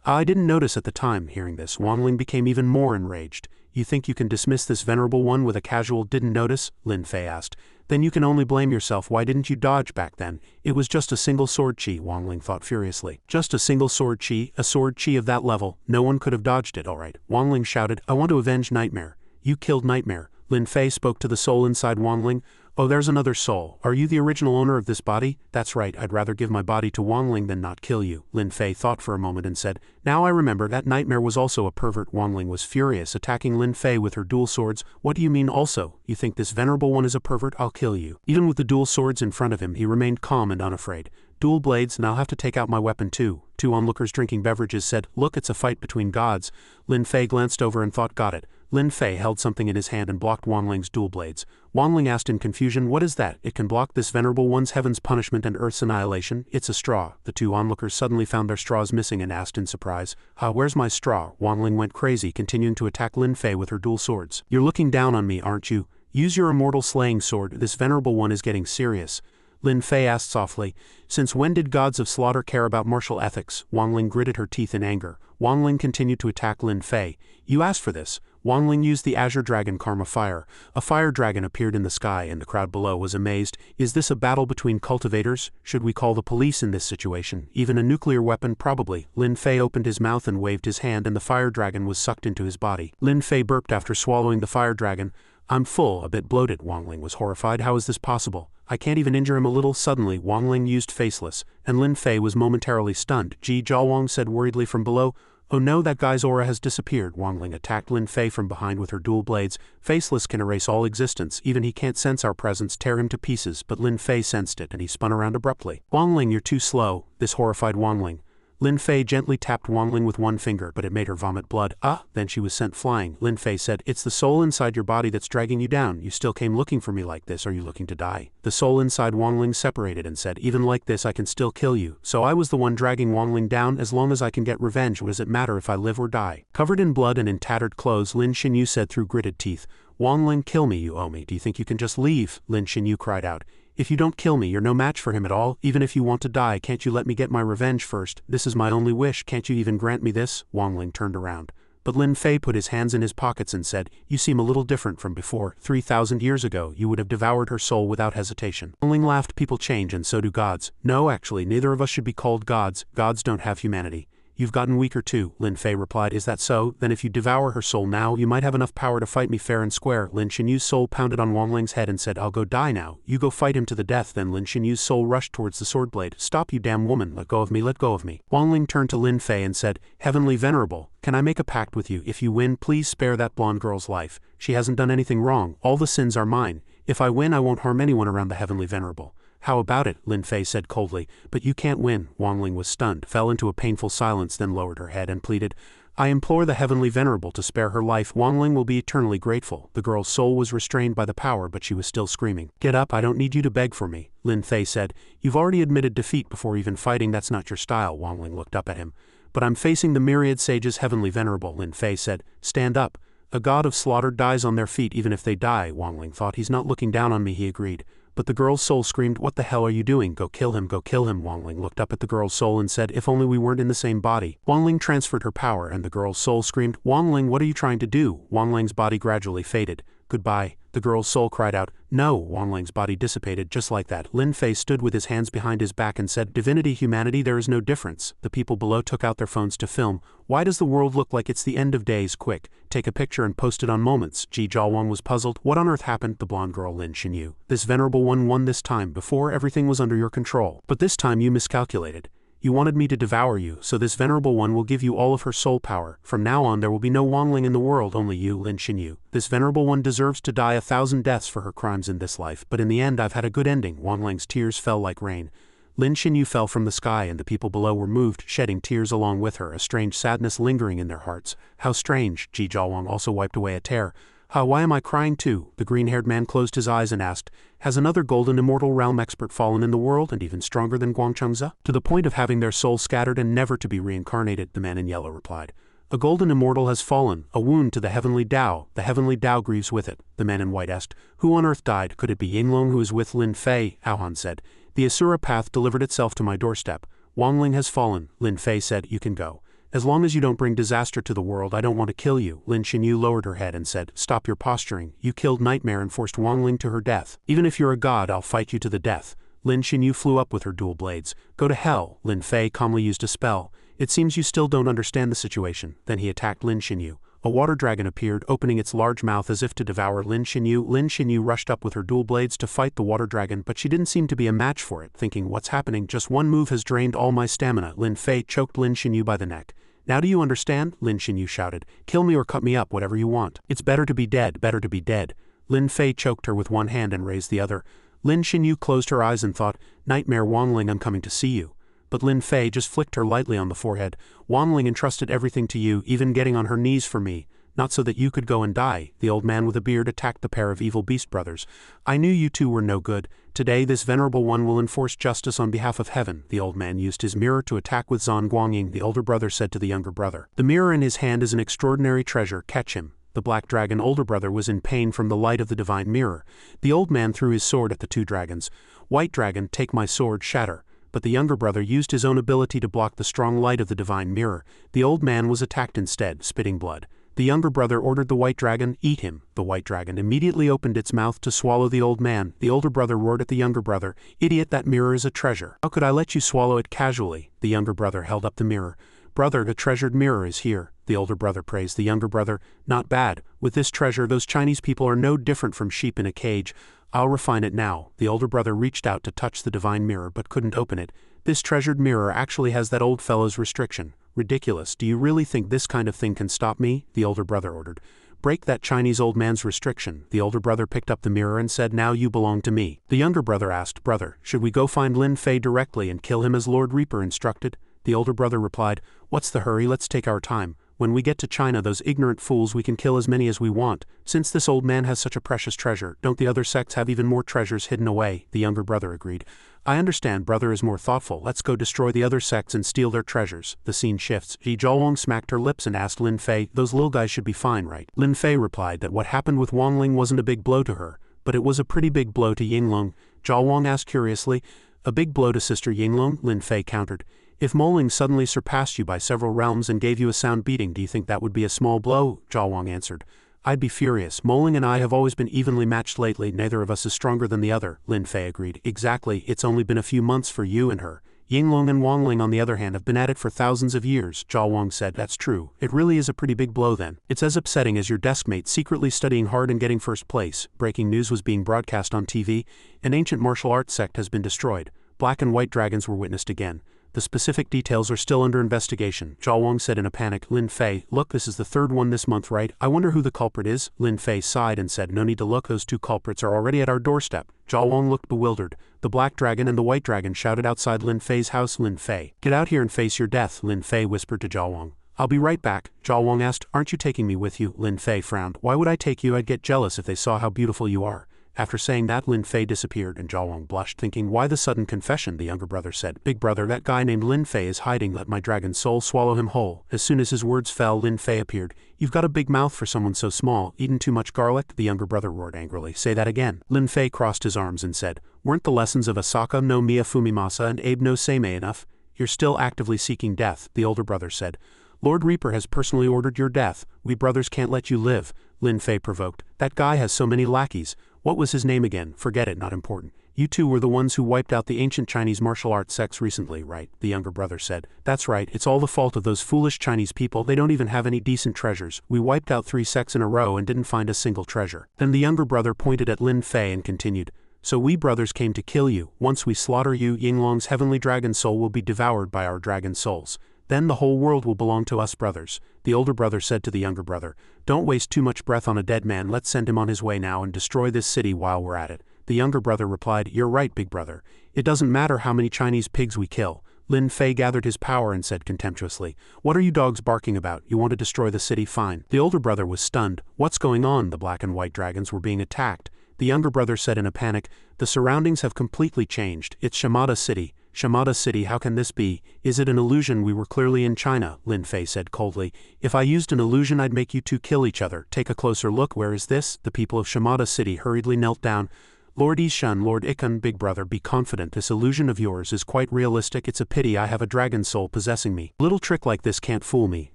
I didn't notice at the time. Hearing this, Wang Ling became even more enraged. You think you can dismiss this venerable one with a casual "didn't notice"? Lin Fei asked. Then you can only blame yourself. Why didn't you dodge back then? It was just a single sword chi, Wang Ling thought furiously. Just a single sword chi? A sword chi of that level? No one could have dodged it, alright. Wang Ling shouted, I want to avenge Nightmare. You killed Nightmare. Lin Fei spoke to the soul inside Wang Ling. Oh, there's another soul. Are you the original owner of this body? That's right, I'd rather give my body to Wang Ling than not kill you. Lin Fei thought for a moment and said, Now I remember, that Nightmare was also a pervert. Wang Ling was furious, attacking Lin Fei with her dual swords. What do you mean also? You think this venerable one is a pervert? I'll kill you. Even with the dual swords in front of him, he remained calm and unafraid. Dual blades, and I'll have to take out my weapon too. 2 onlookers drinking beverages said, Look, it's a fight between gods. Lin Fei glanced over and thought, got it. Lin Fei held something in his hand and blocked Wang Ling's dual blades. Wang Ling asked in confusion, What is that? It can block this venerable one's heaven's punishment and earth's annihilation. It's a straw. The 2 onlookers suddenly found their straws missing and asked in surprise, where's my straw? Wang Ling went crazy, continuing to attack Lin Fei with her dual swords. You're looking down on me, aren't you? Use your immortal slaying sword. This venerable one is getting serious. Lin Fei asked softly, Since when did gods of slaughter care about martial ethics? Wang Ling gritted her teeth in anger. Wang Ling continued to attack Lin Fei. You asked for this. Wang Ling used the Azure Dragon Karma Fire. A fire dragon appeared in the sky and the crowd below was amazed. Is this a battle between cultivators? Should we call the police in this situation? Even a nuclear weapon? Probably. Lin Fei opened his mouth and waved his hand and the fire dragon was sucked into his body. Lin Fei burped after swallowing the fire dragon. I'm full, a bit bloated. Wang Ling was horrified. How is this possible? I can't even injure him a little. Suddenly, Wang Ling used Faceless, and Lin Fei was momentarily stunned. Ji Zhaowang said worriedly from below, Oh no, that guy's aura has disappeared. Wang Ling attacked Lin Fei from behind with her dual blades. Faceless can erase all existence. Even he can't sense our presence, tear him to pieces, but Lin Fei sensed it and he spun around abruptly. Wang Ling, you're too slow. This horrified Wang Ling. Lin Fei gently tapped Wang Ling with one finger, but it made her vomit blood. Then she was sent flying. Lin Fei said, It's the soul inside your body that's dragging you down. You still came looking for me like this. Are you looking to die? The soul inside Wang Ling separated and said, Even like this I can still kill you. So I was the one dragging Wang Ling down. As long as I can get revenge, what does it matter if I live or die? Covered in blood and in tattered clothes, Lin Xinyu said through gritted teeth, Wang Ling, kill me, you owe me. Do you think you can just leave? Lin Xinyu cried out. If you don't kill me, you're no match for him at all. Even if you want to die, can't you let me get my revenge first? This is my only wish. Can't you even grant me this? Wang Ling turned around. But Lin Fei put his hands in his pockets and said, You seem a little different from before. 3,000 years ago, you would have devoured her soul without hesitation. Wang Ling laughed. People change and so do gods. No, actually, neither of us should be called gods. Gods don't have humanity. You've gotten weaker too, Lin Fei replied. Is that so? Then if you devour her soul now, you might have enough power to fight me fair and square. Lin Xinyu's soul pounded on Wang Ling's head and said, I'll go die now. You go fight him to the death. Then Lin Xinyu's soul rushed towards the sword blade. Stop, you damn woman. Let go of me, let go of me. Wang Ling turned to Lin Fei and said, Heavenly Venerable, can I make a pact with you? If you win, please spare that blonde girl's life. She hasn't done anything wrong. All the sins are mine. If I win, I won't harm anyone around the Heavenly Venerable. How about it? Lin Fei said coldly. But you can't win. Wang Ling was stunned, fell into a painful silence, then lowered her head and pleaded, I implore the Heavenly Venerable to spare her life. Wang Ling will be eternally grateful. The girl's soul was restrained by the power, but she was still screaming. Get up, I don't need you to beg for me. Lin Fei said, You've already admitted defeat before even fighting. That's not your style. Wang Ling looked up at him. But I'm facing the myriad sages. Heavenly Venerable, Lin Fei said. Stand up. A god of slaughter dies on their feet even if they die. Wang Ling thought. He's not looking down on me, he agreed. But the girl's soul screamed, What the hell are you doing? Go kill him, go kill him. Wang Ling looked up at the girl's soul and said, If only we weren't in the same body. Wang Ling transferred her power and the girl's soul screamed, Wang Ling, what are you trying to do? Wang Ling's body gradually faded. Goodbye. The girl's soul cried out, No. Wang Ling's body dissipated just like that. Lin Fei stood with his hands behind his back and said, Divinity, humanity, there is no difference. The people below took out their phones to film. Why does the world look like it's the end of days? Quick, take a picture and post it on Moments. Ji Zhaowang was puzzled. What on earth happened? The blonde girl, Lin Xinyu. This venerable one won this time. Before, everything was under your control. But this time you miscalculated. You wanted me to devour you, so this venerable one will give you all of her soul power. From now on there will be no Wangling in the world, only you, Lin Xinyu. This venerable one deserves to die 1,000 deaths for her crimes in this life, but in the end I've had a good ending." Wangling's tears fell like rain. Lin Xinyu fell from the sky and the people below were moved, shedding tears along with her, a strange sadness lingering in their hearts. "How strange." Ji Zhaowang also wiped away a tear. Why am I crying too?" The green-haired man closed his eyes and asked, "Has another golden immortal realm expert fallen in the world, and even stronger than Guangchengzi? To the point of having their soul scattered and never to be reincarnated?" The man in yellow replied. "A golden immortal has fallen, a wound to the heavenly Tao. The heavenly Tao grieves with it." The man in white asked, "Who on earth died? Could it be Yinglong who is with Lin Fei?" Aohan said, "The Asura path delivered itself to my doorstep. Wangling has fallen." Lin Fei said, "You can go. As long as you don't bring disaster to the world, I don't want to kill you." Lin Xinyu lowered her head and said, "Stop your posturing. You killed Nightmare and forced Wangling to her death. Even if you're a god, I'll fight you to the death." Lin Xinyu flew up with her dual blades. "Go to hell." Lin Fei calmly used a spell. "It seems you still don't understand the situation." Then he attacked Lin Xinyu. A water dragon appeared, opening its large mouth as if to devour Lin Xinyu. Lin Xinyu rushed up with her dual blades to fight the water dragon, but she didn't seem to be a match for it, thinking, "What's happening? Just one move has drained all my stamina." Lin Fei choked Lin Xinyu by the neck. "Now do you understand?" Lin Xinyu shouted. "Kill me or cut me up, whatever you want. It's better to be dead, better to be dead." Lin Fei choked her with one hand and raised the other. Lin Xinyu closed her eyes and thought, "Nightmare Wangling, I'm coming to see you." But Lin Fei just flicked her lightly on the forehead. "Wangling entrusted everything to you, even getting on her knees for me. Not so that you could go and die." The old man with a beard attacked the pair of evil beast brothers. "I knew you two were no good. Today this venerable one will enforce justice on behalf of heaven." The old man used his mirror to attack with Zhan Guangying. The older brother said to the younger brother, "The mirror in his hand is an extraordinary treasure. Catch him." The black dragon older brother was in pain from the light of the divine mirror. The old man threw his sword at the two dragons. "White dragon, take my sword, shatter." But the younger brother used his own ability to block the strong light of the divine mirror. The old man was attacked instead, spitting blood. The younger brother ordered the white dragon, "Eat him." The white dragon immediately opened its mouth to swallow the old man. The older brother roared at the younger brother, "Idiot, that mirror is a treasure. How could I let you swallow it casually?" The younger brother held up the mirror. "Brother, the treasured mirror is here." The older brother praised the younger brother. "Not bad. With this treasure, those Chinese people are no different from sheep in a cage. I'll refine it now." The older brother reached out to touch the divine mirror but couldn't open it. "This treasured mirror actually has that old fellow's restriction." "Ridiculous. Do you really think this kind of thing can stop me?" the older brother ordered. "Break that Chinese old man's restriction." The older brother picked up the mirror and said, "Now you belong to me." The younger brother asked, "Brother, should we go find Lin Fei directly and kill him as Lord Reaper instructed?" The older brother replied, "What's the hurry? Let's take our time. When we get to China, those ignorant fools, we can kill as many as we want. Since this old man has such a precious treasure, don't the other sects have even more treasures hidden away?" The younger brother agreed. "I understand, brother is more thoughtful. Let's go destroy the other sects and steal their treasures." The scene shifts. Ji Zhaowang smacked her lips and asked Lin Fei, "Those little guys should be fine, right?" Lin Fei replied that what happened with Wangling wasn't a big blow to her, but it was a pretty big blow to Yinglong. Zhaowang asked curiously, "A big blow to Sister Yinglong?" Lin Fei countered. "If Moling suddenly surpassed you by several realms and gave you a sound beating, do you think that would be a small blow?" Zhaowang answered. "I'd be furious. Moling and I have always been evenly matched lately. Neither of us is stronger than the other." Lin Fei agreed. "Exactly. It's only been a few months for you and her. Yinglong and Wangling, on the other hand, have been at it for thousands of years." Zhaowang said, "That's true. It really is a pretty big blow then. It's as upsetting as your deskmate secretly studying hard and getting first place." Breaking news was being broadcast on TV. An ancient martial arts sect has been destroyed. Black and white dragons were witnessed again. The specific details are still under investigation. Zhaowang said in a panic, "Lin Fei, look, this is the third one this month, right? I wonder who the culprit is." Lin Fei sighed and said, "No need to look, those two culprits are already at our doorstep." Zhaowang looked bewildered. The black dragon and the white dragon shouted outside Lin Fei's house. "Lin Fei, get out here and face your death," Lin Fei whispered to Zhaowang. "I'll be right back." Zhaowang asked, "Aren't you taking me with you?" Lin Fei frowned. "Why would I take you? I'd get jealous if they saw how beautiful you are." After saying that, Lin Fei disappeared and Zhaowang blushed, thinking, why the sudden confession? The younger brother said, "Big brother, that guy named Lin Fei is hiding. Let my dragon soul swallow him whole." As soon as his words fell, Lin Fei appeared. "You've got a big mouth for someone so small. Eaten too much garlic?" The younger brother roared angrily. "Say that again." Lin Fei crossed his arms and said, "Weren't the lessons of Asaka no Miya Fumimasa and Abe no Seimei enough? You're still actively seeking death." The older brother said, "Lord Reaper has personally ordered your death. We brothers can't let you live." Lin Fei provoked, "That guy has so many lackeys. What was his name again? Forget it, not important. You two were the ones who wiped out the ancient Chinese martial arts sects recently, right?" The younger brother said, "That's right, it's all the fault of those foolish Chinese people. They don't even have any decent treasures. We wiped out 3 sects in a row and didn't find a single treasure." Then the younger brother pointed at Lin Fei and continued, So we brothers came to kill you. Once we slaughter you, Yinglong's heavenly dragon soul will be devoured by our dragon souls. Then the whole world will belong to us brothers. The older brother said to the younger brother, don't waste too much breath on a dead man, let's send him on his way now and destroy this city while we're at it. The younger brother replied, you're right, big brother. It doesn't matter how many Chinese pigs we kill. Lin Fei gathered his power and said contemptuously, what are you dogs barking about? You want to destroy the city? Fine. The older brother was stunned. What's going on? The black and white dragons were being attacked. The younger brother said in a panic, the surroundings have completely changed. It's Shimada City. Shimada City, how can this be? Is it an illusion? We were clearly in China, Lin Fei said coldly. If I used an illusion, I'd make you two kill each other. Take a closer look. Where is this? The people of Shimada City hurriedly knelt down. Lord Ishan, Lord Ikon, big brother, be confident. This illusion of yours is quite realistic. It's a pity I have a dragon soul possessing me. A little trick like this can't fool me.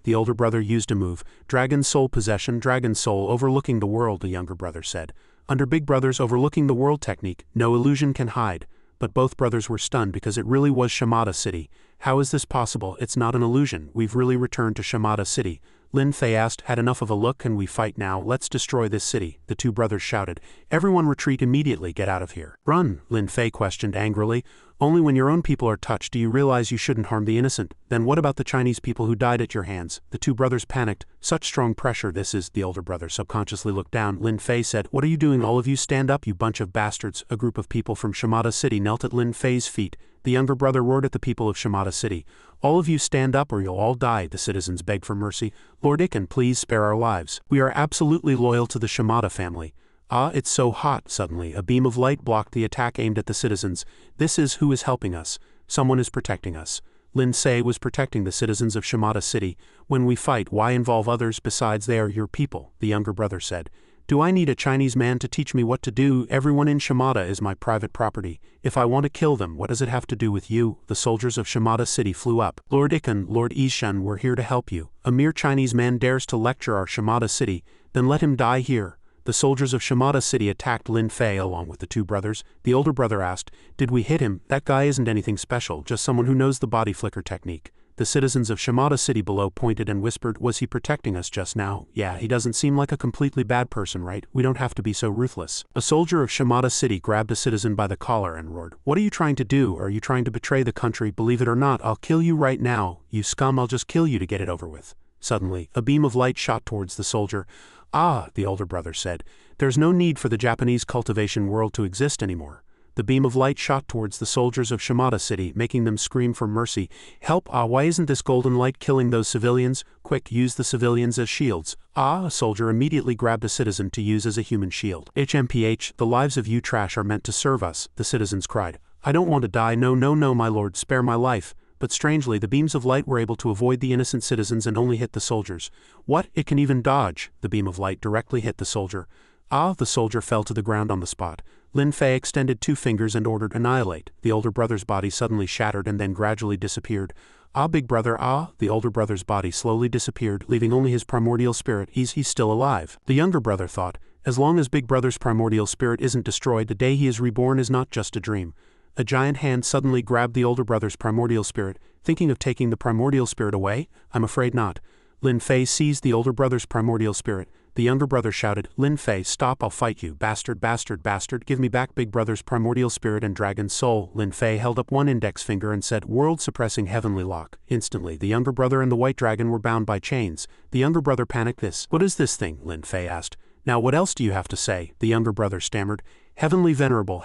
The older brother used a move. Dragon soul possession, dragon soul overlooking the world, the younger brother said. Under big brother's overlooking the world technique, no illusion can hide. But both brothers were stunned because it really was Shimada City. How is this possible? It's not an illusion. We've really returned to Shimada City. Lin Fei asked, had enough of a look? Can we fight now? Let's destroy this city. The two brothers shouted. Everyone retreat immediately. Get out of here. Run, Lin Fei questioned angrily. Only when your own people are touched do you realize you shouldn't harm the innocent. Then what about the Chinese people who died at your hands? The two brothers panicked. Such strong pressure. This is, the older brother subconsciously looked down. Lin Fei said, what are you doing? All of you stand up, you bunch of bastards. A group of people from Shimada City knelt at Lin Fei's feet. The younger brother roared at the people of Shimada City. All of you stand up or you'll all die. The citizens begged for mercy. Lord Ikon, please spare our lives. We are absolutely loyal to the Shimada family. Ah, it's so hot. Suddenly, a beam of light blocked the attack aimed at the citizens. This is who is helping us. Someone is protecting us. Lin Fei was protecting the citizens of Shimada City. When we fight, why involve others besides they are your people? The younger brother said. Do I need a Chinese man to teach me what to do? Everyone in Shimada is my private property. If I want to kill them, what does it have to do with you? The soldiers of Shimada City flew up. Lord Ikon, Lord Ishan, we're here to help you. A mere Chinese man dares to lecture our Shimada City, then let him die here. The soldiers of Shimada City attacked Lin Fei along with the two brothers. The older brother asked, did we hit him? That guy isn't anything special, just someone who knows the body flicker technique. The citizens of Shimada City below pointed and whispered, was he protecting us just now? Yeah, he doesn't seem like a completely bad person, right? We don't have to be so ruthless. A soldier of Shimada City grabbed a citizen by the collar and roared, what are you trying to do? Are you trying to betray the country? Believe it or not, I'll kill you right now. You scum, I'll just kill you to get it over with. Suddenly, a beam of light shot towards the soldier. Ah, the older brother said, there's no need for the Japanese cultivation world to exist anymore. The beam of light shot towards the soldiers of Shimada City, making them scream for mercy. Help! Ah, why isn't this golden light killing those civilians? Quick, use the civilians as shields. Ah, a soldier immediately grabbed a citizen to use as a human shield. HMPH, the lives of you trash are meant to serve us, the citizens cried. I don't want to die, no, no, no, my lord, spare my life. But strangely, the beams of light were able to avoid the innocent citizens and only hit the soldiers. What? It can even dodge. The beam of light directly hit the soldier. Ah, the soldier fell to the ground on the spot. Lin Fei extended two fingers and ordered annihilate. The older brother's body suddenly shattered and then gradually disappeared. Ah, big brother, ah, the older brother's body slowly disappeared, leaving only his primordial spirit. He's still alive. The younger brother thought, as long as big brother's primordial spirit isn't destroyed, the day he is reborn is not just a dream. A giant hand suddenly grabbed the older brother's primordial spirit, thinking of taking the primordial spirit away? I'm afraid not. Lin Fei seized the older brother's primordial spirit. The younger brother shouted, Lin Fei, stop, I'll fight you, bastard, bastard, bastard, give me back big brother's primordial spirit and dragon soul. Lin Fei held up one index finger and said, world-suppressing heavenly lock. Instantly, the younger brother and the white dragon were bound by chains. The younger brother panicked. What is this thing? Lin Fei asked. Now what else do you have to say? The younger brother stammered. Heavenly venerable,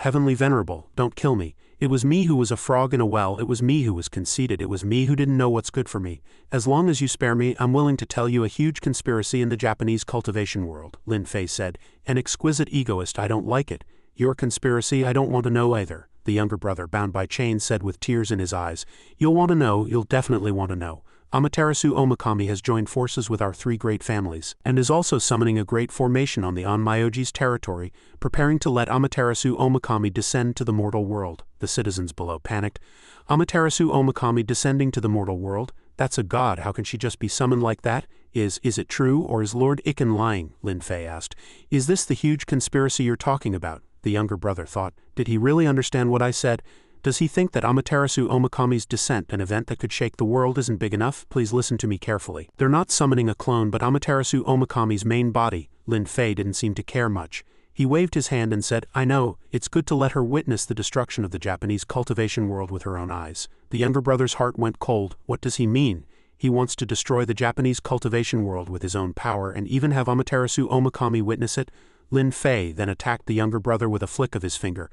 don't kill me. It was me who was a frog in a well, it was me who was conceited, it was me who didn't know what's good for me. As long as you spare me, I'm willing to tell you a huge conspiracy in the Japanese cultivation world, Lin Fei said. An exquisite egoist, I don't like it. Your conspiracy, I don't want to know either. The younger brother, bound by chains, said with tears in his eyes. You'll want to know, you'll definitely want to know. Amaterasu Omikami has joined forces with our three great families, and is also summoning a great formation on the Onmyoji's territory, preparing to let Amaterasu Omikami descend to the mortal world. The citizens below panicked. Amaterasu Omikami descending to the mortal world? That's a god, how can she just be summoned like that? Is it true, or is Lord Ikon lying? Lin Fei asked. Is this the huge conspiracy you're talking about? The younger brother thought. Did he really understand what I said? Does he think that Amaterasu Omikami's descent, an event that could shake the world, isn't big enough? Please listen to me carefully. They're not summoning a clone but Amaterasu Omikami's main body. Lin Fei didn't seem to care much. He waved his hand and said, I know, it's good to let her witness the destruction of the Japanese cultivation world with her own eyes. The younger brother's heart went cold. What does he mean? He wants to destroy the Japanese cultivation world with his own power and even have Amaterasu Omikami witness it? Lin Fei then attacked the younger brother with a flick of his finger.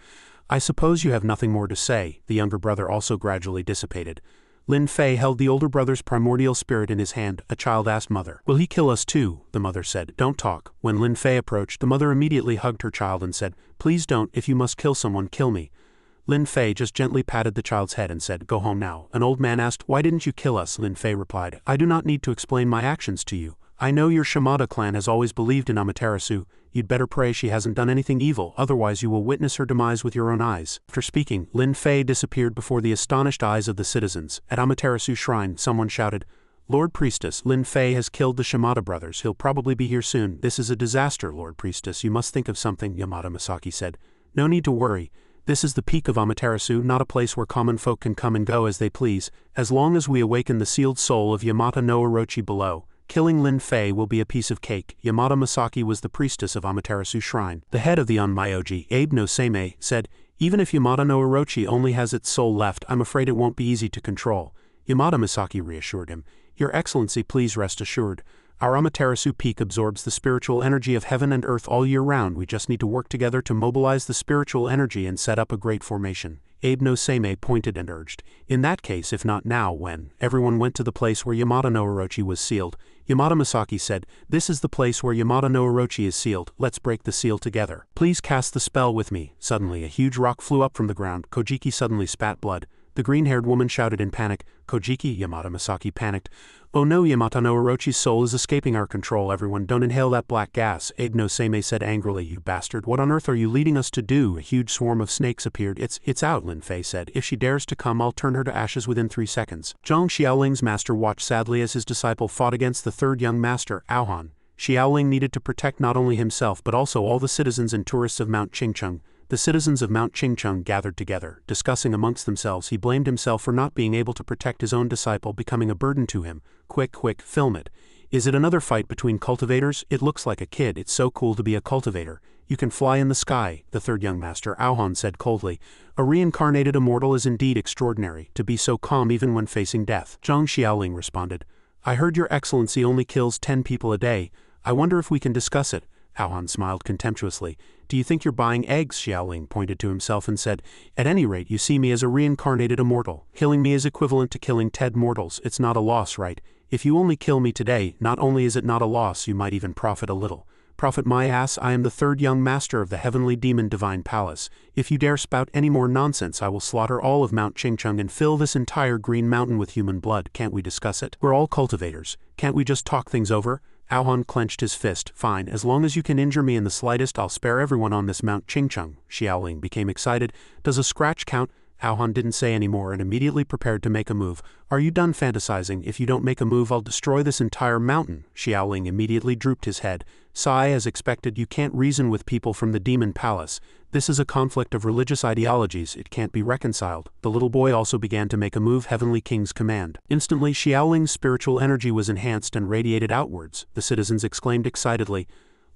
I suppose you have nothing more to say. The younger brother also gradually dissipated. Lin Fei held the older brother's primordial spirit in his hand. A child asked mother. Will he kill us too? The mother said. Don't talk. When Lin Fei approached, the mother immediately hugged her child and said, Please don't. If you must kill someone, kill me. Lin Fei just gently patted the child's head and said, Go home now. An old man asked, Why didn't you kill us? Lin Fei replied, I do not need to explain my actions to you. I know your Shimada clan has always believed in Amaterasu. You'd better pray she hasn't done anything evil, otherwise you will witness her demise with your own eyes. After speaking, Lin Fei disappeared before the astonished eyes of the citizens. At Amaterasu Shrine, someone shouted, Lord Priestess, Lin Fei has killed the Shimada brothers. He'll probably be here soon. This is a disaster, Lord Priestess. You must think of something, Yamada Masaki said. No need to worry. This is the peak of Amaterasu, not a place where common folk can come and go as they please. As long as we awaken the sealed soul of Yamata no Orochi below, killing Lin Fei will be a piece of cake. Yamada Masaki was the priestess of Amaterasu Shrine. The head of the Onmyoji, Abe no Seimei, said, Even if Yamata no Orochi only has its soul left, I'm afraid it won't be easy to control. Yamada Masaki reassured him. Your Excellency, please rest assured. Our Amaterasu peak absorbs the spiritual energy of heaven and earth all year round. We just need to work together to mobilize the spiritual energy and set up a great formation. Abe no Seimei pointed and urged. In that case, if not now, when? Everyone went to the place where Yamata no Orochi was sealed. Yamada Masaki said, This is the place where Yamata no Orochi is sealed. Let's break the seal together. Please cast the spell with me. Suddenly, a huge rock flew up from the ground. Kojiki suddenly spat blood. The green-haired woman shouted in panic. Kojiki, Yamada Masaki panicked. Oh no, Yamata no Orochi's soul is escaping our control. Everyone, don't inhale that black gas. Abe no Seimei said angrily. You bastard, what on earth are you leading us to do? A huge swarm of snakes appeared. It's out, Lin Fei said. If she dares to come, I'll turn her to ashes within 3 seconds. Zhang Xiaoling's master watched sadly as his disciple fought against the third young master, Aohan. Xiaoling needed to protect not only himself but also all the citizens and tourists of Mount Qingcheng. The citizens of Mount Qingcheng gathered together. Discussing amongst themselves, he blamed himself for not being able to protect his own disciple, becoming a burden to him. Quick, film it. Is it another fight between cultivators? It looks like a kid. It's so cool to be a cultivator. You can fly in the sky, the third young master, Aohan, said coldly. A reincarnated immortal is indeed extraordinary, to be so calm even when facing death. Zhang Xiaoling responded. I heard your excellency only kills 10 people a day. I wonder if we can discuss it. Aohan smiled contemptuously. Do you think you're buying eggs? Xiaoling pointed to himself and said, At any rate, you see me as a reincarnated immortal. Killing me is equivalent to killing 10 mortals. It's not a loss, right? If you only kill me today, not only is it not a loss, you might even profit a little. Profit my ass, I am the third young master of the heavenly demon divine palace. If you dare spout any more nonsense, I will slaughter all of Mount Qingcheng and fill this entire green mountain with human blood. Can't we discuss it? We're all cultivators. Can't we just talk things over? Aohan clenched his fist. Fine, as long as you can injure me in the slightest, I'll spare everyone on this Mount Qingcheng. Xiaoling became excited. Does a scratch count? Aohan didn't say any more and immediately prepared to make a move. Are you done fantasizing? If you don't make a move, I'll destroy this entire mountain. Xiaoling immediately drooped his head. Sigh, as expected, you can't reason with people from the demon palace. This is a conflict of religious ideologies. It can't be reconciled. The little boy also began to make a move, Heavenly King's command. Instantly, Xiaoling's spiritual energy was enhanced and radiated outwards. The citizens exclaimed excitedly,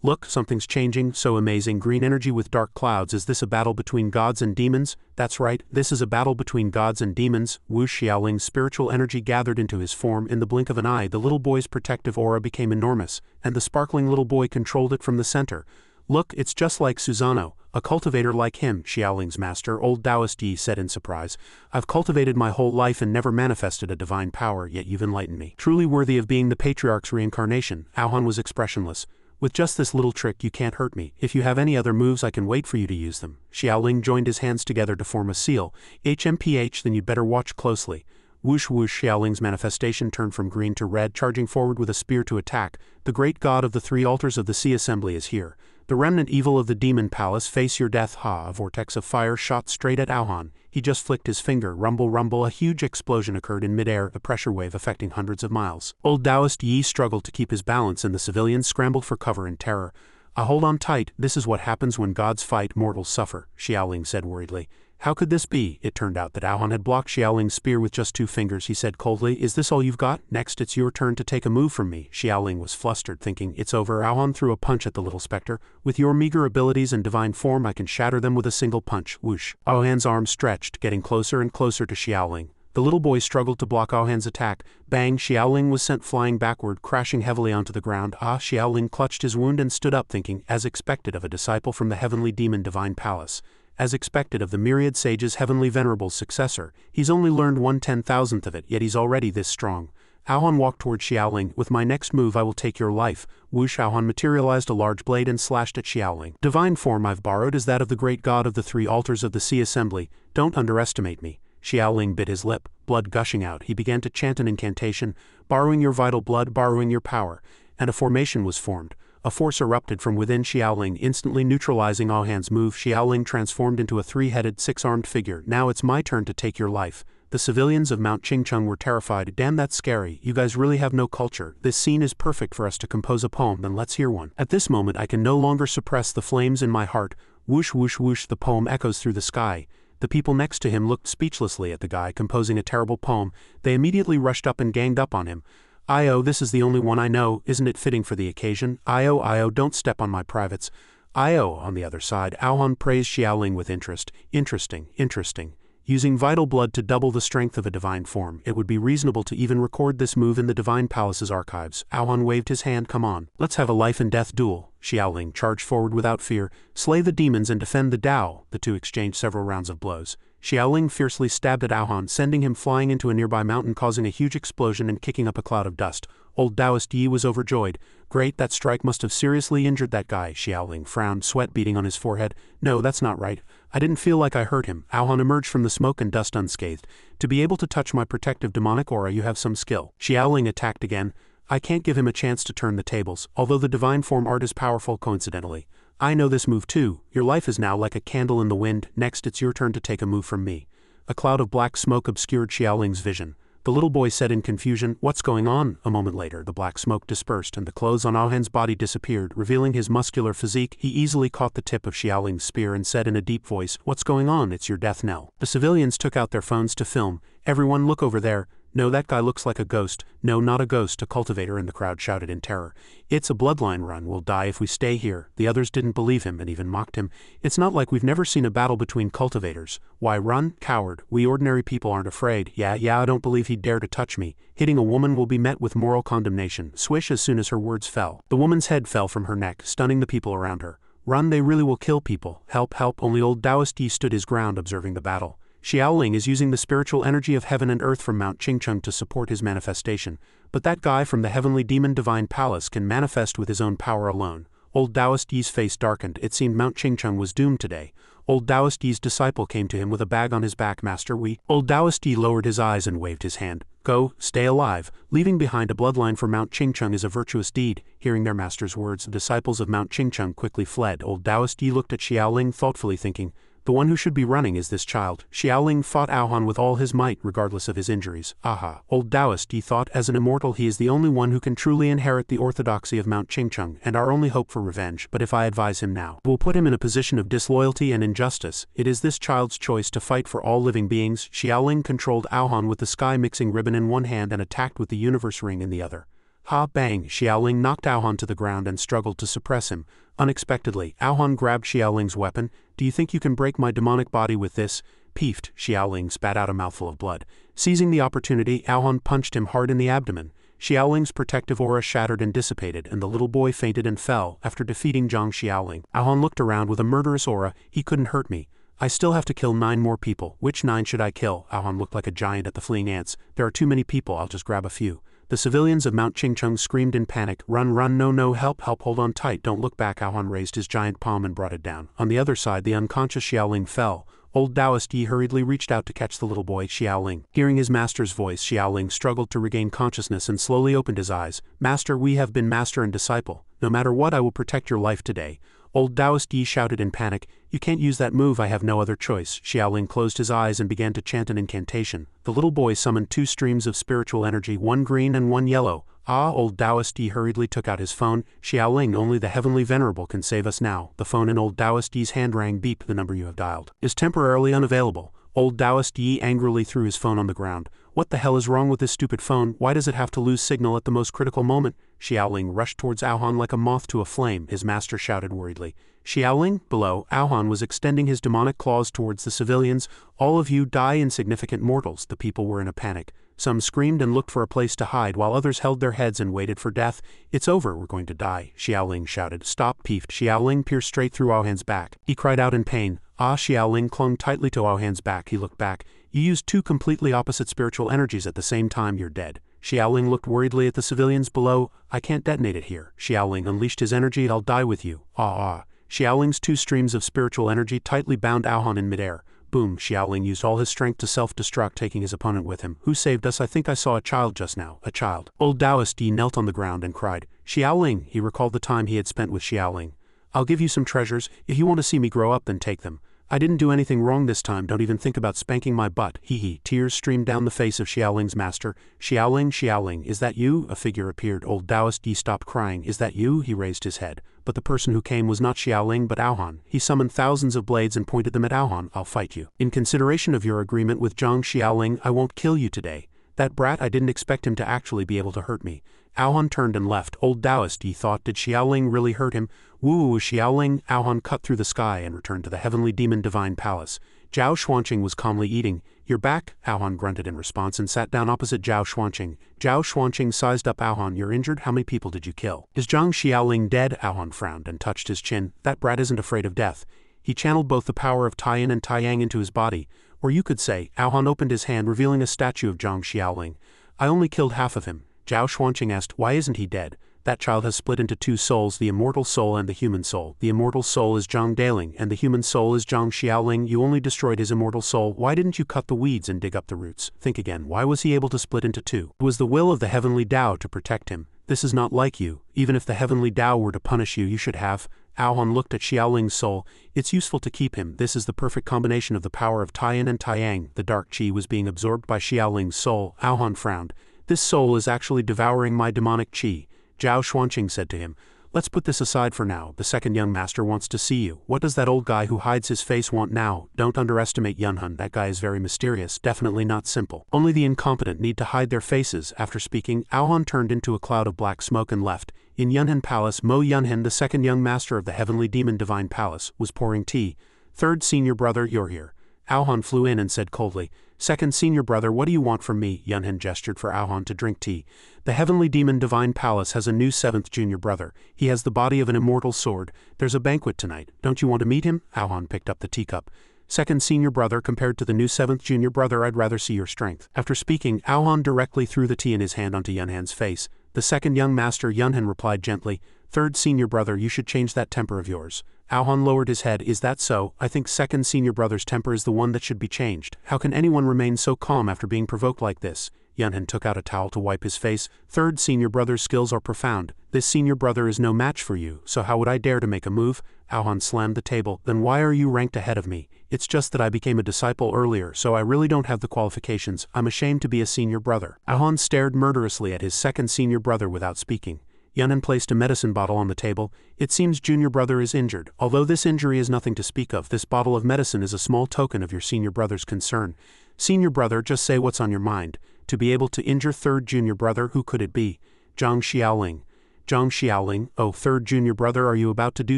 Look, something's changing, so amazing, green energy with dark clouds. Is this a battle between gods and demons? That's right, this is a battle between gods and demons. Whoosh, Xiaoling's spiritual energy gathered into his form. In the blink of an eye, the little boy's protective aura became enormous, and the sparkling little boy controlled it from the center. Look, it's just like Susanoo, a cultivator like him, Xiaoling's master, old Taoist Yi said in surprise. I've cultivated my whole life and never manifested a divine power, yet you've enlightened me. Truly worthy of being the patriarch's reincarnation. Aohan was expressionless. With just this little trick you can't hurt me. If you have any other moves I can wait for you to use them. Xiaoling joined his hands together to form a seal. HMPH, then you'd better watch closely. Whoosh whoosh, Xiaoling's manifestation turned from green to red, charging forward with a spear to attack. The great god of the 3 altars of the sea assembly is here. The remnant evil of the demon palace, face your death. Ha! A vortex of fire shot straight at Aohan. He just flicked his finger. Rumble rumble, a huge explosion occurred in midair, a pressure wave affecting hundreds of miles. Old Taoist Yi struggled to keep his balance and the civilians scrambled for cover in terror. Hold on tight, this is what happens when gods fight, mortals suffer, Xiaoling said worriedly. How could this be? It turned out that Aohan had blocked Xiaoling's spear with just 2 fingers. He said coldly, "Is this all you've got? Next it's your turn to take a move from me." Xiaoling was flustered, thinking, "It's over." Aohan threw a punch at the little specter. "With your meager abilities and divine form, I can shatter them with a single punch." Whoosh. Aohan's arm stretched, getting closer and closer to Xiaoling. The little boy struggled to block Aohan's attack. Bang! Xiaoling was sent flying backward, crashing heavily onto the ground. Xiaoling clutched his wound and stood up, thinking, as expected of a disciple from the heavenly demon divine palace. As expected of the myriad sage's heavenly venerable's successor, he's only learned 1/10,000th of it, yet he's already this strong. Aohan walked toward Xiaoling. "With my next move I will take your life." Whoosh! Aohan materialized a large blade and slashed at Xiaoling. "Divine form I've borrowed is that of the great god of the 3 altars of the Sea Assembly. Don't underestimate me." Xiaoling bit his lip, blood gushing out. He began to chant an incantation, "Borrowing your vital blood, borrowing your power," and a formation was formed. A force erupted from within Xiaoling, instantly neutralizing Aohan's move. Xiaoling transformed into a 3-headed, 6-armed figure. "Now it's my turn to take your life." The civilians of Mount Qingcheng were terrified. "Damn, that's scary. You guys really have no culture. This scene is perfect for us to compose a poem, then let's hear one." At this moment I can no longer suppress the flames in my heart. Whoosh whoosh whoosh, the poem echoes through the sky. The people next to him looked speechlessly at the guy composing a terrible poem. They immediately rushed up and ganged up on him. "Io, this is the only one I know. Isn't it fitting for the occasion? Io, don't step on my privates." Io, on the other side, Aohan praised Xiaoling with interest. "Interesting. Using vital blood to double the strength of a divine form, it would be reasonable to even record this move in the Divine Palace's archives." Aohan waved his hand. "Come on, let's have a life-and-death duel." Xiaoling charged forward without fear. "Slay the demons and defend the Tao." The two exchanged several rounds of blows. Xiaoling fiercely stabbed at Aohan, sending him flying into a nearby mountain, causing a huge explosion and kicking up a cloud of dust. Old Taoist Yi was overjoyed. "Great, that strike must have seriously injured that guy." Xiaoling frowned, sweat beading on his forehead. "No, that's not right. I didn't feel like I hurt him." Aohan emerged from the smoke and dust unscathed. "To be able to touch my protective demonic aura, you have some skill." Xiaoling attacked again. I can't give him a chance to turn the tables, although the divine form art is powerful coincidentally. "I know this move too. Your life is now like a candle in the wind. Next it's your turn to take a move from me." A cloud of black smoke obscured Xiaoling's vision. The little boy said in confusion, "What's going on?" A moment later the black smoke dispersed and the clothes on Aohan's body disappeared, revealing his muscular physique. He easily caught the tip of Xiaoling's spear and said in a deep voice, "What's going on? It's your death knell." The civilians took out their phones to film. "Everyone look over there. No, that guy looks like a ghost." "No, not a ghost, a cultivator," and the crowd shouted in terror. "It's a bloodline run. We'll die if we stay here." The others didn't believe him and even mocked him. "It's not like we've never seen a battle between cultivators. Why run? Coward. We ordinary people aren't afraid." Yeah, I don't believe he'd dare to touch me. Hitting a woman will be met with moral condemnation." Swish, as soon as her words fell, the woman's head fell from her neck, stunning the people around her. "Run, they really will kill people. Help, help." Only old Taoist Yi stood his ground, observing the battle. Xiaoling is using the spiritual energy of heaven and earth from Mount Qingcheng to support his manifestation, but that guy from the heavenly demon divine palace can manifest with his own power alone. Old Taoist Yi's face darkened. It seemed Mount Qingcheng was doomed today. Old Taoist Yi's disciple came to him with a bag on his back. "Master, we..." Old Taoist Yi lowered his eyes and waved his hand. "Go, stay alive. Leaving behind a bloodline for Mount Qingcheng is a virtuous deed." Hearing their master's words, the disciples of Mount Qingcheng quickly fled. Old Taoist Yi looked at Xiaoling thoughtfully, thinking, "The one who should be running is this child." Xiaoling fought Aohan with all his might, regardless of his injuries. Aha. Old Taoist Yi thought, as an immortal he is the only one who can truly inherit the orthodoxy of Mount Qingcheng, and our only hope for revenge. But if I advise him now, we'll put him in a position of disloyalty and injustice. It is this child's choice to fight for all living beings. Xiaoling controlled Aohan with the sky-mixing ribbon in one hand and attacked with the universe ring in the other. Ha bang! Xiaoling knocked Aohan to the ground and struggled to suppress him. Unexpectedly, Aohan grabbed Xiaoling's weapon. "Do you think you can break my demonic body with this?" Peeved, Xiaoling spat out a mouthful of blood. Seizing the opportunity, Aohan punched him hard in the abdomen. Xiaoling's protective aura shattered and dissipated, and the little boy fainted and fell after defeating Zhang Xiaoling. Aohan looked around with a murderous aura. "He couldn't hurt me. I still have to kill 9 more people. Which 9 should I kill?" Aohan looked like a giant at the fleeing ants. "There are too many people. I'll just grab a few." The civilians of Mount Qingcheng screamed in panic. "Run, run, no, help, hold on tight, don't look back." Aohan raised his giant palm and brought it down. On the other side, the unconscious Xiaoling fell. Old Taoist Yi hurriedly reached out to catch the little boy. Xiaoling. Hearing his master's voice, Xiaoling struggled to regain consciousness and slowly opened his eyes. "Master, we have been master and disciple. No matter what, I will protect your life today." Old Taoist Yi shouted in panic, "You can't use that move, I have no other choice." Xiaoling closed his eyes and began to chant an incantation. The little boy summoned 2 streams of spiritual energy, one green and one yellow. Ah, old Taoist Yi hurriedly took out his phone. Xiaoling, only the heavenly venerable can save us now. The phone in old Taoist Yi's hand rang. Beep, the number you have dialed is temporarily unavailable. Old Taoist Yi angrily threw his phone on the ground. What the hell is wrong with this stupid phone? Why does it have to lose signal at the most critical moment? Xiaoling rushed towards Aohan like a moth to a flame. His master shouted worriedly. Xiaoling, below, Aohan was extending his demonic claws towards the civilians. All of you die, insignificant mortals. The people were in a panic. Some screamed and looked for a place to hide, while others held their heads and waited for death. It's over, we're going to die, Xiaoling shouted. Stop, peeved. Xiaoling pierced straight through Aohan's back. He cried out in pain. Ah, Xiaoling clung tightly to Aohan's back. He looked back. You used two completely opposite spiritual energies at the same time. You're dead. Xiaoling looked worriedly at the civilians below. I can't detonate it here. Xiaoling unleashed his energy. I'll die with you. Ah. Xiaoling's two streams of spiritual energy tightly bound Aohan in midair. Boom, Xiaoling used all his strength to self-destruct, taking his opponent with him. Who saved us? I think I saw a child just now. A child. Old Taoist Yi knelt on the ground and cried. Xiaoling! He recalled the time he had spent with Xiaoling. I'll give you some treasures. If you want to see me grow up, then take them. I didn't do anything wrong this time. Don't even think about spanking my butt. Hee. Tears streamed down the face of Xiaoling's master. Xiaoling, is that you? A figure appeared. Old Taoist Yi stopped crying. Is that you? He raised his head. But the person who came was not Xiaoling but Aohan. He summoned thousands of blades and pointed them at Aohan. I'll fight you. In consideration of your agreement with Zhang Xiaoling, I won't kill you today. That brat, I didn't expect him to actually be able to hurt me. Aohan turned and left. Old Taoist Yi thought, did Xiaoling really hurt him? Woo, Xiaoling! Aohan cut through the sky and returned to the heavenly demon divine palace. Zhao Xuanqing was calmly eating. You're back? Aohan grunted in response and sat down opposite Zhao Xuanqing. Zhao Xuanqing sized up Aohan. You're injured? How many people did you kill? Is Zhang Xiaoling dead? Aohan frowned and touched his chin. That brat isn't afraid of death. He channeled both the power of Taiyin and Taiyang into his body. Or you could say, Aohan opened his hand, revealing a statue of Zhang Xiaoling. I only killed half of him. Zhao Xuanqing asked, why isn't he dead? That child has split into two souls, the immortal soul and the human soul. The immortal soul is Zhang Daling, and the human soul is Zhang Xiaoling. You only destroyed his immortal soul. Why didn't you cut the weeds and dig up the roots? Think again. Why was he able to split into two? It was the will of the heavenly Tao to protect him. This is not like you. Even if the heavenly Tao were to punish you, you should have. Aohan looked at Xiaoling's soul. It's useful to keep him. This is the perfect combination of the power of Taiyin and Taiyang. The dark qi was being absorbed by Xiaoling's soul. Aohan frowned. This soul is actually devouring my demonic qi. Zhao Xuanqing said to him, let's put this aside for now. The second young master wants to see you. What does that old guy who hides his face want now? Don't underestimate Yunhan. That guy is very mysterious, definitely not simple. Only the incompetent need to hide their faces. After speaking, Aohan turned into a cloud of black smoke and left. In Yunhan Palace, Mo Yunhan, the second young master of the heavenly demon divine palace, was pouring tea. Third senior brother, you're here. Aohan flew in and said coldly, second senior brother, what do you want from me? Yunhan gestured for Aohan to drink tea. The heavenly demon divine palace has a new seventh junior brother. He has the body of an immortal sword. There's a banquet tonight. Don't you want to meet him? Aohan picked up the teacup. Second senior brother, compared to the new seventh junior brother, I'd rather see your strength. After speaking, Aohan directly threw the tea in his hand onto Yunhan's face. The second young master, Yunhan, replied gently, third senior brother, you should change that temper of yours. Aohan lowered his head. Is that so? I think second senior brother's temper is the one that should be changed. How can anyone remain so calm after being provoked like this? Yunhan took out a towel to wipe his face. Third senior brother's skills are profound. This senior brother is no match for you, so how would I dare to make a move? Aohan slammed the table. Then why are you ranked ahead of me? It's just that I became a disciple earlier, so I really don't have the qualifications. I'm ashamed to be a senior brother. Aohan stared murderously at his second senior brother without speaking. Yunhan placed a medicine bottle on the table. It seems junior brother is injured. Although this injury is nothing to speak of, this bottle of medicine is a small token of your senior brother's concern. Senior brother, just say what's on your mind. To be able to injure third junior brother, who could it be? Zhang Xiaoling. Zhang Xiaoling, oh, third junior brother, are you about to do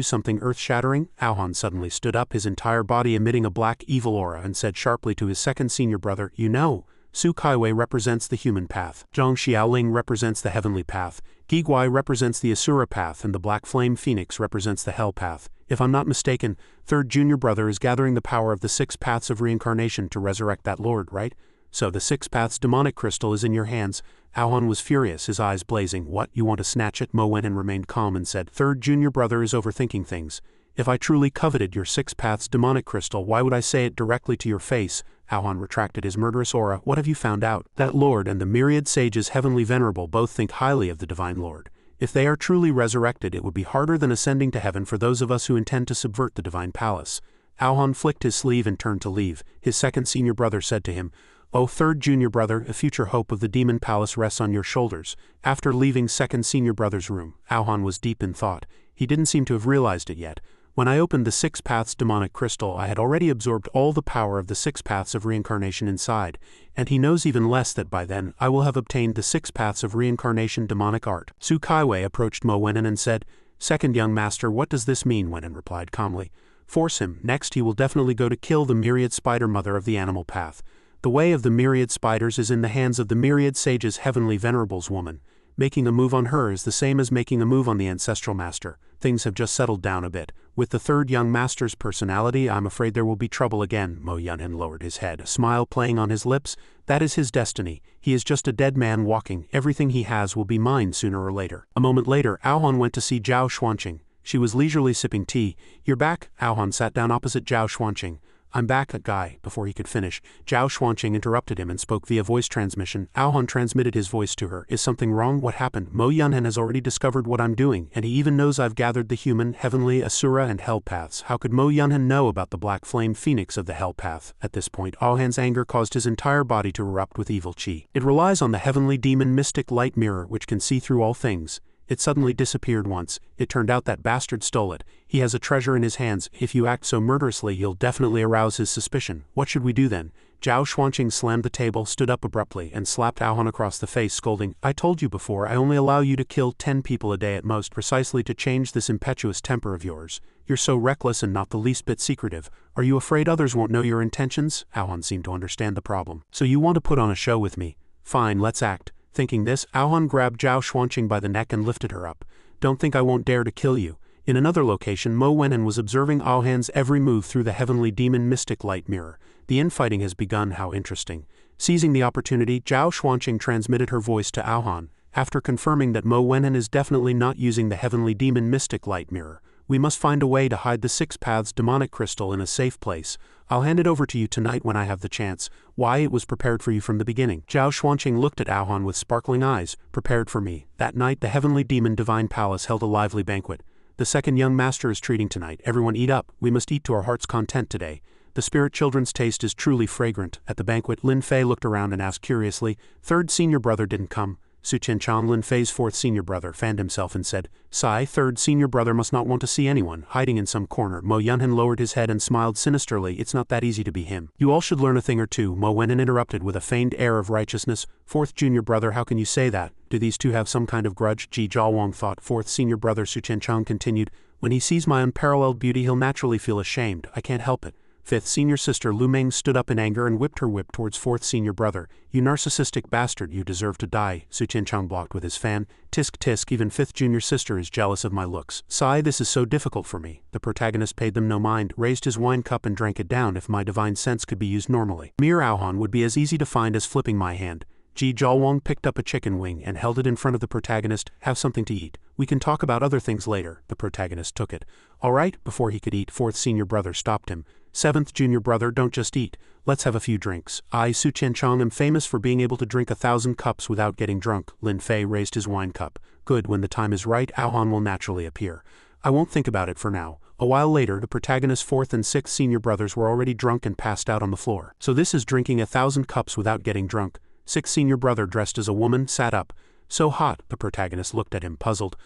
something earth-shattering? Aohan suddenly stood up, his entire body emitting a black evil aura, and said sharply to his second senior brother, you know, Su Kaiwei represents the human path. Zhang Xiaoling represents the heavenly path. Giguai represents the Asura path, and the Black Flame Phoenix represents the Hell path. If I'm not mistaken, third junior brother is gathering the power of the 6 paths of reincarnation to resurrect that lord, right? So the 6 paths demonic crystal is in your hands. Aohan was furious, his eyes blazing. What, you want to snatch it? Mo went and remained calm and said, third junior brother is overthinking things. If I truly coveted your 6 paths demonic crystal, why would I say it directly to your face? Aohan retracted his murderous aura. What have you found out? That lord and the myriad sages heavenly venerable both think highly of the divine lord. If they are truly resurrected, it would be harder than ascending to heaven for those of us who intend to subvert the divine palace. Aohan flicked his sleeve and turned to leave. His second senior brother said to him, Oh, third junior brother, a future hope of the demon palace rests on your shoulders. After leaving second senior brother's room, Aohan was deep in thought. He didn't seem to have realized it yet. When I opened the Six Paths demonic crystal, I had already absorbed all the power of the Six Paths of reincarnation inside, and he knows even less that by then I will have obtained the Six Paths of reincarnation demonic art. Su Kaiwei approached Mo Wenan and said, "Second young master, what does this mean?" Wenan replied calmly. "Force him. Next he will definitely go to kill the myriad spider mother of the animal path. The way of the myriad spiders is in the hands of the myriad sages heavenly venerables woman. Making a move on her is the same as making a move on the ancestral master. Things have just settled down a bit. With the third young master's personality, I'm afraid there will be trouble again." Mo Yunhan lowered his head, a smile playing on his lips. "That is his destiny. He is just a dead man walking. Everything he has will be mine sooner or later." A moment later, Aohan went to see Zhao Xuanqing. She was leisurely sipping tea. "You're back?" Aohan sat down opposite Zhao Xuanqing. "I'm back, guy." Before he could finish, Zhao Xuanqing interrupted him and spoke via voice transmission. Aohan transmitted his voice to her. "Is something wrong? What happened? Mo Yunhan has already discovered what I'm doing, and he even knows I've gathered the human, heavenly, asura, and hell paths. How could Mo Yunhan know about the black flame phoenix of the hell path?" At this point, Aohan's anger caused his entire body to erupt with evil chi. It relies on the heavenly demon mystic light mirror which can see through all things. It suddenly disappeared once. It turned out that bastard stole it. He has a treasure in his hands. If you act so murderously, you'll definitely arouse his suspicion. What should we do then? Zhao Xuanqing slammed the table, stood up abruptly, and slapped Aohan across the face, scolding, "I told you before, I only allow you to kill 10 people a day at most precisely to change this impetuous temper of yours. You're so reckless and not the least bit secretive. Are you afraid others won't know your intentions?" Aohan seemed to understand the problem. "So you want to put on a show with me? Fine, let's act." Thinking this, Aohan grabbed Zhao Xuanqing by the neck and lifted her up. "Don't think I won't dare to kill you." In another location, Mo Wenan was observing Aohan's every move through the heavenly demon mystic light mirror. The infighting has begun. How interesting. Seizing the opportunity, Zhao Xuanqing transmitted her voice to Aohan. After confirming that Mo Wenan is definitely not using the heavenly demon mystic light mirror, "We must find a way to hide the Six Paths demonic crystal in a safe place. I'll hand it over to you tonight when I have the chance. Why, it was prepared for you from the beginning." Zhao Xuanqing looked at Aohan with sparkling eyes. "Prepared for me." That night, the heavenly demon divine palace held a lively banquet. "The second young master is treating tonight. Everyone eat up. We must eat to our heart's content today. The spirit children's taste is truly fragrant." At the banquet, Lin Fei looked around and asked curiously, "Third senior brother didn't come?" Su Qianchang, Lin Fei's fourth senior brother, fanned himself and said, "Sigh, third senior brother must not want to see anyone." Hiding in some corner, Mo Yunhan lowered his head and smiled sinisterly. "It's not that easy to be him." "You all should learn a thing or two," Mo Wenan interrupted with a feigned air of righteousness. "Fourth junior brother, how can you say that? Do these two have some kind of grudge?" Ji Zhaowang thought. Fourth senior brother Su Qianchang continued, "When he sees my unparalleled beauty, he'll naturally feel ashamed. I can't help it." Fifth senior sister Lu Meng stood up in anger and whipped her whip towards fourth senior brother. "You narcissistic bastard, you deserve to die." Su Qianchang blocked with his fan. "Tisk tisk, even fifth junior sister is jealous of my looks." "Sigh, this is so difficult for me." The protagonist paid them no mind, raised his wine cup and drank it down. "If my divine sense could be used normally, mere Aohan would be as easy to find as flipping my hand." Ji Zhaowang picked up a chicken wing and held it in front of the protagonist. "Have something to eat. We can talk about other things later." The protagonist took it. "All right." Before he could eat, fourth senior brother stopped him. "Seventh junior brother, don't just eat. Let's have a few drinks. I, Su Qianchang, am famous for being able to drink 1,000 cups without getting drunk." Lin Fei raised his wine cup. "Good, when the time is right, Aohan will naturally appear. I won't think about it for now." A while later, the protagonist's fourth and sixth senior brothers were already drunk and passed out on the floor. "So this is drinking 1,000 cups without getting drunk." Sixth senior brother, dressed as a woman, sat up. "So hot." The protagonist looked at him, puzzled.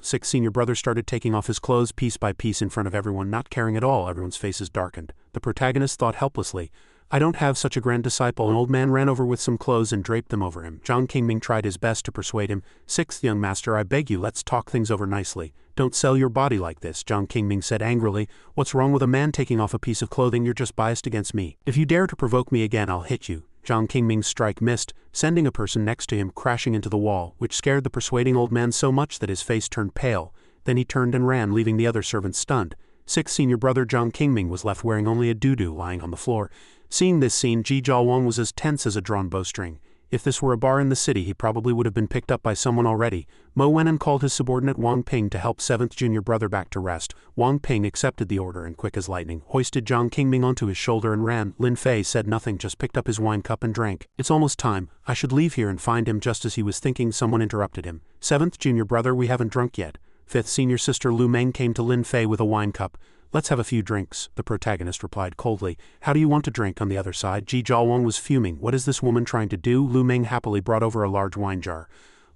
Sixth senior brother started taking off his clothes piece by piece in front of everyone, not caring at all. Everyone's faces darkened. The protagonist thought helplessly, "I don't have such a grand disciple." An old man ran over with some clothes and draped them over him. Zhang Qingming tried his best to persuade him. "Sixth young master, I beg you, let's talk things over nicely. Don't sell your body like this." Zhang Qingming said angrily, "What's wrong with a man taking off a piece of clothing? You're just biased against me. If you dare to provoke me again, I'll hit you." Zhang Qingming's strike missed, sending a person next to him crashing into the wall, which scared the persuading old man so much that his face turned pale. Then he turned and ran, leaving the other servants stunned. Sixth senior brother Zhang Qingming was left wearing only a doo-doo lying on the floor. Seeing this scene, Ji Zhaowang was as tense as a drawn bowstring. If this were a bar in the city, he probably would have been picked up by someone already. Mo Wenan called his subordinate Wang Ping to help seventh junior brother back to rest. Wang Ping accepted the order and, quick as lightning, hoisted Zhang Qingming onto his shoulder and ran. Lin Fei said nothing, just picked up his wine cup and drank. "It's almost time. I should leave here and find him." Just as he was thinking, someone interrupted him. "Seventh junior brother, we haven't drunk yet." Fifth senior sister Lu Meng came to Lin Fei with a wine cup. Let's have a few drinks, the protagonist replied coldly. How do you want to drink? On the other side, Ji Zhaowang was fuming. What is this woman trying to do? Lu Meng happily brought over a large wine jar.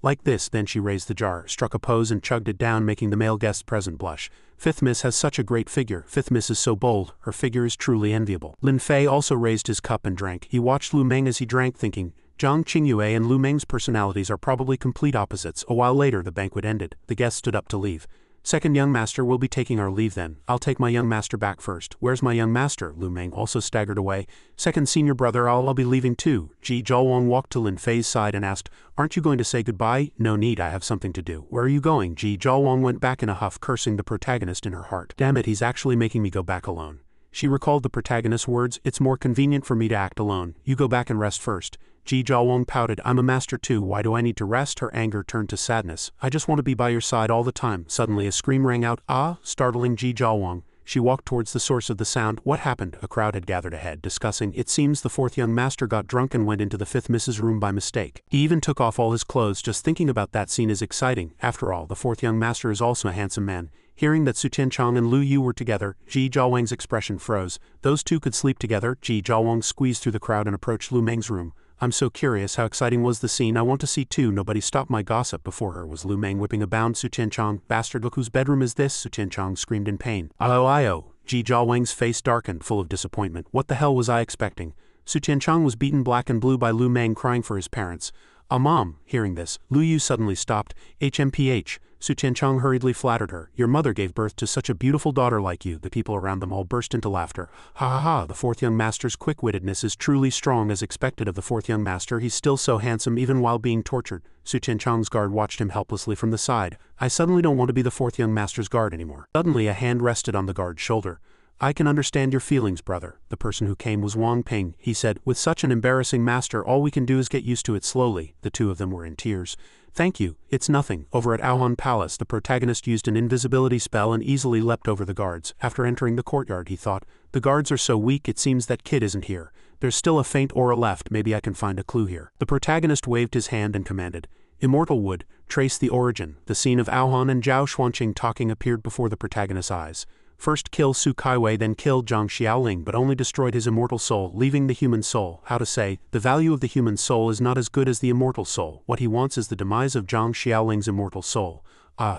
Like this, then she raised the jar, struck a pose and chugged it down, making the male guests present blush. Fifth Miss has such a great figure. Fifth Miss is so bold. Her figure is truly enviable. Lin Fei also raised his cup and drank. He watched Lu Meng as he drank, thinking, Zhang Qingyue and Lu Meng's personalities are probably complete opposites. A while later, the banquet ended. The guests stood up to leave. Second young master will be taking our leave then. I'll take my young master back first. Where's my young master? Lu Meng also staggered away. Second senior brother, I'll be leaving too. Ji Zhaowang walked to Lin Fei's side and asked, aren't you going to say goodbye? No need, I have something to do. Where are you going? Ji Zhaowang went back in a huff, cursing the protagonist in her heart. Damn it, he's actually making me go back alone. She recalled the protagonist's words, it's more convenient for me to act alone. You go back and rest first. Ji Zhaowang pouted, I'm a master too, why do I need to rest? Her anger turned to sadness. I just want to be by your side all the time. Suddenly a scream rang out, ah, startling Ji Zhaowang. She walked towards the source of the sound. What happened? A crowd had gathered ahead, discussing. It seems the fourth young master got drunk and went into the fifth Miss's room by mistake. He even took off all his clothes. Just thinking about that scene is exciting. After all, the fourth young master is also a handsome man. Hearing that Su Tianchang and Lu Yu were together, Ji Zhaowang's expression froze. Those two could sleep together. Ji Zhaowang squeezed through the crowd and approached Lu Meng's room. I'm so curious, how exciting was the scene? I want to see too. Nobody stopped my gossip. Before her was Lu Meng whipping about Su Tianchang. Bastard, look whose bedroom is this? Su Tianchang screamed in pain. Io. Ji Zhaowang's face darkened, full of disappointment. What the hell was I expecting? Su Tianchang was beaten black and blue by Lu Meng, crying for his parents. Mom. Hearing this, Lu Yu suddenly stopped. HMPH. Su Tianchang hurriedly flattered her. Your mother gave birth to such a beautiful daughter like you. The people around them all burst into laughter. Ha ha ha, the fourth young master's quick-wittedness is truly strong, as expected of the fourth young master. He's still so handsome even while being tortured. Su Tianchang's guard watched him helplessly from the side. I suddenly don't want to be the fourth young master's guard anymore. Suddenly a hand rested on the guard's shoulder. I can understand your feelings, brother. The person who came was Wang Ping. He said, with such an embarrassing master, all we can do is get used to it slowly. The two of them were in tears. Thank you, it's nothing. Over at Aohan Palace, the protagonist used an invisibility spell and easily leapt over the guards. After entering the courtyard, he thought, the guards are so weak, it seems that kid isn't here. There's still a faint aura left, maybe I can find a clue here. The protagonist waved his hand and commanded, Immortal would trace the origin. The scene of Aohan and Zhao Xuanqing talking appeared before the protagonist's eyes. First kill Su Kaiwei, then killed Zhang Xiaoling, but only destroyed his immortal soul, leaving the human soul. How to say, the value of the human soul is not as good as the immortal soul. What he wants is the demise of Zhang Xiaoling's immortal soul.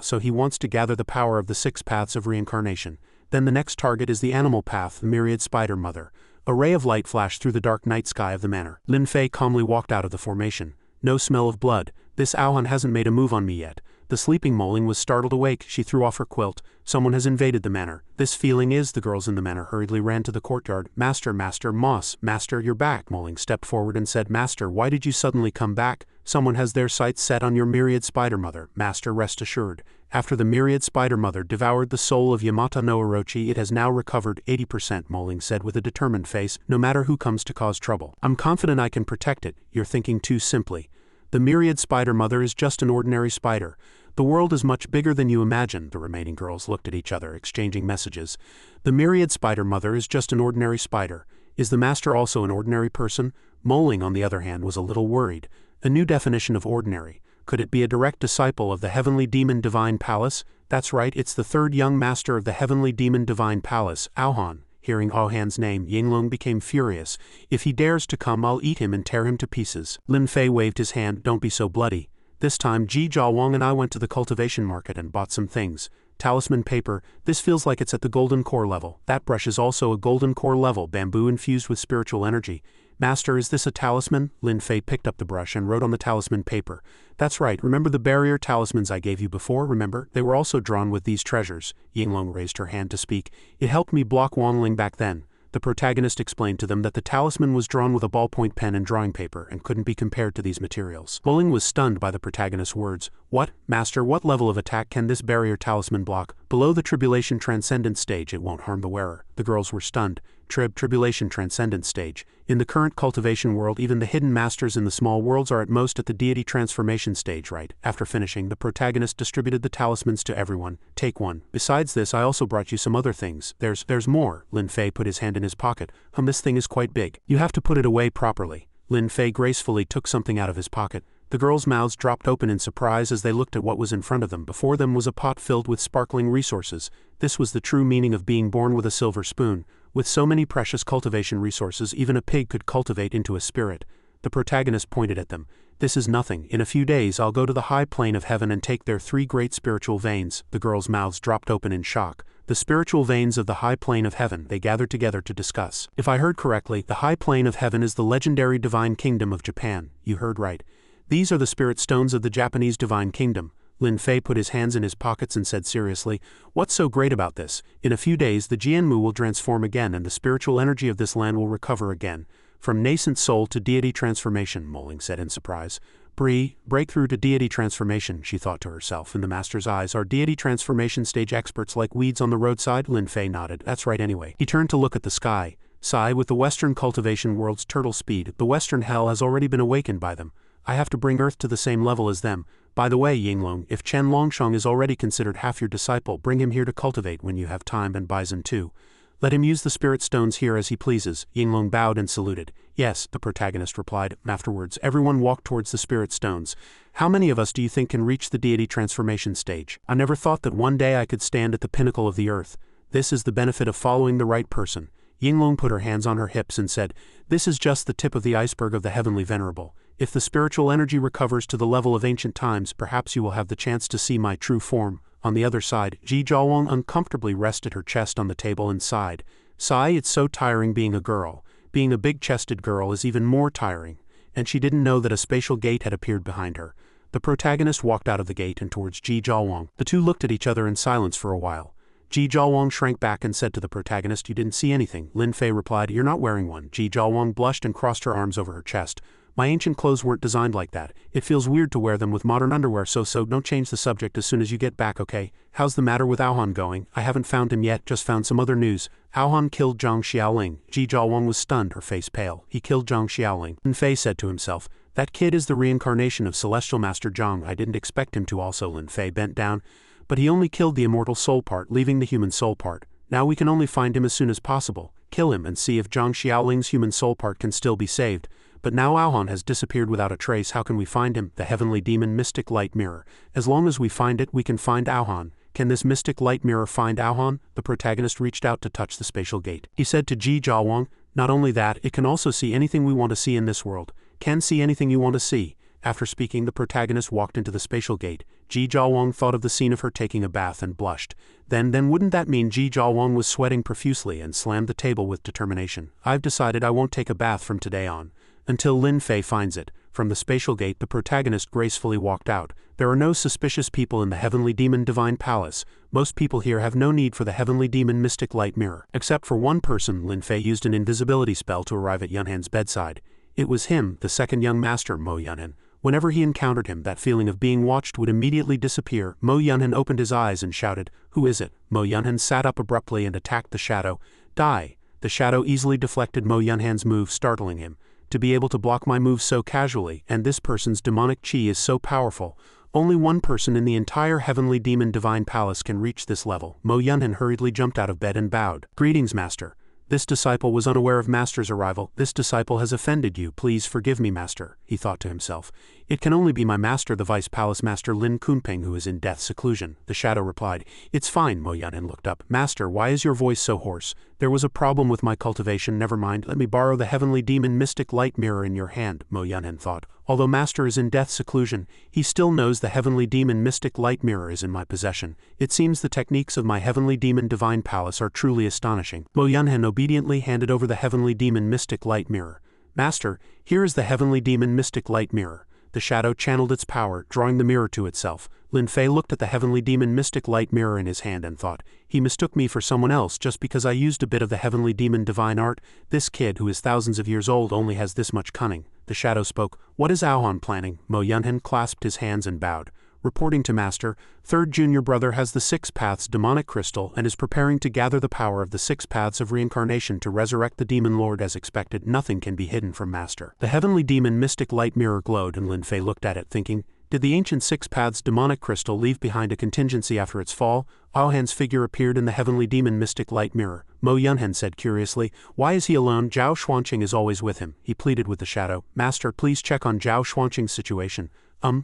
So he wants to gather the power of the 6 paths of reincarnation. Then the next target is the animal path, the myriad spider mother. A ray of light flashed through the dark night sky of the manor. Lin Fei calmly walked out of the formation. No smell of blood. This Aohan hasn't made a move on me yet. The sleeping Moling was startled awake. She threw off her quilt. Someone has invaded the manor. This feeling is. The girls in the manor hurriedly ran to the courtyard. Master, Moss, Master, you're back. Moling stepped forward and said, Master, why did you suddenly come back? Someone has their sights set on your myriad spider mother. Master, rest assured. After the myriad spider mother devoured the soul of Yamata no Orochi, it has now recovered 80%, Moling said with a determined face, no matter who comes to cause trouble. I'm confident I can protect it. You're thinking too simply. The myriad spider mother is just an ordinary spider. The world is much bigger than you imagine. The remaining girls looked at each other, exchanging messages. The myriad spider mother is just an ordinary spider. Is the master also an ordinary person? Moling, on the other hand, was a little worried. A new definition of ordinary. Could it be a direct disciple of the heavenly demon divine palace? That's right, it's the third young master of the heavenly demon divine palace, Aohan. Hearing Aohan's name, Yinglong became furious. If he dares to come, I'll eat him and tear him to pieces. Lin Fei waved his hand. Don't be so bloody. This time, Ji Zhaowang and I went to the cultivation market and bought some things. Talisman paper. This feels like it's at the golden core level. That brush is also a golden core level, bamboo infused with spiritual energy. Master, is this a talisman? Lin Fei picked up the brush and wrote on the talisman paper. That's right, remember the barrier talismans I gave you before, remember? They were also drawn with these treasures. Yinglong raised her hand to speak. It helped me block Wanling back then. The protagonist explained to them that the talisman was drawn with a ballpoint pen and drawing paper and couldn't be compared to these materials. Moling was stunned by the protagonist's words. What? Master, what level of attack can this barrier talisman block? Below the tribulation transcendent stage, it won't harm the wearer. The girls were stunned. Tribulation transcendent stage. In the current cultivation world, even the hidden masters in the small worlds are at most at the deity transformation stage, right? After finishing, the protagonist distributed the talismans to everyone. Take one. Besides this, I also brought you some other things. There's more. Lin Fei put his hand in his pocket. This thing is quite big. You have to put it away properly. Lin Fei gracefully took something out of his pocket. The girls' mouths dropped open in surprise as they looked at what was in front of them. Before them was a pot filled with sparkling resources. This was the true meaning of being born with a silver spoon. With so many precious cultivation resources, even a pig could cultivate into a spirit. The protagonist pointed at them. This is nothing. In a few days I'll go to the high plane of heaven and take their 3 great spiritual veins. The girls' mouths dropped open in shock. The spiritual veins of the high plane of heaven, they gathered together to discuss. If I heard correctly, the high plane of heaven is the legendary divine kingdom of Japan. You heard right. These are the spirit stones of the Japanese divine kingdom. Lin Fei put his hands in his pockets and said seriously, "What's so great about this? In a few days the Jianmu will transform again and the spiritual energy of this land will recover again. From nascent soul to deity transformation," Moling said in surprise. Breakthrough to deity transformation, she thought to herself. In the master's eyes, are deity transformation stage experts like weeds on the roadside? Lin Fei nodded. That's right anyway. He turned to look at the sky. Sigh, with the Western cultivation world's turtle speed, the Western hell has already been awakened by them. I have to bring Earth to the same level as them. By the way, Yinglong, if Chen Longsheng is already considered half your disciple, bring him here to cultivate when you have time, and Bison too. Let him use the spirit stones here as he pleases. Yinglong bowed and saluted. Yes, the protagonist replied. Afterwards, everyone walked towards the spirit stones. How many of us do you think can reach the deity transformation stage? I never thought that one day I could stand at the pinnacle of the earth. This is the benefit of following the right person. Yinglong put her hands on her hips and said, "This is just the tip of the iceberg of the heavenly venerable. If the spiritual energy recovers to the level of ancient times, perhaps you will have the chance to see my true form." On the other side, Ji Jiawang uncomfortably rested her chest on the table and sighed. Sigh, it's so tiring being a girl. Being a big-chested girl is even more tiring. And she didn't know that a spatial gate had appeared behind her. The protagonist walked out of the gate and towards Ji Jiawang. The two looked at each other in silence for a while. Ji Jiawang shrank back and said to the protagonist, "You didn't see anything." Lin Fei replied, "You're not wearing one." Ji Jiawang blushed and crossed her arms over her chest. "My ancient clothes weren't designed like that. It feels weird to wear them with modern underwear, so don't change the subject as soon as you get back, okay? How's the matter with Aohan going? I haven't found him yet, just found some other news. Aohan killed Zhang Xiaoling." Ji Jiawang was stunned, her face pale. "He killed Zhang Xiaoling." Lin Fei said to himself, "That kid is the reincarnation of Celestial Master Zhang. I didn't expect him to also." Lin Fei bent down. "But he only killed the immortal soul part, leaving the human soul part. Now we can only find him as soon as possible. Kill him and see if Zhang Xiaoling's human soul part can still be saved. But now Aohan has disappeared without a trace. How can we find him? The heavenly demon mystic light mirror. As long as we find it, we can find Aohan. Can this mystic light mirror find Aohan?" The protagonist reached out to touch the spatial gate. He said to Ji Jiawang, "Not only that, it can also see anything we want to see in this world. Can see anything you want to see." After speaking, the protagonist walked into the spatial gate. Ji Jiawang thought of the scene of her taking a bath and blushed. Then wouldn't that mean Ji Jiawang was sweating profusely and slammed the table with determination. "I've decided I won't take a bath from today on. Until Lin Fei finds it." From the spatial gate, the protagonist gracefully walked out. There are no suspicious people in the Heavenly Demon Divine Palace. Most people here have no need for the Heavenly Demon Mystic Light Mirror. Except for one person, Lin Fei used an invisibility spell to arrive at Yunhan's bedside. It was him, the second young master, Mo Yunhan. Whenever he encountered him, that feeling of being watched would immediately disappear. Mo Yunhan opened his eyes and shouted, "Who is it?" Mo Yunhan sat up abruptly and attacked the shadow. "Die!" The shadow easily deflected Mo Yunhan's move, startling him. To be able to block my moves so casually, and this person's demonic chi is so powerful. Only one person in the entire Heavenly Demon Divine Palace can reach this level. Mo Yunhan hurriedly jumped out of bed and bowed. "Greetings, Master." This disciple was unaware of Master's arrival. "This disciple has offended you. Please forgive me, Master," he thought to himself. "It can only be my master, the Vice Palace Master Lin Kunping, who is in death seclusion." The shadow replied, "It's fine." Mo Yunhan looked up. "Master, why is your voice so hoarse?" "There was a problem with my cultivation. Never mind. Let me borrow the Heavenly Demon Mystic Light Mirror in your hand," Mo Yunhan thought. "Although Master is in death seclusion, he still knows the Heavenly Demon Mystic Light Mirror is in my possession. It seems the techniques of my Heavenly Demon Divine Palace are truly astonishing." Mo Yunhan obediently handed over the Heavenly Demon Mystic Light Mirror. "Master, here is the Heavenly Demon Mystic Light Mirror." The shadow channeled its power, drawing the mirror to itself. Lin Fei looked at the Heavenly Demon Mystic Light Mirror in his hand and thought, "He mistook me for someone else just because I used a bit of the Heavenly Demon Divine Art. This kid, who is thousands of years old, only has this much cunning." The shadow spoke. "What is Aohan planning?" Mo Yunhan clasped his hands and bowed. "Reporting to Master, third junior brother has the 6 Paths demonic crystal and is preparing to gather the power of the 6 Paths of reincarnation to resurrect the Demon Lord as expected. Nothing can be hidden from Master." The Heavenly Demon Mystic Light Mirror glowed and Lin Fei looked at it thinking, Did the ancient Six Paths demonic crystal leave behind a contingency after its fall? Aohan's figure appeared in the heavenly demon mystic light mirror. Mo Yunhen said curiously, "Why is he alone? Zhao Xuanqing is always with him." He pleaded with the shadow. "Master, please check on Zhao Xuanqing's situation."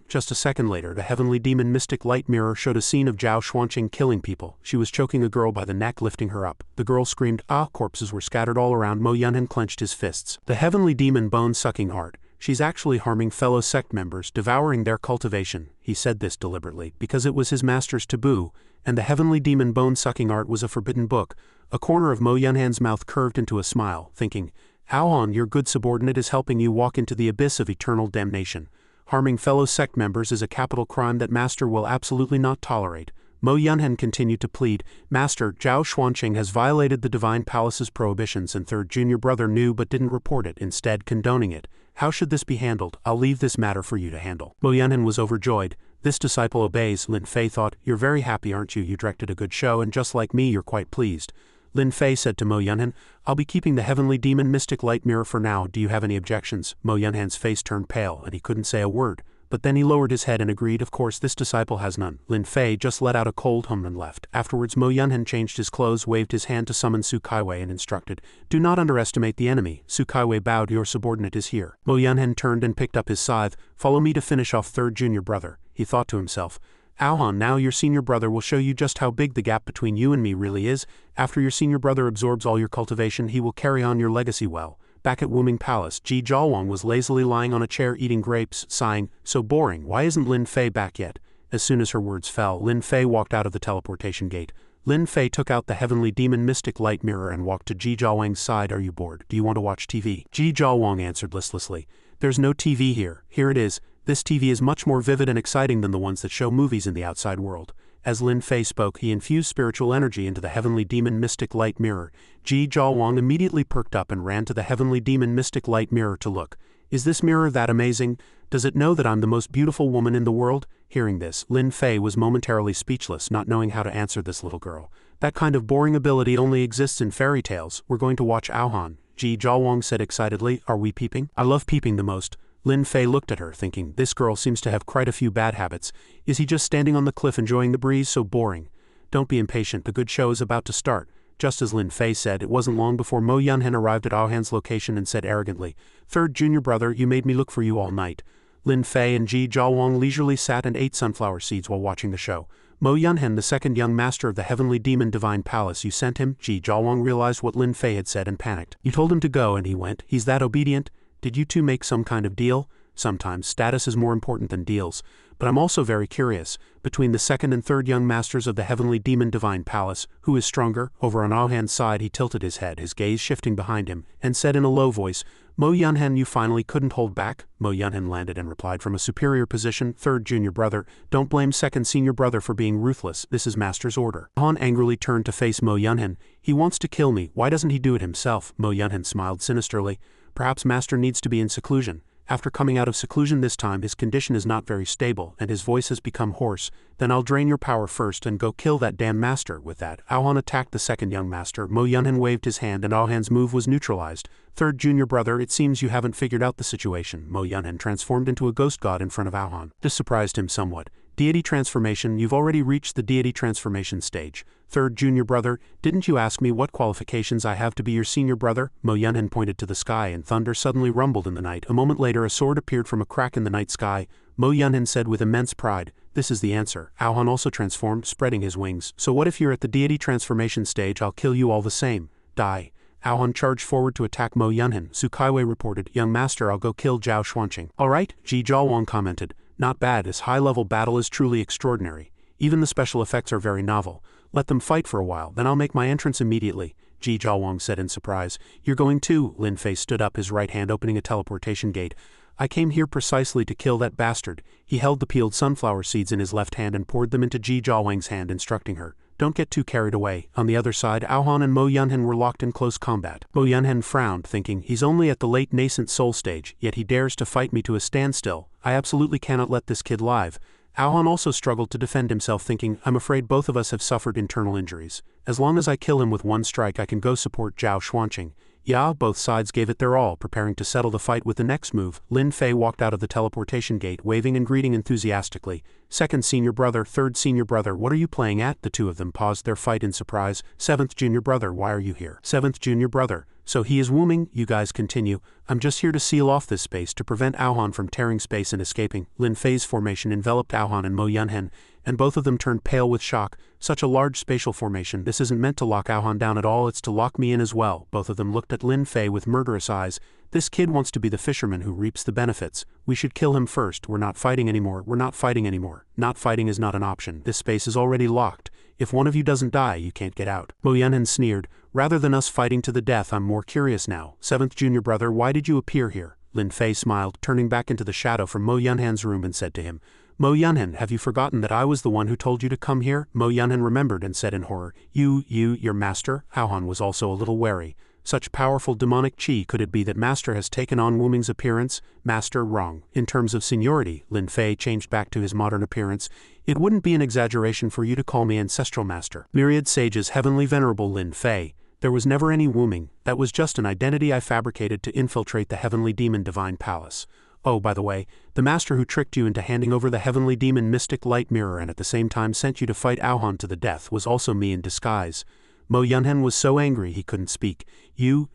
Just a second later, the heavenly demon mystic light mirror showed a scene of Zhao Xuanqing killing people. She was choking a girl by the neck, lifting her up. The girl screamed, "Ah!" Corpses were scattered all around. Mo Yunhen clenched his fists. The heavenly demon bone-sucking art. "She's actually harming fellow sect members, devouring their cultivation." He said this deliberately, because it was his master's taboo, and the heavenly demon bone-sucking art was a forbidden book. A corner of Mo Yunhen's mouth curved into a smile, thinking, "Aohan, your good subordinate is helping you walk into the abyss of eternal damnation. Harming fellow sect members is a capital crime that Master will absolutely not tolerate." Mo Yunhen continued to plead, "Master, Zhao Xuanqing has violated the Divine Palace's prohibitions and third junior brother knew but didn't report it, instead condoning it. How should this be handled? I'll leave this matter for you to handle." Mo Yunhen was overjoyed. This disciple obeys. Lin Fei thought, "You're very happy, aren't you? You directed a good show and just like me you're quite pleased." Lin Fei said to Mo Yunhen, "I'll be keeping the heavenly demon mystic light mirror for now. Do you have any objections?" Mo Yunhen's face turned pale and he couldn't say a word. But then he lowered his head and agreed, "Of course, this disciple has none." Lin Fei just let out a cold hum and left. Afterwards Mo Yunhen changed his clothes, waved his hand to summon Su Kaiwei and instructed, "Do not underestimate the enemy." Su Kaiwei bowed, "Your subordinate is here." Mo Yunhen turned and picked up his scythe. "Follow me to finish off third junior brother." He thought to himself, "Aohan, now your senior brother will show you just how big the gap between you and me really is. After your senior brother absorbs all your cultivation, he will carry on your legacy well." Back at Wuming Palace, Ji Zhaowang was lazily lying on a chair eating grapes, sighing, "So boring, why isn't Lin Fei back yet?" As soon as her words fell, Lin Fei walked out of the teleportation gate. Lin Fei took out the heavenly demon mystic light mirror and walked to Ji Zhaowang's side. "Are you bored? Do you want to watch TV?" Ji Zhaowang answered listlessly, "There's no TV here. Here it is. This TV is much more vivid and exciting than the ones that show movies in the outside world." As Lin Fei spoke, he infused spiritual energy into the heavenly demon mystic light mirror. Ji Zhaowang immediately perked up and ran to the heavenly demon mystic light mirror to look. "Is this mirror that amazing? Does it know that I'm the most beautiful woman in the world?" Hearing this, Lin Fei was momentarily speechless, not knowing how to answer this little girl. "That kind of boring ability only exists in fairy tales. We're going to watch Aohan," Ji Zhaowang said excitedly. "Are we peeping?" "I love peeping the most." Lin Fei looked at her, thinking, this girl seems to have quite a few bad habits. Is he just standing on the cliff enjoying the breeze? So boring. Don't be impatient, the good show is about to start. Just as Lin Fei said, it wasn't long before Mo Yunhen arrived at Aohan's location and said arrogantly, "Third junior brother, you made me look for you all night." Lin Fei and Ji Zhaowang leisurely sat and ate sunflower seeds while watching the show. Mo Yunhen, the second young master of the heavenly demon divine palace, you sent him? Ji Zhaowang realized what Lin Fei had said and panicked. "You told him to go and he went? He's that obedient? Did you two make some kind of deal?" Sometimes status is more important than deals, but I'm also very curious. Between the second and third young masters of the heavenly demon divine palace, who is stronger? Over on Aohan's side he tilted his head, his gaze shifting behind him, and said in a low voice, "Mo Yunhen, you finally couldn't hold back?" Mo Yunhen landed and replied from a superior position, "Third junior brother, don't blame second senior brother for being ruthless, this is master's order." Aohan angrily turned to face Mo Yunhen. "He wants to kill me, why doesn't he do it himself?" Mo Yunhen smiled sinisterly. "Perhaps master needs to be in seclusion. After coming out of seclusion this time his condition is not very stable and his voice has become hoarse. Then I'll drain your power first and go kill that damn master." With that, Aohan attacked the second young master. Mo Yunhen waved his hand and Aohan's move was neutralized. "Third junior brother, it seems you haven't figured out the situation." Mo Yunhen transformed into a ghost god in front of Aohan. This surprised him somewhat. "Deity transformation, you've already reached the deity transformation stage. Third junior brother, didn't you ask me what qualifications I have to be your senior brother?" Mo Yunhen pointed to the sky and thunder suddenly rumbled in the night. A moment later a sword appeared from a crack in the night sky. Mo Yunhen said with immense pride, "This is the answer." Aohan also transformed, spreading his wings. "So what if you're at the deity transformation stage? I'll kill you all the same. Die." Aohan charged forward to attack Mo Yunhen. Su Kaiwei reported, "Young master, I'll go kill Zhao Xuanqing." "All right," Ji Zhaowang commented. "Not bad, this high-level battle is truly extraordinary. Even the special effects are very novel. Let them fight for a while, then I'll make my entrance immediately," Ji Zhaowang said in surprise. "You're going too?" Lin Fei stood up, his right hand opening a teleportation gate. "I came here precisely to kill that bastard." He held the peeled sunflower seeds in his left hand and poured them into Ji Zhaowang's hand, instructing her, "Don't get too carried away." On the other side, Aohan and Mo Yunhen were locked in close combat. Mo Yunhen frowned, thinking, he's only at the late nascent soul stage, yet he dares to fight me to a standstill. I absolutely cannot let this kid live. Aohan also struggled to defend himself, thinking, I'm afraid both of us have suffered internal injuries. As long as I kill him with one strike I can go support Zhao Xuanqing. Yeah, both sides gave it their all, preparing to settle the fight with the next move. Lin Fei walked out of the teleportation gate, waving and greeting enthusiastically. Second senior brother, third senior brother, what are you playing at? The two of them paused their fight in surprise. Seventh junior brother, why are you here? Seventh junior brother. So he is Wooming, you guys continue. I'm just here to seal off this space to prevent Aohan from tearing space and escaping. Lin Fei's formation enveloped Aohan and Mo Yunhen, and both of them turned pale with shock. Such a large spatial formation, this isn't meant to lock Aohan down at all, it's to lock me in as well. Both of them looked at Lin Fei with murderous eyes. This kid wants to be the fisherman who reaps the benefits. We should kill him first. We're not fighting anymore. We're not fighting anymore. Not fighting is not an option. This space is already locked. If one of you doesn't die, you can't get out. Mo Yunhen sneered. Rather than us fighting to the death, I'm more curious now. Seventh junior brother, why did you appear here? Lin Fei smiled, turning back into the shadow from Mo Yunhen's room and said to him, Mo Yunhen, have you forgotten that I was the one who told you to come here? Mo Yunhen remembered and said in horror, your master? Aohan was also a little wary. Such powerful demonic chi, could it be that Master has taken on Wooming's appearance? Master, wrong. In terms of seniority, Lin Fei changed back to his modern appearance. It wouldn't be an exaggeration for you to call me Ancestral Master. Myriad Sages, Heavenly Venerable Lin Fei. There was never any Wooming. That was just an identity I fabricated to infiltrate the Heavenly Demon Divine Palace. Oh, by the way, the master who tricked you into handing over the Heavenly Demon Mystic Light Mirror and at the same time sent you to fight Aohan to the death was also me in disguise. Mo Yunhen was so angry he couldn't speak. You?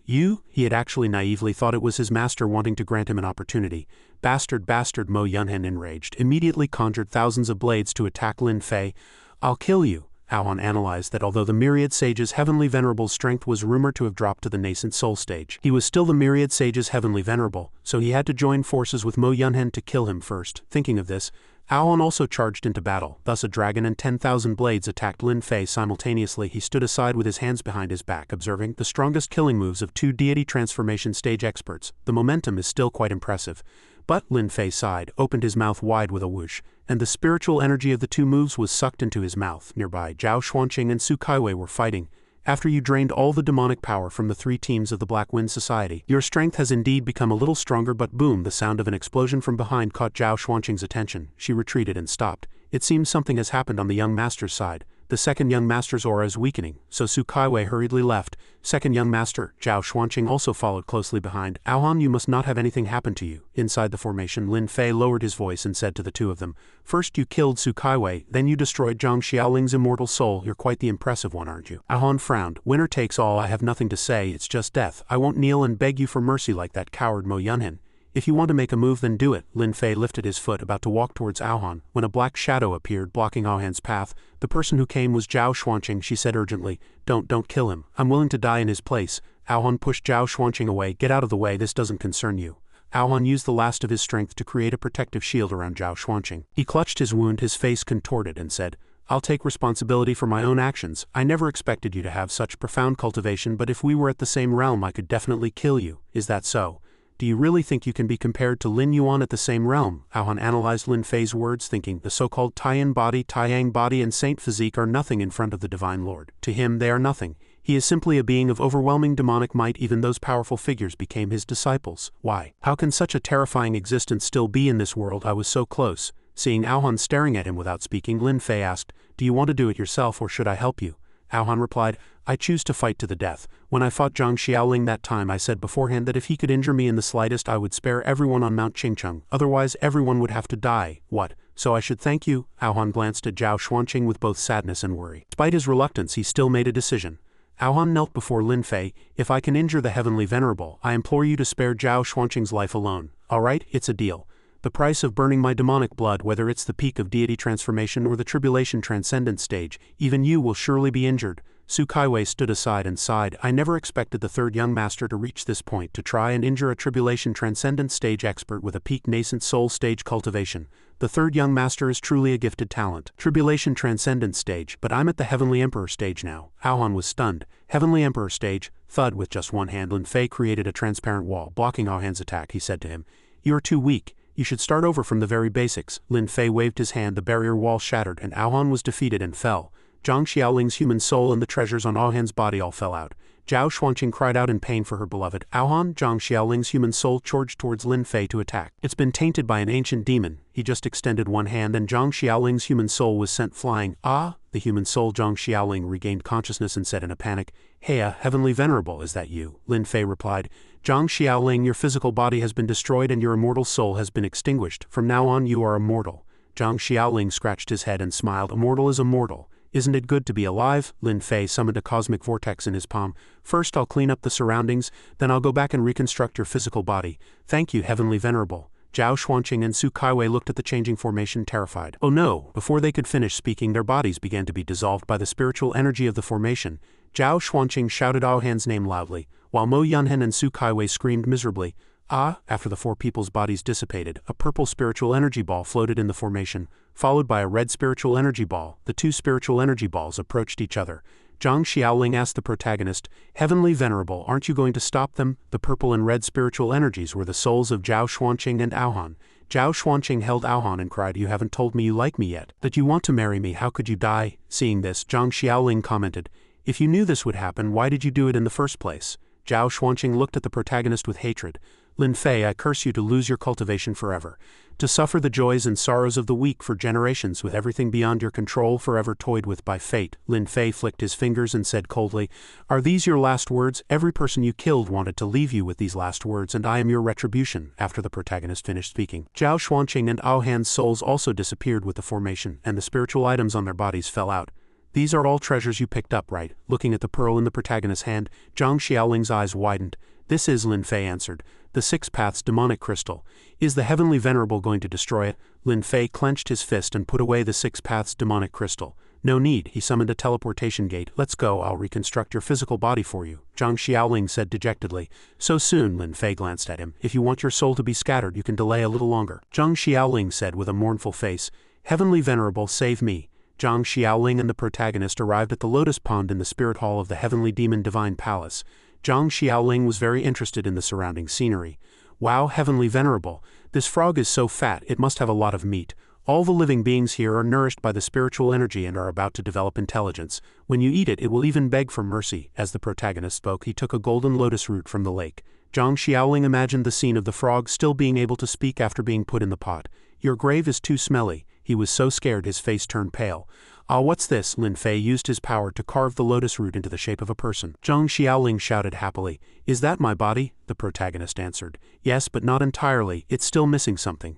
He had actually naively thought it was his master wanting to grant him an opportunity. Bastard, Mo Yunhen, enraged, immediately conjured thousands of blades to attack Lin Fei. I'll kill you. Aohan analyzed that although the Myriad Sage's Heavenly Venerable's strength was rumored to have dropped to the nascent soul stage, he was still the Myriad Sage's Heavenly Venerable, so he had to join forces with Mo Yunhen to kill him first. Thinking of this, Aohan also charged into battle. Thus a dragon and 10,000 blades attacked Lin Fei simultaneously. He stood aside with his hands behind his back, observing the strongest killing moves of two deity transformation stage experts. The momentum is still quite impressive. But Lin Fei sighed, opened his mouth wide with a whoosh, and the spiritual energy of the two moves was sucked into his mouth. Nearby, Zhao Xuanqing and Su Kaiwei were fighting. After you drained all the demonic power from the three teams of the Black Wind Society, your strength has indeed become a little stronger, but boom, the sound of an explosion from behind caught Zhao Xuanqing's attention. She retreated and stopped. It seems something has happened on the young master's side. The second young master's aura is weakening, so Su Kaiwei hurriedly left. Second young master, Zhao Xuanqing, also followed closely behind. Aohan, you must not have anything happen to you. Inside the formation, Lin Fei lowered his voice and said to the two of them, First you killed Su Kaiwei, then you destroyed Zhang Xiaoling's immortal soul. You're quite the impressive one, aren't you? Aohan frowned. Winner takes all. I have nothing to say, it's just death. I won't kneel and beg you for mercy like that coward Mo Yunhen. If you want to make a move, then do it. Lin Fei lifted his foot, about to walk towards Aohan, when a black shadow appeared, blocking Aohan's path. The person who came was Zhao Xuanqing, she said urgently. Don't kill him. I'm willing to die in his place. Aohan pushed Zhao Xuanqing away. Get out of the way, this doesn't concern you. Aohan used the last of his strength to create a protective shield around Zhao Xuanqing. He clutched his wound, his face contorted, and said, I'll take responsibility for my own actions. I never expected you to have such profound cultivation, but if we were at the same realm I could definitely kill you. Is that so? Do you really think you can be compared to Lin Yuan at the same realm? Aohan analyzed Lin Fei's words, thinking the so-called Taiyan body, Taiyang body, and Saint physique are nothing in front of the Divine Lord. To him they are nothing. He is simply a being of overwhelming demonic might. Even those powerful figures became his disciples. Why? How can such a terrifying existence still be in this world? I was so close. Seeing Aohan staring at him without speaking, Lin Fei asked, Do you want to do it yourself or should I help you? Aohan replied, I choose to fight to the death. When I fought Zhang Xiaoling that time, I said beforehand that if he could injure me in the slightest, I would spare everyone on Mount Qingcheng, otherwise everyone would have to die. What? So I should thank you? Aohan glanced at Zhao Xuanqing with both sadness and worry. Despite his reluctance, he still made a decision. Aohan knelt before Lin Fei. If I can injure the Heavenly Venerable, I implore you to spare Zhao Xuanqing's life alone. All right, it's a deal. The price of burning my demonic blood, whether it's the peak of deity transformation or the tribulation transcendent stage, even you will surely be injured. Su Kaiwei stood aside and sighed. I never expected the third young master to reach this point, to try and injure a tribulation transcendent stage expert with a peak nascent soul stage cultivation. The third young master is truly a gifted talent. Tribulation transcendent stage, but I'm at the Heavenly Emperor stage now. Aohan was stunned. Heavenly Emperor stage. Thud. With just one hand, Lin Fei created a transparent wall, blocking Aohan's attack. He said to him, You are too weak. You should start over from the very basics. Lin Fei waved his hand, the barrier wall shattered, and Aohan was defeated and fell. Zhang Xiaoling's human soul and the treasures on Aohan's body all fell out. Zhao Xuanqing cried out in pain for her beloved. Aohan, Zhang Xiaoling's human soul charged towards Lin Fei to attack. It's been tainted by an ancient demon. He just extended one hand and Zhang Xiaoling's human soul was sent flying. Ah! The human soul. Zhang Xiaoling regained consciousness and said in a panic, Heya, Heavenly Venerable, is that you? Lin Fei replied, Zhang Xiaoling, your physical body has been destroyed and your immortal soul has been extinguished. From now on you are immortal. Zhang Xiaoling scratched his head and smiled. Immortal is immortal. Isn't it good to be alive? Lin Fei summoned a cosmic vortex in his palm. First I'll clean up the surroundings, then I'll go back and reconstruct your physical body. Thank you, Heavenly Venerable. Zhao Xuanqing and Su Kaiwei looked at the changing formation terrified. Oh no! Before they could finish speaking, their bodies began to be dissolved by the spiritual energy of the formation. Zhao Xuanqing shouted Aohan's name loudly, while Mo Yunhen and Su Kaiwei screamed miserably. Ah! After the four people's bodies dissipated, a purple spiritual energy ball floated in the formation, followed by a red spiritual energy ball. The two spiritual energy balls approached each other. Zhang Xiaoling asked the protagonist, Heavenly Venerable, aren't you going to stop them? The purple and red spiritual energies were the souls of Zhao Xuanqing and Aohan. Zhao Xuanqing held Aohan and cried, You haven't told me you like me yet. That you want to marry me, how could you die? Seeing this, Zhang Xiaoling commented, If you knew this would happen, why did you do it in the first place? Zhao Xuanqing looked at the protagonist with hatred. Lin Fei, I curse you to lose your cultivation forever, to suffer the joys and sorrows of the weak for generations with everything beyond your control forever toyed with by fate. Lin Fei flicked his fingers and said coldly, Are these your last words? Every person you killed wanted to leave you with these last words and I am your retribution. After the protagonist finished speaking, Zhao Xuanqing and Aohan's souls also disappeared with the formation and the spiritual items on their bodies fell out. These are all treasures you picked up, right? Looking at the pearl in the protagonist's hand, Zhang Xiaoling's eyes widened. This is, Lin Fei answered, the Six Paths demonic crystal. Is the Heavenly Venerable going to destroy it? Lin Fei clenched his fist and put away the Six Paths demonic crystal. No need, he summoned a teleportation gate. Let's go, I'll reconstruct your physical body for you, Zhang Xiaoling said dejectedly. So soon? Lin Fei glanced at him. If you want your soul to be scattered, you can delay a little longer. Zhang Xiaoling said with a mournful face, Heavenly Venerable, save me. Zhang Xiaoling and the protagonist arrived at the Lotus Pond in the Spirit Hall of the Heavenly Demon Divine Palace. Zhang Xiaoling was very interested in the surrounding scenery. Wow, Heavenly Venerable, this frog is so fat it must have a lot of meat. All the living beings here are nourished by the spiritual energy and are about to develop intelligence. When you eat it, it will even beg for mercy. As the protagonist spoke, he took a golden lotus root from the lake. Zhang Xiaoling imagined the scene of the frog still being able to speak after being put in the pot. Your grave is too smelly. He was so scared his face turned pale. Ah, what's this? Lin Fei used his power to carve the lotus root into the shape of a person. Zhang Xiaoling shouted happily, Is that my body? The protagonist answered. Yes, but not entirely. It's still missing something.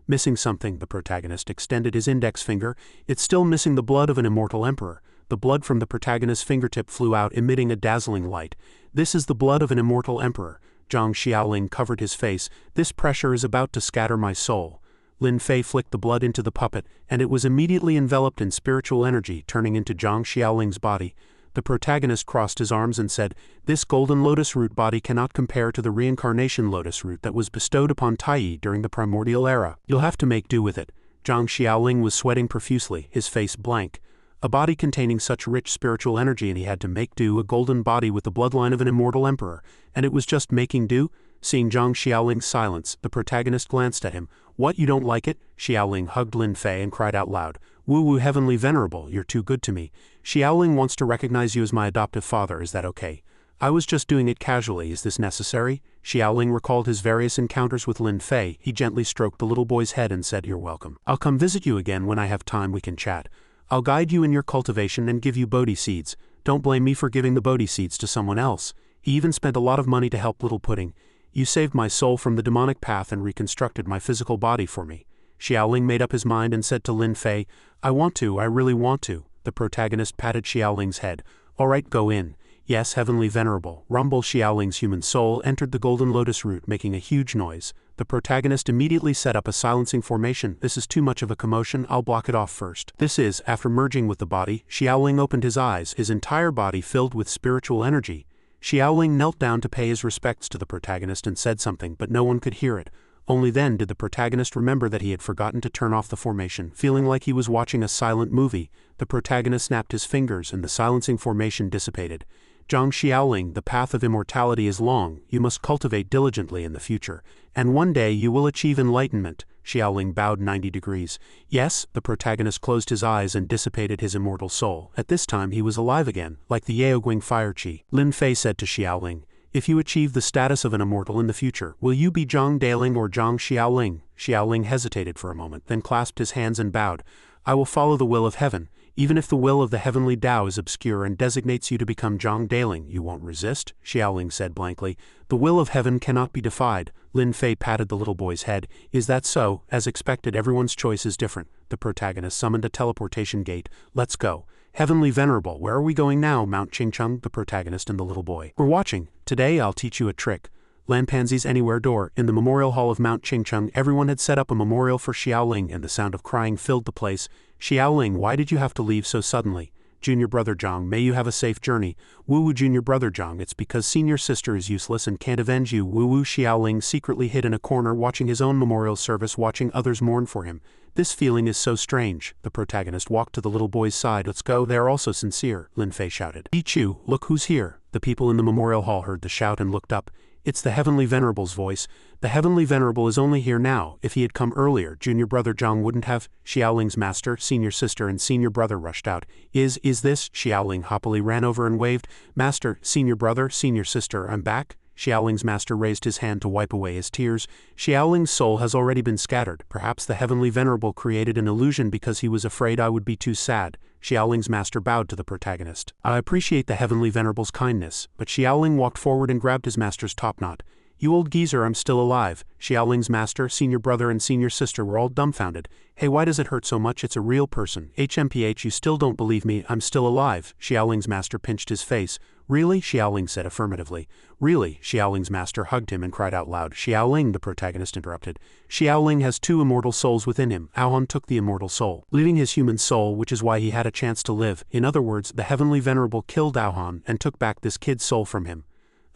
Missing something, the protagonist extended his index finger. It's still missing the blood of an immortal emperor. The blood from the protagonist's fingertip flew out, emitting a dazzling light. This is the blood of an immortal emperor. Zhang Xiaoling covered his face. This pressure is about to scatter my soul. Lin Fei flicked the blood into the puppet, and it was immediately enveloped in spiritual energy, turning into Zhang Xiaoling's body. The protagonist crossed his arms and said, This golden lotus root body cannot compare to the reincarnation lotus root that was bestowed upon Taiyi during the primordial era. You'll have to make do with it. Zhang Xiaoling was sweating profusely, his face blank. A body containing such rich spiritual energy and he had to make do, a golden body with the bloodline of an immortal emperor, and it was just making do? Seeing Zhang Xiaoling's silence, the protagonist glanced at him. What, you don't like it? Xiaoling hugged Lin Fei and cried out loud. Woo-woo, Heavenly Venerable, you're too good to me. Xiaoling wants to recognize you as my adoptive father, is that okay? I was just doing it casually, is this necessary? Xiaoling recalled his various encounters with Lin Fei. He gently stroked the little boy's head and said, You're welcome. I'll come visit you again when I have time, we can chat. I'll guide you in your cultivation and give you Bodhi seeds. Don't blame me for giving the Bodhi seeds to someone else. He even spent a lot of money to help little Pudding. You saved my soul from the demonic path and reconstructed my physical body for me. Xiaoling made up his mind and said to Lin Fei, I really want to. The protagonist patted Xiaoling's head. All right, go in. Yes, Heavenly Venerable. Rumble. Xiaoling's human soul entered the golden lotus root, making a huge noise. The protagonist immediately set up a silencing formation. This is too much of a commotion, I'll block it off first. This is, after merging with the body, Xiaoling opened his eyes, his entire body filled with spiritual energy. Xiaoling knelt down to pay his respects to the protagonist and said something, but no one could hear it. Only then did the protagonist remember that he had forgotten to turn off the formation. Feeling like he was watching a silent movie, the protagonist snapped his fingers and the silencing formation dissipated. Zhang Xiaoling, the path of immortality is long, you must cultivate diligently in the future, and one day you will achieve enlightenment. Xiaoling bowed 90 degrees. Yes, the protagonist closed his eyes and dissipated his immortal soul. At this time he was alive again, like the Yaoguing fire chi. Lin Fei said to Xiaoling, if you achieve the status of an immortal in the future, will you be Zhang Daling or Zhang Xiaoling? Xiaoling hesitated for a moment, then clasped his hands and bowed. I will follow the will of heaven. Even if the will of the heavenly Tao is obscure and designates you to become Zhang Daling, you won't resist? Xiaoling said blankly. The will of heaven cannot be defied. Lin Fei patted the little boy's head. Is that so? As expected, everyone's choice is different. The protagonist summoned a teleportation gate. Let's go. Heavenly Venerable, where are we going now? Mount Qingcheng, the protagonist and the little boy. We're watching. Today I'll teach you a trick. Lanpanzi's Anywhere door. In the memorial hall of Mount Qingcheng, everyone had set up a memorial for Xiaoling, and the sound of crying filled the place. Xiaoling, why did you have to leave so suddenly? Junior brother Zhang, may you have a safe journey. Woo-woo junior brother Zhang, it's because senior sister is useless and can't avenge you. Woo-woo Xiaoling secretly hid in a corner watching his own memorial service, watching others mourn for him. This feeling is so strange. The protagonist walked to the little boy's side. Let's go, they're also sincere, Lin Fei shouted. Ichu, look who's here. The people in the memorial hall heard the shout and looked up. It's the Heavenly Venerable's voice. The Heavenly Venerable is only here now. If he had come earlier, junior brother Zhang wouldn't have. Xiaoling's master, senior sister and senior brother rushed out. Is this? Xiaoling happily ran over and waved. Master, senior brother, senior sister, I'm back. Xiaoling's master raised his hand to wipe away his tears. Xiaoling's soul has already been scattered. Perhaps the Heavenly Venerable created an illusion because he was afraid I would be too sad. Xiaoling's master bowed to the protagonist. I appreciate the Heavenly Venerable's kindness, but Xiaoling walked forward and grabbed his master's topknot. You old geezer, I'm still alive. Xiaoling's master, senior brother and senior sister were all dumbfounded. Hey, why does it hurt so much? It's a real person. HMPH, you still don't believe me, I'm still alive. Xiaoling's master pinched his face. Really? Xiaoling said affirmatively. Really? Xiaoling's master hugged him and cried out loud. Xiaoling, the protagonist interrupted. Xiaoling has 2 immortal souls within him. Aohan took the immortal soul, leaving his human soul, which is why he had a chance to live. In other words, the Heavenly Venerable killed Aohan and took back this kid's soul from him.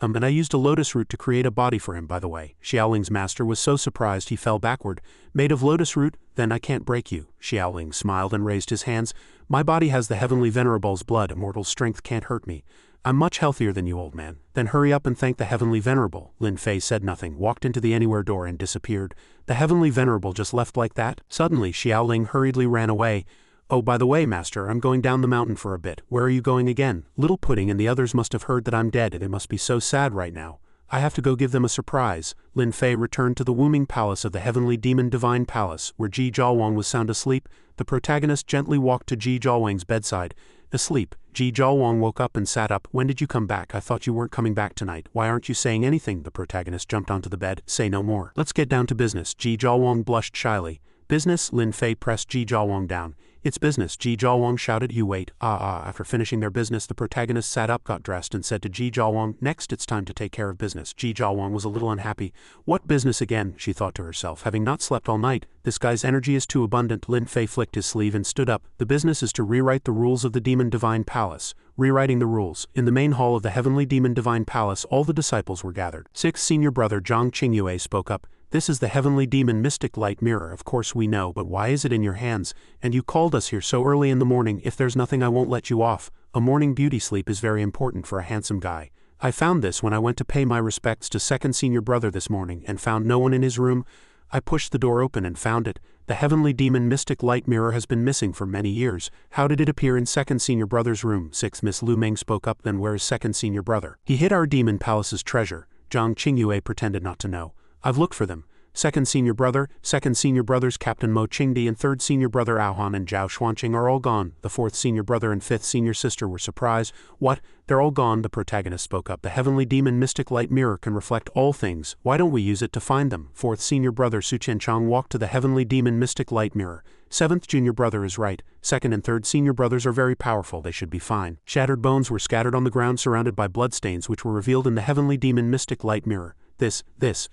And I used a lotus root to create a body for him, by the way. Xiaoling's master was so surprised he fell backward. Made of lotus root? Then I can't break you. Xiaoling smiled and raised his hands. My body has the Heavenly Venerable's blood. Immortal strength can't hurt me. I'm much healthier than you, old man. Then hurry up and thank the Heavenly Venerable. Lin Fei said nothing, walked into the Anywhere door and disappeared. The Heavenly Venerable just left like that? Suddenly, Xiaoling hurriedly ran away. Oh, by the way, master, I'm going down the mountain for a bit. Where are you going again? Little Pudding and the others must have heard that I'm dead. They must be so sad right now. I have to go give them a surprise. Lin Fei returned to the Wooming Palace of the Heavenly Demon Divine Palace, where Ji Zhaowang was sound asleep. The protagonist gently walked to Ji Zhaowang's bedside. Asleep. Ji Zhaowang woke up and sat up. When did you come back? I thought you weren't coming back tonight. Why aren't you saying anything? The protagonist jumped onto the bed. Say no more. Let's get down to business. Ji Zhaowang blushed shyly. Business? Lin Fei pressed Ji Zhaowang down. It's business, Ji Zhaowang shouted. You wait. After finishing their business, the protagonist sat up, got dressed, and said to Ji Zhaowang, next it's time to take care of business. Ji Zhaowang was a little unhappy. What business again? She thought to herself, having not slept all night. This guy's energy is too abundant. Lin Fei flicked his sleeve and stood up. The business is to rewrite the rules of the Demon Divine Palace. Rewriting the rules. In the main hall of the Heavenly Demon Divine Palace, all the disciples were gathered. Sixth senior brother Zhang Qingyue spoke up. This is the Heavenly Demon Mystic Light Mirror, of course we know, but why is it in your hands? And you called us here so early in the morning. If there's nothing, I won't let you off. A morning beauty sleep is very important for a handsome guy. I found this when I went to pay my respects to second senior brother this morning and found no one in his room. I pushed the door open and found it. The Heavenly Demon Mystic Light Mirror has been missing for many years. How did it appear in second senior brother's room? Sixth Miss Lu Meng spoke up. Then where is second senior brother? He hid our demon palace's treasure. Zhang Qingyue pretended not to know. I've looked for them. Second senior brothers Captain Mo Qingdi and third senior brother Aohan and Zhao Xuanqing are all gone. The fourth senior brother and fifth senior sister were surprised. What? They're all gone, the protagonist spoke up. The Heavenly Demon Mystic Light Mirror can reflect all things. Why don't we use it to find them? Fourth senior brother Su Qianchang walked to the Heavenly Demon Mystic Light Mirror. Seventh junior brother is right. Second and third senior brothers are very powerful. They should be fine. Shattered bones were scattered on the ground surrounded by bloodstains which were revealed in the Heavenly Demon Mystic Light Mirror. This,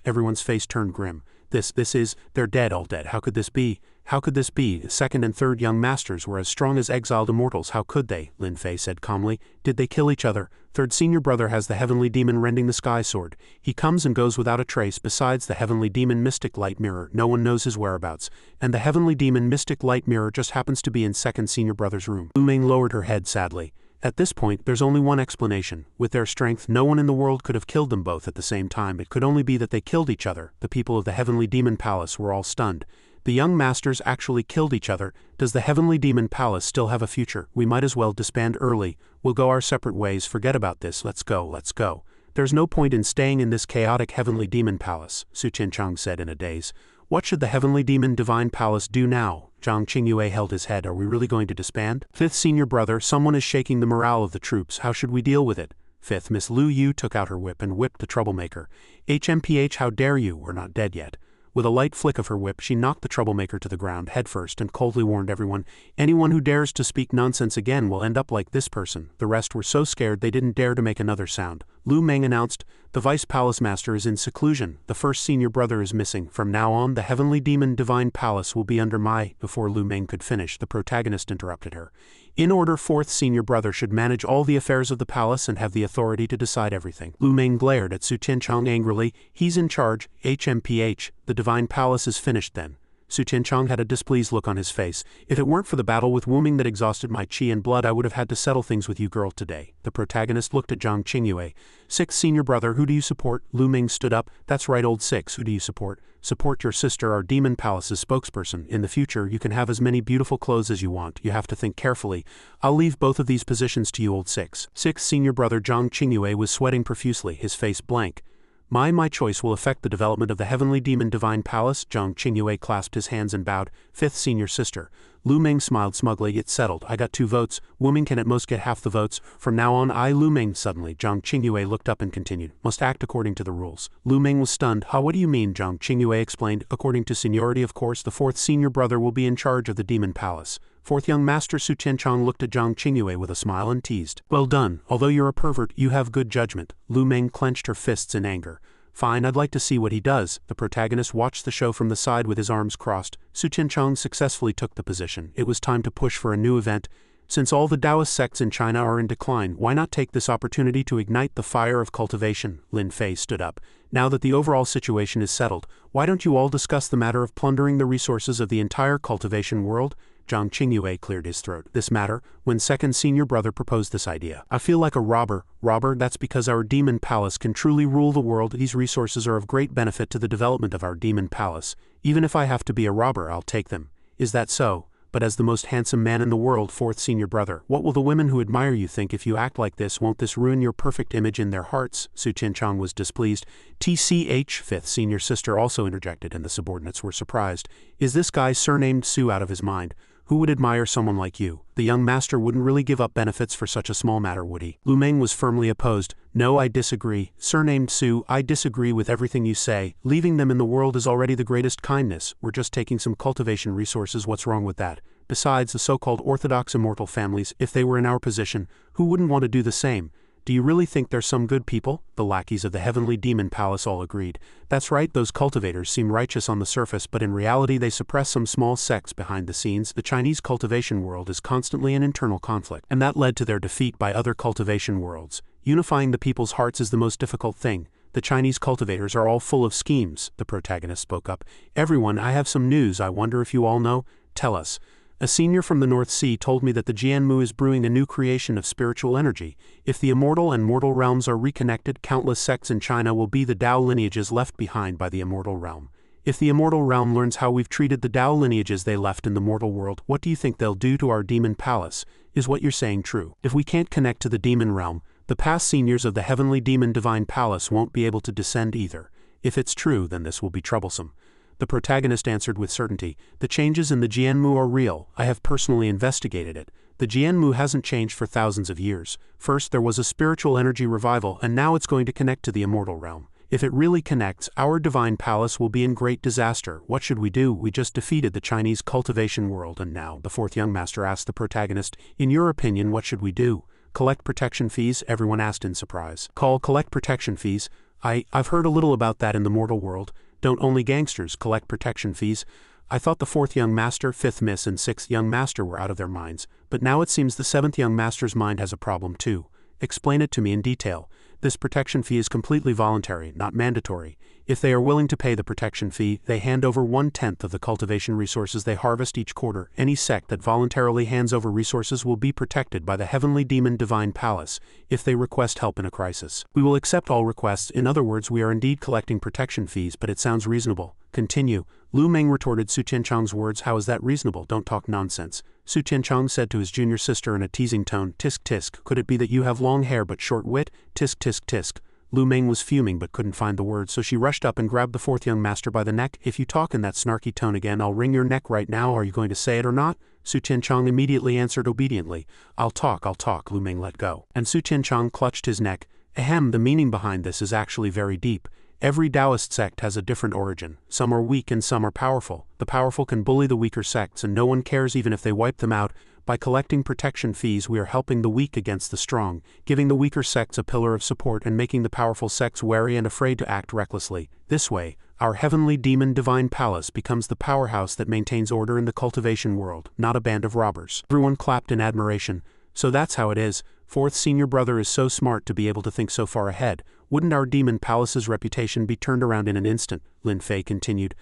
everyone's face turned grim. This is, they're dead, all dead. How could this be? How could this be? Second and third young masters were as strong as exiled immortals. How could they? Lin Fei said calmly. Did they kill each other? Third senior brother has the Heavenly Demon Rending the Sky sword. He comes and goes without a trace. Besides the Heavenly Demon Mystic Light Mirror, no one knows his whereabouts. And the Heavenly Demon Mystic Light Mirror just happens to be in second senior brother's room. Lu Ming lowered her head sadly. At this point, there's only one explanation. With their strength, no one in the world could have killed them both at the same time. It could only be that they killed each other. The people of the Heavenly Demon Palace were all stunned. The young masters actually killed each other. Does the Heavenly Demon Palace still have a future? We might as well disband early. We'll go our separate ways. Forget about this. Let's go, let's go. There's no point in staying in this chaotic Heavenly Demon Palace, Su Qianchang said in a daze. What should the Heavenly Demon Divine Palace do now? Zhang Qingyue held his head. Are we really going to disband? Fifth senior brother, someone is shaking the morale of the troops. How should we deal with it? Fifth, Miss Lu Yu took out her whip and whipped the troublemaker. HMPH, how dare you? We're not dead yet. With a light flick of her whip, she knocked the troublemaker to the ground headfirst and coldly warned everyone, anyone who dares to speak nonsense again will end up like this person. The rest were so scared they didn't dare to make another sound. Lu Meng announced, the Vice Palace Master is in seclusion. The first senior brother is missing. From now on, the Heavenly Demon Divine Palace will be under my... Before Lu Meng could finish, the protagonist interrupted her. In order, fourth senior brother should manage all the affairs of the palace and have the authority to decide everything. Lu Meng glared at Su Qianchang angrily. He's in charge. HMPH. The Divine Palace is finished then. Su Qianchang had a displeased look on his face. If it weren't for the battle with Wu Ming that exhausted my chi and blood, I would have had to settle things with you girl today. The protagonist looked at Zhang Qingyue. Sixth senior brother, who do you support? Lu Ming stood up. That's right, old six. Who do you support? Support your sister, our Demon Palace's spokesperson. In the future, you can have as many beautiful clothes as you want. You have to think carefully. I'll leave both of these positions to you, old six. Sixth senior brother Zhang Qingyue was sweating profusely, his face blank. My choice will affect the development of the Heavenly Demon Divine Palace. Zhang Qingyue clasped his hands and bowed. Fifth senior sister. Lu Meng smiled smugly. It's settled. I got 2 votes. Wu Ming can at most get half the votes. From now on, I, Lu Meng. Suddenly, Zhang Qingyue looked up and continued. Must act according to the rules. Lu Meng was stunned. What do you mean? Zhang Qingyue explained. According to seniority, of course, the fourth senior brother will be in charge of the Demon Palace. Fourth young master Su Qianchang looked at Zhang Qingyue with a smile and teased. Well done. Although you're a pervert, you have good judgment. Lu Meng clenched her fists in anger. Fine, I'd like to see what he does. The protagonist watched the show from the side with his arms crossed. Su Qianchang successfully took the position. It was time to push for a new event. Since all the Taoist sects in China are in decline, why not take this opportunity to ignite the fire of cultivation? Lin Fei stood up. Now that the overall situation is settled, why don't you all discuss the matter of plundering the resources of the entire cultivation world? Zhang Qingyue cleared his throat. This matter, when second senior brother proposed this idea. I feel like a robber. Robber, that's because our Demon Palace can truly rule the world. These resources are of great benefit to the development of our Demon Palace. Even if I have to be a robber, I'll take them. Is that so? But as the most handsome man in the world, fourth senior brother, what will the women who admire you think if you act like this? Won't this ruin your perfect image in their hearts? Su Qianchang was displeased. TCH, fifth senior sister also interjected, and the subordinates were surprised. Is this guy surnamed Su out of his mind? Who would admire someone like you? The young master wouldn't really give up benefits for such a small matter, would he? Lu Meng was firmly opposed. No, I disagree. Surnamed Su, I disagree with everything you say. Leaving them in the world is already the greatest kindness. We're just taking some cultivation resources. What's wrong with that? Besides, the so-called orthodox immortal families, if they were in our position, who wouldn't want to do the same? Do you really think they're some good people? The lackeys of the Heavenly Demon Palace all agreed. That's right, those cultivators seem righteous on the surface, but in reality they suppress some small sects behind the scenes. The Chinese cultivation world is constantly in internal conflict, and that led to their defeat by other cultivation worlds. Unifying the people's hearts is the most difficult thing. The Chinese cultivators are all full of schemes, the protagonist spoke up. Everyone, I have some news. I wonder if you all know? Tell us. A senior from the North Sea told me that the Jianmu is brewing a new creation of spiritual energy. If the immortal and mortal realms are reconnected, countless sects in China will be the Tao lineages left behind by the immortal realm. If the immortal realm learns how we've treated the Tao lineages they left in the mortal world, what do you think they'll do to our demon palace? Is what you're saying true? If we can't connect to the demon realm, the past seniors of the Heavenly Demon Divine Palace won't be able to descend either. If it's true, then this will be troublesome. The protagonist answered with certainty. The changes in the Jianmu are real. I have personally investigated it. The Jianmu hasn't changed for thousands of years. First there was a spiritual energy revival, and now it's going to connect to the immortal realm. If it really connects, our divine palace will be in great disaster. What should we do? We just defeated the Chinese cultivation world, and now, the fourth young master asked the protagonist, in your opinion, what should we do? Collect protection fees? Everyone asked in surprise. Collect protection fees? I've heard a little about that in the mortal world. Don't only gangsters collect protection fees? I thought the fourth young master, fifth miss, and sixth young master were out of their minds, but now it seems the seventh young master's mind has a problem too. Explain it to me in detail. This protection fee is completely voluntary, not mandatory. If they are willing to pay the protection fee, they hand over 1/10 of the cultivation resources they harvest each quarter. Any sect that voluntarily hands over resources will be protected by the Heavenly Demon Divine Palace if they request help in a crisis. We will accept all requests. In other words, we are indeed collecting protection fees, but it sounds reasonable. Continue. Lu Meng retorted Su Tianchong's words. How is that reasonable? Don't talk nonsense. Su Tianchong said to his junior sister in a teasing tone. Tisk tisk, could it be that you have long hair but short wit? Tisk tisk tisk. Lu Meng was fuming but couldn't find the words, so she rushed up and grabbed the fourth young master by the neck. If you talk in that snarky tone again, I'll wring your neck right now. Are you going to say it or not? Su Tianchong immediately answered obediently. I'll talk. Lu Meng let go. And Su Tianchong clutched his neck. Ahem, the meaning behind this is actually very deep. Every Taoist sect has a different origin. Some are weak and some are powerful. The powerful can bully the weaker sects and no one cares even if they wipe them out. By collecting protection fees, we are helping the weak against the strong, giving the weaker sects a pillar of support and making the powerful sects wary and afraid to act recklessly. This way, our Heavenly Demon Divine Palace becomes the powerhouse that maintains order in the cultivation world, not a band of robbers. Everyone clapped in admiration. So that's how it is. Fourth senior brother is so smart to be able to think so far ahead. Wouldn't our Demon Palace's reputation be turned around in an instant? Lin Fei continued.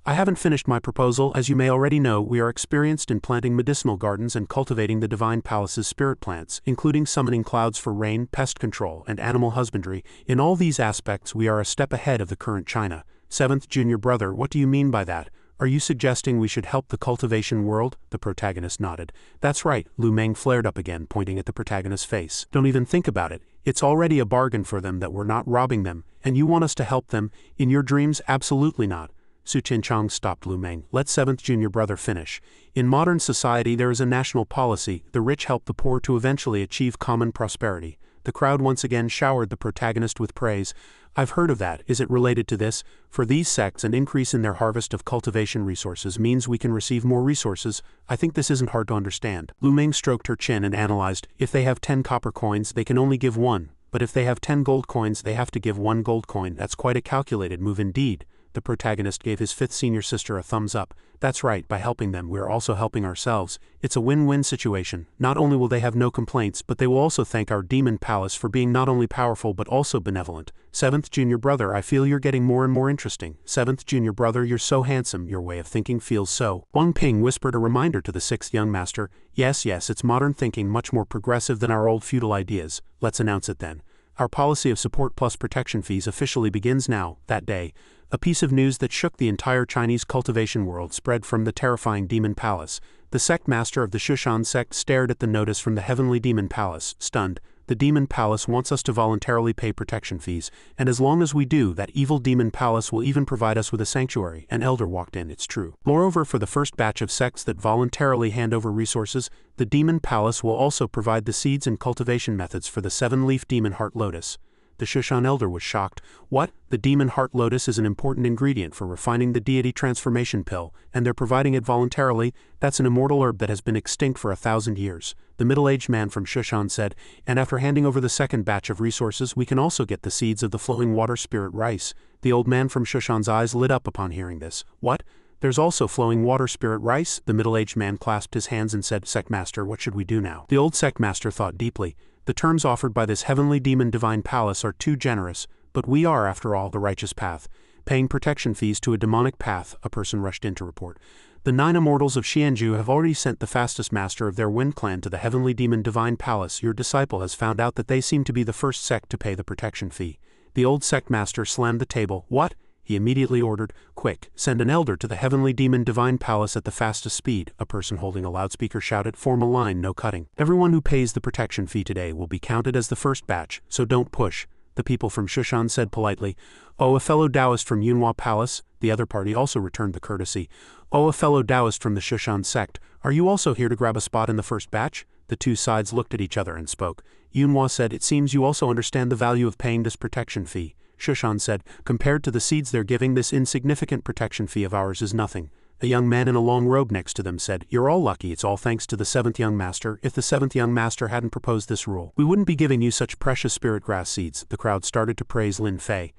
I haven't finished my proposal. As you may already know, we are experienced in planting medicinal gardens and cultivating the Divine Palace's spirit plants, including summoning clouds for rain, pest control, and animal husbandry. In all these aspects, we are a step ahead of the current China. Seventh junior brother, what do you mean by that? Are you suggesting we should help the cultivation world? The protagonist nodded. That's right. Lu Meng flared up again, pointing at the protagonist's face. Don't even think about it. It's already a bargain for them that we're not robbing them, and you want us to help them? In your dreams, absolutely not. Su Tianchong stopped Lu Meng. Let seventh junior brother finish. In modern society there is a national policy, the rich help the poor to eventually achieve common prosperity. The crowd once again showered the protagonist with praise. I've heard of that. Is it related to this? For these sects, an increase in their harvest of cultivation resources means we can receive more resources. I think this isn't hard to understand. Lu Meng stroked her chin and analyzed. If they have 10 copper coins, they can only give 1. But if they have 10 gold coins, they have to give 1 gold coin. That's quite a calculated move indeed. The protagonist gave his fifth senior sister a thumbs up. That's right, by helping them, we're also helping ourselves. It's a win-win situation. Not only will they have no complaints, but they will also thank our Demon Palace for being not only powerful but also benevolent. Seventh junior brother, I feel you're getting more and more interesting. Seventh junior brother, you're so handsome, your way of thinking feels so. Wang Ping whispered a reminder to the sixth young master. Yes, it's modern thinking, much more progressive than our old feudal ideas. Let's announce it then. Our policy of support plus protection fees officially begins now. That day, a piece of news that shook the entire Chinese cultivation world spread from the terrifying Demon Palace. The sect master of the Shushan sect stared at the notice from the Heavenly Demon Palace, stunned. The Demon Palace wants us to voluntarily pay protection fees, and as long as we do, that evil Demon Palace will even provide us with a sanctuary. An elder walked in, it's true. Moreover, for the first batch of sects that voluntarily hand over resources, the Demon Palace will also provide the seeds and cultivation methods for the 7-leaf Demon Heart Lotus. The Shushan elder was shocked. What? The Demon Heart Lotus is an important ingredient for refining the deity transformation pill, and they're providing it voluntarily? That's an immortal herb that has been extinct for 1,000 years. The middle-aged man from Shushan said, and after handing over the second batch of resources, we can also get the seeds of the flowing water spirit rice. The old man from Shushan's eyes lit up upon hearing this. What? There's also flowing water spirit rice? The middle-aged man clasped his hands and said, Sectmaster, what should we do now? The old Sectmaster thought deeply. The terms offered by this Heavenly Demon Divine Palace are too generous, but we are, after all, the righteous path. Paying protection fees to a demonic path, a person rushed in to report. The 9 immortals of Xianzhu have already sent the fastest master of their Wind Clan to the Heavenly Demon Divine Palace. Your disciple has found out that they seem to be the first sect to pay the protection fee. The old sect master slammed the table. What? He immediately ordered, quick, send an elder to the Heavenly Demon Divine Palace at the fastest speed. A person holding a loudspeaker shouted, form a line, no cutting. Everyone who pays the protection fee today will be counted as the first batch, so don't push. The people from Shushan said politely. Oh, a fellow Taoist from Yunhua Palace? The other party also returned the courtesy. Oh, a fellow Taoist from the Shushan sect, are you also here to grab a spot in the first batch? The two sides looked at each other and spoke. Yunhua said, it seems you also understand the value of paying this protection fee. Shushan said, compared to the seeds they're giving, this insignificant protection fee of ours is nothing. A young man in a long robe next to them said, you're all lucky, it's all thanks to the 7th young master. If the 7th young master hadn't proposed this rule, we wouldn't be giving you such precious spirit grass seeds. The crowd started to praise Lin Fei.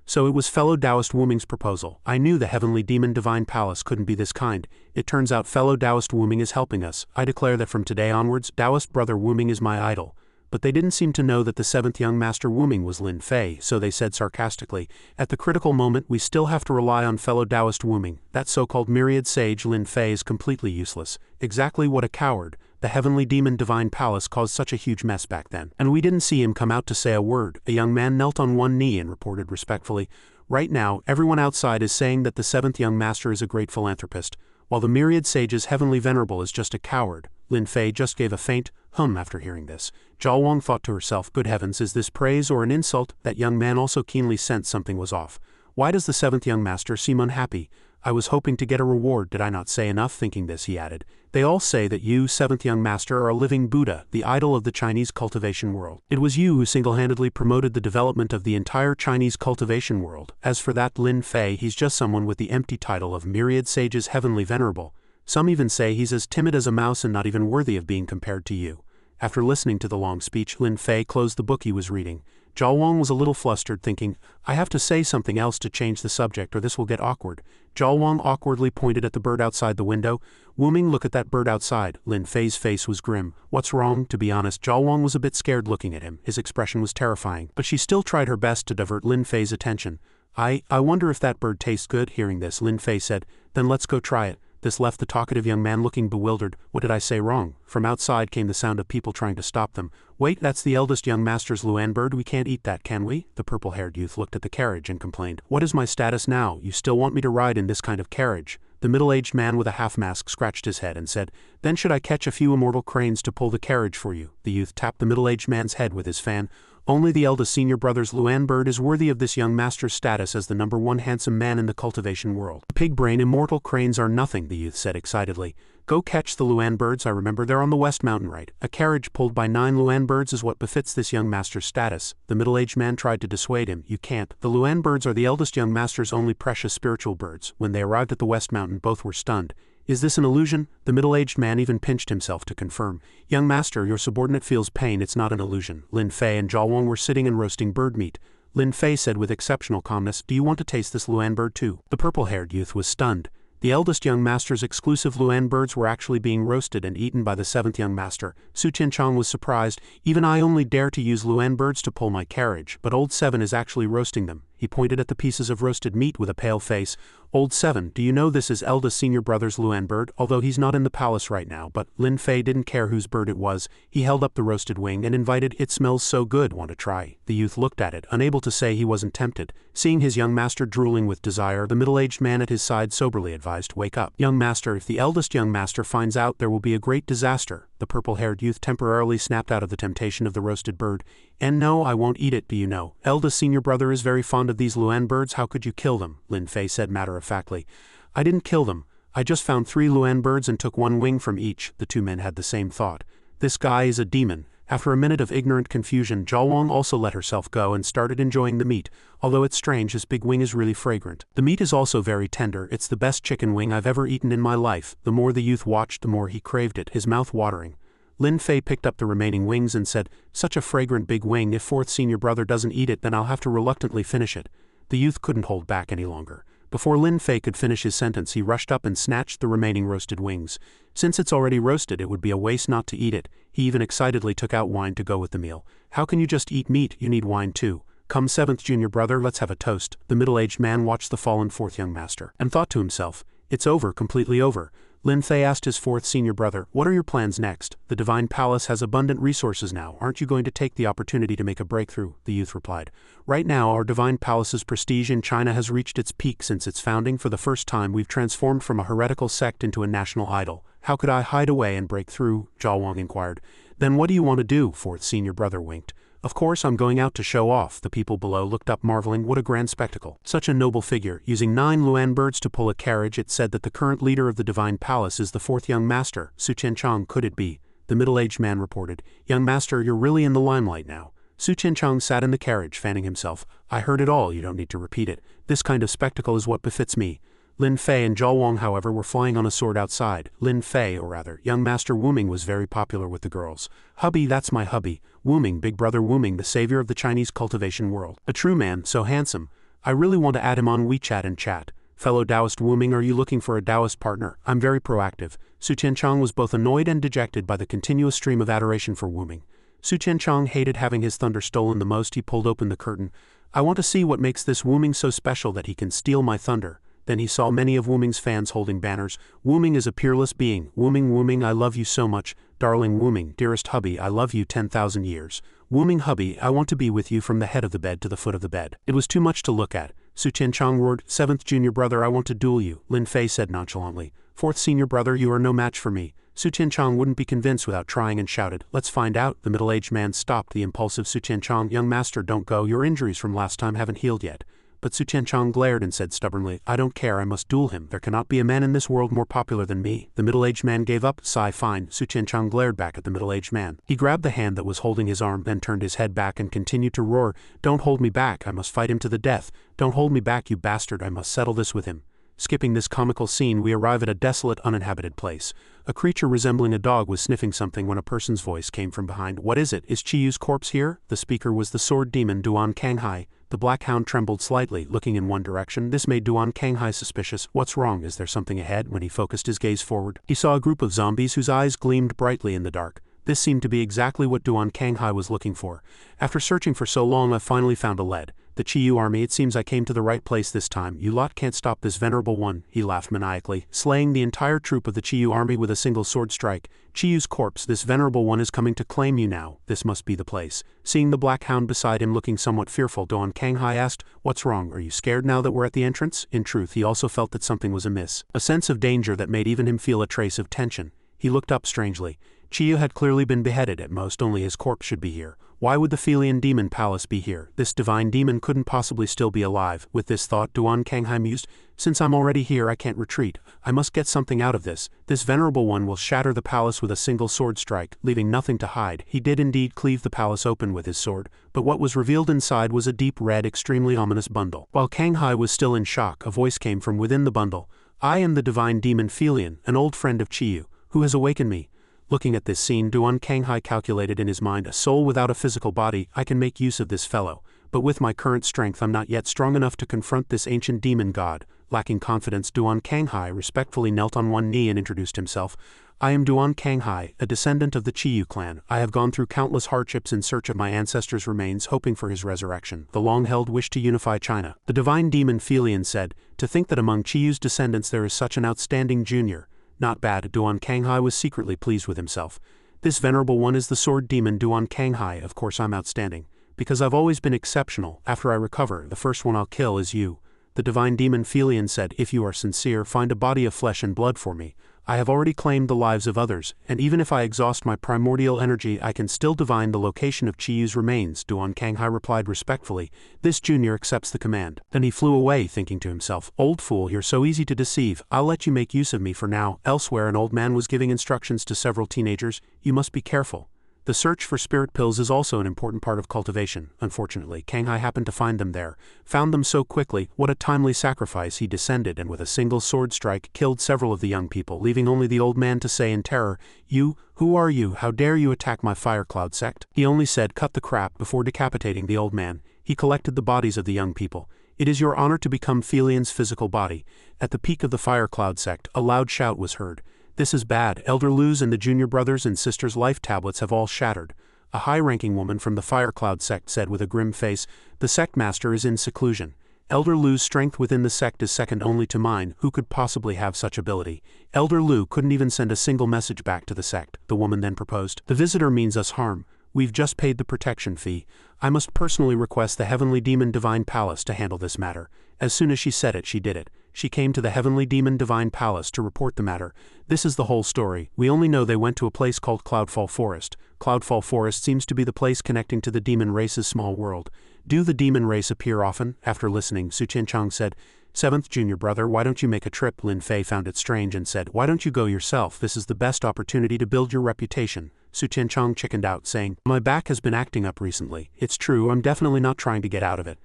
So it was fellow Taoist Wu Ming's proposal. I knew the Heavenly Demon Divine Palace couldn't be this kind. It turns out fellow Taoist Wu Ming is helping us. I declare that from today onwards, Taoist brother Wu Ming is my idol. but they didn't seem to know that the seventh young master Wu-Ming was Lin Fei, so they said sarcastically, "At the critical moment we still have to rely on fellow Taoist Wu-Ming. That so-called myriad sage Lin Fei is completely useless. Exactly what a coward. The heavenly demon divine palace caused such a huge mess back then. And we didn't see him come out to say a word." A young man knelt on one knee and reported respectfully, "Right now, everyone outside is saying that the seventh young master is a great philanthropist, while the myriad sage's heavenly venerable is just a coward." Lin Fei just gave a faint hum after hearing this. Zhao Wang thought to herself, "Good heavens, is this praise or an insult?" That young man also keenly sensed something was off. "Why does the seventh young master seem unhappy? I was hoping to get a reward, did I not say enough?" Thinking this, he added, "They all say that you, seventh young master, are a living Buddha, the idol of the Chinese cultivation world. It was you who single-handedly promoted the development of the entire Chinese cultivation world. As for that Lin Fei, he's just someone with the empty title of myriad sage's heavenly venerable. Some even say he's as timid as a mouse and not even worthy of being compared to you." After listening to the long speech, Lin Fei closed the book he was reading. Zhao Wang was a little flustered, thinking, "I have to say something else to change the subject or this will get awkward." Zhao Wang awkwardly pointed at the bird outside the window. "Wu-Ming, look at that bird outside." Lin Fei's face was grim. "What's wrong?" To be honest, Zhao Wang was a bit scared looking at him. His expression was terrifying, but she still tried her best to divert Lin Fei's attention. I wonder if that bird tastes good." Hearing this, Lin Fei said, "Then let's go try it." This left the talkative young man looking bewildered. What did I say wrong? From outside came the sound of people trying to stop them. "Wait, that's the eldest young master's Luan bird. We can't eat that, can we?" The purple-haired youth looked at the carriage and complained. "What is my status now? You still want me to ride in this kind of carriage?" The middle-aged man with a half-mask scratched his head and said, "Then should I catch a few immortal cranes to pull the carriage for you?" The youth tapped the middle-aged man's head with his fan. "Only the eldest senior brother's Luan bird is worthy of this young master's status as the #1 handsome man in the cultivation world." "Pig-brain immortal cranes are nothing," the youth said excitedly. "Go catch the Luan birds. I remember they're on the West Mountain, right? A carriage pulled by 9 Luan birds is what befits this young master's status." The middle-aged man tried to dissuade him. "You can't. The Luan birds are the eldest young master's only precious spiritual birds." When they arrived at the West Mountain, both were stunned. "Is this an illusion?" The middle-aged man even pinched himself to confirm. "Young master, your subordinate feels pain. It's not an illusion." Lin Fei and Zhao Wang were sitting and roasting bird meat. Lin Fei said with exceptional calmness, "Do you want to taste this Luan bird too?" The purple-haired youth was stunned. The eldest young master's exclusive Luan birds were actually being roasted and eaten by the seventh young master. Su Qianchang was surprised. "Even I only dare to use Luan birds to pull my carriage, but old Seven is actually roasting them." He pointed at the pieces of roasted meat with a pale face. "Old Seven, do you know this is eldest senior brother's Luan bird, although he's not in the palace right now?" But Lin Fei didn't care whose bird it was. He held up the roasted wing and invited, "It smells so good, want to try?" The youth looked at it, unable to say he wasn't tempted. Seeing his young master drooling with desire, the middle-aged man at his side soberly advised, "Wake up, young master. If the eldest young master finds out, there will be a great disaster." The purple-haired youth temporarily snapped out of the temptation of the roasted bird. "And no, I won't eat it, do you know? Eldest senior brother is very fond of these Luan birds. How could you kill them?" Lin Fei said matter-of-factly. "I didn't kill them. I just found 3 Luan birds and took 1 wing from each." The two men had the same thought. "This guy is a demon." After a minute of ignorant confusion, Zhao Wang also let herself go and started enjoying the meat. "Although it's strange, his big wing is really fragrant. The meat is also very tender. It's the best chicken wing I've ever eaten in my life." The more the youth watched, the more he craved it, his mouth watering. Lin Fei picked up the remaining wings and said, "Such a fragrant big wing. If fourth senior brother doesn't eat it, then I'll have to reluctantly finish it." The youth couldn't hold back any longer. Before Lin Fei could finish his sentence, he rushed up and snatched the remaining roasted wings. Since it's already roasted, it would be a waste not to eat it. He even excitedly took out wine to go with the meal. "How can you just eat meat? You need wine too. Come, seventh junior brother, let's have a toast." The middle-aged man watched the fallen fourth young master and thought to himself, "It's over, completely over." Lin Fei asked his fourth senior brother, "What are your plans next? The Divine Palace has abundant resources now. Aren't you going to take the opportunity to make a breakthrough?" The youth replied, "Right now, our Divine Palace's prestige in China has reached its peak since its founding. For the first time, we've transformed from a heretical sect into a national idol. How could I hide away and break through?" Zhao Wang inquired. "Then what do you want to do?" Fourth senior brother winked. "Of course I'm going out to show off." The people below looked up marveling. What a grand spectacle. Such a noble figure. Using 9 Luan birds to pull a carriage, it said that the current leader of the Divine Palace is the fourth young master, Su Qianchang. Could it be? The middle-aged man reported, "Young master, you're really in the limelight now." Su Qianchang sat in the carriage, fanning himself. "I heard it all, you don't need to repeat it. This kind of spectacle is what befits me." Lin Fei and Zhao Wang, however, were flying on a sword outside. Lin Fei, or rather, young master Wu-Ming, was very popular with the girls. "Hubby, that's my hubby. Wu-Ming, big brother Wu-Ming, the savior of the Chinese cultivation world. A true man, so handsome. I really want to add him on WeChat and chat. Fellow Taoist Wu-Ming, are you looking for a Taoist partner? I'm very proactive." Su Qianchang was both annoyed and dejected by the continuous stream of adoration for Wu-Ming. Su Qianchang hated having his thunder stolen the most. He pulled open the curtain. I want to see what makes this Wu Ming so special that he can steal my thunder. Then he saw many of Wu Ming's fans holding banners. Wu Ming is a peerless being. Wu Ming, I love you so much. Darling Wu Ming, dearest hubby, I love you 10,000 years. Wu Ming hubby, I want to be with you from the head of the bed to the foot of the bed. It was too much to look at. Su Qianchang roared, 7th junior brother, I want to duel you. Lin Fei said nonchalantly. 4th senior brother, you are no match for me. Su Qianchang wouldn't be convinced without trying and shouted, let's find out. The middle-aged man stopped the impulsive Su Qianchang. Young master, don't go. Your injuries from last time haven't healed yet. But Su Qianchang glared and said stubbornly, I don't care, I must duel him. There cannot be a man in this world more popular than me. The middle-aged man gave up. Sigh, fine. Su Qianchang glared back at the middle-aged man. He grabbed the hand that was holding his arm, then turned his head back and continued to roar, don't hold me back, I must fight him to the death. Don't hold me back, you bastard, I must settle this with him. Skipping this comical scene, we arrive at a desolate, uninhabited place. A creature resembling a dog was sniffing something when a person's voice came from behind. What is it? Is Chiyu's corpse here? The speaker was the sword demon Duan Kanghai. The black hound trembled slightly, looking in one direction. This made Duan Kanghai suspicious. What's wrong? Is there something ahead? When he focused his gaze forward, he saw a group of zombies whose eyes gleamed brightly in the dark. This seemed to be exactly what Duan Kanghai was looking for. After searching for so long, I finally found a lead. The Chiyu army, it seems I came to the right place this time. You lot can't stop this venerable one, he laughed maniacally, slaying the entire troop of the Chiyu army with a single sword strike. Chiyu's corpse, this venerable one is coming to claim you now. This must be the place. Seeing the black hound beside him looking somewhat fearful, Duan Kanghai asked, what's wrong? Are you scared now that we're at the entrance? In truth, he also felt that something was amiss. A sense of danger that made even him feel a trace of tension. He looked up strangely. Chiyu had clearly been beheaded. At most, only his corpse should be here. Why would the Felian demon palace be here? This divine demon couldn't possibly still be alive. With this thought, Duan Kanghai mused, since I'm already here, I can't retreat. I must get something out of this. This venerable one will shatter the palace with a single sword strike, leaving nothing to hide. He did indeed cleave the palace open with his sword, but what was revealed inside was a deep red, extremely ominous bundle. While Kanghai was still in shock, a voice came from within the bundle. I am the divine demon Felian, an old friend of Chiyu, who has awakened me. Looking at this scene, Duan Kanghai calculated in his mind, a soul without a physical body, I can make use of this fellow. But with my current strength I'm not yet strong enough to confront this ancient demon god. Lacking confidence, Duan Kanghai respectfully knelt on one knee and introduced himself. I am Duan Kanghai, a descendant of the Chiyu clan. I have gone through countless hardships in search of my ancestor's remains, hoping for his resurrection. The long-held wish to unify China. The divine demon Felian said, to think that among Chiyu's descendants there is such an outstanding junior. Not bad. Duan Kanghai was secretly pleased with himself. This venerable one is the sword demon Duan Kanghai. Of course I'm outstanding. Because I've always been exceptional. After I recover, the first one I'll kill is you. The divine demon Felian said, if you are sincere, find a body of flesh and blood for me. I have already claimed the lives of others, and even if I exhaust my primordial energy I can still divine the location of Chiyu's remains. Duan Kanghai replied respectfully. This junior accepts the command. Then he flew away, thinking to himself, old fool, you're so easy to deceive. I'll let you make use of me for now. Elsewhere, an old man was giving instructions to several teenagers. You must be careful. The search for spirit pills is also an important part of cultivation. Unfortunately, Kanghai happened to find them there. Found them so quickly, what a timely sacrifice. He descended and with a single sword strike killed several of the young people, leaving only the old man to say in terror, you, who are you? How dare you attack my fire cloud sect? He only said, cut the crap, before decapitating the old man. He collected the bodies of the young people. It is your honor to become Felian's physical body. At the peak of the fire cloud sect, a loud shout was heard. This is bad. Elder Lu's and the junior brothers and sisters' life tablets have all shattered. A high-ranking woman from the Fire Cloud sect said with a grim face, the sect master is in seclusion. Elder Lu's strength within the sect is second only to mine. Who could possibly have such ability? Elder Lu couldn't even send a single message back to the sect. The woman then proposed, the visitor means us harm. We've just paid the protection fee. I must personally request the Heavenly Demon Divine Palace to handle this matter. As soon as she said it, she did it. She came to the Heavenly Demon Divine Palace to report the matter. This is the whole story. We only know they went to a place called Cloudfall Forest. Cloudfall Forest seems to be the place connecting to the demon race's small world. Do the demon race appear often? After listening, Su Qianchang said, 7th junior brother, why don't you make a trip? Lin Fei found it strange and said, why don't you go yourself? This is the best opportunity to build your reputation. Su Qianchang chickened out, saying, my back has been acting up recently. It's true, I'm definitely not trying to get out of it.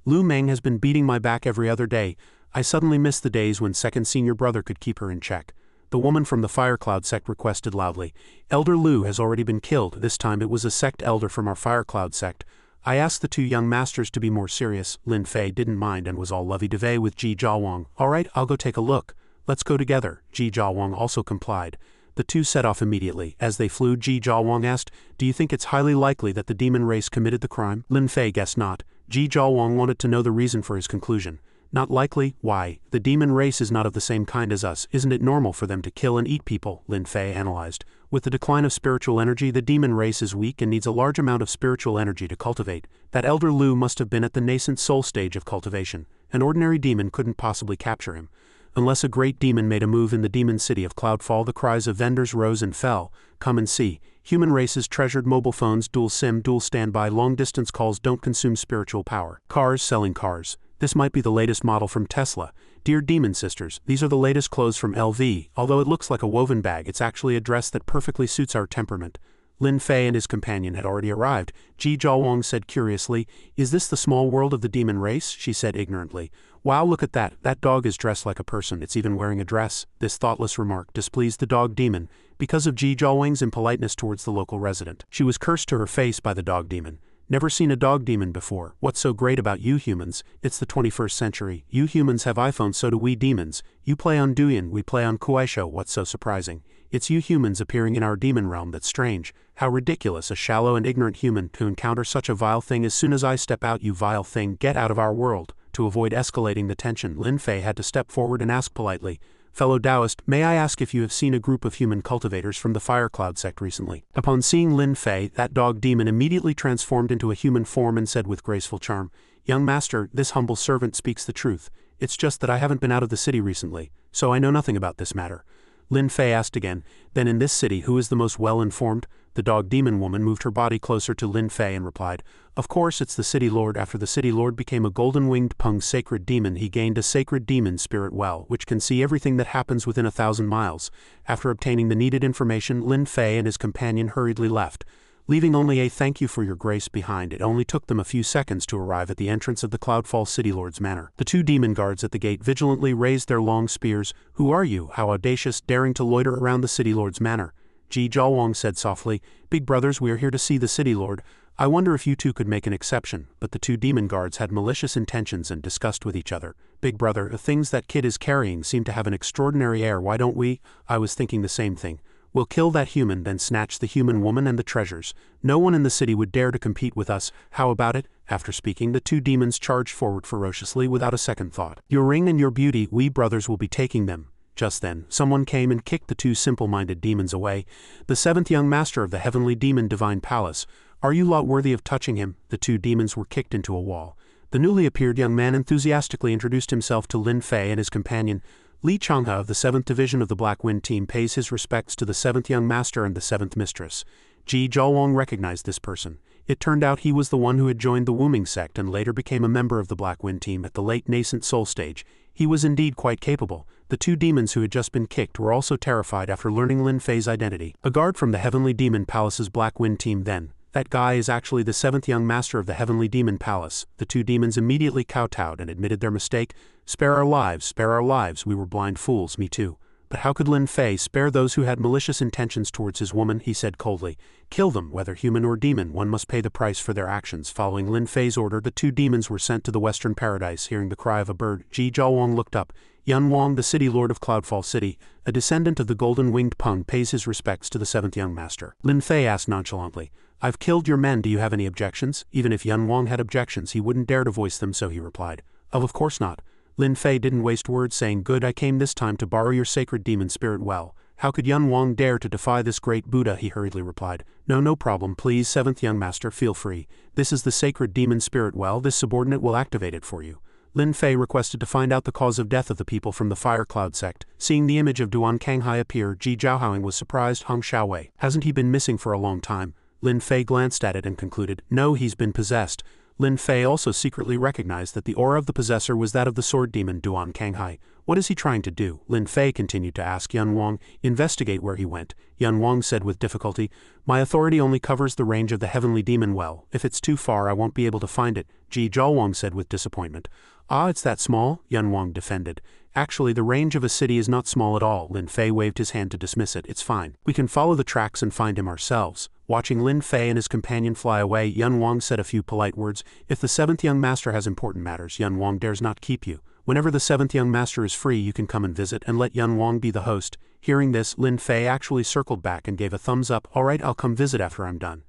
Lu Meng has been beating my back every other day. I suddenly miss the days when second senior brother could keep her in check. The woman from the Fire Cloud sect requested loudly. Elder Lu has already been killed. This time it was a sect elder from our Fire Cloud sect. I asked the two young masters to be more serious. Lin Fei didn't mind and was all lovey-dovey with Ji Jiawang. Alright, I'll go take a look. Let's go together. Ji Jiawang also complied. The two set off immediately. As they flew, Ji Jiawang asked, "Do you think it's highly likely that the demon race committed the crime?" Lin Fei guessed not. Ji Jiawang wanted to know the reason for his conclusion. "Not likely? Why? The demon race is not of the same kind as us. Isn't it normal for them to kill and eat people?" Lin Fei analyzed. "With the decline of spiritual energy, the demon race is weak and needs a large amount of spiritual energy to cultivate. That elder Lu must have been at the nascent soul stage of cultivation. An ordinary demon couldn't possibly capture him. Unless a great demon made a move in the demon city of Cloudfall." The cries of vendors rose and fell. "Come and see. Human races treasured mobile phones, dual SIM, dual standby, long-distance calls don't consume spiritual power. Cars selling cars. This might be the latest model from Tesla. Dear Demon Sisters, these are the latest clothes from LV. Although it looks like a woven bag, it's actually a dress that perfectly suits our temperament." Lin Fei and his companion had already arrived. Ji Jiawang said curiously, "Is this the small world of the demon race?" She said ignorantly. "Wow, look at that. That dog is dressed like a person. It's even wearing a dress." This thoughtless remark displeased the dog demon, because of Ji Jiawang's impoliteness towards the local resident. She was cursed to her face by the dog demon. "Never seen a dog demon before. What's so great about you humans? It's the 21st century. You humans have iPhones, so do we demons. You play on Douyin, we play on Kuaishou. What's so surprising? It's you humans appearing in our demon realm that's strange. How ridiculous, a shallow and ignorant human to encounter such a vile thing. As soon as I step out, you vile thing, get out of our world." To avoid escalating the tension, Lin Fei had to step forward and ask politely, "Fellow Taoist, may I ask if you have seen a group of human cultivators from the Fire Cloud sect recently?" Upon seeing Lin Fei, that dog demon immediately transformed into a human form and said with graceful charm, "Young master, this humble servant speaks the truth. It's just that I haven't been out of the city recently, so I know nothing about this matter." Lin Fei asked again, "Then in this city, who is the most well-informed?" The dog demon woman moved her body closer to Lin Fei and replied, "Of course it's the city lord. After the city lord became a golden-winged Peng sacred demon, he gained a sacred demon spirit well, which can see everything that happens within 1,000 miles. After obtaining the needed information, Lin Fei and his companion hurriedly left, leaving only a "thank you for your grace" behind. It only took them a few seconds to arrive at the entrance of the Cloudfall City Lord's manor. The two demon guards at the gate vigilantly raised their long spears. "Who are you? How audacious, daring to loiter around the City Lord's manor?" Ji Jiawang said softly, "Big brothers, we are here to see the City Lord. I wonder if you two could make an exception." But the two demon guards had malicious intentions and discussed with each other. "Big brother, the things that kid is carrying seem to have an extraordinary air. Why don't we?" "I was thinking the same thing. We'll kill that human, then snatch the human woman and the treasures. No one in the city would dare to compete with us. How about it?" After speaking, the two demons charged forward ferociously without a second thought. "Your ring and your beauty, we brothers will be taking them." Just then, someone came and kicked the two simple-minded demons away. "The seventh young master of the heavenly demon divine palace. Are you lot worthy of touching him?" The two demons were kicked into a wall. The newly appeared young man enthusiastically introduced himself to Lin Fei and his companion. "Li Changhe of the 7th Division of the Black Wind Team pays his respects to the 7th young master and the 7th mistress." Ji Jiawang recognized this person. It turned out he was the one who had joined the Wuming sect and later became a member of the Black Wind Team at the late nascent soul stage. He was indeed quite capable. The two demons who had just been kicked were also terrified after learning Lin Fei's identity. "A guard from the Heavenly Demon Palace's Black Wind Team then. That guy is actually the 7th young master of the Heavenly Demon Palace." The two demons immediately kowtowed and admitted their mistake. Spare our lives, we were blind fools, me too." But how could Lin Fei spare those who had malicious intentions towards his woman? He said coldly, "Kill them, whether human or demon. One must pay the price for their actions." Following Lin Fei's order, the two demons were sent to the Western Paradise. Hearing the cry of a bird, Ji Jiawang looked up. "Yun Wang, the city lord of Cloudfall City, a descendant of the golden-winged Peng, pays his respects to the 7th young master." Lin Fei asked nonchalantly, "I've killed your men. Do you have any objections?" Even if Yun Wang had objections, he wouldn't dare to voice them, so he replied, Of course not." Lin Fei didn't waste words, saying, "Good, I came this time to borrow your sacred demon spirit well." "How could Yun Wang dare to defy this great Buddha?" he hurriedly replied. No problem, please, 7th young master, feel free. This is the sacred demon spirit well. This subordinate will activate it for you." Lin Fei requested to find out the cause of death of the people from the Fire Cloud sect. Seeing the image of Duan Kanghai appear, Ji Jiaohang was surprised. "Hong Xiaowei, hasn't he been missing for a long time?" Lin Fei glanced at it and concluded, "No, he's been possessed." Lin Fei also secretly recognized that the aura of the possessor was that of the sword demon Duan Kanghai. "What is he trying to do?" Lin Fei continued to ask Yun Wang. "Investigate where he went." Yun Wang said with difficulty, "My authority only covers the range of the heavenly demon well. If it's too far, I won't be able to find it." Ji Jiawang said with disappointment. "Ah, it's that small?" Yun Wang defended. "Actually, the range of a city is not small at all." Lin Fei waved his hand to dismiss it. "It's fine. We can follow the tracks and find him ourselves." Watching Lin Fei and his companion fly away, Yun Wang said a few polite words. "If the 7th young master has important matters, Yun Wang dares not keep you. Whenever the 7th young master is free, you can come and visit, and let Yun Wang be the host. Hearing this, Lin Fei actually circled back and gave a thumbs up. Alright, I'll come visit after I'm done.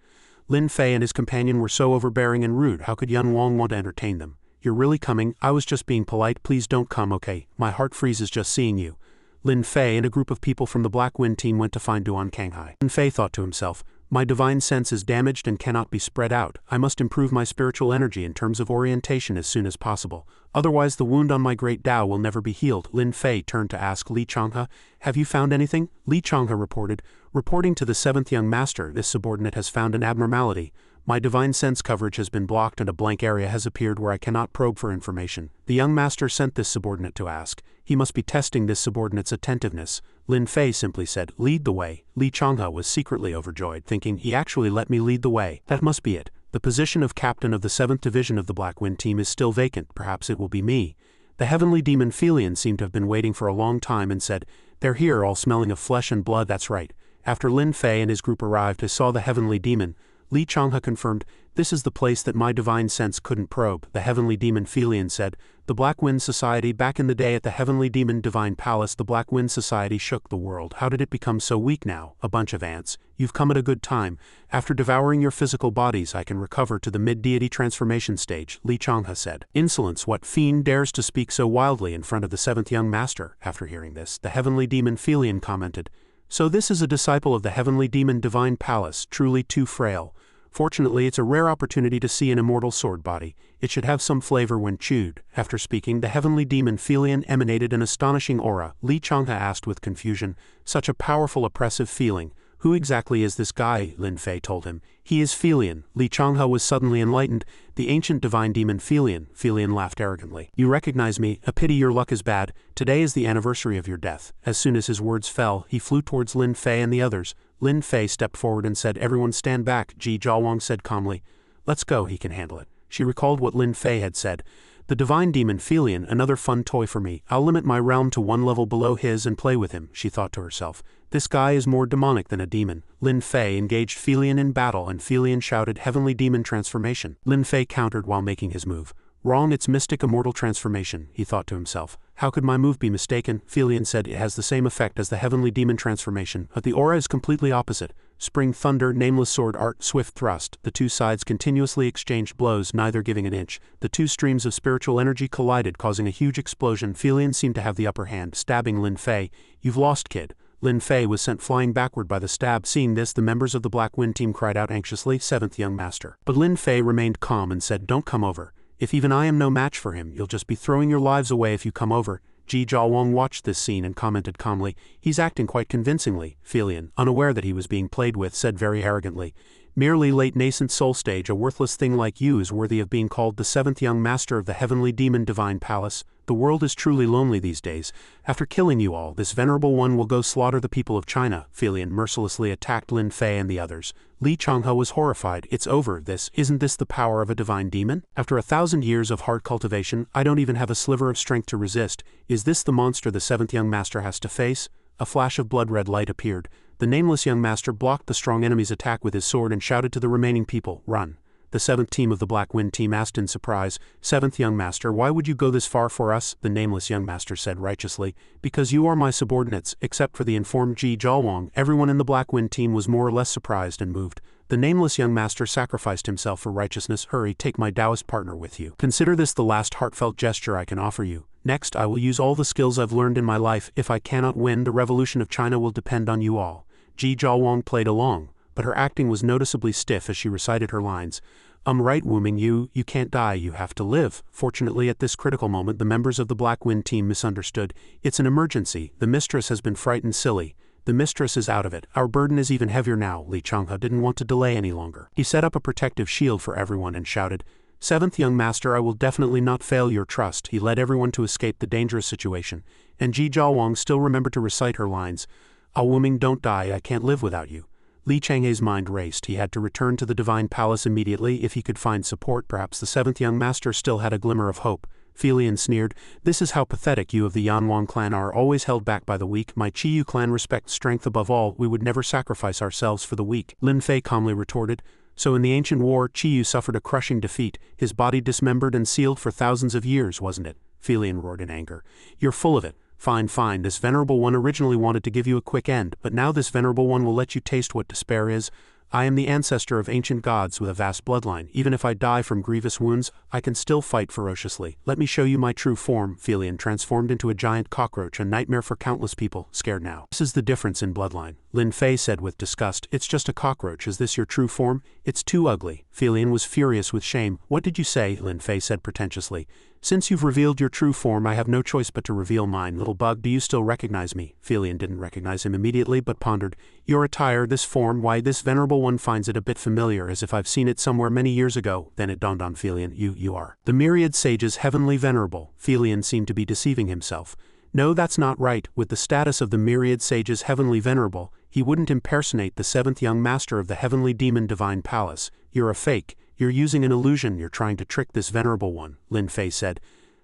Lin Fei and his companion were so overbearing and rude, how could Yan Wang want to entertain them? You're really coming? I was just being polite, please don't come, okay? My heart freezes just seeing you. Lin Fei and a group of people from the Black Wind team went to find Duan Kanghai. Lin Fei thought to himself, my divine sense is damaged and cannot be spread out. I must improve my spiritual energy in terms of orientation as soon as possible. Otherwise the wound on my great Tao will never be healed. Lin Fei turned to ask Li Changhe, have you found anything? Li Changhe reported, reporting to the 7th young master, this subordinate has found an abnormality. My divine sense coverage has been blocked and a blank area has appeared where I cannot probe for information. The young master sent this subordinate to ask. He must be testing this subordinate's attentiveness. Lin Fei simply said, lead the way. Li Changhe was secretly overjoyed, thinking, he actually let me lead the way. That must be it. The position of captain of the 7th division of the Black Wind team is still vacant. Perhaps it will be me. The heavenly demon Felion seemed to have been waiting for a long time and said, they're here, all smelling of flesh and blood. That's right. After Lin Fei and his group arrived and saw the heavenly demon, Li Changhe confirmed, this is the place that my divine sense couldn't probe. The heavenly demon Felion said, the Black Wind Society back in the day at the heavenly demon divine palace, the Black Wind Society shook the world. How did it become so weak now? A bunch of ants. You've come at a good time. After devouring your physical bodies, I can recover to the mid-deity transformation stage, Li Changhe said. Insolence, what fiend dares to speak so wildly in front of the 7th young master? After hearing this, the heavenly demon Felion commented, so this is a disciple of the heavenly demon divine palace, truly too frail. Fortunately, it's a rare opportunity to see an immortal sword body. It should have some flavor when chewed. After speaking, the heavenly demon Felion emanated an astonishing aura. Li Changhe asked with confusion, such a powerful oppressive feeling. Who exactly is this guy? Lin Fei told him. He is Felion. Li Changhe was suddenly enlightened. The ancient divine demon Felion. Felion laughed arrogantly. You recognize me? A pity your luck is bad. Today is the anniversary of your death. As soon as his words fell, he flew towards Lin Fei and the others. Lin Fei stepped forward and said, everyone stand back. Ji Zhaowang said calmly, let's go, he can handle it. She recalled what Lin Fei had said. The divine demon Felion, another fun toy for me. I'll limit my realm to one level below his and play with him, she thought to herself. This guy is more demonic than a demon. Lin Fei engaged Felion in battle and Felion shouted heavenly demon transformation. Lin Fei countered while making his move. Wrong, it's mystic immortal transformation, he thought to himself. How could my move be mistaken? Felion said it has the same effect as the heavenly demon transformation, but the aura is completely opposite. Spring thunder, nameless sword art, swift thrust. The two sides continuously exchanged blows, neither giving an inch. The two streams of spiritual energy collided, causing a huge explosion. Felion seemed to have the upper hand, stabbing Lin Fei. You've lost, kid. Lin Fei was sent flying backward by the stab. Seeing this, the members of the Black Wind team cried out anxiously, 7th young master. But Lin Fei remained calm and said, don't come over. If even I am no match for him, you'll just be throwing your lives away if you come over. Ji Zhaowang watched this scene and commented calmly, he's acting quite convincingly. Felion, unaware that he was being played with, said very arrogantly, merely late nascent soul stage, a worthless thing like you is worthy of being called the 7th young master of the heavenly demon divine palace. The world is truly lonely these days. After killing you all, this venerable one will go slaughter the people of China. Felion mercilessly attacked Lin Fei and the others. Li Changhe was horrified. It's over. Isn't this the power of a divine demon? After 1,000 years of hard cultivation, I don't even have a sliver of strength to resist. Is this the monster the 7th young master has to face? A flash of blood-red light appeared. The nameless young master blocked the strong enemy's attack with his sword and shouted to the remaining people, run. The 7th team of the Black Wind team asked in surprise, 7th young master, why would you go this far for us? The nameless young master said righteously, because you are my subordinates. Except for the informed Ji Zhaowang, everyone in the Black Wind team was more or less surprised and moved. The nameless young master sacrificed himself for righteousness. Hurry, take my Taoist partner with you. Consider this the last heartfelt gesture I can offer you. Next, I will use all the skills I've learned in my life. If I cannot win, the revolution of China will depend on you all. Ji Zhaowang played along, but her acting was noticeably stiff as she recited her lines. Right, Wuming, you can't die, you have to live. Fortunately, at this critical moment, the members of the Black Wind team misunderstood. It's an emergency. The mistress has been frightened silly. The mistress is out of it. Our burden is even heavier now. Li Changhe didn't want to delay any longer. He set up a protective shield for everyone and shouted, 7th young master, I will definitely not fail your trust. He led everyone to escape the dangerous situation. And Ji Zhaowang still remembered to recite her lines. Wuming, don't die, I can't live without you. Li Changhe's mind raced. He had to return to the divine palace immediately. If he could find support, perhaps the 7th young master still had a glimmer of hope. Felion sneered, this is how pathetic you of the Yanwang clan are, always held back by the weak. My Chiyu clan respects strength above all. We would never sacrifice ourselves for the weak. Lin Fei calmly retorted, so in the ancient war, Chiyu suffered a crushing defeat, his body dismembered and sealed for thousands of years, wasn't it? Felion roared in anger. You're full of it. Fine, fine, this venerable one originally wanted to give you a quick end, but now this venerable one will let you taste what despair is. I am the ancestor of ancient gods with a vast bloodline. Even if I die from grievous wounds, I can still fight ferociously. Let me show you my true form. Felion transformed into a giant cockroach, a nightmare for countless people, scared now. This is the difference in bloodline, Lin Fei said with disgust. It's just a cockroach. Is this your true form? It's too ugly. Felion was furious with shame. What did you say? Lin Fei said pretentiously. Since you've revealed your true form, I have no choice but to reveal mine. Little bug, do you still recognize me? Felion didn't recognize him immediately, but pondered. Your attire, this form, why this venerable one finds it a bit familiar, as if I've seen it somewhere many years ago. Then it dawned on Felion. You are the myriad sages heavenly venerable. Felion seemed to be deceiving himself. No, that's not right. With the status of the myriad sages heavenly venerable, he wouldn't impersonate the seventh young master of the heavenly demon divine palace. You're a fake. You're using an illusion. You're trying to trick this venerable one, Lin Fei said.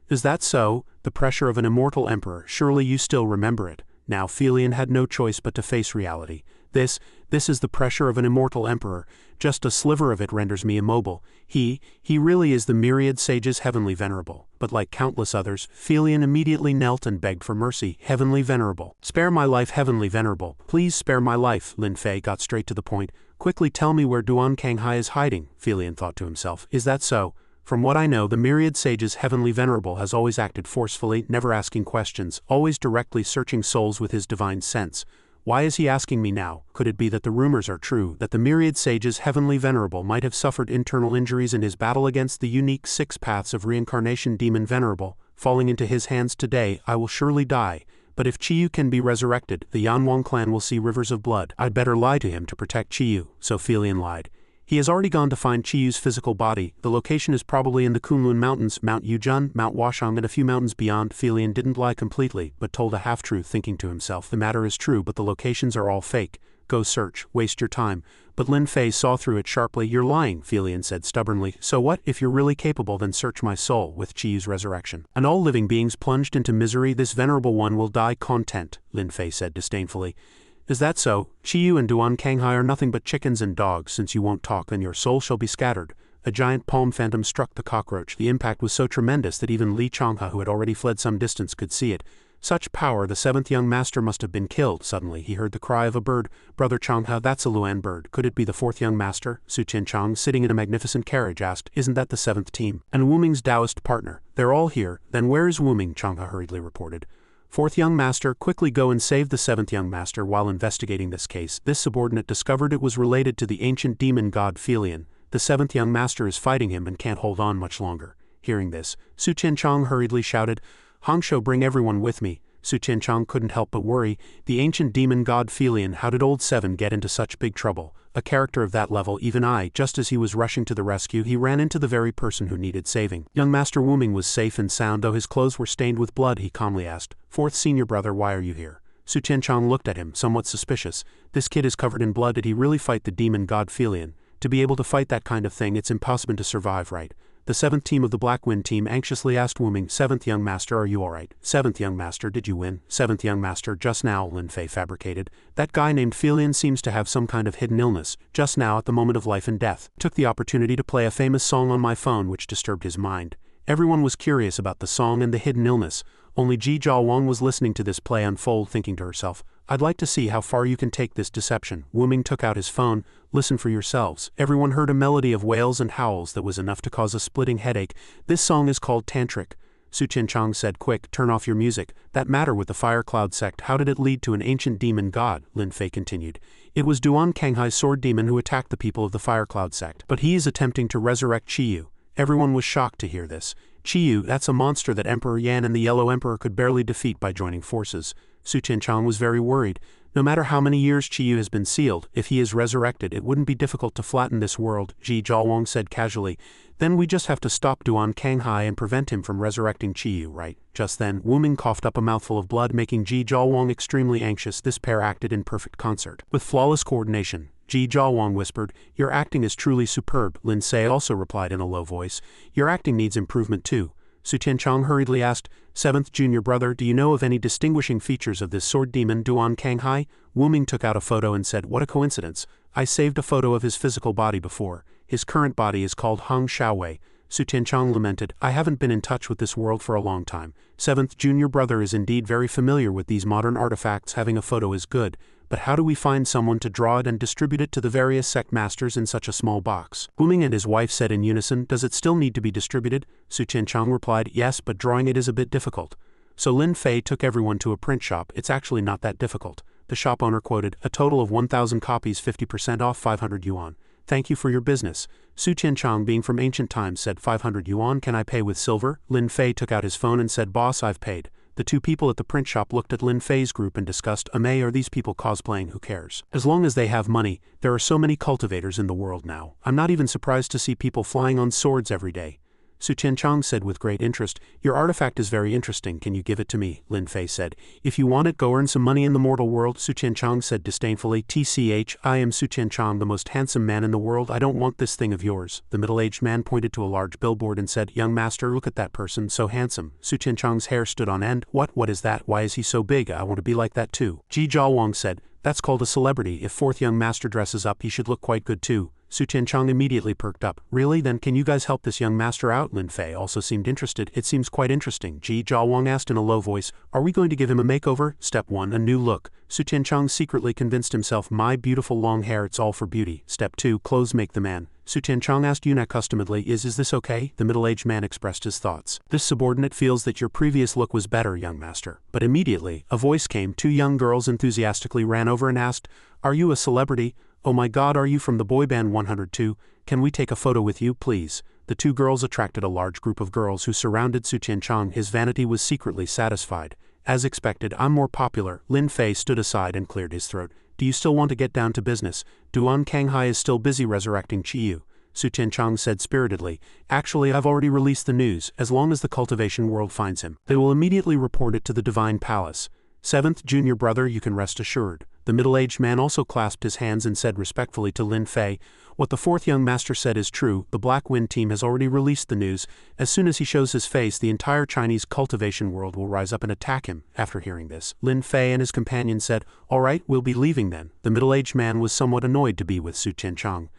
Is that so? The pressure of an immortal emperor. Surely you still remember it. Now Felion had no choice but to face reality. This is the pressure of an immortal emperor. Just a sliver of it renders me immobile. He really is the myriad sages heavenly venerable. But like countless others, Felion immediately knelt and begged for mercy. Heavenly venerable. Spare my life, heavenly venerable. Please spare my life. Lin Fei got straight to the point. Quickly tell me where Duan Kanghai is hiding, Felion thought to himself. Is that so? From what I know, the myriad sages heavenly venerable has always acted forcefully, never asking questions, always directly searching souls with his divine sense. Why is he asking me now? Could it be that the rumors are true, that the myriad sages heavenly venerable might have suffered internal injuries in his battle against the unique 6 paths of reincarnation demon venerable? Falling into his hands today, I will surely die. But if Chiyu can be resurrected, the Yanwang clan will see rivers of blood. I'd better lie to him to protect Chiyu. So Felion lied. He has already gone to find Chiyu's physical body. The location is probably in the Kunlun Mountains, Mount Yujun, Mount Washang, and a few mountains beyond. Felion didn't lie completely, but told a half-truth, thinking to himself, the matter is true, but the locations are all fake. Go search, waste your time. But Lin Fei saw through it sharply. You're lying, Felion said stubbornly. So what? If you're really capable, then search my soul with Chiyu's resurrection. And all living beings plunged into misery, this venerable one will die content, Lin Fei said disdainfully. Is that so? Chiyu and Duan Kanghai are nothing but chickens and dogs. Since you won't talk, then your soul shall be scattered. A giant palm phantom struck the cockroach. The impact was so tremendous that even Li Changhe, who had already fled some distance, could see it. Such power, the 7th young master must have been killed. Suddenly he heard the cry of a bird. Brother Changhe, that's a Luan bird. Could it be the 4th young master? Su Qianchang, sitting in a magnificent carriage, asked, Isn't that the 7th team? And Wu Ming's Taoist partner? They're all here. Then where is Wu Ming? Changhe hurriedly reported. 4th young master, quickly go and save the 7th young master. While investigating this case, this subordinate discovered it was related to the ancient demon god Felion. The 7th young master is fighting him and can't hold on much longer. Hearing this, Su Qianchang hurriedly shouted, Hangsho, bring everyone with me. Su Qianchang couldn't help but worry. The ancient demon god Felion, how did old 7 get into such big trouble? A character of that level, even I, just as he was rushing to the rescue, he ran into the very person who needed saving. Young Master Wu Ming was safe and sound, though his clothes were stained with blood. He calmly asked, 4th senior brother, why are you here? Su Qianchang looked at him, somewhat suspicious. This kid is covered in blood. Did he really fight the demon god Felion? To be able to fight that kind of thing, it's impossible to survive, right? The 7th team of the Black Wind team anxiously asked Wu Ming, 7th young master, are you alright? 7th young master, did you win? 7th young master, just now, Lin Fei fabricated. That guy named Felion seems to have some kind of hidden illness. Just now, at the moment of life and death, took the opportunity to play a famous song on my phone which disturbed his mind. Everyone was curious about the song and the hidden illness. Only Ji Zhaowang was listening to this play unfold, thinking to herself, I'd like to see how far you can take this deception. Wu Ming took out his phone. Listen for yourselves. Everyone heard a melody of wails and howls that was enough to cause a splitting headache. This song is called Tantric. Su Qianchang said, quick, turn off your music. That matter with the Fire Cloud sect, how did it lead to an ancient demon god? Lin Fei continued. It was Duan Kanghai's sword demon who attacked the people of the Fire Cloud sect. But he is attempting to resurrect Chiyu. Everyone was shocked to hear this. Chiyu, that's a monster that Emperor Yan and the Yellow Emperor could barely defeat by joining forces. Su Qianchang was very worried. No matter how many years Chiyu has been sealed, if he is resurrected, it wouldn't be difficult to flatten this world, Ji Zhaowang said casually. Then we just have to stop Duan Kanghai and prevent him from resurrecting Chiyu, right? Just then, Wu Ming coughed up a mouthful of blood, making Ji Zhaowang extremely anxious. This pair acted in perfect concert, with flawless coordination. Ji Zhaowang whispered, your acting is truly superb. Lin Fei also replied in a low voice, your acting needs improvement too. Su Qianchang hurriedly asked, 7th junior brother, do you know of any distinguishing features of this sword demon Duan Kanghai? Wu Ming took out a photo and said, what a coincidence. I saved a photo of his physical body before. His current body is called Hang Xiaowei. Su Tianchang lamented. I haven't been in touch with this world for a long time. 7th junior brother is indeed very familiar with these modern artifacts. Having a photo is good, but how do we find someone to draw it and distribute it to the various sect masters in such a small box? Booming and his wife said in unison, does it still need to be distributed? Su Tianchang replied, yes, but drawing it is a bit difficult. So Lin Fei took everyone to a print shop. It's actually not that difficult. The shop owner quoted, a total of 1,000 copies, 50% off, 500 yuan. Thank you for your business. Su Tianchang, being from ancient times, said 500 yuan, can I pay with silver? Lin Fei took out his phone and said, boss, I've paid. The two people at the print shop looked at Lin Fei's group and discussed, are these people cosplaying? Who cares? As long as they have money, there are so many cultivators in the world now. I'm not even surprised to see people flying on swords every day. Su Tianchang said with great interest, your artifact is very interesting, can you give it to me? Lin Fei said. If you want it, go earn some money in the mortal world. Su Tianchang said disdainfully, TCH, I am Su Tianchang, the most handsome man in the world. I don't want this thing of yours. The middle-aged man pointed to a large billboard and said, young master, look at that person, so handsome. Su Tianchang's hair stood on end. What is that? Why is he so big? I want to be like that too. Ji Zhaowang said, that's called a celebrity. If 4th young master dresses up, he should look quite good too. Su Tianchang immediately perked up. Really? Then can you guys help this young master out? Lin Fei also seemed interested. It seems quite interesting. Ji Zhaowang asked in a low voice, are we going to give him a makeover? Step 1, a new look. Su Tianchang secretly convinced himself, my beautiful long hair, it's all for beauty. Step 2, clothes make the man. Su Tianchang asked Yuna customedly, is this okay? The middle-aged man expressed his thoughts. This subordinate feels that your previous look was better, young master. But immediately, a voice came. 2 young girls enthusiastically ran over and asked, are you a celebrity? Oh my god, are you from the boy band 102? Can we take a photo with you, please? The 2 girls attracted a large group of girls who surrounded Su Tianchang. His vanity was secretly satisfied. As expected, I'm more popular. Lin Fei stood aside and cleared his throat. Do you still want to get down to business? Duan Kanghai is still busy resurrecting Chiyu. Su Tianchang said spiritedly, actually I've already released the news. As long as the cultivation world finds him, they will immediately report it to the divine palace. 7th junior brother, you can rest assured. The middle-aged man also clasped his hands and said respectfully to Lin Fei, what the 4th young master said is true. The Black Wind team has already released the news. As soon as he shows his face, the entire Chinese cultivation world will rise up and attack him. After hearing this, Lin Fei and his companion said, all right, we'll be leaving then. The middle-aged man was somewhat annoyed to be with Su Tianchang.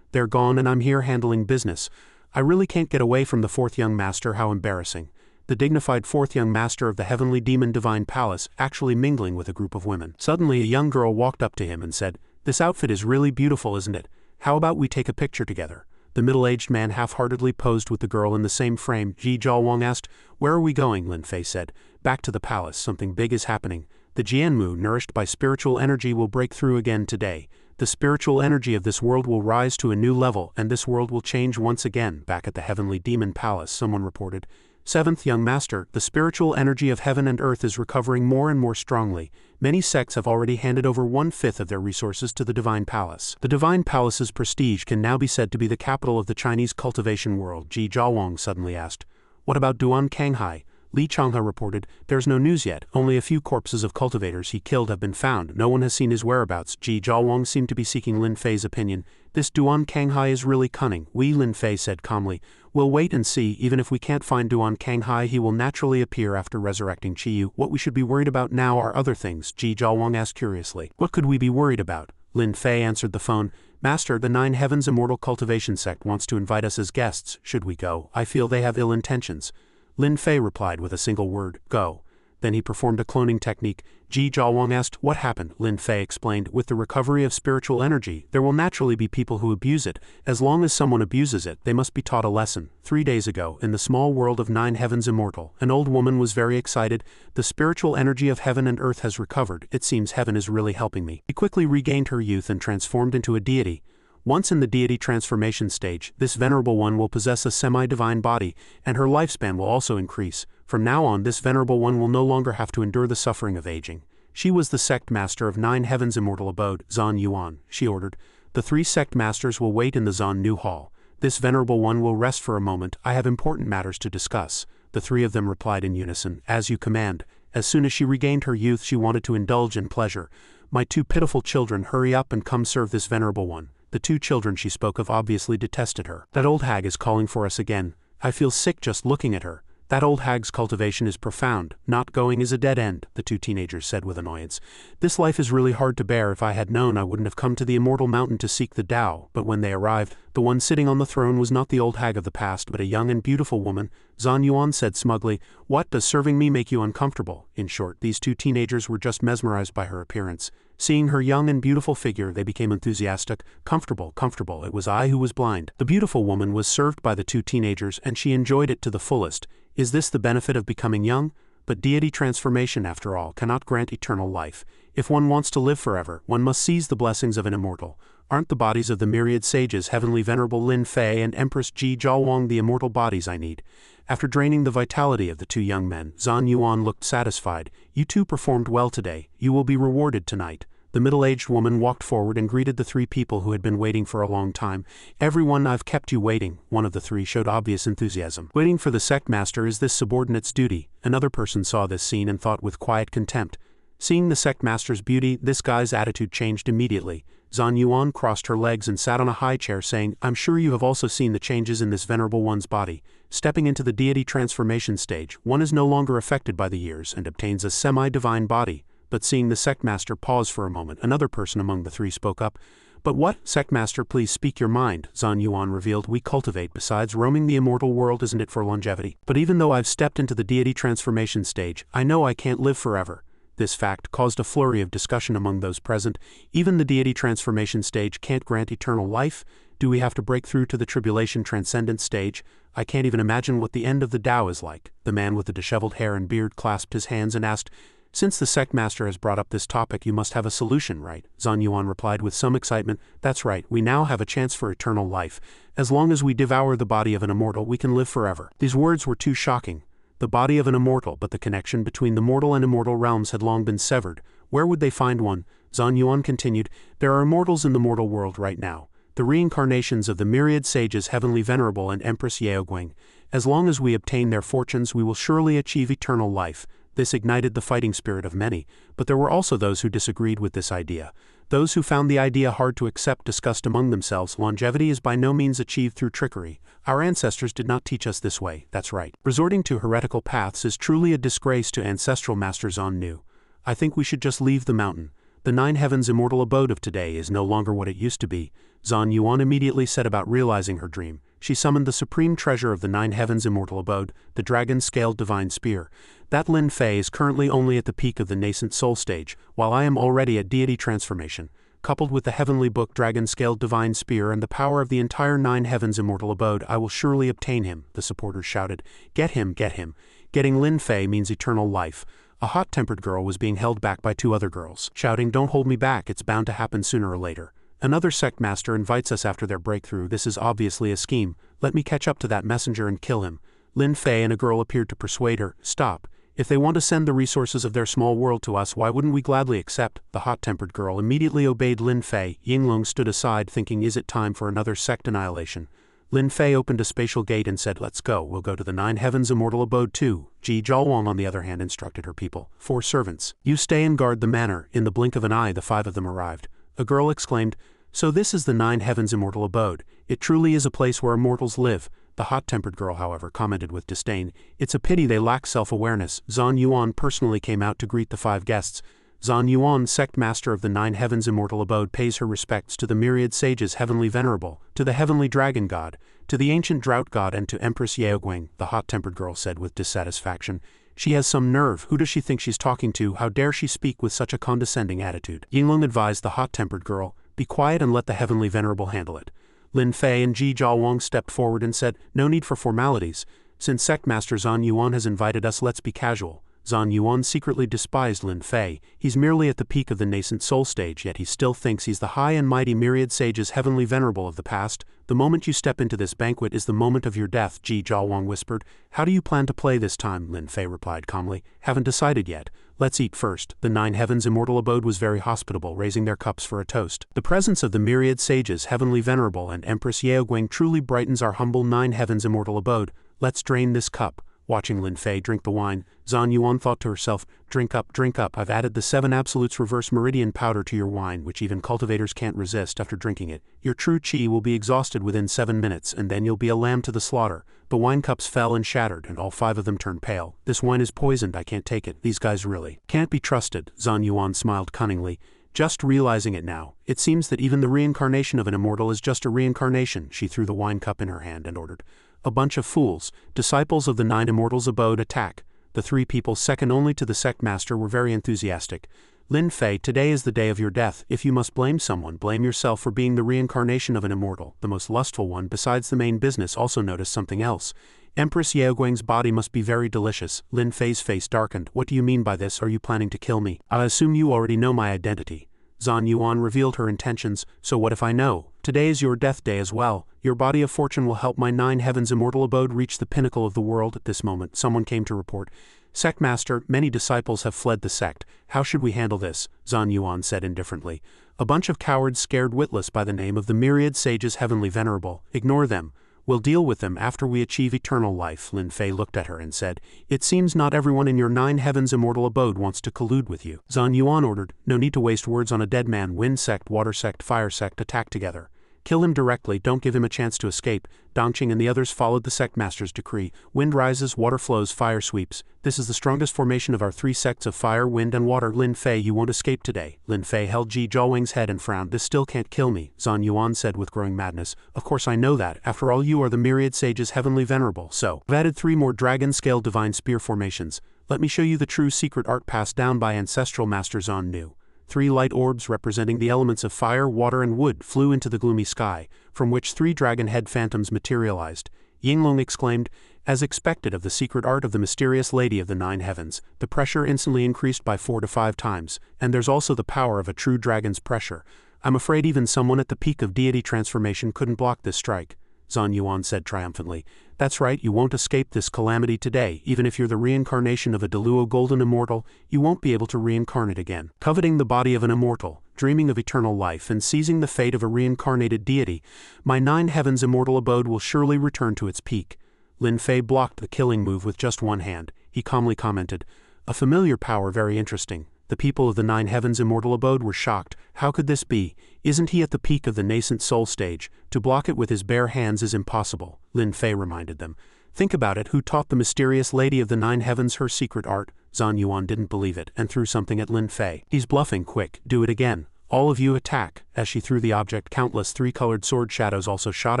They're gone and I'm here handling business. I really can't get away from the 4th young master, how embarrassing. The dignified 4th young master of the heavenly demon divine palace actually mingling with a group of women. Suddenly a young girl walked up to him and said, this outfit is really beautiful, isn't it? How about we take a picture together? The middle-aged man half-heartedly posed with the girl in the same frame. Ji Zhaowang asked, where are we going? Lin Fei said, back to the palace, something big is happening. The Jianmu, nourished by spiritual energy, will break through again today. The spiritual energy of this world will rise to a new level and this world will change once again. Back at the heavenly demon palace, someone reported, 7th young master, the spiritual energy of heaven and earth is recovering more and more strongly. Many sects have already handed over 1/5 of their resources to the divine palace. The divine palace's prestige can now be said to be the capital of the Chinese cultivation world. Ji Zhaowang suddenly asked, what about Duan Kanghai? Li Changhe reported, there's no news yet. Only a few corpses of cultivators he killed have been found. No one has seen his whereabouts. Ji Zhaowang seemed to be seeking Lin Fei's opinion. This Duan Kanghai is really cunning. Lin Fei said calmly. We'll wait and see. Even if we can't find Duan Kanghai, he will naturally appear after resurrecting Chiyu. What we should be worried about now are other things, Ji Zhaowang asked curiously. What could we be worried about? Lin Fei answered the phone. Master, the 9 Heavens Immortal Cultivation sect wants to invite us as guests. Should we go? I feel they have ill intentions. Lin Fei replied with a single word, go. Then he performed a cloning technique. Ji Zhaowang asked, what happened? Lin Fei explained, with the recovery of spiritual energy, there will naturally be people who abuse it. As long as someone abuses it, they must be taught a lesson. 3 days ago, in the small world of 9 Heavens Immortal, an old woman was very excited. The spiritual energy of heaven and earth has recovered. It seems heaven is really helping me. She quickly regained her youth and transformed into a deity. Once in the deity transformation stage, this venerable one will possess a semi-divine body, and her lifespan will also increase. From now on, this venerable one will no longer have to endure the suffering of aging. She was the sect master of 9 Heavens Immortal Abode, Zan Yuan, she ordered. The 3 sect masters will wait in the Zan New Hall. This venerable one will rest for a moment. I have important matters to discuss. The 3 of them replied in unison, as you command. As soon as she regained her youth, she wanted to indulge in pleasure. My 2 pitiful children, hurry up and come serve this venerable one. The 2 children she spoke of obviously detested her. That old hag is calling for us again. I feel sick just looking at her. That old hag's cultivation is profound. Not going is a dead end, the two teenagers said with annoyance. This life is really hard to bear. If I had known, I wouldn't have come to the Immortal Mountain to seek the Tao. But when they arrived, the one sitting on the throne was not the old hag of the past, but a young and beautiful woman. Zhan Yuan said smugly, "What, does serving me make you uncomfortable?" In short, these two teenagers were just mesmerized by her appearance. Seeing her young and beautiful figure, they became enthusiastic. Comfortable, it was I who was blind. The beautiful woman was served by the two teenagers, and she enjoyed it to the fullest. Is this the benefit of becoming young? But deity transformation, after all, cannot grant eternal life. If one wants to live forever, one must seize the blessings of an immortal. Aren't the bodies of the myriad sages, Heavenly Venerable Lin Fei and Empress Ji Zhaowang, the immortal bodies I need? After draining the vitality of the two young men, Zhan Yuan looked satisfied. You two performed well today. You will be rewarded tonight. The middle-aged woman walked forward and greeted the three people who had been waiting for a long time. Everyone, I've kept you waiting. One of the three showed obvious enthusiasm. Waiting for the sect master is this subordinate's duty. Another person saw this scene and thought with quiet contempt. Seeing the sect master's beauty, this guy's attitude changed immediately. Zhan Yuan crossed her legs and sat on a high chair saying, I'm sure you have also seen the changes in this venerable one's body. Stepping into the deity transformation stage, one is no longer affected by the years and obtains a semi-divine body. But seeing the sect master pause for a moment, another person among the three spoke up. But what? Sect master, please speak your mind, Zhan Yuan revealed. We cultivate. Besides, roaming the immortal world isn't it for longevity? But even though I've stepped into the deity transformation stage, I know I can't live forever. This fact caused a flurry of discussion among those present. Even the deity transformation stage can't grant eternal life? Do we have to break through to the tribulation transcendent stage? I can't even imagine what the end of the Tao is like. The man with the disheveled hair and beard clasped his hands and asked, Since the sect master has brought up this topic, you must have a solution, right? Zhan Yuan replied with some excitement. That's right, we now have a chance for eternal life. As long as we devour the body of an immortal, we can live forever. These words were too shocking. The body of an immortal, but the connection between the mortal and immortal realms had long been severed. Where would they find one? Zhan Yuan continued, There are immortals in the mortal world right now. The reincarnations of the myriad sages Heavenly Venerable and Empress Yaoguang. As long as we obtain their fortunes, we will surely achieve eternal life. This ignited the fighting spirit of many, but there were also those who disagreed with this idea. Those who found the idea hard to accept discussed among themselves, longevity is by no means achieved through trickery. Our ancestors did not teach us this way, that's right. Resorting to heretical paths is truly a disgrace to ancestral Master Zhan Nu. I think we should just leave the mountain. The Nine Heavens' immortal abode of today is no longer what it used to be. Zhan Yuan immediately set about realizing her dream. She summoned the supreme treasure of the Nine Heavens' immortal abode, the dragon-scaled divine spear. That Lin Fei is currently only at the peak of the nascent soul stage, while I am already at deity transformation. Coupled with the heavenly book dragon-scaled divine spear and the power of the entire Nine Heavens' immortal abode, I will surely obtain him, the supporters shouted. Get him, get him. Getting Lin Fei means eternal life. A hot-tempered girl was being held back by two other girls, shouting, Don't hold me back, it's bound to happen sooner or later. Another sect master invites us after their breakthrough. This is obviously a scheme. Let me catch up to that messenger and kill him. Lin Fei and a girl appeared to persuade her. Stop. If they want to send the resources of their small world to us, why wouldn't we gladly accept? The hot-tempered girl immediately obeyed Lin Fei. Yinglong stood aside thinking, is it time for another sect annihilation? Lin Fei opened a spatial gate and said, Let's go, we'll go to the Nine Heavens' immortal abode too. Ji Zhaowang on the other hand instructed her people. 4 servants. You stay and guard the manor. In the blink of an eye the 5 of them arrived. A girl exclaimed, So this is the Nine Heavens' immortal abode. It truly is a place where immortals live. The hot-tempered girl, however, commented with disdain, It's a pity they lack self-awareness. Zhan Yuan personally came out to greet the 5 guests. Zhan Yuan, sect master of the Nine Heavens' immortal abode, pays her respects to the myriad sages Heavenly Venerable, to the heavenly dragon god, to the ancient drought god and to Empress Yaoguang, the hot-tempered girl said with dissatisfaction. She has some nerve. Who does she think she's talking to? How dare she speak with such a condescending attitude? Yinglong advised the hot-tempered girl, Be quiet and let the Heavenly Venerable handle it. Lin Fei and Ji Zhaowang stepped forward and said, No need for formalities. Since Sect Master Zhan Yuan has invited us, let's be casual. Zhan Yuan secretly despised Lin Fei. He's merely at the peak of the nascent soul stage, yet he still thinks he's the high and mighty myriad sages Heavenly Venerable of the past. The moment you step into this banquet is the moment of your death, Ji Zhaowang whispered. How do you plan to play this time? Lin Fei replied calmly. Haven't decided yet. Let's eat first. The Nine Heavens' immortal abode was very hospitable, raising their cups for a toast. The presence of the myriad sages Heavenly Venerable and Empress Yaoguang truly brightens our humble Nine Heavens' immortal abode. Let's drain this cup. Watching Lin Fei drink the wine, Zhan Yuan thought to herself, drink up, I've added the 7 absolutes reverse meridian powder to your wine which even cultivators can't resist after drinking it. Your true qi will be exhausted within 7 minutes and then you'll be a lamb to the slaughter. The wine cups fell and shattered and all 5 of them turned pale. This wine is poisoned, I can't take it, these guys really can't be trusted. Zhan Yuan smiled cunningly. Just realizing it now, it seems that even the reincarnation of an immortal is just a reincarnation. She threw the wine cup in her hand and ordered, a bunch of fools, disciples of the 9 immortals abode, attack. The 3 people second only to the sect master were very enthusiastic. Lin Fei, today is the day of your death. If you must blame someone, blame yourself for being the reincarnation of an immortal. The most lustful one besides the main business also noticed something else. Empress Yaoguang's body must be very delicious. Lin Fei's face darkened. What do you mean by this? Are you planning to kill me? I assume you already know my identity. Zhan Yuan revealed her intentions. So what if I know? Today is your death day as well. Your body of fortune will help my 9 heavens immortal abode reach the pinnacle of the world. At this moment, someone came to report. Sect Master, many disciples have fled the sect. How should we handle this? Zhan Yuan said indifferently. A bunch of cowards scared witless by the name of the myriad sages heavenly venerable. Ignore them. We'll deal with them after we achieve eternal life. Lin Fei looked at her and said, it seems not everyone in your 9 heavens immortal abode wants to collude with you. Zhan Yuan ordered, no need to waste words on a dead man. Wind sect, water sect, fire sect, attack together. Kill him directly, don't give him a chance to escape. Dongqing and the others followed the sect master's decree. Wind rises, water flows, fire sweeps. This is the strongest formation of our 3 sects of fire, wind and water. Lin Fei, you won't escape today. Lin Fei held Ji Zhaowang's head and frowned. This still can't kill me, Zhan Yuan said with growing madness. Of course I know that. After all, you are the myriad sages heavenly venerable. So, I've added 3 more dragon-scale divine spear formations. Let me show you the true secret art passed down by ancestral master Zhan Nu. 3 light orbs representing the elements of fire, water and wood flew into the gloomy sky, from which 3 dragon head phantoms materialized. Yinglong exclaimed, as expected of the secret art of the mysterious lady of the 9 heavens, the pressure instantly increased by 4 to 5 times, and there's also the power of a true dragon's pressure. I'm afraid even someone at the peak of deity transformation couldn't block this strike. Zhan Yuan said triumphantly. That's right, you won't escape this calamity today. Even if you're the reincarnation of a Deluo golden immortal, you won't be able to reincarnate again. Coveting the body of an immortal, dreaming of eternal life and seizing the fate of a reincarnated deity, my 9 heavens immortal abode will surely return to its peak. Lin Fei blocked the killing move with just one hand. He calmly commented, a familiar power, very interesting. The people of the 9 heavens immortal abode were shocked. How could this be? Isn't he at the peak of the nascent soul stage? To block it with his bare hands is impossible, Lin Fei reminded them. Think about it, who taught the mysterious lady of the 9 heavens her secret art? Zhan Yuan didn't believe it and threw something at Lin Fei. He's bluffing, quick, do it again. All of you attack. As she threw the object, countless 3-colored sword shadows also shot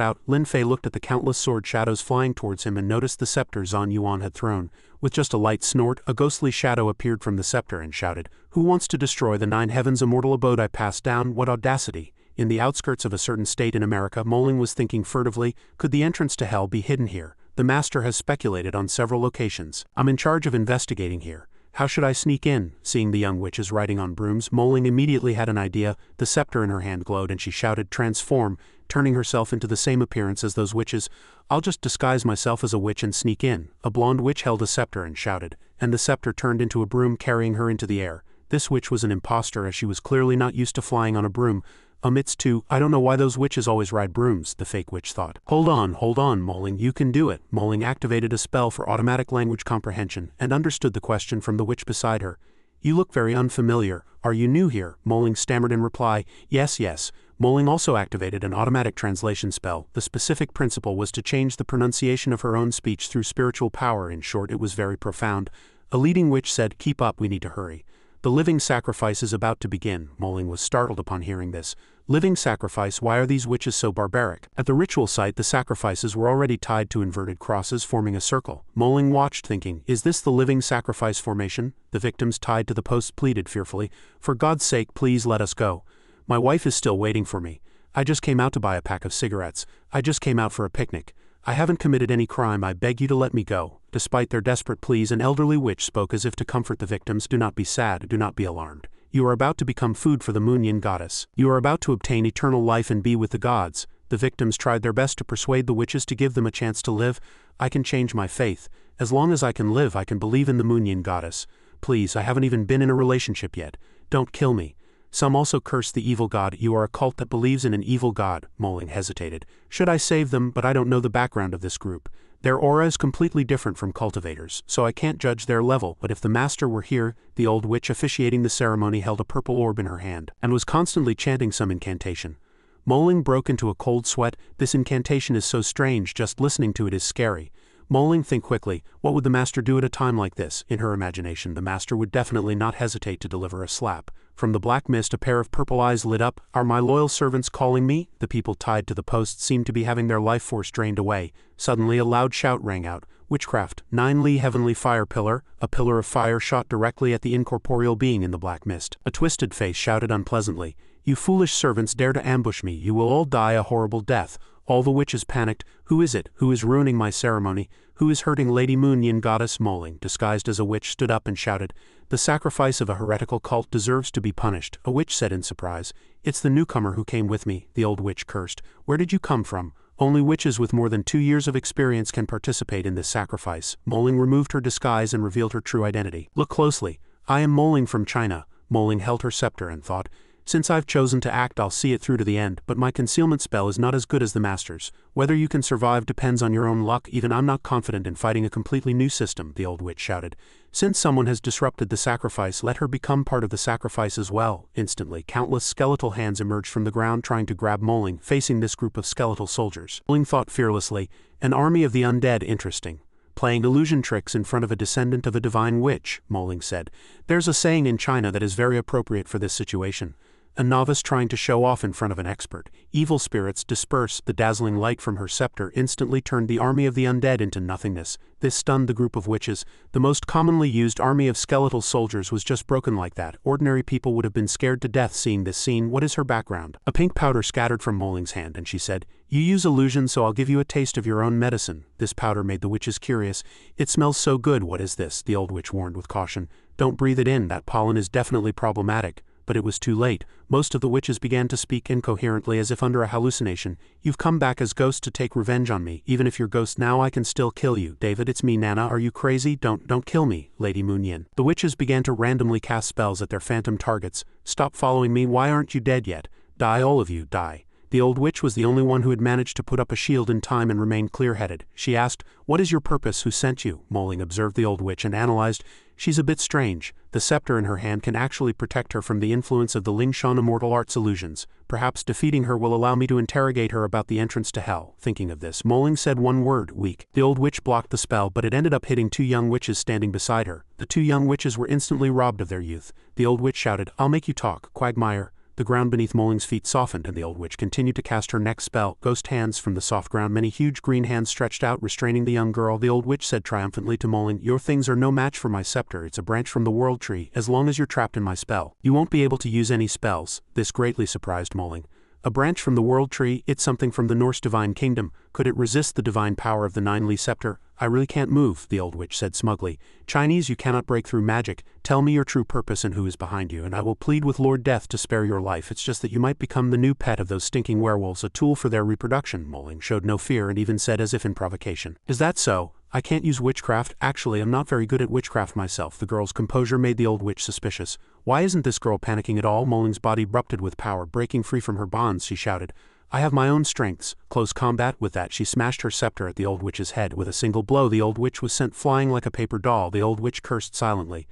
out. Lin Fei looked at the countless sword shadows flying towards him and noticed the scepter Zhan Yuan had thrown. With just a light snort, a ghostly shadow appeared from the scepter and shouted, who wants to destroy the 9 heavens immortal abode I passed down? What audacity! In the outskirts of a certain state in America, Moling was thinking furtively, could the entrance to hell be hidden here? The master has speculated on several locations. I'm in charge of investigating here. How should I sneak in? Seeing the young witches riding on brooms, Moling immediately had an idea. The scepter in her hand glowed and she shouted, transform, turning herself into the same appearance as those witches. I'll just disguise myself as a witch and sneak in. A blonde witch held a scepter and shouted, and the scepter turned into a broom carrying her into the air. This witch was an imposter as she was clearly not used to flying on a broom. Amidst 2, I don't know why those witches always ride brooms, the fake witch thought. Hold on, Moling, you can do it. Moling activated a spell for automatic language comprehension and understood the question from the witch beside her. You look very unfamiliar. Are you new here? Moling stammered in reply. Yes. Moling also activated an automatic translation spell. The specific principle was to change the pronunciation of her own speech through spiritual power. In short, it was very profound. A leading witch said, keep up, we need to hurry. The living sacrifice is about to begin. Moling was startled upon hearing this. Living sacrifice, why are these witches so barbaric? At the ritual site, the sacrifices were already tied to inverted crosses forming a circle. Moling watched, thinking, is this the living sacrifice formation? The victims tied to the posts pleaded fearfully, for God's sake, please let us go. My wife is still waiting for me. I just came out to buy a pack of cigarettes. I just came out for a picnic. I haven't committed any crime, I beg you to let me go. Despite their desperate pleas, an elderly witch spoke as if to comfort the victims. Do not be sad, do not be alarmed. You are about to become food for the moon yin goddess. You are about to obtain eternal life and be with the gods. The victims tried their best to persuade the witches to give them a chance to live. I can change my faith. As long as I can live, I can believe in the moon yin goddess. Please, I haven't even been in a relationship yet. Don't kill me. Some also cursed the evil god. You are a cult that believes in an evil god. Moling hesitated. Should I save them? But I don't know the background of this group. Their aura is completely different from cultivators, so I can't judge their level, but if the master were here, the old witch officiating the ceremony held a purple orb in her hand, and was constantly chanting some incantation. Moling broke into a cold sweat. This incantation is so strange, just listening to it is scary. Moling think quickly, what would the master do at a time like this? In her imagination, the master would definitely not hesitate to deliver a slap. From the black mist a pair of purple eyes lit up. Are my loyal servants calling me? The people tied to the posts seemed to be having their life force drained away. Suddenly a loud shout rang out. Witchcraft, 9 Li heavenly fire pillar. A pillar of fire shot directly at the incorporeal being in the black mist. A twisted face shouted unpleasantly, "You foolish servants dare to ambush me, you will all die a horrible death." All the witches panicked. Who is it? Who is ruining my ceremony? Who is hurting Lady Moon Yin goddess? Moling, disguised as a witch, stood up and shouted, "The sacrifice of a heretical cult deserves to be punished." A witch said in surprise, "It's the newcomer who came with me." The old witch cursed. "Where did you come from?" "Only witches with more than 2 years of experience can participate in this sacrifice." Moling removed her disguise and revealed her true identity. "Look closely. I am Moling from China." Moling held her scepter and thought, "Since I've chosen to act, I'll see it through to the end, but my concealment spell is not as good as the master's. Whether you can survive depends on your own luck. Even I'm not confident in fighting a completely new system," the old witch shouted. "Since someone has disrupted the sacrifice, let her become part of the sacrifice as well." Instantly, countless skeletal hands emerged from the ground trying to grab Moling, facing this group of skeletal soldiers. Moling thought fearlessly, "An army of the undead, interesting. Playing illusion tricks in front of a descendant of a divine witch," Moling said. "There's a saying in China that is very appropriate for this situation. A novice trying to show off in front of an expert. Evil spirits disperse." The dazzling light from her scepter instantly turned the army of the undead into nothingness. This stunned the group of witches. The most commonly used army of skeletal soldiers was just broken like that. Ordinary people would have been scared to death seeing this scene. "What is her background?" A pink powder scattered from Moling's hand, and she said, "You use illusion, so I'll give you a taste of your own medicine." This powder made the witches curious. "It smells so good. What is this?" the old witch warned with caution. "Don't breathe it in. That pollen is definitely problematic." But it was too late. Most of the witches began to speak incoherently as if under a hallucination. "You've come back as ghosts to take revenge on me. Even if you're ghost now, I can still kill you." "David, it's me, Nana. Are you crazy? Don't kill me." Lady Moon Yin. The witches began to randomly cast spells at their phantom targets. "Stop following me. Why aren't you dead yet? Die, all of you, die." The old witch was the only one who had managed to put up a shield in time and remain clear-headed. She asked, "What is your purpose? Who sent you?" Moling observed the old witch and analyzed. "She's a bit strange. The scepter in her hand can actually protect her from the influence of the Lingshan immortal arts illusions. Perhaps defeating her will allow me to interrogate her about the entrance to hell." Thinking of this, Moling said one word, "Weak." The old witch blocked the spell, but it ended up hitting 2 young witches standing beside her. The 2 young witches were instantly robbed of their youth. The old witch shouted, "I'll make you talk, Quagmire." The ground beneath Moling's feet softened, and the old witch continued to cast her next spell. Ghost hands from the soft ground. Many huge green hands stretched out, restraining the young girl. The old witch said triumphantly to Moling, "Your things are no match for my scepter. It's a branch from the world tree. As long as you're trapped in my spell, you won't be able to use any spells." This greatly surprised Moling. A branch from the world tree? It's something from the Norse divine kingdom. Could it resist the divine power of the 9 Li scepter? "I really can't move," the old witch said smugly. "Chinese, you cannot break through magic. Tell me your true purpose and who is behind you, and I will plead with Lord Death to spare your life. It's just that you might become the new pet of those stinking werewolves, a tool for their reproduction." Moling showed no fear and even said as if in provocation, "Is that so? I can't use witchcraft. Actually, I'm not very good at witchcraft myself." The girl's composure made the old witch suspicious. "Why isn't this girl panicking at all?" Moling's body erupted with power. Breaking free from her bonds, she shouted, "I have my own strengths." Close combat. With that, she smashed her scepter at the old witch's head. With a single blow, the old witch was sent flying like a paper doll. The old witch cursed silently.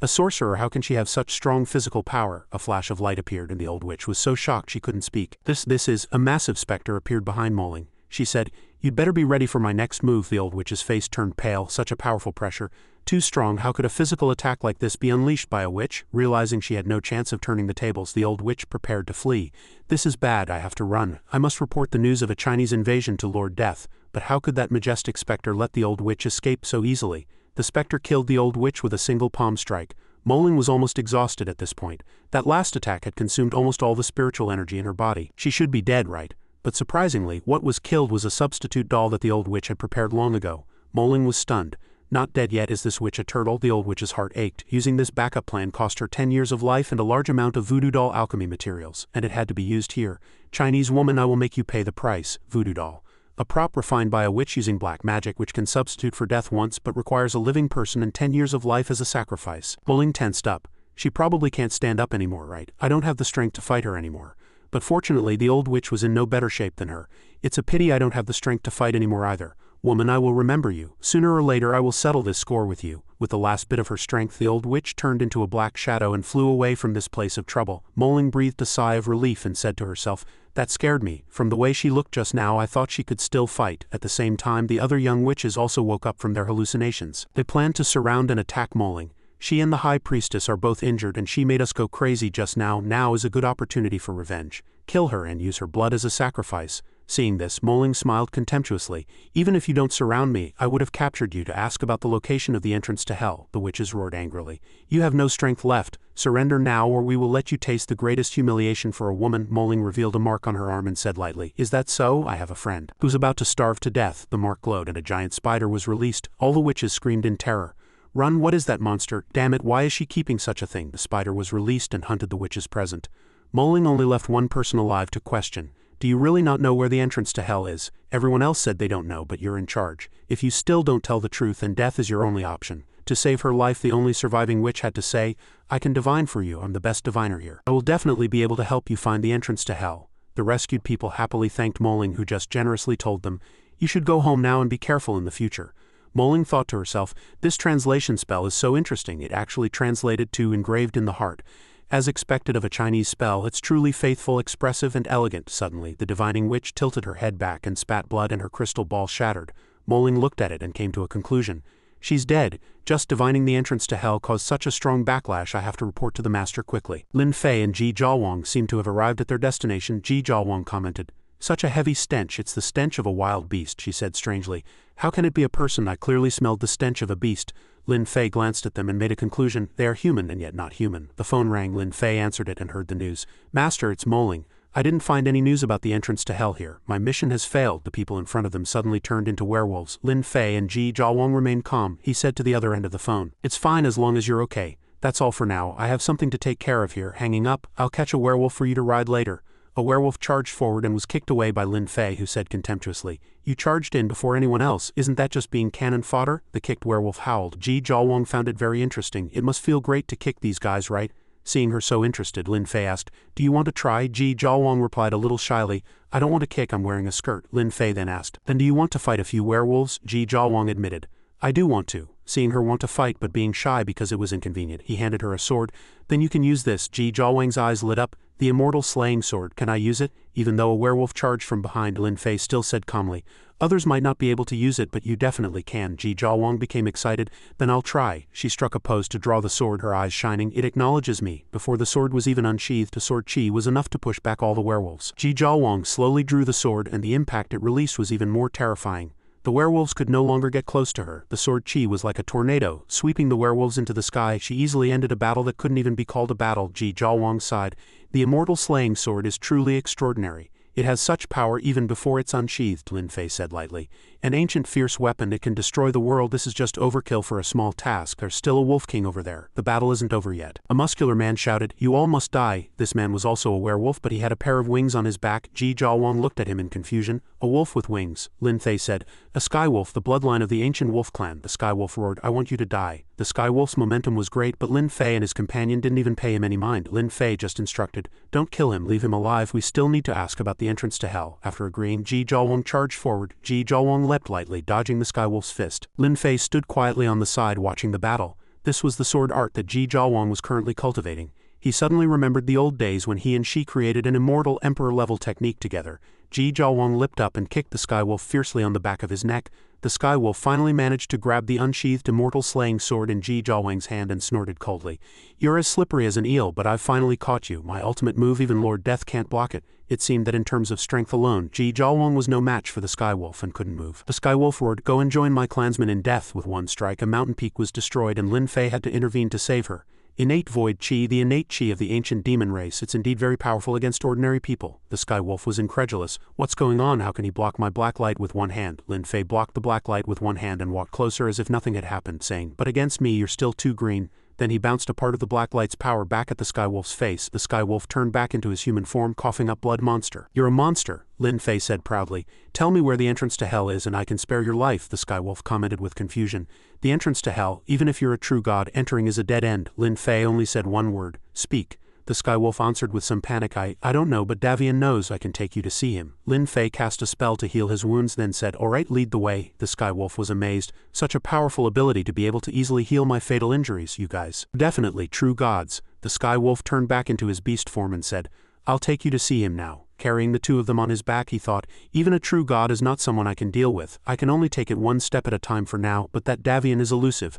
"A sorcerer, how can she have such strong physical power?" A flash of light appeared, and the old witch was so shocked she couldn't speak. This is..." A massive specter appeared behind Moling. She said, "You'd better be ready for my next move." The old witch's face turned pale. Such a powerful pressure. Too strong. How could a physical attack like this be unleashed by a witch? Realizing she had no chance of turning the tables, the old witch prepared to flee. "This is bad. I have to run. I must report the news of a Chinese invasion to Lord Death." But how could that majestic specter let the old witch escape so easily? The specter killed the old witch with a single palm strike. Moling was almost exhausted at this point. That last attack had consumed almost all the spiritual energy in her body. She should be dead, right? But surprisingly, what was killed was a substitute doll that the old witch had prepared long ago. Moling was stunned. Not dead yet. Is this witch a turtle? The old witch's heart ached. Using this backup plan cost her 10 years of life and a large amount of voodoo doll alchemy materials, and it had to be used here. "Chinese woman, I will make you pay the price." Voodoo doll. A prop refined by a witch using black magic which can substitute for death once but requires a living person and 10 years of life as a sacrifice. Moling tensed up. She probably can't stand up anymore, right? I don't have the strength to fight her anymore. But fortunately, the old witch was in no better shape than her. "It's a pity I don't have the strength to fight anymore either." Woman, I will remember you. Sooner or later I will settle this score with you. With the last bit of her strength, the old witch turned into a black shadow and flew away from this place of trouble. Moling breathed a sigh of relief and said to herself, "That scared me. From the way she looked just now I thought she could still fight." At the same time, the other young witches also woke up from their hallucinations. They planned to surround and attack Moling. "She and the High Priestess are both injured and she made us go crazy just now. Now is a good opportunity for revenge. Kill her and use her blood as a sacrifice." Seeing this, Moling smiled contemptuously. "Even if you don't surround me, I would have captured you to ask about the location of the entrance to hell," the witches roared angrily. "You have no strength left. Surrender now or we will let you taste the greatest humiliation for a woman." Moling revealed a mark on her arm and said lightly, "Is that so? I have a friend who's about to starve to death." The mark glowed and a giant spider was released. All the witches screamed in terror. "Run, what is that monster? Damn it, why is she keeping such a thing?" The spider was released and hunted the witches present. Moling only left one person alive to question. "Do you really not know where the entrance to hell is? Everyone else said they don't know, but you're in charge. If you still don't tell the truth, then death is your only option." To save her life, the only surviving witch had to say, "I can divine for you. I'm the best diviner here. I will definitely be able to help you find the entrance to hell." The rescued people happily thanked Moling, who just generously told them, "You should go home now and be careful in the future." Moling thought to herself, "This translation spell is so interesting. It actually translated to engraved in the heart. As expected of a Chinese spell, it's truly faithful, expressive, and elegant." Suddenly, the divining witch tilted her head back and spat blood and her crystal ball shattered. Moling looked at it and came to a conclusion. "She's dead. Just divining the entrance to hell caused such a strong backlash I have to report to the master quickly." Lin Fei and Ji Jiawang seemed to have arrived at their destination. Ji Jiawang commented, "Such a heavy stench. It's the stench of a wild beast," she said strangely. "How can it be a person? I clearly smelled the stench of a beast." Lin Fei glanced at them and made a conclusion. "They are human and yet not human." The phone rang. Lin Fei answered it and heard the news. "Master, it's Moling. I didn't find any news about the entrance to hell here. My mission has failed." The people in front of them suddenly turned into werewolves. Lin Fei and Ji Jiawang remained calm. He said to the other end of the phone, "It's fine as long as you're okay. That's all for now. I have something to take care of here." Hanging up, "I'll catch a werewolf for you to ride later." A werewolf charged forward and was kicked away by Lin Fei, who said contemptuously, "You charged in before anyone else. Isn't that just being cannon fodder?" The kicked werewolf howled. Ji Jiawang found it very interesting. "It must feel great to kick these guys, right?" Seeing her so interested, Lin Fei asked, "Do you want to try?" Ji Jiawang replied a little shyly, "I don't want to kick, I'm wearing a skirt." Lin Fei then asked, "Then do you want to fight a few werewolves?" Ji Jiawang admitted, "I do want to." Seeing her want to fight but being shy because it was inconvenient, he handed her a sword. "Then you can use this." Ji Jiawang's eyes lit up. "The immortal slaying sword. Can I use it?" Even though a werewolf charged from behind, Lin Fei still said calmly, "Others might not be able to use it, but you definitely can." Ji Jiawang became excited. "Then I'll try." She struck a pose to draw the sword, her eyes shining. "It acknowledges me." Before the sword was even unsheathed, a sword chi was enough to push back all the werewolves. Ji Jiawang slowly drew the sword, and the impact it released was even more terrifying. The werewolves could no longer get close to her. The sword chi was like a tornado, sweeping the werewolves into the sky. She easily ended a battle that couldn't even be called a battle. Ji Jiawang sighed. "The immortal slaying sword is truly extraordinary. It has such power even before it's unsheathed," Lin Fei said lightly. "An ancient fierce weapon, it can destroy the world. This is just overkill for a small task. There's still a wolf king over there. The battle isn't over yet." A muscular man shouted, "You all must die." This man was also a werewolf, but he had a pair of wings on his back. Ji Jiawang looked at him in confusion. "A wolf with wings," Lin Fei said. "A skywolf, the bloodline of the ancient wolf clan." The skywolf roared, "I want you to die." The skywolf's momentum was great, but Lin Fei and his companion didn't even pay him any mind. Lin Fei just instructed, "Don't kill him, leave him alive. We still need to ask about the entrance to hell." After agreeing, Ji Jiawang charged forward. Ji Jiawang leapt lightly, dodging the skywolf's fist. Lin Fei stood quietly on the side watching the battle. This was the sword art that Ji Jiawang was currently cultivating. He suddenly remembered the old days when he and she created an immortal emperor-level technique together. Ji Jiawang leapt up and kicked the skywolf fiercely on the back of his neck. The skywolf finally managed to grab the unsheathed immortal slaying sword in Ji Jiawang's hand and snorted coldly. "You're as slippery as an eel, but I've finally caught you. My ultimate move, even Lord Death can't block it." It seemed that in terms of strength alone, Ji Jiawang was no match for the skywolf and couldn't move. The skywolf roared, "Go and join my clansmen in death." With one strike, a mountain peak was destroyed and Lin Fei had to intervene to save her. "Innate void chi, the innate chi of the ancient demon race. It's indeed very powerful against ordinary people." The skywolf was incredulous. "What's going on? How can he block my black light with one hand?" Lin Fei blocked the black light with one hand and walked closer as if nothing had happened, saying, "But against me you're still too green." Then he bounced a part of the black light's power back at the skywolf's face. The skywolf turned back into his human form, coughing up blood. "Monster. You're a monster," Lin Fei said proudly. "Tell me where the entrance to hell is and I can spare your life," the skywolf commented with confusion. "The entrance to hell, even if you're a true god, entering is a dead end." Lin Fei only said one word, "Speak." the Sky Wolf answered with some panic. I don't know, but Davian knows I can take you to see him. Lin Fei cast a spell to heal his wounds, then said, alright, lead the way. The Sky Wolf was amazed. Such a powerful ability to be able to easily heal my fatal injuries, you guys. Definitely true gods. The Sky Wolf turned back into his beast form and said, I'll take you to see him now. Carrying the two of them on his back, he thought, even a true god is not someone I can deal with. I can only take it one step at a time for now, but that Davian is elusive.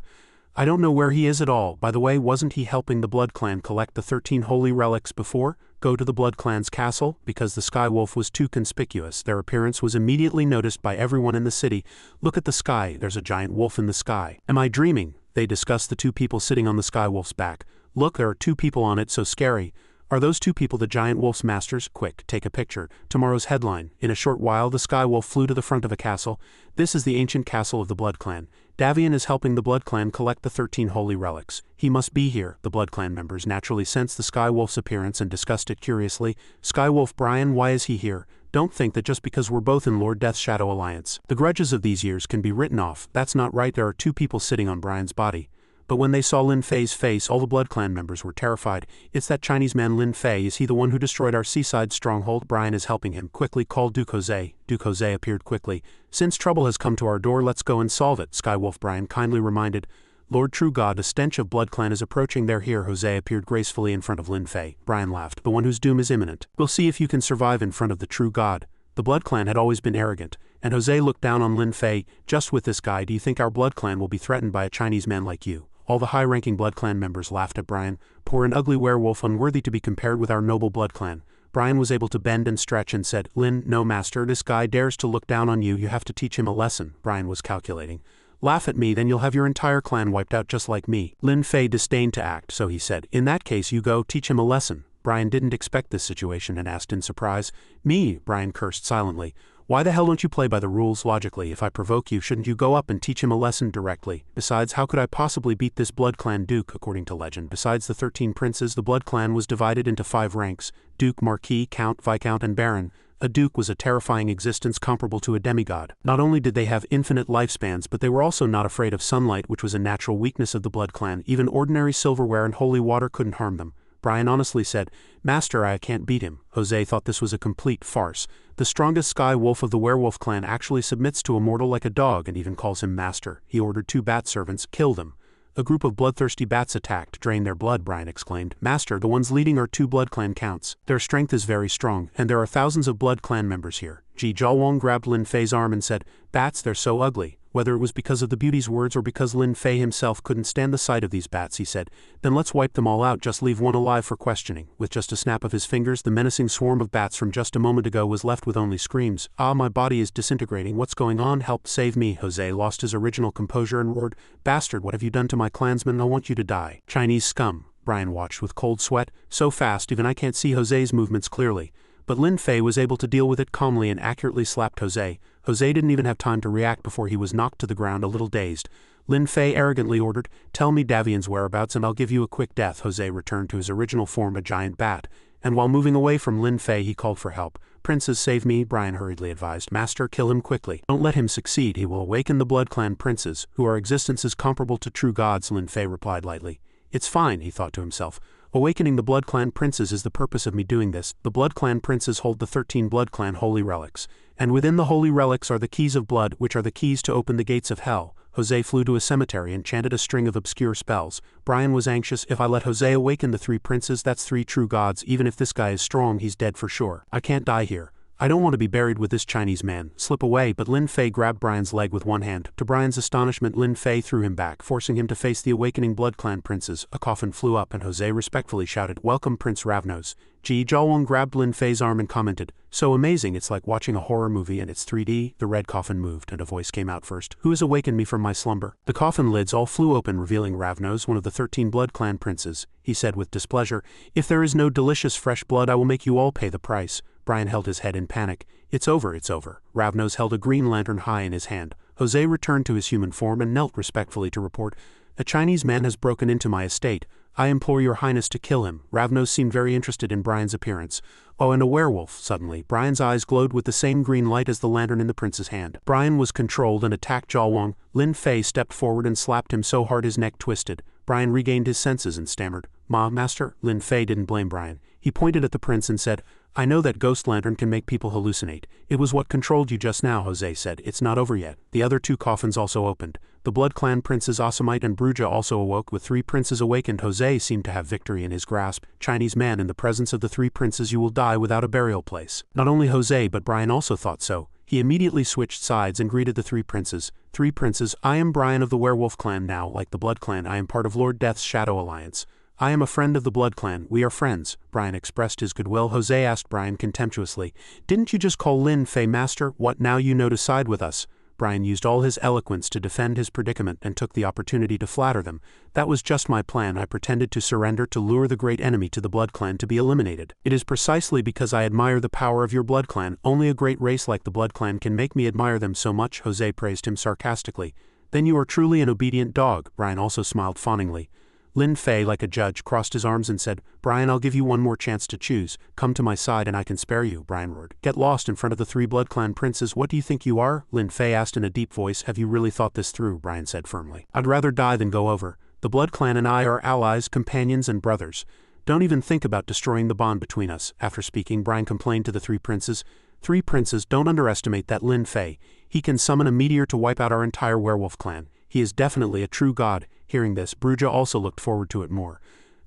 I don't know where he is at all. By the way, wasn't he helping the Blood Clan collect the 13 holy relics before? Go to the Blood Clan's castle? Because the Sky Wolf was too conspicuous, their appearance was immediately noticed by everyone in the city. Look at the sky, there's a giant wolf in the sky. Am I dreaming? They discussed the two people sitting on the Sky Wolf's back. Look, there are two people on it, so scary. Are those two people the giant wolf's masters? Quick, take a picture. Tomorrow's headline. In a short while, the Sky Wolf flew to the front of a castle. This is the ancient castle of the Blood Clan. Davian is helping the Blood Clan collect the 13 holy relics. He must be here. The Blood Clan members naturally sensed the Sky Wolf's appearance and discussed it curiously. Sky Wolf Brian, why is he here? Don't think that just because we're both in Lord Death's Shadow Alliance, the grudges of these years can be written off. That's not right. There are two people sitting on Brian's body. But when they saw Lin Fei's face, all the Blood Clan members were terrified. It's that Chinese man Lin Fei. Is he the one who destroyed our seaside stronghold? Brian is helping him. Quickly call Duke Jose. Duke Jose appeared quickly. Since trouble has come to our door, let's go and solve it, Sky Wolf Brian kindly reminded. Lord True God, a stench of Blood Clan is approaching. They're here. Jose appeared gracefully in front of Lin Fei. Brian laughed. The one whose doom is imminent. We'll see if you can survive in front of the True God. The Blood Clan had always been arrogant, and Jose looked down on Lin Fei. Just with this guy, do you think our Blood Clan will be threatened by a Chinese man like you? All the high-ranking Blood Clan members laughed at Brian. Poor and ugly werewolf, unworthy to be compared with our noble Blood Clan. Brian was able to bend and stretch and said, Lin, no master, this guy dares to look down on you. You have to teach him a lesson. Brian was calculating. Laugh at me, then you'll have your entire clan wiped out just like me. Lin Fei disdained to act, so he said, in that case you go, teach him a lesson. Brian didn't expect this situation and asked in surprise. Me? Brian cursed silently. Why the hell don't you play by the rules logically? If I provoke you, shouldn't you go up and teach him a lesson directly? Besides, how could I possibly beat this Blood Clan Duke, according to legend? Besides the 13 princes, the Blood Clan was divided into 5 ranks: Duke, Marquis, Count, Viscount, and Baron. A duke was a terrifying existence comparable to a demigod. Not only did they have infinite lifespans, but they were also not afraid of sunlight, which was a natural weakness of the Blood Clan. Even ordinary silverware and holy water couldn't harm them. Brian honestly said, Master, I can't beat him. Jose thought this was a complete farce. The strongest Sky Wolf of the Werewolf clan actually submits to Immortal like a dog and even calls him master. He ordered 2 bat servants, kill them. A group of bloodthirsty bats attacked, drained their blood, Brian exclaimed. Master, the ones leading are 2 Blood Clan counts. Their strength is very strong, and there are thousands of Blood Clan members here. Ji Zhaowang grabbed Lin Fei's arm and said, Bats, they're so ugly. Whether it was because of the beauty's words or because Lin Fei himself couldn't stand the sight of these bats, he said, then let's wipe them all out, just leave one alive for questioning. With just a snap of his fingers, the menacing swarm of bats from just a moment ago was left with only screams. Ah, my body is disintegrating, what's going on? Help, save me. Jose lost his original composure and roared, Bastard, what have you done to my clansmen? I want you to die. Chinese scum. Brian watched with cold sweat. So fast, even I can't see Jose's movements clearly. But Lin Fei was able to deal with it calmly and accurately slapped Jose. Jose didn't even have time to react before he was knocked to the ground a little dazed. Lin Fei arrogantly ordered, Tell me Davian's whereabouts and I'll give you a quick death. Jose returned to his original form, a giant bat, and while moving away from Lin Fei he called for help. Princes, save me, Brian hurriedly advised. Master, kill him quickly. Don't let him succeed, he will awaken the Blood Clan princes, who are existences comparable to true gods, Lin Fei replied lightly. It's fine, he thought to himself. Awakening the Blood Clan princes is the purpose of me doing this. The Blood Clan princes hold the 13 Blood Clan holy relics, and within the holy relics are the keys of blood, which are the keys to open the gates of hell. Jose flew to a cemetery and chanted a string of obscure spells. Brian was anxious. If I let Jose awaken the 3 princes, that's 3 true gods. Even if this guy is strong, he's dead for sure. I can't die here. I don't want to be buried with this Chinese man. Slip away, but Lin Fei grabbed Brian's leg with one hand. To Brian's astonishment, Lin Fei threw him back, forcing him to face the awakening Blood Clan princes. A coffin flew up and Jose respectfully shouted, Welcome, Prince Ravnos. Ji Zhaowang grabbed Lin Fei's arm and commented, So amazing, it's like watching a horror movie and it's 3D. The red coffin moved and a voice came out first. Who has awakened me from my slumber? The coffin lids all flew open, revealing Ravnos, one of the 13 Blood Clan princes. He said with displeasure, If there is no delicious fresh blood, I will make you all pay the price. Brian held his head in panic. It's over, it's over. Ravnos held a green lantern high in his hand. Jose returned to his human form and knelt respectfully to report, A Chinese man has broken into my estate. I implore your highness to kill him. Ravnos seemed very interested in Brian's appearance. Oh, and a werewolf, suddenly. Brian's eyes glowed with the same green light as the lantern in the prince's hand. Brian was controlled and attacked Zhaowang. Lin Fei stepped forward and slapped him so hard his neck twisted. Brian regained his senses and stammered, Master, Lin Fei didn't blame Brian. He pointed at the prince and said, I know that ghost lantern can make people hallucinate. It was what controlled you just now, Jose said. It's not over yet. The other two coffins also opened. The Blood Clan princes Asamite and Bruja also awoke. With 3 princes awakened, Jose seemed to have victory in his grasp. Chinese man, in the presence of the 3 princes you will die without a burial place. Not only Jose but Brian also thought so. He immediately switched sides and greeted the 3 princes. 3 princes, I am Brian of the Werewolf Clan now. Like the Blood Clan, I am part of Lord Death's Shadow Alliance. I am a friend of the Blood Clan. We are friends. Brian expressed his goodwill. Jose asked Brian contemptuously, Didn't you just call Lin Fei master? What now you know to side with us? Brian used all his eloquence to defend his predicament and took the opportunity to flatter them. That was just my plan. I pretended to surrender to lure the great enemy to the Blood Clan to be eliminated. It is precisely because I admire the power of your Blood Clan. Only a great race like the Blood Clan can make me admire them so much. Jose praised him sarcastically. Then you are truly an obedient dog. Brian also smiled fawningly. Lin Fei, like a judge, crossed his arms and said, Brian, I'll give you one more chance to choose. Come to my side and I can spare you, Brian roared. Get lost in front of the 3 Blood Clan princes. What do you think you are? Lin Fei asked in a deep voice. Have you really thought this through? Brian said firmly. I'd rather die than go over. The Blood Clan and I are allies, companions, and brothers. Don't even think about destroying the bond between us. After speaking, Brian complained to the 3 princes. 3 princes, don't underestimate that Lin Fei. He can summon a meteor to wipe out our entire werewolf clan. He is definitely a true god. Hearing this, Bruja also looked forward to it more.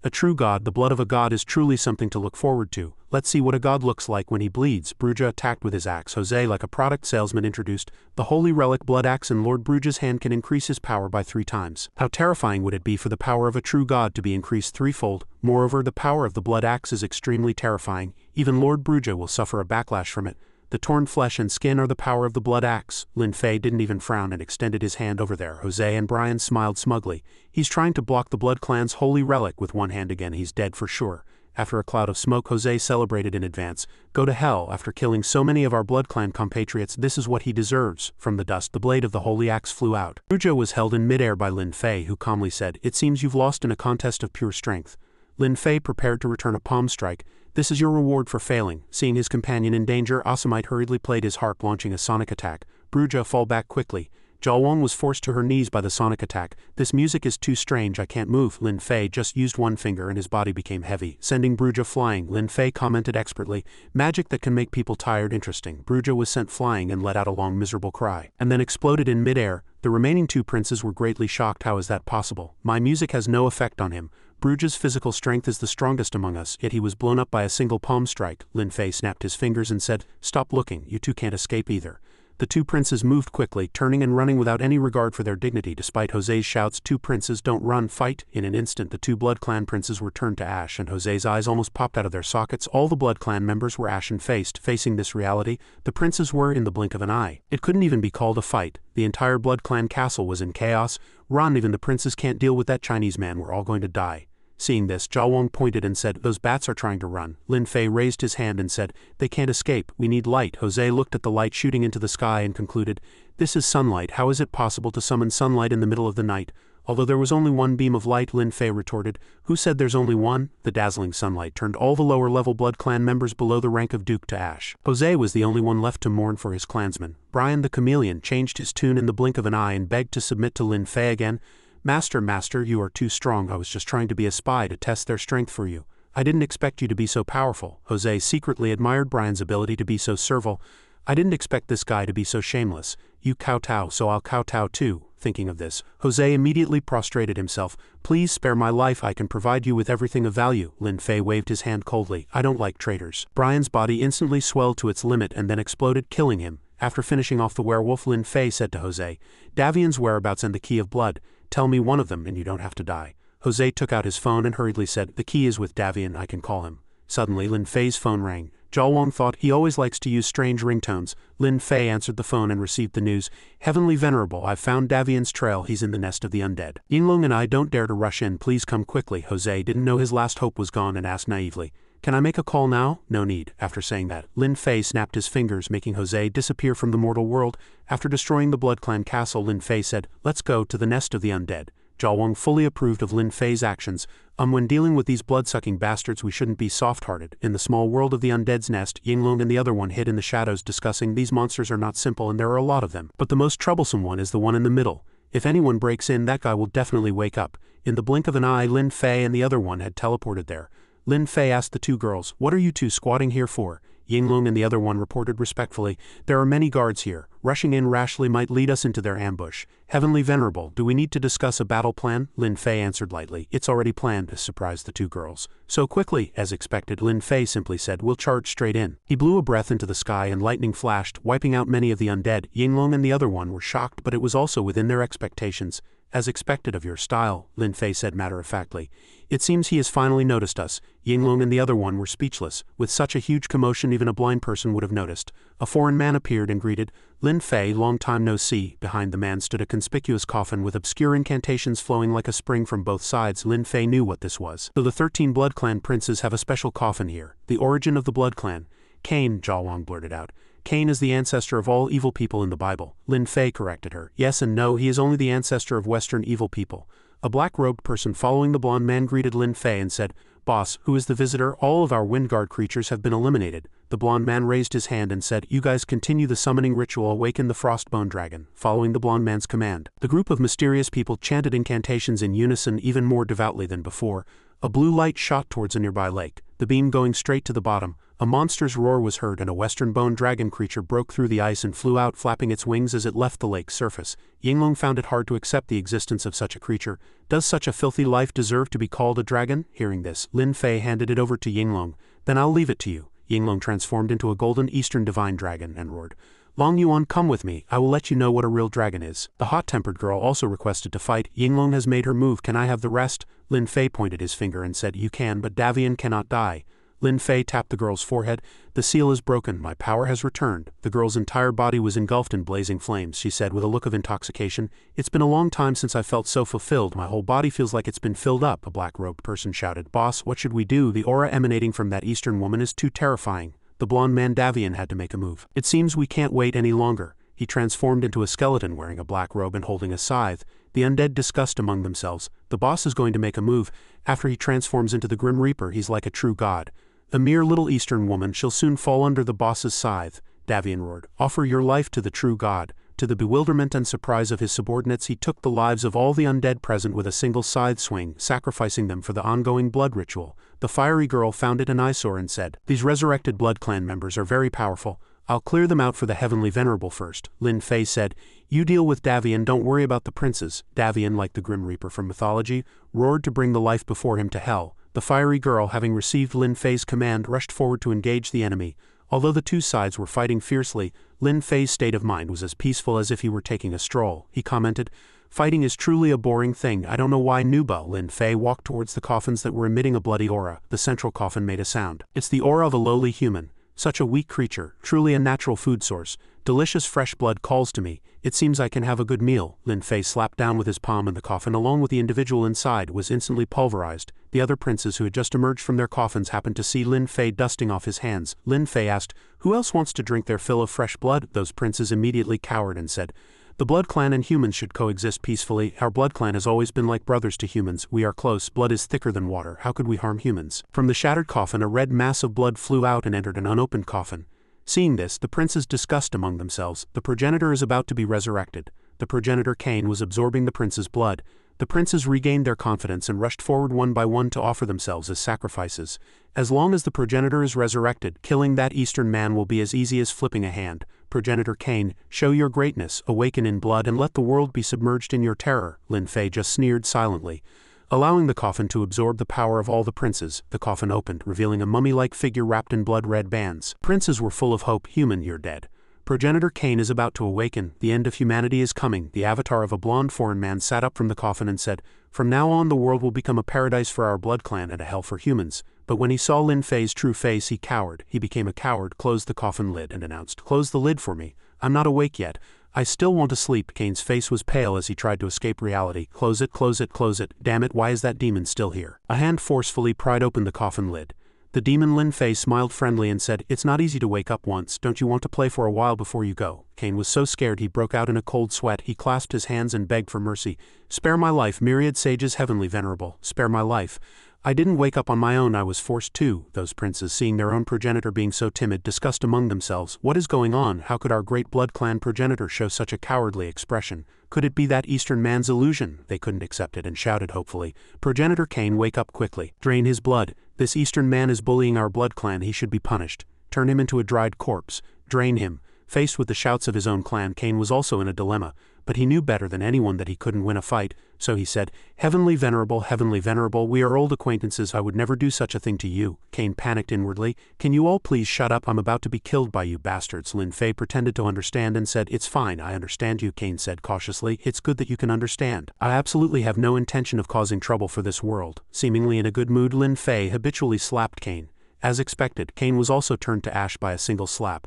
A true god, the blood of a god is truly something to look forward to. Let's see what a god looks like when he bleeds. Bruja attacked with his axe. Jose, like a product salesman, introduced the holy relic blood axe, and Lord Bruja's hand can increase his power by 3 times. How terrifying would it be for the power of a true god to be increased 3-fold? Moreover, the power of the blood axe is extremely terrifying. Even Lord Bruja will suffer a backlash from it. The torn flesh and skin are the power of the blood axe. Lin Fei didn't even frown and extended his hand over there. Jose and Brian smiled smugly. He's trying to block the Blood Clan's holy relic with one hand again. He's dead for sure. After a cloud of smoke, Jose celebrated in advance. Go to hell. After killing so many of our Blood Clan compatriots, this is what he deserves. From the dust, the blade of the holy axe flew out. Bruja was held in midair by Lin Fei, who calmly said, It seems you've lost in a contest of pure strength. Lin Fei prepared to return a palm strike. This is your reward for failing. Seeing his companion in danger, Asamite hurriedly played his harp, launching a sonic attack. Bruja fall back quickly. Jalwang was forced to her knees by the sonic attack. This music is too strange, I can't move. Lin Fei just used one finger and his body became heavy, sending Bruja flying. Lin Fei commented expertly, magic that can make people tired interesting. Bruja was sent flying and let out a long miserable cry, and then exploded in midair. The remaining 2 princes were greatly shocked. How is that possible? My music has no effect on him. Bruja's physical strength is the strongest among us, yet he was blown up by a single palm strike. Lin Fei snapped his fingers and said, Stop looking, you 2 can't escape either. The 2 princes moved quickly, turning and running without any regard for their dignity. Despite Jose's shouts, 2 princes, don't run, fight. In an instant, the 2 Blood Clan princes were turned to ash, and Jose's eyes almost popped out of their sockets. All the Blood Clan members were ashen-faced. Facing this reality, the princes were in the blink of an eye. It couldn't even be called a fight. The entire Blood Clan castle was in chaos. Run, even the princes can't deal with that Chinese man. We're all going to die. Seeing this, Jalwang pointed and said, Those bats are trying to run. Lin Fei raised his hand and said, They can't escape. We need light. Jose looked at the light shooting into the sky and concluded, This is sunlight. How is it possible to summon sunlight in the middle of the night? Although there was only one beam of light, Lin Fei retorted, Who said there's only one? The dazzling sunlight turned all the lower-level Blood Clan members below the rank of Duke to ash. Jose was the only one left to mourn for his clansmen. Brian the chameleon changed his tune in the blink of an eye and begged to submit to Lin Fei again. Master, you are too strong. I was just trying to be a spy to test their strength for you. I didn't expect you to be so powerful. Jose secretly admired Brian's ability to be so servile. I didn't expect this guy to be so shameless. You kowtow, so I'll kowtow too. Thinking of this, Jose immediately prostrated himself. Please spare my life. I can provide you with everything of value. Lin Fei waved his hand coldly. I don't like traitors. Brian's body instantly swelled to its limit and then exploded, killing him. After finishing off the werewolf, Lin Fei said to Jose, Davian's whereabouts and the key of blood. Tell me one of them and you don't have to die. Jose took out his phone and hurriedly said, The key is with Davian, I can call him. Suddenly, Lin Fei's phone rang. Jalwang thought he always likes to use strange ringtones. Lin Fei answered the phone and received the news. Heavenly Venerable, I've found Davian's trail. He's in the nest of the undead. Yinglong and I don't dare to rush in. Please come quickly. Jose didn't know his last hope was gone and asked naively, Can I make a call now? No need. After saying that, Lin Fei snapped his fingers, making Jose disappear from the mortal world. After destroying the Blood Clan castle, Lin Fei said, Let's go to the nest of the undead. Jalwang fully approved of Lin Fei's actions. When dealing with these blood-sucking bastards we shouldn't be soft-hearted. In the small world of the undead's nest, Yinglong and the other one hid in the shadows discussing these monsters are not simple and there are a lot of them. But the most troublesome one is the one in the middle. If anyone breaks in, that guy will definitely wake up. In the blink of an eye, Lin Fei and the other one had teleported there. Lin Fei asked the two girls, "What are you two squatting here for?" Yinglong and the other one reported respectfully, "There are many guards here. Rushing in rashly might lead us into their ambush. Heavenly Venerable, do we need to discuss a battle plan?" Lin Fei answered lightly. "It's already planned," surprised the two girls. "So quickly?" As expected, Lin Fei simply said, "We'll charge straight in." He blew a breath into the sky and lightning flashed, wiping out many of the undead. Yinglong and the other one were shocked, but it was also within their expectations. "As expected of your style," Lin Fei said matter-of-factly. "It seems he has finally noticed us." Yinglong and the other one were speechless. With such a huge commotion, even a blind person would have noticed. A foreign man appeared and greeted Lin Fei, "Long time no see." Behind the man stood a conspicuous coffin with obscure incantations flowing like a spring from both sides. Lin Fei knew what this was. So the 13 Blood Clan princes have a special coffin here. The origin of the Blood Clan. Cain, Zhao blurted out. Cain is the ancestor of all evil people in the Bible. Lin Fei corrected her. Yes and no, he is only the ancestor of Western evil people. A black-robed person following the blonde man greeted Lin Fei and said, "Boss, who is the visitor? All of our Windguard creatures have been eliminated." The blonde man raised his hand and said, "You guys continue the summoning ritual, awaken the Frostbone Dragon." Following the blonde man's command, the group of mysterious people chanted incantations in unison even more devoutly than before. A blue light shot towards a nearby lake, the beam going straight to the bottom. A monster's roar was heard and a western bone dragon creature broke through the ice and flew out, flapping its wings as it left the lake's surface. Yinglong found it hard to accept the existence of such a creature. Does such a filthy life deserve to be called a dragon? Hearing this, Lin Fei handed it over to Yinglong. "Then I'll leave it to you." Yinglong transformed into a golden eastern divine dragon and roared, "Long Yuan, come with me, I will let you know what a real dragon is." The hot-tempered girl also requested to fight. Yinglong has made her move, can I have the rest? Lin Fei pointed his finger and said, "You can, but Davian cannot die." Lin Fei tapped the girl's forehead. "The seal is broken, my power has returned." The girl's entire body was engulfed in blazing flames. She said with a look of intoxication, "It's been a long time since I felt so fulfilled, my whole body feels like it's been filled up." A black-robed person shouted, "Boss, what should we do? The aura emanating from that eastern woman is too terrifying." The blonde man Davian had to make a move. "It seems we can't wait any longer." He transformed into a skeleton wearing a black robe and holding a scythe. The undead discussed among themselves. The boss is going to make a move. After he transforms into the Grim Reaper, he's like a true god. A mere little eastern woman, she'll soon fall under the boss's scythe. Davian roared, "Offer your life to the true god." To the bewilderment and surprise of his subordinates, he took the lives of all the undead present with a single scythe swing, sacrificing them for the ongoing blood ritual. The fiery girl found it an eyesore and said, "These resurrected Blood Clan members are very powerful. I'll clear them out for the Heavenly Venerable first." Lin Fei said, "You deal with Davian, don't worry about the princes." Davian, like the Grim Reaper from mythology, roared to bring the life before him to hell. The fiery girl, having received Lin Fei's command, rushed forward to engage the enemy. Although the two sides were fighting fiercely, Lin Fei's state of mind was as peaceful as if he were taking a stroll. He commented, "Fighting is truly a boring thing. I don't know why Nuba." Lin Fei walked towards the coffins that were emitting a bloody aura. The central coffin made a sound. "It's the aura of a lowly human. Such a weak creature, truly a natural food source. Delicious fresh blood calls to me. It seems I can have a good meal." Lin Fei slapped down with his palm and the coffin, along with the individual inside, was instantly pulverized. The other princes who had just emerged from their coffins happened to see Lin Fei dusting off his hands. Lin Fei asked, "Who else wants to drink their fill of fresh blood?" Those princes immediately cowered and said, "The Blood Clan and humans should coexist peacefully. Our Blood Clan has always been like brothers to humans. We are close. Blood is thicker than water. How could we harm humans?" From the shattered coffin, a red mass of blood flew out and entered an unopened coffin. Seeing this, the princes discussed among themselves. The progenitor is about to be resurrected. The progenitor Cain was absorbing the prince's blood. The princes regained their confidence and rushed forward one by one to offer themselves as sacrifices. As long as the progenitor is resurrected, killing that eastern man will be as easy as flipping a hand. Progenitor Cain, show your greatness, awaken in blood and let the world be submerged in your terror. Lin Fei just sneered silently. Allowing the coffin to absorb the power of all the princes, the coffin opened, revealing a mummy-like figure wrapped in blood-red bands. Princes were full of hope. "Human, you're dead. Progenitor Cain is about to awaken. The end of humanity is coming." The avatar of a blonde foreign man sat up from the coffin and said, "From now on the world will become a paradise for our Blood Clan and a hell for humans." But when he saw Lin Fei's true face, he cowered. He became a coward, closed the coffin lid, and announced, "Close the lid for me. I'm not awake yet. I still want to sleep." Cain's face was pale as he tried to escape reality. "Close it, close it, close it. Damn it, why is that demon still here?" A hand forcefully pried open the coffin lid. The demon Lin Fei smiled friendly and said, "It's not easy to wake up once. Don't you want to play for a while before you go?" Cain was so scared he broke out in a cold sweat. He clasped his hands and begged for mercy. "Spare my life, myriad sages, Heavenly Venerable. Spare my life. I didn't wake up on my own, I was forced to. Those princes, seeing their own progenitor being so timid, discussed among themselves, what is going on? How could our great blood clan progenitor show such a cowardly expression? Could it be that Eastern man's illusion? They couldn't accept it and shouted hopefully, Progenitor Cain, wake up quickly. Drain his blood. This Eastern man is bullying our blood clan, he should be punished. Turn him into a dried corpse. Drain him. Faced with the shouts of his own clan, Cain was also in a dilemma, but he knew better than anyone that he couldn't win a fight, so he said, Heavenly Venerable, we are old acquaintances, I would never do such a thing to you. Cain panicked inwardly. Can you all please shut up? I'm about to be killed by you bastards. Lin Fei pretended to understand and said, It's fine, I understand you, Cain said cautiously. It's good that you can understand. I absolutely have no intention of causing trouble for this world. Seemingly in a good mood, Lin Fei habitually slapped Cain. As expected, Cain was also turned to ash by a single slap.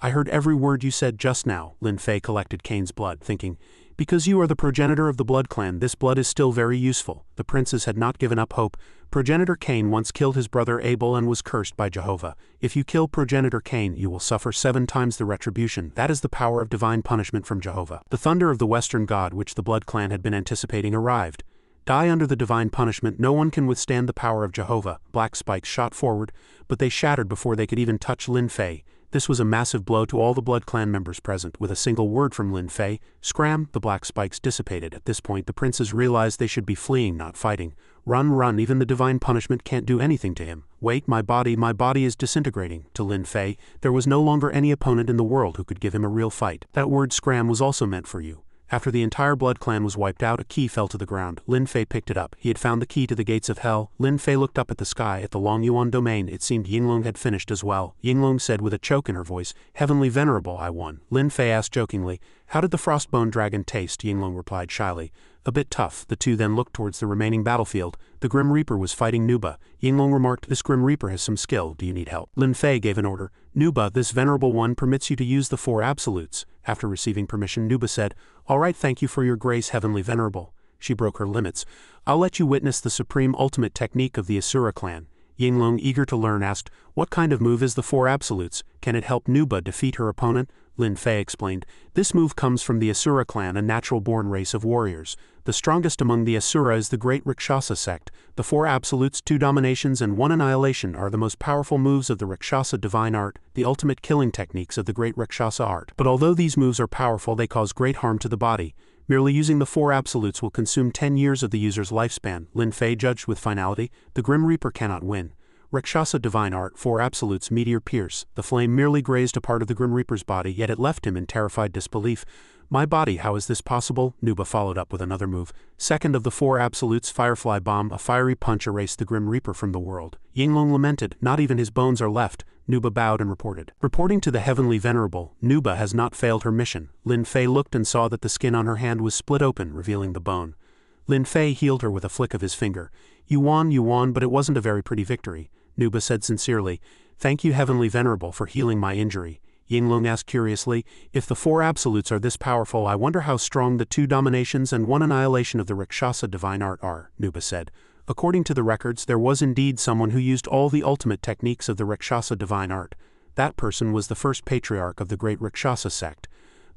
I heard every word you said just now. Lin Fei collected Cain's blood, thinking, because you are the progenitor of the blood clan, this blood is still very useful. The princes had not given up hope. Progenitor Cain once killed his brother Abel and was cursed by Jehovah. If you kill Progenitor Cain, you will suffer 7 times the retribution. That is the power of divine punishment from Jehovah. The thunder of the Western god, which the blood clan had been anticipating, arrived. Die under the divine punishment. No one can withstand the power of Jehovah. Black spikes shot forward, but they shattered before they could even touch Lin Fei. This was a massive blow to all the blood clan members present. With a single word from Lin Fei, scram, the black spikes dissipated. At this point the princes realized they should be fleeing, not fighting. Run, even the divine punishment can't do anything to him. Wait, my body is disintegrating. To Lin Fei, there was no longer any opponent in the world who could give him a real fight. That word scram was also meant for you. After the entire blood clan was wiped out, a key fell to the ground. Lin Fei picked it up. He had found the key to the gates of hell. Lin Fei looked up at the sky, at the Long Yuan domain. It seemed Yinglong had finished as well. Yinglong said with a choke in her voice, Heavenly Venerable, I won. Lin Fei asked jokingly, How did the frostbone dragon taste? Yinglong replied shyly, A bit tough. The two then looked towards the remaining battlefield. The Grim Reaper was fighting Nuba. Yinglong remarked, This Grim Reaper has some skill. Do you need help? Lin Fei gave an order. Nuba, this Venerable One permits you to use the 4 absolutes. After receiving permission, Nuba said, All right, thank you for your grace, Heavenly Venerable. She broke her limits. I'll let you witness the supreme ultimate technique of the Asura clan. Yinglong, eager to learn, asked, What kind of move is the 4 absolutes? Can it help Nuba defeat her opponent? Lin Fei explained, This move comes from the Asura clan, a natural-born race of warriors. The strongest among the Asura is the great Rakshasa sect. The 4 absolutes, 2 dominations and 1 annihilation are the most powerful moves of the Rakshasa divine art, the ultimate killing techniques of the great Rakshasa art. But although these moves are powerful, they cause great harm to the body. Merely using the 4 absolutes will consume 10 years of the user's lifespan. Lin Fei judged with finality, The Grim Reaper cannot win. Rakshasa divine art, 4 absolutes, meteor pierce. The flame merely grazed a part of the Grim Reaper's body, yet it left him in terrified disbelief. My body, how is this possible? Nuba followed up with another move. Second of the 4 absolutes, Firefly Bomb, a fiery punch erased the Grim Reaper from the world. Yinglong lamented, Not even his bones are left. Nuba bowed and reported. Reporting to the Heavenly Venerable, Nuba has not failed her mission. Lin Fei looked and saw that the skin on her hand was split open, revealing the bone. Lin Fei healed her with a flick of his finger. You won, but it wasn't a very pretty victory. Nuba said sincerely, Thank you, Heavenly Venerable, for healing my injury. Yinglong asked curiously, If the 4 absolutes are this powerful, I wonder how strong the 2 dominations and 1 annihilation of the Rakshasa divine art are, Nuba said. According to the records, there was indeed someone who used all the ultimate techniques of the Rakshasa divine art. That person was the first patriarch of the great Rakshasa sect.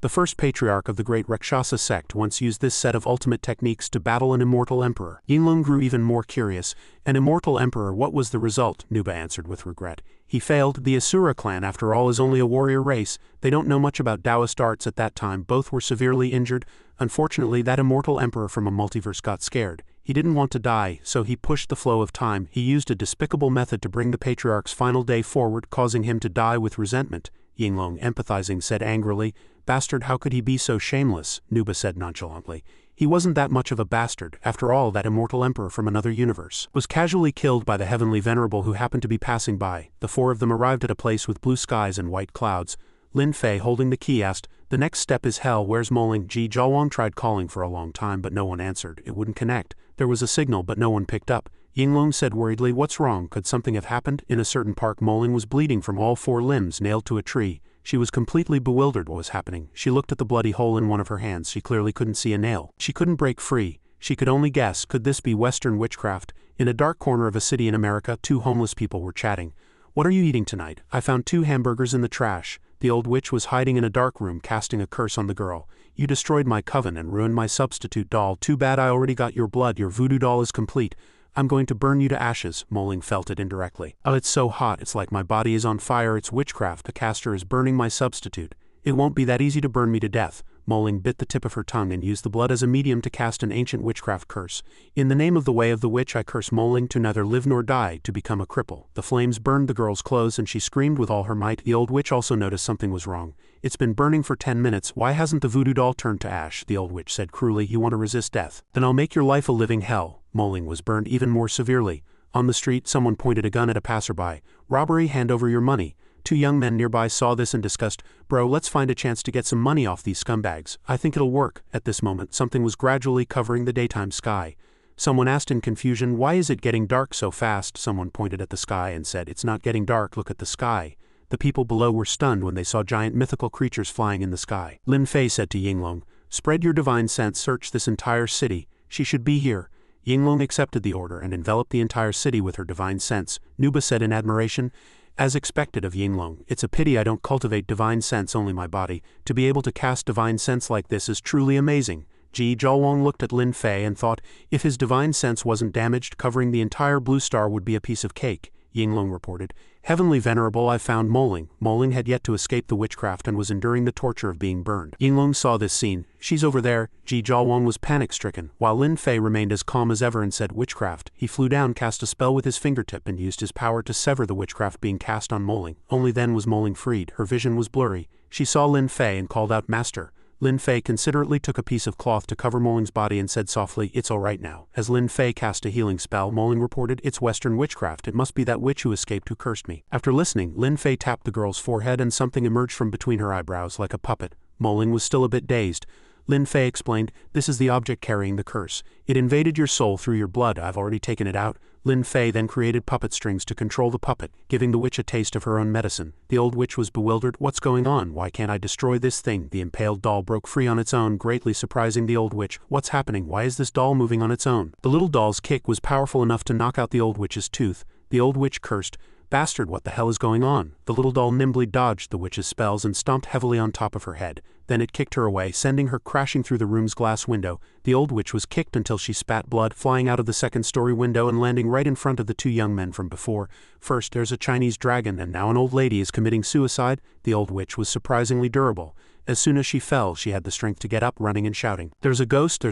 The first patriarch of the great Rakshasa sect once used this set of ultimate techniques to battle an immortal emperor. Yinglong grew even more curious. An immortal emperor, what was the result? Nuba answered with regret. He failed. The Asura clan, after all, is only a warrior race. They don't know much about Taoist arts at that time. Both were severely injured. Unfortunately, that immortal emperor from a multiverse got scared. He didn't want to die, so he pushed the flow of time. He used a despicable method to bring the patriarch's final day forward, causing him to die with resentment. Yinglong, empathizing, said angrily, Bastard, how could he be so shameless? Nuba said nonchalantly. He wasn't that much of a bastard. After all, that immortal emperor from another universe was casually killed by the Heavenly Venerable who happened to be passing by. The 4 of them arrived at a place with blue skies and white clouds. Lin Fei, holding the key, asked, The next step is hell, where's Moling? Zhao tried calling for a long time, but no one answered. It wouldn't connect. There was a signal, but no one picked up. Yinglong said worriedly, What's wrong? Could something have happened? In a certain park, Moling was bleeding from all 4 limbs, nailed to a tree. She was completely bewildered what was happening. She looked at the bloody hole in one of her hands. She clearly couldn't see a nail. She couldn't break free. She could only guess, could this be Western witchcraft? In a dark corner of a city in America, 2 homeless people were chatting. What are you eating tonight? I found 2 hamburgers in the trash. The old witch was hiding in a dark room, casting a curse on the girl. You destroyed my coven and ruined my substitute doll. Too bad I already got your blood. Your voodoo doll is complete. I'm going to burn you to ashes, Moling felt it indirectly. Oh, it's so hot, it's like my body is on fire, it's witchcraft, the caster is burning my substitute. It won't be that easy to burn me to death. Moling bit the tip of her tongue and used the blood as a medium to cast an ancient witchcraft curse. In the name of the way of the witch I curse Moling to neither live nor die, to become a cripple. The flames burned the girl's clothes and she screamed with all her might. The old witch also noticed something was wrong. It's been burning for 10 minutes, why hasn't the voodoo doll turned to ash? The old witch said cruelly. You want to resist death? Then I'll make your life a living hell. Moling was burned even more severely. On the street, someone pointed a gun at a passerby. Robbery, hand over your money. 2 young men nearby saw this and discussed, bro, let's find a chance to get some money off these scumbags. I think it'll work. At this moment, something was gradually covering the daytime sky. Someone asked in confusion, why is it getting dark so fast? Someone pointed at the sky and said, it's not getting dark, look at the sky. The people below were stunned when they saw giant mythical creatures flying in the sky. Lin Fei said to Yinglong, spread your divine sense, search this entire city. She should be here. Yinglong accepted the order and enveloped the entire city with her divine sense. Nuba said in admiration, as expected of Yinglong, it's a pity I don't cultivate divine sense, only my body. To be able to cast divine sense like this is truly amazing. Ji Zhaowang looked at Lin Fei and thought, if his divine sense wasn't damaged, covering the entire blue star would be a piece of cake. Yinglong reported, Heavenly Venerable, I found Moling. Moling had yet to escape the witchcraft and was enduring the torture of being burned. Yinglong saw this scene. She's over there. Ji Zhaowang was panic-stricken, while Lin Fei remained as calm as ever and said witchcraft. He flew down, cast a spell with his fingertip and used his power to sever the witchcraft being cast on Moling. Only then was Moling freed. Her vision was blurry. She saw Lin Fei and called out, Master. Lin Fei considerately took a piece of cloth to cover Moling's body and said softly, it's all right now. As Lin Fei cast a healing spell, Moling reported, it's Western witchcraft, it must be that witch who escaped who cursed me. After listening, Lin Fei tapped the girl's forehead and something emerged from between her eyebrows like a puppet. Moling was still a bit dazed. Lin Fei explained, this is the object carrying the curse. It invaded your soul through your blood, I've already taken it out. Lin Fei then created puppet strings to control the puppet, giving the witch a taste of her own medicine. The old witch was bewildered, what's going on, why can't I destroy this thing? The impaled doll broke free on its own, greatly surprising the old witch. What's happening, why is this doll moving on its own? The little doll's kick was powerful enough to knock out the old witch's tooth. The old witch cursed, bastard, what the hell is going on? The little doll nimbly dodged the witch's spells and stomped heavily on top of her head. Then it kicked her away, sending her crashing through the room's glass window. The old witch was kicked until she spat blood, flying out of the second-story window and landing right in front of the 2 young men from before. First there's a Chinese dragon and now an old lady is committing suicide. The old witch was surprisingly durable. As soon as she fell, she had the strength to get up, running and shouting, there's a ghost,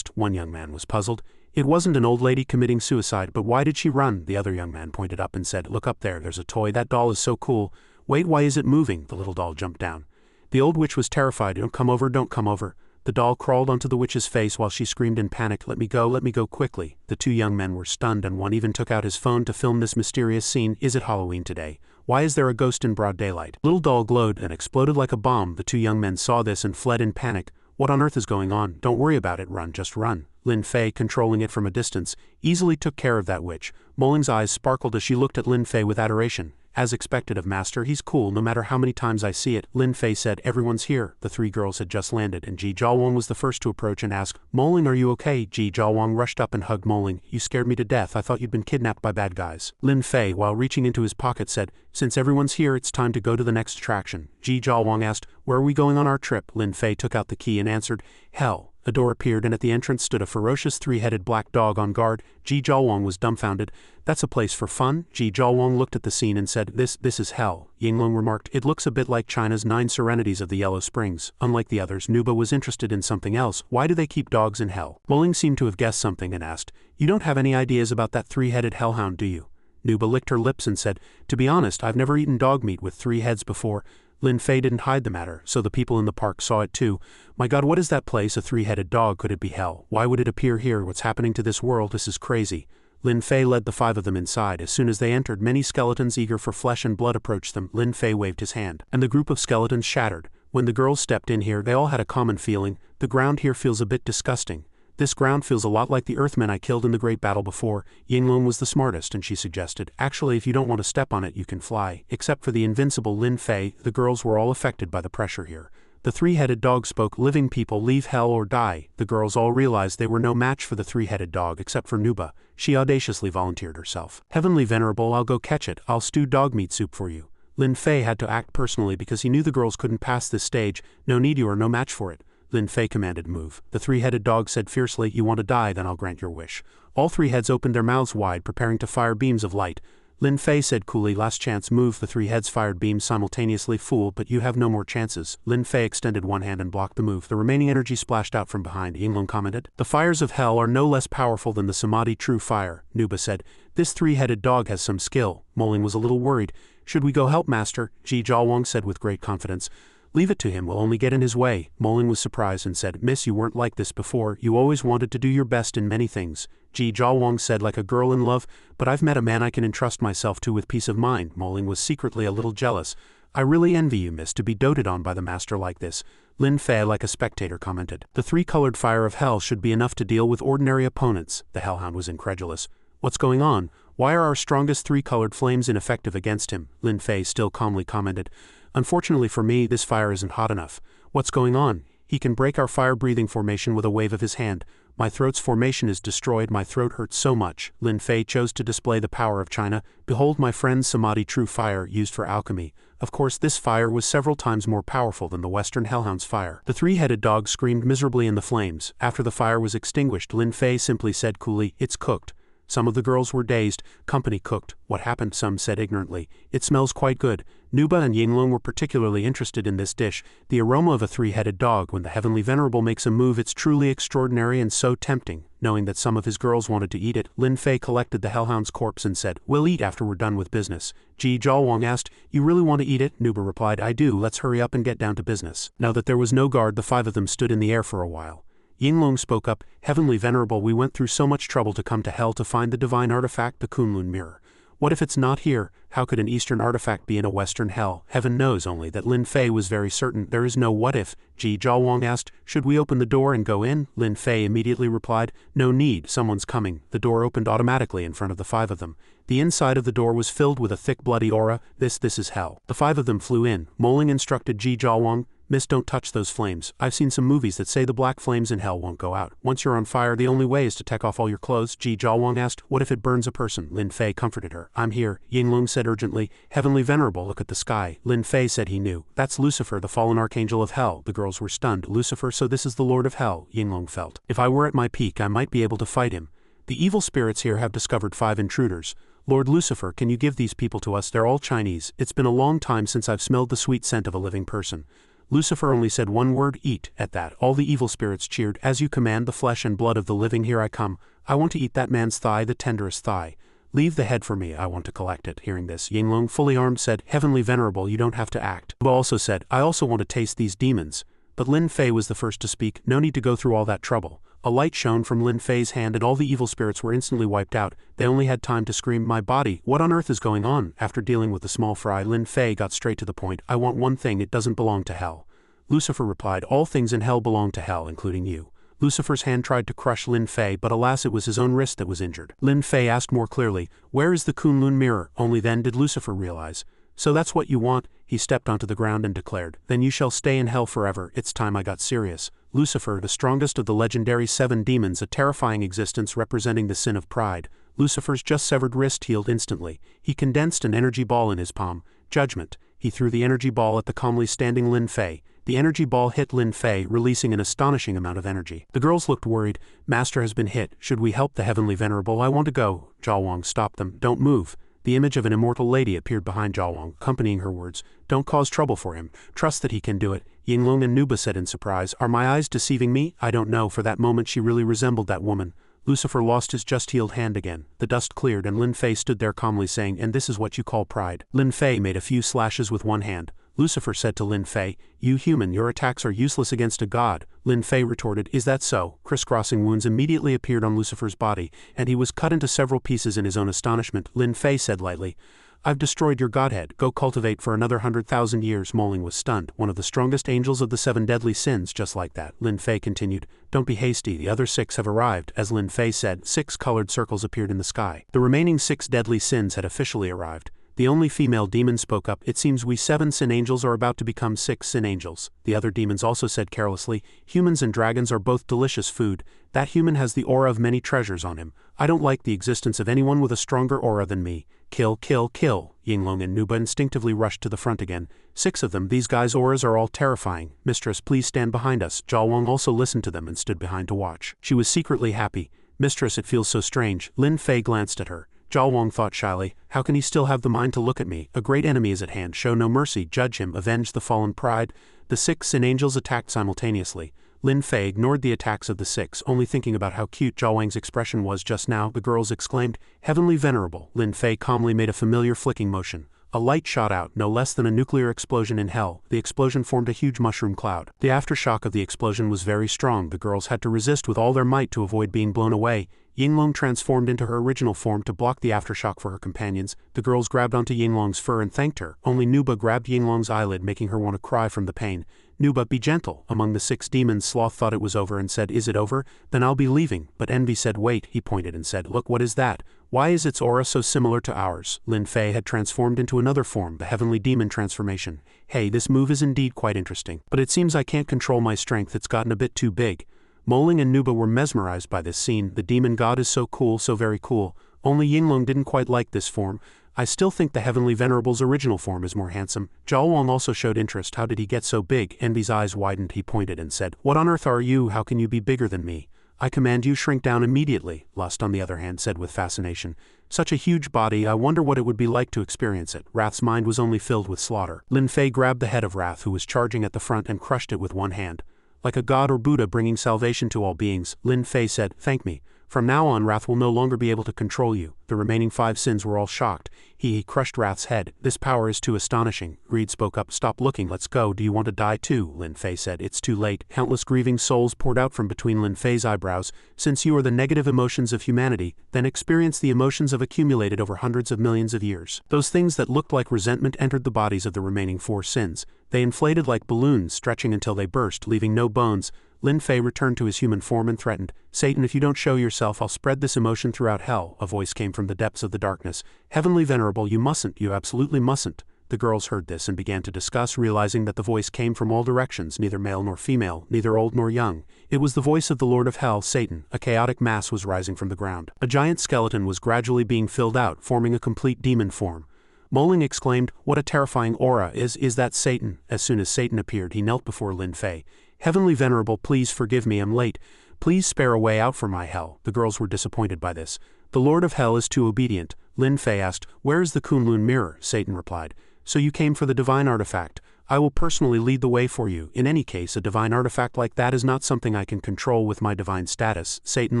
one young man was puzzled. It wasn't an old lady committing suicide, but why did she run? The other young man pointed up and said, look up there, there's a toy, that doll is so cool. Wait, why is it moving? The little doll jumped down. The old witch was terrified, don't come over, don't come over. The doll crawled onto the witch's face while she screamed in panic, let me go quickly. The 2 young men were stunned and one even took out his phone to film this mysterious scene. Is it Halloween today? Why is there a ghost in broad daylight? Little doll glowed and exploded like a bomb. The 2 young men saw this and fled in panic. What on earth is going on? Don't worry about it, run, just run. Lin Fei, controlling it from a distance, easily took care of that witch. Moling's eyes sparkled as she looked at Lin Fei with adoration. As expected of Master, he's cool no matter how many times I see it. Lin Fei said, everyone's here. The 3 girls had just landed and Ji Zhaowang was the first to approach and ask, Moling, are you okay? Ji Zhaowang rushed up and hugged Moling. You scared me to death, I thought you'd been kidnapped by bad guys. Lin Fei, while reaching into his pocket, said, since everyone's here, it's time to go to the next attraction. Ji Zhaowang asked, where are we going on our trip? Lin Fei took out the key and answered, hell. A door appeared and at the entrance stood a ferocious 3-headed black dog on guard. Ji Zhaowang was dumbfounded. That's a place for fun? Ji Zhaowang looked at the scene and said, this is hell. Yinglong remarked, it looks a bit like China's 9 serenities of the Yellow Springs. Unlike the others, Nuba was interested in something else. Why do they keep dogs in hell? Moling seemed to have guessed something and asked, you don't have any ideas about that 3-headed hellhound, do you? Nuba licked her lips and said, to be honest, I've never eaten dog meat with 3 heads before. Lin Fei didn't hide the matter, so the people in the park saw it too. My god, what is that place? A 3-headed dog? Could it be hell? Why would it appear here? What's happening to this world? This is crazy. Lin Fei led the 5 of them inside. As soon as they entered, many skeletons eager for flesh and blood approached them. Lin Fei waved his hand, and the group of skeletons shattered. When the girls stepped in here, they all had a common feeling. The ground here feels a bit disgusting. This ground feels a lot like the Earthmen I killed in the great battle before. Yinglong was the smartest and she suggested, actually if you don't want to step on it you can fly. Except for the invincible Lin Fei, the girls were all affected by the pressure here. The 3-headed dog spoke, living people leave hell or die. The girls all realized they were no match for the 3-headed dog except for Nuba. She audaciously volunteered herself. Heavenly Venerable, I'll go catch it, I'll stew dog meat soup for you. Lin Fei had to act personally because he knew the girls couldn't pass this stage. No need, you are no match for it. Lin Fei commanded, move. The three-headed dog said fiercely, you want to die, then I'll grant your wish. All three heads opened their mouths wide, preparing to fire beams of light. Lin Fei said coolly, last chance, move. The three heads fired beams simultaneously. Fool, but you have no more chances. Lin Fei extended one hand and blocked the move. The remaining energy splashed out from behind. Yinglong commented. The fires of hell are no less powerful than the samadhi true fire, Nuba said. This three-headed dog has some skill. Moling was a little worried. Should we go help, master? Ji Zhaowang said with great confidence. Leave it to him, we'll only get in his way. Moling was surprised and said, Miss, you weren't like this before. You always wanted to do your best in many things. Ji Zhaowang said, like a girl in love, but I've met a man I can entrust myself to with peace of mind. Moling was secretly a little jealous. I really envy you, miss, to be doted on by the master like this. Lin Fei, like a spectator, commented. The three-colored fire of hell should be enough to deal with ordinary opponents. The hellhound was incredulous. What's going on? Why are our strongest three-colored flames ineffective against him? Lin Fei still calmly commented. Unfortunately for me, this fire isn't hot enough. What's going on? He can break our fire-breathing formation with a wave of his hand. My throat's formation is destroyed, my throat hurts so much. Lin Fei chose to display the power of China. Behold my friend's samadhi true fire used for alchemy. Of course this fire was several times more powerful than the Western Hellhound's fire. The three-headed dog screamed miserably in the flames. After the fire was extinguished, Lin Fei simply said coolly, it's cooked. Some of the girls were dazed. Company cooked. What happened? Some said ignorantly. It smells quite good. Nuba and Yinglong were particularly interested in this dish. The aroma of a three-headed dog when the Heavenly Venerable makes a move, it's truly extraordinary and so tempting. Knowing that some of his girls wanted to eat it, Lin Fei collected the Hellhound's corpse and said, we'll eat after we're done with business. Ji Zhaowang asked, you really want to eat it? Nuba replied, I do. Let's hurry up and get down to business. Now that there was no guard, the five of them stood in the air for a while. Yinglong spoke up, Heavenly Venerable, we went through so much trouble to come to hell to find the divine artifact, the Kunlun mirror. What if it's not here? How could an Eastern artifact be in a Western hell? Heaven knows only that Lin Fei was very certain there is no what if. Ji Zhaowang asked, should we open the door and go in? Lin Fei immediately replied, no need, someone's coming. The door opened automatically in front of the five of them. The inside of the door was filled with a thick bloody aura. This is hell. The five of them flew in. Moling instructed Ji Zhaowang, Miss, don't touch those flames. I've seen some movies that say the black flames in hell won't go out. Once you're on fire, the only way is to take off all your clothes. Ji Zhaowang asked, what if it burns a person? Lin Fei comforted her. I'm here. Yinglong said urgently, Heavenly Venerable, look at the sky. Lin Fei said he knew. That's Lucifer, the fallen archangel of hell. The girls were stunned. Lucifer, so this is the Lord of hell. Yinglong felt. If I were at my peak, I might be able to fight him. The evil spirits here have discovered 5 intruders. Lord Lucifer, can you give these people to us? They're all Chinese. It's been a long time since I've smelled the sweet scent of a living person. Lucifer only said one word, eat. At that, all the evil spirits cheered, as you command, the flesh and blood of the living, here I come. I want to eat that man's thigh, the tenderest thigh. Leave the head for me, I want to collect it. Hearing this, Yinglong, fully armed, said, Heavenly Venerable, you don't have to act. But also said, I also want to taste these demons. But Lin Fei was the first to speak, no need to go through all that trouble. A light shone from Lin Fei's hand and all the evil spirits were instantly wiped out. They only had time to scream, my body, what on earth is going on? After dealing with the small fry, Lin Fei got straight to the point, I want one thing, it doesn't belong to hell. Lucifer replied, all things in hell belong to hell, including you. Lucifer's hand tried to crush Lin Fei, but alas, it was his own wrist that was injured. Lin Fei asked more clearly, where is the Kunlun mirror? Only then did Lucifer realize. So that's what you want? He stepped onto the ground and declared, then you shall stay in hell forever. It's time I got serious. Lucifer, the strongest of the legendary 7 demons, a terrifying existence representing the sin of pride. Lucifer's just severed wrist healed instantly. He condensed an energy ball in his palm. Judgment. He threw the energy ball at the calmly standing Lin Fei. The energy ball hit Lin Fei, releasing an astonishing amount of energy. The girls looked worried. Master has been hit. Should we help the Heavenly Venerable? I want to go. Zhaowang stopped them. Don't move. The image of an immortal lady appeared behind Zhaowang, accompanying her words. Don't cause trouble for him. Trust that he can do it. Yinglong and Nuba said in surprise, are my eyes deceiving me? I don't know. For that moment she really resembled that woman. Lucifer lost his just-healed hand again. The dust cleared and Lin Fei stood there calmly saying, and this is what you call pride. Lin Fei made a few slashes with one hand. Lucifer said to Lin Fei, you human, your attacks are useless against a god. Lin Fei retorted, is that so? Crisscrossing wounds immediately appeared on Lucifer's body, and he was cut into several pieces in his own astonishment. Lin Fei said lightly, I've destroyed your godhead. Go cultivate for another 100,000 years. Moling was stunned. One of the strongest angels of the 7 deadly sins, just like that. Lin Fei continued, don't be hasty. The other 6 have arrived. As Lin Fei said, 6 colored circles appeared in the sky. The remaining 6 deadly sins had officially arrived. The only female demon spoke up. It seems we 7 sin angels are about to become 6 sin angels. The other demons also said carelessly, humans and dragons are both delicious food. That human has the aura of many treasures on him. I don't like the existence of anyone with a stronger aura than me. Kill, kill, kill. Yinglong and Nuba instinctively rushed to the front again. 6 of them, these guys' auras are all terrifying. Mistress, please stand behind us. Zhao also listened to them and stood behind to watch. She was secretly happy. Mistress, it feels so strange. Lin Fei glanced at her. Zhao thought shyly, how can he still have the mind to look at me? A great enemy is at hand, show no mercy, judge him, avenge the fallen pride. The 6 sin angels attacked simultaneously. Lin Fei ignored the attacks of the 6, only thinking about how cute Zhao expression was just now. The girls exclaimed, Heavenly Venerable. Lin Fei calmly made a familiar flicking motion. A light shot out, no less than a nuclear explosion in hell. The explosion formed a huge mushroom cloud. The aftershock of the explosion was very strong. The girls had to resist with all their might to avoid being blown away. Yinglong transformed into her original form to block the aftershock for her companions. The girls grabbed onto Yinglong's fur and thanked her. Only Nuba grabbed Yinglong's eyelid, making her want to cry from the pain. Nuba, be gentle. Among the 6 demons, Sloth thought it was over and said, is it over? Then I'll be leaving. But Envy said, wait. He pointed and said, look, what is that? Why is its aura so similar to ours? Lin Fei had transformed into another form, the heavenly demon transformation. Hey, this move is indeed quite interesting. But it seems I can't control my strength, it's gotten a bit too big. Moling and Nuba were mesmerized by this scene. The demon god is so cool, so very cool. Only Yinglong didn't quite like this form. I still think the Heavenly Venerable's original form is more handsome. Zhao also showed interest. How did he get so big? Envy's eyes widened. He pointed and said, what on earth are you? How can you be bigger than me? I command you shrink down immediately. Lust, on the other hand, said with fascination, such a huge body, I wonder what it would be like to experience it. Wrath's mind was only filled with slaughter. Lin Fei grabbed the head of Wrath, who was charging at the front, and crushed it with one hand. Like a god or Buddha bringing salvation to all beings, Lin Fei said, thank me. From now on, Wrath will no longer be able to control you. The remaining 5 sins were all shocked. He crushed Wrath's head. This power is too astonishing. Greed spoke up. Stop looking, let's go. Do you want to die too? Lin Fei said. It's too late. Countless grieving souls poured out from between Lin Fei's eyebrows. Since you are the negative emotions of humanity, then experience the emotions of accumulated over hundreds of millions of years. Those things that looked like resentment entered the bodies of the remaining 4 sins. They inflated like balloons, stretching until they burst, leaving no bones. Lin Fei returned to his human form and threatened, Satan, if you don't show yourself, I'll spread this emotion throughout hell. A voice came from the depths of the darkness. Heavenly Venerable, you mustn't, you absolutely mustn't. The girls heard this and began to discuss, realizing that the voice came from all directions, neither male nor female, neither old nor young. It was the voice of the Lord of Hell, Satan. A chaotic mass was rising from the ground. A giant skeleton was gradually being filled out, forming a complete demon form. Moling exclaimed, what a terrifying aura, is that Satan? As soon as Satan appeared, he knelt before Lin Fei. Heavenly Venerable, please forgive me, I'm late. Please spare a way out for my hell. The girls were disappointed by this. The Lord of Hell is too obedient. Lin Fei asked, where is the Kunlun mirror? Satan replied, so you came for the divine artifact. I will personally lead the way for you. In any case, a divine artifact like that is not something I can control with my divine status. Satan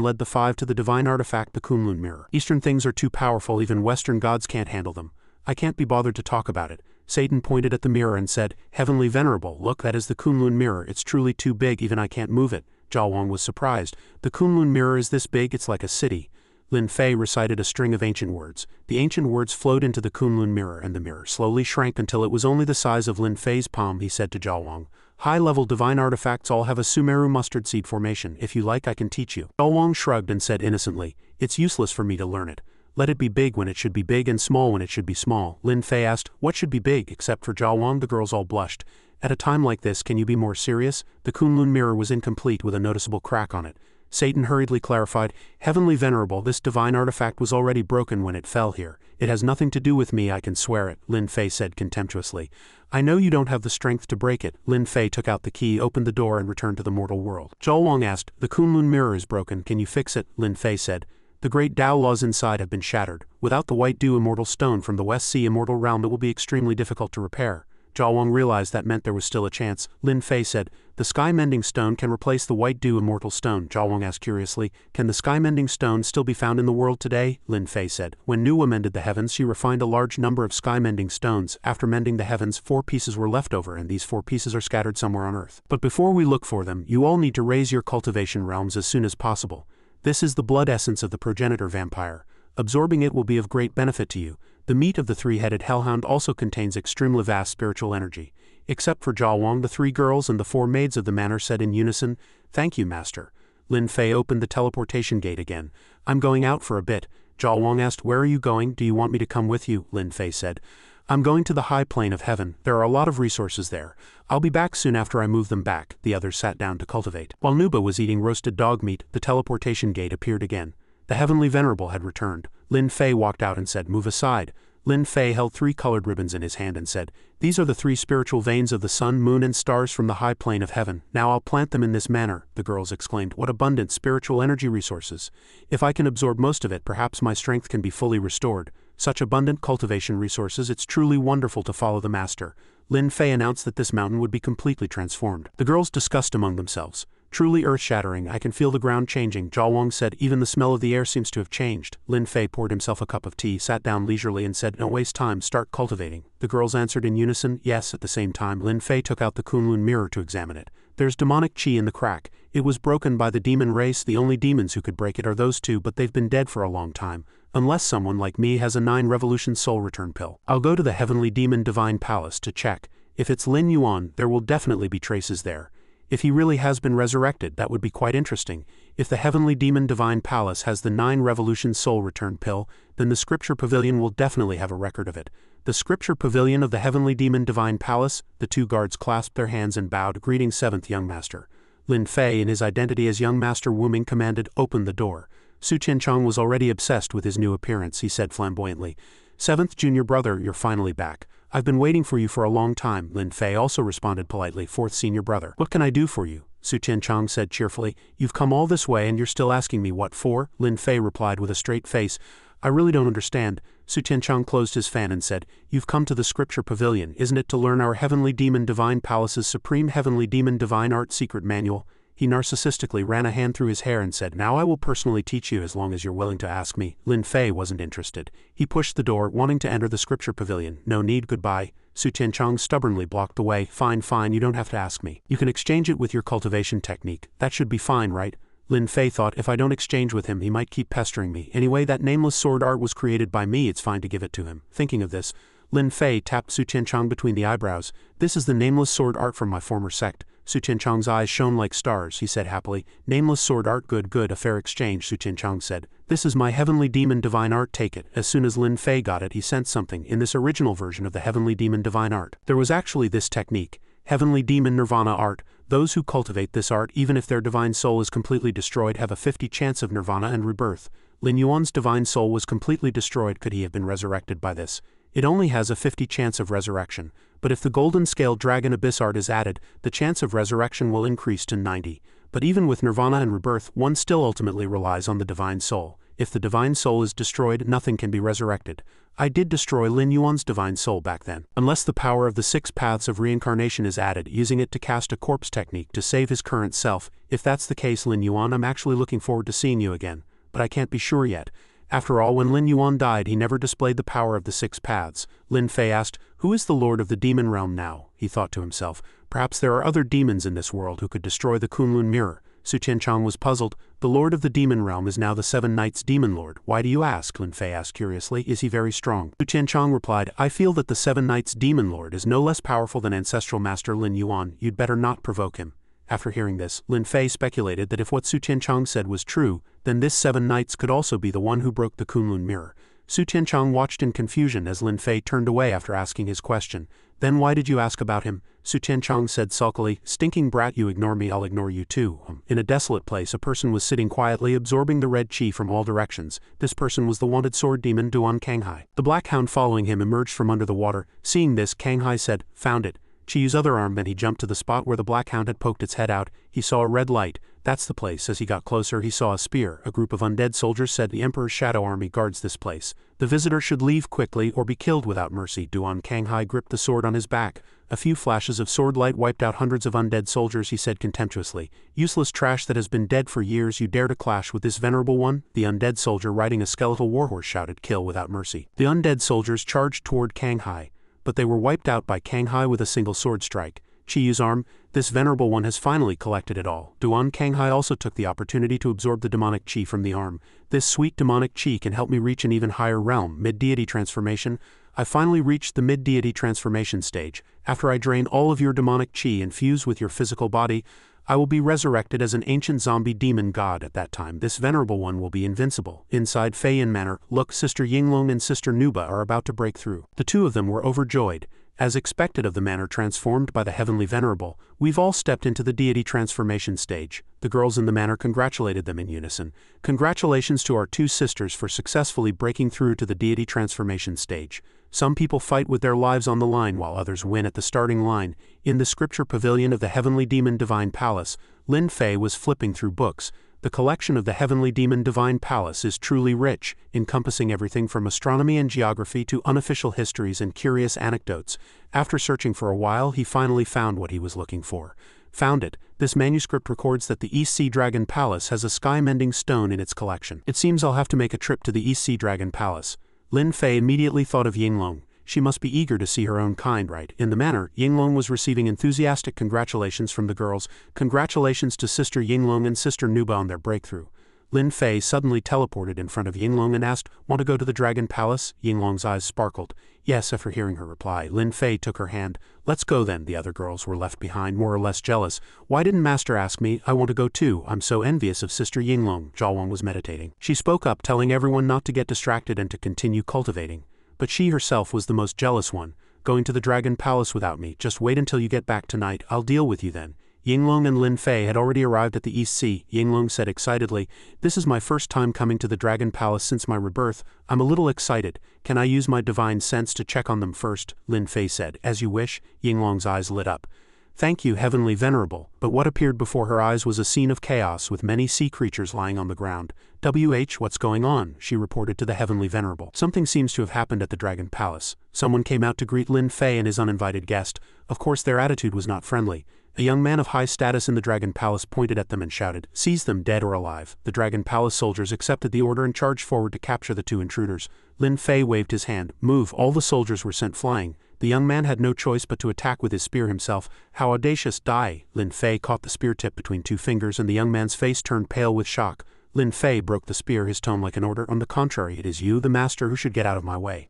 led the 5 to the divine artifact, the Kunlun mirror. Eastern things are too powerful, even Western gods can't handle them. I can't be bothered to talk about it. Satan pointed at the mirror and said, Heavenly Venerable, look, that is the Kunlun mirror. It's truly too big, even I can't move it. Zhao was surprised. The Kunlun mirror is this big, it's like a city. Lin Fei recited a string of ancient words. The ancient words flowed into the Kunlun mirror, and the mirror slowly shrank until it was only the size of Lin Fei's palm. He said to Zhao, high-level divine artifacts all have a Sumeru mustard seed formation. If you like, I can teach you. Zhao shrugged and said innocently, it's useless for me to learn it. Let it be big when it should be big and small when it should be small. Lin Fei asked, what should be big? Except for Zhao, the girls all blushed. At a time like this, can you be more serious? The Kunlun mirror was incomplete with a noticeable crack on it. Satan hurriedly clarified, Heavenly Venerable, this divine artifact was already broken when it fell here. It has nothing to do with me, I can swear it, Lin Fei said contemptuously. I know you don't have the strength to break it. Lin Fei took out the key, opened the door, and returned to the mortal world. Zhao asked, the Kunlun mirror is broken, can you fix it? Lin Fei said, the great Tao laws inside have been shattered. Without the white dew immortal stone from the West Sea immortal realm, it will be extremely difficult to repair. Zhao realized that meant there was still a chance. Lin Fei said, the sky-mending stone can replace the white dew immortal stone. Zhao asked curiously, can the sky-mending stone still be found in the world today? Lin Fei said, when Nuwa mended the heavens, she refined a large number of sky-mending stones. After mending the heavens, 4 pieces were left over, and these 4 pieces are scattered somewhere on Earth. But before we look for them, you all need to raise your cultivation realms as soon as possible. This is the blood essence of the progenitor vampire. Absorbing it will be of great benefit to you. The meat of the 3-headed hellhound also contains extremely vast spiritual energy. Except for Zhao, the 3 girls and the 4 maids of the manor said in unison, thank you, master. Lin Fei opened the teleportation gate again. I'm going out for a bit. Zhao Wang asked, "Where are you going? Do you want me to come with you?" Lin Fei said. "I'm going to the high plane of heaven. There are a lot of resources there. I'll be back soon after I move them back." The others sat down to cultivate. While Nuba was eating roasted dog meat, the teleportation gate appeared again. The Heavenly Venerable had returned. Lin Fei walked out and said, "Move aside." Lin Fei held 3 colored ribbons in his hand and said, "These are the 3 spiritual veins of the sun, moon and stars from the high plane of heaven. Now I'll plant them in this manner." The girls exclaimed, "What abundant spiritual energy resources. If I can absorb most of it, perhaps my strength can be fully restored. Such abundant cultivation resources, it's truly wonderful to follow the master." Lin Fei announced that this mountain would be completely transformed. The girls discussed among themselves. "Truly earth-shattering, I can feel the ground changing," Zhao Wang said. "Even the smell of the air seems to have changed." Lin Fei poured himself a cup of tea, sat down leisurely and said, "Don't waste time, start cultivating." The girls answered in unison, "Yes." At the same time, Lin Fei took out the Kunlun mirror to examine it. "There's demonic chi in the crack. It was broken by the demon race. The only demons who could break it are those 2, but they've been dead for a long time. Unless someone like me has a 9-revolution soul return pill. I'll go to the Heavenly Demon Divine Palace to check. If it's Lin Yuan, there will definitely be traces there. If he really has been resurrected, that would be quite interesting. If the Heavenly Demon Divine Palace has the 9-revolution soul return pill, then the Scripture Pavilion will definitely have a record of it." The Scripture Pavilion of the Heavenly Demon Divine Palace. The 2 guards clasped their hands and bowed, greeting 7th Young Master. Lin Fei, in his identity as Young Master Wu Ming, commanded, "Open the door." Su Qianchong was already obsessed with his new appearance. He said flamboyantly, "7th Junior Brother, you're finally back. I've been waiting for you for a long time." Lin Fei also responded politely, "4th Senior Brother. What can I do for you?" Su Qianchong said cheerfully, "You've come all this way and you're still asking me what for?" Lin Fei replied with a straight face, "I really don't understand." Su Qianchong closed his fan and said, "You've come to the Scripture Pavilion, isn't it, to learn our Heavenly Demon Divine Palace's Supreme Heavenly Demon Divine Art Secret Manual?" He narcissistically ran a hand through his hair and said, "Now I will personally teach you as long as you're willing to ask me." Lin Fei wasn't interested. He pushed the door, wanting to enter the Scripture Pavilion. "No need, goodbye." Su Qianchong stubbornly blocked the way. Fine, you don't have to ask me. You can exchange it with your cultivation technique. That should be fine, right?" Lin Fei thought, if I don't exchange with him, he might keep pestering me. Anyway, that nameless sword art was created by me, it's fine to give it to him. Thinking of this, Lin Fei tapped Su Qianchong between the eyebrows. "This is the nameless sword art from my former sect." Su Qianchong's eyes shone like stars. He said happily, "Nameless sword art, good, a fair exchange." Su Qianchong said, "This is my Heavenly Demon Divine Art, take it." As soon as Lin Fei got it, he sensed something. In this original version of the Heavenly Demon Divine Art, there was actually this technique, Heavenly Demon Nirvana Art. Those who cultivate this art, even if their divine soul is completely destroyed, have a 50 chance of nirvana and rebirth. Lin Yuan's divine soul was completely destroyed. Could he have been resurrected by this? It only has a 50 chance of resurrection, but if the Golden Scale Dragon Abyss art is added, the chance of resurrection will increase to 90. But even with nirvana and rebirth, one still ultimately relies on the divine soul. If the divine soul is destroyed, nothing can be resurrected. I did destroy Lin Yuan's divine soul back then. Unless the power of the 6 paths of reincarnation is added, using it to cast a corpse technique to save his current self. If that's the case, Lin Yuan, I'm actually looking forward to seeing you again. But I can't be sure yet. After all, when Lin Yuan died, he never displayed the power of the 6 paths. Lin Fei asked, "Who is the lord of the demon realm now?" He thought to himself, "Perhaps there are other demons in this world who could destroy the Kunlun mirror." Su Qianchong was puzzled. "The lord of the demon realm is now the 7 Knights Demon Lord. Why do you ask?" Lin Fei asked curiously. "Is he very strong?" Su Qianchong replied, "I feel that the 7 Knights Demon Lord is no less powerful than Ancestral Master Lin Yuan. You'd better not provoke him." After hearing this, Lin Fei speculated that if what Su Qianchong said was true, then this 7 Knights could also be the one who broke the Kunlun mirror. Su Qianchong watched in confusion as Lin Fei turned away after asking his question. "Then why did you ask about him?" Su Qianchong said sulkily, "Stinking brat, you ignore me, I'll ignore you too." In a desolate place, a person was sitting quietly, absorbing the red qi from all directions. This person was the wanted sword demon Duan Kanghai. The black hound following him emerged from under the water. Seeing this, Kanghai said, "Found it." Chi's other arm, then he jumped to the spot where the black hound had poked its head out. He saw a red light. That's the place. As he got closer, he saw a spear. A group of undead soldiers said the Emperor's shadow army guards this place. The visitor should leave quickly or be killed without mercy. Duan Kanghai gripped the sword on his back. A few flashes of sword light wiped out hundreds of undead soldiers. He said contemptuously, "Useless trash that has been dead for years, you dare to clash with this venerable one?" The undead soldier riding a skeletal warhorse shouted, "Kill without mercy." The undead soldiers charged toward Kanghai, but they were wiped out by Kanghai with a single sword strike. Chiyu's arm, "This venerable one has finally collected it all." Duan Kanghai also took the opportunity to absorb the demonic chi from the arm. "This sweet demonic chi can help me reach an even higher realm, mid-deity transformation. I finally reached the mid-deity transformation stage. After I drain all of your demonic chi and fuse with your physical body, I will be resurrected as an ancient zombie demon god at that time. This venerable one will be invincible. Inside Fei Manor, look, Sister Yinglong and Sister Nuba are about to break through. The two of them were overjoyed. As expected of the manor transformed by the heavenly venerable, we've all stepped into the deity transformation stage. The girls in the manor congratulated them in unison. Congratulations to our two sisters for successfully breaking through to the deity transformation stage. Some people fight with their lives on the line while others win at the starting line. In the scripture pavilion of the Heavenly Demon Divine Palace, Lin Fei was flipping through books. The collection of the Heavenly Demon Divine Palace is truly rich, encompassing everything from astronomy and geography to unofficial histories and curious anecdotes. After searching for a while, he finally found what he was looking for. Found it. This manuscript records that the East Sea Dragon Palace has a sky-mending stone in its collection. It seems I'll have to make a trip to the East Sea Dragon Palace. Lin Fei immediately thought of Yinglong. She must be eager to see her own kind, right? In the manor, Yinglong was receiving enthusiastic congratulations from the girls. Congratulations to Sister Yinglong and Sister Nuba on their breakthrough. Lin Fei suddenly teleported in front of Yinglong and asked, "Want to go to the Dragon Palace?" Yinglong's eyes sparkled. Yes, after hearing her reply, Lin Fei took her hand. "Let's go then." The other girls were left behind, more or less jealous. "Why didn't Master ask me? I want to go too. I'm so envious of Sister Yinglong." Zhaowang was meditating. She spoke up, telling everyone not to get distracted and to continue cultivating. But she herself was the most jealous one. "Going to the Dragon Palace without me. Just wait until you get back tonight. I'll deal with you then." Yinglong and Lin Fei had already arrived at the East Sea. Yinglong said excitedly, "This is my first time coming to the Dragon Palace since my rebirth. I'm a little excited. Can I use my divine sense to check on them first?" Lin Fei said. "As you wish." Yinglong's eyes lit up. "Thank you, Heavenly Venerable." But what appeared before her eyes was a scene of chaos with many sea creatures lying on the ground. What's going on?" she reported to the Heavenly Venerable. "Something seems to have happened at the Dragon Palace. Someone came out to greet Lin Fei and his uninvited guest. Of course their attitude was not friendly. A young man of high status in the Dragon Palace pointed at them and shouted, "Seize them, dead or alive." The Dragon Palace soldiers accepted the order and charged forward to capture the two intruders. Lin Fei waved his hand. "Move." All the soldiers were sent flying. The young man had no choice but to attack with his spear himself. How audacious! Die! Lin Fei caught the spear tip between two fingers and the young man's face turned pale with shock. Lin Fei broke the spear, his tone like an order. "On the contrary, it is you, the master, who should get out of my way."